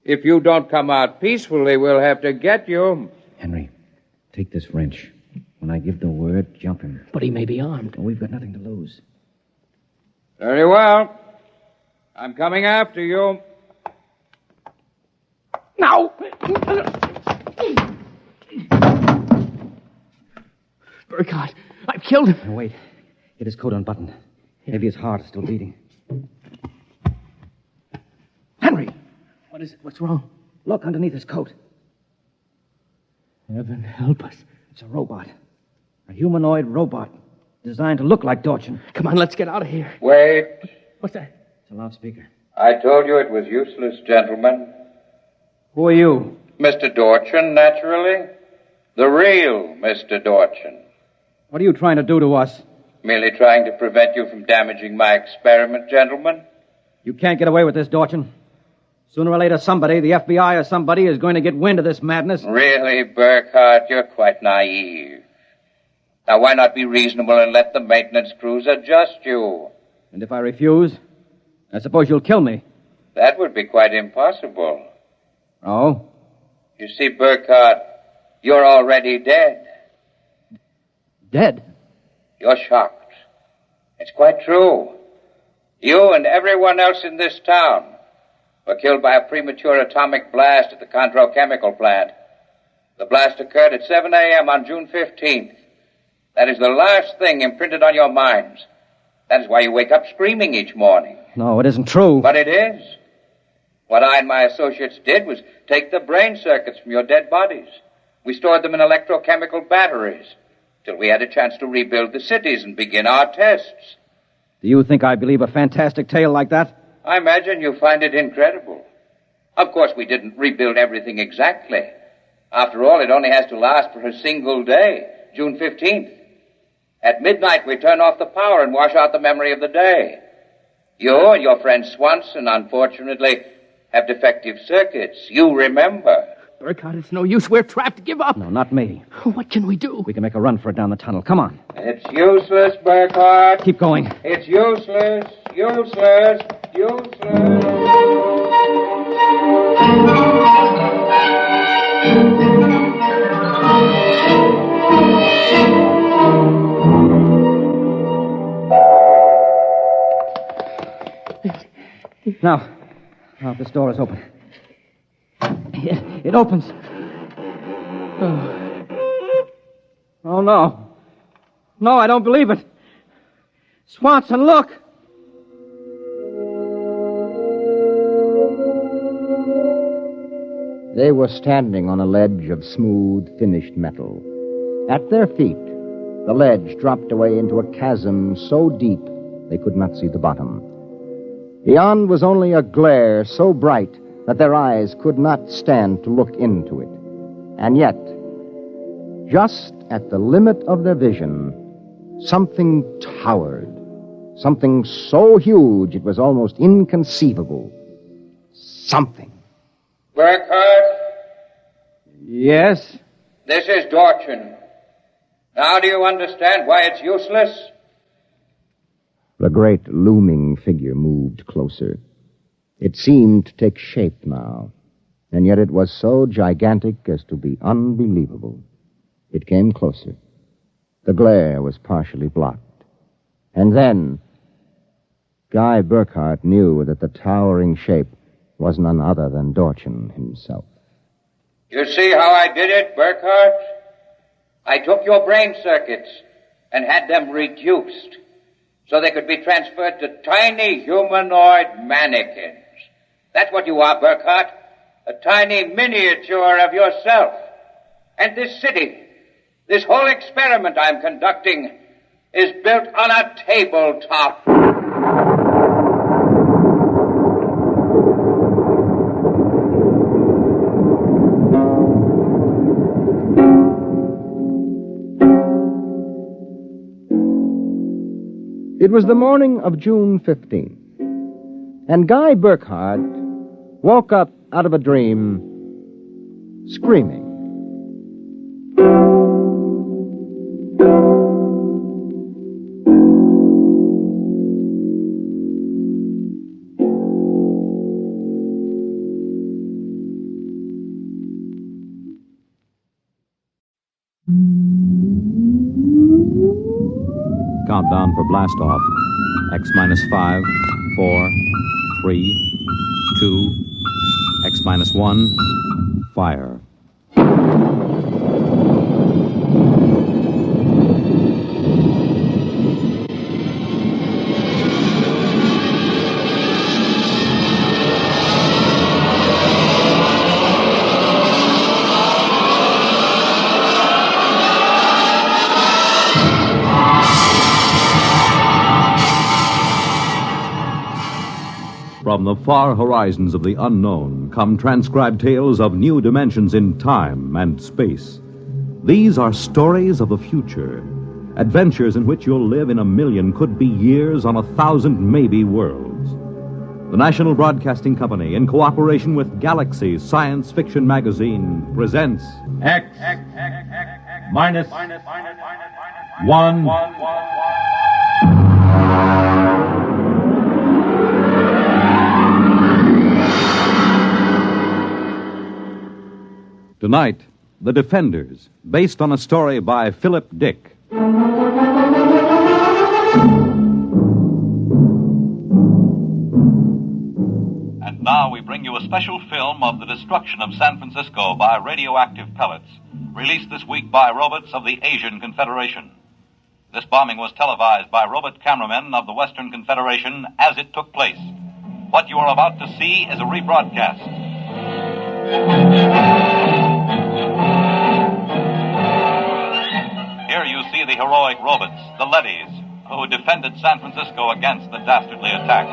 If you don't come out peacefully, we'll have to get you. Henry, take this wrench. When I give the word, jump him. But he may be armed. Well, we've got nothing to lose. Very well. I'm coming after you. Now! Burkhardt, I've killed him. Now, wait. Get his coat unbuttoned. Maybe his heart is still beating. Henry! What is it? What's wrong? Look underneath his coat. Heaven help us. It's a robot. A humanoid robot designed to look like Dorchin. Come on, let's get out of here. Wait. What's that? It's a loudspeaker. I told you it was useless, gentlemen. Who are you? Mr. Dorchin, naturally. The real Mr. Dorchin. What are you trying to do to us? Merely trying to prevent you from damaging my experiment, gentlemen. You can't get away with this, Dorchin. Sooner or later, somebody, the FBI or somebody, is going to get wind of this madness. Really, Burkhardt, you're quite naive. Now, why not be reasonable and let the maintenance crews adjust you? And if I refuse, I suppose you'll kill me. That would be quite impossible. Oh? You see, Burkhardt, you're already dead. Dead? You're shocked. It's quite true. You and everyone else in this town were killed by a premature atomic blast at the Condro chemical plant. The blast occurred at 7 a.m. on June 15th. That is the last thing imprinted on your minds. That is why you wake up screaming each morning. No, it isn't true. But it is. What I and my associates did was take the brain circuits from your dead bodies. We stored them in electrochemical batteries till we had a chance to rebuild the cities and begin our tests. Do you think I believe a fantastic tale like that? I imagine you find it incredible. Of course, we didn't rebuild everything exactly. After all, it only has to last for a single day, June 15th. At midnight, we turn off the power and wash out the memory of the day. You and your friend Swanson, unfortunately, have defective circuits. You remember. Burkhardt, it's no use. We're trapped. Give up. No, not me. What can we do? We can make a run for it down the tunnel. Come on. It's useless, Burkhardt. Keep going. It's useless, useless, useless. Now, this door is open. It opens. Oh, no. No, I don't believe it. Swanson, look! They were standing on a ledge of smooth, finished metal. At their feet, the ledge dropped away into a chasm so deep they could not see the bottom. Beyond was only a glare so bright that their eyes could not stand to look into it. And yet, just at the limit of their vision, something towered. Something so huge it was almost inconceivable. Something. Burkhardt? Yes? This is Dorchin. Now do you understand why it's useless? The great looming figure moved closer. It seemed to take shape now, and yet it was so gigantic as to be unbelievable. It came closer. The glare was partially blocked. And then, Guy Burkhardt knew that the towering shape was none other than Dorchin himself. You see how I did it, Burkhardt? I took your brain circuits and had them reduced so they could be transferred to tiny humanoid mannequins. That's what you are, Burkhardt. A tiny miniature of yourself. And this city, this whole experiment I'm conducting, is built on a tabletop. It was the morning of June 15th, and Guy Burkhardt woke up out of a dream screaming. Countdown for blast off. X minus 5, 4, 3, 2, X minus 1, fire. From the far horizons of the unknown come transcribed tales of new dimensions in time and space. These are stories of the future, adventures in which you'll live in 1,000,000, could be years, on 1,000 maybe worlds. The National Broadcasting Company, in cooperation with Galaxy Science Fiction Magazine, presents X minus 1. Tonight, The Defenders, based on a story by Philip Dick. And now we bring you a special film of the destruction of San Francisco by radioactive pellets, released this week by robots of the Asian Confederation. This bombing was televised by robot cameramen of the Western Confederation as it took place. What you are about to see is a rebroadcast. Here you see the heroic robots, the Leddies, who defended San Francisco against the dastardly attack.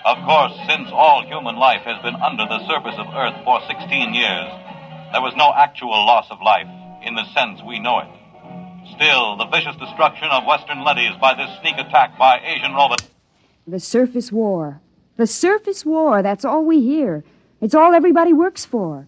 Of course, since all human life has been under the surface of Earth for 16 years, there was no actual loss of life in the sense we know it. Still, the vicious destruction of Western Leddies by this sneak attack by Asian robots. The surface war. The surface war, that's all we hear. It's all everybody works for.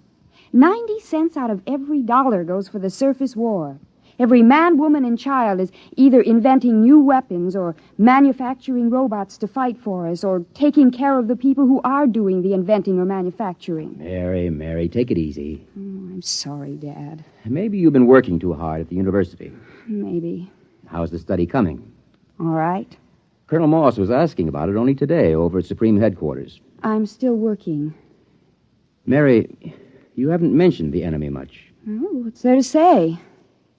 90 cents out of every dollar goes for the surface war. Every man, woman, and child is either inventing new weapons or manufacturing robots to fight for us or taking care of the people who are doing the inventing or manufacturing. Mary, take it easy. Oh, I'm sorry, Dad. Maybe you've been working too hard at the university. Maybe. How's the study coming? All right. Colonel Moss was asking about it only today over at Supreme Headquarters. I'm still working. Mary, you haven't mentioned the enemy much. Oh, what's there to say?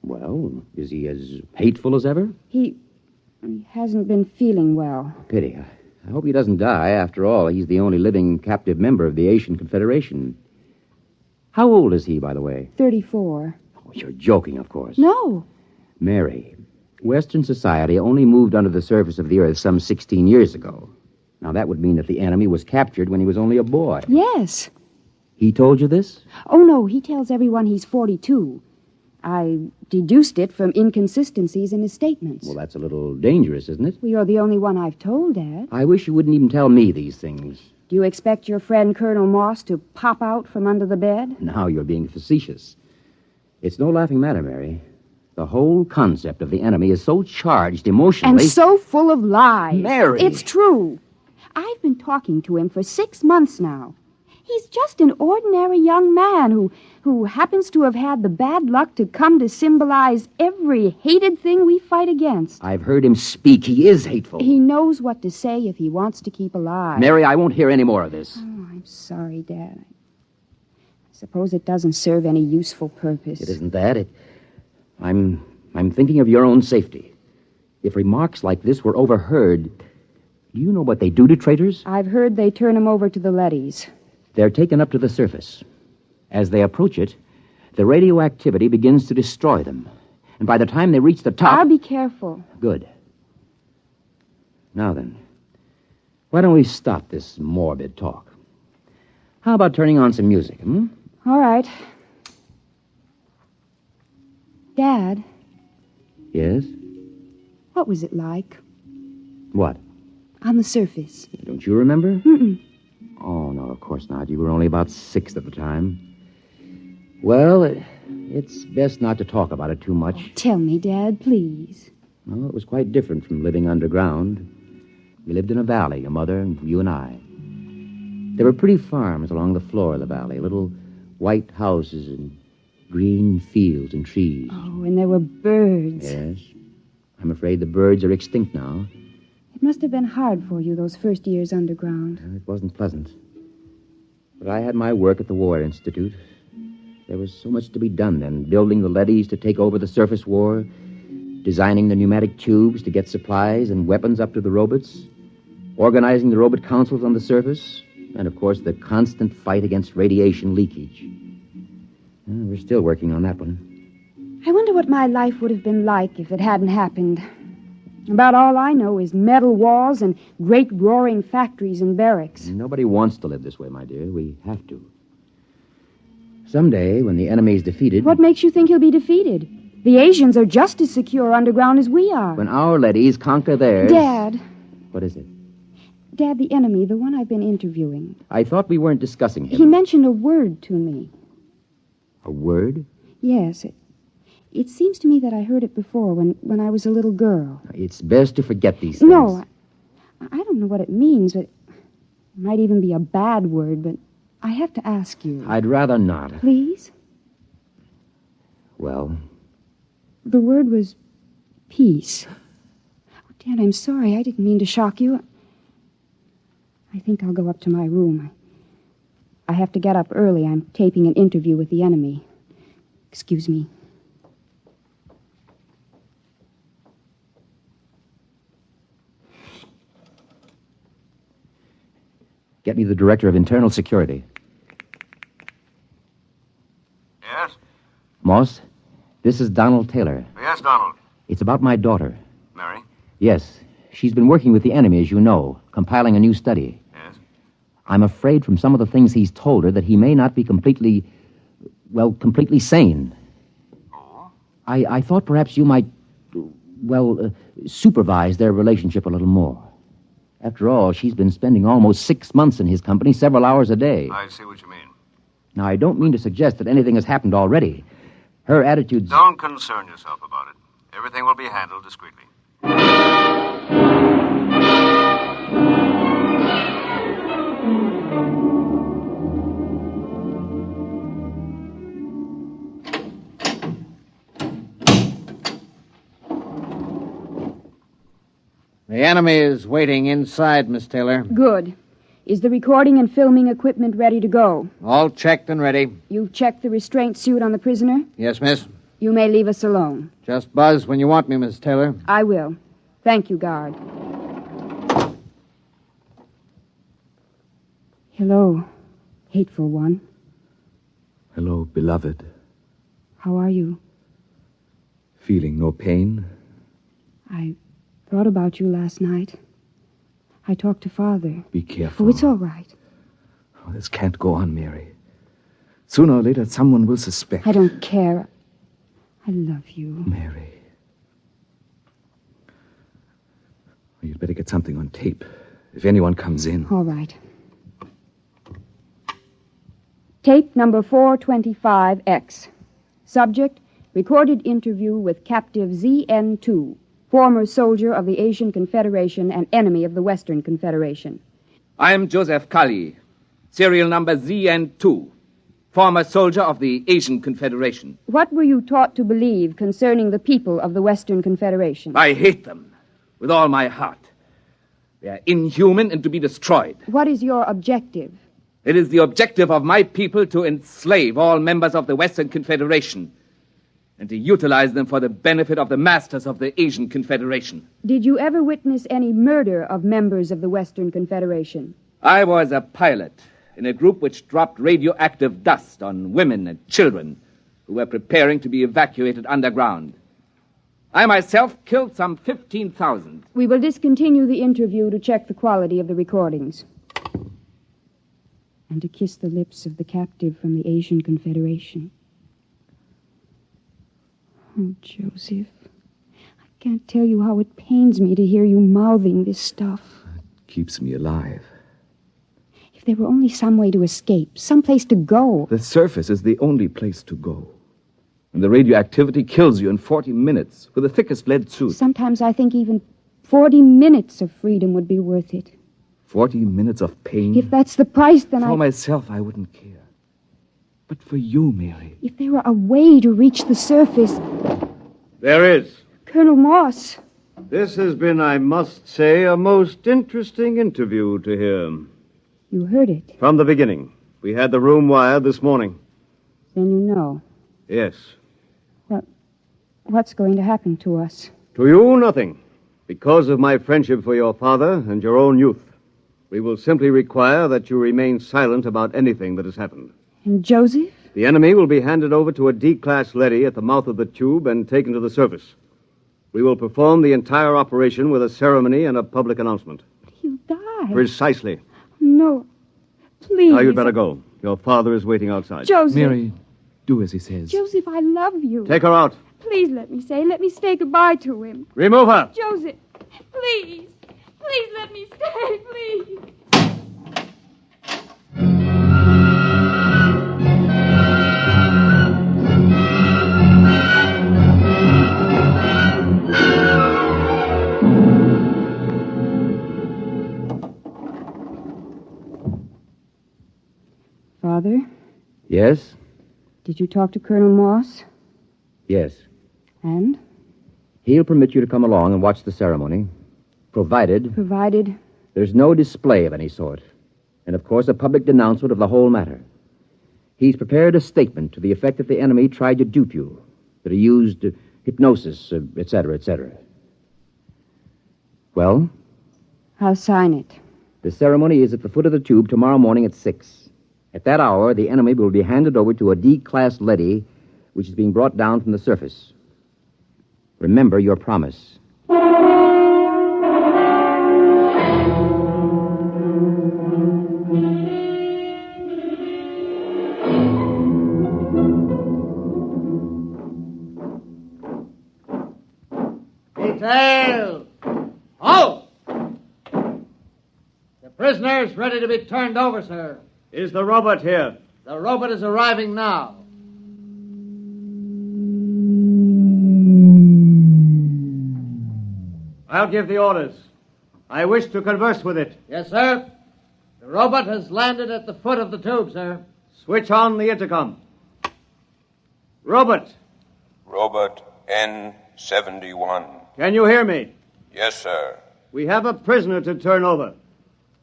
Well, is he as hateful as ever? He hasn't been feeling well. Pity. I hope he doesn't die. After all, he's the only living captive member of the Asian Confederation. How old is he, by the way? 34. Oh, you're joking, of course. No. Mary, Western society only moved under the surface of the Earth some 16 years ago. Now, that would mean that the enemy was captured when he was only a boy. Yes. He told you this? Oh, no, he tells everyone he's 42. I deduced it from inconsistencies in his statements. Well, that's a little dangerous, isn't it? Well, you're the only one I've told, Dad. I wish you wouldn't even tell me these things. Do you expect your friend Colonel Moss to pop out from under the bed? Now you're being facetious. It's no laughing matter, Mary. The whole concept of the enemy is so charged emotionally... And so full of lies. Mary! It's true. I've been talking to him for 6 months now. He's just an ordinary young man who happens to have had the bad luck to come to symbolize every hated thing we fight against. I've heard him speak. He is hateful. He knows what to say if he wants to keep alive. Mary, I won't hear any more of this. Oh, I'm sorry, Dad. I suppose it doesn't serve any useful purpose. It isn't that. I'm thinking of your own safety. If remarks like this were overheard, do you know what they do to traitors? I've heard they turn them over to the leadys. They're taken up to the surface. As they approach it, the radioactivity begins to destroy them. And by the time they reach the top... I'll be careful. Good. Now then, why don't we stop this morbid talk? How about turning on some music, hmm? All right. Dad. Yes? What was it like? What? On the surface. Don't you remember? Mm-mm. Oh, no, of course not. You were only about 6 at the time. Well, it's best not to talk about it too much. Oh, tell me, Dad, please. Well, it was quite different from living underground. We lived in a valley, your mother and you and I. There were pretty farms along the floor of the valley, little white houses and green fields and trees. Oh, and there were birds. Yes. I'm afraid the birds are extinct now. It must have been hard for you those first years underground. It wasn't pleasant. But I had my work at the War Institute. There was so much to be done then, building the leadys to take over the surface war, designing the pneumatic tubes to get supplies and weapons up to the robots, organizing the robot councils on the surface, and, of course, the constant fight against radiation leakage. We're still working on that one. I wonder what my life would have been like if it hadn't happened. About all I know is metal walls and great roaring factories and barracks. Nobody wants to live this way, my dear. We have to. Someday, when the enemy's defeated... What makes you think he'll be defeated? The Asians are just as secure underground as we are. When our leadys conquer theirs... Dad. What is it? Dad, the enemy, the one I've been interviewing. I thought we weren't discussing him. He mentioned a word to me. A word? Yes, it seems to me that I heard it before when I was a little girl. It's best to forget these things. No, I don't know what it means, but it might even be a bad word, but I have to ask you. I'd rather not. Please? Well? The word was peace. Oh, Dad, I'm sorry. I didn't mean to shock you. I think I'll go up to my room. I have to get up early. I'm taping an interview with the enemy. Excuse me. Get me the Director of Internal Security. Yes? Moss, this is Donald Taylor. Yes, Donald. It's about my daughter. Mary? Yes. She's been working with the enemy, as you know, compiling a new study. Yes? I'm afraid from some of the things he's told her that he may not be completely sane. Oh? I thought perhaps you might, supervise their relationship a little more. After all, she's been spending almost 6 months in his company, several hours a day. I see what you mean. Now, I don't mean to suggest that anything has happened already. Her attitude's... Don't concern yourself about it. Everything will be handled discreetly. The enemy is waiting inside, Miss Taylor. Good. Is the recording and filming equipment ready to go? All checked and ready. You've checked the restraint suit on the prisoner? Yes, miss. You may leave us alone. Just buzz when you want me, Miss Taylor. I will. Thank you, guard. Hello, hateful one. Hello, beloved. How are you? Feeling no pain? I thought about you last night. I talked to Father. Be careful. Oh, it's all right. Oh, this can't go on, Mary. Sooner or later, someone will suspect. I don't care. I love you. Mary. Well, you'd better get something on tape. If anyone comes in. All right. Tape number 425X. Subject, recorded interview with captive ZN2, former soldier of the Asian Confederation and enemy of the Western Confederation. I'm Joseph Kali, serial number ZN2, former soldier of the Asian Confederation. What were you taught to believe concerning the people of the Western Confederation? I hate them with all my heart. They are inhuman and to be destroyed. What is your objective? It is the objective of my people to enslave all members of the Western Confederation and to utilize them for the benefit of the masters of the Asian Confederation. Did you ever witness any murder of members of the Western Confederation? I was a pilot in a group which dropped radioactive dust on women and children who were preparing to be evacuated underground. I myself killed some 15,000. We will discontinue the interview to check the quality of the recordings. And to kiss the lips of the captive from the Asian Confederation. Oh, Joseph, I can't tell you how it pains me to hear you mouthing this stuff. It keeps me alive. If there were only some way to escape, some place to go. The surface is the only place to go. And the radioactivity kills you in 40 minutes with the thickest lead suit. Sometimes I think even 40 minutes of freedom would be worth it. 40 minutes of pain? If that's the price, then For myself, I wouldn't care. But for you, Mary. If there were a way to reach the surface... There is. Colonel Moss. This has been, I must say, a most interesting interview to hear. You heard it. From the beginning. We had the room wired this morning. Then you know. Yes. What's going to happen to us? To you, nothing. Because of my friendship for your father and your own youth. We will simply require that you remain silent about anything that has happened. And Joseph? The enemy will be handed over to a D-class leady at the mouth of the tube and taken to the surface. We will perform the entire operation with a ceremony and a public announcement. He'll die. Precisely. No. Please. Now you'd better go. Your father is waiting outside. Joseph. Mary, do as he says. Joseph, I love you. Take her out. Please let me say goodbye to him. Remove her. Joseph, please. Please let me stay, please. Father? Yes? Did you talk to Colonel Moss? Yes. And? He'll permit you to come along and watch the ceremony, provided there's no display of any sort, and of course a public denouncement of the whole matter. He's prepared a statement to the effect that the enemy tried to dupe you, that he used hypnosis, etc., etc. Well? I'll sign it. The ceremony is at the foot of the tube tomorrow morning at 6. At that hour, the enemy will be handed over to a D-class leady, which is being brought down from the surface. Remember your promise. Detail! Halt! The prisoner is ready to be turned over, sir. Is the robot here? The robot is arriving now. I'll give the orders. I wish to converse with it. Yes, sir. The robot has landed at the foot of the tube, sir. Switch on the intercom. Robot. Robot N71. Can you hear me? Yes, sir. We have a prisoner to turn over.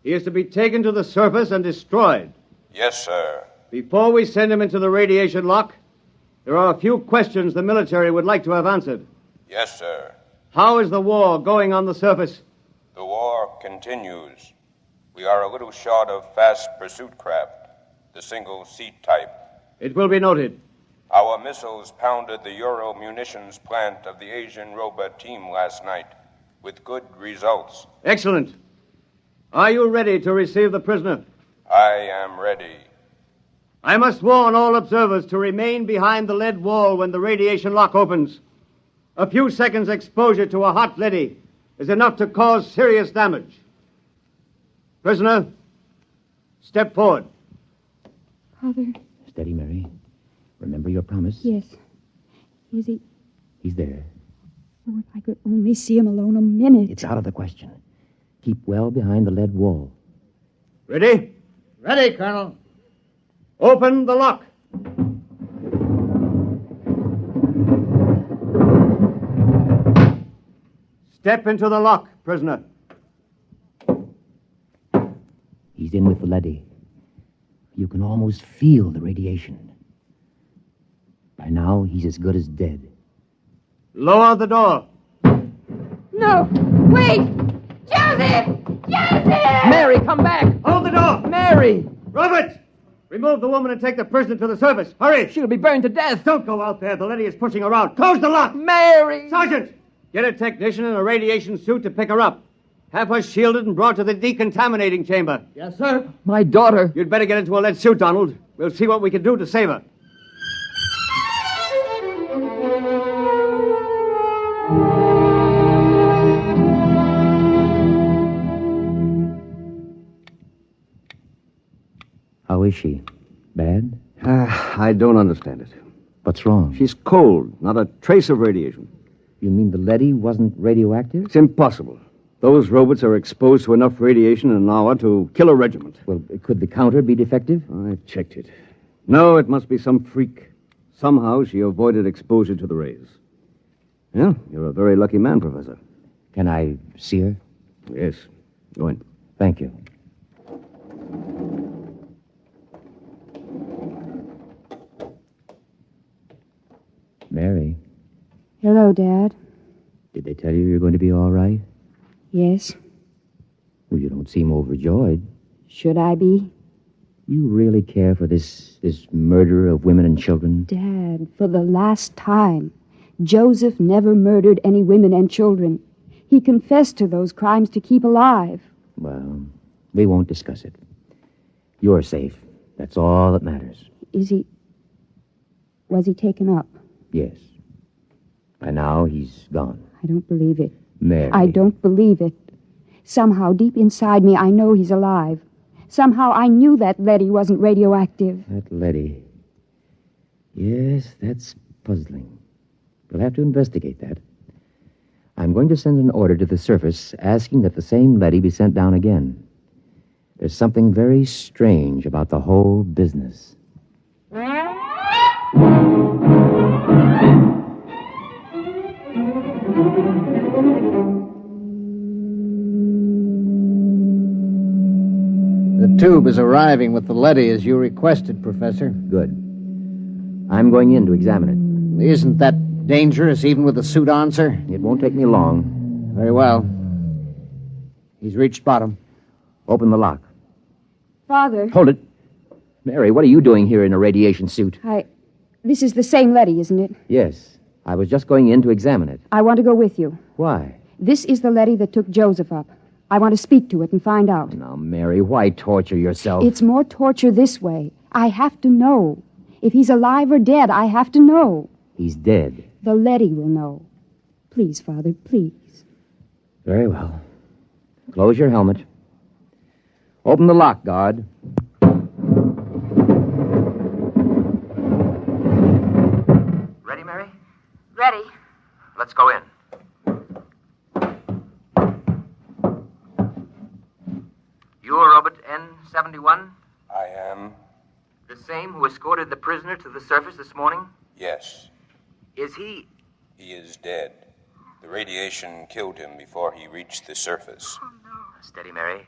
He is to be taken to the surface and destroyed. Yes, sir. Before we send him into the radiation lock, there are a few questions the military would like to have answered. Yes, sir. How is the war going on the surface? The war continues. We are a little short of fast pursuit craft, the single-seat type. It will be noted. Our missiles pounded the Euro munitions plant of the Asian robot team last night, with good results. Excellent. Are you ready to receive the prisoner? I am ready. I must warn all observers to remain behind the lead wall when the radiation lock opens. A few seconds exposure to a hot leady is enough to cause serious damage. Prisoner, step forward. Father. Steady, Mary. Remember your promise? Yes. Is he? He's there. Oh, if I could only see him alone a minute. It's out of the question. Keep well behind the lead wall. Ready? Ready, Colonel. Open the lock. Step into the lock, prisoner. He's in with the leady. You can almost feel the radiation. By now, he's as good as dead. Lower the door. No! Wait! Joseph! Joseph! Mary, come back! Hold the door! Mary! Robert! Remove the woman and take the prisoner to the surface. Hurry! She'll be burned to death. Don't go out there. The lady is pushing around. Close the lock! Mary! Sergeant! Get a technician in a radiation suit to pick her up. Have her shielded and brought to the decontaminating chamber. Yes, sir. My daughter. You'd better get into a lead suit, Donald. We'll see what we can do to save her. How is she? Bad? I don't understand it. What's wrong? She's cold, not a trace of radiation. You mean the leady wasn't radioactive? It's impossible. Those robots are exposed to enough radiation in an hour to kill a regiment. Well, could the counter be defective? I've checked it. No, it must be some freak. Somehow she avoided exposure to the rays. Yeah, you're a very lucky man, Professor. Can I see her? Yes. Go in. Thank you. Mary, Hello, Dad. did they tell you you're going to be all right? Yes. Well, you don't seem overjoyed. Should I be? You really care for this murder of women and children? Dad, for the last time, Joseph never murdered any women and children. He confessed to those crimes to keep alive. Well, we won't discuss it. You're safe. That's all that matters. Was he taken up? Yes. By now, he's gone. I don't believe it. Mary. I don't believe it. Somehow, deep inside me, I know he's alive. Somehow, I knew that leady wasn't radioactive. That leady. Yes, that's puzzling. We'll have to investigate that. I'm going to send an order to the surface asking that the same leady be sent down again. There's something very strange about the whole business. The tube is arriving with the leady as you requested, Professor. Good. I'm going in to examine it. Isn't that dangerous, even with the suit on, sir? It won't take me long. Very well. He's reached bottom. Open the lock. Father. Hold it. Mary, what are you doing here in a radiation suit? This is the same leady, isn't it? Yes. I was just going in to examine it. I want to go with you. Why? This is the leady that took Joseph up. I want to speak to it and find out. Now, Mary, why torture yourself? It's more torture this way. I have to know. If he's alive or dead, I have to know. He's dead. The leady will know. Please, Father, please. Very well. Close your helmet. Open the lock, guard. Ready, Mary? Ready. Let's go in. You're Robert N-71? I am. The same who escorted the prisoner to the surface this morning? Yes. Is he... He is dead. The radiation killed him before he reached the surface. Steady, Mary.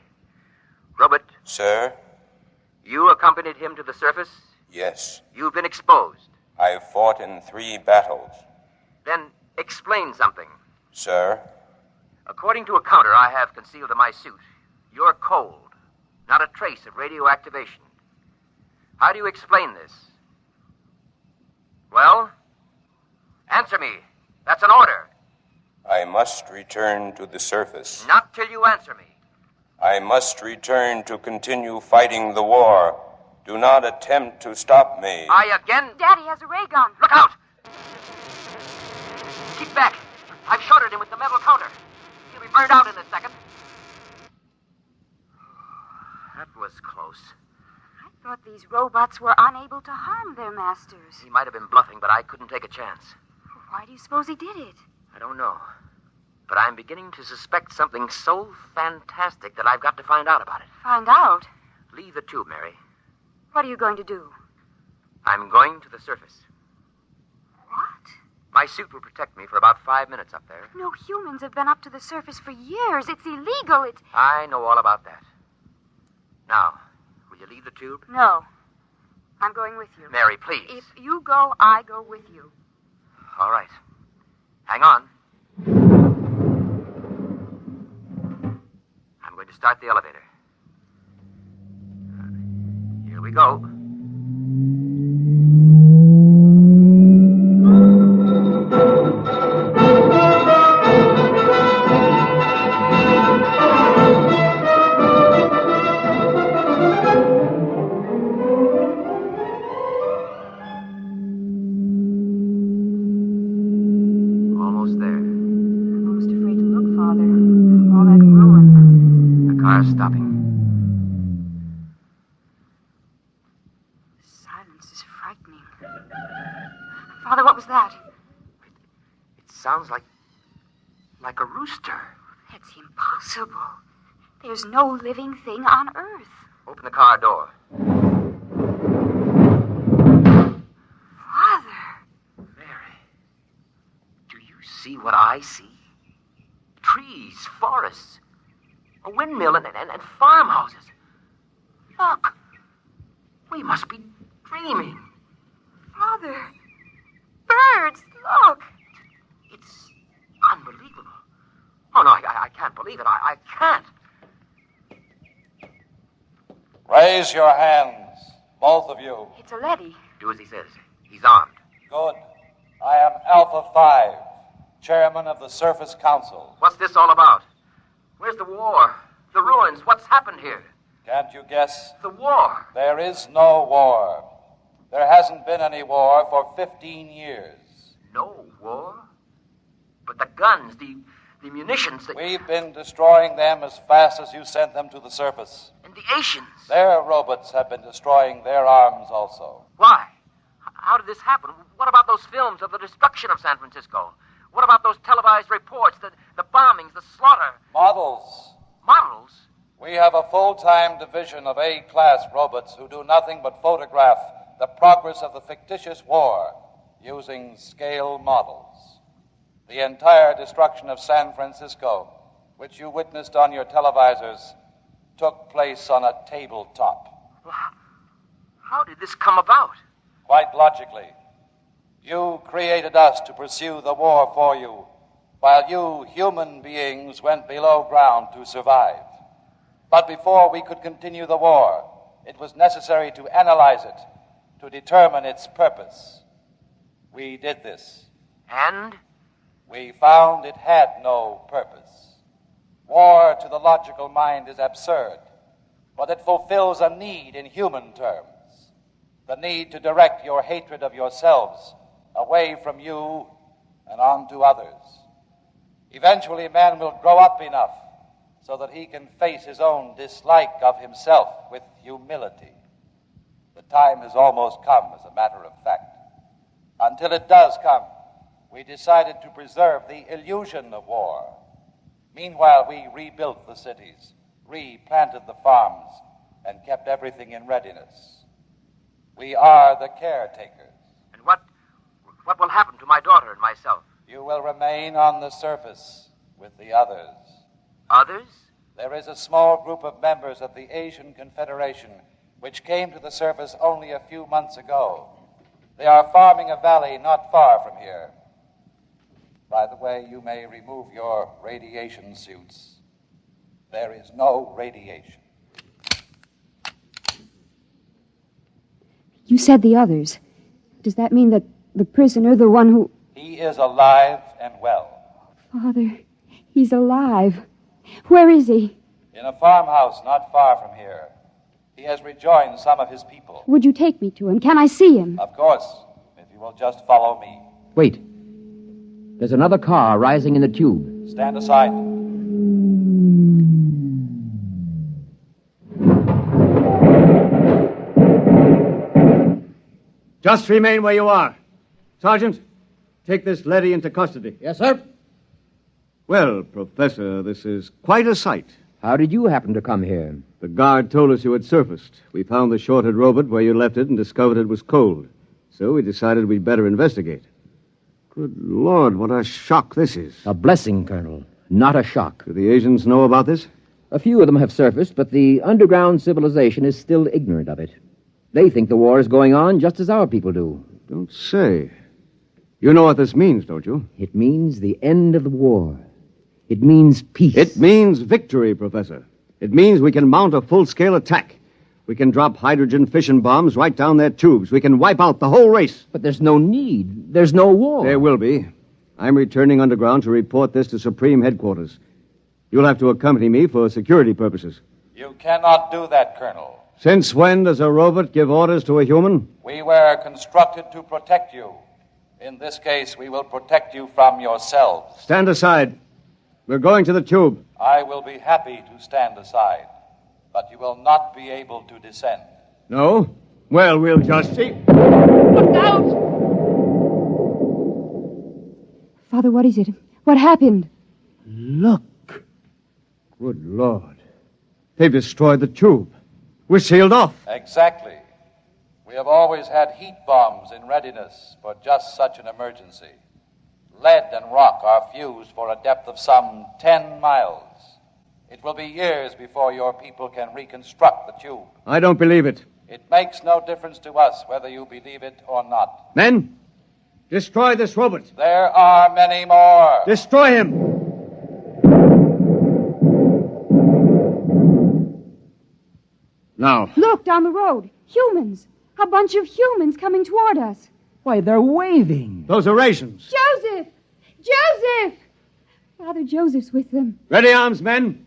Robert, Sir? you accompanied him to the surface? Yes. You've been exposed. I've fought in 3 battles. Then explain something. Sir? According to a counter I have concealed in my suit, you're cold. Not a trace of radioactivation. How do you explain this? Well? Answer me. That's an order. I must return to the surface. Not till you answer me. I must return to continue fighting the war. Do not attempt to stop me. Daddy has a ray gun. Look out! Keep back. I've shorted him with the metal counter. He'll be burned out in a second. That was close. I thought these robots were unable to harm their masters. He might have been bluffing, but I couldn't take a chance. Why do you suppose he did it? I don't know. But I'm beginning to suspect something so fantastic that I've got to find out about it. Find out? Leave the tube, Mary. What are you going to do? I'm going to the surface. What? My suit will protect me for about 5 minutes up there. No humans have been up to the surface for years. It's illegal. I know all about that. Now, will you leave the tube? No. I'm going with you. Mary, please. If you go, I go with you. All right. Hang on. I'm going to start the elevator. Here we go. Almost there. I'm almost afraid to look, Father. All that ruin. The car's stopping. Silence is frightening. Father, what was that? It sounds like a rooster. That's impossible. There's no living thing on Earth. Open the car door. Father! Mary, do you see what I see? Trees, forests, a windmill, and farmhouses. Look, we must be dreaming. Father! Birds! Look! It's unbelievable. Oh, no, I can't believe it. I can't. Raise your hands, both of you. It's a leady. Do as he says. He's armed. Good. I am Alpha 5, chairman of the Surface Council. What's this all about? Where's the war? The ruins? What's happened here? Can't you guess? The war. There is no war. There hasn't been any war for 15 years. No war? But the guns, the munitions... We've been destroying them as fast as you sent them to the surface. And the Asians? Their robots have been destroying their arms also. Why? How did this happen? What about those films of the destruction of San Francisco? What about those televised reports, the bombings, the slaughter? Models. Models? We have a full-time division of A-class robots who do nothing but photograph the progress of the fictitious war using scale models. The entire destruction of San Francisco, which you witnessed on your televisors, took place on a tabletop. How did this come about? Quite logically. You created us to pursue the war for you, while you, human beings, went below ground to survive. But before we could continue the war, it was necessary to analyze it, to determine its purpose. We did this. And? We found it had no purpose. War, to the logical mind, is absurd, but it fulfills a need in human terms. The need to direct your hatred of yourselves away from you and onto others. Eventually, man will grow up enough so that he can face his own dislike of himself with humility. The time has almost come, as a matter of fact. Until it does come, we decided to preserve the illusion of war. Meanwhile, we rebuilt the cities, replanted the farms, and kept everything in readiness. We are the caretakers. And what will happen to my daughter and myself? You will remain on the surface with the others. Others? There is a small group of members of the Asian Confederation which came to the surface only a few months ago. They are farming a valley not far from here. By the way, you may remove your radiation suits. There is no radiation. You said the others. Does that mean that the prisoner, the one who... He is alive and well. Father, he's alive. Where is he? In a farmhouse not far from here. He has rejoined some of his people. Would you take me to him? Can I see him? Of course, if you will just follow me. Wait. There's another car rising in the tube. Stand aside. Just remain where you are. Sergeant, take this leady into custody. Yes, sir. Well, Professor, this is quite a sight. How did you happen to come here? The guard told us you had surfaced. We found the shorted robot where you left it and discovered it was cold. So we decided we'd better investigate. Good Lord, what a shock this is. A blessing, Colonel, not a shock. Do the Asians know about this? A few of them have surfaced, but the underground civilization is still ignorant of it. They think the war is going on just as our people do. Don't say. You know what this means, don't you? It means the end of the war. It means peace. It means victory, Professor. It means we can mount a full-scale attack. We can drop hydrogen fission bombs right down their tubes. We can wipe out the whole race. But there's no need. There's no war. There will be. I'm returning underground to report this to Supreme Headquarters. You'll have to accompany me for security purposes. You cannot do that, Colonel. Since when does a robot give orders to a human? We were constructed to protect you. In this case, we will protect you from yourselves. Stand aside. We're going to the tube. I will be happy to stand aside, but you will not be able to descend. No? Well, we'll just see. Look out! Father, what is it? What happened? Look. Good Lord. They've destroyed the tube. We're sealed off. Exactly. We have always had heat bombs in readiness for just such an emergency. Lead and rock are fused for a depth of some 10 miles. It will be years before your people can reconstruct the tube. I don't believe it. It makes no difference to us whether you believe it or not. Men, destroy this robot. There are many more. Destroy him. Now. Look, down the road. Humans. A bunch of humans coming toward us. Why, they're waving. Those are rations. Joseph! Joseph! Father Joseph's with them. Ready arms, men.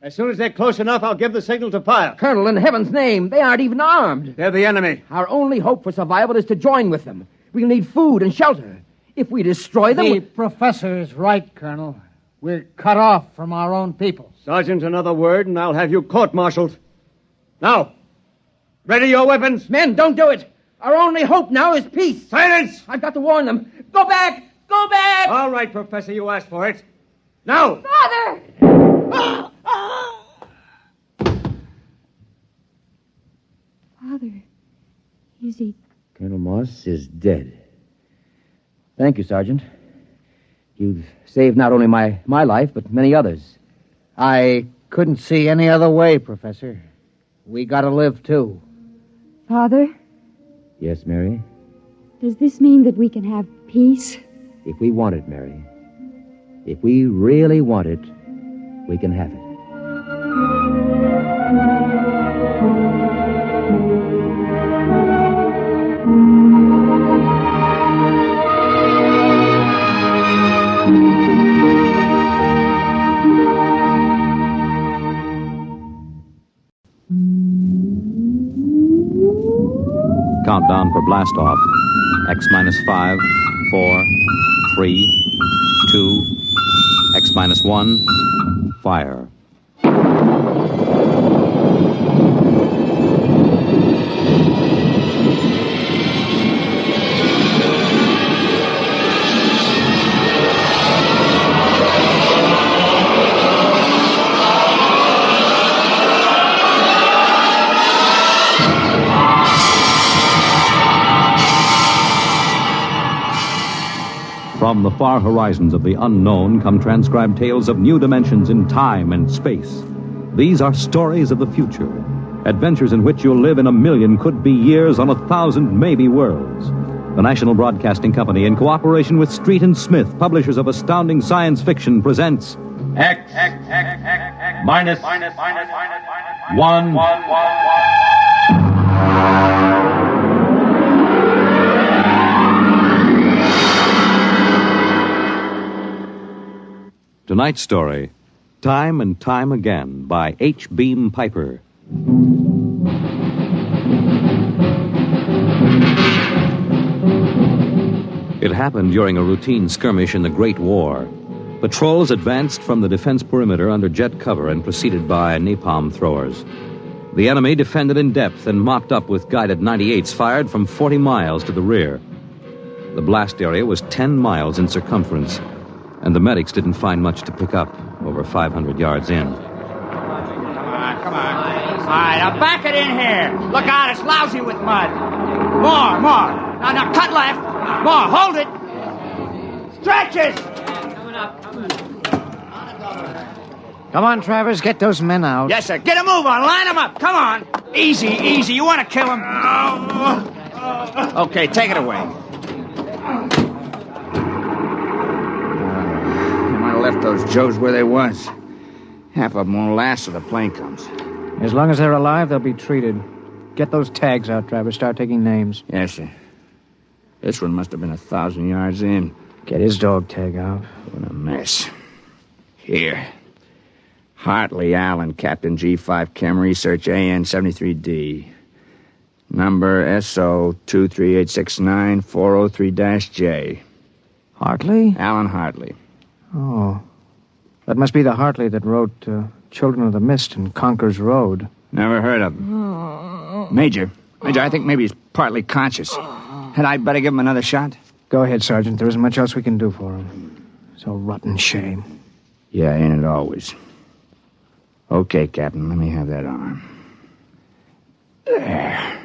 As soon as they're close enough, I'll give the signal to fire. Colonel, in heaven's name, they aren't even armed. They're the enemy. Our only hope for survival is to join with them. We'll need food and shelter. If we destroy them... The professor is right, Colonel. We're cut off from our own people. Sergeant, another word, and I'll have you court-martialed. Now, ready your weapons. Men, don't do it. Our only hope now is peace. Silence! I've got to warn them. Go back! Go back! All right, Professor, you asked for it. Now! Father! Father, is he... Colonel Moss is dead. Thank you, Sergeant. You've saved not only my life, but many others. I couldn't see any other way, Professor. We gotta live, too. Father, Yes, Mary? does this mean that we can have peace? If we want it, Mary. If we really want it, we can have it. Countdown for blast off. X minus 5, 4, 3, 2, X minus 1, fire. From the far horizons of the unknown come transcribed tales of new dimensions in time and space. These are stories of the future, adventures in which you'll live in a million could-be years on 1,000 maybe worlds. The National Broadcasting Company, in cooperation with Street and Smith, publishers of astounding science fiction, presents X minus 1. Tonight's story, Time and Time Again, by H. Beam Piper. It happened during a routine skirmish in the Great War. Patrols advanced from the defense perimeter under jet cover and preceded by napalm throwers. The enemy defended in depth and mopped up with guided 98s fired from 40 miles to the rear. The blast area was 10 miles in circumference, and the medics didn't find much to pick up over 500 yards in. Come on. All right, now back it in here. Look out, it's lousy with mud. More. Now, cut left. More, hold it. Stretches. Come on, Travers, get those men out. Yes, sir. Get a move on. Line them up. Come on. Easy. You want to kill them? Okay, take it away. You might have left those Joes where they was. Half of them won't last till the plane comes. As long as they're alive, they'll be treated. Get those tags out, Travers. Start taking names. Yes, sir. This one must have been 1,000 yards in. Get his dog tag out. What a mess. Here. Hartley Allen, Captain G5 Chem Research, AN-73D. Number SO-23869-403-J. Hartley? Alan Hartley. Oh. That must be the Hartley that wrote Children of the Mist and Conker's Road. Never heard of him. Major, I think maybe he's partly conscious. Had I better give him another shot? Go ahead, Sergeant. There isn't much else we can do for him. It's a rotten shame. Yeah, ain't it always? Okay, Captain, let me have that arm. There.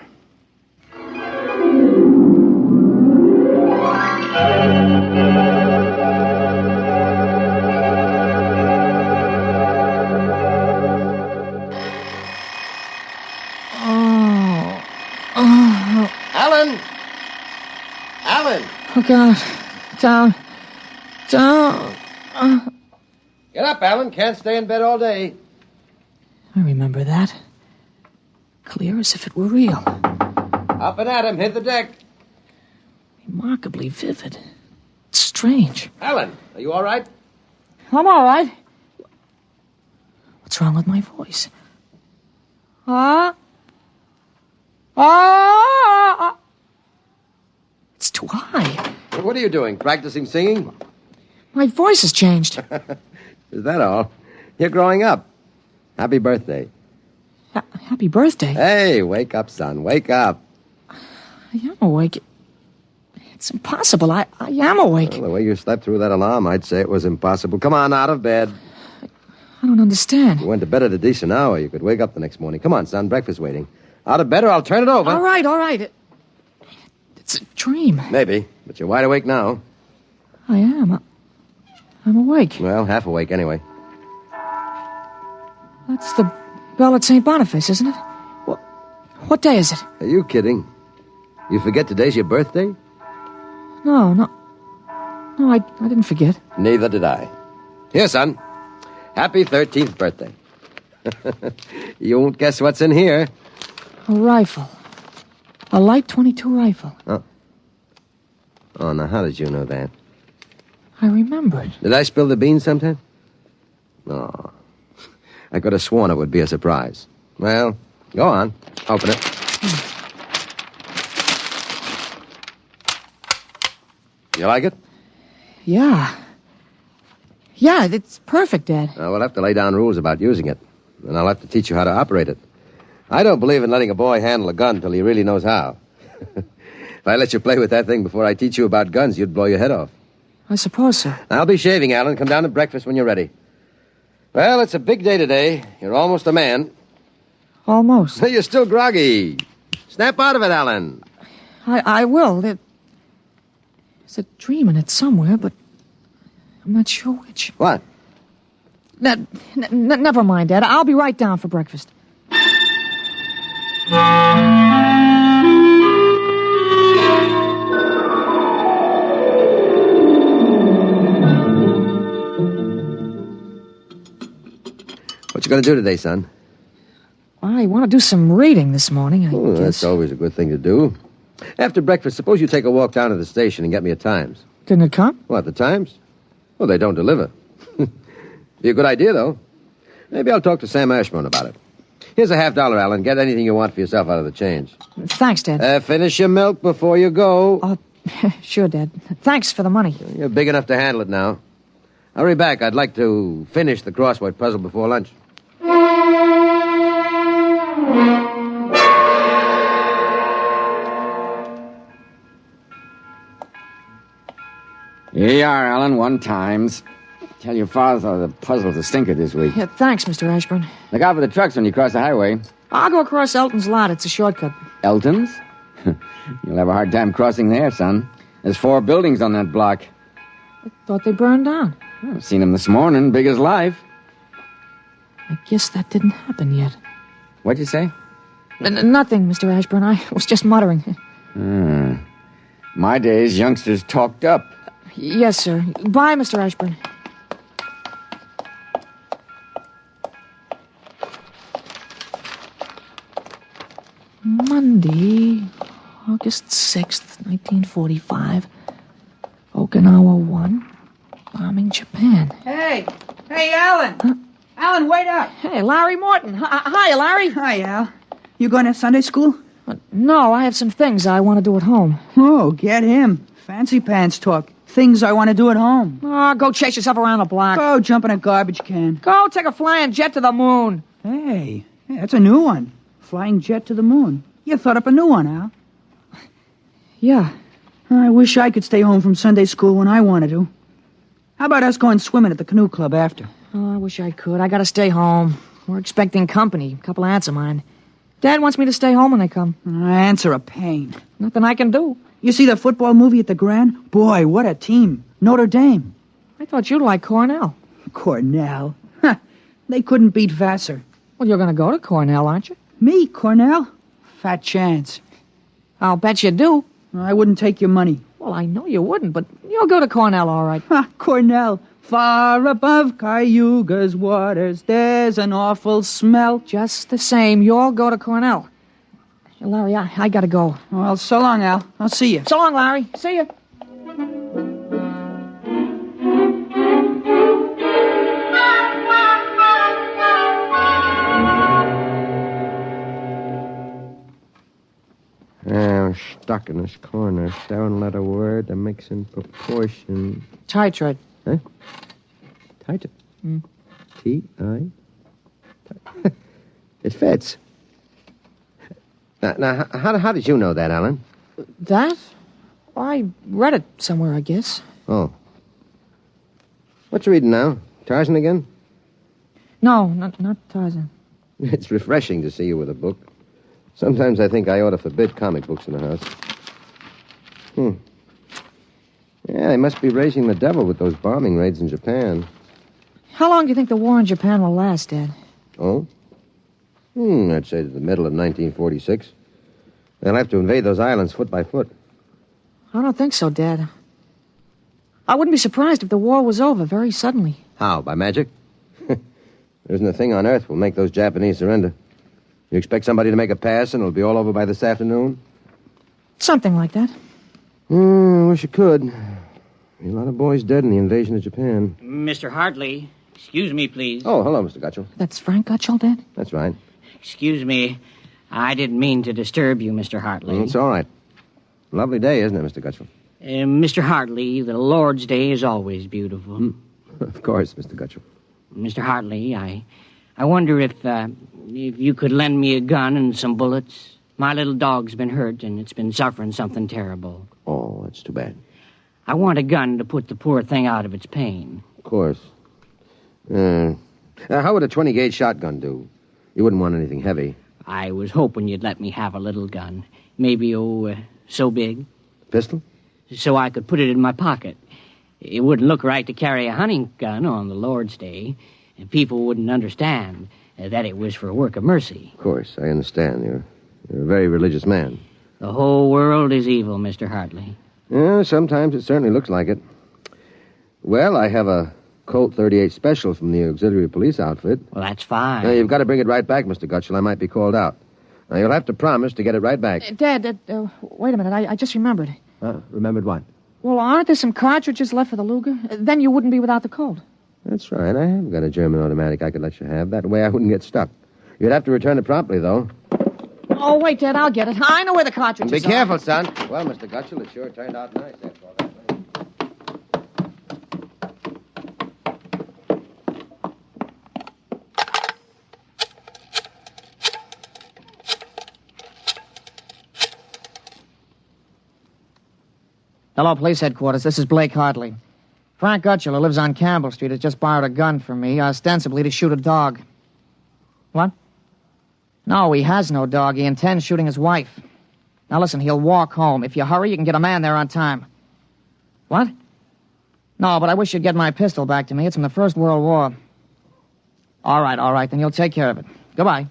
Alan! Oh, God. Down. Get up, Alan. Can't stay in bed all day. I remember that. Clear as if it were real. Up and at him. Hit the deck. Remarkably vivid. It's strange. Alan, are you all right? I'm all right. What's wrong with my voice? It's too high. What are you doing? Practicing singing? My voice has changed. Is that all? You're growing up. Happy birthday. Happy birthday? Hey, wake up, son. Wake up. I am awake. It's impossible. I am awake. Well, the way you slept through that alarm, I'd say it was impossible. Come on, out of bed. I don't understand. You went to bed at a decent hour. You could wake up the next morning. Come on, son. Breakfast waiting. Out of bed or I'll turn it over. All right. It's a dream. Maybe, but you're wide awake now. I am. I'm awake. Well, half awake anyway. That's the bell at St. Boniface, isn't it? What day is it? Are you kidding? You forget today's your birthday? No, I didn't forget. Neither did I. Here, son. Happy 13th birthday. You won't guess what's in here. A rifle. A light .22 rifle. Oh, now how did you know that? I remembered. Did I spill the beans sometime? No. I could have sworn it would be a surprise. Well, go on. Open it. You like it? Yeah. Yeah, it's perfect, Dad. We'll have to lay down rules about using it. And I'll have to teach you how to operate it. I don't believe in letting a boy handle a gun till he really knows how. If I let you play with that thing before I teach you about guns, you'd blow your head off. I suppose so. I'll be shaving, Alan. Come down to breakfast when you're ready. Well, it's a big day today. You're almost a man. Almost. You're still groggy. Snap out of it, Alan. I will. There's There's a dream in it somewhere, but I'm not sure which. What? Never mind, Dad. I'll be right down for breakfast. What you going to do today, son? I want to do some reading this morning, I guess. That's always a good thing to do. After breakfast, suppose you take a walk down to the station and get me a Times. Didn't it come? What, the Times? Well, they don't deliver. Be a good idea, though. Maybe I'll talk to Sam Ashburn about it. Here's a $50, Alan. Get anything you want for yourself out of the change. Thanks, Dad. Finish your milk before you go. Sure, Dad. Thanks for the money. You're big enough to handle it now. Hurry back. I'd like to finish the crossword puzzle before lunch. Here you are, Alan. 1 Times. Tell your father the puzzle's a stinker this week. Yeah, thanks, Mr. Ashburn. Look out for the trucks when you cross the highway. I'll go across Elton's lot. It's a shortcut. Elton's? You'll have a hard time crossing there, son. There's 4 buildings on that block. I thought they burned down. I've seen them this morning, big as life. I guess that didn't happen yet. What'd you say? Nothing, Mr. Ashburn. I was just muttering. My days, youngsters talked up. Yes, sir. Bye, Mr. Ashburn. Monday, August 6th, 1945. Okinawa 1. Bombing Japan. Hey, Alan. Huh? Alan, wait up. Hey, Larry Morton. Hi, Larry. Hi, Al. You going to Sunday school? No, I have some things I want to do at home. Oh, get him. Fancy pants talk. Things I want to do at home. Oh, go chase yourself around the block. Go jump in a garbage can. Go take a flying jet to the moon. Hey, that's a new one. Flying jet to the moon. You thought up a new one, Al. Yeah. I wish I could stay home from Sunday school when I wanted to. How about us going swimming at the canoe club after? Oh, I wish I could. I gotta stay home. We're expecting company. A couple of aunts of mine. Dad wants me to stay home when they come. Aunts are a pain. Nothing I can do. You see the football movie at the Grand? Boy, what a team. Notre Dame. I thought you'd like Cornell. Cornell? Huh. They couldn't beat Vassar. Well, you're gonna go to Cornell, aren't you? Me, Cornell? Fat chance. I'll bet you do. I wouldn't take your money. Well, I know you wouldn't, but you'll go to Cornell, all right. Cornell. Far above Cayuga's waters, there's an awful smell. Just the same, you'll go to Cornell. Larry, I gotta go. Well, so long, Al. I'll see you. So long, Larry. See you. I'm stuck in this corner, staring at a word that makes in proportion. Tight. Huh? Tight. T-I? It fits. Now, how did you know that, Alan? That? I read it somewhere, I guess. Oh. What you reading now? Tarzan again? No, not Tarzan. It's refreshing to see you with a book. Sometimes I think I ought to forbid comic books in the house. Yeah, they must be raising the devil with those bombing raids in Japan. How long do you think the war in Japan will last, Dad? Oh? I'd say to the middle of 1946. They'll have to invade those islands foot by foot. I don't think so, Dad. I wouldn't be surprised if the war was over very suddenly. How, by magic? There isn't a thing on earth will make those Japanese surrender. You expect somebody to make a pass and it'll be all over by this afternoon? Something like that. I wish it could. A lot of boys dead in the invasion of Japan. Mr. Hartley, excuse me, please. Oh, hello, Mr. Gutchell. That's Frank Gutchell, Dad? That's right. Excuse me. I didn't mean to disturb you, Mr. Hartley. It's all right. Lovely day, isn't it, Mr. Gutchell? Mr. Hartley, the Lord's Day is always beautiful. Of course, Mr. Gutchell. Mr. Hartley, I wonder if you could lend me a gun and some bullets. My little dog's been hurt, and it's been suffering something terrible. Oh, that's too bad. I want a gun to put the poor thing out of its pain. Of course. How would a 20-gauge shotgun do? You wouldn't want anything heavy. I was hoping you'd let me have a little gun. Maybe, so big. Pistol? so I could put it in my pocket. It wouldn't look right to carry a hunting gun on the Lord's Day, and people wouldn't understand that it was for a work of mercy. Of course, I understand. You're a very religious man. The whole world is evil, Mr. Hartley. Yeah, sometimes it certainly looks like it. Well, I have a Colt 38 special from the auxiliary police outfit. Well, that's fine. Now, you've got to bring it right back, Mr. Gutschel. I might be called out. Now, you'll have to promise to get it right back. Dad, wait a minute. I just remembered. Remembered what? Well, aren't there some cartridges left for the Luger? Then you wouldn't be without the Colt. That's right. I have got a German automatic I could let you have. That way I wouldn't get stuck. You'd have to return it promptly, though. Oh, wait, Dad, I'll get it. I know where the cartridges Be careful, son. Well, Mr. Gutschel, it sure turned out nice after all that. Hello, police headquarters. This is Blake Hartley. Frank Gutschel, who lives on Campbell Street, has just borrowed a gun from me, ostensibly to shoot a dog. What? No, he has no dog. He intends shooting his wife. Now, listen, he'll walk home. If you hurry, you can get a man there on time. What? No, but I wish you'd get my pistol back to me. It's from the First World War. All right, then you'll take care of it. Goodbye.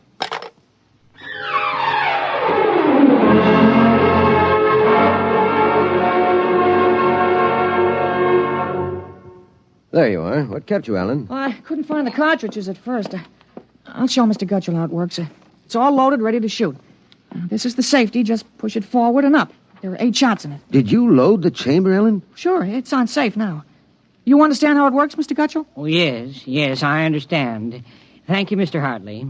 There you are. What kept you, Alan? Well, I couldn't find the cartridges at first. I'll show Mr. Gutschel how it works. It's all loaded, ready to shoot. This is the safety. Just push it forward and up. There are 8 shots in it. Did you load the chamber, Ellen? Sure, it's on safe now. You understand how it works, Mr. Gutschel? Oh, yes, I understand. Thank you, Mr. Hartley.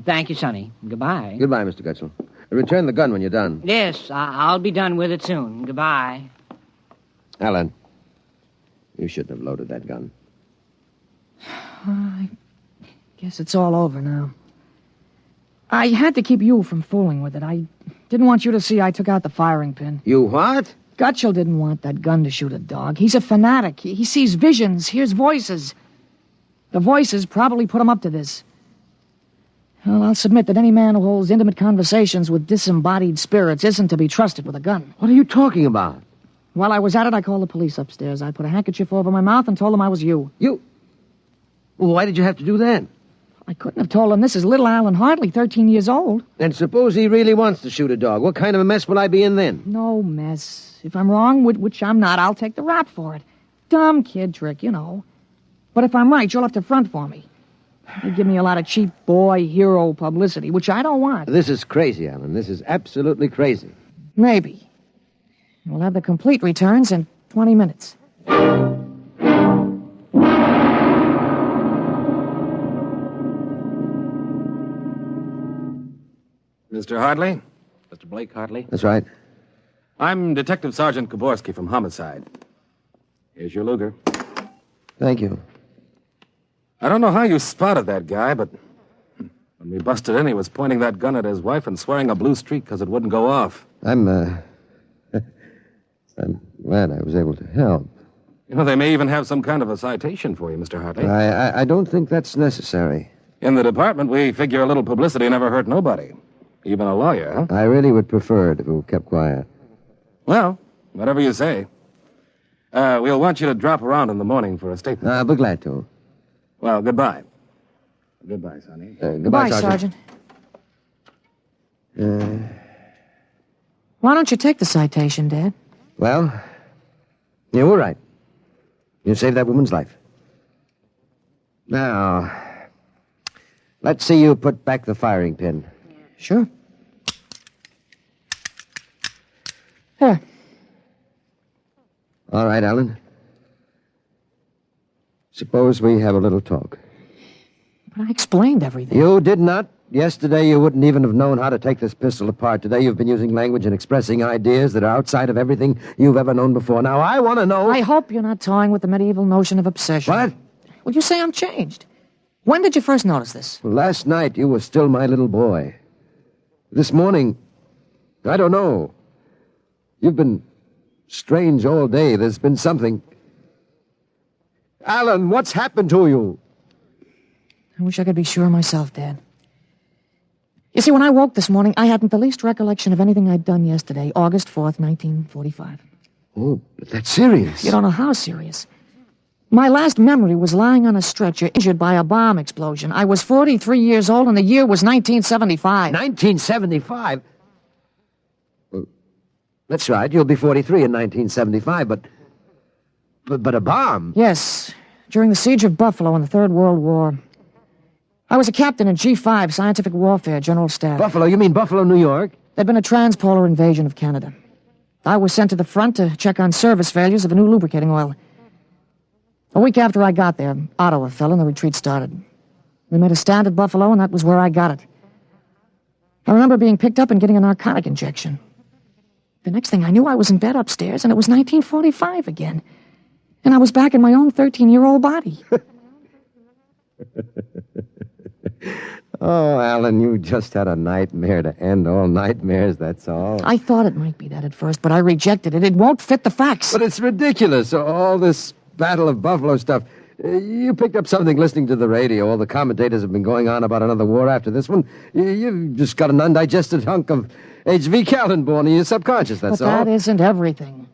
Thank you, Sonny. Goodbye. Goodbye, Mr. Gutschel. Return the gun when you're done. Yes, I'll be done with it soon. Goodbye. Alan, you shouldn't have loaded that gun. I guess it's all over now. I had to keep you from fooling with it. I didn't want you to see I took out the firing pin. You what? Gutschel didn't want that gun to shoot a dog. He's a fanatic. He sees visions, hears voices. The voices probably put him up to this. Well, I'll submit that any man who holds intimate conversations with disembodied spirits isn't to be trusted with a gun. What are you talking about? While I was at it, I called the police upstairs. I put a handkerchief over my mouth and told them I was you. You? Well, why did you have to do that? I couldn't have told them this is little Alan Hartley, 13 years old. And suppose he really wants to shoot a dog. What kind of a mess will I be in then? No mess. If I'm wrong, which I'm not, I'll take the rap for it. Dumb kid trick, you know. But if I'm right, you'll have to front for me. They give me a lot of cheap boy hero publicity, which I don't want. This is crazy, Alan. This is absolutely crazy. Maybe. We'll have the complete returns in 20 minutes. Mr. Hartley? Mr. Blake Hartley? That's right. I'm Detective Sergeant Koborski from Homicide. Here's your Luger. Thank you. I don't know how you spotted that guy, but when we busted in, he was pointing that gun at his wife and swearing a blue streak because it wouldn't go off. I'm glad I was able to help. You know, they may even have some kind of a citation for you, Mr. Hartley. I don't think that's necessary. In the department, we figure a little publicity never hurt nobody. Even a lawyer, huh? I really would prefer it if it were kept quiet. Well, whatever you say. We'll want you to drop around in the morning for a statement. I'll be glad to. Well, goodbye. Goodbye, Sonny. Goodbye, Sergeant. Why don't you take the citation, Dad? Well, you were right. You saved that woman's life. Now, let's see you put back the firing pin. Sure. Here. All right, Alan. Suppose we have a little talk. But I explained everything. You did not. Yesterday, you wouldn't even have known how to take this pistol apart. Today, you've been using language and expressing ideas that are outside of everything you've ever known before. Now, I want to know... I hope you're not toying with the medieval notion of obsession. What? Well, you say I'm changed. When did you first notice this? Well, last night, you were still my little boy. This morning, I don't know. You've been strange all day. There's been something... Alan, what's happened to you? I wish I could be sure myself, Dad. You see, when I woke this morning, I hadn't the least recollection of anything I'd done yesterday, August 4th, 1945. Oh, but that's serious. You don't know how serious. My last memory was lying on a stretcher, injured by a bomb explosion. I was 43 years old, and the year was 1975. 1975? Well, that's right. You'll be 43 in 1975, but a bomb? Yes, during the siege of Buffalo in the Third World War. I was a captain in G5, Scientific Warfare, General Staff. Buffalo? You mean Buffalo, New York? There'd been a transpolar invasion of Canada. I was sent to the front to check on service failures of a new lubricating oil. A week after I got there, Ottawa fell and the retreat started. We made a stand at Buffalo, and that was where I got it. I remember being picked up and getting a narcotic injection. The next thing I knew, I was in bed upstairs, and it was 1945 again. And I was back in my own 13-year-old body. Oh, Alan, you just had a nightmare to end all nightmares, that's all. I thought it might be that at first, but I rejected it. It won't fit the facts. But it's ridiculous, all this Battle of Buffalo stuff. You picked up something listening to the radio. All the commentators have been going on about another war after this one. You've just got an undigested hunk of H.V. Kaltenborn in your subconscious, that's all. But that isn't everything.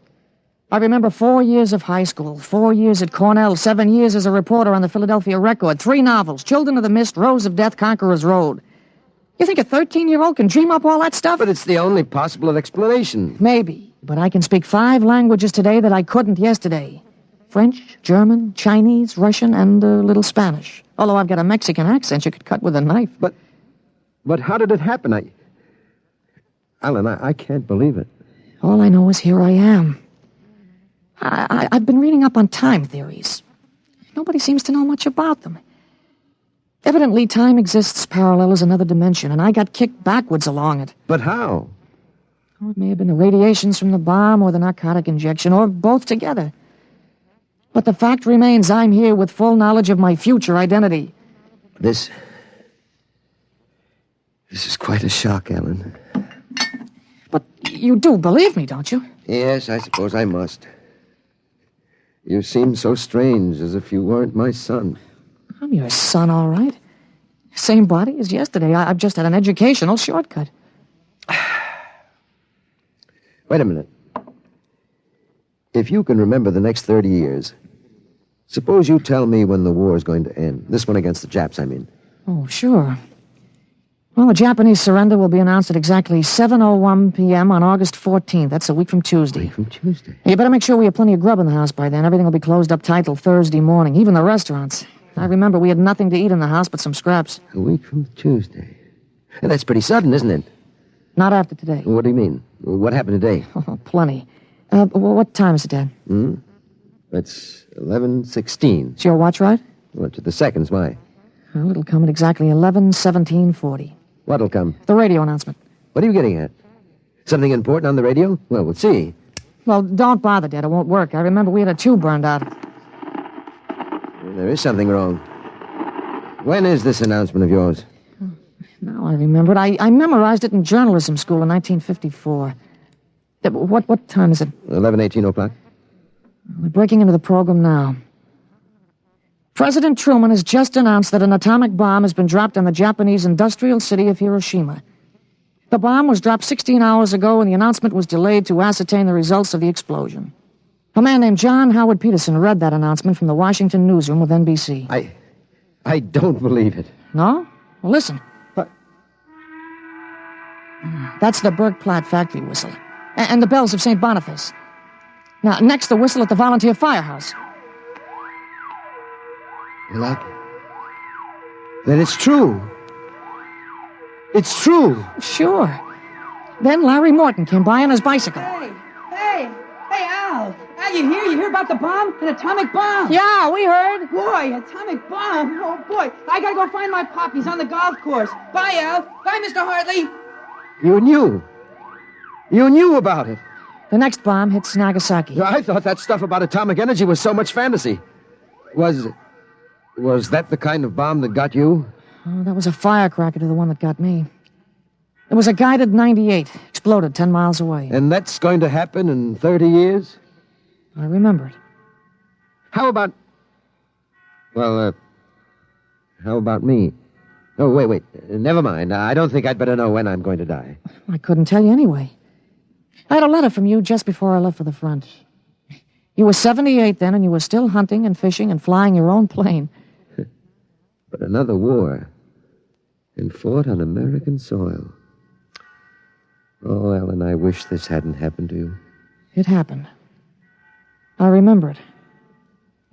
I remember 4 years of high school, 4 years at Cornell, 7 years as a reporter on the Philadelphia Record, 3 novels, Children of the Mist, Rose of Death, Conqueror's Road. You think a 13-year-old can dream up all that stuff? But it's the only possible explanation. Maybe, but I can speak 5 languages today that I couldn't yesterday. French, German, Chinese, Russian, and a little Spanish. Although I've got a Mexican accent you could cut with a knife. But how did it happen? Alan, I can't believe it. All I know is here I am. I've been reading up on time theories. Nobody seems to know much about them. Evidently, time exists parallel as another dimension, and I got kicked backwards along it. But how? Oh, it may have been the radiations from the bomb or the narcotic injection, or both together. But the fact remains I'm here with full knowledge of my future identity. This is quite a shock, Alan. But you do believe me, don't you? Yes, I suppose I must. You seem so strange, as if you weren't my son. I'm your son, all right. Same body as yesterday. I've just had an educational shortcut. Wait a minute. If you can remember the next 30 years, suppose you tell me when the war is going to end. This one against the Japs, I mean. Oh, sure. Well, the Japanese surrender will be announced at exactly 7:01 p.m. on August 14th. That's a week from Tuesday. Week from Tuesday? You better make sure we have plenty of grub in the house by then. Everything will be closed up tight till Thursday morning, even the restaurants. I remember we had nothing to eat in the house but some scraps. A week from Tuesday. And that's pretty sudden, isn't it? Not after today. What do you mean? What happened today? Oh, plenty. What time is it, Dad? That's 11:16. Is your watch right? Well, to the seconds, why? Well, it'll come at exactly 11:17:40. What'll come? The radio announcement. What are you getting at? Something important on the radio? Well, we'll see. Well, don't bother, Dad. It won't work. I remember we had a tube burned out. There is something wrong. When is this announcement of yours? Now I remember it. I memorized it in journalism school in 1954. What time is it? 11:18 o'clock. We're breaking into the program now. President Truman has just announced that an atomic bomb has been dropped on the Japanese industrial city of Hiroshima. The bomb was dropped 16 hours ago, and the announcement was delayed to ascertain the results of the explosion. A man named John Howard Peterson read that announcement from the Washington newsroom of NBC. I don't believe it. No? Well, listen. That's the Berg Platt factory whistle. And the bells of St. Boniface. Now, next, the whistle at the volunteer firehouse. Well, then it's true. It's true. Sure. Then Larry Morton came by on his bicycle. Hey, Al. Al, you hear? You hear about the bomb? An atomic bomb. Yeah, we heard. Boy, atomic bomb. Oh, boy. I gotta go find my pop. He's on the golf course. Bye, Al. Bye, Mr. Hartley. You knew. You knew about it. The next bomb hits Nagasaki. I thought that stuff about atomic energy was so much fantasy. Was that the kind of bomb that got you? Oh, that was a firecracker to the one that got me. It was a guided 98. Exploded 10 miles away. And that's going to happen in 30 years? I remember it. How about... Well, how about me? Oh, wait. Never mind. I don't think I'd better know when I'm going to die. I couldn't tell you anyway. I had a letter from you just before I left for the front. You were 78 then, and you were still hunting and fishing and flying your own plane. But another war. And fought on American soil. Oh, Ellen, I wish this hadn't happened to you. It happened. I remember it.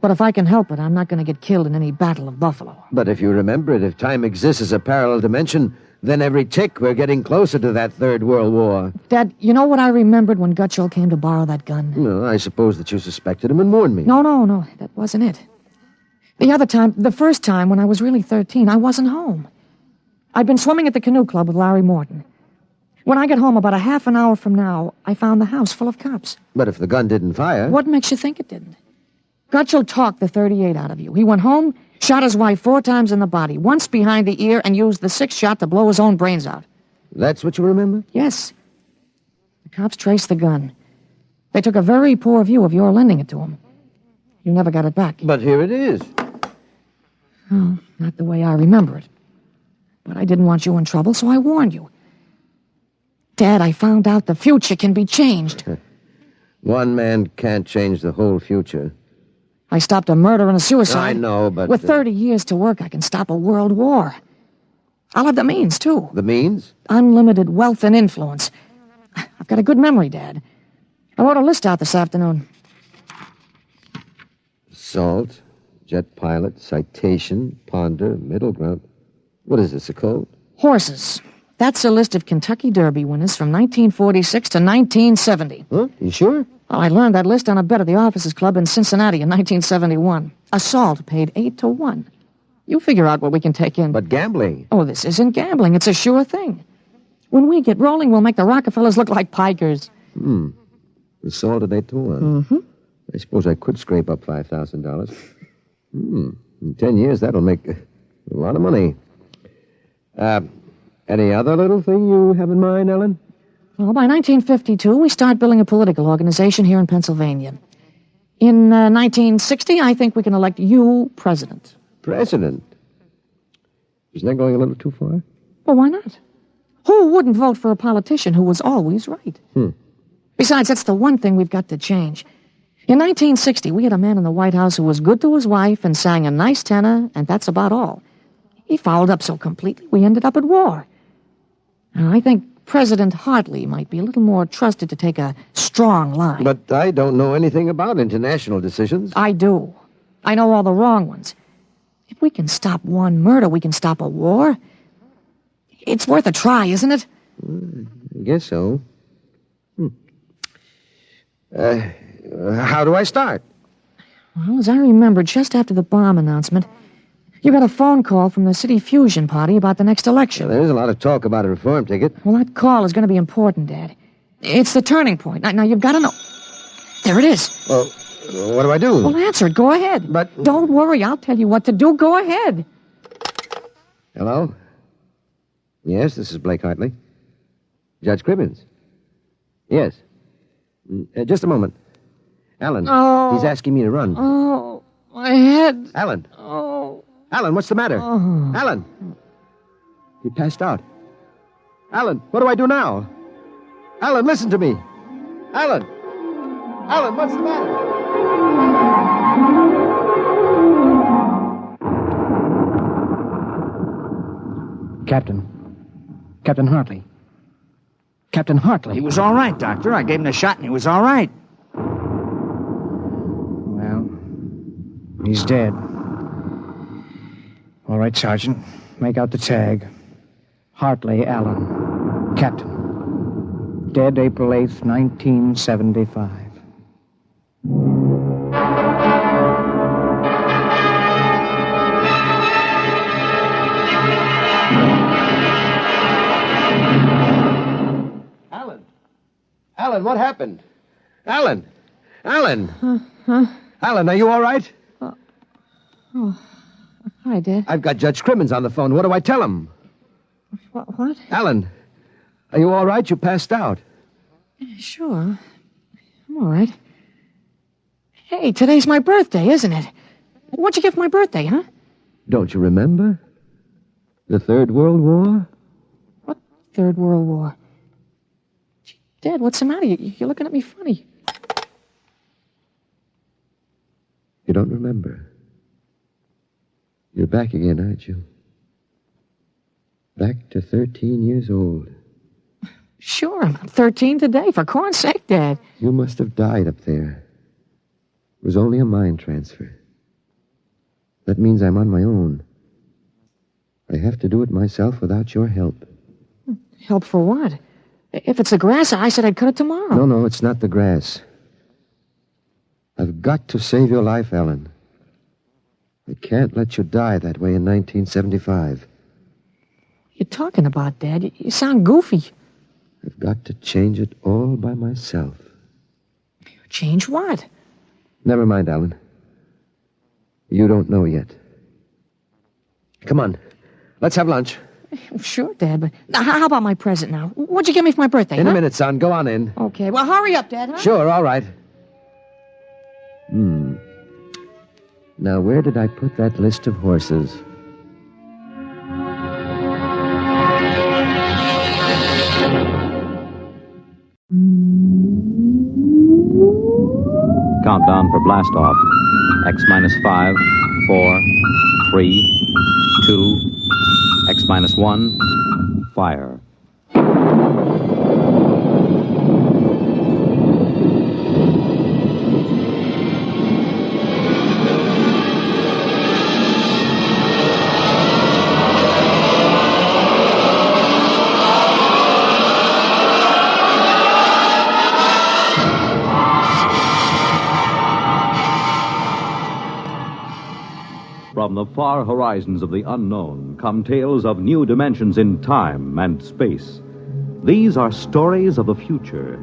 But if I can help it, I'm not going to get killed in any battle of Buffalo. But if you remember it, if time exists as a parallel dimension, then every tick we're getting closer to that Third World War. Dad, you know what I remembered when Gutschall came to borrow that gun? No, I suppose that you suspected him and warned me. No, that wasn't it. The first time when I was really 13, I wasn't home. I'd been swimming at the canoe club with Larry Morton. When I got home about a half an hour from now, I found the house full of cops. But if the gun didn't fire... What makes you think it didn't? Gutschall talked the .38 out of you. He went home, shot his wife 4 times in the body, once behind the ear, and used the 6th shot to blow his own brains out. That's what you remember? Yes. The cops traced the gun. They took a very poor view of your lending it to him. You never got it back. But here it is. Oh, not the way I remember it. But I didn't want you in trouble, so I warned you. Dad, I found out the future can be changed. One man can't change the whole future. I stopped a murder and a suicide. I know, but... With 30 years to work, I can stop a world war. I'll have the means, too. The means? Unlimited wealth and influence. I've got a good memory, Dad. I wrote a list out this afternoon. Assault, jet pilot, citation, ponder, middle ground. What is this, a code? Horses. That's a list of Kentucky Derby winners from 1946 to 1970. Huh? You sure? Well, I learned that list on a bet at the Officers Club in Cincinnati in 1971. Assault paid 8-1. You figure out what we can take in. But gambling? Oh, this isn't gambling. It's a sure thing. When we get rolling, we'll make the Rockefellers look like pikers. Assault at 8-1. Mm-hmm. I suppose I could scrape up $5,000. In 10 years, that'll make a lot of money. Any other little thing you have in mind, Ellen? Well, by 1952, we start building a political organization here in Pennsylvania. In 1960, I think we can elect you president. President? Isn't that going a little too far? Well, why not? Who wouldn't vote for a politician who was always right? Besides, that's the one thing we've got to change. In 1960, we had a man in the White House who was good to his wife and sang a nice tenor, and that's about all. He fouled up so completely, we ended up at war. Now, I think President Hartley might be a little more trusted to take a strong line. But I don't know anything about international decisions. I do. I know all the wrong ones. If we can stop one murder, we can stop a war. It's worth a try, isn't it? I guess so. How do I start? Well, as I remember, just after the bomb announcement, you got a phone call from the City Fusion Party about the next election. There's a lot of talk about a reform ticket. Well, that call is going to be important, Dad. It's the turning point. Now you've got to know. There it is. Well, what do I do? Well, answer it. Go ahead. But... Don't worry. I'll tell you what to do. Go ahead. Hello? Yes, this is Blake Hartley. Judge Cribbins. Yes. Just a moment. Alan, he's asking me to run. Oh, my head. Alan. Oh. Alan, what's the matter? Oh. Alan. He passed out. Alan, what do I do now? Alan, listen to me. Alan. Alan, what's the matter? Captain Hartley. Captain Hartley. He was all right, Doctor. I gave him a shot and he was all right. Well, he's dead. All right, Sergeant. Make out the tag. Hartley Allen. Captain. Dead April 8th, 1975. Alan, what happened? Alan! Alan, are you all right? Hi, Dad. I've got Judge Crimmins on the phone. What do I tell him? What? Alan, are you all right? You passed out. Sure. I'm all right. Hey, today's my birthday, isn't it? What'd you get for my birthday, huh? Don't you remember? The Third World War? What Third World War? Dad, what's the matter? You're looking at me funny. You don't remember. You're back again, aren't you? Back to 13 years old. Sure, I'm 13 today. For corn's sake, Dad. You must have died up there. It was only a mind transfer. That means I'm on my own. I have to do it myself without your help. Help for what? If it's the grass, I said I'd cut it tomorrow. No, it's not the grass. I've got to save your life, Ellen. I can't let you die that way in 1975. You're talking about, Dad? You sound goofy. I've got to change it all by myself. Change what? Never mind, Alan. You don't know yet. Come on. Let's have lunch. Sure, Dad, but now, how about my present now? What'd you get me for my birthday, In a minute, son. Go on in. Okay, well, hurry up, Dad, huh? Sure, all right. Now, where did I put that list of horses? Countdown for blast off. X minus 5, 4, 3, 2, X minus 1, fire. From the far horizons of the unknown come tales of new dimensions in time and space. These are stories of the future,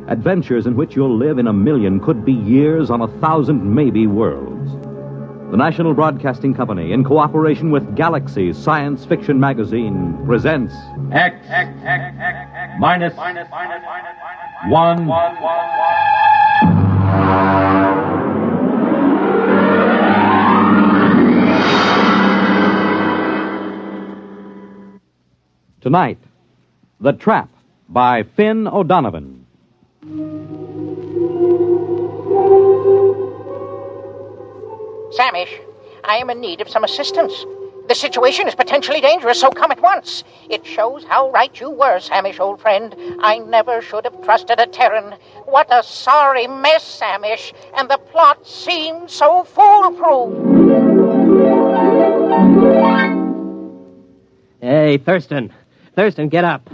adventures in which you'll live in a million, could be years, on 1,000 maybe worlds. The National Broadcasting Company, in cooperation with Galaxy Science Fiction Magazine, presents X minus 1. Tonight, The Trap by Finn O'Donovan. Samish, I am in need of some assistance. The situation is potentially dangerous, so come at once. It shows how right you were, Samish, old friend. I never should have trusted a Terran. What a sorry mess, Samish, and the plot seemed so foolproof. Hey, Thurston, get up.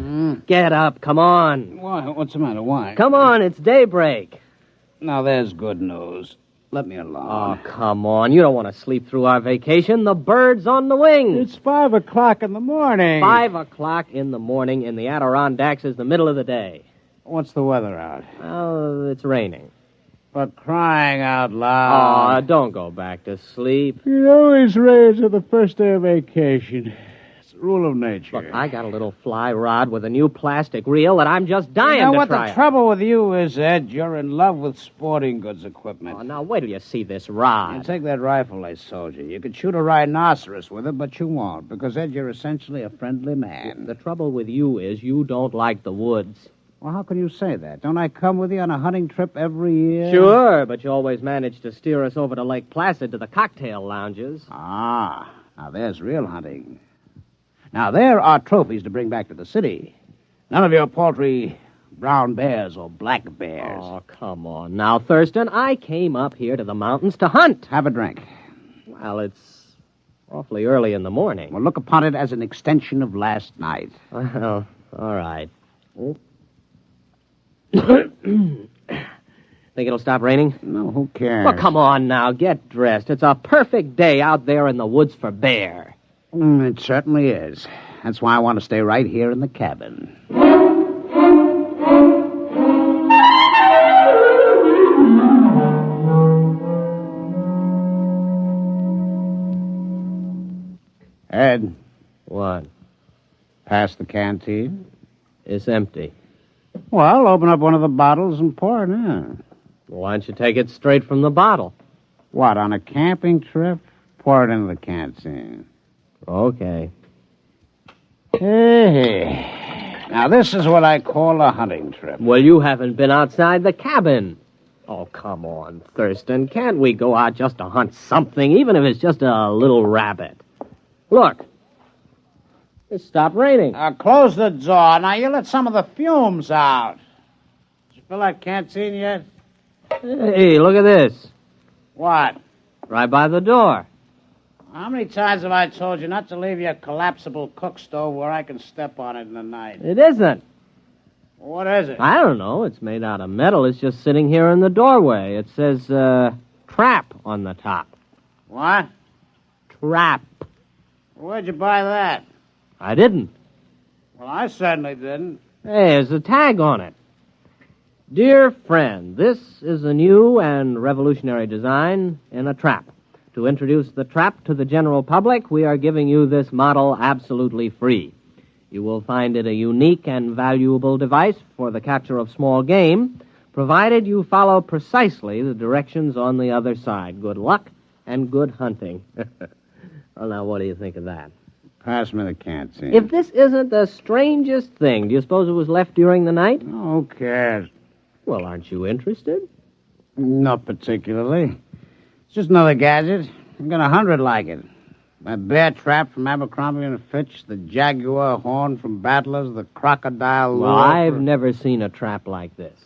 Get up, come on. Why? What's the matter? Why? Come on, it's daybreak. Now, there's good news. Let me alone. Oh, come on. You don't want to sleep through our vacation. The bird's on the wing. It's 5 o'clock in the morning. 5 o'clock in the morning in the Adirondacks is the middle of the day. What's the weather out? Oh, it's raining. For crying out loud. Oh, don't go back to sleep. It always rains on the first day of vacation. Rule of nature. Look, I got a little fly rod with a new plastic reel that I'm just dying to try. You know what the trouble with you is, Ed? You're in love with sporting goods equipment. Oh, now, wait till you see this rod. You take that rifle I sold you. You could shoot a rhinoceros with it, but you won't, because, Ed, you're essentially a friendly man. The trouble with you is you don't like the woods. Well, how can you say that? Don't I come with you on a hunting trip every year? Sure, but you always manage to steer us over to Lake Placid to the cocktail lounges. Ah, now there's real hunting. Now, there are trophies to bring back to the city. None of your paltry brown bears or black bears. Oh, come on now, Thurston. I came up here to the mountains to hunt. Have a drink. Well, it's awfully early in the morning. Well, look upon it as an extension of last night. Well, all right. Think it'll stop raining? No, who cares? Well, come on now. Get dressed. It's a perfect day out there in the woods for bear. It certainly is. That's why I want to stay right here in the cabin. Ed. What? Pass the canteen? It's empty. Well, open up one of the bottles and pour it in. Why don't you take it straight from the bottle? What, on a camping trip? Pour it into the canteen. Okay. Hey. Now, this is what I call a hunting trip. Well, you haven't been outside the cabin. Oh, come on, Thurston. Can't we go out just to hunt something, even if it's just a little rabbit? Look. It stopped raining. Close the door. Now, you let some of the fumes out. Did you fill that canteen yet? Hey, look at this. What? Right by the door. How many times have I told you not to leave your collapsible cook stove where I can step on it in the night? It isn't. What is it? I don't know. It's made out of metal. It's just sitting here in the doorway. It says, trap on the top. What? Trap. Where'd you buy that? I didn't. Well, I certainly didn't. Hey, there's a tag on it. Dear friend, this is a new and revolutionary design in a trap. To introduce the trap to the general public, we are giving you this model absolutely free. You will find it a unique and valuable device for the capture of small game, provided you follow precisely the directions on the other side. Good luck and good hunting. Well, now, what do you think of that? Pass me the canteen. If this isn't the strangest thing, do you suppose it was left during the night? Oh, who cares? Well, aren't you interested? Not particularly. It's just another gadget. I've got 100 like it. My bear trap from Abercrombie and Fitch, the jaguar horn from Battlers, the crocodile lure. Well, I've never seen a trap like this.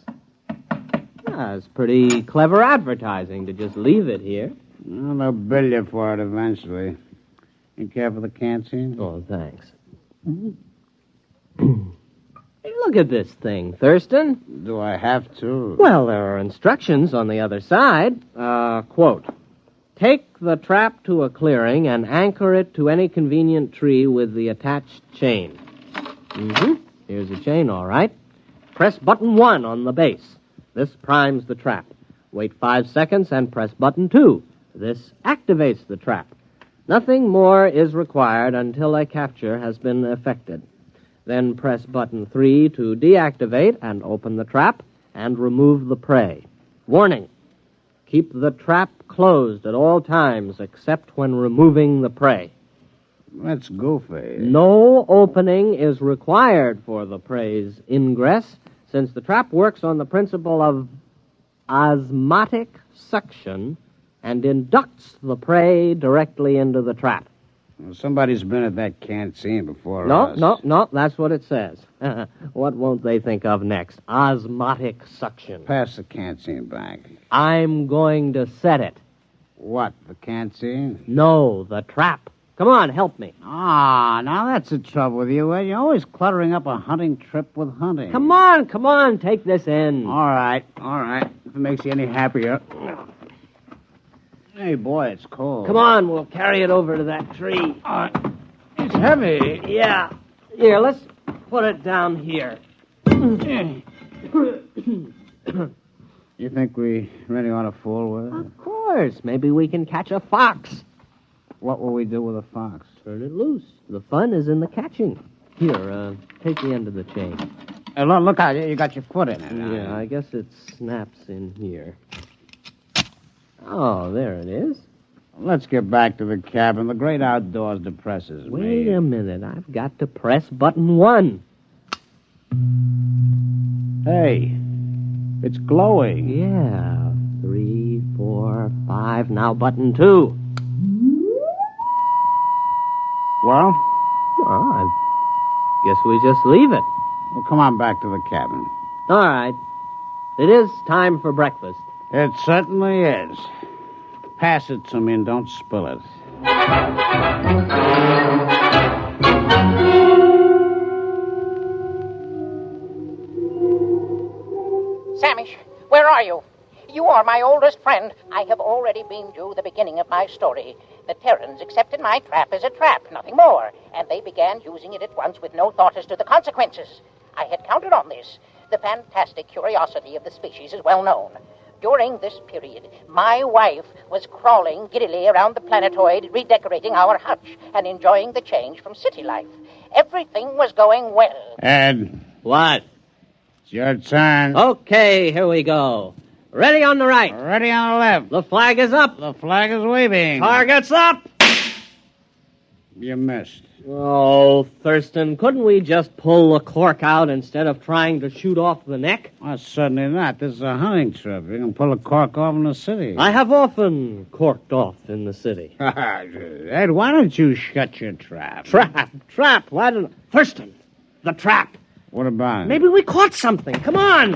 It's pretty clever advertising to just leave it here. Well, they'll bill you for it eventually. You care for the canteen? Oh, thanks. Hey, look at this thing, Thurston. Do I have to? Well, there are instructions on the other side. Quote, take the trap to a clearing and anchor it to any convenient tree with the attached chain. Here's the chain, all right. Press button 1 on the base. This primes the trap. Wait 5 seconds and press button 2. This activates the trap. Nothing more is required until a capture has been effected. Then press button 3 to deactivate and open the trap and remove the prey. Warning, keep the trap closed at all times except when removing the prey. That's goofy. No opening is required for the prey's ingress, since the trap works on the principle of osmotic suction and inducts the prey directly into the trap. Well, somebody's been at that canteen before us. No, that's what it says. What won't they think of next? Osmotic suction. Pass the canteen back. I'm going to set it. What, the canteen? No, the trap. Come on, help me. Ah, now that's the trouble with you, Ed. You're always cluttering up a hunting trip with hunting. Come on, take this in. All right. If it makes you any happier. Hey, boy, it's cold. Come on, we'll carry it over to that tree. It's heavy. Yeah. Here, let's put it down here. You think we really ought to fool with it? Of course. Maybe we can catch a fox. What will we do with a fox? Turn it loose. The fun is in the catching. Here, take the end of the chain. Hey, look out. You got your foot in it now. Yeah, I guess it snaps in here. Oh, there it is. Let's get back to the cabin. The great outdoors depresses me. Wait a minute. I've got to press button 1. Hey, it's glowing. Yeah. 3, 4, 5. Now button 2. Well, I guess we just leave it. Well, come on back to the cabin. All right. It is time for breakfast. It certainly is. Pass it to me and don't spill it. Samish, where are you? You are my oldest friend. I have already beamed you the beginning of my story. The Terrans accepted my trap as a trap, nothing more, and they began using it at once with no thought as to the consequences. I had counted on this. The fantastic curiosity of the species is well known. During this period, my wife was crawling giddily around the planetoid, redecorating our hutch and enjoying the change from city life. Everything was going well. Ed. What? It's your turn. Okay, here we go. Ready on the right. Ready on the left. The flag is up. The flag is waving. Target's up. You missed. Oh, Thurston, couldn't we just pull the cork out instead of trying to shoot off the neck? Well, certainly not. This is a hunting trip. You can pull a cork off in the city. I have often corked off in the city. Ed, why don't you shut your trap? Trap? Why don't... Thurston, the trap. What about it? Maybe we caught something. Come on.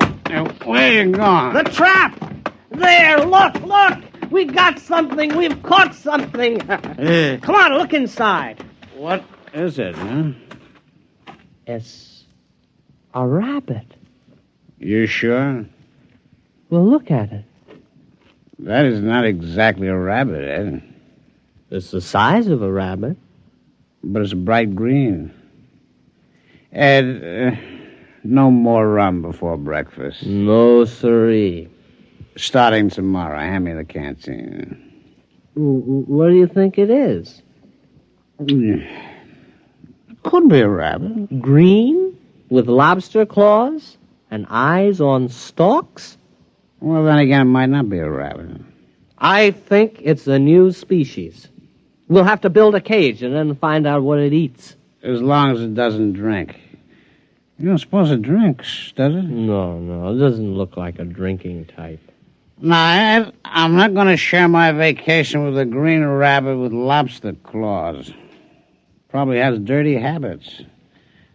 Where you going? The trap. There, look. We got something. We've caught something. Come on, look inside. What is it, huh? It's a rabbit. You sure? Well, look at it. That is not exactly a rabbit, Ed. It's the size of a rabbit. But it's bright green. Ed, no more rum before breakfast. No, sirree. Starting tomorrow, hand me the canteen. What do you think it is? Could be a rabbit. Green? With lobster claws? And eyes on stalks? Well, then again, it might not be a rabbit. I think it's a new species. We'll have to build a cage and then find out what it eats. As long as it doesn't drink. You don't suppose it drinks, does it? No, it doesn't look like a drinking type. Now, Ed, I'm not going to share my vacation with a green rabbit with lobster claws. Probably has dirty habits.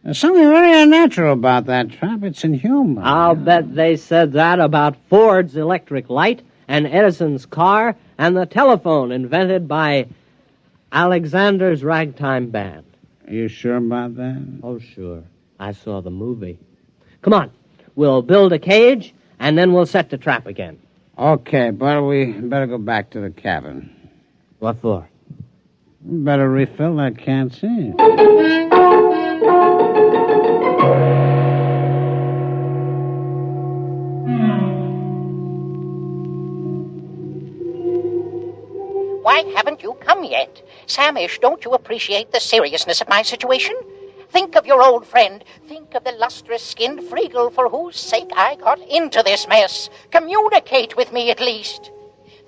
There's something very unnatural about that trap. It's inhuman. I'll bet they said that about Ford's electric light and Edison's car and the telephone invented by Alexander's ragtime band. Are you sure about that? Oh, sure. I saw the movie. Come on. We'll build a cage, and then we'll set the trap again. Okay, but we better go back to the cabin. What for? We better refill that canteen. Why haven't you come yet? Samish, don't you appreciate the seriousness of my situation? Think of your old friend. Think of the lustrous-skinned Freegal for whose sake I got into this mess. Communicate with me, at least.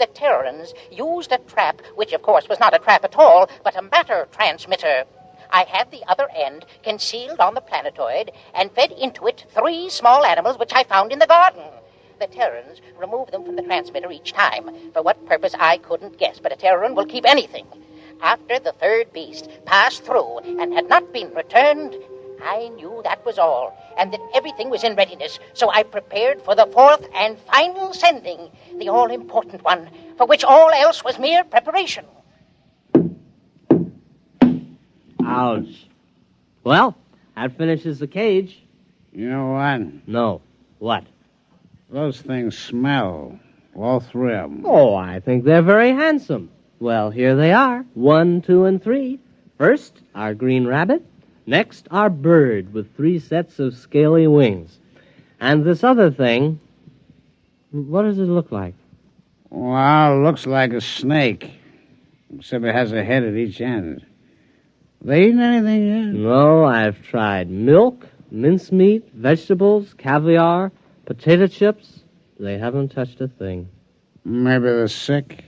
The Terrans used a trap, which, of course, was not a trap at all, but a matter transmitter. I had the other end concealed on the planetoid and fed into it 3 small animals which I found in the garden. The Terrans removed them from the transmitter each time. For what purpose, I couldn't guess, but a Terran will keep anything. After the 3rd beast passed through and had not been returned, I knew that was all, and that everything was in readiness, so I prepared for the 4th and final sending, the all-important one, for which all else was mere preparation. Ouch. Well, that finishes the cage. You know what? No. What? Those things smell. All 3 of them. Oh, I think they're very handsome. Well, here they are. 1, 2, and 3. First, our green rabbit. Next, our bird with 3 sets of scaly wings. And this other thing, what does it look like? Well, it looks like a snake. Except it has a head at each end. They eaten anything yet? No, I've tried milk, mincemeat, vegetables, caviar, potato chips. They haven't touched a thing. Maybe they're sick.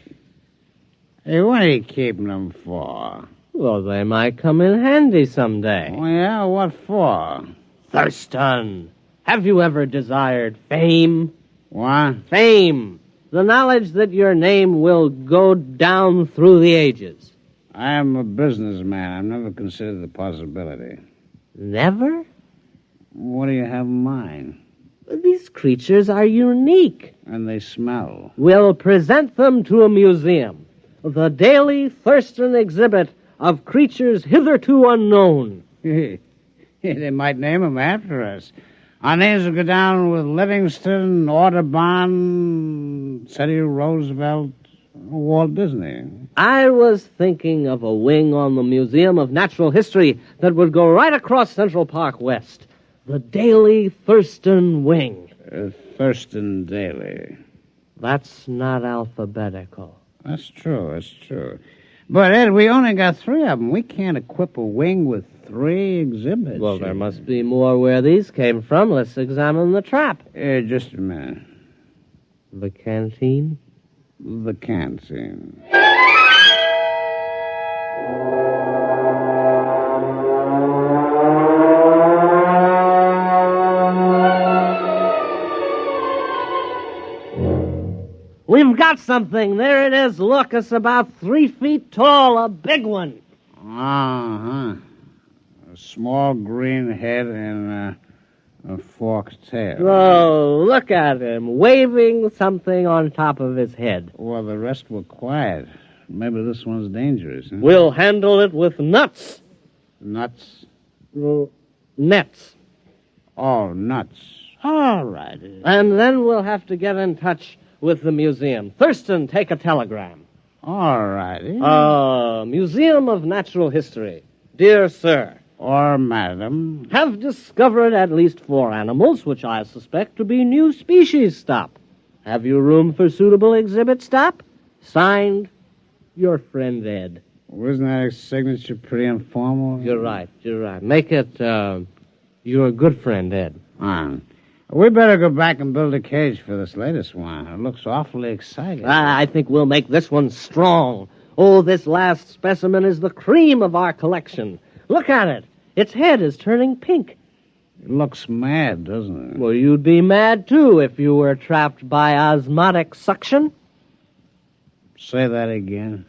Hey, what are you keeping them for? Well, they might come in handy someday. Oh, yeah? What for? Thurston, have you ever desired fame? What? Fame. The knowledge that your name will go down through the ages. I am a businessman. I've never considered the possibility. Never? What do you have in mind? These creatures are unique. And they smell. We'll present them to a museum. The daily Thurston exhibit of creatures hitherto unknown. They might name them after us. Our names will go down with Livingston, Audubon, Teddy Roosevelt, Walt Disney. I was thinking of a wing on the Museum of Natural History that would go right across Central Park West. The Daily Thurston Wing. Thurston Daily. That's not alphabetical. That's true. But, Ed, we only got 3 of them. We can't equip a wing with 3 exhibits. Well, there must be more where these came from. Let's examine the trap. Just a minute. The canteen? The canteen. We've got something. There it is. Look, it's about 3 feet tall, a big one. Uh-huh. A small green head and a forked tail. Oh, look at him, waving something on top of his head. Well, the rest were quiet. Maybe this one's dangerous. Huh? We'll handle it with nuts. Nuts? Well, nets. Oh, nuts. All right. And then we'll have to get in touch with the museum. Thurston, take a telegram. All righty. Museum of Natural History. Dear sir. Or madam. Have discovered at least 4 animals, which I suspect to be new species. Stop. Have you room for suitable exhibit? Stop. Signed, your friend Ed. Wasn't that signature pretty informal? You're right. Make it, your good friend Ed. We better go back and build a cage for this latest one. It looks awfully exciting. I think we'll make this one strong. Oh, this last specimen is the cream of our collection. Look at it. Its head is turning pink. It looks mad, doesn't it? Well, you'd be mad, too, if you were trapped by osmotic suction. Say that again.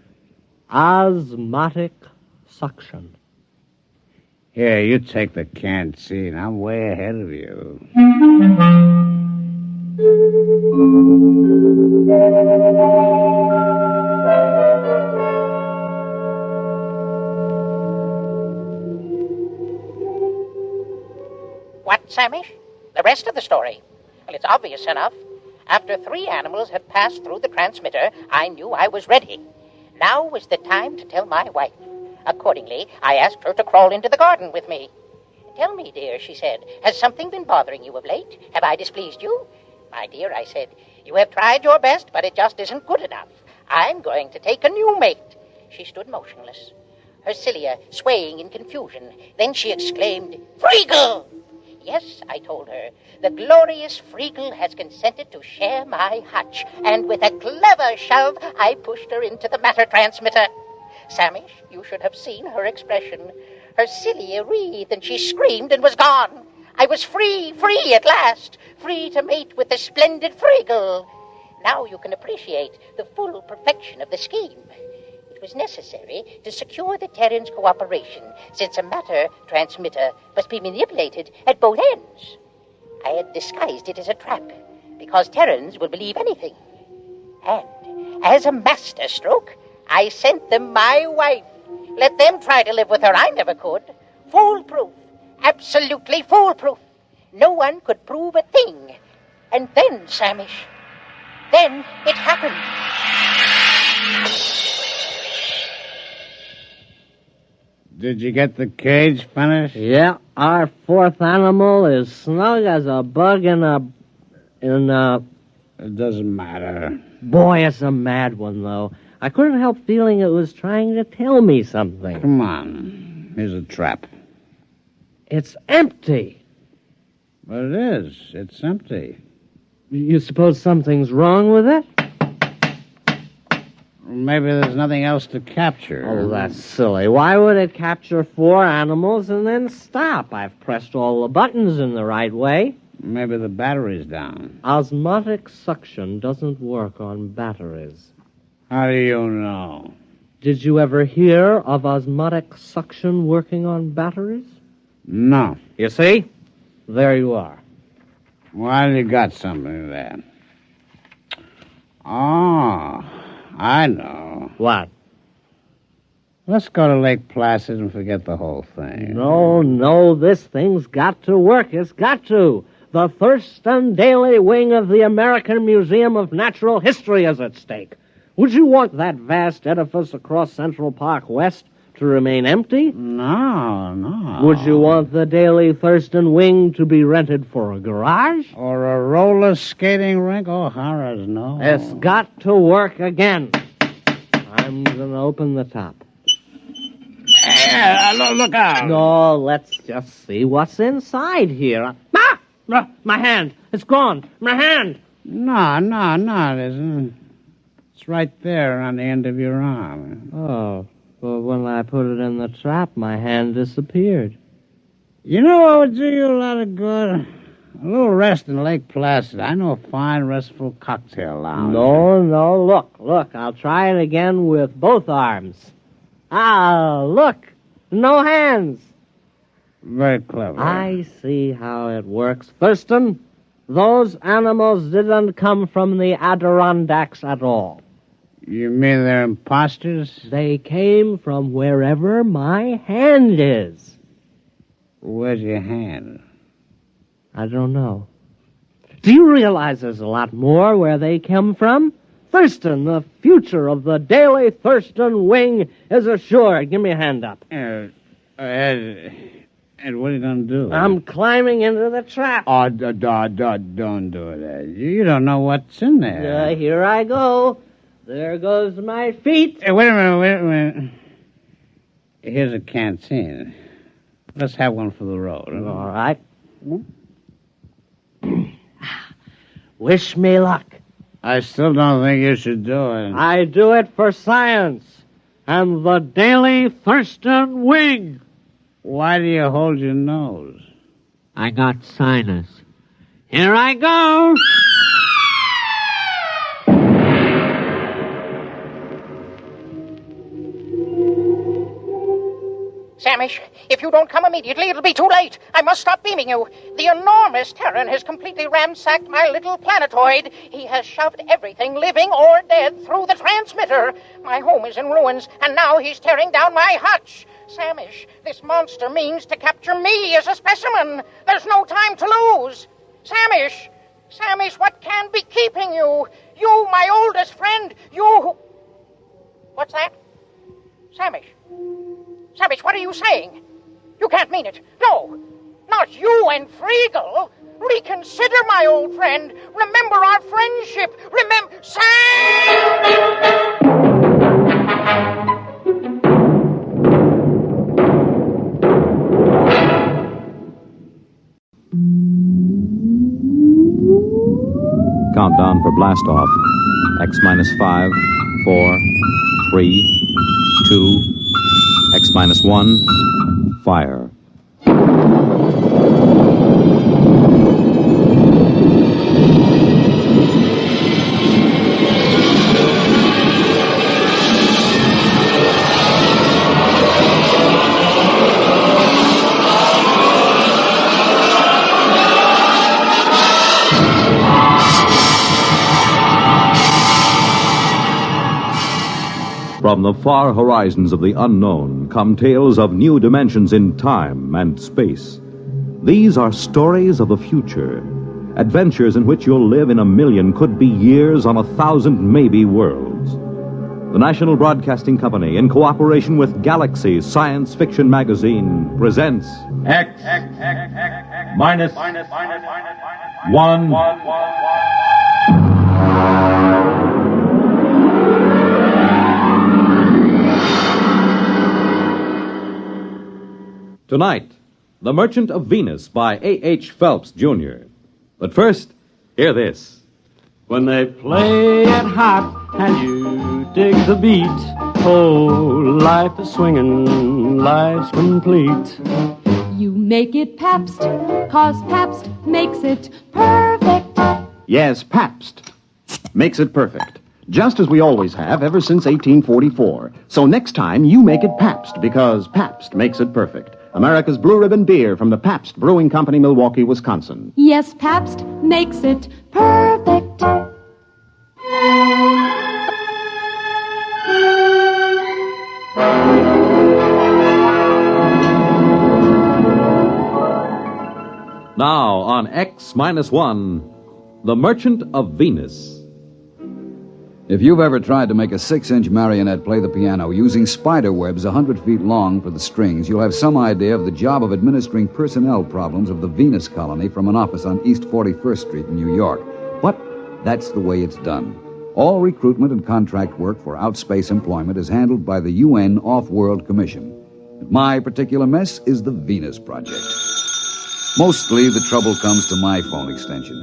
Osmotic suction. Here, you take the canned seat. I'm way ahead of you. What, Samish? The rest of the story? Well, it's obvious enough. After 3 animals had passed through the transmitter, I knew I was ready. Now was the time to tell my wife. Accordingly, I asked her to crawl into the garden with me. Tell me, dear, she said, has something been bothering you of late? Have I displeased you? My dear, I said, you have tried your best, but it just isn't good enough. I'm going to take a new mate. She stood motionless, her cilia swaying in confusion. Then she exclaimed, Freagle! Yes, I told her, the glorious Freagle has consented to share my hutch, and with a clever shove, I pushed her into the matter transmitter. Samish, you should have seen her expression. Her cilia wreathed, and she screamed and was gone. I was free at last, free to mate with the splendid Freagle. Now you can appreciate the full perfection of the scheme. It was necessary to secure the Terran's cooperation, since a matter transmitter must be manipulated at both ends. I had disguised it as a trap, because Terrans will believe anything. And, as a masterstroke, I sent them my wife. Let them try to live with her. I never could. Foolproof. Absolutely foolproof. No one could prove a thing. And then, Samish, then it happened. Did you get the cage finished? Yeah, our 4th animal is snug as a bug in a... It doesn't matter. Boy, it's a mad one, though. I couldn't help feeling it was trying to tell me something. Come on. Here's a trap. It's empty. But it is. It's empty. You suppose something's wrong with it? Maybe there's nothing else to capture. Oh, that's silly. Why would it capture 4 animals and then stop? I've pressed all the buttons in the right way. Maybe the battery's down. Osmotic suction doesn't work on batteries. How do you know? Did you ever hear of osmotic suction working on batteries? No. You see? There you are. Well, you got something there. Oh, I know. What? Let's go to Lake Placid and forget the whole thing. No, this thing's got to work. It's got to. The Thurston Daily wing of the American Museum of Natural History is at stake. Would you want that vast edifice across Central Park West to remain empty? No. Would you want the Daily Thurston wing to be rented for a garage? Or a roller skating rink? Oh, horrors, no. It's got to work again. I'm going to open the top. Look out. No, let's just see what's inside here. My hand. It's gone. My hand. No, it isn't. It's right there on the end of your arm. Oh, well, when I put it in the trap, my hand disappeared. You know what would do you a lot of good? A little rest in Lake Placid. I know a fine, restful cocktail lounge. No. Look. I'll try it again with both arms. Ah, look. No hands. Very clever. I see how it works. Thurston, those animals didn't come from the Adirondacks at all. You mean they're imposters? They came from wherever my hand is. Where's your hand? I don't know. Do you realize there's a lot more where they come from? Thurston, the future of the Daily Thurston Wing is assured. Give me a hand up. Ed, what are you going to do? I'm climbing into the trap. Oh, don't do it, Ed. You don't know what's in there. Here I go. There goes my feet. Hey, wait a minute. Here's a canteen. Let's have one for the road. All right. Wish me luck. I still don't think you should do it. I do it for science and the Daily Thurston Wing. Why do you hold your nose? I got sinus. Here I go. Samish, if you don't come immediately, it'll be too late. I must stop beaming you. The enormous Terran has completely ransacked my little planetoid. He has shoved everything, living or dead, through the transmitter. My home is in ruins, and now he's tearing down my hutch. Samish, this monster means to capture me as a specimen. There's no time to lose. Samish, what can be keeping you? You, my oldest friend, you who... What's that? Samish, what are you saying? You can't mean it. No, not you and Friegel. Reconsider, my old friend. Remember our friendship. Remember... Countdown for blast off. X-5, 4, 3, 2... X-1, fire. From the far horizons of the unknown come tales of new dimensions in time and space. These are stories of the future, adventures in which you'll live in a million, could be years, on 1,000 maybe worlds. The National Broadcasting Company, in cooperation with Galaxy Science Fiction Magazine, presents X minus 1. Tonight, The Merchant of Venus by A.H. Phelps, Jr. But first, hear this. When they play it hot and you dig the beat, oh, life is swinging, life's complete. You make it Pabst, 'cause Pabst makes it perfect. Yes, Pabst makes it perfect. Just as we always have ever since 1844. So next time, you make it Pabst, because Pabst makes it perfect. America's Blue Ribbon beer from the Pabst Brewing Company, Milwaukee, Wisconsin. Yes, Pabst makes it perfect. Now on X-1, The Merchant of Venus. If you've ever tried to make a 6-inch marionette play the piano using spider webs 100 feet long for the strings, you'll have some idea of the job of administering personnel problems of the Venus colony from an office on East 41st Street in New York. But that's the way it's done. All recruitment and contract work for outspace employment is handled by the UN Off-World Commission. My particular mess is the Venus Project. Mostly the trouble comes to my phone extension.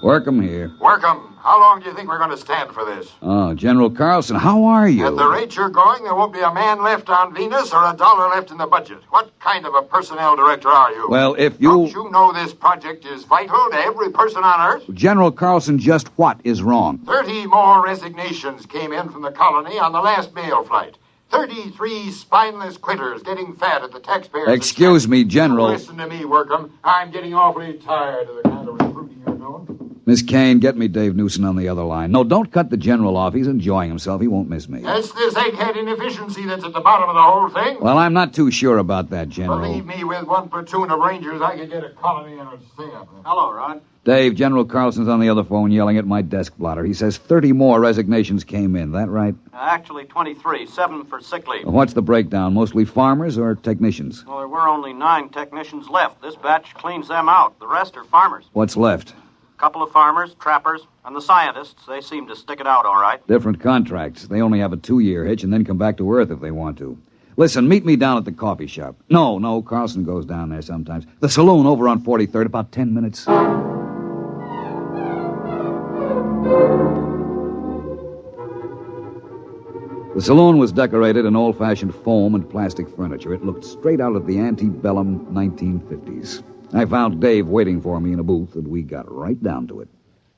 Work 'em here. Work 'em. How long do you think we're going to stand for this? Oh, General Carlson, how are you? At the rate you're going, there won't be a man left on Venus or a dollar left in the budget. What kind of a personnel director are you? Well, if you... Don't you know this project is vital to every person on Earth? General Carlson, just what is wrong? 30 more resignations came in from the colony on the last mail flight. 33 spineless quitters getting fat at the taxpayers' Excuse me, General. Listen to me, Workham. I'm getting awfully tired of the kind of recruiting you're doing. Miss Kane, get me Dave Newson on the other line. No, don't cut the General off. He's enjoying himself. He won't miss me. It's this egghead inefficiency that's at the bottom of the whole thing. Well, I'm not too sure about that, General. Believe me, with one platoon of Rangers, I could get a colony and a stay up there. Hello, Rod. Dave, General Carlson's on the other phone yelling at my desk blotter. He says 30 more resignations came in. That right? Actually, 23, 7 for sick leave. What's the breakdown? Mostly farmers or technicians? Well, there were only 9 technicians left. This batch cleans them out. The rest are farmers. What's left? A couple of farmers, trappers, and the scientists. They seem to stick it out all right. Different contracts. They only have a 2-year hitch and then come back to Earth if they want to. Listen, meet me down at the coffee shop. No, Carlson goes down there sometimes. The saloon over on 43rd, about 10 minutes. The saloon was decorated in old-fashioned foam and plastic furniture. It looked straight out of the antebellum 1950s. I found Dave waiting for me in a booth, and we got right down to it.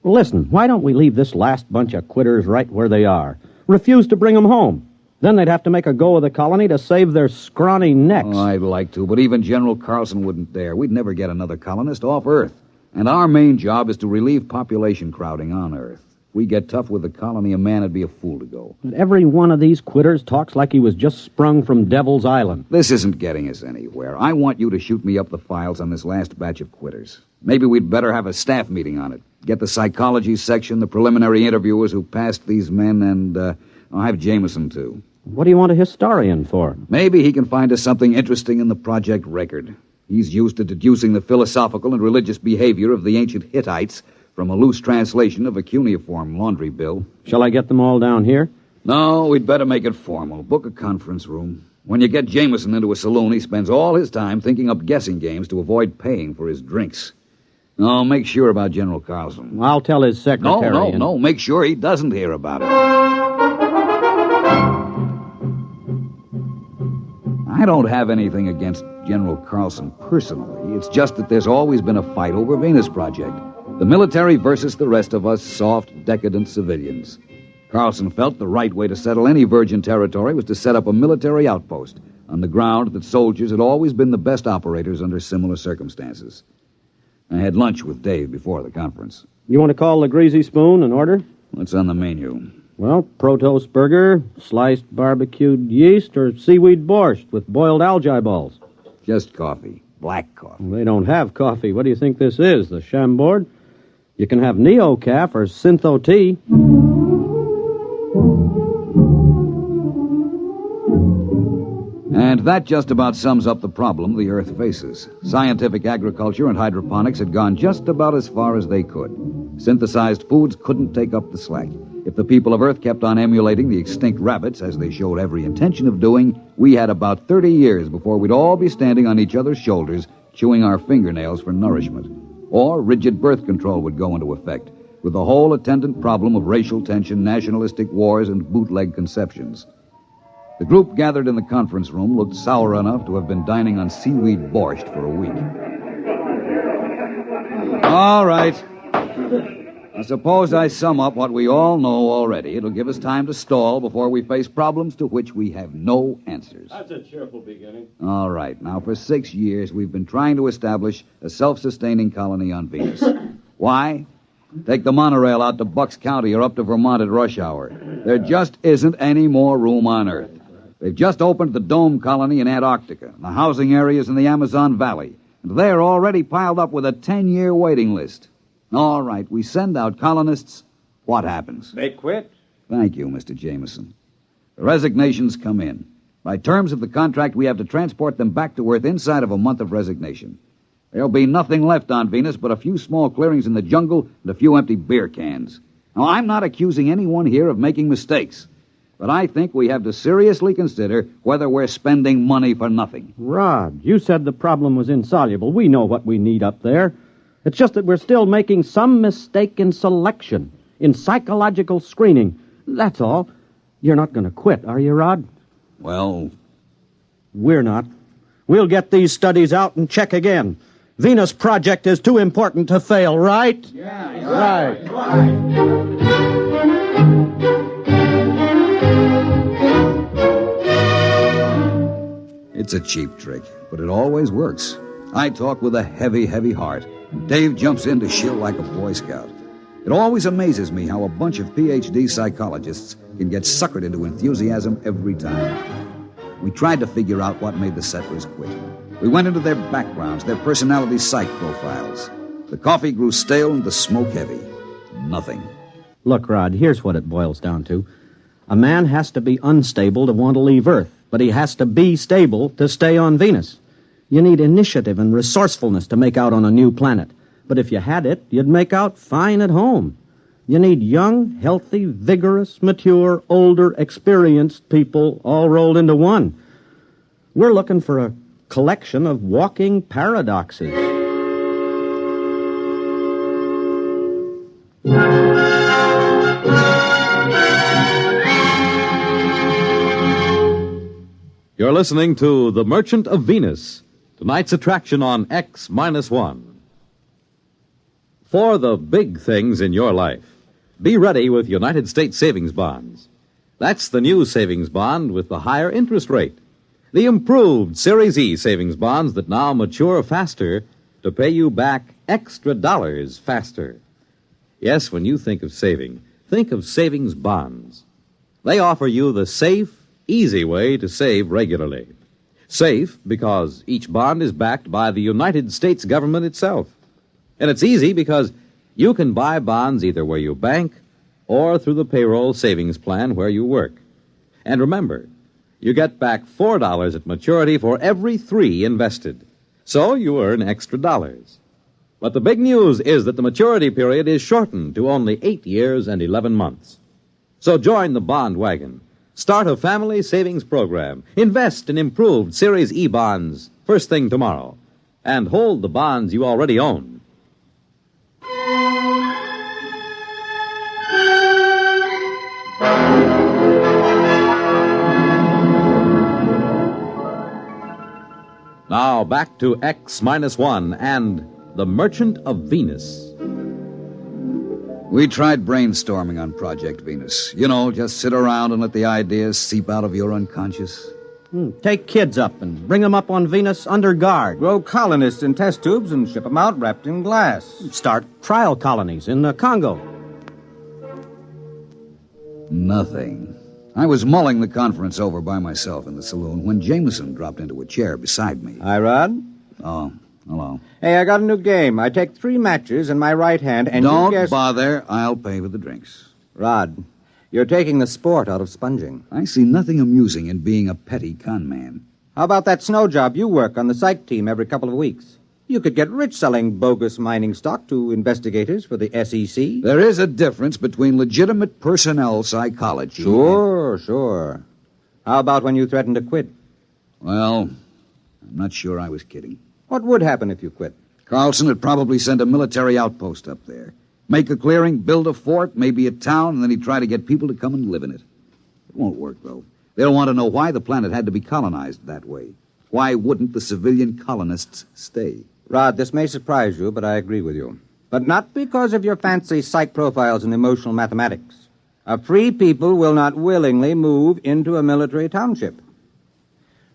Listen, why don't we leave this last bunch of quitters right where they are? Refuse to bring them home. Then they'd have to make a go of the colony to save their scrawny necks. Oh, I'd like to, but even General Carlson wouldn't dare. We'd never get another colonist off Earth. And our main job is to relieve population crowding on Earth. If we get tough with the colony, a man would be a fool to go. But every one of these quitters talks like he was just sprung from Devil's Island. This isn't getting us anywhere. I want you to shoot me up the files on this last batch of quitters. Maybe we'd better have a staff meeting on it. Get the psychology section, the preliminary interviewers who passed these men, and I'll have Jameson, too. What do you want a historian for? Maybe he can find us something interesting in the project record. He's used to deducing the philosophical and religious behavior of the ancient Hittites from a loose translation of a cuneiform laundry bill. Shall I get them all down here? No, we'd better make it formal. Book a conference room. When you get Jameson into a saloon, he spends all his time thinking up guessing games to avoid paying for his drinks. No, make sure about General Carlson. I'll tell his secretary. No, make sure he doesn't hear about it. I don't have anything against General Carlson personally. It's just that there's always been a fight over Venus Project. The military versus the rest of us soft, decadent civilians. Carlson felt the right way to settle any virgin territory was to set up a military outpost on the ground that soldiers had always been the best operators under similar circumstances. I had lunch with Dave before the conference. You want to call the Greasy Spoon in order? What's on the menu? Well, Protos burger, sliced barbecued yeast, or seaweed borscht with boiled algae balls. Just coffee. Black coffee. Well, they don't have coffee. What do you think this is, the Chambord? You can have Neo-Caf or Syntho tea. And that just about sums up the problem the Earth faces. Scientific agriculture and hydroponics had gone just about as far as they could. Synthesized foods couldn't take up the slack. If the people of Earth kept on emulating the extinct rabbits, as they showed every intention of doing, we had about 30 years before we'd all be standing on each other's shoulders, chewing our fingernails for nourishment. Or rigid birth control would go into effect, with the whole attendant problem of racial tension, nationalistic wars, and bootleg conceptions. The group gathered in the conference room looked sour enough to have been dining on seaweed borscht for a week. All right. I suppose I sum up what we all know already. It'll give us time to stall before we face problems to which we have no answers. That's a cheerful beginning. All right. Now, for 6 years, we've been trying to establish a self-sustaining colony on Venus. Why? Take the monorail out to Bucks County or up to Vermont at rush hour. There just isn't any more room on Earth. They've just opened the Dome Colony in Antarctica, the housing areas in the Amazon Valley, and they're already piled up with a 10-year waiting list. All right, we send out colonists. What happens? They quit. Thank you, Mr. Jameson. The resignations come in. By terms of the contract, we have to transport them back to Earth inside of a month of resignation. There'll be nothing left on Venus but a few small clearings in the jungle and a few empty beer cans. Now, I'm not accusing anyone here of making mistakes, but I think we have to seriously consider whether we're spending money for nothing. Rod, you said the problem was insoluble. We know what we need up there. It's just that we're still making some mistake in selection, in psychological screening. That's all. You're not going to quit, are you, Rod? Well, we're not. We'll get these studies out and check again. Venus Project is too important to fail, right? Yeah, right. It's a cheap trick, but it always works. I talk with a heavy, heavy heart. Dave jumps in to shill like a Boy Scout. It always amazes me how a bunch of PhD psychologists can get suckered into enthusiasm every time. We tried to figure out what made the settlers quit. We went into their backgrounds, their personality psych profiles. The coffee grew stale and the smoke heavy. Nothing. Look, Rod, here's what it boils down to. A man has to be unstable to want to leave Earth, but he has to be stable to stay on Venus. You need initiative and resourcefulness to make out on a new planet. But if you had it, you'd make out fine at home. You need young, healthy, vigorous, mature, older, experienced people all rolled into one. We're looking for a collection of walking paradoxes. You're listening to The Merchant of Venus, tonight's attraction on X-1. For the big things in your life, be ready with United States savings bonds. That's the new savings bond with the higher interest rate. The improved Series E savings bonds that now mature faster to pay you back extra dollars faster. Yes, when you think of saving, think of savings bonds. They offer you the safe, easy way to save regularly. Safe because each bond is backed by the United States government itself. And it's easy because you can buy bonds either where you bank or through the payroll savings plan where you work. And remember, you get back $4 at maturity for every $3 invested. So you earn extra dollars. But the big news is that the maturity period is shortened to only 8 years and 11 months. So join the bond wagon. Start a family savings program. Invest in improved Series E bonds first thing tomorrow. And hold the bonds you already own. Now back to X-1 and The Merchant of Venus. We tried brainstorming on Project Venus. You know, just sit around and let the ideas seep out of your unconscious. Take kids up and bring them up on Venus under guard. Grow colonists in test tubes and ship them out wrapped in glass. Start trial colonies in the Congo. Nothing. I was mulling the conference over by myself in the saloon when Jameson dropped into a chair beside me. Hi, Rod. Oh, hello. Hey, I got a new game. I take 3 matches in my right hand and Don't you guess... bother. I'll pay for the drinks. Rod, you're taking the sport out of sponging. I see nothing amusing in being a petty con man. How about that snow job you work on the psych team every couple of weeks? You could get rich selling bogus mining stock to investigators for the SEC. There is a difference between legitimate personnel psychology. Sure. How about when you threatened to quit? Well, I'm not sure I was kidding. What would happen if you quit? Carlson would probably send a military outpost up there. Make a clearing, build a fort, maybe a town, and then he'd try to get people to come and live in it. It won't work, though. They'll want to know why the planet had to be colonized that way. Why wouldn't the civilian colonists stay? Rod, this may surprise you, but I agree with you. But not because of your fancy psych profiles and emotional mathematics. A free people will not willingly move into a military township.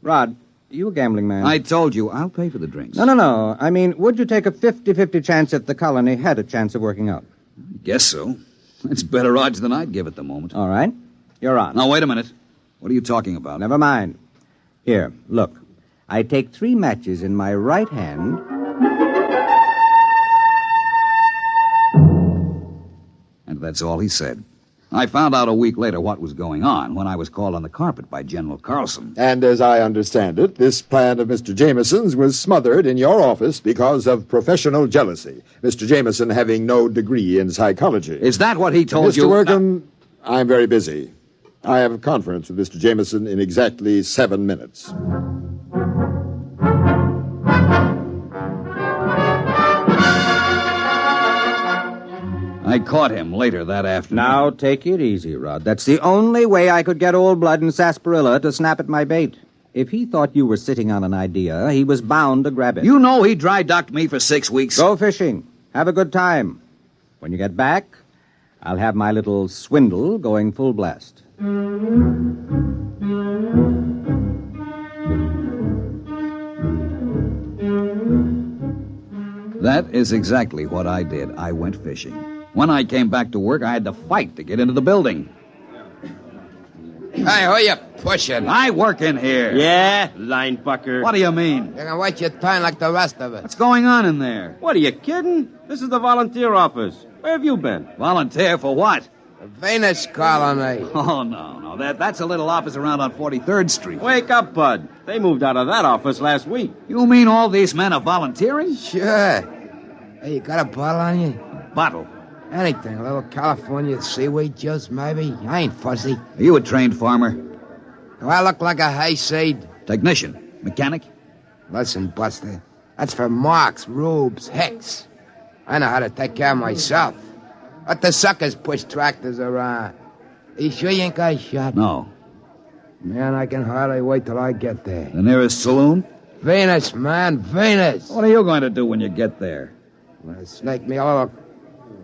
Rod, you a gambling man? I told you, I'll pay for the drinks. No. I mean, would you take a 50-50 chance if the colony had a chance of working out? I guess so. It's better odds than I'd give at the moment. All right. You're on. Now, wait a minute. What are you talking about? Never mind. Here, look. I take 3 matches in my right hand... And that's all he said. I found out a week later what was going on when I was called on the carpet by General Carlson. And as I understand it, this plan of Mr. Jameson's was smothered in your office because of professional jealousy. Mr. Jameson having no degree in psychology. Is that what he told you? Mr. Workham, I'm very busy. I have a conference with Mr. Jameson in exactly 7 minutes. I caught him later that afternoon. Now, take it easy, Rod. That's the only way I could get Old Blood and Sarsaparilla to snap at my bait. If he thought you were sitting on an idea, he was bound to grab it. You know he dry-docked me for 6 weeks. Go fishing. Have a good time. When you get back, I'll have my little swindle going full blast. That is exactly what I did. I went fishing. When I came back to work, I had to fight to get into the building. Hey, who you pushing? I work in here. Yeah, line bucker. What do you mean? You're gonna wait your turn like the rest of us. What's going on in there? What, are you kidding? This is the volunteer office. Where have you been? Volunteer for what? The Venus colony. Oh, no. That's a little office around on 43rd Street. Wake up, Bud. They moved out of that office last week. You mean all these men are volunteering? Sure. Hey, you got a bottle on you? Bottle? Anything. A little California seaweed juice, maybe? I ain't fussy. Are you a trained farmer? Do I look like a hayseed? Technician? Mechanic? Listen, Buster. That's for Marks, Rubes, Hicks. I know how to take care of myself. Let the suckers push tractors around. You sure you ain't got a shot? No. Man, I can hardly wait till I get there. The nearest saloon? Venus, man, Venus. What are you going to do when you get there? I'm gonna snake me a little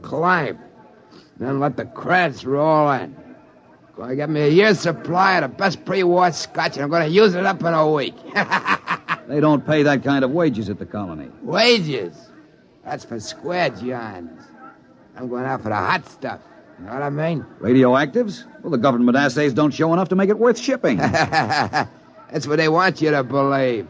climb. Then let the creds roll in. Gonna get me a year's supply of the best pre-war scotch, and I'm gonna use it up in a week. They don't pay that kind of wages at the colony. Wages? That's for square johns. I'm going out for the hot stuff. You know what I mean? Radioactives? Well, the government assays don't show enough to make it worth shipping. That's what they want you to believe.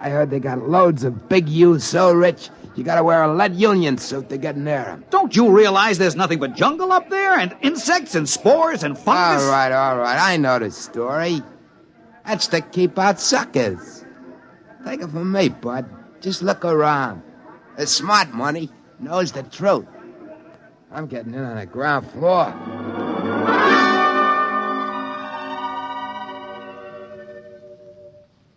I heard they got loads of big U's so rich, you gotta wear a lead union suit to get near them. Don't you realize there's nothing but jungle up there? And insects and spores and fungus? All right. I know the story. That's to keep out suckers. Take it from me, bud. Just look around. The smart money knows the truth. I'm getting in on the ground floor.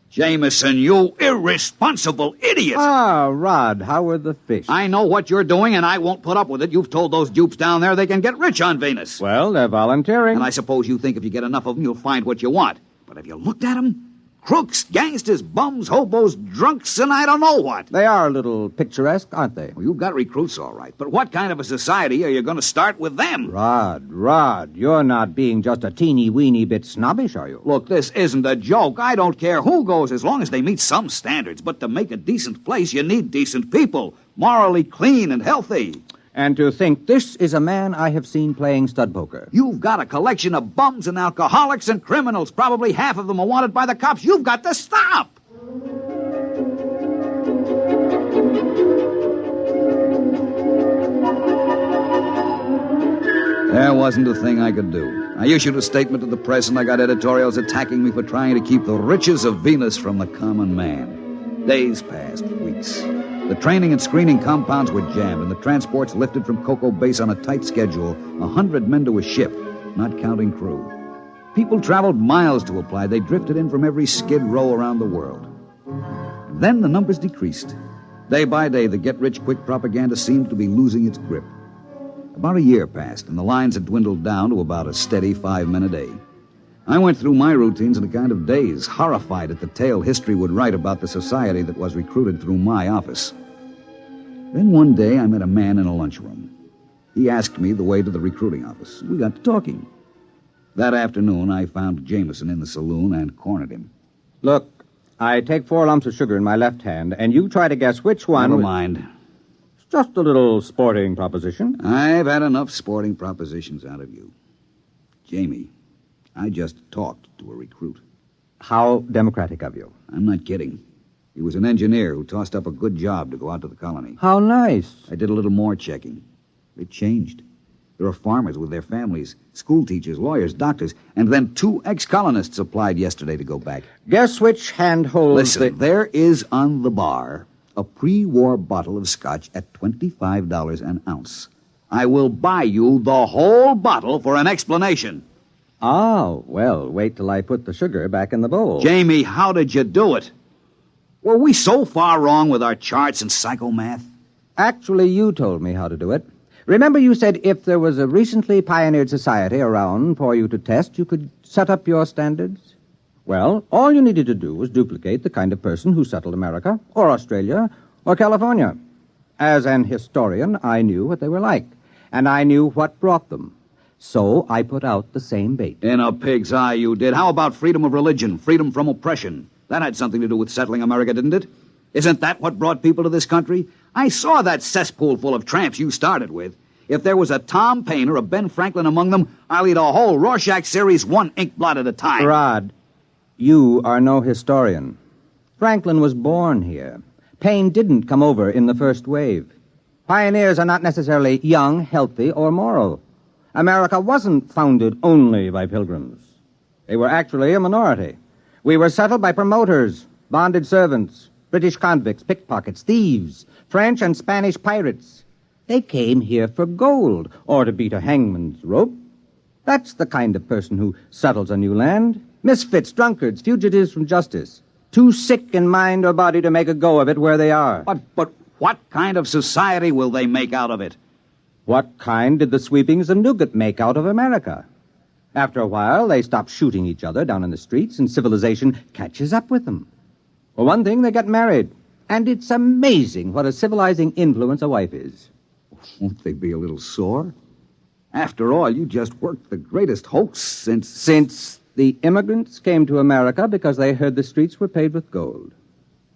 Jameson, you irresponsible idiot! Ah, Rod, how are the fish? I know what you're doing, and I won't put up with it. You've told those dupes down there they can get rich on Venus. Well, they're volunteering. And I suppose you think if you get enough of them, you'll find what you want. But have you looked at them? Crooks, gangsters, bums, hobos, drunks, and I don't know what. They are a little picturesque, aren't they? Well, you've got recruits, all right. But what kind of a society are you going to start with them? Rod, you're not being just a teeny-weeny bit snobbish, are you? Look, this isn't a joke. I don't care who goes as long as they meet some standards. But to make a decent place, you need decent people, morally clean and healthy. And to think this is a man I have seen playing stud poker. You've got a collection of bums and alcoholics and criminals. Probably half of them are wanted by the cops. You've got to stop. There wasn't a thing I could do. I issued a statement to the press, and I got editorials attacking me for trying to keep the riches of Venus from the common man. Days passed, weeks. The training and screening compounds were jammed, and the transports lifted from Cocoa Base on a tight schedule, 100 men to a ship, not counting crew. People traveled miles to apply. They drifted in from every skid row around the world. Then the numbers decreased. Day by day, the get-rich-quick propaganda seemed to be losing its grip. About a year passed, and the lines had dwindled down to about a steady 5 men a day. I went through my routines in a kind of daze, horrified at the tale history would write about the society that was recruited through my office. Then one day I met a man in a lunchroom. He asked me the way to the recruiting office. We got to talking. That afternoon, I found Jameson in the saloon and cornered him. Look, I take 4 lumps of sugar in my left hand, and you try to guess which one... Never mind. It's just a little sporting proposition. I've had enough sporting propositions out of you. Jamie, I just talked to a recruit. How democratic of you. I'm not kidding. He was an engineer who tossed up a good job to go out to the colony. How nice. I did a little more checking. It changed. There are farmers with their families, school teachers, lawyers, doctors, and then 2 ex-colonists applied yesterday to go back. Guess which hand holds Listen, there is on the bar a pre-war bottle of scotch at $25 an ounce. I will buy you the whole bottle for an explanation. Oh, well, wait till I put the sugar back in the bowl. Jamie, how did you do it? Were we so far wrong with our charts and psychomath? Actually, you told me how to do it. Remember you said if there was a recently pioneered society around for you to test, you could set up your standards? Well, all you needed to do was duplicate the kind of person who settled America, or Australia, or California. As an historian, I knew what they were like, and I knew what brought them. So I put out the same bait. In a pig's eye, you did. How about freedom of religion, freedom from oppression? That had something to do with settling America, didn't it? Isn't that what brought people to this country? I saw that cesspool full of tramps you started with. If there was a Tom Paine or a Ben Franklin among them, I'll eat a whole Rorschach series one ink blot at a time. Rod, you are no historian. Franklin was born here. Paine didn't come over in the first wave. Pioneers are not necessarily young, healthy, or moral. America wasn't founded only by pilgrims. They were actually a minority. We were settled by promoters, bonded servants, British convicts, pickpockets, thieves, French and Spanish pirates. They came here for gold, or to beat a hangman's rope. That's the kind of person who settles a new land. Misfits, drunkards, fugitives from justice. Too sick in mind or body to make a go of it where they are. But what kind of society will they make out of it? What kind did the sweepings of Newgate make out of America? After a while, they stop shooting each other down in the streets, and civilization catches up with them. For one thing, they get married. And it's amazing what a civilizing influence a wife is. Won't they be a little sore? After all, you just worked the greatest hoax since... Since the immigrants came to America because they heard the streets were paved with gold.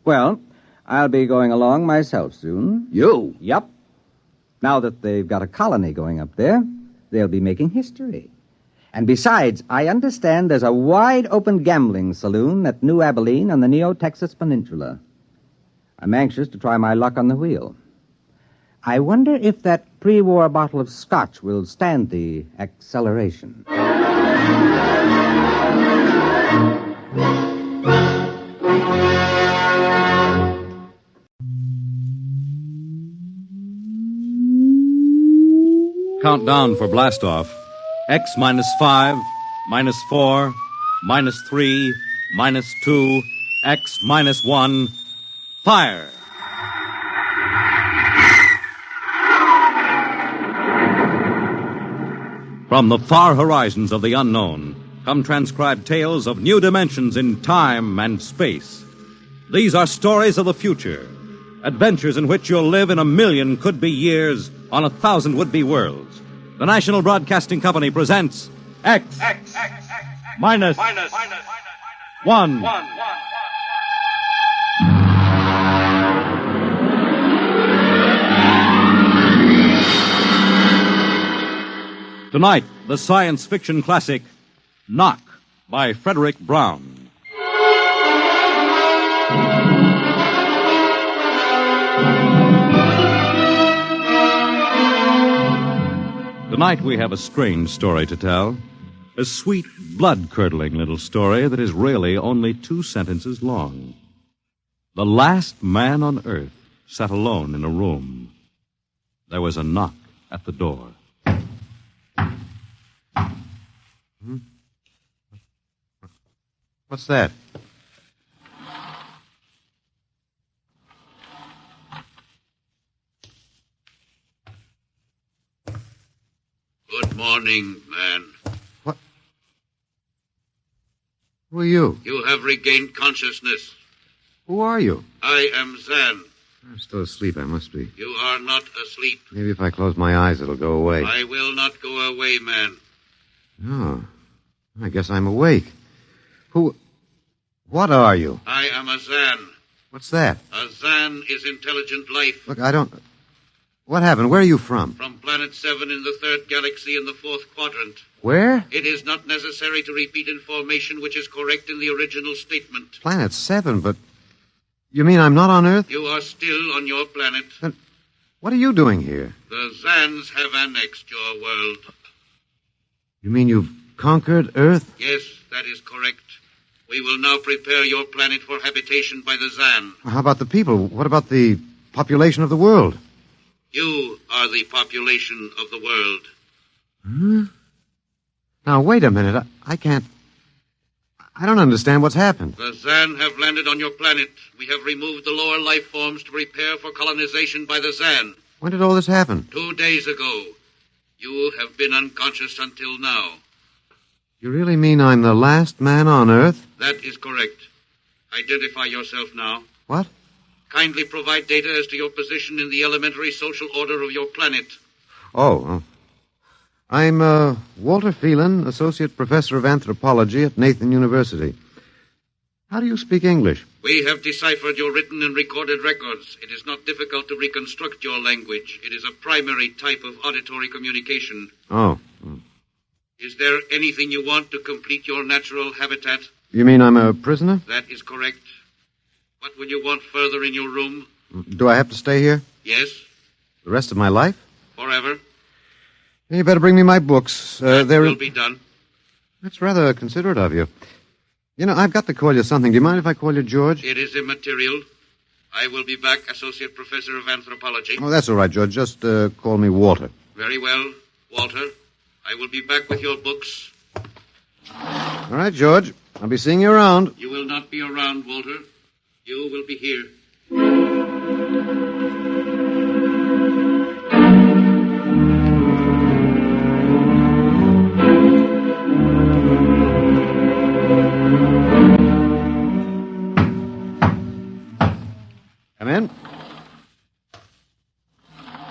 Well, I'll be going along myself soon. You? Yup. Now that they've got a colony going up there, they'll be making history. And besides, I understand there's a wide-open gambling saloon at New Abilene on the Neo-Texas Peninsula. I'm anxious to try my luck on the wheel. I wonder if that pre-war bottle of scotch will stand the acceleration. Countdown for blastoff. X minus 5, minus 4, minus 3, minus 2, X minus 1. Fire! From the far horizons of the unknown come transcribed tales of new dimensions in time and space. These are stories of the future, adventures in which you'll live in 1,000,000 could-be years on 1,000 would-be worlds. The National Broadcasting Company presents X minus 1. Tonight, the science fiction classic, Knock, by Frederick Brown. Tonight we have a strange story to tell. A sweet, blood-curdling little story that is really only 2 sentences long. The last man on earth sat alone in a room. There was a knock at the door. What's that? Good morning, man. What? Who are you? You have regained consciousness. Who are you? I am Zan. I'm still asleep, I must be. You are not asleep. Maybe if I close my eyes, it'll go away. I will not go away, man. Oh, I guess I'm awake. What are you? I am a Zan. What's that? A Zan is intelligent life. Look, I don't... What happened? Where are you from? From Planet 7 in the 3rd galaxy in the 4th quadrant. Where? It is not necessary to repeat information which is correct in the original statement. Planet 7, but... You mean I'm not on Earth? You are still on your planet. Then what are you doing here? The Zans have annexed your world. You mean you've conquered Earth? Yes, that is correct. We will now prepare your planet for habitation by the Zan. How about the people? What about the population of the world? You are the population of the world. Hmm? Now, wait a minute. I can't... I don't understand what's happened. The Zan have landed on your planet. We have removed the lower life forms to prepare for colonization by the Zan. When did all this happen? 2 days ago. You have been unconscious until now. You really mean I'm the last man on Earth? That is correct. Identify yourself now. What? Kindly provide data as to your position in the elementary social order of your planet. Oh. I'm Walter Phelan, Associate Professor of Anthropology at Nathan University. How do you speak English? We have deciphered your written and recorded records. It is not difficult to reconstruct your language. It is a primary type of auditory communication. Oh. Is there anything you want to complete your natural habitat? You mean I'm a prisoner? That is correct. What will you want further in your room? Do I have to stay here? Yes. The rest of my life? Forever. You better bring me my books. That will be done. That's rather considerate of you. You know, I've got to call you something. Do you mind if I call you George? It is immaterial. I will be back, Associate Professor of Anthropology. Oh, that's all right, George. Just call me Walter. Very well, Walter. I will be back with your books. All right, George. I'll be seeing you around. You will not be around, Walter. You will be here. Come in.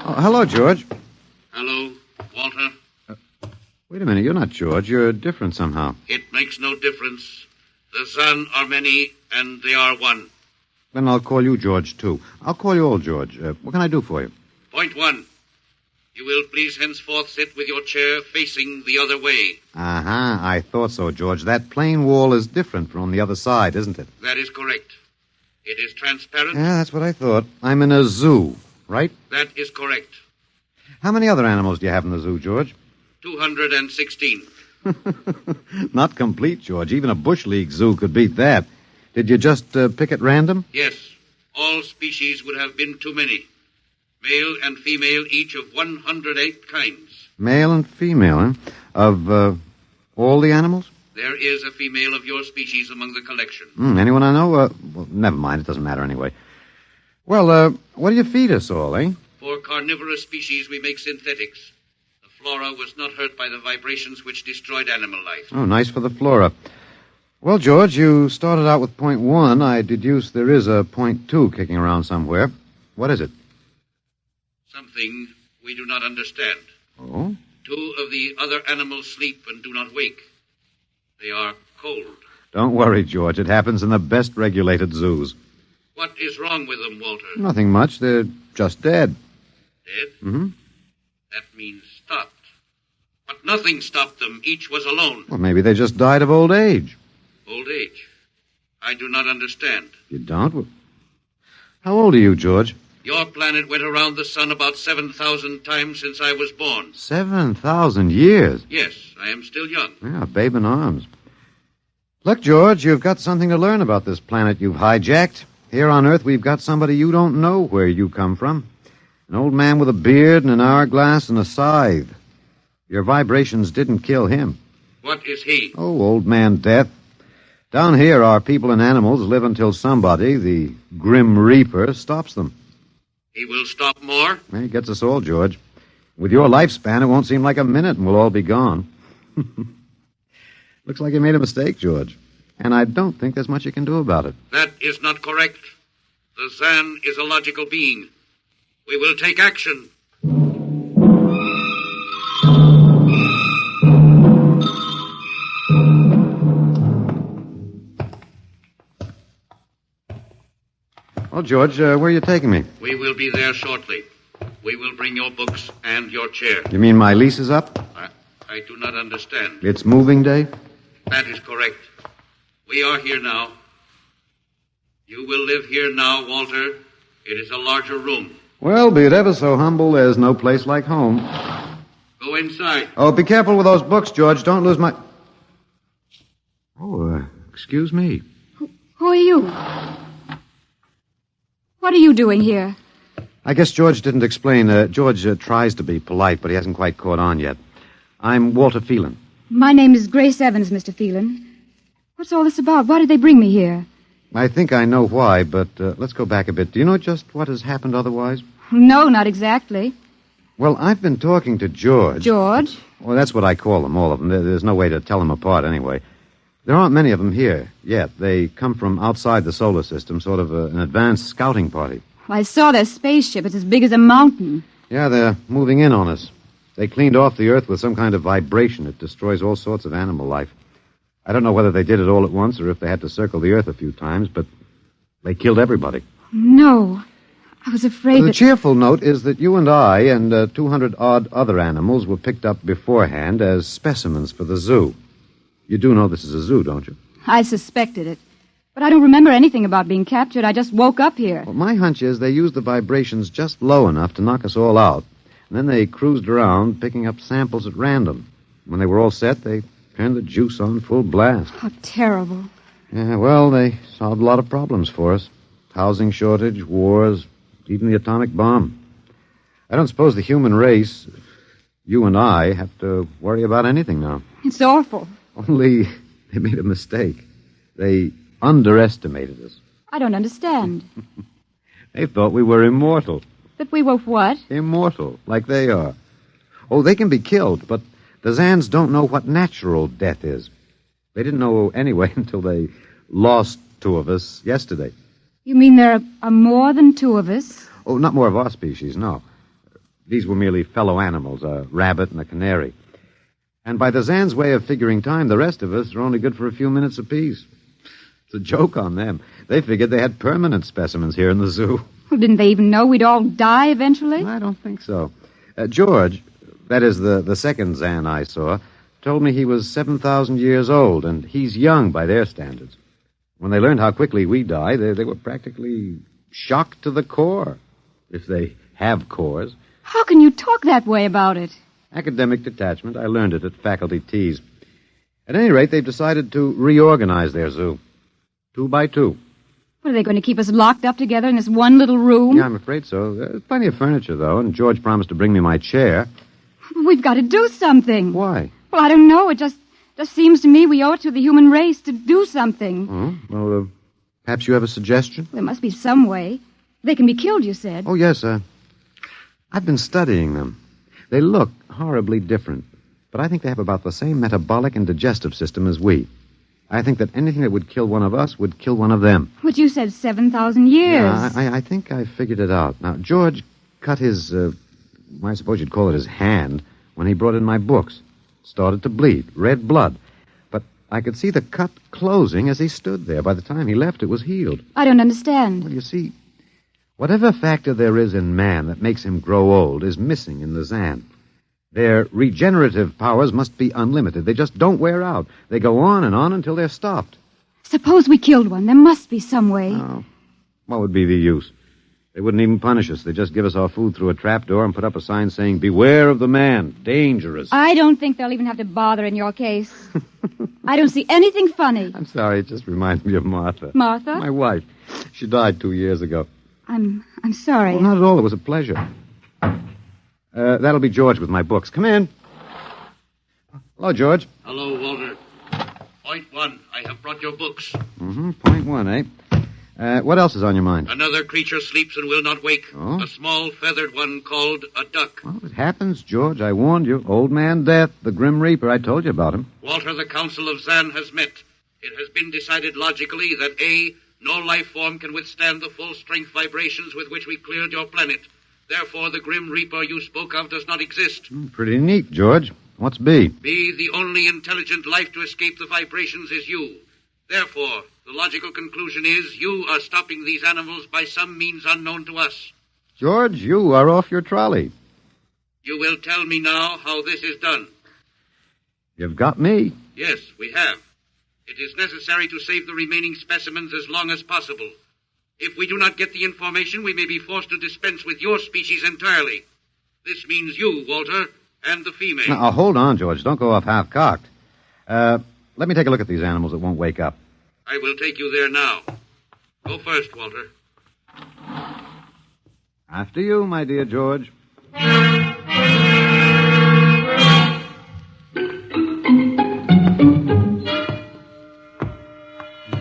Oh, hello, George. Hello, Walter. Wait a minute. You're not George. You're different somehow. It makes no difference. The Zan are many, and they are one. Then I'll call you George, too. I'll call you old George. What can I do for you? Point 1. You will please henceforth sit with your chair facing the other way. Uh-huh. I thought so, George. That plain wall is different from the other side, isn't it? That is correct. It is transparent. Yeah, that's what I thought. I'm in a zoo, right? That is correct. How many other animals do you have in the zoo, George? 216. Not complete, George. Even a Bush League zoo could beat that. Did you just pick at random? Yes. All species would have been too many. Male and female, each of 108 kinds. Male and female, huh? Of all the animals? There is a female of your species among the collection. Anyone I know? Well, never mind. It doesn't matter anyway. Well, what do you feed us all, eh? For carnivorous species, we make synthetics. The flora was not hurt by the vibrations which destroyed animal life. Oh, nice for the flora. Well, George, you started out with point 1. I deduce there is a point 2 kicking around somewhere. What is it? Something we do not understand. Oh? 2 of the other animals sleep and do not wake. They are cold. Don't worry, George. It happens in the best regulated zoos. What is wrong with them, Walter? Nothing much. They're just dead. Dead? Mm-hmm. That means stopped. But nothing stopped them. Each was alone. Well, maybe they just died of old age. Old age? I do not understand. You don't? Well, how old are you, George? Your planet went around the sun about 7,000 times since I was born. 7,000 years? Yes, I am still young. Yeah, a babe in arms. Look, George, you've got something to learn about this planet you've hijacked. Here on Earth, we've got somebody you don't know where you come from. An old man with a beard and an hourglass and a scythe. Your vibrations didn't kill him. What is he? Oh, old man Death. Down here, our people and animals live until somebody, the Grim Reaper, stops them. He will stop more? He gets us all, George. With your lifespan, it won't seem like a minute and we'll all be gone. Looks like you made a mistake, George. And I don't think there's much you can do about it. That is not correct. The Zan is a logical being. We will take action. Well, George, where are you taking me? We will be there shortly. We will bring your books and your chair. You mean my lease is up? I do not understand. It's moving day? That is correct. We are here now. You will live here now, Walter. It is a larger room. Well, be it ever so humble, there's no place like home. Go inside. Oh, be careful with those books, George. Don't lose my... Oh, excuse me. Who are you? What are you doing here? I guess George didn't explain. George tries to be polite, but he hasn't quite caught on yet. I'm Walter Phelan. My name is Grace Evans, Mr. Phelan. What's all this about? Why did they bring me here? I think I know why, but let's go back a bit. Do you know just what has happened otherwise? No, not exactly. Well, I've been talking to George. George? Well, that's what I call them, all of them. There's no way to tell them apart anyway. There aren't many of them here yet. They come from outside the solar system, sort of an advanced scouting party. I saw their spaceship. It's as big as a mountain. Yeah, they're moving in on us. They cleaned off the Earth with some kind of vibration. It destroys all sorts of animal life. I don't know whether they did it all at once or if they had to circle the Earth a few times, but they killed everybody. No. I was afraid The that... cheerful note is that you and I and 200-odd other animals were picked up beforehand as specimens for the zoo. You do know this is a zoo, don't you? I suspected it. But I don't remember anything about being captured. I just woke up here. Well, my hunch is they used the vibrations just low enough to knock us all out. And then they cruised around, picking up samples at random. When they were all set, they turned the juice on full blast. How terrible. Yeah, well, they solved a lot of problems for us. Housing shortage, wars, even the atomic bomb. I don't suppose the human race, you and I, have to worry about anything now. It's awful. Only they made a mistake. They underestimated us. I don't understand. They thought we were immortal. That we were what? Immortal, like they are. Oh, they can be killed, but the Zans don't know what natural death is. They didn't know anyway until they lost two of us yesterday. You mean there are more than two of us? Oh, not more of our species, no. These were merely fellow animals, a rabbit and a canary. And by the Zan's way of figuring time, the rest of us are only good for a few minutes apiece. It's a joke on them. They figured they had permanent specimens here in the zoo. Well, didn't they even know we'd all die eventually? I don't think so. George, that is the second Zan I saw, told me he was 7,000 years old, and he's young by their standards. When they learned how quickly we die, they were practically shocked to the core, if they have cores. How can you talk that way about it? Academic detachment. I learned it at faculty teas. At any rate, they've decided to reorganize their zoo. 2 by 2. What, are they going to keep us locked up together in this one little room? Yeah, I'm afraid so. There's plenty of furniture, though, and George promised to bring me my chair. We've got to do something. Why? Well, I don't know. It just seems to me we owe it to the human race to do something. Oh, well, perhaps you have a suggestion? There must be some way. They can be killed, you said. Oh, yes, I've been studying them. They look horribly different, but I think they have about the same metabolic and digestive system as we. I think that anything that would kill one of us would kill one of them. But you said 7,000 years. Yeah, I think I figured it out. Now, George cut his, I suppose you'd call it his hand, when he brought in my books. Started to bleed, red blood. But I could see the cut closing as he stood there. By the time he left, it was healed. I don't understand. Well, you see, whatever factor there is in man that makes him grow old is missing in the Zan. Their regenerative powers must be unlimited. They just don't wear out. They go on and on until they're stopped. Suppose we killed one. There must be some way. Oh, what would be the use? They wouldn't even punish us. They'd just give us our food through a trapdoor and put up a sign saying, "Beware of the man. Dangerous." I don't think they'll even have to bother in your case. I don't see anything funny. I'm sorry. It just reminds me of Martha. Martha? My wife. She died 2 years ago. I'm sorry. Oh, not at all. It was a pleasure. That'll be George with my books. Come in. Hello, George. Hello, Walter. Point 1, I have brought your books. Mm-hmm. Point 1, eh? What else is on your mind? Another creature sleeps and will not wake. Oh? A small feathered one called a duck. Well, it happens, George. I warned you. Old Man Death, the Grim Reaper. I told you about him. Walter, the Council of Zan has met. It has been decided logically that A, no life form can withstand the full strength vibrations with which we cleared your planet. Therefore, the Grim Reaper you spoke of does not exist. Pretty neat, George. What's B? B, the only intelligent life to escape the vibrations is you. Therefore, the logical conclusion is you are stopping these animals by some means unknown to us. George, you are off your trolley. You will tell me now how this is done. You've got me. Yes, we have. It is necessary to save the remaining specimens as long as possible. If we do not get the information, we may be forced to dispense with your species entirely. This means you, Walter, and the female. Now, hold on, George. Don't go off half-cocked. Let me take a look at these animals that won't wake up. I will take you there now. Go first, Walter. After you, my dear George.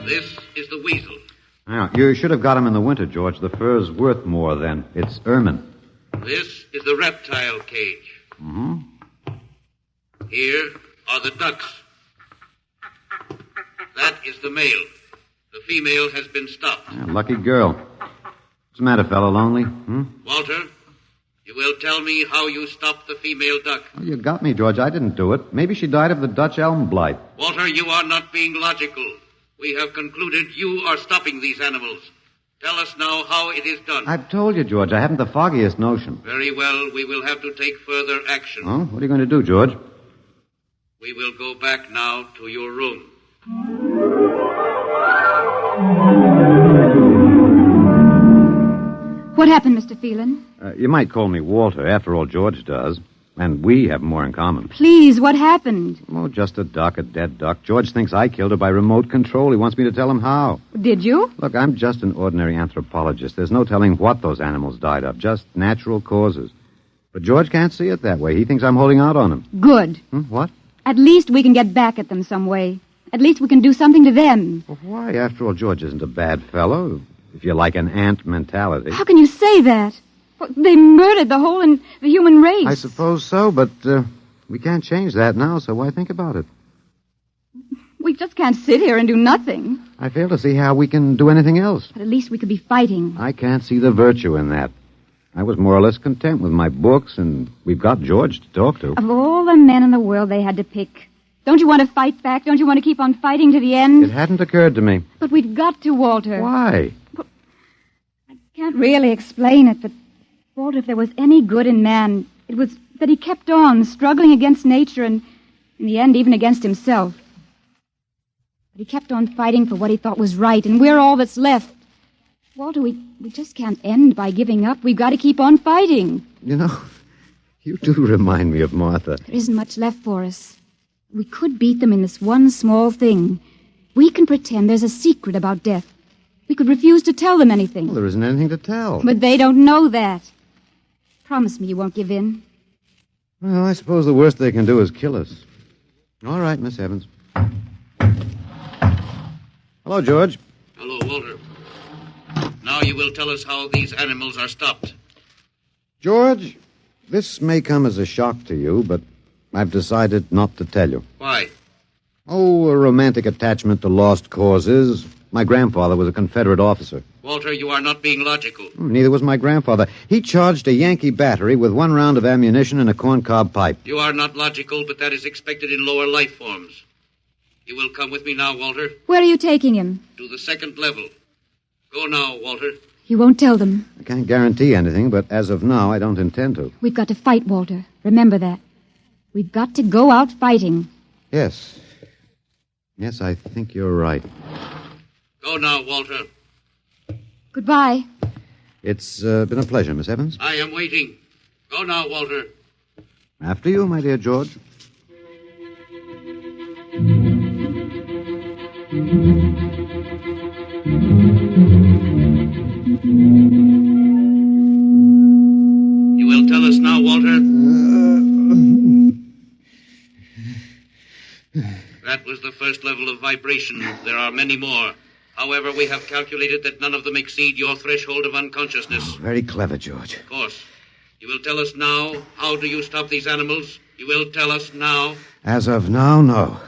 This is the weasel. Now, you should have got him in the winter, George. The fur's worth more then. It's ermine. This is the reptile cage. Mm-hmm. Here are the ducks. That is the male. The female has been stopped. Yeah, lucky girl. What's the matter, fellow? Lonely? Hmm? Walter, you will tell me how you stopped the female duck. Oh, you got me, George. I didn't do it. Maybe she died of the Dutch elm blight. Walter, you are not being logical. We have concluded you are stopping these animals. Tell us now how it is done. I've told you, George. I haven't the foggiest notion. Very well. We will have to take further action. Oh, what are you going to do, George? We will go back now to your room. What happened, Mr. Phelan? You might call me Walter. After all, George does. And we have more in common. Please, what happened? Oh, just a dead duck. George thinks I killed her by remote control. He wants me to tell him how. Did you? Look, I'm just an ordinary anthropologist. There's no telling what those animals died of, just natural causes. But George can't see it that way. He thinks I'm holding out on him. Good. What? At least we can get back at them some way. At least we can do something to them. Well, why? After all, George isn't a bad fellow, if you like an ant mentality. How can you say that? Well, they murdered the human race. I suppose so, but we can't change that now, so why think about it? We just can't sit here and do nothing. I fail to see how we can do anything else. But at least we could be fighting. I can't see the virtue in that. I was more or less content with my books, and we've got George to talk to. Of all the men in the world they had to pick, don't you want to fight back? Don't you want to keep on fighting to the end? It hadn't occurred to me. But we've got to, Walter. Why? Well, I can't really explain it, but, Walter, if there was any good in man, it was that he kept on struggling against nature and, in the end, even against himself. But he kept on fighting for what he thought was right, and we're all that's left. Walter, we just can't end by giving up. We've got to keep on fighting. You know, you do remind me of Martha. There isn't much left for us. We could beat them in this one small thing. We can pretend there's a secret about death. We could refuse to tell them anything. Well, there isn't anything to tell. But they don't know that. Promise me you won't give in. Well, I suppose the worst they can do is kill us. All right, Miss Evans. Hello, George. Hello, Walter. Now you will tell us how these animals are stopped. George, this may come as a shock to you, but I've decided not to tell you. Why? Oh, a romantic attachment to lost causes. My grandfather was a Confederate officer. Walter, you are not being logical. Neither was my grandfather. He charged a Yankee battery with 1 round of ammunition and a corncob pipe. You are not logical, but that is expected in lower life forms. You will come with me now, Walter. Where are you taking him? To the 2nd level. Go now, Walter. You won't tell them. I can't guarantee anything, but as of now, I don't intend to. We've got to fight, Walter. Remember that. We've got to go out fighting. Yes. Yes, I think you're right. Go now, Walter. Goodbye. It's been a pleasure, Miss Evans. I am waiting. Go now, Walter. After you, my dear George. You will tell us now, Walter? That was the first level of vibration. There are many more. However, we have calculated that none of them exceed your threshold of unconsciousness. Very clever, George. Of course. You will tell us now, how do you stop these animals? You will tell us now? As of now, no.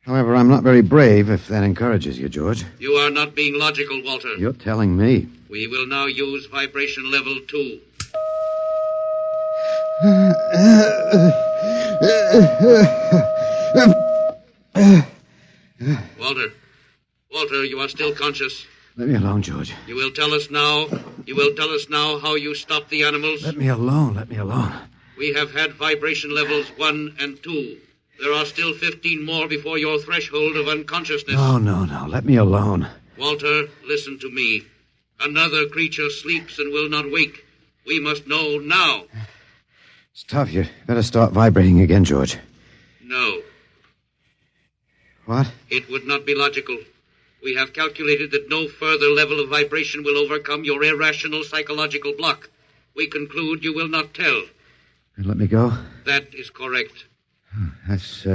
However, I'm not very brave, if that encourages you, George. You are not being logical, Walter. You're telling me. We will now use vibration level 2. Walter, you are still conscious. Let me alone, George. You will tell us now how you stop the animals? Let me alone. We have had vibration levels 1 and 2. There are still 15 more before your threshold of unconsciousness. No. Let me alone. Walter, listen to me. Another creature sleeps and will not wake. We must know now. It's tough. You better start vibrating again, George. No. What? It would not be logical. We have calculated that no further level of vibration will overcome your irrational psychological block. We conclude you will not tell. And let me go? That is correct. That's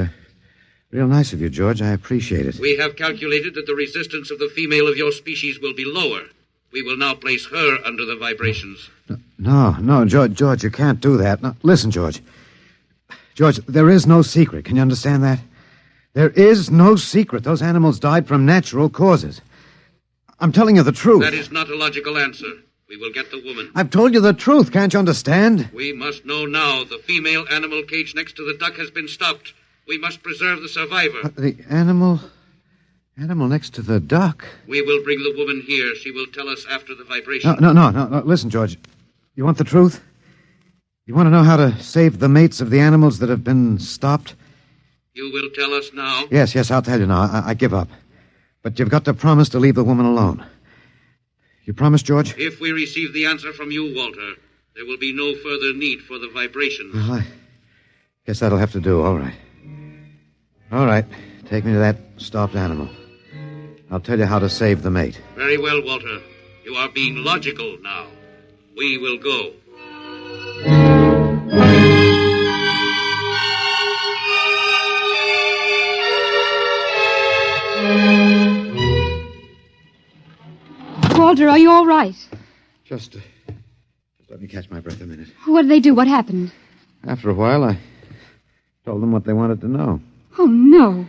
real nice of you, George. I appreciate it. We have calculated that the resistance of the female of your species will be lower. We will now place her under the vibrations. No, George, you can't do that. No, listen, George. George, there is no secret. Can you understand that? There is no secret. Those animals died from natural causes. I'm telling you the truth. That is not a logical answer. We will get the woman. I've told you the truth. Can't you understand? We must know now. The female animal cage next to the duck has been stopped. We must preserve the survivor. The animal next to the duck. We will bring the woman here. She will tell us after the vibration. No. Listen, George. You want the truth? You want to know how to save the mates of the animals that have been stopped? You will tell us now? Yes, I'll tell you now. I give up. But you've got to promise to leave the woman alone. You promise, George? If we receive the answer from you, Walter, there will be no further need for the vibrations. Well, I guess that'll have to do. All right. All right. Take me to that stopped animal. I'll tell you how to save the mate. Very well, Walter. You are being logical now. We will go. Walter, are you all right? Just let me catch my breath a minute. What did they do? What happened? After a while, I told them what they wanted to know. Oh, no.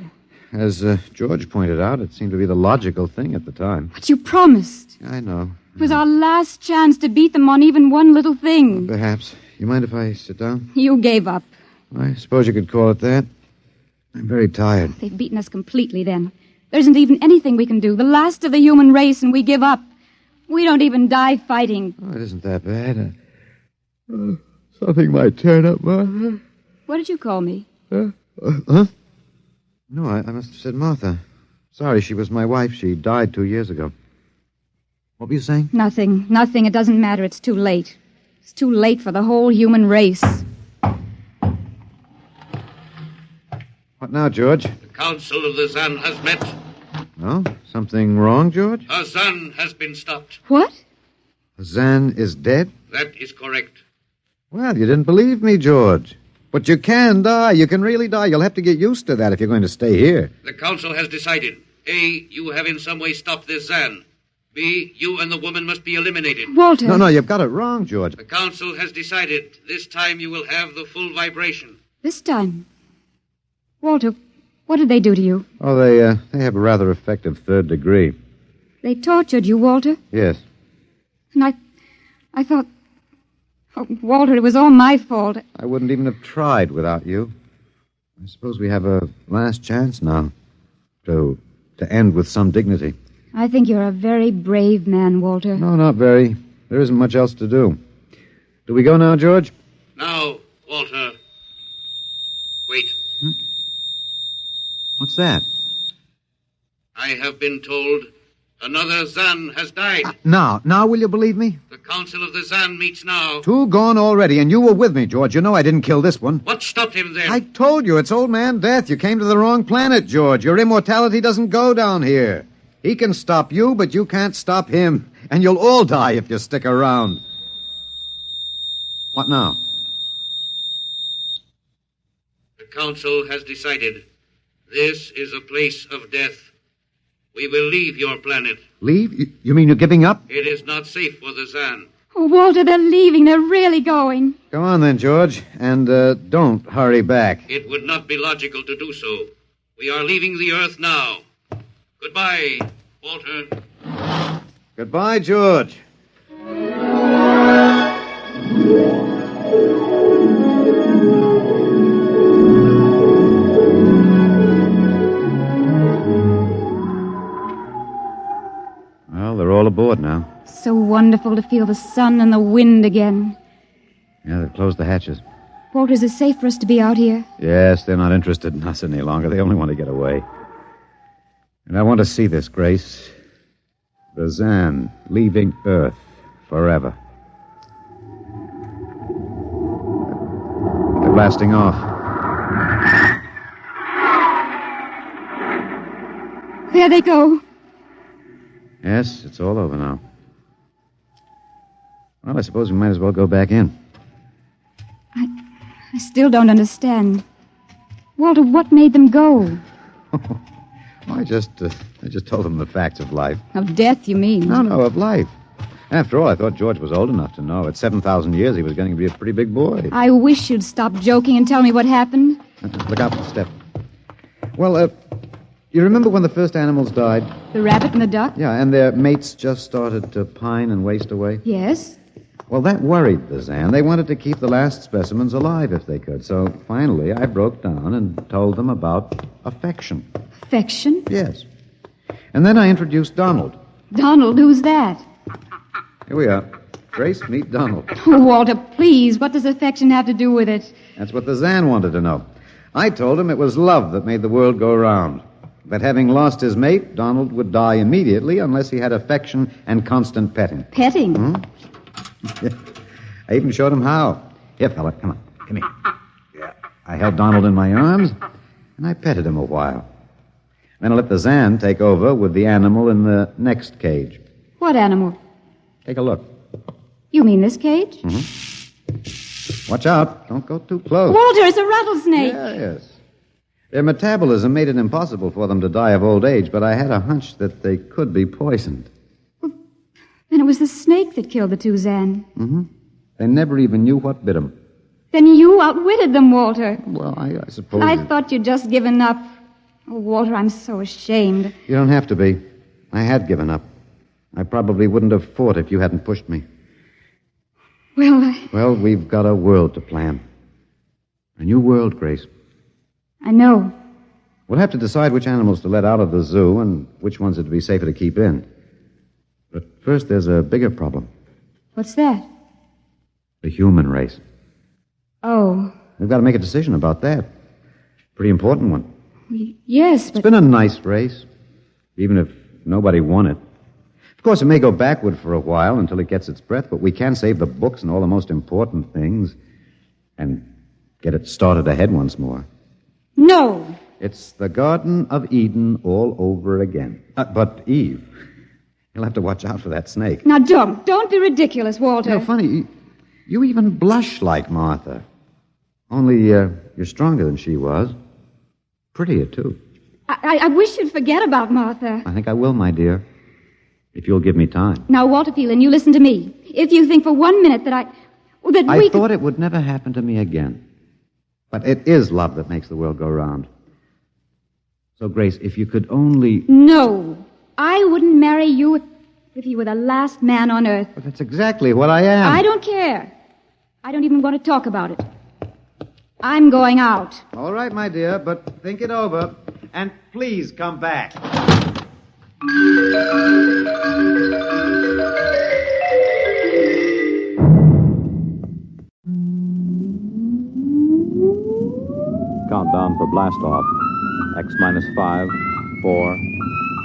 As George pointed out, it seemed to be the logical thing at the time. But you promised. I know. It was our last chance to beat them on even one little thing. Perhaps. You mind if I sit down? You gave up. I suppose you could call it that. I'm very tired. They've beaten us completely then. There isn't even anything we can do. The last of the human race, and we give up. We don't even die fighting. Oh, it isn't that bad. Something might turn up, Martha. What did you call me? Huh? No, I must have said Martha. Sorry, she was my wife. She died 2 years ago. What were you saying? Nothing. It doesn't matter. It's too late. It's too late for the whole human race. What now, George? The Council of the Zan has met. No? Something wrong, George? A Zan has been stopped. What? Zan is dead? That is correct. Well, you didn't believe me, George. But you can die. You can really die. You'll have to get used to that if you're going to stay here. The Council has decided. A, you have in some way stopped this Zan. B, you and the woman must be eliminated. Walter. No, you've got it wrong, George. The Council has decided. This time you will have the full vibration. This time? Walter, what did they do to you? Oh, they have a rather effective third degree. They tortured you, Walter? Yes. And I thought... Oh, Walter, it was all my fault. I wouldn't even have tried without you. I suppose we have a last chance now to end with some dignity. I think you're a very brave man, Walter. No, not very. There isn't much else to do. Do we go now, George? Now, Walter. Wait. What's that? I have been told another Zan has died. Now will you believe me? The Council of the Zan meets now. 2 gone already, and you were with me, George. You know I didn't kill this one. What stopped him then? I told you, it's Old Man Death. You came to the wrong planet, George. Your immortality doesn't go down here. He can stop you, but you can't stop him. And you'll all die if you stick around. What now? The Council has decided. This is a place of death. We will leave your planet. Leave? You mean you're giving up? It is not safe for the Zan. Oh, Walter, they're leaving. They're really going. Come on then, George. And don't hurry back. It would not be logical to do so. We are leaving the Earth now. Goodbye, Walter. Goodbye, George. Well, they're all aboard now. So wonderful to feel the sun and the wind again. Yeah, they've closed the hatches. Walter, is it safe for us to be out here? Yes, they're not interested in us any longer. They only want to get away. And I want to see this, Grace. The Zan leaving Earth forever. They're blasting off. There they go. Yes, it's all over now. Well, I suppose we might as well go back in. I still don't understand. Walter, what made them go? I just told them the facts of life. Of death, you mean? No, of life. After all, I thought George was old enough to know at 7,000 years he was going to be a pretty big boy. I wish you'd stop joking and tell me what happened. Look out for the step. Well, you remember when the first animals died? The rabbit and the duck? Yeah, and their mates just started to pine and waste away? Yes. Well, that worried the Zan. They wanted to keep the last specimens alive if they could. So finally, I broke down and told them about affection. Affection? Yes. And then I introduced Donald. Donald, who's that? Here we are. Grace, meet Donald. Oh, Walter, please. What does affection have to do with it? That's what the Zan wanted to know. I told him it was love that made the world go round. That having lost his mate, Donald would die immediately unless he had affection and constant petting. Petting? I even showed him how. Here, fella, come on. Come here. Yeah. I held Donald in my arms, and I petted him a while. Then I let the Zan take over with the animal in the next cage. What animal? Take a look. You mean this cage? Mm-hmm. Watch out. Don't go too close. Walter, it's a rattlesnake. Yes. Their metabolism made it impossible for them to die of old age, but I had a hunch that they could be poisoned. Then it was the snake that killed the two Zan. Mm-hmm. They never even knew what bit them. Then you outwitted them, Walter. Well, I suppose... I thought you'd just given up. Oh, Walter, I'm so ashamed. You don't have to be. I had given up. I probably wouldn't have fought if you hadn't pushed me. Well, we've got a world to plan. A new world, Grace. I know. We'll have to decide which animals to let out of the zoo and which ones it'd be safer to keep in. But first, there's a bigger problem. What's that? The human race. Oh. We've got to make a decision about that. Pretty important one. Yes, but... It's been a nice race, even if nobody won it. Of course, it may go backward for a while until it gets its breath, but we can save the books and all the most important things and get it started ahead once more. No. It's the Garden of Eden all over again. But, Eve, you'll have to watch out for that snake. Now, don't be ridiculous, Walter. You know, funny, you even blush like Martha. Only you're stronger than she was. Prettier, too. I wish you'd forget about Martha. I think I will, my dear. If you'll give me time. Now, Walter Phelan, you listen to me. If you think for 1 minute that I thought it would never happen to me again. But it is love that makes the world go round. So, Grace, if you could only... No. I wouldn't marry you if you were the last man on earth. But that's exactly what I am. I don't care. I don't even want to talk about it. I'm going out. All right, my dear, but think it over. And please come back. Countdown for blast off. X minus 5, 4,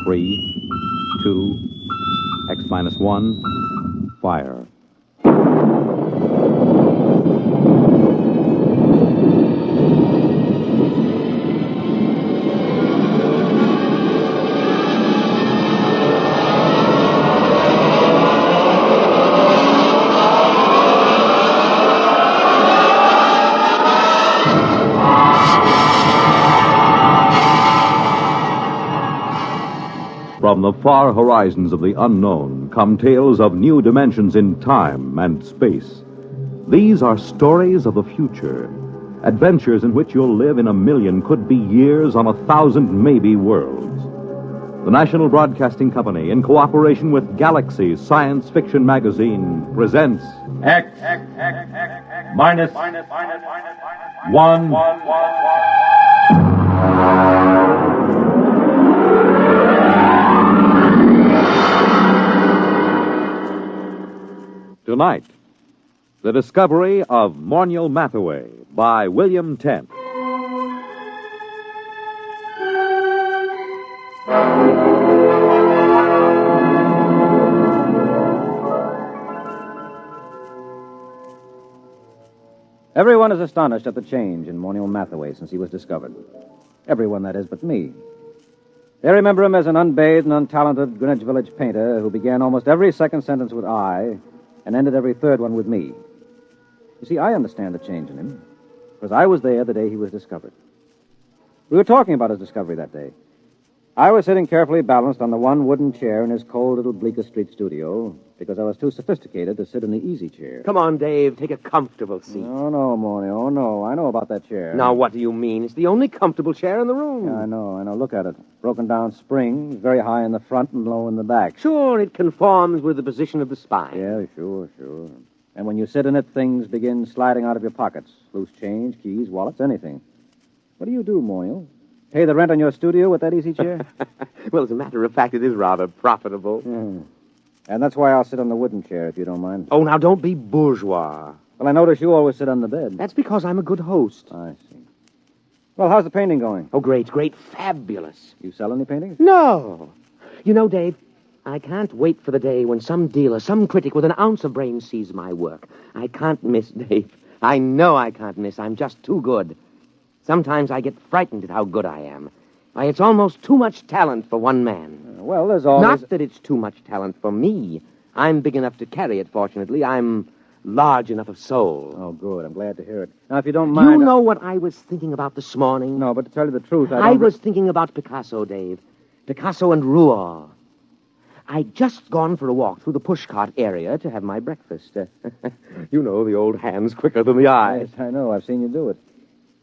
3, 2, X minus 1, fire. From the far horizons of the unknown come tales of new dimensions in time and space. These are stories of the future, adventures in which you'll live in 1,000,000, could be years, on 1,000 maybe worlds. The National Broadcasting Company, in cooperation with Galaxy Science Fiction Magazine, presents X minus 1. Tonight, the discovery of Morniel Mathaway by William Tent. Everyone is astonished at the change in Morniel Mathaway since he was discovered. Everyone, that is, but me. They remember him as an unbathed and untalented Greenwich Village painter who began almost every second sentence with I and ended every third one with me. You see, I understand the change in him, because I was there the day he was discovered. We were talking about his discovery that day. I was sitting carefully balanced on the one wooden chair in his cold little Bleecker Street studio because I was too sophisticated to sit in the easy chair. Come on, Dave. Take a comfortable seat. Oh, no, Morny. Oh, no. I know about that chair. Now, what do you mean? It's the only comfortable chair in the room. Yeah, I know. Look at it. Broken down springs, very high in the front and low in the back. Sure, it conforms with the position of the spine. Yeah, sure. And when you sit in it, things begin sliding out of your pockets. Loose change, keys, wallets, anything. What do you do, Morniel? Pay the rent on your studio with that easy chair? Well, as a matter of fact, it is rather profitable. And that's why I'll sit on the wooden chair, if you don't mind. Oh, now, don't be bourgeois. Well, I notice you always sit on the bed. That's because I'm a good host. I see. Well, how's the painting going? Oh, great. Fabulous. You sell any paintings? No. You know, Dave, I can't wait for the day when some dealer, some critic with an ounce of brains sees my work. I can't miss, Dave. I know I can't miss. I'm just too good. Sometimes I get frightened at how good I am. Why, it's almost too much talent for one man. Well, there's always... Not that it's too much talent for me. I'm big enough to carry it, fortunately. I'm large enough of soul. Oh, good. I'm glad to hear it. Now, if you don't mind... You know what I was thinking about this morning? No, but to tell you the truth, I was thinking about Picasso, Dave. Picasso and Rouault. I'd just gone for a walk through the pushcart area to have my breakfast. You know, the old hand's quicker than the eye. Yes, I know. I've seen you do it.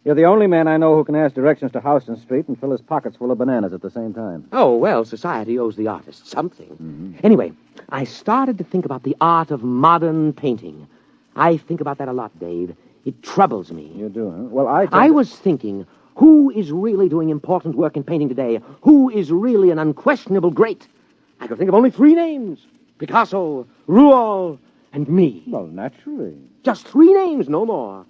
You're the only man I know who can ask directions to Houston Street and fill his pockets full of bananas at the same time. Oh, well, society owes the artist something. Mm-hmm. Anyway, I started to think about the art of modern painting. I think about that a lot, Dave. It troubles me. You do, huh? Well, I was thinking, who is really doing important work in painting today? Who is really an unquestionable great? I could think of only 3 names. Picasso, Rouault, and me. Well, naturally. Just 3 names, no more.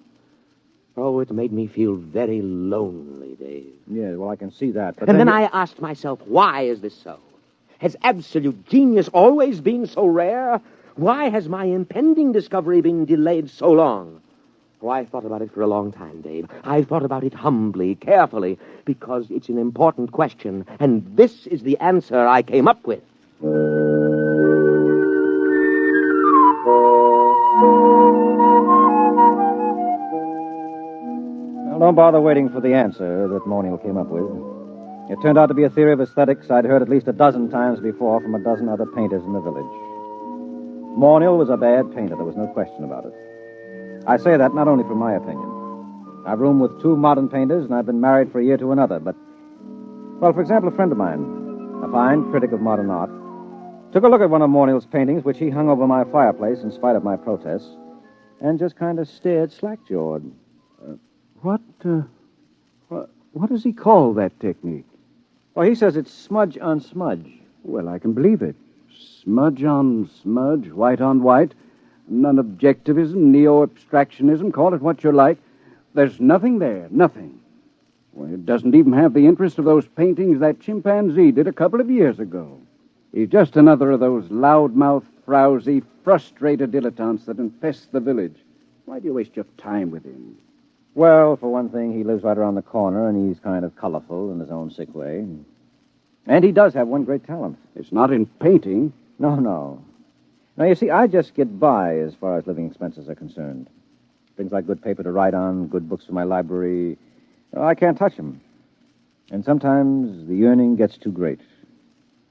Oh, it made me feel very lonely, Dave. Yeah, well, I can see that. But and then I asked myself, why is this so? Has absolute genius always been so rare? Why has my impending discovery been delayed so long? Oh, I thought about it for a long time, Dave. I thought about it humbly, carefully, because it's an important question, and this is the answer I came up with. Well, don't bother waiting for the answer that Morniel came up with. It turned out to be a theory of aesthetics I'd heard at least a dozen times before from a dozen other painters in the village. Morniel was a bad painter, there was no question about it. I say that not only from my opinion. I've roomed with 2 modern painters, and I've been married for a year to another, but... Well, for example, a friend of mine, a fine critic of modern art, took a look at one of Morniel's paintings, which he hung over my fireplace in spite of my protests, and just kind of stared slack-jawed. What does he call that technique? Well, he says it's smudge on smudge. Well, I can believe it. Smudge on smudge, white on white, non-objectivism, neo-abstractionism, call it what you like. There's nothing there, nothing. Well, it doesn't even have the interest of those paintings that chimpanzee did a couple of years ago. He's just another of those loudmouth, frowsy, frustrated dilettantes that infest the village. Why do you waste your time with him? Well, for one thing, he lives right around the corner, and he's kind of colorful in his own sick way. And he does have one great talent. It's not in painting. No. Now, you see, I just get by as far as living expenses are concerned. Things like good paper to write on, good books for my library, I can't touch them. And sometimes the yearning gets too great.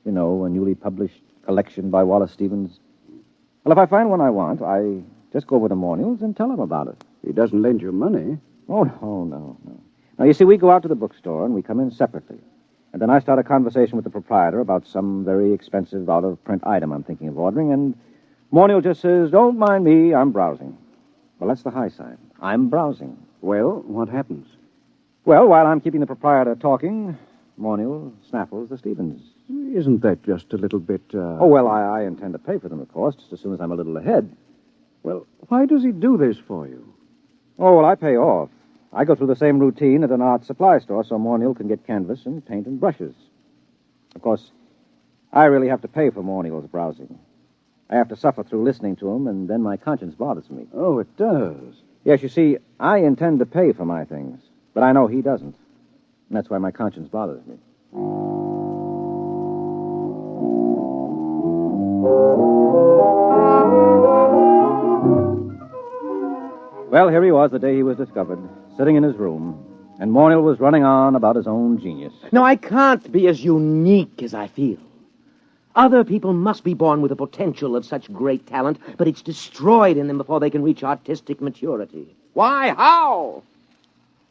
You know, a newly published collection by Wallace Stevens. Well, if I find one I want, I just go over to Morniel's and tell him about it. He doesn't lend you money. Oh, no. Now, you see, we go out to the bookstore and we come in separately. And then I start a conversation with the proprietor about some very expensive out-of-print item I'm thinking of ordering, and Morniel just says, "Don't mind me, I'm browsing." Well, that's the high side. I'm browsing. Well, what happens? Well, while I'm keeping the proprietor talking, Morniel snaffles the Stevens. Isn't that just a little bit, Oh, well, I intend to pay for them, of course, just as soon as I'm a little ahead. Well, why does he do this for you? Oh, well, I pay off. I go through the same routine at an art supply store so Morniel can get canvas and paint and brushes. Of course, I really have to pay for Morniel's browsing. I have to suffer through listening to him, and then my conscience bothers me. Oh, it does? Yes, you see, I intend to pay for my things, but I know he doesn't. And that's why my conscience bothers me. Well, here he was the day he was discovered, sitting in his room. And Morniel was running on about his own genius. Now, I can't be as unique as I feel. Other people must be born with the potential of such great talent, but it's destroyed in them before they can reach artistic maturity. Why? How?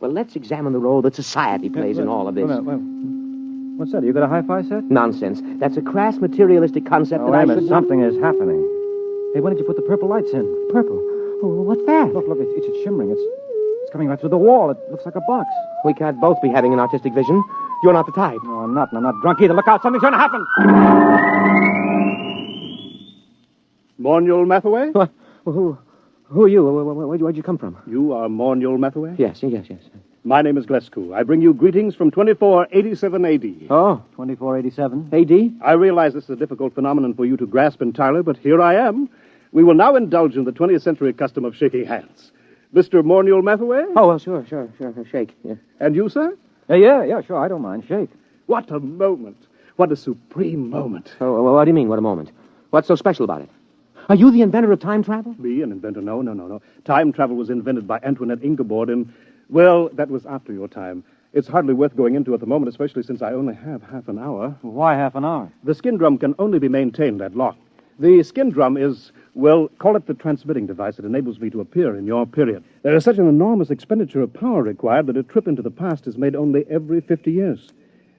Well, let's examine the role that society plays in all of this. What's that? You got a hi-fi set? Nonsense. That's a crass materialistic concept that wait I a minute. should... Something is happening. Hey, why did you put the purple lights in? Purple? Oh, what's that? Look, it's shimmering. It's coming right through the wall. It looks like a box. We can't both be having an artistic vision. You're not the type. No, I'm not, and I'm not drunk either. Look out, something's going to happen. Morniel Mathaway? What? Who are you? Where'd you come from? You are Morniel Mathaway? Yes. My name is Glescu. I bring you greetings from 2487 A.D. Oh, 2487? A.D.? I realize this is a difficult phenomenon for you to grasp entirely, but here I am. We will now indulge in the 20th century custom of shaking hands. Mr. Morniel Mathaway? Oh, well, sure. Shake. Yeah. And you, sir? Yeah, sure. I don't mind. Shake. What a moment. What a supreme moment. Oh, well, what do you mean, what a moment? What's so special about it? Are you the inventor of time travel? Me, an inventor? No. Time travel was invented by Antoinette Ingeborg in... Well, that was after your time. It's hardly worth going into at the moment, especially since I only have half an hour. Why half an hour? The skin drum can only be maintained that long. The skin drum is, well, call it the transmitting device that enables me to appear in your period. There is such an enormous expenditure of power required that a trip into the past is made only every 50 years.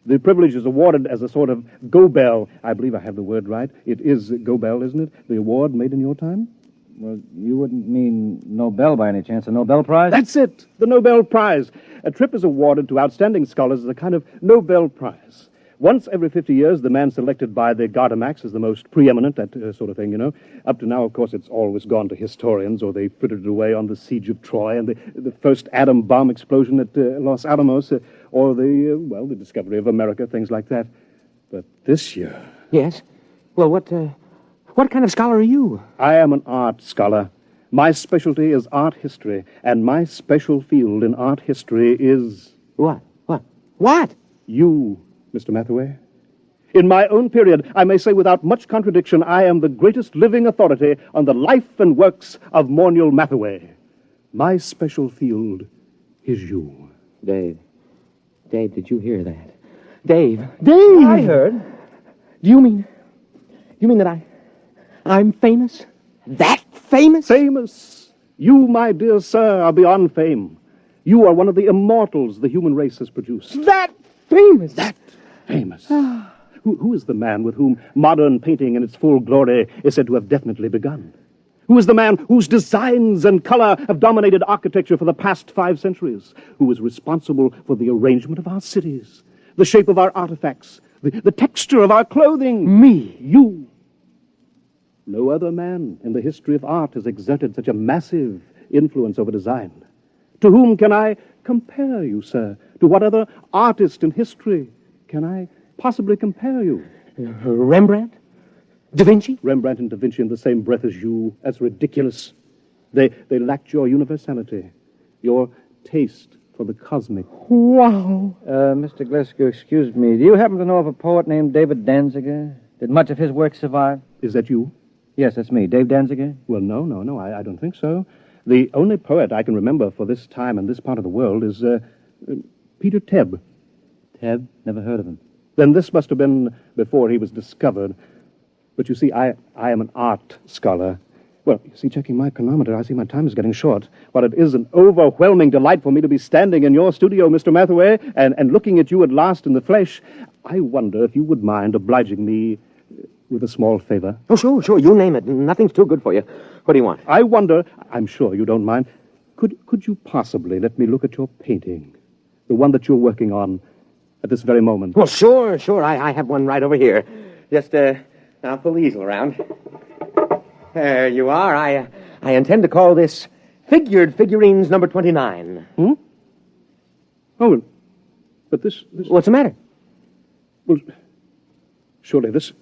The privilege is awarded as a sort of go-bell. I believe I have the word right. It is go-bell, isn't it? The award made in your time? Well, you wouldn't mean Nobel by any chance, a Nobel Prize? That's it, the Nobel Prize. A trip is awarded to outstanding scholars as a kind of Nobel Prize. Once every 50 years, the man selected by the Gardemax is the most preeminent, that sort of thing, you know. Up to now, of course, it's always gone to historians, or they frittered it away on the siege of Troy and the first atom bomb explosion at Los Alamos, or the discovery of America, things like that. But this year... Yes? Well, what kind of scholar are you? I am an art scholar. My specialty is art history, and my special field in art history is... What? What? You... Mr. Mathaway. In my own period, I may say without much contradiction, I am the greatest living authority on the life and works of Morniel Mathaway. My special field is you. Dave, did you hear that? Dave! I heard. Do you mean that I'm famous? That famous? Famous. You, my dear sir, are beyond fame. You are one of the immortals the human race has produced. That famous? That famous. Who is the man with whom modern painting in its full glory is said to have definitely begun? Who is the man whose designs and color have dominated architecture for the past 5 centuries? Who is responsible for the arrangement of our cities, the shape of our artifacts, the texture of our clothing? Me. You. No other man in the history of art has exerted such a massive influence over design. To whom can I compare you, sir? To what other artist in history can I possibly compare you? Rembrandt? Da Vinci? Rembrandt and Da Vinci in the same breath as you. That's ridiculous. They lacked your universality, your taste for the cosmic. Wow. Mr. Glescu, excuse me. Do you happen to know of a poet named David Danziger? Did much of his work survive? Is that you? Yes, that's me. Dave Danziger? Well, no, I don't think so. The only poet I can remember for this time and this part of the world is Peter Tebb. Tebb? Never heard of him. Then this must have been before he was discovered. But you see, I am an art scholar. Well, you see, checking my chronometer, I see my time is getting short. While it is an overwhelming delight for me to be standing in your studio, Mr. Mathaway, and looking at you at last in the flesh, I wonder if you would mind obliging me with a small favor. Oh, sure. You name it. Nothing's too good for you. What do you want? I wonder, I'm sure you don't mind, could you possibly let me look at your painting? The one that you're working on at this very moment. Well, sure. I have one right over here. Just, I'll pull the easel around. There you are. I intend to call this Figured Figurines number 29. Oh, but this... What's the matter? Well, surely this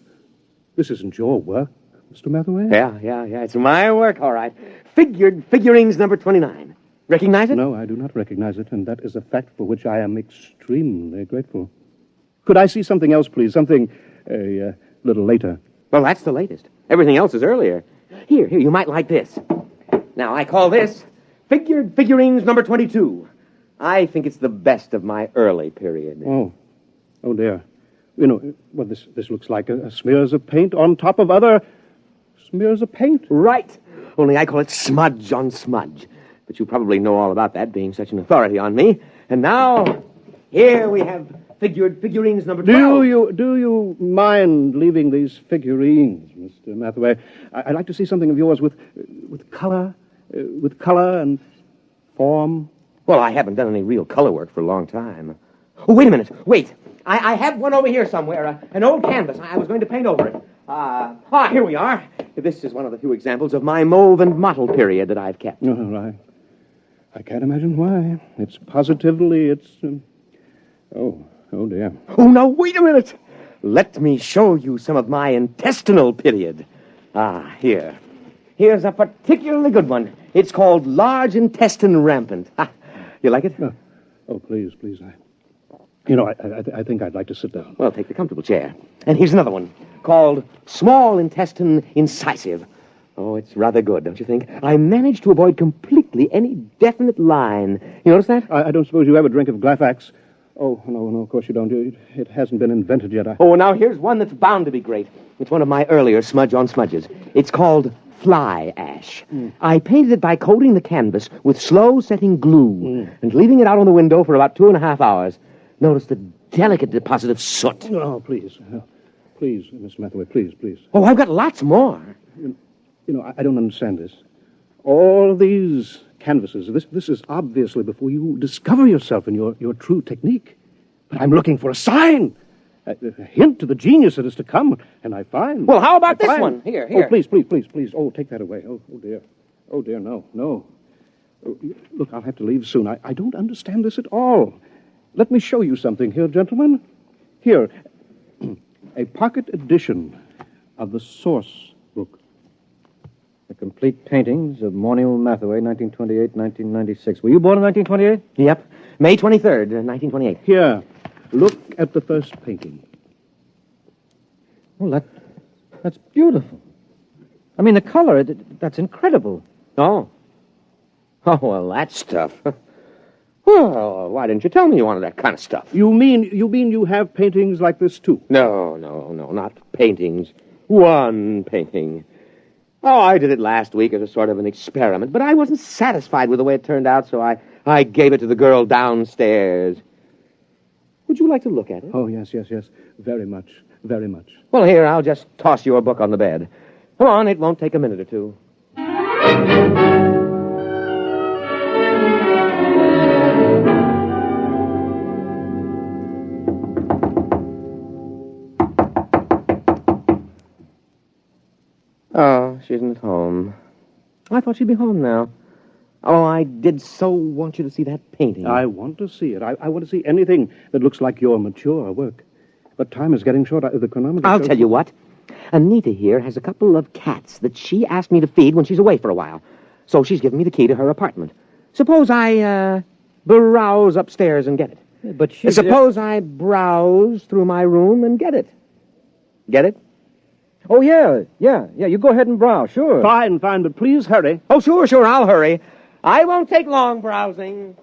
isn't your work, Mr. Mathaway? Yeah. It's my work, all right. Figured Figurines number 29. Recognize it? No, I do not recognize it, and that is a fact for which I am extremely grateful. Could I see something else, please? Something a little later. Well, that's the latest. Everything else is earlier. Here, you might like this. Now, I call this Figured Figurines number 22. I think it's the best of my early period. Oh dear. You know, well, this looks like smears of paint on top of other smears of paint. Right. Only I call it smudge on smudge. But you probably know all about that, being such an authority on me. And now, here we have figurines number 12. Do you mind leaving these figurines, Mr. Mathaway? I'd like to see something of yours with color and form. Well, I haven't done any real color work for a long time. Oh, wait a minute. Wait. I have one over here somewhere. An old canvas. I was going to paint over it. Here we are. This is one of the few examples of my mauve and mottled period that I've kept. Oh, I can't imagine why. It's positively, oh dear. Oh, now, wait a minute. Let me show you some of my intestinal period. Here. Here's a particularly good one. It's called large intestine rampant. You like it? Oh, please. I think I'd like to sit down. Well, take the comfortable chair. And here's another one called small intestine incisive. Oh, it's rather good, don't you think? I managed to avoid completely any definite line. You notice that? I don't suppose you ever drink of Glafax. Oh, no, of course you don't. It hasn't been invented yet. Oh, now here's one that's bound to be great. It's one of my earlier smudge on smudges. It's called fly ash. I painted it by coating the canvas with slow-setting glue and leaving it out on the window for about 2.5 hours. Notice the delicate deposit of soot. Oh, please. Please, Miss Mathaway, please. Oh, I've got lots more. I don't understand this. All these canvases, this is obviously before you discover yourself and your true technique. But I'm looking for a sign, a hint to the genius that is to come, and I find... Well, how about this one? Here. Oh, please. Oh, take that away. Oh, dear. Oh, dear, no. Oh, look, I'll have to leave soon. I don't understand this at all. Let me show you something here, gentlemen. Here, a pocket edition of the source book. The complete paintings of Morniel Mathaway, 1928-1996. Were you born in 1928? Yep. May 23rd, 1928. Here, look at the first painting. Well, that's beautiful. I mean, the color, that's incredible. Oh, well, that stuff. Well, why didn't you tell me you wanted that kind of stuff? You mean you have paintings like this, too? No, not paintings. One painting. Oh, I did it last week as a sort of an experiment, but I wasn't satisfied with the way it turned out, so I gave it to the girl downstairs. Would you like to look at it? Oh, yes. Very much. Well, here, I'll just toss your book on the bed. Come on, it won't take a minute or two. Oh, she isn't at home. I thought she'd be home now. Oh, I did so want you to see that painting. I want to see it. I want to see anything that looks like your mature work. But time is getting short. The chronometer... I'll tell you what. Anita here has a couple of cats that she asked me to feed when she's away for a while. So she's given me the key to her apartment. Suppose I, browse upstairs and get it. But she... Suppose I browse through my room and get it. Get it? Oh, yeah, you go ahead and browse, sure. Fine, but please hurry. Oh, sure, I'll hurry. I won't take long browsing.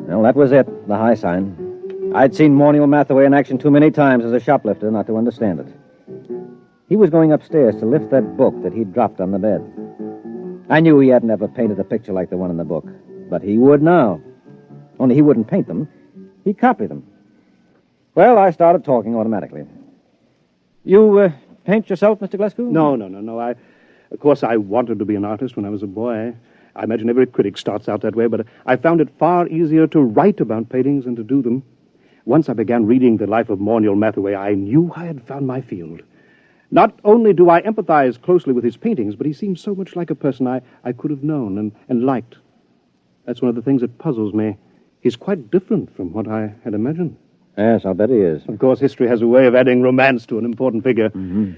Well, that was it, the high sign. I'd seen Morniel Mathaway in action too many times as a shoplifter not to understand it. He was going upstairs to lift that book that he'd dropped on the bed. I knew he hadn't ever painted a picture like the one in the book, but he would now. Only he wouldn't paint them. He'd copy them. Well, I started talking automatically. You paint yourself, Mr. Glasgow? No. Of course, I wanted to be an artist when I was a boy. I imagine every critic starts out that way, but I found it far easier to write about paintings than to do them. Once I began reading the life of Morniel Mathaway, I knew I had found my field. Not only do I empathize closely with his paintings, but he seems so much like a person I could have known and liked. That's one of the things that puzzles me. He's quite different from what I had imagined. Yes, I'll bet he is. Of course, history has a way of adding romance to an important figure. Mm-hmm.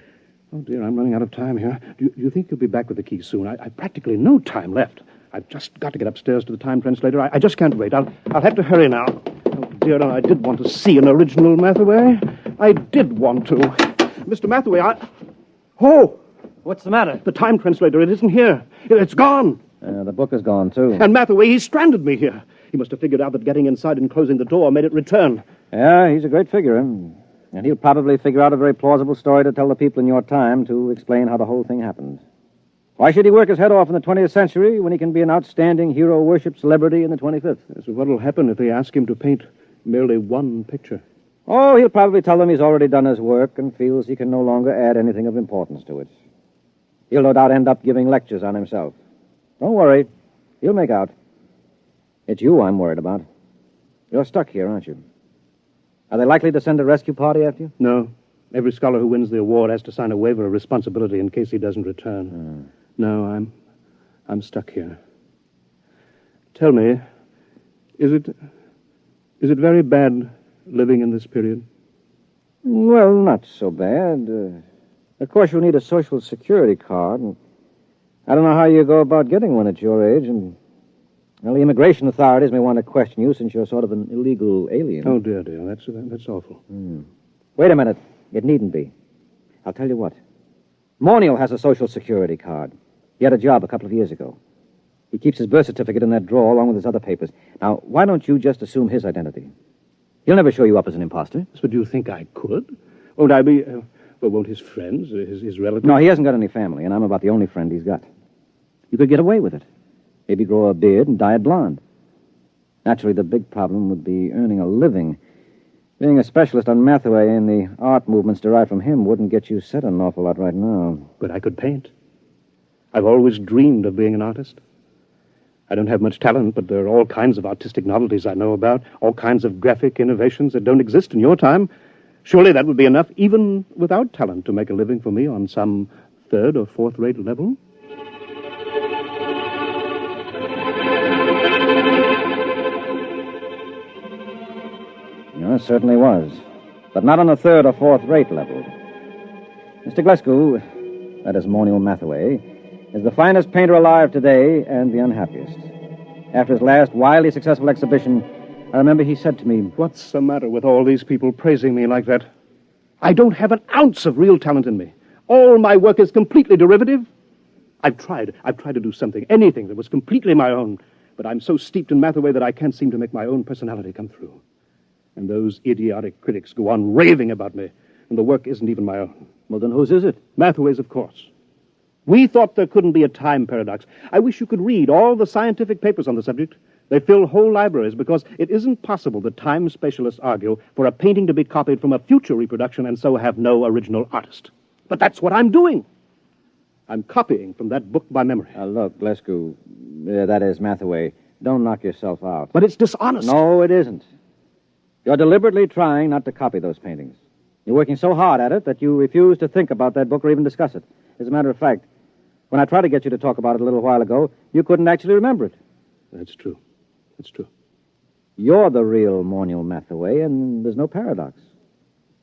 Oh, dear, I'm running out of time here. Do you think you'll be back with the key soon? I've practically no time left. I've just got to get upstairs to the time translator. I just can't wait. I'll have to hurry now. Oh, dear, no, I did want to see an original Mathaway. I did want to. Mr. Mathaway, Oh, What's the matter? The time translator, it isn't here. It's gone. The book is gone, too. And Mathaway, he stranded me here. He must have figured out that getting inside and closing the door made it return. Yeah, he's a great figure. And he'll probably figure out a very plausible story to tell the people in your time to explain how the whole thing happened. Why should he work his head off in the 20th century when he can be an outstanding hero-worship celebrity in the 25th? So what'll happen if they ask him to paint merely one picture? Oh, he'll probably tell them he's already done his work and feels he can no longer add anything of importance to it. He'll no doubt end up giving lectures on himself. Don't worry. He'll make out. It's you I'm worried about. You're stuck here, aren't you? Are they likely to send a rescue party after you? No. Every scholar who wins the award has to sign a waiver of responsibility in case he doesn't return. No, I'm stuck here. Tell me, is it very bad living in this period? Well, not so bad. Of course, you'll need a social security card. And I don't know how you go about getting one at your age. And, well, the immigration authorities may want to question you since you're sort of an illegal alien. Oh, dear. That's awful. Wait a minute. It needn't be. I'll tell you what. Morniel has a social security card. He had a job a couple of years ago. He keeps his birth certificate in that drawer along with his other papers. Now, why don't you just assume his identity? He'll never show you up as an imposter. So do you think I could? Won't I be... well, won't his friends, his relatives... No, he hasn't got any family, and I'm about the only friend he's got. You could get away with it. Maybe grow a beard and dye it blonde. Naturally, the big problem would be earning a living. Being a specialist on Mathaway and the art movements derived from him wouldn't get you set an awful lot right now. But I could paint. I've always dreamed of being an artist. I don't have much talent, but there are all kinds of artistic novelties I know about, all kinds of graphic innovations that don't exist in your time. Surely that would be enough, even without talent, to make a living for me on some third or fourth-rate level. It certainly was. But not on the third or fourth-rate level. Mr. Glasgow, that is Morniel Mathaway, is the finest painter alive today and the unhappiest. After his last wildly successful exhibition, I remember he said to me, "What's the matter with all these people praising me like that? I don't have an ounce of real talent in me. All my work is completely derivative. I've tried to do something, anything that was completely my own, but I'm so steeped in Mathaway that I can't seem to make my own personality come through. And those idiotic critics go on raving about me, and the work isn't even my own." Well, then whose is it? Mathaway's, of course. We thought there couldn't be a time paradox. I wish you could read all the scientific papers on the subject. They fill whole libraries because it isn't possible that time specialists argue for a painting to be copied from a future reproduction and so have no original artist. But that's what I'm doing. I'm copying from that book by memory. Look, Glasgow, that is Mathaway. Don't knock yourself out. But it's dishonest. No, it isn't. You're deliberately trying not to copy those paintings. You're working so hard at it that you refuse to think about that book or even discuss it. As a matter of fact, when I tried to get you to talk about it a little while ago, you couldn't actually remember it. That's true. That's true. You're the real Morniel Mathaway, and there's no paradox.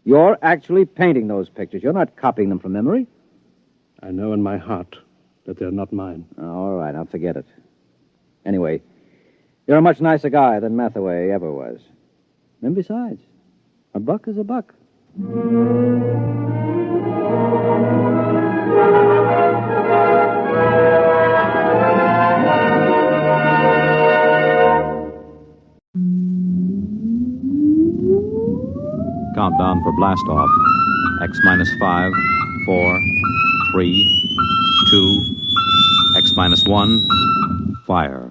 You're actually painting those pictures. You're not copying them from memory. I know in my heart that they're not mine. All right, I'll forget it. Anyway, you're a much nicer guy than Mathaway ever was. And besides, a buck is a buck. Countdown for blast off. X minus 5, 4, 3, 2, X minus 1, fire.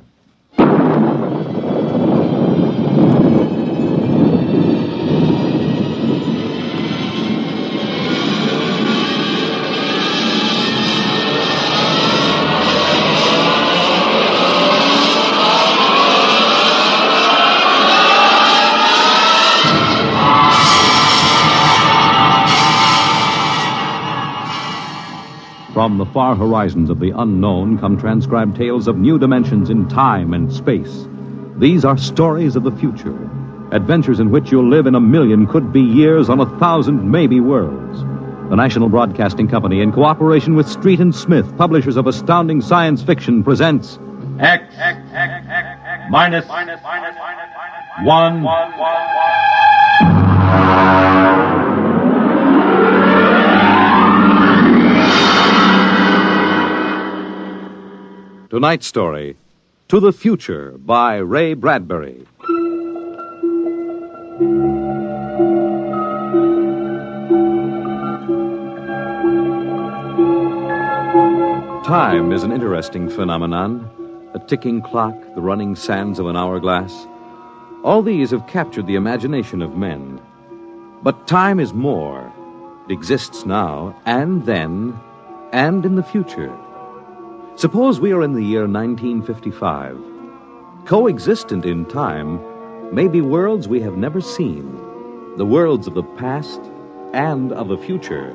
From the far horizons of the unknown come transcribed tales of new dimensions in time and space. These are stories of the future, adventures in which you'll live in 1,000,000 could-be years on 1,000 maybe worlds. The National Broadcasting Company, in cooperation with Street and Smith, publishers of astounding science fiction, presents X minus 1. Tonight's story, To the Future, by Ray Bradbury. Time is an interesting phenomenon. A ticking clock, the running sands of an hourglass. All these have captured the imagination of men. But time is more. It exists now, and then, and in the future. Suppose we are in the year 1955. Coexistent in time may be worlds we have never seen, the worlds of the past and of the future.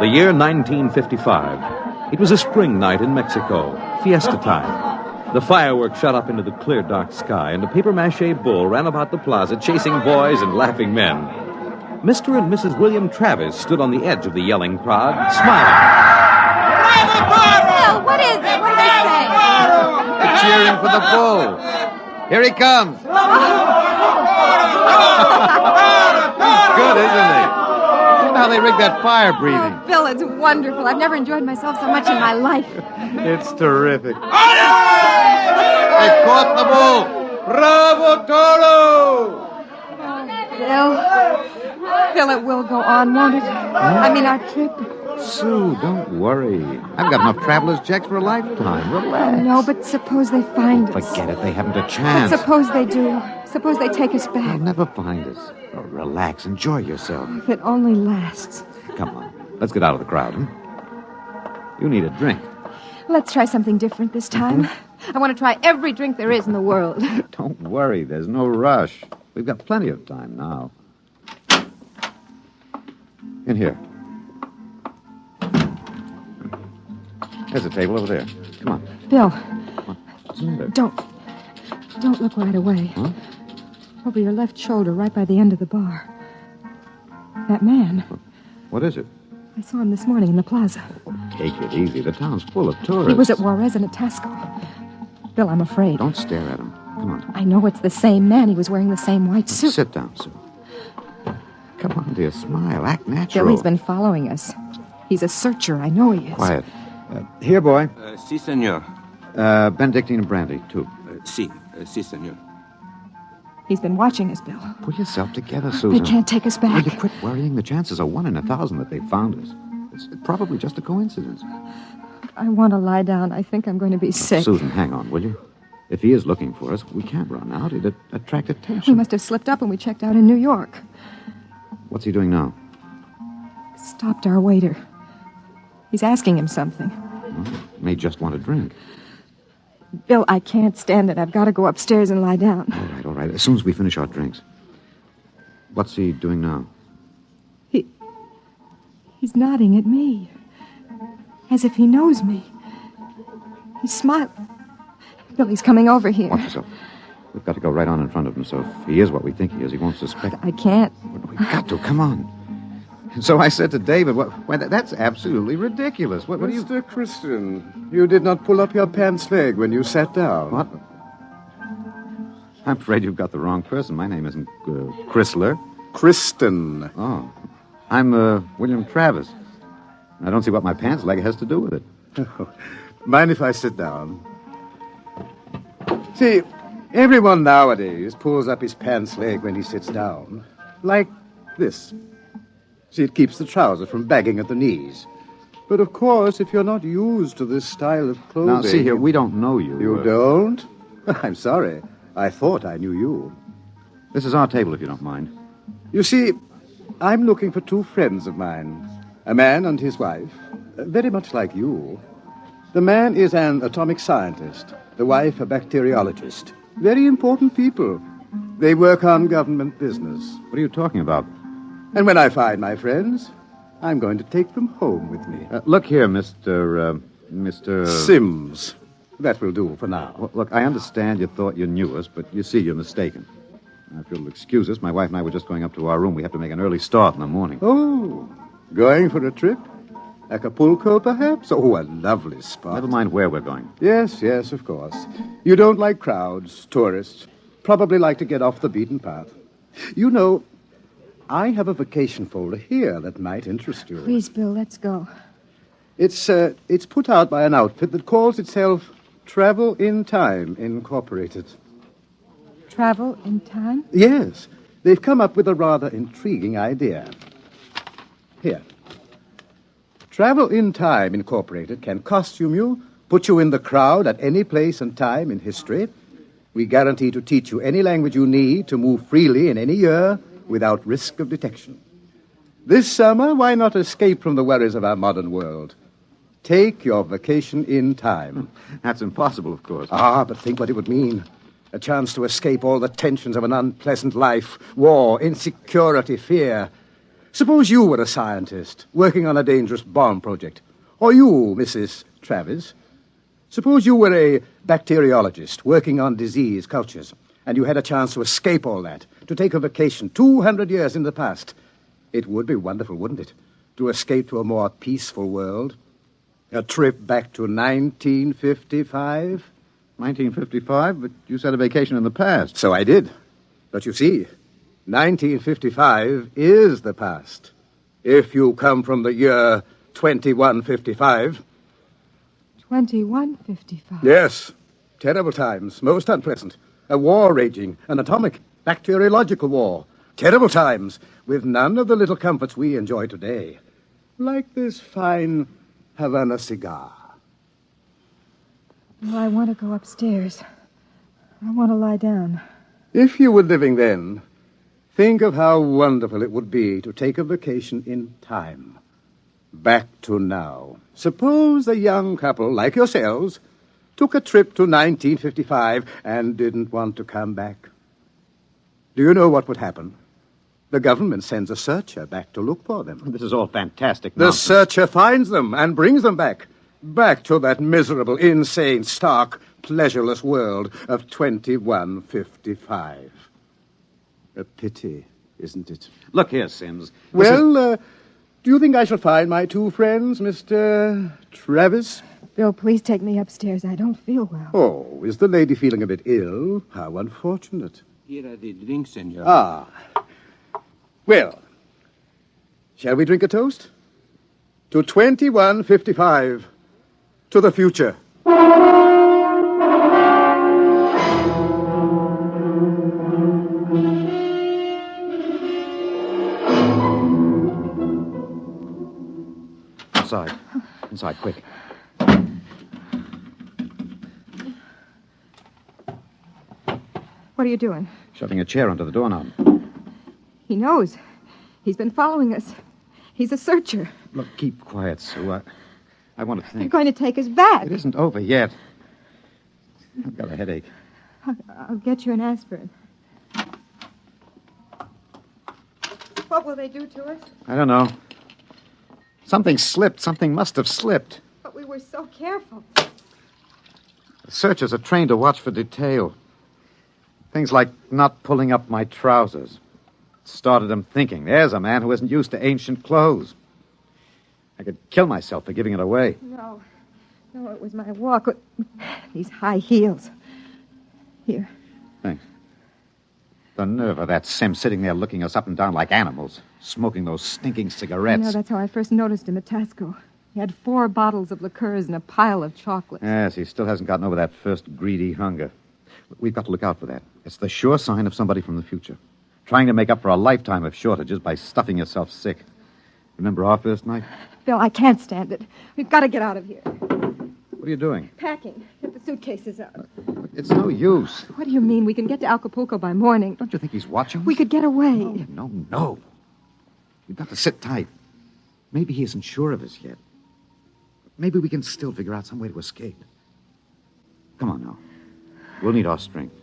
The year 1955. It was a spring night in Mexico, fiesta time. The fireworks shot up into the clear, dark sky, and a papier-mâché bull ran about the plaza chasing boys and laughing men. Mr. and Mrs. William Travis stood on the edge of the yelling crowd, smiling. Bill, what is it? What did they say? They're cheering for the bull. Here he comes. He's good, isn't he? How they rigged that fire breathing. Bill, it's wonderful. I've never enjoyed myself so much in my life. It's terrific. They caught the bull. Bravo, Toro! Bill, it will go on, won't it? I mean, our trip. Sue, don't worry. I've got enough traveler's checks for a lifetime. Relax. No, but suppose they find us. Forget it. They haven't a chance. But suppose they do. Suppose they take us back. They'll never find us. Oh, relax. Enjoy yourself. If it only lasts. Come on. Let's get out of the crowd, huh? You need a drink. Let's try something different this time. I want to try every drink there is in the world. Don't worry. There's no rush. We've got plenty of time now. In here. There's a table over there. Come on. Bill. What's the matter? Don't look right away. Huh? Over your left shoulder, right by the end of the bar. That man. What is it? I saw him this morning in the plaza. Take it easy. The town's full of tourists. He was at Juarez and at Tasco. Bill, I'm afraid. Don't stare at him. Come on. I know it's the same man. He was wearing the same white suit. Sit down, Sue. Come on, dear. Smile. Act natural. Bill, he's been following us. He's a searcher. I know he is. Quiet. Here, boy. Si, senor. Benedictine and brandy, too. Si, senor. He's been watching us, Bill. Pull yourself together, Susan. They can't take us back. Will you quit worrying? The chances are 1 in 1,000 that they found us. It's probably just a coincidence. I want to lie down. I think I'm going to be sick. Susan, hang on, will you? If he is looking for us, we can't run out. It'd attract We attention. must have slipped up when we checked out in New York. What's he doing now? Stopped our waiter. He's asking him something. May just want a drink. Bill, I can't stand it. I've got to go upstairs and lie down. All right. As soon as we finish our drinks. What's he doing now? He's nodding at me. As if he knows me. He's smiling. Bill, he's coming over here. Watch yourself. We've got to go right on in front of him, so if he is what we think he is, he won't suspect. I can't. We've got to. Come on. So I said to David, that's absolutely ridiculous. What do you... Mr. Christian, you did not pull up your pants leg when you sat down. What? I'm afraid you've got the wrong person. My name isn't Chrysler. Kristen. Oh. I'm William Travis. I don't see what my pants leg has to do with it. Mind if I sit down? See, everyone nowadays pulls up his pants leg when he sits down. Like this. See, it keeps the trousers from bagging at the knees. But of course, if you're not used to this style of clothing... Now, see here, we don't know you. You don't? I'm sorry. I thought I knew you. This is our table, if you don't mind. You see, I'm looking for 2 friends of mine. A man and his wife. Very much like you. The man is an atomic scientist. The wife, a bacteriologist. Very important people. They work on government business. What are you talking about? And when I find my friends, I'm going to take them home with me. Look here, Mr. Sims. That will do for now. Well, look, I understand you thought you knew us, but you see you're mistaken. Now, if you'll excuse us, my wife and I were just going up to our room. We have to make an early start in the morning. Oh, going for a trip? Acapulco, perhaps? Oh, a lovely spot. Never mind where we're going. Yes, of course. You don't like crowds, tourists. Probably like to get off the beaten path. You know, I have a vacation folder here that might interest you. Please, Bill, let's go. It's put out by an outfit that calls itself Travel in Time Incorporated. Travel in time? Yes. They've come up with a rather intriguing idea. Here. Travel in Time Incorporated can costume you, put you in the crowd at any place and time in history. We guarantee to teach you any language you need to move freely in any year without risk of detection. This summer, why not escape from the worries of our modern world? Take your vacation in time. That's impossible, of course. But think what it would mean. A chance to escape all the tensions of an unpleasant life, war, insecurity, fear. Suppose you were a scientist working on a dangerous bomb project. Or you, Mrs. Travis. Suppose you were a bacteriologist working on disease cultures, and you had a chance to escape all that, to take a vacation 200 years in the past. It would be wonderful, wouldn't it, to escape to a more peaceful world? A trip back to 1955? 1955? But you said a vacation in the past. So I did. But you see, 1955 is the past. If you come from the year 2155. 2155? Yes. Terrible times, most unpleasant. A war raging, an atomic, bacteriological war. Terrible times, with none of the little comforts we enjoy today. Like this fine Havana cigar. Well, I want to go upstairs. I want to lie down. If you were living then, think of how wonderful it would be to take a vacation in time. Back to now. Suppose a young couple like yourselves took a trip to 1955 and didn't want to come back. Do you know what would happen? The government sends a searcher back to look for them. This is all fantastic The nonsense. searcher finds them and brings them back. Back to that miserable, insane, stark, pleasureless world of 2155. A pity, isn't it? Look here, Sims. Well, do you think I shall find my two friends, Mr. Travis? Bill, please take me upstairs. I don't feel well. Oh, is the lady feeling a bit ill? How unfortunate. Here are the drinks, senor. Well, shall we drink a toast? To 2155. To the future. Inside. Inside, quick. What are you doing? Shoving a chair under the doorknob. He knows. He's been following us. He's a searcher. Look, keep quiet, Sue. I want to They're think. going to take us back. It isn't over yet. I've got a headache. I'll get you an aspirin. What will they do to us? I don't know. Something slipped. Something must have slipped. But we were so careful. The searchers are trained to watch for detail. Things like not pulling up my trousers. Started them thinking, there's a man who isn't used to ancient clothes. I could kill myself for giving it away. No, it was my walk. These high heels. Here. Thanks. The nerve of that Sim sitting there looking us up and down like animals, smoking those stinking cigarettes. I know, that's how I first noticed him at Tasco. He had 4 bottles of liqueurs and a pile of chocolates. Yes, he still hasn't gotten over that first greedy hunger. We've got to look out for that. It's the sure sign of somebody from the future. Trying to make up for a lifetime of shortages by stuffing yourself sick. Remember our first night? Bill, I can't stand it. We've got to get out of here. What are you doing? Packing. Get the suitcases out. It's no use. What do you mean? We can get to Acapulco by morning. Don't you think he's watching us? We could get away. No. We've got to sit tight. Maybe he isn't sure of us yet. Maybe we can still figure out some way to escape. Come on now. We'll need our strength.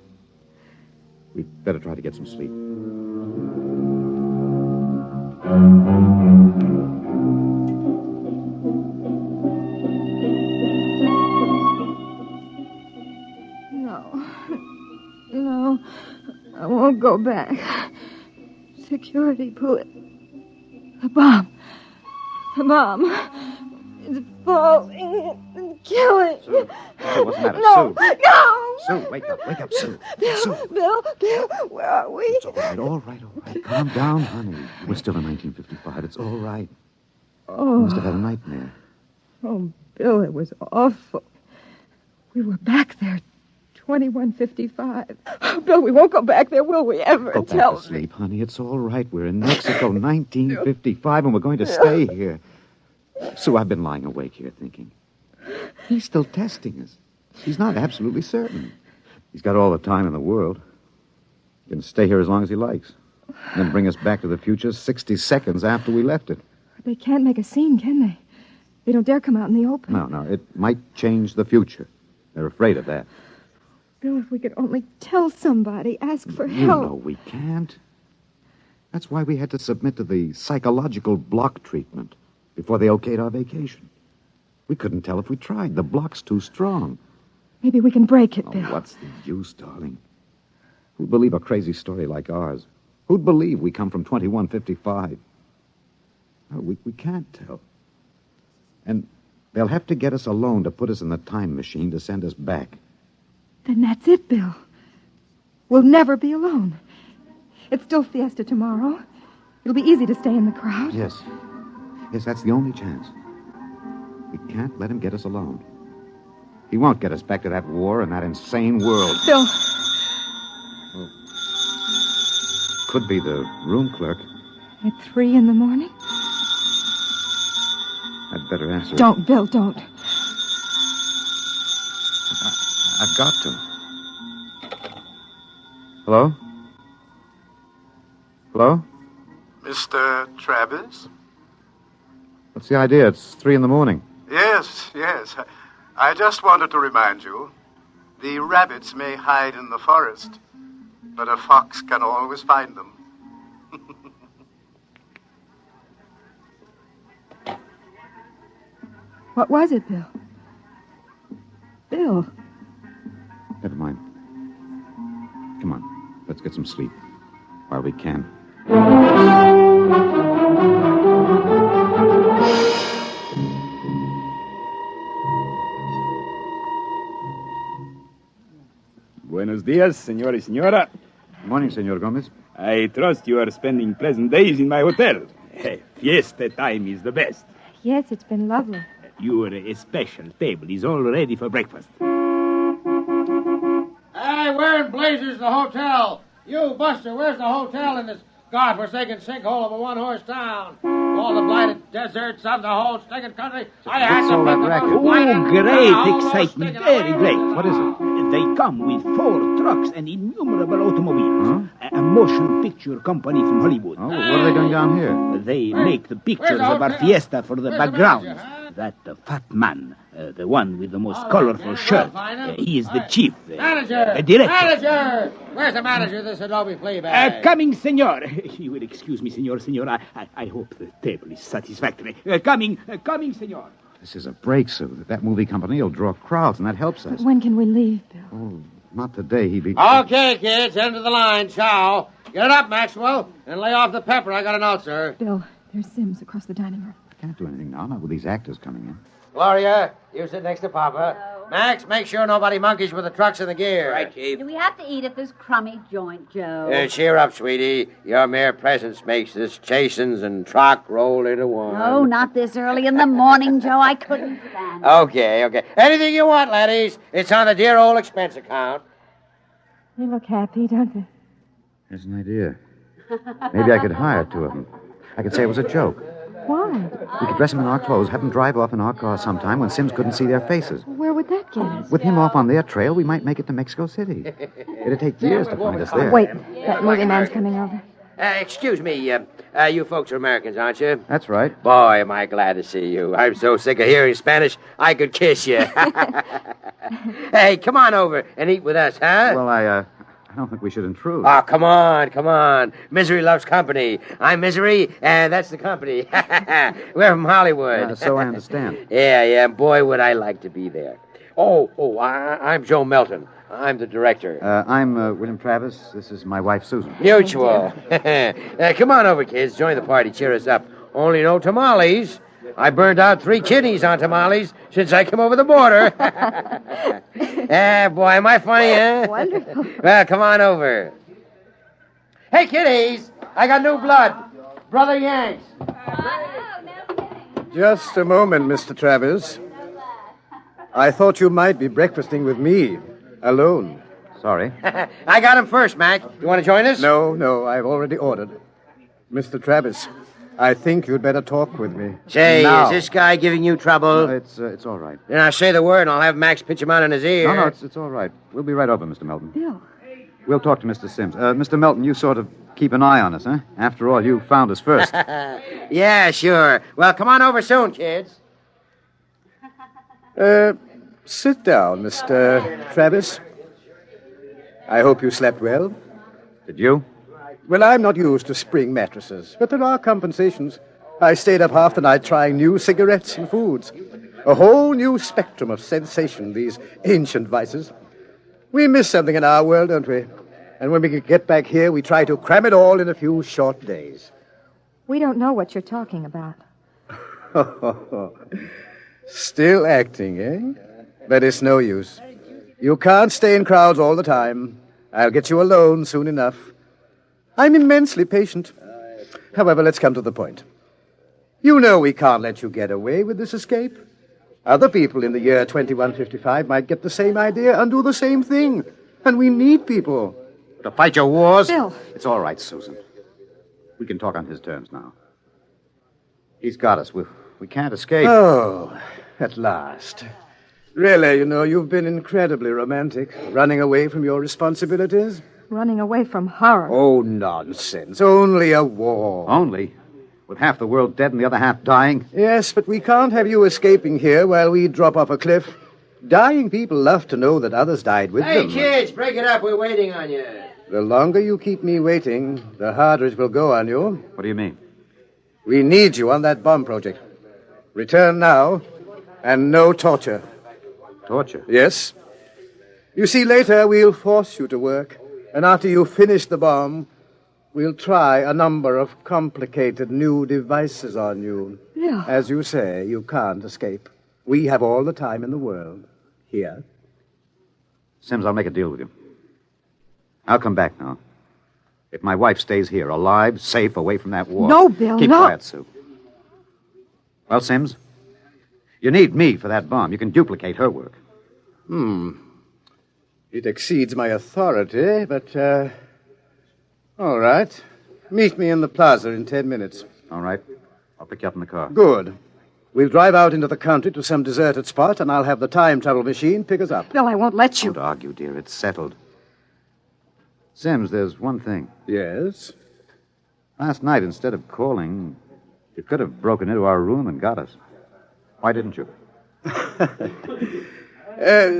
We'd better try to get some sleep. No, I won't go back. Security, pull it. The bomb. It's falling and killing. Sue, what's the matter? No, Sue. no. Sue, wake up, Sue. Bill, where are we? It's all right. Calm down, honey. We're still in 1955. It's all right. You must have had a nightmare. Oh, Bill, it was awful. We were back there, 2155. Oh, Bill, we won't go back there, will we ever? Go back to sleep, honey. It's all right. We're in Mexico, 1955, and we're going to stay here. Sue, I've been lying awake here thinking. He's still testing us. He's not absolutely certain. He's got all the time in the world. He can stay here as long as he likes. And then bring us back to the future 60 seconds after we left it. They can't make a scene, can they? They don't dare come out in the open. No. It might change the future. They're afraid of that. Bill, if we could only tell somebody, ask for You help. know we can't. That's why we had to submit to the psychological block treatment before they okayed our vacation. We couldn't tell if we tried. The block's too strong. Maybe we can break it, Oh, Bill. what's the use, darling? Who'd believe a crazy story like ours? Who'd believe we come from 2155? No, we can't tell. And they'll have to get us a loan to put us in the time machine to send us back. Then that's it, Bill. We'll never be alone. It's still fiesta tomorrow. It'll be easy to stay in the crowd. Yes, that's the only chance. We can't let him get us alone. He won't get us back to that war and that insane world. Bill. Could be the room clerk. At 3 in the morning? I'd better answer. Don't, Bill, don't. I've got to. Hello? Hello? Mr. Travis? What's the idea? It's 3 in the morning. Yes. I just wanted to remind you, the rabbits may hide in the forest, but a fox can always find them. What was it, Bill? Bill. Never mind. Come on. Let's get some sleep. While we can. Buenos dias, señor y señora. Good morning, Senor Gomez. I trust you are spending pleasant days in my hotel. Fiesta time is the best. Yes, it's been lovely. Your special table is all ready for breakfast. Hey, where in blazes the hotel? You, Buster, where's the hotel in this godforsaken sinkhole of a one-horse town? All the blighted deserts of the whole stinking country. I had What's to all that think racket? about blighted Great almost excitement, stinking very great. What is it? They come with 4 trucks and innumerable automobiles. A motion picture company from Hollywood. Oh, what are they doing down here? They make the pictures of our fiesta for the background. That fat man, the one with the most colorful shirt, he is the chief. Manager! The director. Manager! Where's the manager of this Adobe flea bag? Coming, senor. You will excuse me, senor. I hope the table is satisfactory. Coming, senor. This is a break, Sue. That movie company will draw crowds, and that helps us. When can we leave, Bill? Oh, not today. He'd be... Okay, kids, end of the line. Ciao. Get it up, Maxwell, and lay off the pepper. I got an ulcer. Bill, there's Sims across the dining room. Can't do anything now, not with these actors coming in. Gloria, you sit next to Papa. No. Max, make sure nobody monkeys with the trucks and the gear. Right, Chief. Do we have to eat at this crummy joint, Joe? Cheer up, sweetie. Your mere presence makes this chastens and truck roll into one. No, not this early in the morning, Joe. I couldn't stand it. Okay. Anything you want, laddies. It's on the dear old expense account. They look happy, don't they? There's an idea. Maybe I could hire 2 of them. I could say it was a joke. Why? We could dress them in our clothes, have them drive off in our car sometime when Sims couldn't see their faces. Where would that get us? With him off on their trail, we might make it to Mexico City. It'd take years to find us there. Wait, that movie man's coming over. Excuse me, you folks are Americans, aren't you? That's right. Boy, am I glad to see you. I'm so sick of hearing Spanish, I could kiss you. Hey, come on over and eat with us, huh? Well, I don't think we should intrude. Oh, come on. Misery loves company. I'm Misery, and that's the company. We're from Hollywood. So I understand. Yeah. Boy, would I like to be there. I'm Joe Melton. I'm the director. I'm William Travis. This is my wife, Susan. Mutual. Come on over, kids. Join the party. Cheer us up. Only no tamales. I burned out 3 kidneys on tamales since I came over the border. Boy, am I funny, huh? Wonderful. Well, come on over. Hey, kiddies, I got new blood. Brother Yanks. Just a moment, Mr. Travers. I thought you might be breakfasting with me, alone. Sorry. I got him first, Mac. You want to join us? No, I've already ordered. Mr. Travis, I think you'd better talk with me. Say, now. Is this guy giving you trouble? No, it's all right. Then I say the word and I'll have Max pitch him out in his ear. No, it's all right. We'll be right over, Mr. Melton. Bill. We'll talk to Mr. Sims. Mr. Melton, you sort of keep an eye on us, huh? After all, you found us first. Yeah, sure. Well, come on over soon, kids. Sit down, Mr. Travis. I hope you slept well. Did you? Well, I'm not used to spring mattresses, but there are compensations. I stayed up half the night trying new cigarettes and foods. A whole new spectrum of sensation, these ancient vices. We miss something in our world, don't we? And when we get back here, we try to cram it all in a few short days. We don't know what you're talking about. Still acting, eh? But it's no use. You can't stay in crowds all the time. I'll get you alone soon enough. I'm immensely patient. However, let's come to the point. You know we can't let you get away with this escape. Other people in the year 2155 might get the same idea and do the same thing. And we need people to fight your wars. Bill. It's all right, Susan. We can talk on his terms now. He's got us. We can't escape. Oh, at last. Really, you've been incredibly romantic, running away from your responsibilities. Running away from horror. Oh, nonsense. Only a war. Only? With half the world dead and the other half dying? Yes, but we can't have you escaping here while we drop off a cliff. Dying people love to know that others died with them. Hey, kids, break it up. We're waiting on you. The longer you keep me waiting, the harder it will go on you. What do you mean? We need you on that bomb project. Return now, and no torture. Torture? Yes. You see, later we'll force you to work. And after you finish the bomb, we'll try a number of complicated new devices on you. Yeah. As you say, you can't escape. We have all the time in the world. Here. Sims, I'll make a deal with you. I'll come back now. If my wife stays here, alive, safe, away from that war. No, Bill, Keep no. quiet, Sue. Well, Sims, you need me for that bomb. You can duplicate her work. It exceeds my authority, but, all right. Meet me in the plaza in 10 minutes. All right. I'll pick you up in the car. Good. We'll drive out into the country to some deserted spot, and I'll have the time travel machine pick us up. Bill, I won't let you. Don't argue, dear. It's settled. Sims, there's one thing. Yes? Last night, instead of calling, you could have broken into our room and got us. Why didn't you?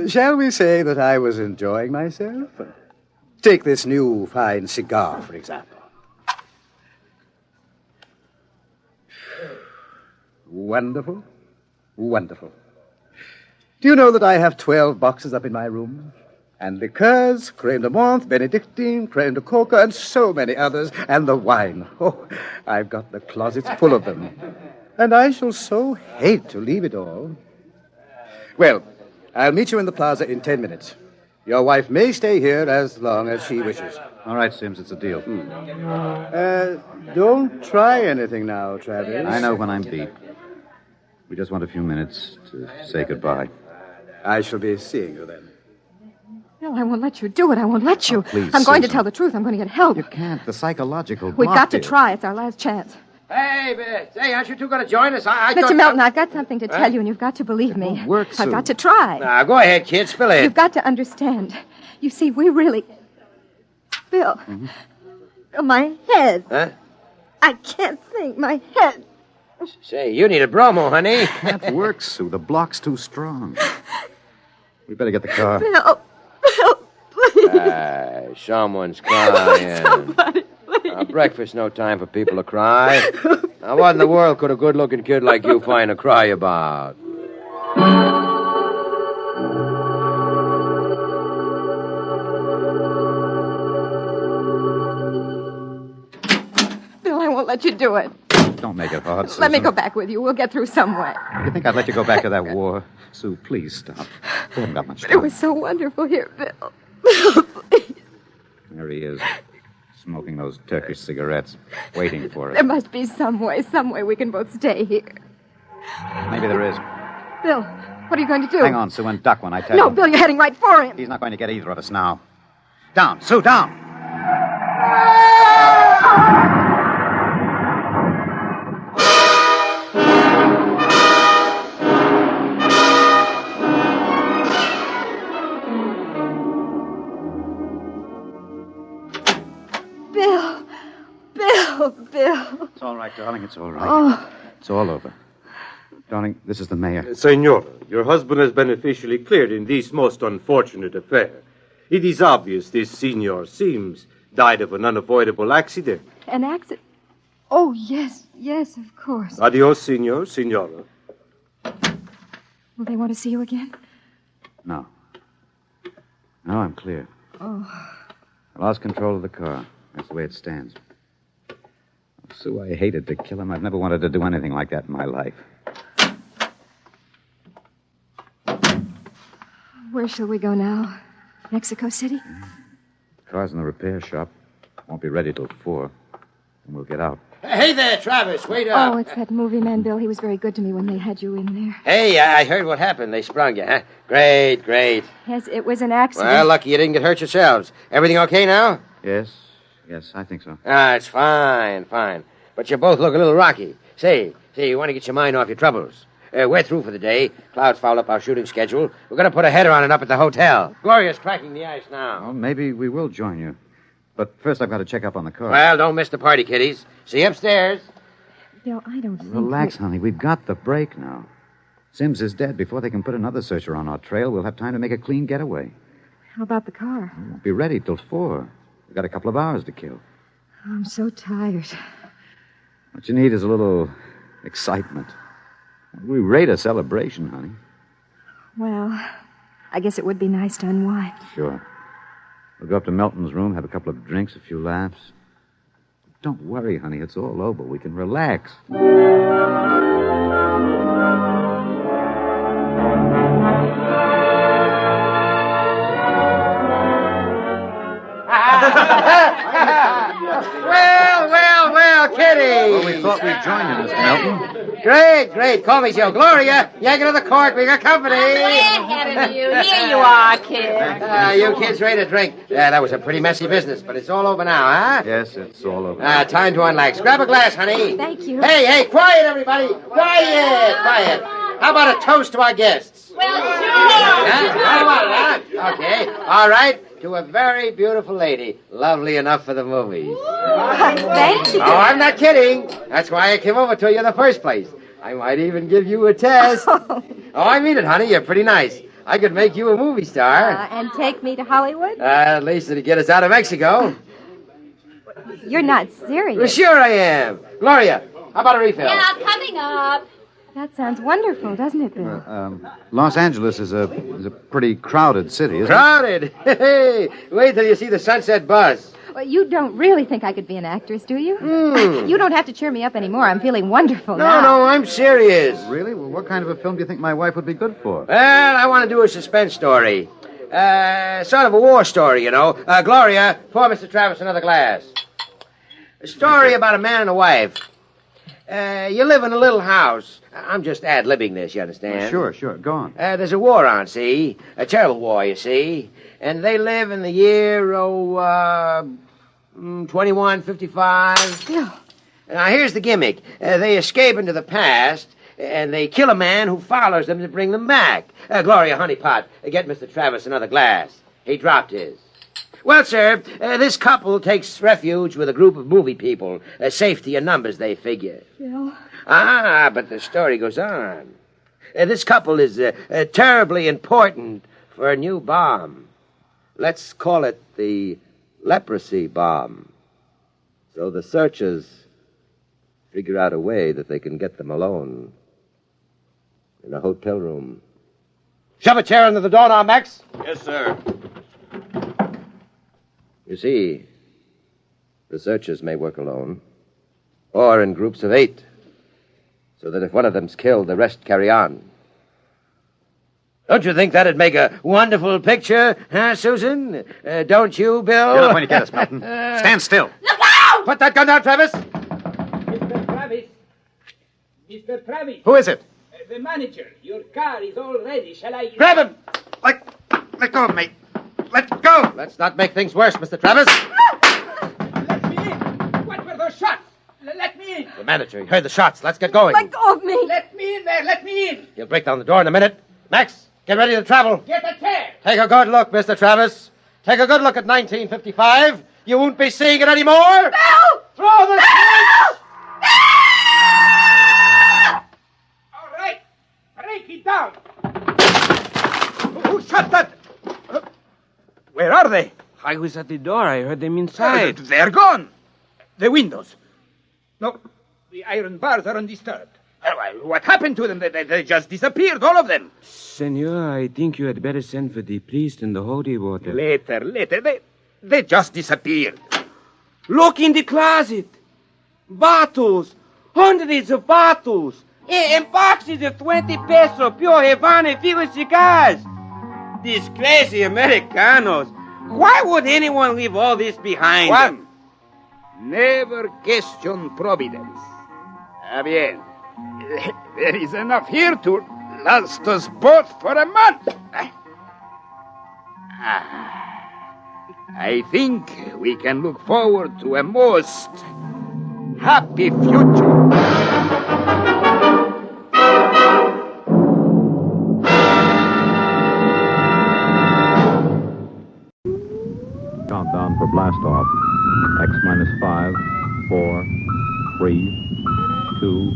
Shall we say that I was enjoying myself? Take this new fine cigar, for example. Wonderful. Wonderful. Do you know that I have 12 boxes up in my room? And liqueurs, creme de menthe, Benedictine, creme de coca, and so many others. And the wine. Oh, I've got the closets full of them. And I shall so hate to leave it all. Well, I'll meet you in the plaza in 10 minutes. Your wife may stay here as long as she wishes. All right, Sims, it's a deal. Don't try anything now, Travis. I know when I'm beat. We just want a few minutes to say goodbye. I shall be seeing you then. Bill, I won't let you do it. I won't let you. Please, I'm going to Susan. tell the truth. I'm going to get help. You can't. The psychological We've block got to here. try. It's our last chance. Hey, aren't you two going to join us? I thought... Mr. Melton, I've got something to tell you, and you've got to believe me. work, I've Sue. got to try. Now, go ahead, kid. Spill it. You've got to understand. You see, we really... Bill. Bill, my head. Huh? I can't think. My head. Say, you need a bromo, honey. Can't work, Sue. The block's too strong. We better get the car. Bill. Bill, please. Someone's crying. Somebody, please. Breakfast, no time for people to cry. Now, what in the world could a good-looking kid like you find to cry about? Bill, I won't let you do it. Don't make it hard, Susan. Let me go back with you. We'll get through some way. You think I'd let you go back to that war? Sue, please stop. We haven't got much But time. it was so wonderful here, Bill. Bill, please. There he is, smoking those Turkish cigarettes, waiting for us. There must be some way we can both stay here. Maybe there is. Bill, what are you going to do? Hang on, Sue, and duck when I tell No, you. Bill, you're heading right for him. He's not going to get either of us now. Down, Sue, down. Bill. It's all right, darling. It's all right. Oh. It's all over. Darling, this is the mayor. Senora, your husband has been officially cleared in this most unfortunate affair. It is obvious this senor Sims died of an unavoidable accident. An accident? Oh, yes, of course. Adios, senor, senora. Will they want to see you again? No. No, I'm clear. Oh. I lost control of the car. That's the way it stands. Sue, I hated to kill him. I've never wanted to do anything like that in my life. Where shall we go now? Mexico City? The car's in the repair shop. Won't be ready till 4. And we'll get out. Hey there, Travis. Wait up. Oh, it's that movie man, Bill. He was very good to me when they had you in there. Hey, I heard what happened. They sprung you, huh? Great. Yes, it was an accident. Well, lucky you didn't get hurt yourselves. Everything okay now? Yes, I think so. It's fine. But you both look a little rocky. Say, you want to get your mind off your troubles. We're through for the day. Clouds fouled up our shooting schedule. We're going to put a header on it up at the hotel. Gloria's cracking the ice now. Well, maybe we will join you. But first I've got to check up on the car. Well, don't miss the party, kiddies. See you upstairs. Bill, I don't think... Relax, honey. We've got the break now. Sims is dead. Before they can put another searcher on our trail, we'll have time to make a clean getaway. How about the car? We won't be ready till 4. We've got a couple of hours to kill. I'm so tired. What you need is a little excitement. We rate a celebration, honey. Well, I guess it would be nice to unwind. Sure. We'll go up to Melton's room, have a couple of drinks, a few laughs. Don't worry, honey. It's all over. We can relax. Well, Kitty. Well, we thought we'd join you, Mr. Melton. Great. Call me Joe. Gloria, yank another cork. We got company. Ahead of you. Here you are, kid. You kids ready to drink? Yeah, that was a pretty messy business, but it's all over now, huh? Yes, it's all over. Time to unlax. Grab a glass, honey. Thank you. Hey, quiet, everybody. Quiet. How about a toast to our guests? Well, sure. Huh? Okay. All right. To a very beautiful lady. Lovely enough for the movies. Thank you. Oh, I'm not kidding. That's why I came over to you in the first place. I might even give you a test. Oh, I mean it, honey. You're pretty nice. I could make you a movie star. And take me to Hollywood? At least it'd get us out of Mexico. You're not serious. Well, sure I am. Gloria, how about a refill? Yeah, coming up. That sounds wonderful, doesn't it, Bill? Los Angeles is a pretty crowded city, isn't Crowded? Hey, wait till you see the Sunset Bus. Well, you don't really think I could be an actress, do you? You don't have to cheer me up anymore. I'm feeling wonderful now. No, I'm serious. Really? Well, what kind of a film do you think my wife would be good for? Well, I want to do a suspense story. Sort of a war story, you know. Gloria, pour Mr. Travis another glass. A story about a man and a wife. You live in a little house. I'm just ad-libbing this, you understand? Sure. Go on. There's a war on, see? A terrible war, you see. And they live in the year, 2155. Yeah. Now, here's the gimmick. They escape into the past, and they kill a man who follows them to bring them back. Gloria Honeypot, get Mr. Travis another glass. He dropped his. Well, sir, this couple takes refuge with a group of movie people. Safety in numbers, they figure. Bill? But the story goes on. This couple is terribly important for a new bomb. Let's call it the leprosy bomb. So the searchers figure out a way that they can get them alone in a hotel room. Shove a chair under the door now, Max. Yes, sir. You see, the searchers may work alone, or in groups of 8, so that if one of them's killed, the rest carry on. Don't you think that'd make a wonderful picture, huh, Susan? Don't you, Bill? You're not going to get us, Melton. Stand still. Look out! Put that gun down, Travis. Mr. Travis. Who is it? The manager, your car is all ready. Shall I... Grab him! Let go of me. Let go! Let's not make things worse, Mr. Travis. Let me in. What were those shots? Let me in. The manager, he heard the shots. Let's get going. Let go of me. Let me in there. Let me in. He'll break down the door in a minute. Max, get ready to travel. Get a chair. Take a good look, Mr. Travis. Take a good look at 1955. You won't be seeing it anymore. Bill! Throw the switch! All right. Break it down. Who shot that? Where are they? I was at the door. I heard them inside. They're gone. The windows. No, the iron bars are undisturbed. What happened to them? They just disappeared, all of them. Senor, I think you had better send for the police and the holy water. Later. They just disappeared. Look in the closet. Bottles. Hundreds of bottles. And boxes of 20 peso pure Havana filled cigars. These crazy Americanos. Why would anyone leave all this behind? Juan, never question providence. Bien. There is enough here to last us both for a month. I think we can look forward to a most happy future. Countdown for blast off. X minus 5, 4, 3, 2,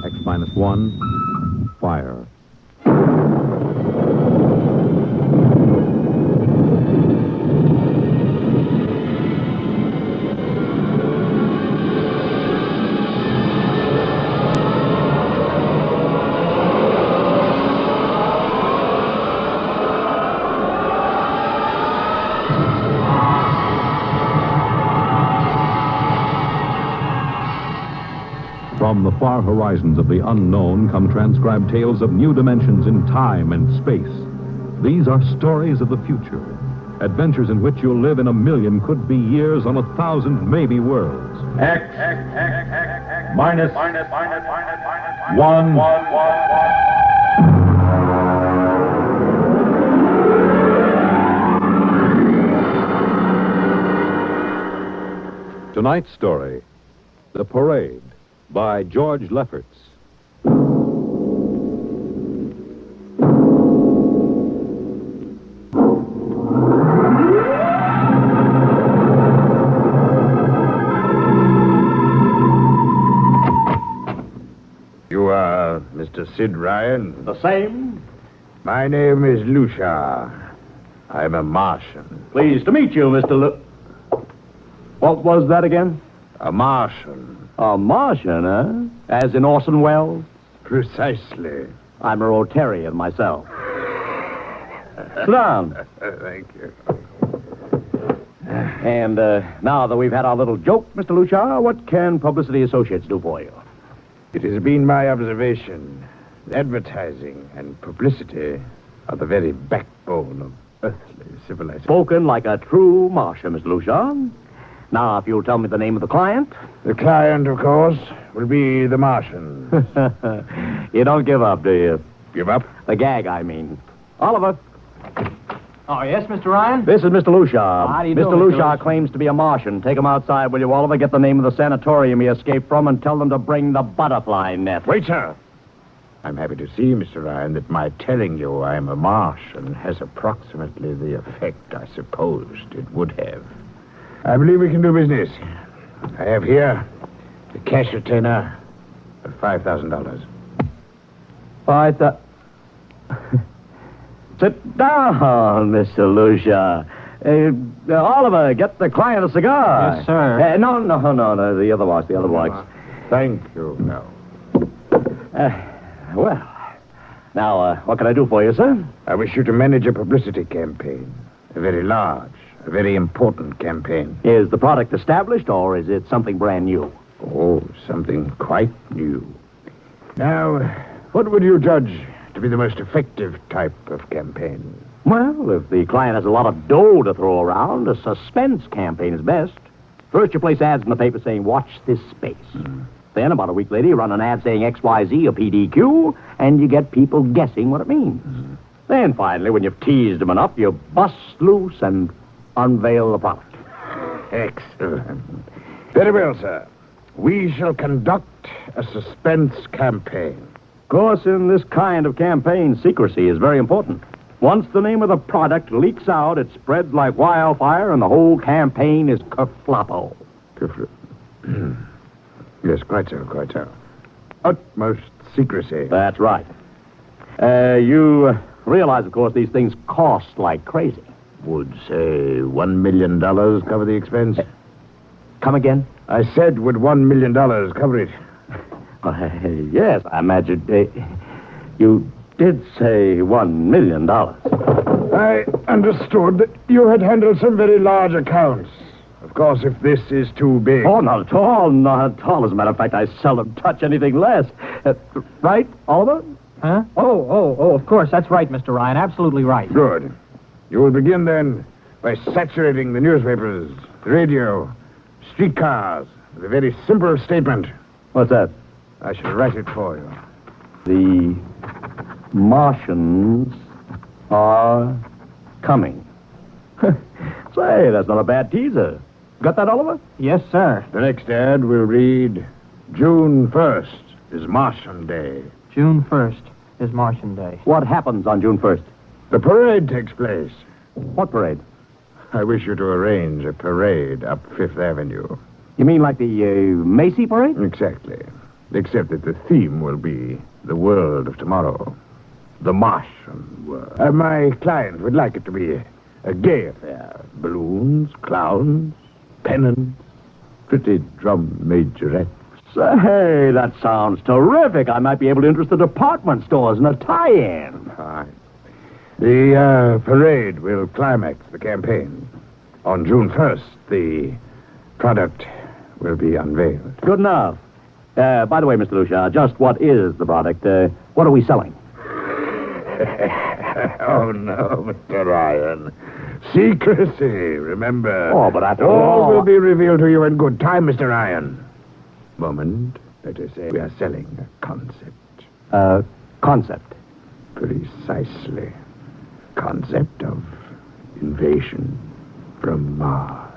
X minus 1, fire. From the far horizons of the unknown come transcribed tales of new dimensions in time and space. These are stories of the future, adventures in which you'll live in a million could-be years on 1,000 maybe worlds. X minus 1. Tonight's story, The Parade, by George Lefferts. You are Mr. Sid Ryan? The same. My name is Lucia. I'm a Martian. Pleased to meet you, Mr. What was that again? A Martian. A Martian, huh? As in Orson Welles? Precisely. I'm a Rotarian myself. Sit down. Thank you. And now that we've had our little joke, Mr. Lucia, what can Publicity Associates do for you? It has been my observation that advertising and publicity are the very backbone of earthly civilization. Spoken like a true Martian, Mr. Lucia. Now, if you'll tell me the name of the client. The client, of course, will be the Martian. You don't give up, do you? Give up? The gag, I mean. Oliver. Oh, yes, Mr. Ryan? This is Mr. Lucia. How do you do, Mr. Mr. Lucia Lucia? claims to be a Martian. Take him outside, will you, Oliver? Get the name of the sanatorium he escaped from and tell them to bring the butterfly net. Wait, sir. I'm happy to see, Mr. Ryan, that my telling you I'm a Martian has approximately the effect I supposed it would have. I believe we can do business. I have here the cash retainer of $5,000. Sit down, Mr. Lucia. Oliver, get the client a cigar. Yes, sir. No, the other box, Thank you, no. Well, now, what can I do for you, sir? I wish you to manage a publicity campaign. A very large, a very important campaign. Is the product established, or is it something brand new? Oh, something quite new. Now, what would you judge to be the most effective type of campaign? Well, if the client has a lot of dough to throw around, a suspense campaign is best. First, you place ads in the paper saying, watch this space. Then, about a week later, you run an ad saying XYZ or PDQ, and you get people guessing what it means. Then, finally, when you've teased them enough, you bust loose and unveil the product. Excellent. Very well, sir. We shall conduct a suspense campaign. Of course, in this kind of campaign, secrecy is very important. Once the name of the product leaks out, it spreads like wildfire, and the whole campaign is kerfloppo. Yes, quite so. Utmost secrecy. That's right. You realize, of course, these things cost like crazy. Would, say, $1 million cover the expense? Come again? I said, would $1 million cover it? Yes, I imagine. You did say $1 million. I understood that you had handled some very large accounts. Of course, if this is too big... Oh, not at all. Not at all. As a matter of fact, I seldom touch anything less. Right, Oliver? Huh? Oh, of course. That's right, Mr. Ryan. Absolutely right. Good. You will begin, then, by saturating the newspapers, the radio, streetcars, with a very simple statement. What's that? I shall write it for you. The Martians are coming. Say, that's not a bad teaser. Got that, Oliver? Yes, sir. The next ad will read, June 1st is Martian Day. June 1st is Martian Day. What happens on June 1st? The parade takes place. What parade? I wish you to arrange a parade up Fifth Avenue. You mean like the Macy parade? Exactly. Except that the theme will be the world of tomorrow. The Martian world. My client would like it to be a gay affair. Balloons, clowns, pennants, pretty drum majorettes. Say, that sounds terrific. I might be able to interest the department stores in a tie-in. Fine. The parade will climax the campaign. On June 1st, the product will be unveiled. Good enough. By the way, Mr. Lucia, just what is the product? What are we selling? Oh, no, Mr. Ryan. Secrecy, remember. Oh, but after all will be revealed to you in good time, Mr. Ryan. Moment, let us say we are selling a concept. Concept? Precisely. Concept of invasion from Mars.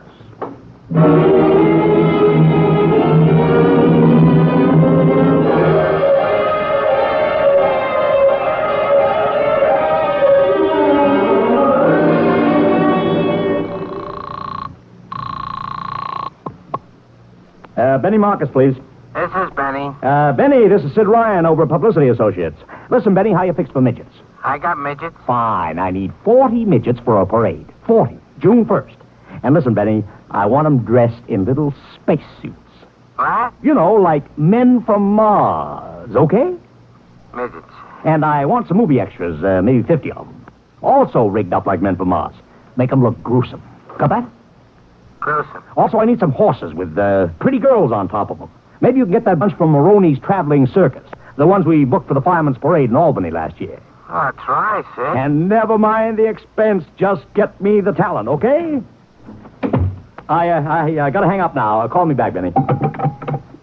Benny Marcus, please. This is Benny. Benny, this is Sid Ryan over at Publicity Associates. Listen, Benny, how you fixed for midgets? I got midgets. Fine. I need 40 midgets for a parade. 40. June 1st. And listen, Benny, I want them dressed in little spacesuits. What? You know, like men from Mars, okay? Midgets. And I want some movie extras, maybe 50 of them. Also rigged up like men from Mars. Make them look gruesome. Got that? Gruesome. Also, I need some horses with pretty girls on top of them. Maybe you can get that bunch from Maroney's Traveling Circus. The ones we booked for the Fireman's Parade in Albany last year. Oh, try, Sid. And never mind the expense. Just get me the talent, okay? I gotta hang up now. Call me back, Benny.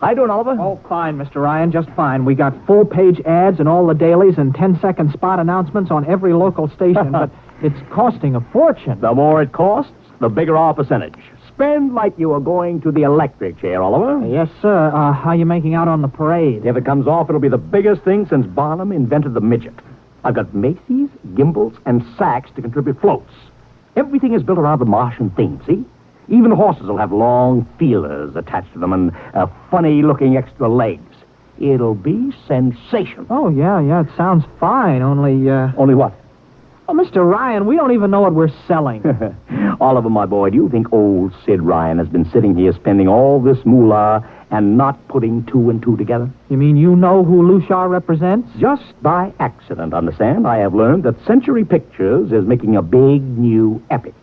How you doing, Oliver? Oh, fine, Mr. Ryan, just fine. We got full-page ads in all the dailies and 10-second spot announcements on every local station, but it's costing a fortune. The more it costs, the bigger our percentage. Spend like you are going to the electric chair, Oliver. Yes, sir. How you making out on the parade? If it comes off, it'll be the biggest thing since Barnum invented the midget. I've got Macy's, gimbals, and sacks to contribute floats. Everything is built around the Martian theme, see? Even the horses will have long feelers attached to them and funny-looking extra legs. It'll be sensational. Oh, yeah, it sounds fine, only... Only what? Oh, Mr. Ryan, we don't even know what we're selling. Oliver, my boy, do you think old Sid Ryan has been sitting here spending all this moolah and not putting two and two together? You mean you know who Lucia represents? Just by accident, understand? I have learned that Century Pictures is making a big new epic.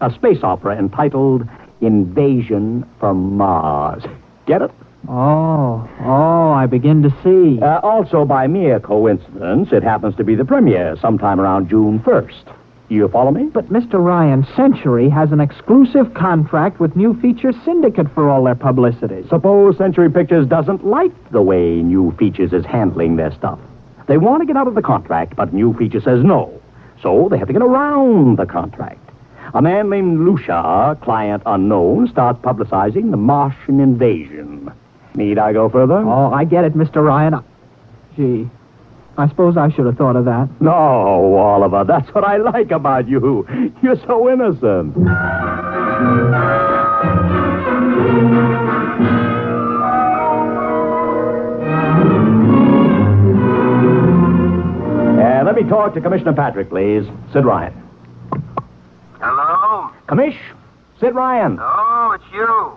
A space opera entitled Invasion from Mars. Get it? Oh, I begin to see. Also, by mere coincidence, it happens to be the premiere sometime around June 1st. You follow me? But, Mr. Ryan, Century has an exclusive contract with New Features Syndicate for all their publicity. Suppose Century Pictures doesn't like the way New Features is handling their stuff. They want to get out of the contract, but New Features says no. So they have to get around the contract. A man named Lucia, client unknown, starts publicizing the Martian invasion. Need I go further? Oh, I get it, Mr. Ryan. Gee, I suppose I should have thought of that. No, Oliver, that's what I like about you. You're so innocent. Let me talk to Commissioner Patrick, please. Sid Ryan. Hello? Commish, Sid Ryan. Oh, it's you.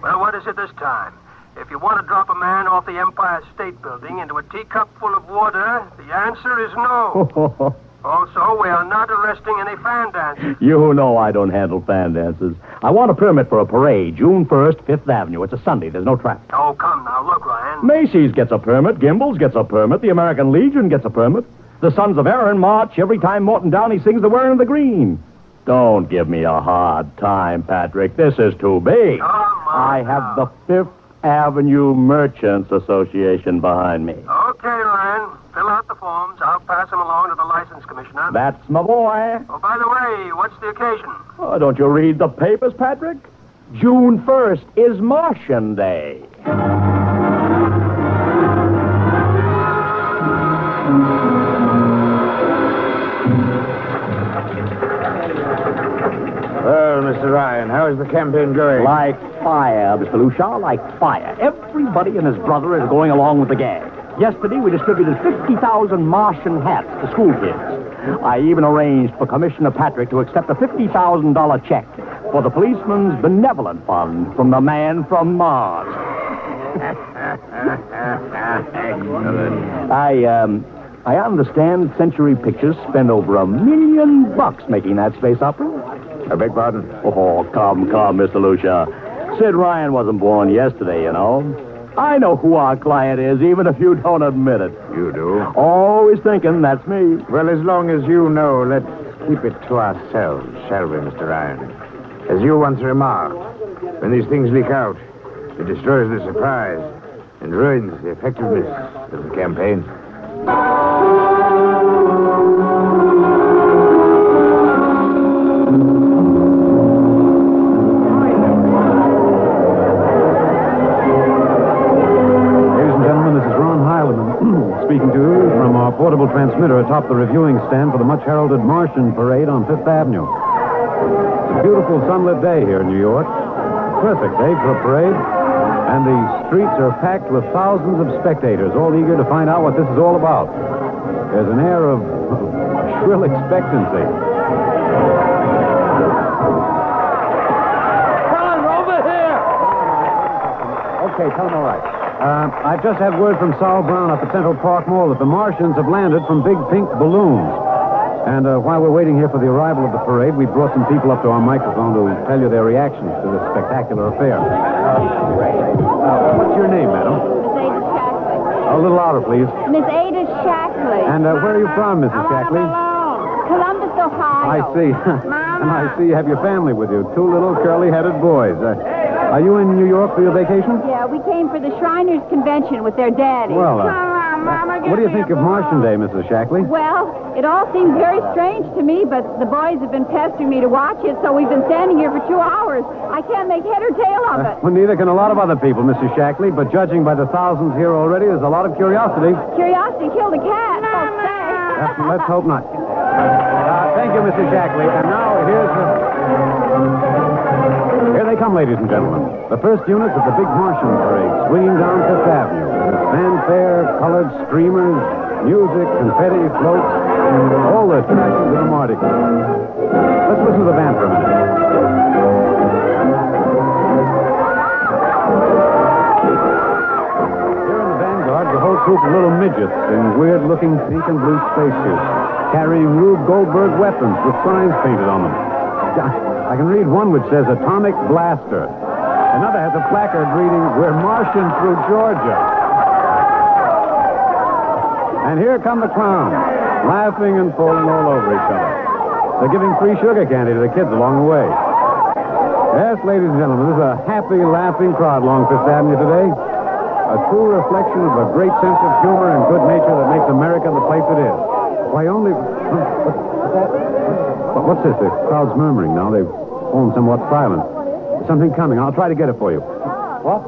Well, what is it this time? If you want to drop a man off the Empire State Building into a teacup full of water, the answer is no. Also, we are not arresting any fan dancers. You know I don't handle fan dances. I want a permit for a parade, June 1st, 5th Avenue. It's a Sunday. There's no traffic. Oh, come now. Look, Ryan. Macy's gets a permit. Gimbel's gets a permit. The American Legion gets a permit. The Sons of Erin march every time Morton Downey sings the Wearing the Green. Don't give me a hard time, Patrick. This is too big. I have the 5th Avenue Merchants Association behind me. Okay, Ryan. Fill out the forms. I'll pass them along to the license commissioner. That's my boy. Oh, by the way, what's the occasion? Oh, don't you read the papers, Patrick? June 1st is Martian Day. Well, Mr. Ryan, how is the campaign going? Like fire, Mr. Lucia, like fire. Everybody and his brother is going along with the gang. Yesterday, we distributed 50,000 Martian hats to school kids. I even arranged for Commissioner Patrick to accept a $50,000 check for the Policeman's Benevolent Fund from the man from Mars. I understand Century Pictures spent over $1 million making that space opera. I beg pardon? Oh, come, Mr. Lucia. Sid Ryan wasn't born yesterday, you know. I know who our client is, even if you don't admit it. You do? Always thinking that's me. Well, as long as you know, let's keep it to ourselves, shall we, Mr. Ryan? As you once remarked, when these things leak out, it destroys the surprise and ruins the effectiveness of the campaign. Speaking to you from our portable transmitter atop the reviewing stand for the much-heralded Martian Parade on 5th Avenue. It's a beautiful sunlit day here in New York. Perfect day for a parade. And the streets are packed with thousands of spectators, all eager to find out what this is all about. There's an air of shrill expectancy. Come on, over here! Okay, tell them all right. I just had word from Sol Brown up at Central Park Mall that the Martians have landed from big pink balloons. And while we're waiting here for the arrival of the parade, we brought some people up to our microphone to tell you their reactions to this spectacular affair. What's your name, madam? Miss Ada Shackley. A little louder, please. Miss Ada Shackley. And where are you from, Mrs. Shackley? Columbus, Ohio. I see. And I see you have your family with you. Two little curly-headed boys. Are you in New York for your vacation? Yeah, we came for the Shriners Convention with their daddy. Well, what do you think of Martian Day, Mrs. Shackley? Well, it all seems very strange to me, but the boys have been pestering me to watch it, so we've been standing here for 2 hours. I can't make head or tail of it. Well, neither can a lot of other people, Mrs. Shackley, but judging by the thousands here already, there's a lot of curiosity. Curiosity killed a cat, folks say. Let's hope not. Thank you, Mrs. Shackley. And now Here they come, ladies and gentlemen. The first units of the big Martian Parade swinging down Fifth Avenue. With fanfare, colored streamers, music, confetti, floats, all the attractions of the Mardi Gras. Let's listen to the band for a minute. Here in the vanguard, the whole troop of little midgets in weird-looking pink and blue spacesuits, carrying Rube Goldberg weapons with signs painted on them. I can read one which says Atomic Blaster. Another has a placard reading, We're marching through Georgia. And here come the clowns, laughing and falling all over each other. They're giving free sugar candy to the kids along the way. Yes, ladies and gentlemen, this is a happy, laughing crowd along Fifth Avenue today. A true reflection of a great sense of humor and good nature that makes America the place it is. Why, only... What's this? The crowd's murmuring now. They've fallen somewhat silent. There's something coming. I'll try to get it for you. What?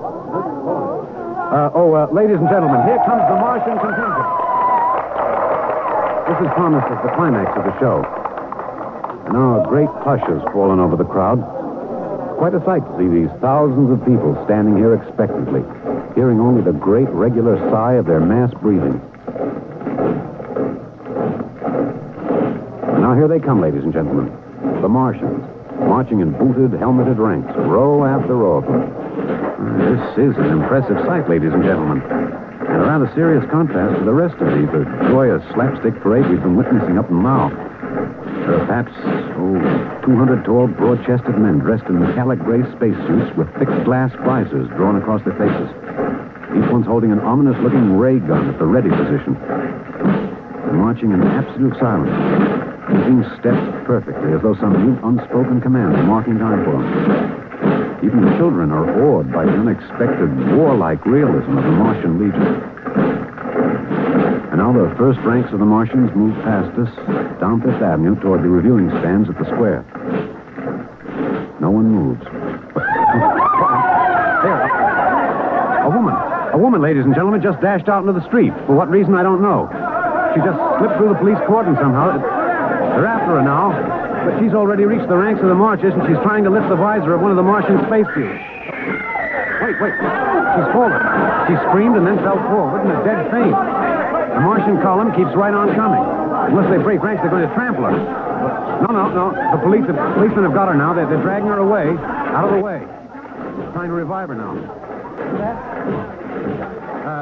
Ladies and gentlemen, here comes the Martian contingent. This is promised as the climax of the show. And now a great hush has fallen over the crowd. Quite a sight to see these thousands of people standing here expectantly, hearing only the great regular sigh of their mass breathing. And now here they come, ladies and gentlemen. The Martians, marching in booted, helmeted ranks, row after row of them. This is an impressive sight, ladies and gentlemen. And a rather serious contrast to the rest of the joyous slapstick parade we've been witnessing up in Mao. There are perhaps, 200 tall, broad-chested men dressed in metallic gray spacesuits with thick glass visors drawn across their faces. Each one's holding an ominous-looking ray gun at the ready position. And marching in absolute silence, keeping steps perfectly, as though some mute, unspoken command is marking time for them. Even the children are awed by the unexpected, warlike realism of the Martian Legion. And now the first ranks of the Martians move past us, down Fifth Avenue toward the reviewing stands at the square. No one moves. There. A woman, ladies and gentlemen, just dashed out into the street. For what reason, I don't know. She just slipped through the police cordon somehow. They're after her now, but she's already reached the ranks of the marchers, and she's trying to lift the visor of one of the Martian spacesuits. Wait. She's fallen. She screamed and then fell forward in a dead faint. The Martian column keeps right on coming. Unless they break ranks, they're going to trample her. No. The policemen have got her now. They're dragging her away, out of the way. They're trying to revive her now.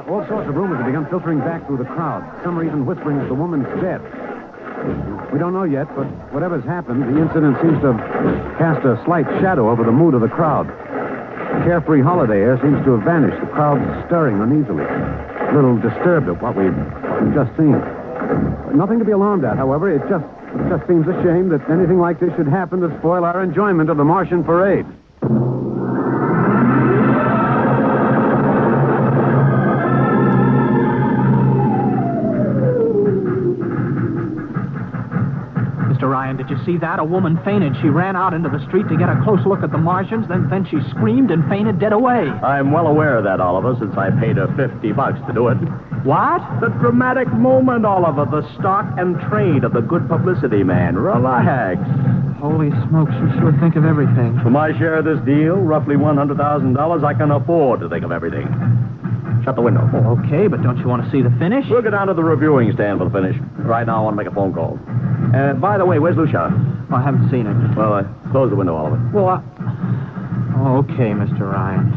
All sorts of rumors have begun filtering back through the crowd. Some are even whispering that the woman's dead. We don't know yet, but whatever's happened, the incident seems to have cast a slight shadow over the mood of the crowd. The carefree holiday air seems to have vanished. The crowd's stirring uneasily. A little disturbed at what we've just seen. Nothing to be alarmed at, however. It just seems a shame that anything like this should happen to spoil our enjoyment of the Martian parade. Mr. Ryan, did you see that? A woman fainted. She ran out into the street to get a close look at the Martians, then she screamed and fainted dead away. I'm well aware of that, Oliver, since I paid her $50 to do it. What? The dramatic moment, Oliver. The stock and trade of the good publicity man. Relax. Holy smokes, you sure think of everything. For my share of this deal, roughly $100,000, I can afford to think of everything. Shut the window. Oh, okay, but don't you want to see the finish? We'll go down to the reviewing stand for the finish. Right now, I want to make a phone call. By the way, where's Lucia? Oh, I haven't seen him. Well, close the window, Oliver. Well, okay, Mr. Ryan.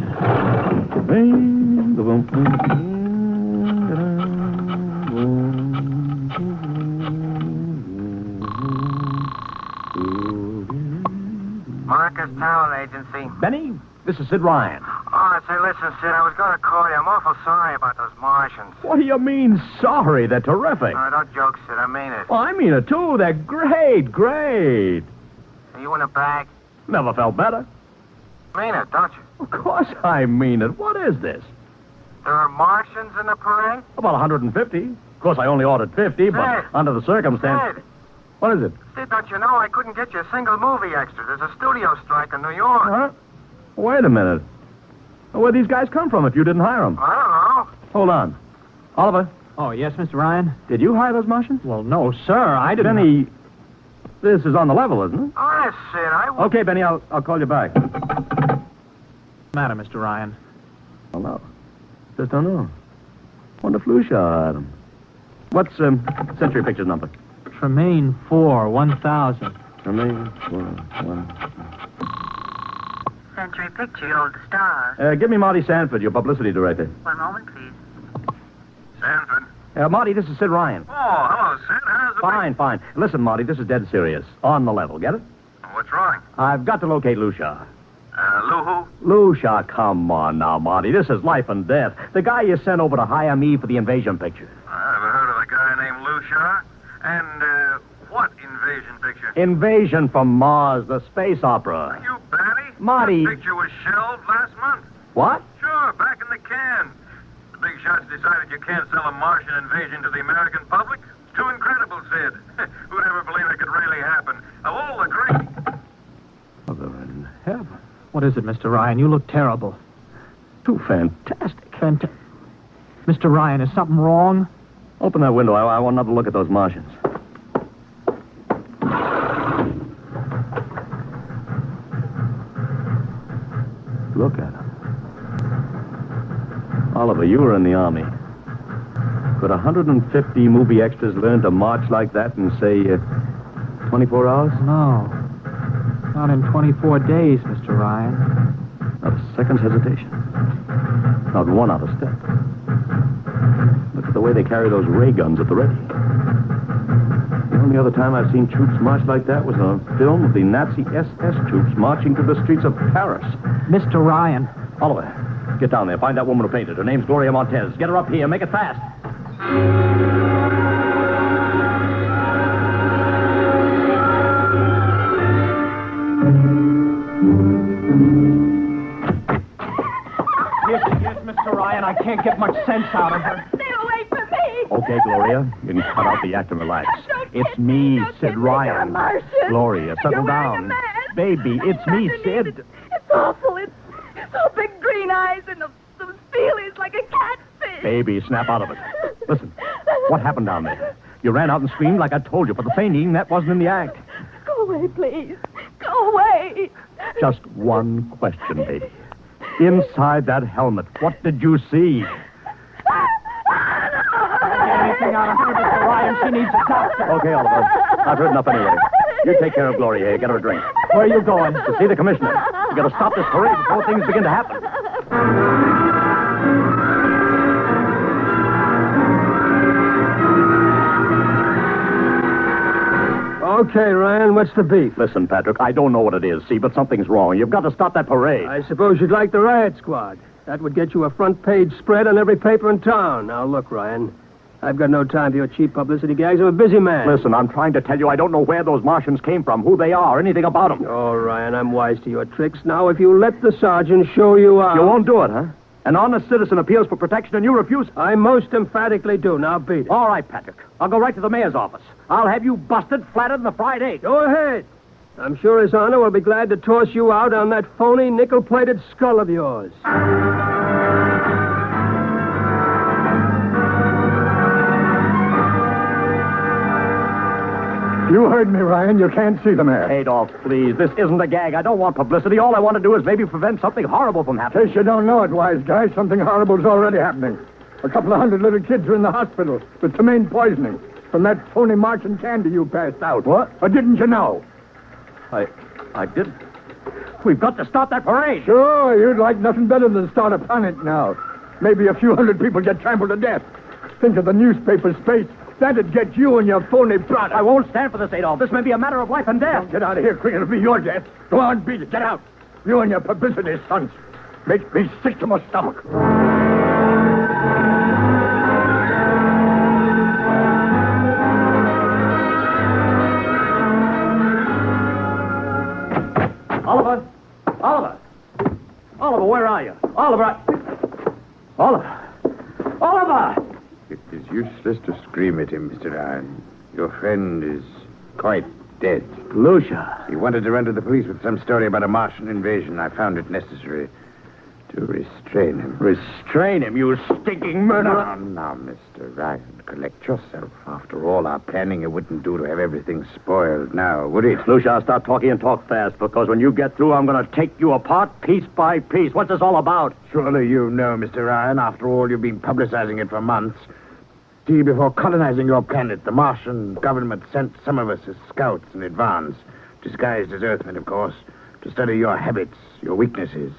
Marcus Towel Agency. Benny, this is Sid Ryan. Oh, say, listen, Sid, I was going to call you. I'm awful sorry about those Martians. What do you mean, sorry? They're terrific. No, don't joke, Sid. I mean it. Well, I mean it, too. They're great. Are you in a bag? Never felt better. Mean it, don't you? Of course I mean it. What is this? There are Martians in the parade? About 150. Of course, I only ordered 50, but under the circumstance... Sid. What is it? Sid, don't you know I couldn't get you a single movie extra? There's a studio strike in New York. Huh? Wait a minute. Where'd these guys come from if you didn't hire them? I don't know. Hold on. Oliver? Oh, yes, Mr. Ryan? Did you hire those Martians? Well, no, sir. I didn't... Benny, this is on the level, isn't it? Oh, yes, Sid. Okay, Benny, I'll call you back. What's the matter, Mr. Ryan? Oh, no. Just don't know. Wonder if Lucia hired them. What's Century Pictures number? Tremaine 4, 1000. Tremaine 4, 1. Century Picture, your old star. Give me Marty Sanford, your publicity director. One moment, please. Sanford? Marty, this is Sid Ryan. Oh, hello, Sid. How's it Fine. Listen, Marty, this is dead serious. On the level, get it? What's wrong? I've got to locate Lucia. Lou who? Lucia, come on now, Marty. This is life and death. The guy you sent over to hire me for the invasion picture. I never heard of a guy named Lucia. And, what invasion picture? picture? Invasion from Mars, the space opera. Are you batty? Marty. The picture was shelved last month. What? Sure, back in the can. The big shots decided you can't sell a Martian invasion to the American public. Too incredible, Sid. Who'd ever believe it could really happen? Of all the great... Mother in heaven. What is it, Mr. Ryan? You look terrible. Too fantastic. Mr. Ryan, is something wrong? Open that window. I want another look at those Martians. Look at them. Oliver, you were in the Army. Could 150 movie extras learn to march like that in, say, 24 hours? No. Not in 24 days, Mr. Ryan. Not a second's hesitation. Not one out of step. Look at the way they carry those ray guns at the ready. The only other time I've seen troops march like that was on a film of the Nazi SS troops marching through the streets of Paris. Mr. Ryan. Oliver, get down there. Find that woman who painted. Her name's Gloria Montez. Get her up here. Make it fast. Yes, Mr. Ryan, I can't get much sense out of her. Stay away from me. Okay, Gloria. You can cut out the act and relax. It's me, Sid Ryan. Gloria, settle down. Baby, it's me, Sid. It's awful. It's so big green eyes and those feelies like a catfish. Baby, snap out of it. Listen, what happened down there? You ran out and screamed like I told you, but the fainting, that wasn't in the act. Go away, please. Go away. Just one question, baby. Inside that helmet, what did you see? Anything out of her, Mr. Ryan, she needs a doctor. Okay, Oliver. I've heard enough anyway. You take care of Gloria here. Get her a drink. Where are you going? To see the commissioner. You gotta stop this parade before things begin to happen. Okay, Ryan, what's the beef? Listen, Patrick, I don't know what it is, see, but something's wrong. You've got to stop that parade. I suppose you'd like the riot squad. That would get you a front-page spread on every paper in town. Now, look, Ryan, I've got no time for your cheap publicity gags. I'm a busy man. Listen, I'm trying to tell you I don't know where those Martians came from, who they are, anything about them. Oh, Ryan, I'm wise to your tricks. Now, if you let the sergeant show you out... You won't do it, huh? An honest citizen appeals for protection and you refuse? I most emphatically do. Now, beat it. All right, Patrick. I'll go right to the mayor's office. I'll have you busted, flattened, and the fried egg. Go ahead. I'm sure His Honor will be glad to toss you out on that phony nickel-plated skull of yours. You heard me, Ryan. You can't see the mayor. Adolf, please. This isn't a gag. I don't want publicity. All I want to do is maybe prevent something horrible from happening. In case you don't know it, wise guy, something horrible's already happening. A couple of hundred little kids are in the hospital with tomaine poisoning from that phony Martian candy you passed out. What? Or didn't you know? I didn't. We've got to stop that parade. Sure, you'd like nothing better than to start a panic now. Maybe a few hundred people get trampled to death. Think of the newspaper space. That'd get you and your phony product. I won't stand for this, Adolf. This may be a matter of life and death. Don't get out of here quick. It'll be your death. Go on, beat it. Get out. You and your publicity stunts make me sick to my stomach. Oliver! Oliver! Oliver, where are you? Oliver! Oliver! Oliver! It is useless to scream at him, Mr. Ryan. Your friend is quite dead. Lucia. He wanted to run to the police with some story about a Martian invasion. I found it necessary to restrain him. Restrain him, you stinking murderer. Now, Mr. Ryan, collect yourself. After all our planning, it wouldn't do to have everything spoiled now, would it? Lucia, I'll stop talking and talk fast, because when you get through, I'm going to take you apart piece by piece. What's this all about? Surely you know, Mr. Ryan. After all, you've been publicizing it for months. See, before colonizing your planet, the Martian government sent some of us as scouts in advance, disguised as Earthmen, of course, to study your habits, your weaknesses.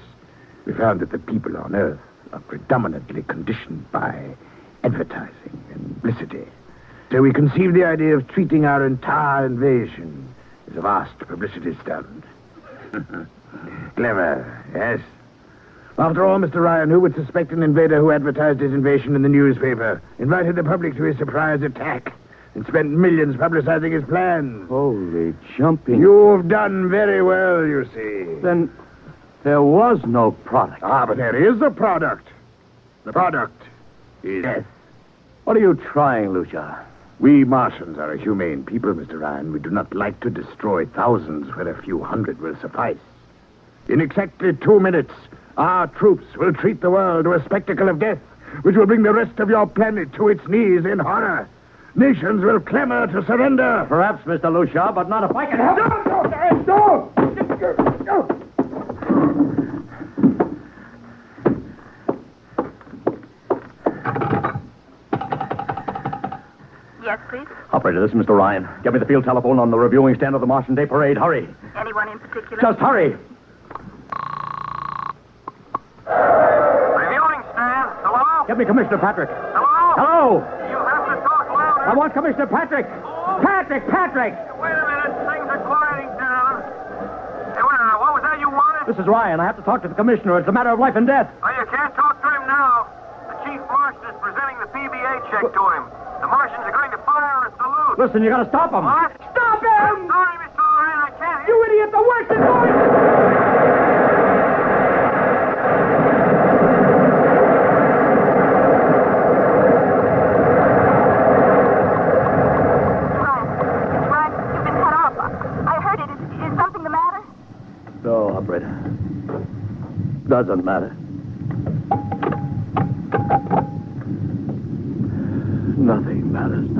We found that the people on Earth are predominantly conditioned by advertising and publicity. So we conceived the idea of treating our entire invasion as a vast publicity stunt. Clever, yes? After all, Mr. Ryan, who would suspect an invader who advertised his invasion in the newspaper, invited the public to his surprise attack, and spent millions publicizing his plans. Holy jumping. You've done very well, you see. Then there was no product. Ah, but there is a product. The product is death. What are you trying, Lucia? We Martians are a humane people, Mr. Ryan. We do not like to destroy thousands where a few hundred will suffice. In exactly 2 minutes, our troops will treat the world to a spectacle of death, which will bring the rest of your planet to its knees in horror. Nations will clamor to surrender. Perhaps, Mr. Lucia, but not if I can help it. No! Yes, please. Operator, this is Mr. Ryan. Get me the field telephone on the reviewing stand of the Martian Day Parade. Hurry. Anyone in particular? Just hurry. Reviewing stand. Hello? Get me Commissioner Patrick. Hello? Hello. You have to talk louder. I want Commissioner Patrick. Patrick. Wait a minute. Things are quieting down. Hey, what was that you wanted? This is Ryan. I have to talk to the commissioner. It's a matter of life and death. Oh, you can't talk to him now. The chief Martian is presenting the PBA check to him. The Martians are going to fire a salute. Listen, you gotta stop him. What? Stop him! I'm sorry, Mr. Ryan. I can't hear You idiot! The worst is going! Ryan, you've been cut off. I heard it. Is something the matter? No, operator. Doesn't matter. Nothing matters.